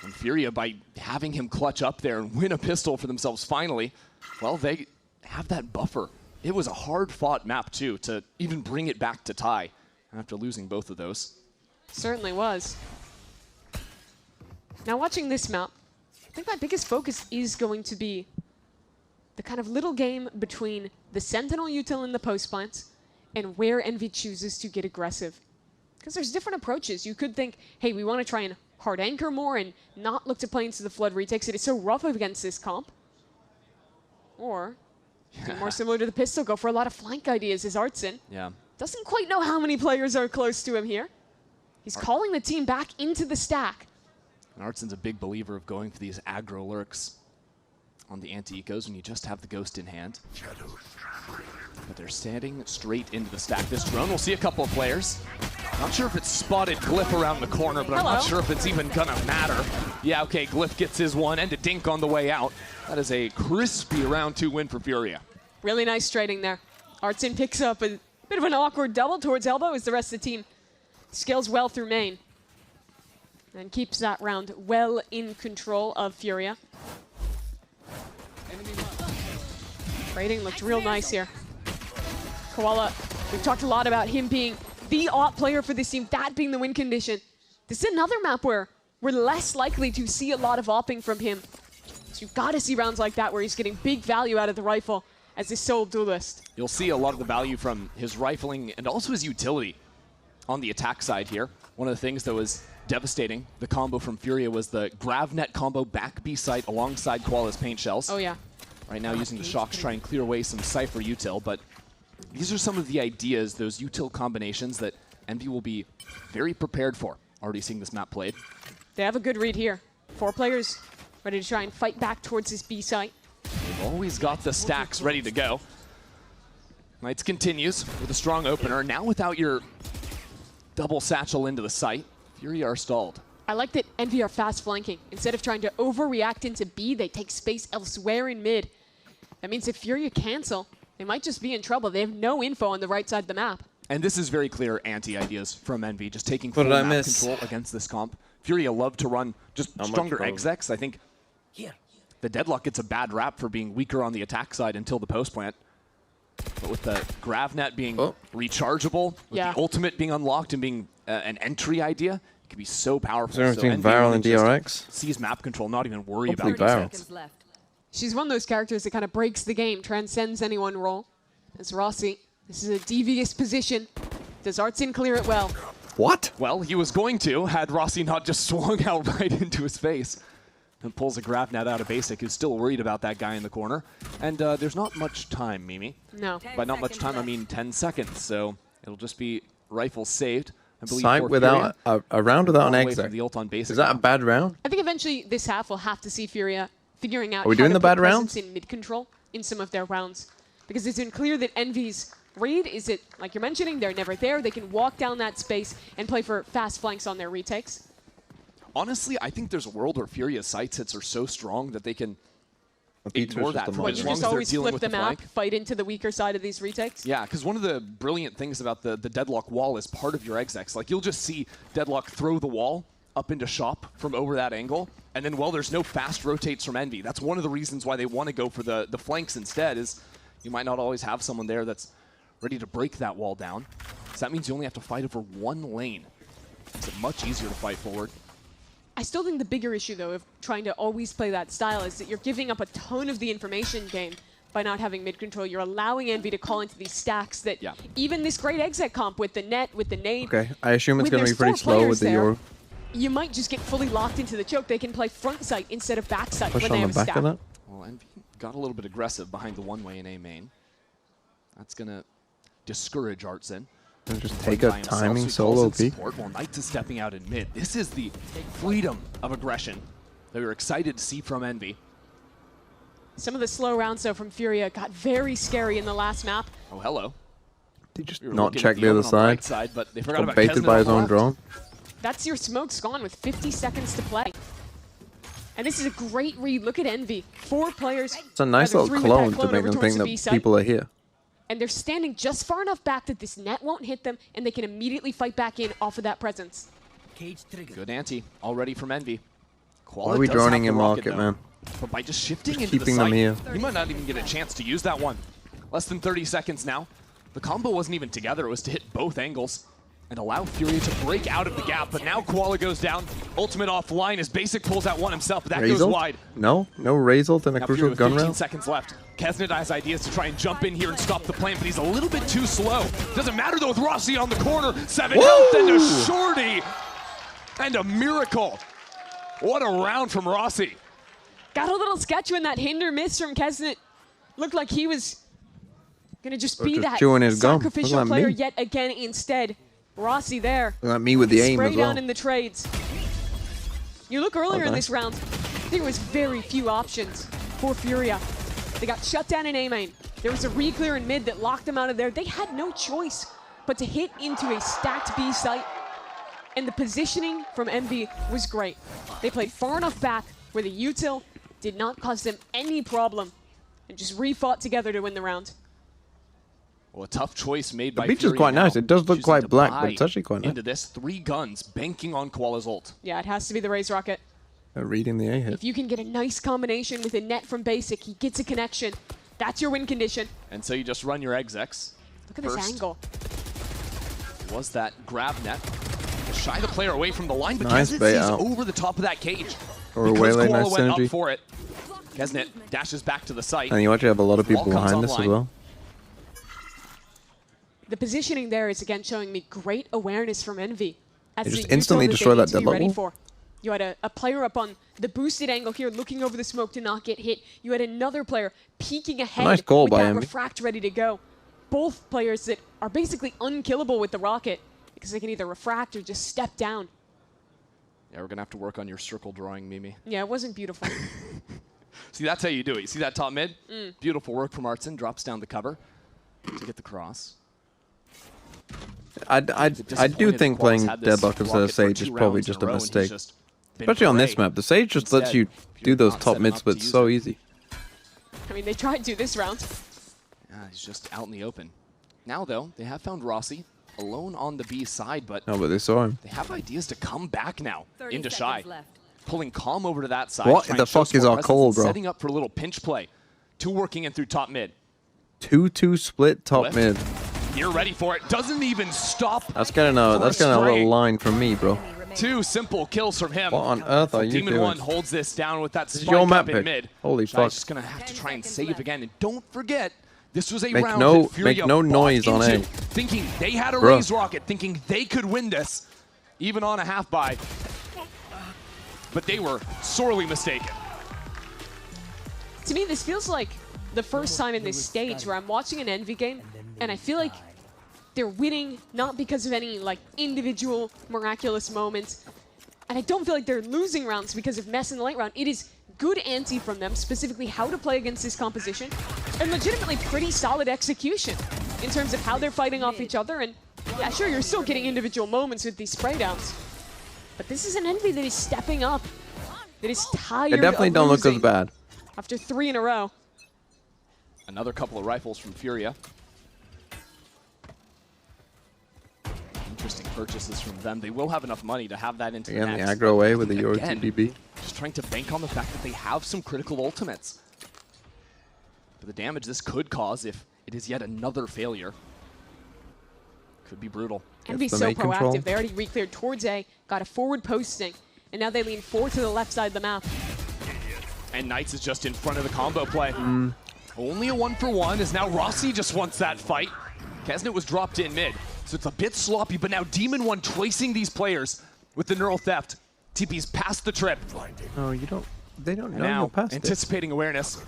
And Furia, by having him clutch up there and win a pistol for themselves finally, well, they have that buffer. It was a hard-fought map, too, to even bring it back to tie after losing both of those. Certainly was. Now watching this map, I think my biggest focus is going to be the kind of little game between the Sentinel util and the post plants and where Envy chooses to get aggressive. Because there's different approaches. You could think, hey, we want to try and hard anchor more and not look to play into the Flood retakes. It is so rough against this comp. Or, more similar to the pistol, go for a lot of flank ideas as Artson. Yeah. Doesn't quite know how many players are close to him here. He's calling the team back into the stack. And Artson's a big believer of going for these aggro lurks on the anti-ecos when you just have the ghost in hand. But they're standing straight into the stack. This drone, we'll see a couple of players. Not sure if it's spotted Glyph around the corner, but I'm not sure if it's even gonna matter. Yeah, okay, Glyph gets his one and a dink on the way out. That is a crispy round 2 win for Furia. Really nice trading there. Artson picks up a bit of an awkward double towards elbow as the rest of the team scales well through main. And keeps that round well in control of Furia. Trading looked real nice here. Koala, we've talked a lot about him being the AWP player for this team, that being the win condition. This is another map where we're less likely to see a lot of AWPing from him. So you've got to see rounds like that where he's getting big value out of the rifle as his sole duelist. You'll see a lot of the value from his rifling and also his utility on the attack side here. One of the things that was devastating the combo from Furia was the Gravnet combo back B site alongside Koala's paint shells. Oh yeah. Right now using the shocks try and clear away some Cypher util, but these are some of the ideas, those util combinations that Envy will be very prepared for. Already seeing this map played. They have a good read here. 4 players ready to try and fight back towards this B site. They've always got the stacks ready to go. Knights continues with a strong opener. Now without your double satchel into the site, Furia are stalled. I like that Envy are fast flanking. Instead of trying to overreact into B, they take space elsewhere in mid. That means if Furia cancel, they might just be in trouble. They have no info on the right side of the map. And this is very clear anti-ideas from Envy, just taking full map control against this comp. Furia love to run just stronger execs. I think the Deadlock gets a bad rap for being weaker on the attack side until the post plant. But with the Gravnet being rechargeable, with the ultimate being unlocked and being an entry idea, it can be so powerful. Is there anything viral in DRX? Sees map control, not even worry Hopefully about it. viral. She's one of those characters that kind of breaks the game, transcends any one role. As Rossi, this is a devious position. Does Artson clear it well? What? Well, he was going to, had Rossi not just swung out right into his face. And pulls a Gravnet out of Basic, who's still worried about that guy in the corner. And there's not much time, Mimi. No. By not much time, I mean 10 seconds. So it'll just be rifle saved. I believe Sight without a round without an exit. The ult on Basic. Is that a bad round? I think eventually this half will have to see Furia figuring out Are we how doing to the put bad presence rounds? in mid control in some of their rounds. Because it's been clear that Envy's read is that, like you're mentioning, they're never there. They can walk down that space and play for fast flanks on their retakes. Honestly, I think there's a world where Furia's sight hits are so strong that they can ignore that. But you just always flip the map, fight into the weaker side of these retakes? Yeah, because one of the brilliant things about the Deadlock wall is part of your execs. Like, you'll just see Deadlock throw the wall up into shop from over that angle, and then, well, there's no fast rotates from Envy. That's one of the reasons why they want to go for the flanks instead, is you might not always have someone there that's ready to break that wall down. So that means you only have to fight over one lane. It's much easier to fight forward. I still think the bigger issue, though, of trying to always play that style is that you're giving up a ton of the information game by not having mid-control. You're allowing Envy to call into these stacks that even this great exec comp with the net, with the nade. Okay, I assume it's going to be pretty slow with the Euro. You might just get fully locked into the choke. They can play front sight instead of back sight Push when they on have the a back stack. of that. Well, Envy got a little bit aggressive behind the one-way in A main. That's going to discourage Artson. And just take a timing solo peek. While Knights is stepping out in mid. This is the freedom of aggression that we were excited to see from Envy. Some of the slow rounds, though, from Furia got very scary in the last map. Oh, hello. Did just not check the other side? But they forgot Got baited by his own drone. That's your smoke's gone with 50 seconds to play. And this is a great read. Look at Envy. 4 players. It's a nice little clone to make them think that people are here. And they're standing just far enough back that this net won't hit them, and they can immediately fight back in off of that presence. Good ante already from Envy. Why are we droning in market, man? But by just shifting into keeping the them here. you might not even get a chance to use that one. Less than 30 seconds now. The combo wasn't even together. It was to hit both angles and allow Furia to break out of the gap. But now Koala goes down. Ultimate offline as Basic pulls out one himself, but that goes wide. No Razelt and a Now crucial with gun 15 round. seconds left. Kesnit has ideas to try and jump in here and stop the plan, but he's a little bit too slow. Doesn't matter though with Rossi on the corner. 7 health and a shorty. And a miracle. What a round from Rossi. Got a little sketch when that hinder miss from Kesnit. Looked like he was going to just be that chewing his gum. sacrificial Look at player me. yet again instead. Rossi there. Look at me with the aim Spray as well. down in the trades. You look earlier in this round, there was very few options for Furia. They got shut down in A main. There was a re-clear in mid that locked them out of there. They had no choice but to hit into a stacked B site. And the positioning from Envy was great. They played far enough back where the util did not cause them any problem and just refought together to win the round. Well, a tough choice made by The beach is Furia quite nice. now, It does look choosing quite to black, buy but it's actually quite nice. into this 3 guns, banking on Koala's ult. Yeah, it has to be the Raze Rocket. They're reading the A hit. If you can get a nice combination with a net from Basic, he gets a connection. That's your win condition. And so you just run your execs. Look at this angle. Was that grab net to shy the player away from the line, but Nice Kesnit bait sees out. over the top of that cage. Or a Because Waylay, Koala nice went synergy. up for it. Kesnit dashes back to the site. And you actually have a lot of people Wall comes behind this as online. well. The positioning there is again showing me great awareness from Envy. As They just the instantly util that destroy they that need to be deadlock ready wall. for. You had a player up on the boosted angle here looking over the smoke to not get hit. You had another player peeking ahead nice goal with by that Envy. refract ready to go. Both players that are basically unkillable with the rocket because they can either refract or just step down. Yeah, we're going to have to work on your circle drawing, Mimi. Yeah, it wasn't beautiful. See, that's how you do it. You see that top mid? Mm. Beautiful work from Artson. Drops down the cover to get the cross. I do think playing Deadlock instead of Sage is probably just a mistake. Especially on this map. The Sage just lets you do those top mid splits so easy. I mean, they tried to this round. Yeah, he's just out in the open. Now, though, they have found Rossi alone on the B side, but No, but they saw him. they have ideas to come back now 30 into seconds Shy. left. Pulling Calm over to that side. What trying the to show fuck is some our presence call, and bro? Setting up for a little pinch play. 2 working in through top mid. 2-2 split top Lift. mid. You're ready for it. Doesn't even stop. That's getting a little line from me, bro. 2 simple kills from him. What on earth are you Demon doing? 1 holds this down with that This is spike your up map in pick. mid. Holy Shy's fuck. just gonna have to try and save again. And don't forget, this was a Make round no- that Furia make no bought noise on into, A. thinking they had a Bruh. Raze Rocket, thinking they could win this, even on a half buy. But they were sorely mistaken. To me, this feels like the first time in this stage where I'm watching an Envy game, and I feel like they're winning not because of any like individual miraculous moments, and I don't feel like they're losing rounds because of mess in the late round. It is good ante from them, specifically how to play against this composition, and legitimately pretty solid execution in terms of how they're fighting off each other. And yeah, sure, you're still getting individual moments with these spray downs, but this is an Envy that is stepping up, that is tired They definitely of don't look as losing bad. after 3 in a row. Another couple of rifles from Furia. Interesting purchases from them. They will have enough money to have that into Again, the the next. aggro away with the Euro Again, 2DB. just trying to bank on the fact that they have some critical ultimates. But the damage this could cause if it is yet another failure could be brutal. Envy's so proactive. They already re-cleared towards A, got a forward posting, and now they lean forward to the left side of the map. And Knights is just in front of the combo play. Only a 1-for-1 as now Rossi just wants that fight. Kesnit was dropped in mid, so it's a bit sloppy, but now Demon 1 tracing these players with the Neural Theft. TP's past the trip. No, you don't. They don't And know now, you're past it. anticipating awareness.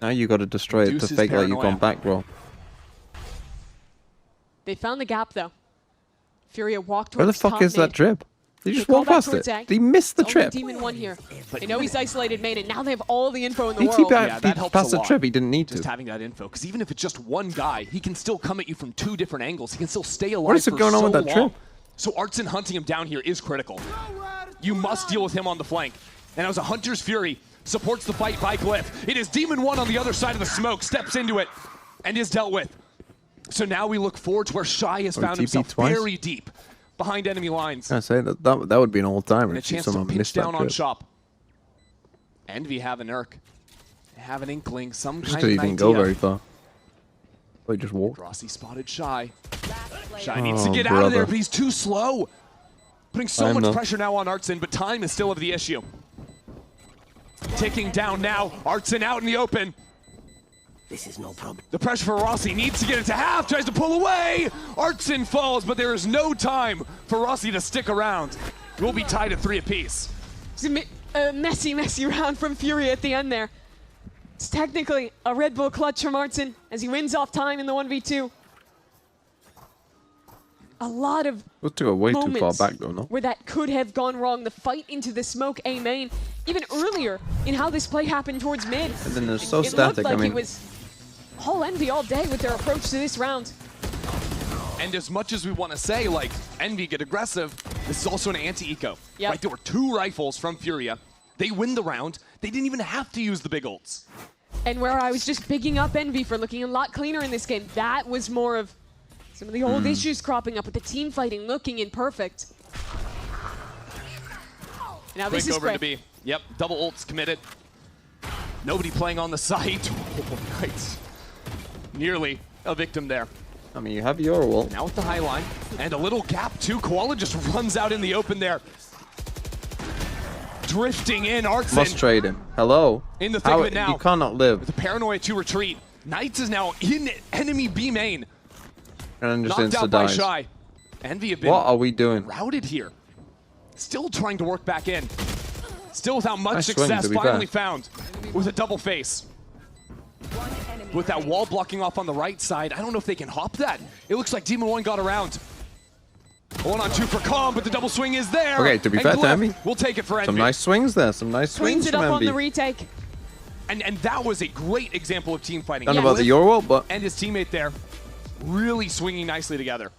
Now you got to destroy it to Reduces fake like you've paranoia. gone back, bro. They found the gap though. Furia walked Where the towards fuck top is that mid. trip? Did you They just call walk that past towards it? A. Did he miss the Only trip? Demon 1 here. They know he's isolated main, and now they have all the info in the He world. keep Yeah, that helps past a the lot. trip. He didn't need Just to. having that info, because even if it's just one guy, he can still come at you from 2 different angles. He can still stay alive. What is it for going on so with that long. trip? So Artson hunting him down here is critical. You must deal with him on the flank. And as a Hunter's Fury supports the fight by Glyph, it is Demon 1 on the other side of the smoke, steps into it, and is dealt with. So now we look forward to where Shy has found TP himself twice? very deep behind enemy lines. I say that would be an all-timer And a if chance to someone pinch missed that down on trip. Shop. Envy have an Urk. They have an inkling, some Just kind because of he an didn't go idea. very far. Oh, he just walked. Rossi spotted Shy. Shy needs to get out brother. of there, but he's too slow. Putting so I'm much not. pressure now on Artson, but time is still of the issue. Ticking down now. Artson out in the open. This is no problem. The pressure for Rossi needs to get it to half. Tries to pull away. Artson falls, but there is no time for Rossi to stick around. We'll be tied at 3 apiece. It's a messy round from Fury at the end there. It's technically a Red Bull clutch from Artson as he wins off time in the 1v2. A lot of Let's go way too far moments back though, no? where that could have gone wrong. The fight into the smoke A main, even earlier in how this play happened towards mid. And then they're so it static. looked like I mean, it was all Envy all day with their approach to this round. And as much as we want to say, like, Envy get aggressive, this is also an anti-eco. Yep. Right, there were 2 rifles from Furia. They win the round. They didn't even have to use the big ults. And where I was just bigging up Envy for looking a lot cleaner in this game, that was more of some of the old issues cropping up with the team fighting looking imperfect. Now Quick this is over quick. to B. Yep, double ults committed. Nobody playing on the site. Oh, nice. Nearly a victim there. I mean, you have your ult. Now with the high line, and a little gap too. Koala just runs out in the open there. Drifting in, Artson. Must trade him. Hello. In the thick of it now. You cannot live. With the paranoia to retreat. Knights is now in enemy B main. And just Knocked out by insta-dies. Shy. Envy have been What are we doing? routed here. Still trying to work back in. Still without much Nice swing, success. to be Finally fair. found with a double face. With that wall blocking off on the right side, I don't know if they can hop that. It looks like Demon 1 got around. 1-on-2 for Calm, but the double swing is there. Okay, to be And fair to Glyph Envy, will take it for Envy. some nice swings there. Some nice swings Cleans it from up on Envy. the retake. And that was a great example of team fighting. Don't know about the Euro ult, but And his teammate there really swinging nicely together.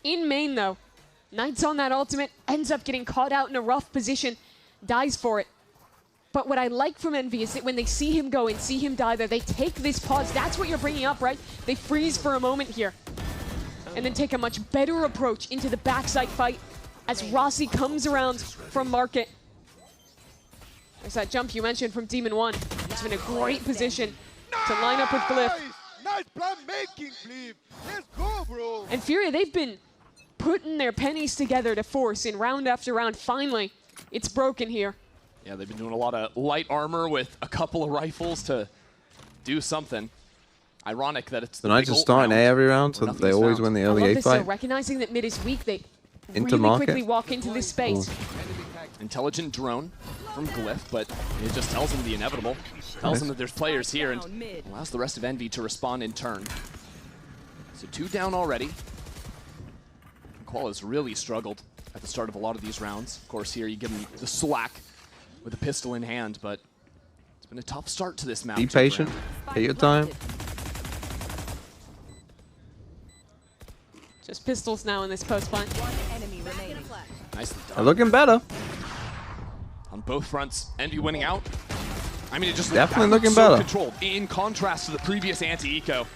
In main though, Knights on that ultimate, ends up getting caught out in a rough position, dies for it. But what I like from Envy is that when they see him go and see him die there, they take this pause. That's what you're bringing up, right? They freeze for a moment here. And then take a much better approach into the backside fight as Rossi comes around from Market. There's that jump you mentioned from Demon 1. It's been a great position to line up with Glyph. Nice plan making, Glyph. Let's go, bro. And Furia, they've been putting their pennies together to force in round after round. Finally, it's broken here. Yeah, they've been doing a lot of light armor with a couple of rifles to do something. Ironic that it's the the Knights big are ult starting A round every round, so where they nothing's always found. win the I love early A this, fight. though, recognizing that mid is weak, they Into really market. quickly walk into this space. Intelligent drone from Glyph, but it just tells him the inevitable. Tells him that there's players here and allows the rest of Envy to respond in turn. So 2 down already. Koala's really struggled at the start of a lot of these rounds. Of course, here you give him the slack with a pistol in hand, but it's been a tough start to this match. Be patient. Take your time. Just pistols now in this post plant. Nicely done. They're looking better. On both fronts, Envy winning out. I mean, it just Definitely looked looking so better. controlled. In contrast to the previous anti-eco,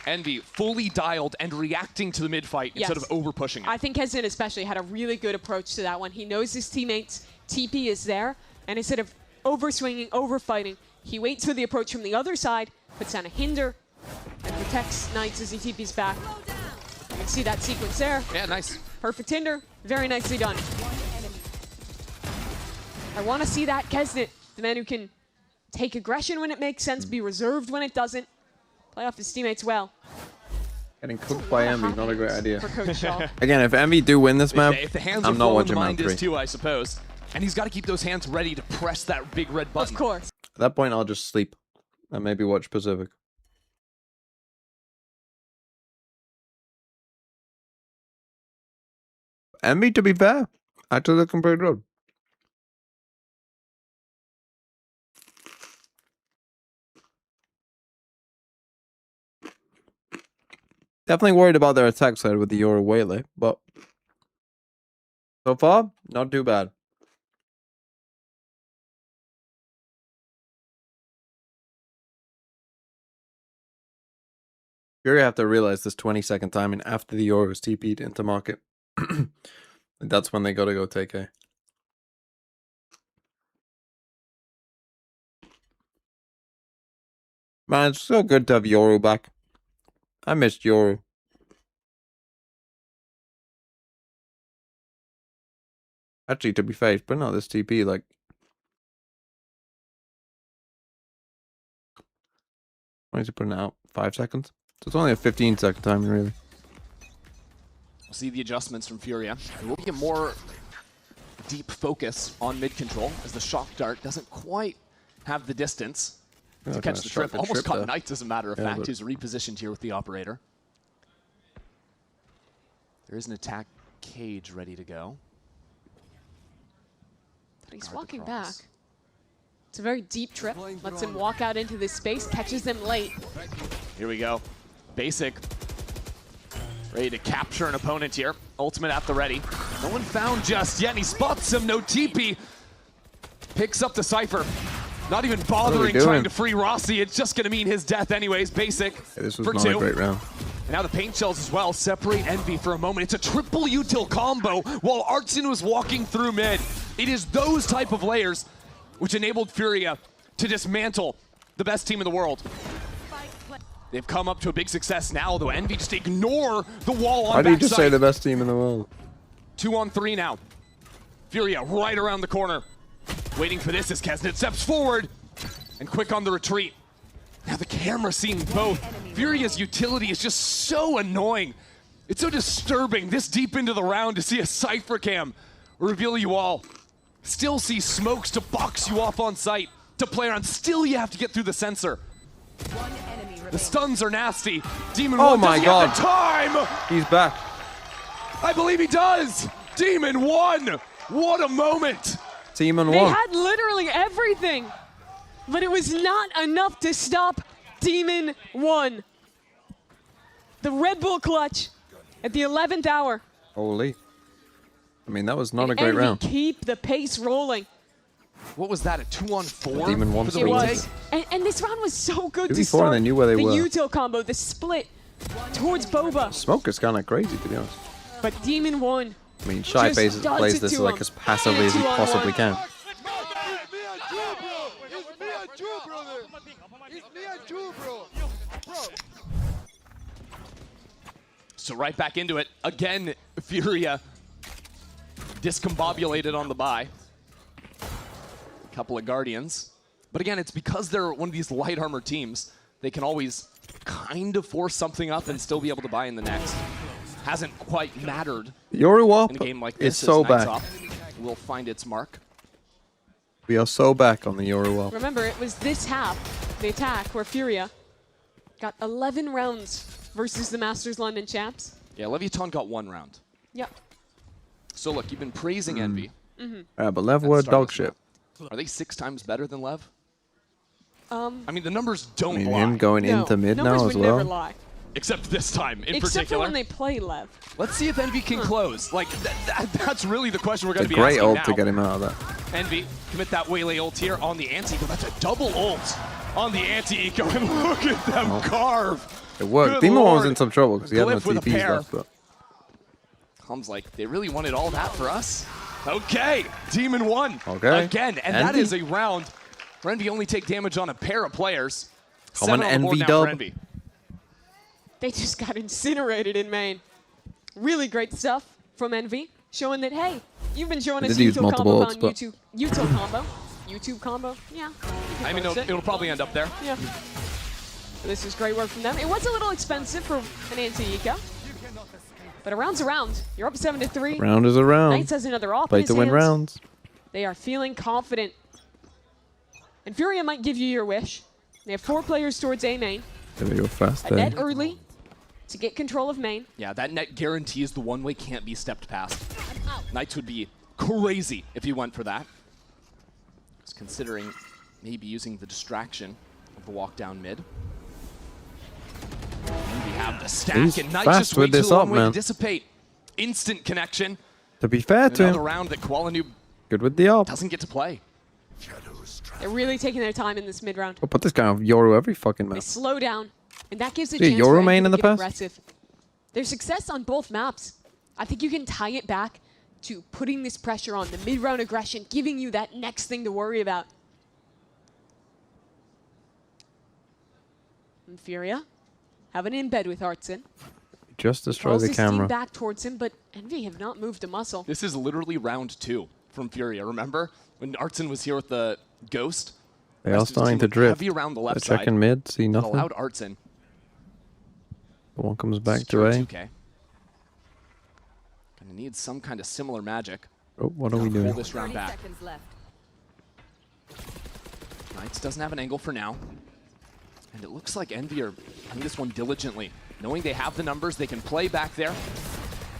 Envy fully dialed and reacting to the mid-fight instead of over-pushing it. I think Hezin especially had a really good approach to that one. He knows his teammates' TP is there, and instead of over-swinging, over-fighting, he waits for the approach from the other side, puts down a hinder, and protects Knights as he TPs back. You can see that sequence there. Yeah, nice. Perfect hinder. Very nicely done. I want to see that Kesnit, the man who can take aggression when it makes sense, be reserved when it doesn't, play off his teammates well. Getting cooked by Envy, not a great idea. For Coach Shaw. Again, if Envy do win this map, If the hands I'm are not full and watching the map mind 3. is too, I suppose. And he's got to keep those hands ready to press that big red button. Of course. At that point, I'll just sleep and maybe watch Pacific. Envy, to be fair, actually looking pretty good. Definitely worried about their attack side with the Yoru Waylay, but so far, not too bad. Fury have to realize this 20-second timing after the Yoru is TP'd into market. That's when they gotta go take A. Man, it's so good to have Yoru back. I missed Yoru. Actually, to be fair, he's putting out this TP like... When is he putting it out? 5 seconds? So it's only a 15-second timing, really. We'll see the adjustments from Furia. There will be a more deep focus on mid control as the shock dart doesn't quite have the distance to catch the trip. Almost caught Knights, as a matter of fact, who's repositioned here with the operator. There is an attack cage ready to go. But he's walking back. It's a very deep trip. Lets him walk out into this space, catches them late. Here we go. Basic. Ready to capture an opponent here. Ultimate at the ready. No one found just yet, and he spots him. No TP. Picks up the Cypher. Not even bothering trying to free Rossi. It's just going to mean his death anyways. Basic this was for not 2. a great round. And now the paint shells as well separate Envy for a moment. It's a triple util combo while Artson was walking through mid. It is those type of layers which enabled Furia to dismantle the best team in the world. They've come up to a big success now, though. Envy just ignore the wall on backside. Why did you just say the best team in the world? 2-on-3 now. Furia right around the corner. Waiting for this as Kesnet steps forward and quick on the retreat. Now the camera seeing both. Furia's utility is just so annoying. It's so disturbing this deep into the round to see a Cypher cam reveal you all. Still see smokes to box you off on sight. To play around, still you have to get through the sensor. The stuns are nasty. Demon One doesn't have the time! He's back. I believe he does! Demon One! What a moment! Demon One. They had literally everything, but it was not enough to stop Demon One. The Red Bull clutch at the 11th hour. Holy. I mean, that was not a great round. Keep the pace rolling. What was that, a 2-on-4? Demon One It was. And this round was so good to 2v4 start. and they knew where they the were. util combo, the split towards Boba. Smoke is kind of crazy, to be honest. But Demon One. I mean, Shy plays this like as passively as he possibly can. So right back into it. Again, Furia discombobulated on the buy. A couple of Guardians. But again, it's because they're one of these light armor teams. They can always kind of force something up and still be able to buy in the next. Hasn't quite mattered Yoru in a game like this. is so back. Will find its mark. We are so back on the Yoru. Remember, it was this half, the attack, where Furia got 11 rounds versus the Masters London champs. Yeah, Leviathan got 1 round. Yep. So look, you've been praising Envy. But Lev were dog shit. Are they 6 times better than Lev? I mean, the numbers don't I mean, lie. him going into mid now as well. Never lie. Except this time, in Except particular. for when they play Lev. Let's see if Envy can close. Like, that's really the question we're going It's to a be great asking ult now. to get him out of that. Envy, commit that Waylay ult here on the anti-eco. That's a double ult on the anti-eco. And look at them carve. It worked. Good Demon One was Lord. in some trouble because he had no Glyph with a TPs pair. left. But Comes like, they really wanted all that for us. Okay, Demon One. Okay. Again, and that is a round where Envy only take damage on a pair of players. Come on, 7 on the board Envy now dub. for Envy. They just got incinerated in main. Really great stuff from Envy, showing that, hey, you've been showing us They did use util multiple combo ults, on but- YouTube. Util combo. YouTube combo. Yeah. I mean, it'll probably end up there. Yeah. This is great work from them. It was a little expensive for an anti-eco. But a round's a round. You're up 7-3. round is a round. Knights has another off Play in to his win hands. rounds. They are feeling confident. And Furia might give you your wish. They have 4 players towards A main. There we go, fast A net early to get control of main. Yeah, that net guarantees the one way can't be stepped past. Knights would be crazy if he went for that. Just considering maybe using the distraction of the walk down mid. And we have the stack, He's and Knights fast just with wait this too long up, way man. to dissipate. Instant connection. To be fair to Another him, round that Koala Noob good with the up. doesn't get to play. They're really taking their time in this mid round. We'll put this guy on Yoru every fucking They map. slow down, and that gives a Did chance Yoru for main Envy in to the get past? aggressive. Their success on both maps, I think you can tie it back to putting this pressure on the mid-round aggression, giving you that next thing to worry about. And Furia have an in bed with Artson. Just destroy Calls the his team camera. back towards him, but Envy have not moved a muscle. This is literally round 2 from Furia. Remember when Artson was here with the Ghost? They The are rest of his starting team to looked drift. heavy around the left They're checking side. mid, see That nothing. allowed Artson. The one comes back to Stir A. 2K. Gonna need some kind of similar magic. Oh, what are we Pull doing? this round back. Seconds left. Knights doesn't have an angle for now. And it looks like Envy are playing this one diligently. Knowing they have the numbers, they can play back there.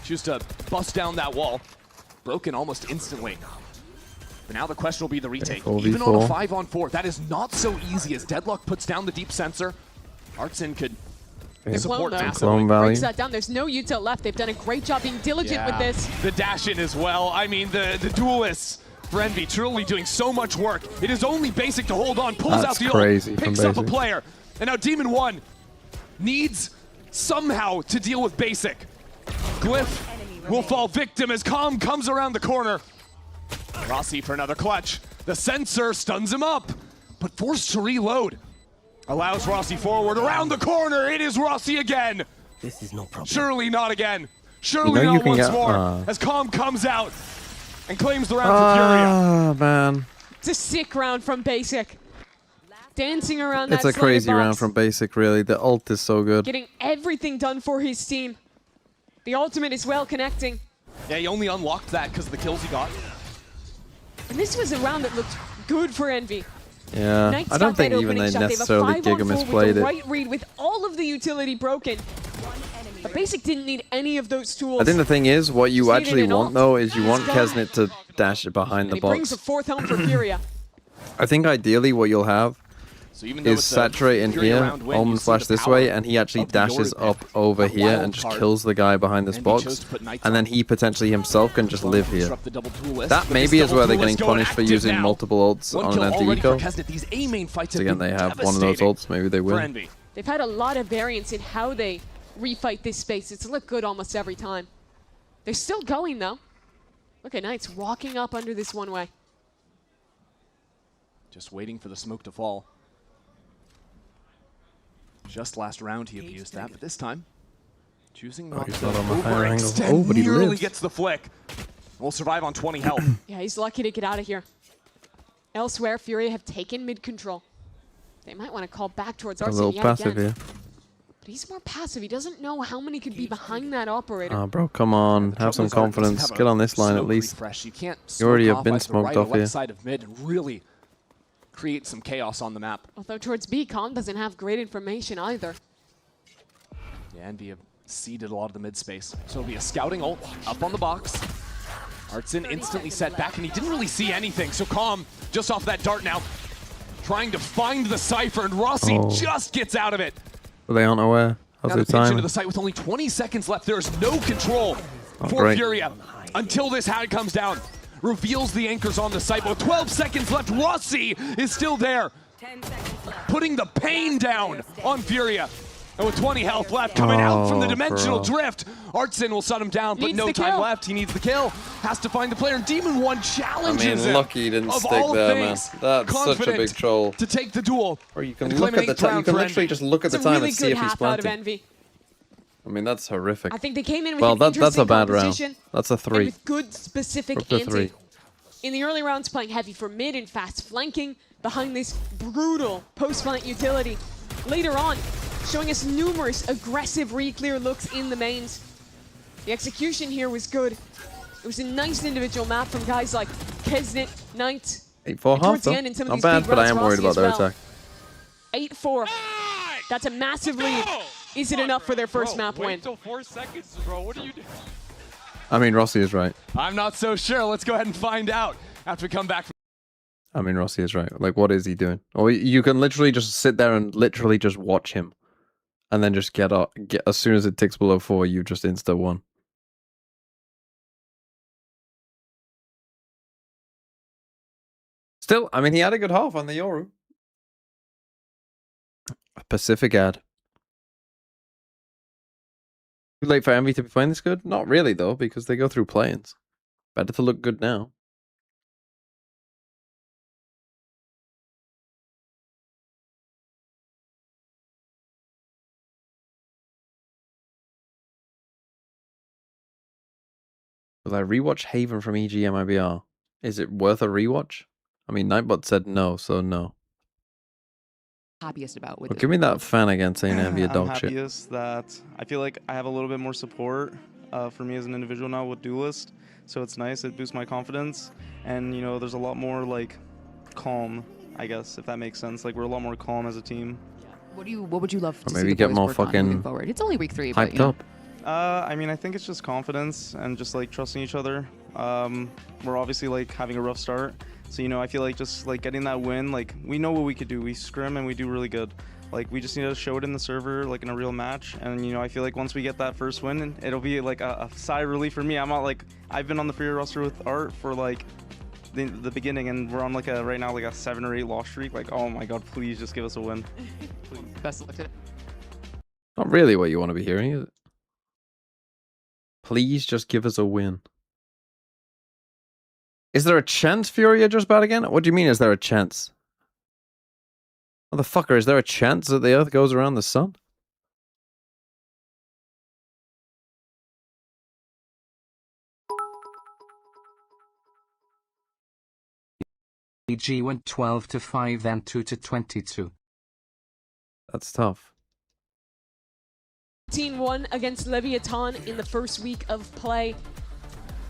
Choose to bust down that wall. Broken almost instantly. But now the question will be the retake. Okay, 4v4. Even on a 5-on-4, that is not so easy as Deadlock puts down the deep sensor. Artson could support Clone, though. massively. Clone value. Breaks that down. There's no util left. They've done a great job being diligent with this. The dash in as well. I mean, the duelists for Envy truly doing so much work. It is only Basic to hold on, pulls out That's the crazy ult, from picks up a Basic. player. And now Demon 1 needs somehow to deal with Basic. Glyph will fall victim as Calm comes around the corner. Rossi for another clutch. The sensor stuns him up, but forced to reload. Allows Rossi forward around the corner. It is Rossi again. This is no problem. Surely not again. Surely You know you not can once get- more. As Calm comes out and claims the round for Furia. Ah, man. It's a sick round from Basic. Dancing around It's that a crazy slender round box, from Basic, really. The ult is so good. getting everything done for his team. The ultimate is well connecting. Yeah, he only unlocked that because of the kills he got. And this was a round that looked good for Envy. Yeah, Knights I don't got that think even opening they shot. They have a necessarily 5-on-4 Giga with misplayed the it. right read with all of the utility broken. But Basic didn't need any of those tools. I think the thing is, what you Just needed actually an want ult. though is you want Let's go. Kesnit to dash it behind And the he brings a box. 4th home for Furia. I think ideally what you'll have So even though is it's a saturate in Furia here, round win, you Omen see flash the this power way, and he actually of the dashes Yoru up over That here wild and just card. kills the guy behind this And he box, chose to put Knights and then on. he potentially himself can just live here. Disrupt the double tool list, That but maybe this is where double they're tool getting list going punished for active using now. multiple ults One on kill an empty already for eco. Kesnit. These A main fights So have again, been they have one of those devastating ults, maybe they for win. Envy. They've had a lot of variance in how they refight this space. It's looked good almost every time. They're still going though. Look at Knights walking up under this one way. Just waiting for the smoke to fall. Just last round he abused that, but this time choosing not he's to not on the higher angle. overextend. Oh, but he Nearly lives. gets the flick. Will survive on 20 health. Yeah, he's lucky to get out of here. Elsewhere, Furia have taken mid control. They might want to call back towards A Artson little yet passive again. here. But he's more passive. He doesn't know how many could be behind that operator. Ah, bro, come on. Have some confidence. Get on this line at least. Refresh. You can't You already smoke have been off either the smoked right or off left here. side of mid and really create some chaos on the map. Although towards B, Khan doesn't have great information either. Yeah, Envy have seeded a lot of the mid space. So it'll be a scouting ult up on the box. Artson instantly set back, and he didn't really see anything. So Calm just off that dart now, trying to find the Cypher, and Rossi Oh. just gets out of it. But they aren't aware. How's Now their the pitch into time? the site with only 20 seconds left. There is no control for great. Furia until this hand comes down. Reveals the anchors on the site, but with 12 seconds left, Rossi is still there, putting the pain down on Furia. And with 20 health left, coming out from the Oh, dimensional bro. drift, Artson will shut him down, but Needs no the time kill. left. He needs the kill, has to find the player, and Demon 1 I challenges mean, him. lucky he didn't Of stick all there, man. things, That's such a confident big troll. to take the duel. Or you can and look claim at the an 8th time. You round can for literally Envy. just look at It's the a time really and see good if he's half out of planting. Envy. I mean, that's horrific. I think they came in with Well, an that's a interesting bad round. composition That's a and 3. with good specific Up to ante. 3. In the early rounds, playing heavy for mid and fast flanking behind this brutal post-fight utility. Later on, showing us numerous aggressive re-clear looks in the mains. The execution here was good. It was a nice individual map from guys like Kesnit, Knight. 8-4 half, Towards the though. end in some of Not these bad, big but I rounds, am worried Rossi about as their well. attack. 8-4. That's a massive lead. Is it enough for their first map win? Wait till 4 seconds, bro. What are you doing? I mean, Rossi is right. I'm not so sure. Let's go ahead and find out after we come back. I mean, Rossi is right. Like, what is he doing? Or you can literally just sit there and literally just watch him. And then just get as soon as it ticks below 4, you just insta-1. Still, I mean, he had a good half on the Yoru. A Pacific ad. Too late for Envy to be playing this good? Not really, though, because they go through play-ins. Better to look good now. Will I rewatch Haven from EGMIBR? Is it worth a rewatch? I mean, Nightbot said no, so no. Happiest about with Well, give me that fan again saying Envy a dog shit. Happiest that I feel like I have a little bit more support for me as an individual now with Duelist, so it's nice. It boosts my confidence, and you know, there's a lot more like calm, I guess, if that makes sense. Like we're a lot more calm as a team. What would you love Or to maybe see the get boys more work on fucking moving forward? It's only week 3, but hyped you know. up. I mean, I think it's just confidence and just like trusting each other. We're obviously like having a rough start, so you know, I feel like just like getting that win, like we know what we could do. We scrim and we do really good. Like we just need to show it in the server, like in a real match. And you know, I feel like once we get that first win, it'll be like a sigh of relief for me. I'm not like, I've been on the Furia roster with Art for like the beginning, and we're on like a right now like a 7 or 8 loss streak. Like, oh my god, please just give us a win. Please. Best of luck today. Not really what you want to be hearing, is it? Please just give us a win. Is there a chance Furia just bad again? What do you mean, is there a chance? Motherfucker, is there a chance that the Earth goes around the sun? EG went 12-5, then 2-22. That's tough. 18-1 against Leviathan in the first week of play.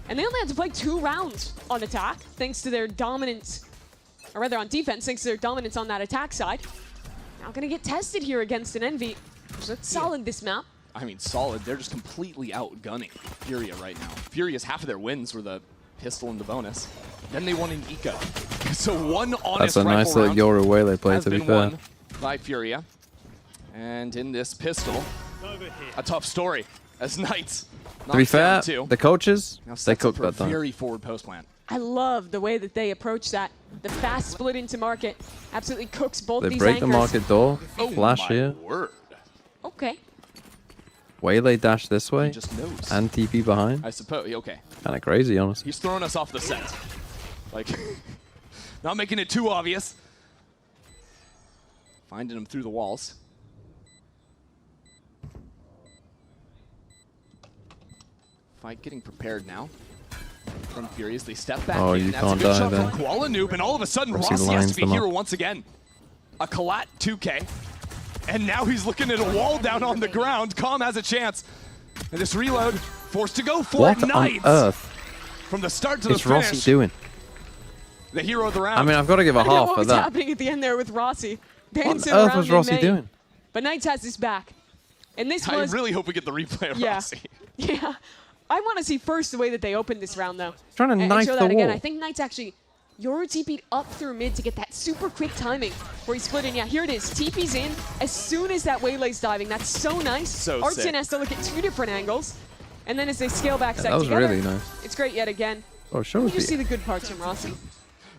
And they only had to play 2 rounds on attack, thanks to their dominance, or rather on defense, thanks to their dominance on that attack side. Now gonna get tested here against an Envy. So it's solid this map. I mean, solid. They're just completely outgunning Furia right now. Furia's half of their wins were the pistol and the bonus. Then they won in Eco. So one honest That's a nice little Yoru way they play, to be fair. Won by Furia. And in this pistol, a tough story as Knights. To be fair, the coaches, they cooked that time. Very forward post plant. I love the way that they approach that. The fast split into market absolutely cooks both They these break the anchors. market door, Oh flash my here, word. Okay. waylay dash this way, just knows. and TP behind. I suppose, okay. Kind of crazy, honestly. He's throwing us off the set. Like, not making it too obvious. Finding him through the walls. Fight getting prepared now. From Furious, they step back Oh, in. you That's can't a good die shot there. from Koala Noob, and all of a sudden Rossi Rossi has lines to be them up. hero once again. A Kalat 2K. And now he's looking at a wall down on the ground. Calm has a chance. And this reload, forced to go for What it. on Knights. earth From the start to the is finish. Rossi doing? The hero of the round. I mean, I've got to give a I don't know half what for was that. happening at the end there with Rossi. What Dancing on earth around was in Rossi May. doing? But Knights has his back. And this I was... really hope we get the replay of Yeah. Rossi. Yeah. I want to see first the way that they opened this round, though. Trying to And knife show the that again. wall. I think Knights actually... Yoru TP'd up through mid to get that super quick timing where he split in. Yeah, here it is. TP's in as soon as that waylay's diving. That's so nice. So Artson sick. has to look at 2 different angles. And then as they scale back Yeah, side that was together, really nice. it's great yet again. Oh, show You us just see the... the good parts from Rossi. Which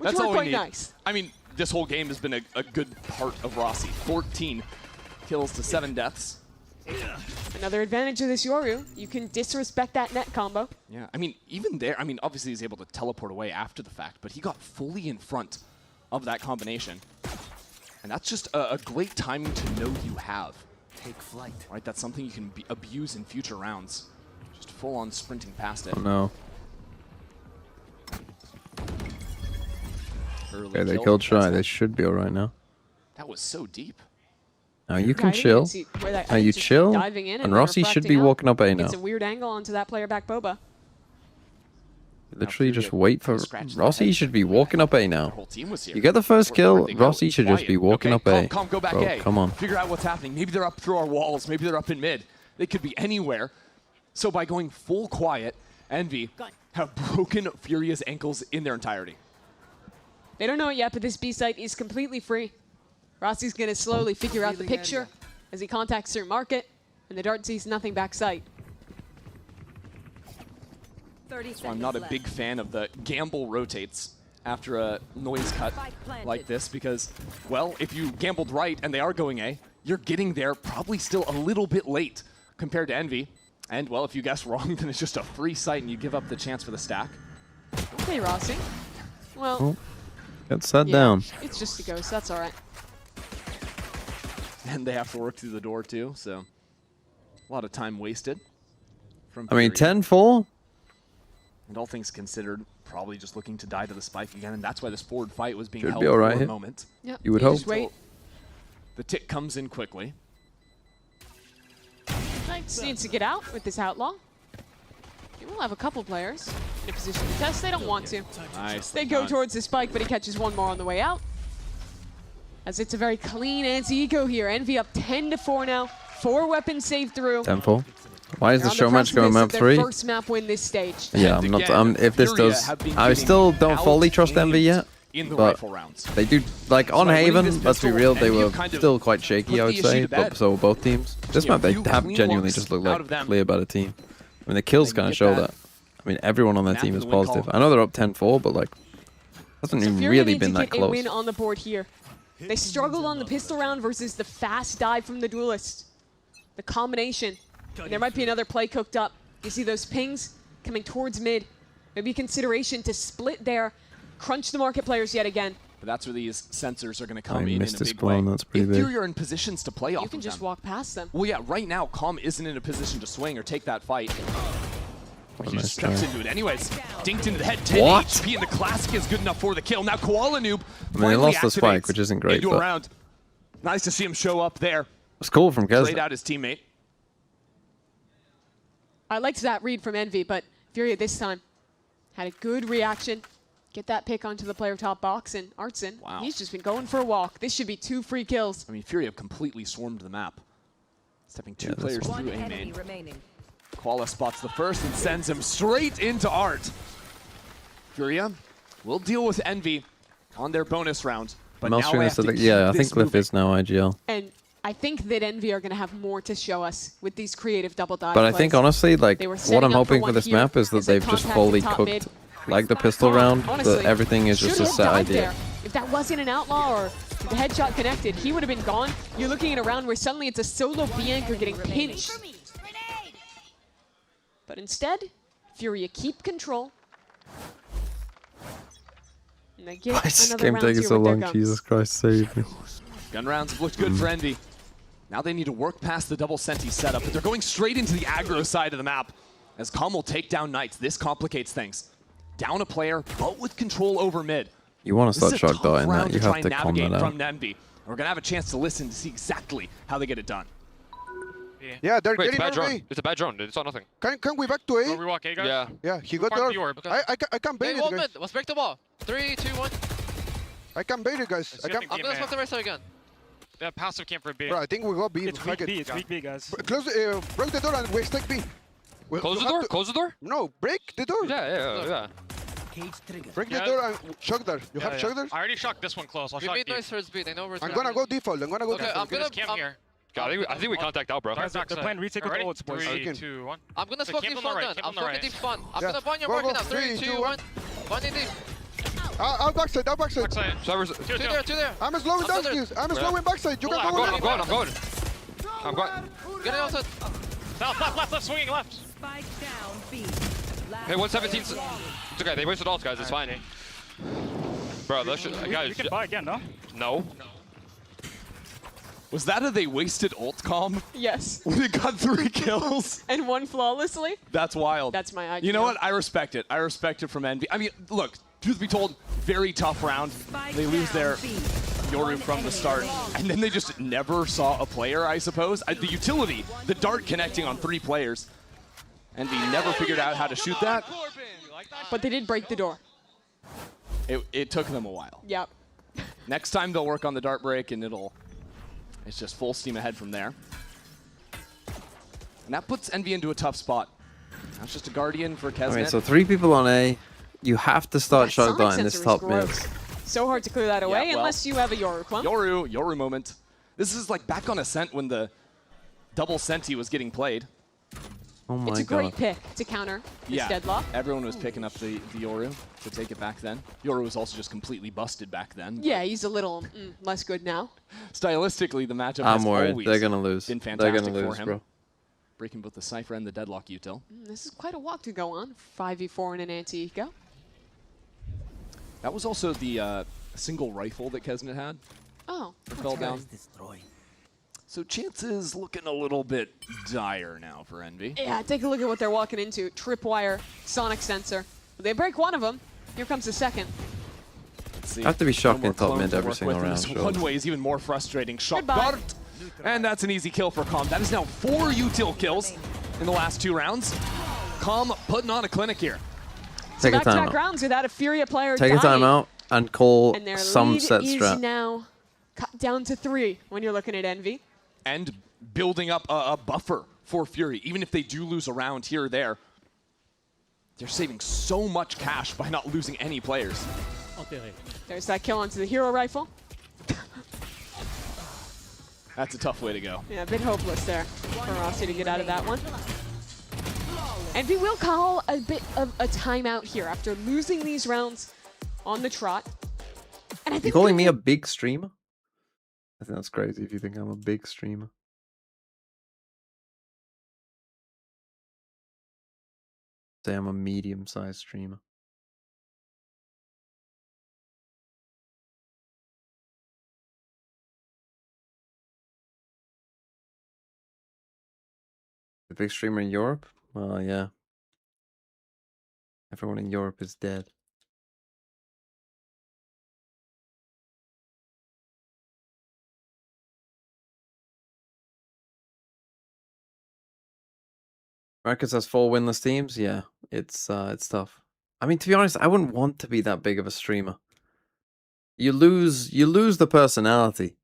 That's were all we quite need. nice. I mean, this whole game has been a good part of Rossi. 14 kills to 7 deaths. Another advantage of this Yoru, you can disrespect that net combo. Yeah, I mean, even there, I mean, obviously he's able to teleport away after the fact, but he got fully in front of that combination. And that's just a great timing to know you have. Take flight. Right, that's something you can abuse in future rounds. Just full on sprinting past it. Oh, no. Early Okay, they kill. killed Shy. That's They it. should be alright now. That was so deep. Now you Yeah, can I didn't chill. even see where that- Now you it's just chill. diving in And then Rossi should be refracting out. walking up A now. It's a weird angle onto that player back Boba. Literally just wait for Rossi should be walking up A now. You get the first kill, Rossi should just be walking up A. Calm, go back Bro, A. come on. Figure out what's happening. Maybe they're up through our walls. Maybe they're up in mid. They could be anywhere. So by going full quiet, Envy have broken Furia's ankles in their entirety. They don't know it yet, but this B site is completely free. Rossi's going to slowly figure out the picture as he contacts their market, and the Dart sees nothing back sight. So I'm not a big fan of the gamble rotates after a noise cut like this because, well, if you gambled right and they are going A, you're getting there probably still a little bit late compared to Envy. And, well, if you guess wrong, then it's just a free site and you give up the chance for the stack. Okay, Rossi. Well, Oh, get set down. it's just a ghost. That's all right. And they have to work through the door, too, so a lot of time wasted. From I mean, Furia. 10-4? And all things considered, probably just looking to die to the spike again, and that's why this forward fight was being Should held be all right for a here. moment. Yep, You would hope. Just wait. The tick comes in quickly. Knights needs to get out with this outlaw. He will have a couple players in a position to test. They don't want to. Nice. They go towards the spike, but he catches one more on the way out. As it's a very clean anti-eco here. Envy up 10-4 now. 4 weapons saved through. 10-4. Why is They're the on show match going map precipice of 3? their first map win this stage. Yeah, I'm not. If this does, I still don't fully trust Envy yet. But they do, like on Haven. Let's be real, they were still quite shaky, I would say. But so were both teams. This map, they have genuinely just looked like a clear better team. I mean, the kills kind of show that. I mean, everyone on their team is positive. I know they're up 10-4, but like, hasn't even Furia really needs been to that get a close. win on the board here. They struggled on the pistol round versus the fast dive from the duelist. The combination. And there might be another play cooked up. You see those pings coming towards mid. Maybe consideration to split there, crunch the market players yet again. But that's where these sensors are going to come I in missed a this big clone, way. that's pretty if big. Furia are in positions to play off You can of just them. walk past them. Well, yeah, right now, Calm isn't in a position to swing or take that fight. He nice just steps try. into it anyways. Dinked into the head, 10 What? HP, and the Classic is good enough for the kill. Now Koala Noob I mean, they lost the spike, activates which isn't great, into a but round. Nice to see him show up there. it's cool from Played Kez. out his teammate. I liked that read from Envy, but Furia this time had a good reaction. Get that pick onto the player top box, and Artson, he's just been going for a walk. This should be 2 free kills. I mean, Furia have completely swarmed the map. Stepping 2 players through A main. Koala spots the first and sends him straight into Art. Furia will deal with Envy on their bonus round. But now Melstring they is have to yeah, I keep think this Glyph moving. is now IGL. And I think that Envy are going to have more to show us with these creative double dive But I think plays. honestly, like They were what setting I'm up for hoping for one this here map is that as they they've just contacted fully top cooked mid. like the pistol round. Honestly, That everything is just a should have set dived idea. there. If that wasn't an outlaw or the headshot connected, he would have been gone. You're looking at a round where suddenly it's a solo B anchor getting pinched. But instead, Furia keep control. And they get Why is this another game round taking here so with their long? guns. Jesus Christ, save me. Gun rounds have looked good for Envy. Now they need to work past the double senti setup, but they're going straight into the aggro side of the map. As Calm will take down Knights, this complicates things. Down a player, but with control over mid. You want to This is start a shock tough dot in that. round You try have and to calm navigate that out. from Envy. We're gonna have a chance to listen to see exactly how they get it done. Yeah, they're Wait, it's a getting bad our drone. way. It's a bad drone. It's all nothing. Can we back to A? We walk A, guys? Yeah. Yeah, he got Part of there. the orb. I can bait it, guys. Let's break the wall. 3, 2, 1. I can bait it, guys. I can. I'm gonna smoke the right side again. They have passive camp for B. Bro, I think we got B. It's weak B. It's weak B, guys. Close, break the door and we take B. Close the door? Close the door? No, break the door. Yeah. Break the door and shock there. You have shock there? I already shocked this one close. I'll We shock made B. noise towards B. They know where I'm gonna go default. I'm gonna go Okay, default. I'm gonna camp here. God, I think we contact out, bro. Guys, they're playing retake with bullets, boys. 3, 2, 1. I'm gonna So smoke camp deep on the spawn right, then. camp I'm on the smoking right. deep spawn. I'm Yeah. gonna bind your Go, market go. now. 3, 3, 2, 2, 1. Binding deep. I'll backside. I'll backside. Two there. I'm slowing down there. you. I'm slowing backside. You can I'm go going. in. I'm going. Get it outside. Left, swinging left. Spike down B. Hey, 117. It's okay. They wasted ults, guys. It's fine. Bro, that should. Guys. We can buy again, no? No. Was that a they wasted ult Calm? Yes. We got 3 kills. And one flawlessly? That's wild. That's my idea. You know what? I respect it. I respect it from Envy. I mean, look, truth be told, very tough round. They lose their Yoru from the start, and then they just never saw a player, I suppose. The utility, the dart connecting on 3 players. Envy never figured out how to shoot that. but they did break the door. It took them a while. Yep. Next time they'll work on the dart break, and it's just full steam ahead from there. And that puts Envy into a tough spot. That's just a Guardian for Kesnet. Okay, so 3 people on A. You have to start shotgun in this top mid. So hard to clear that away well, unless you have a Yoru clump. Yoru moment. This is like back on Ascent when the double Senti was getting played. Oh my god. It's a great pick to counter this deadlock. Everyone was picking up the Yoru to take it back then. Yoru was also just completely busted back then. Yeah, he's a little less good now. Stylistically, the matchup I'm has worried. always They're gonna lose. been fantastic They're gonna lose, for him. bro. Breaking both the Cypher and the Deadlock util. This is quite a walk to go on. 5v4 in an anti-eco. That was also the single rifle that Kesnet had. Oh. That fell down. So chances looking a little bit dire now for Envy. Yeah, take a look at what they're walking into. Tripwire, Sonic Sensor. They break one of them. Here comes the second. Let's see. I have to be shocking top mid every Work single with, and round. this Sure. one way is even more frustrating. Shot Goodbye. guard. And that's an easy kill for Calm. That is now 4 util kills in the last 2 rounds. Calm putting on a clinic here. Take a Back-to-back timeout. rounds without a Furia player Take a dying. timeout and call And their some lead set is strat. now cut down to 3 when you're looking at Envy. And building up a buffer for Fury. Even if they do lose a round here or there, they're saving so much cash by not losing any players. There's that kill onto the hero rifle. That's a tough way to go. Yeah, a bit hopeless there for Rossi to get out of that one. Envy will call a bit of a timeout here after losing these rounds on the trot. And I think You calling me a big streamer? I think that's crazy if you think I'm a big streamer. Say I'm a medium-sized streamer. The big streamer in Europe? Well, yeah. Everyone in Europe is dead. Marcus has 4 winless teams. Yeah, it's tough. I mean, to be honest, I wouldn't want to be that big of a streamer. You lose the personality.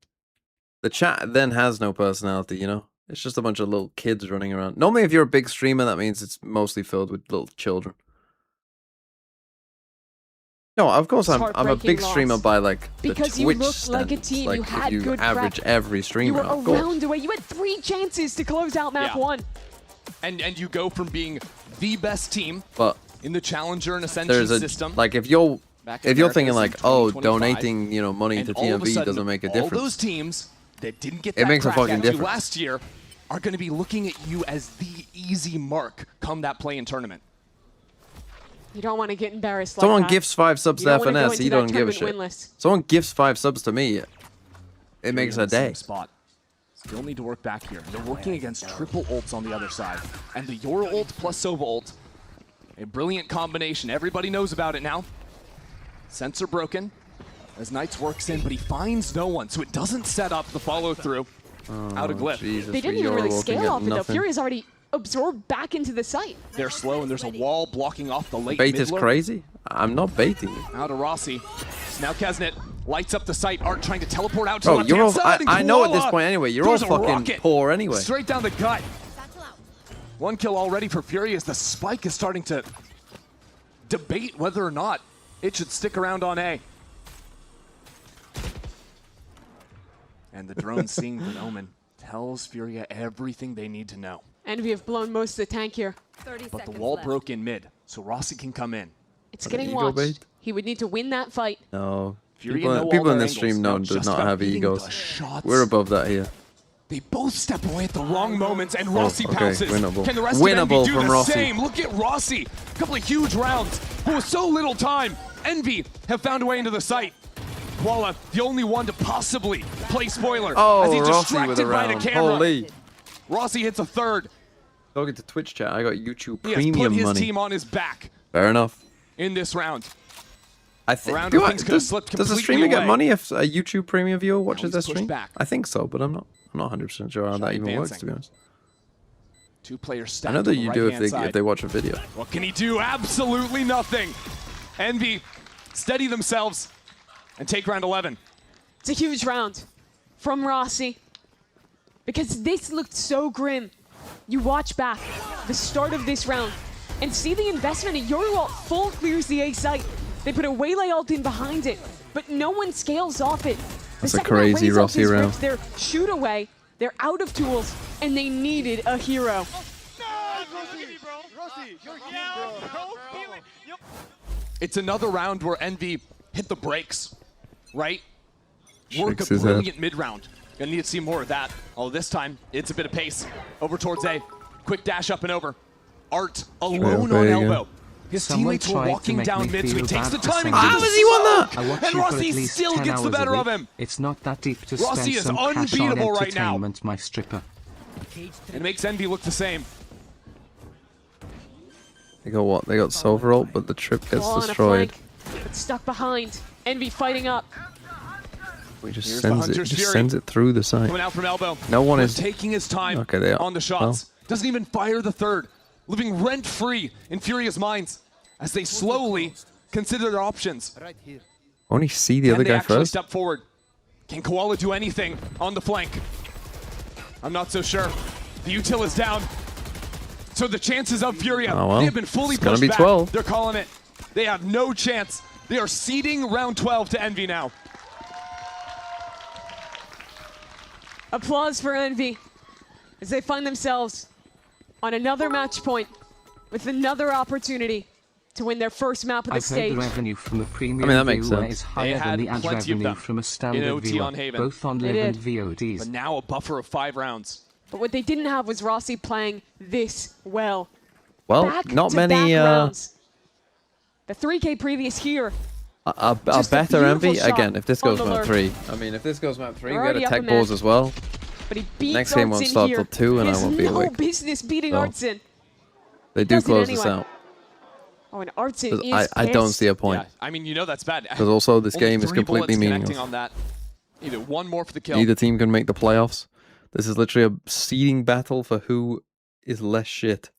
The chat then has no personality, you know? It's just a bunch of little kids running around. Normally, if you're a big streamer, that means it's mostly filled with little children. No, of course I'm a big streamer by like the because you Twitch looked like a standards. team. Like You had if you good average prep. every You streamer, were a of course. round away. You had 3 chances to close out map 1. And you go from being the best team But in the Challenger and Ascension there's a system. like if you're Back in thinking Americas like, in oh, 2025, donating money and to all of a TMV sudden, doesn't make a all difference. those teams that didn't get It that makes a crack fucking at you difference. last year are going to be looking at you as the easy mark come that play-in tournament. You don't want to get embarrassed like Someone that. gifts 5 subs You to don't wanna go FNS, into he that doesn't give a tournament shit. win list. Someone gifts 5 subs to me, it makes Fury a in the same day. Spot. Still need to work back here. They're working against triple ults on the other side. And the Yoru ult plus Sova ult, a brilliant combination. Everybody knows about it now. Sensor broken as Knights works in, but he finds no one, so it doesn't set up the follow-through out of Glyph. Jesus, They didn't even really scale off it though. Fury's already absorbed back into the site. They're slow, and there's a wall blocking off the late Bait mid is lurk. crazy. I'm not baiting you. Out of Rossi. Now Kesnet lights up the site. Art trying to teleport out to Bro, the you're all, left-hand side. and I know at this Koala point anyway, you're all throws a fucking rocket poor anyway. Straight down the gut. 1 kill already for Fury as the spike is starting to debate whether or not it should stick around on A. And the drone seeing the Omen tells Furia everything they need to know. Envy have blown most of the tank here. But the wall broke in mid, so Rossi can come in. It's getting watched. He would need to win that fight. No. Fury People, know all people in their this stream angles. do Now just not about have beating egos. the shots. We're above that here. They both step away at the wrong moments, and Rossi okay, pounces. winnable. Can the rest Winnable of Envy do from the Rossi. same? Look at Rossi. A couple of huge rounds, but with so little time, Envy have found a way into the site. Koala, the only one to possibly play spoiler as he's Rossi with distracted a by the round. camera. Holy. Rossi hits a third. Talking to Twitch chat, I got YouTube He has put premium his money. team on his back Fair enough. in this round. I think. Round where things could have slipped Does a completely streamer get away. money if a YouTube premium viewer watches he's their pushed stream? back. I think so, but I'm not 100% sure how that even works, advancing. to be honest. Two players stacked I know that on the you do right-hand if they watch a video. What can he do? Absolutely nothing. Envy steady themselves and take round 11. It's a huge round from Rossi because this looked so grim. You watch back the start of this round and see the investment in Yoruwalt full clears the A site. They put a Waylay ult in behind it, but no one scales off it. That's a crazy Rossi round. Their shoot away, they're out of tools, and they needed a hero. It's another round where Envy hit the brakes, right? Work Shakes a his head. brilliant mid-round. Gonna need to see more of that. Oh, this time, it's a bit of pace. Over towards A. Quick dash up and over. Art alone on elbow. His teammates were walking down mid, so he takes the timing. How has he won that? And Rossi still gets the better of him. It's not that deep to Rossi spend is some cash on unbeatable right now. entertainment, my stripper. It makes Envy look the same. They got what? They got Silver ult, but the trip gets Ball on a destroyed. flank, but stuck behind. Envy fighting up. We just Here's sends the it. Hunter's Just Fury. sends it through the site. Coming out from elbow. No one We're is taking his time Okay, they are. on the shots. Doesn't even fire the third. Living rent-free in Furious minds as they slowly consider their options. Only see the Can other they guy actually first. step forward? Can Koala do anything on the flank? I'm not so sure. The util is down. So the chances of Furia, Oh, well. they have been fully It's gonna pushed be back. 12. They're calling it. They have no chance. They are ceding round 12 to Envy now. Applause for Envy as they find themselves on another match point with another opportunity to win their first map of the I've heard stage. the revenue from the premium that makes viewer sense. is higher than the ad plenty of revenue them from a in standard OT viewer, on Haven. both on They live and did. VODs. But now a buffer of 5 rounds. But what they didn't have was Rossi playing this well. Well, Back not to many. back rounds. The 3K previous here. A Just a better beautiful Envy shot again. If this on goes the map lurk. 3, I mean, if this goes map 3, They're we got already up attack in balls there. as well. But he beats Next game won't Artsin start here. till 2, and I He has won't be no awake. business beating So, Artsin. They do Does it close this anyway. out. Oh, and Artsin is I don't pissed. see a point. Yeah, I mean, you know that's bad. Because also this Only game is 3 completely bullets connecting meaningless. on that. Either one more for the kill. Neither team can make the playoffs. This is literally a seeding battle for who is less shit.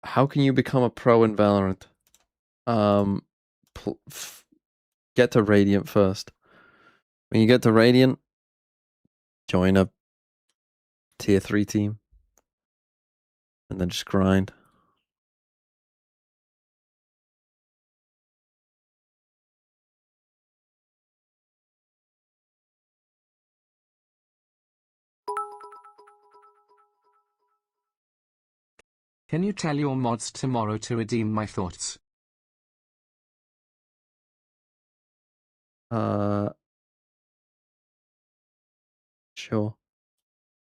How can you become a pro in Valorant? Get to Radiant first. When you get to Radiant, join a tier 3 team. And then just grind. Can you tell your mods tomorrow to redeem my thoughts? Sure.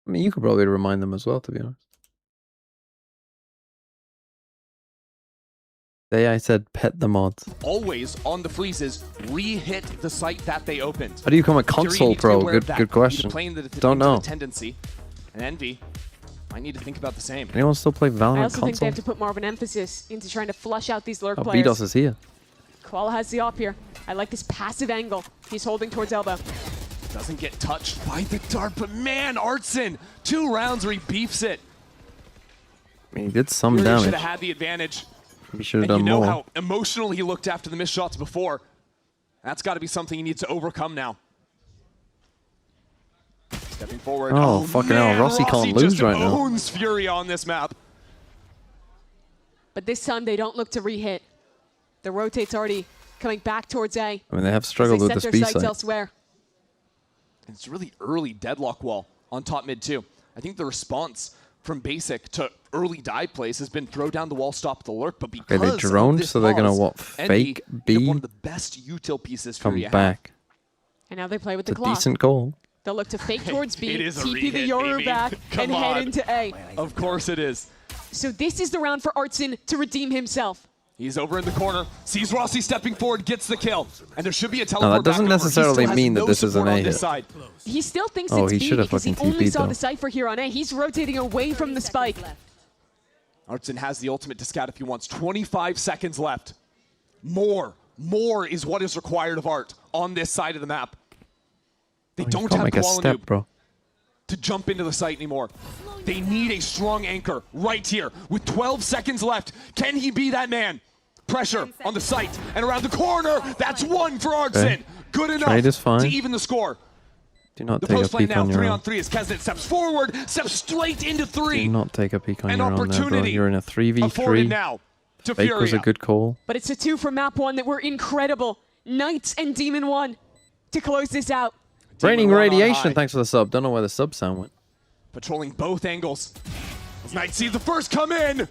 I mean, you could probably remind them as well, to be honest. Day I said pet the mods. Always on the freezes, re-hit the site that they opened. How do you become a Fury console needs to be pro? aware of Good that. good question. Need to play into the, Don't into the know. tendency. And Envy might need to think about the same. Anyone still play I Valorant also think they console? have to put more of an emphasis into trying to flush out these lurk Oh, players. BDOS is here. Koala has the op here. I like this passive angle. He's holding towards elbow. Doesn't get touched by the dart, but man, Artsin, 2 rounds where he beefs it. I mean, he did some Fury damage. should have had the advantage. He should have And you done know more. how emotional he looked after the missed shots before. That's got to be something he needs to overcome now. Stepping forward. Oh, fucking hell. man, Rossi can't lose just right now. owns Fury on this map. But this time they don't look to re-hit. The rotate's already coming back towards A. I mean, they have as struggled they with set this their B sights site. elsewhere. It's really early deadlock wall on top mid too. I think the response from Basic to early dive plays has been throw down the wall, stop the lurk, but because Okay, they droned, of this so they're gonna pause, what? Envy Fake get B? one of the best util pieces Come Fury have. back. And now they play with It's the a clock. decent goal. They'll look to fake towards B, It is a TP the re-hit, Yoru baby. back, Come and head on. into A. Of course it is. So this is the round for Artsin to redeem himself. He's over in the corner, sees Rossi stepping forward, gets the kill. And there should be a No, teleport that doesn't back over. He necessarily still has mean that no this is an support on A this hit. side. He still thinks Oh, it's he B should have because he fucking only TP'd saw though. the Cypher here on A. He's rotating away from the spike. Artsin has the ultimate to scout if he wants. 25 seconds left. More is what is required of Art on this side of the map. They Oh, you don't can't have make a Koala step, Noob. bro. to jump into the site anymore. They need a strong anchor right here with 12 seconds left. Can he be that man? Pressure on the site and around the corner. That's one for Artsin. Okay. Good enough Trade is fine. to even the score. Do not The take a post lane peek now, on your 3 own. on 3 as Kesnet steps forward, steps straight into Do 3. not take a peek on An your own there, bro. opportunity You're in a afforded 3v3. now to Fake was a Furia. good call. But it's a 2 from map 1 that were incredible. Knights and Demon 1 to close this out. Raining Demon 1 on Radiation, high. thanks for the sub. Don't know where the sub sound went. Patrolling both angles. Knights see the first come in.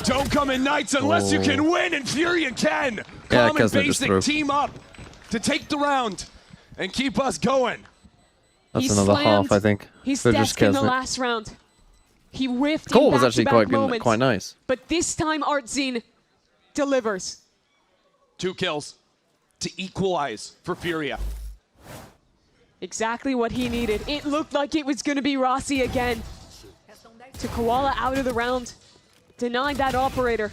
Don't come in, Knights, unless you can win, and Furia can. Yeah, Common Kesnet just Basic threw. team up to take the round and keep us going. That's He another slammed half, I think. His For just desk in the Kesnet. last round. He whiffed Call in was actually back-to-back quite good, moments, quite nice. But this time Artzin delivers. 2 kills to equalize for Furia. Exactly what he needed. It looked like it was going to be Rossi again. To Koala out of the round. Denied that operator.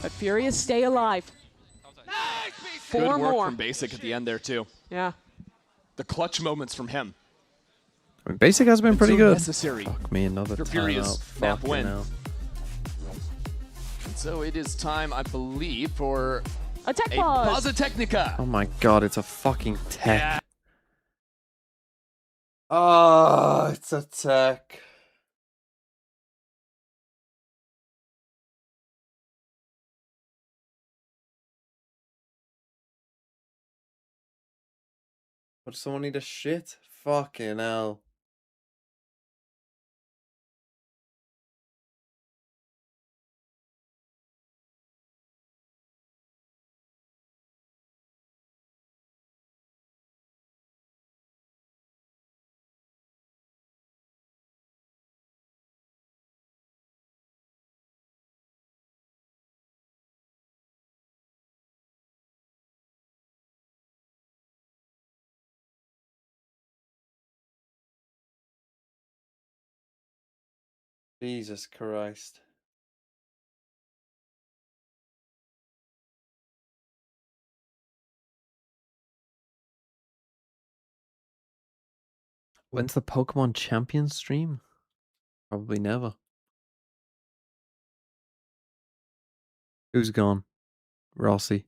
But Furia stay alive. Good 4 work more. from Basic at the end there too. Yeah. The clutch moments from him. I mean, Basic has been pretty so good. necessary Fuck me, another for timeout. Furia's map Fucking win. hell. So it is time, I believe, for Attack a pause. Pausa Technica. Oh my god, it's a fucking tech. Yeah. Oh, it's a tech. But does someone need a shit? Fucking hell. Jesus Christ. When's the Pokemon Champions stream? Probably never. Who's gone? Rossi.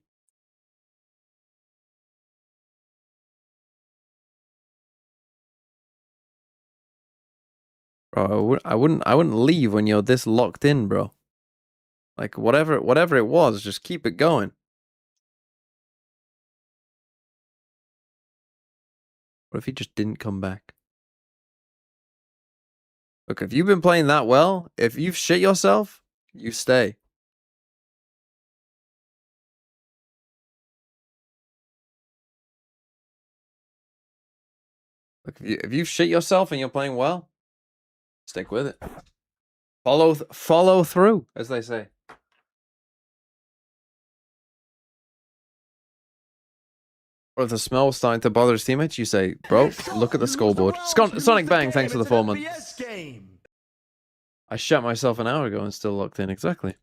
Bro, I wouldn't leave when you're this locked in, bro. Like whatever it was, just keep it going. What if he just didn't come back? Look, if you've been playing that well, if you've shit yourself, you stay. Look, if you've shit yourself and you're playing well, stick with it. Follow through, as they say. Or if the smell was starting to bother his teammates, you say, bro, look at the scoreboard. Sonic Bang, thanks for the 4 months. I shut myself an hour ago and still locked in, exactly.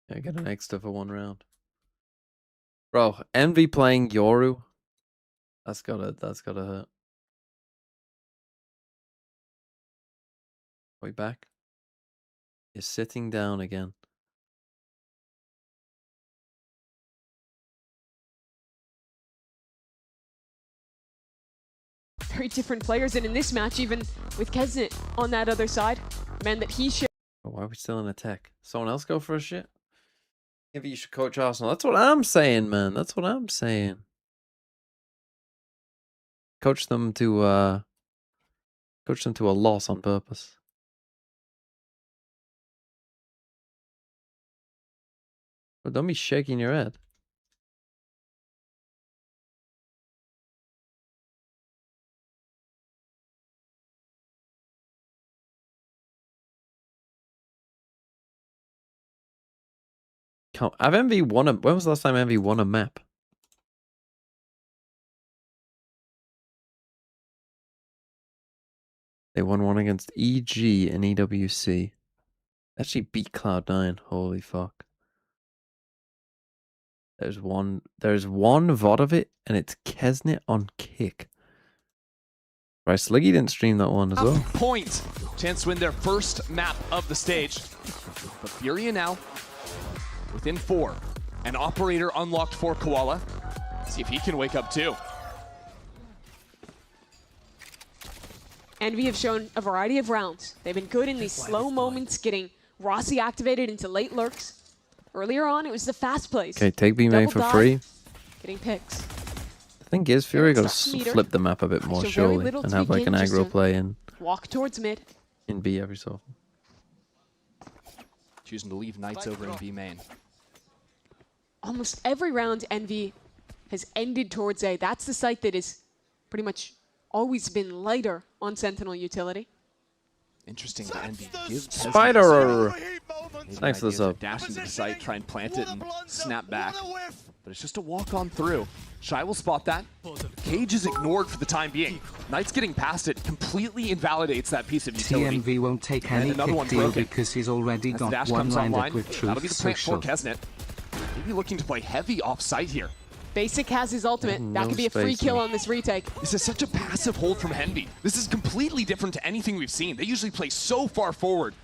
Yeah, get an extra for 1 round. Bro, Envy playing Yoru. That's gotta hurt. Are we back? You're sitting down again. Very different players, and in this match, even with Kesnet on that other side, man, that he shared. Oh, why are we still in attack? Someone else go for a shit? Maybe you should coach Arsenal. That's what I'm saying, man. That's what I'm saying. Coach them to a loss on purpose. But don't be shaking your head. Have MV won a... When was the last time MV won a map? They won one against EG and EWC. Actually beat Cloud9. Holy fuck. There's one VOD of it, and it's Kesnet on Kick. Right, Sliggy didn't stream that one as well. Point. Chance to win their first map of the stage. But Furia now within 4. An operator unlocked for Koala. See if he can wake up too. Envy have shown a variety of rounds. They've been good in these slow moments, getting Rossi activated into late lurks. Earlier on, it was the fast plays. Okay, take B main for free. Getting picks. The thing is, Fury got to flip the map a bit more, surely, and have like an aggro play in Walk towards mid. In B every so often. Choosing to leave Knights over in B main. Almost every round, Envy has ended towards A. That's the site that has pretty much always been lighter on Sentinel utility. Interesting that Envy gives Spider! Thanks for the sub. Dash into the site, try and plant it and snap back. But it's just a walk on through. Shy will spot that. Cage is ignored for the time being. Knight's getting past it completely invalidates that piece of utility. TMV won't take any pick deal because he's already got one lined up with Truth That'll be the plant for Social. Kesnet. Maybe looking to play heavy off-site here. Basic has his ultimate. That could be a free kill on this retake. This is such a passive hold from Envy. This is completely different to anything we've seen. They usually play so far forward.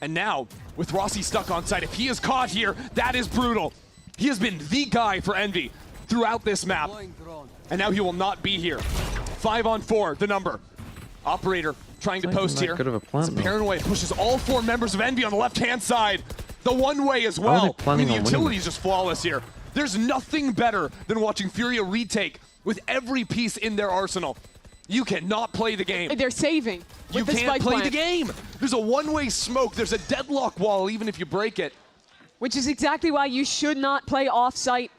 And now, with Rossi stuck on site, if he is caught here, that is brutal. He has been the guy for Envy throughout this map. And now he will not be here. 5 on 4, the number. Operator trying to post here. Paranoia pushes all 4 members of Envy on the left-hand side. The one-way as well. I mean, the utility is just flawless here. There's nothing better than watching Furia retake with every piece in their arsenal. You cannot play the game. They're saving. You can't play the game. There's a one-way smoke. There's a deadlock wall even if you break it. Which is exactly why you should not play off-site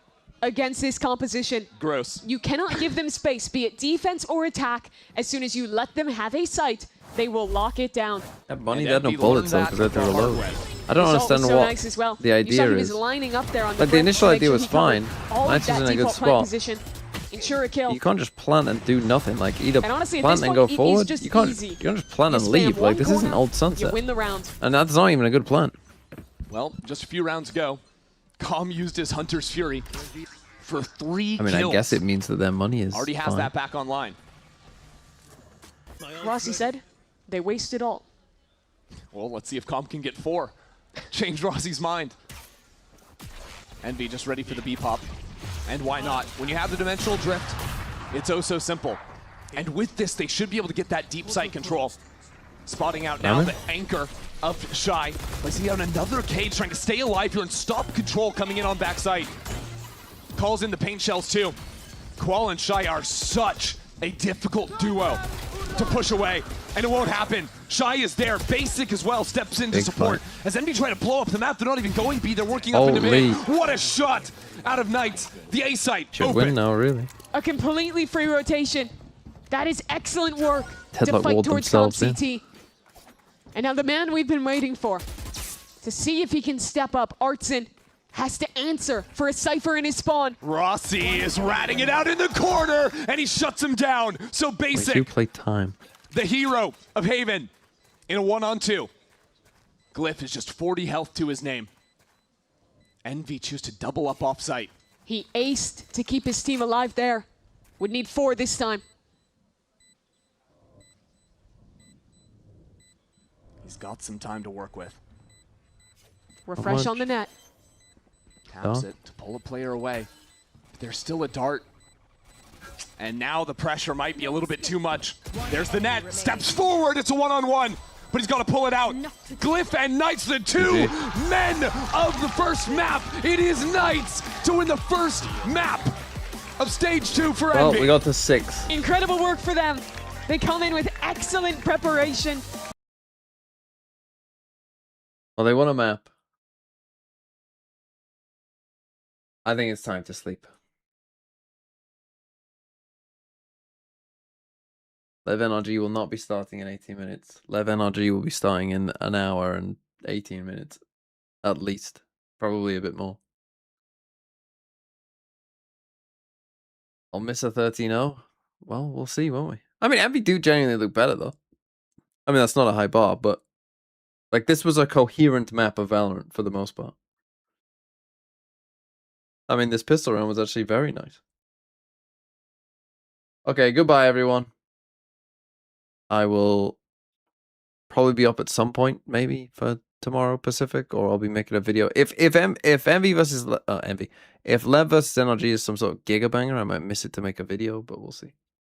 against this composition. Gross. You cannot give them space, be it defense or attack. As soon as you let them have a site, they will lock it down. That Bunny had no bullets though, because they're reload. I don't understand so what nice as well. the idea he is. was lining up there on Like the initial idea was fine. Knights was in a good spot. Position. Ensure a kill. You can't just plant and do nothing. Like either and honestly, plant and go forward. Just You can't just plant and leave. Like this isn't old Sunset. You win the round. And that's not even a good plant. Well, just a few rounds ago, Calm used his Hunter's Fury for 3 kills. I mean, I guess it means that their money is already has fine. that back online. Rossi said, they waste it all. Well, let's see if Calm can get 4. Change Rossi's mind. Envy just ready for the B-pop. And why not? When you have the Dimensional Drift, it's oh so simple. And with this, they should be able to get that deep site control. Spotting out now the anchor of Shy. Placing out another cage, trying to stay alive here and stop control coming in on backside. Calls in the paint shells too. Koala and Shy are such a difficult duo to push away, and it won't happen. Shy is there, Basic as well, steps in to support. As Envy trying to blow up the map, they're not even going B, they're working up into mid. What a shot out of Knights. The A site Should open. win now, really. A completely free rotation. That is excellent work to Deadlock fight walled towards Calm themselves CT. And now the man we've been waiting for, to see if he can step up, Artson has to answer for a Cypher in his spawn. Rossi is ratting it out in the corner, and he shuts him down. So Basic, Wait, you play time. the hero of Haven, in a 1-on-2. Glyph is just 40 health to his name. Envy choose to double up off-site. He aced to keep his team alive there. Would need 4 this time. He's got some time to work with. Refresh on the net. Taps it to pull a player away. But there's still a dart. And now the pressure might be a little bit too much. There's the net, steps forward, it's a 1-on-1. But he's got to pull it out. Glyph and Knights, the 2 men of the first map. It is Knights to win the first map of stage 2 for Envy. Well, we got to 6. Incredible work for them. They come in with excellent preparation. Well, they won a map. I think it's time to sleep. Lev NRG will not be starting in 18 minutes. Lev NRG will be starting in an hour and 18 minutes. At least. Probably a bit more. I'll miss a 13-0. Well, we'll see, won't we? I mean, Envy do genuinely look better, though. I mean, that's not a high bar, but like this was a coherent map of Valorant for the most part. I mean, this pistol round was actually very nice. Okay, goodbye, everyone. I will probably be up at some point, maybe for tomorrow Pacific, or I'll be making a video. If Envy versus Envy, if Lev versus NRG is some sort of giga banger, I might miss it to make a video, but we'll see.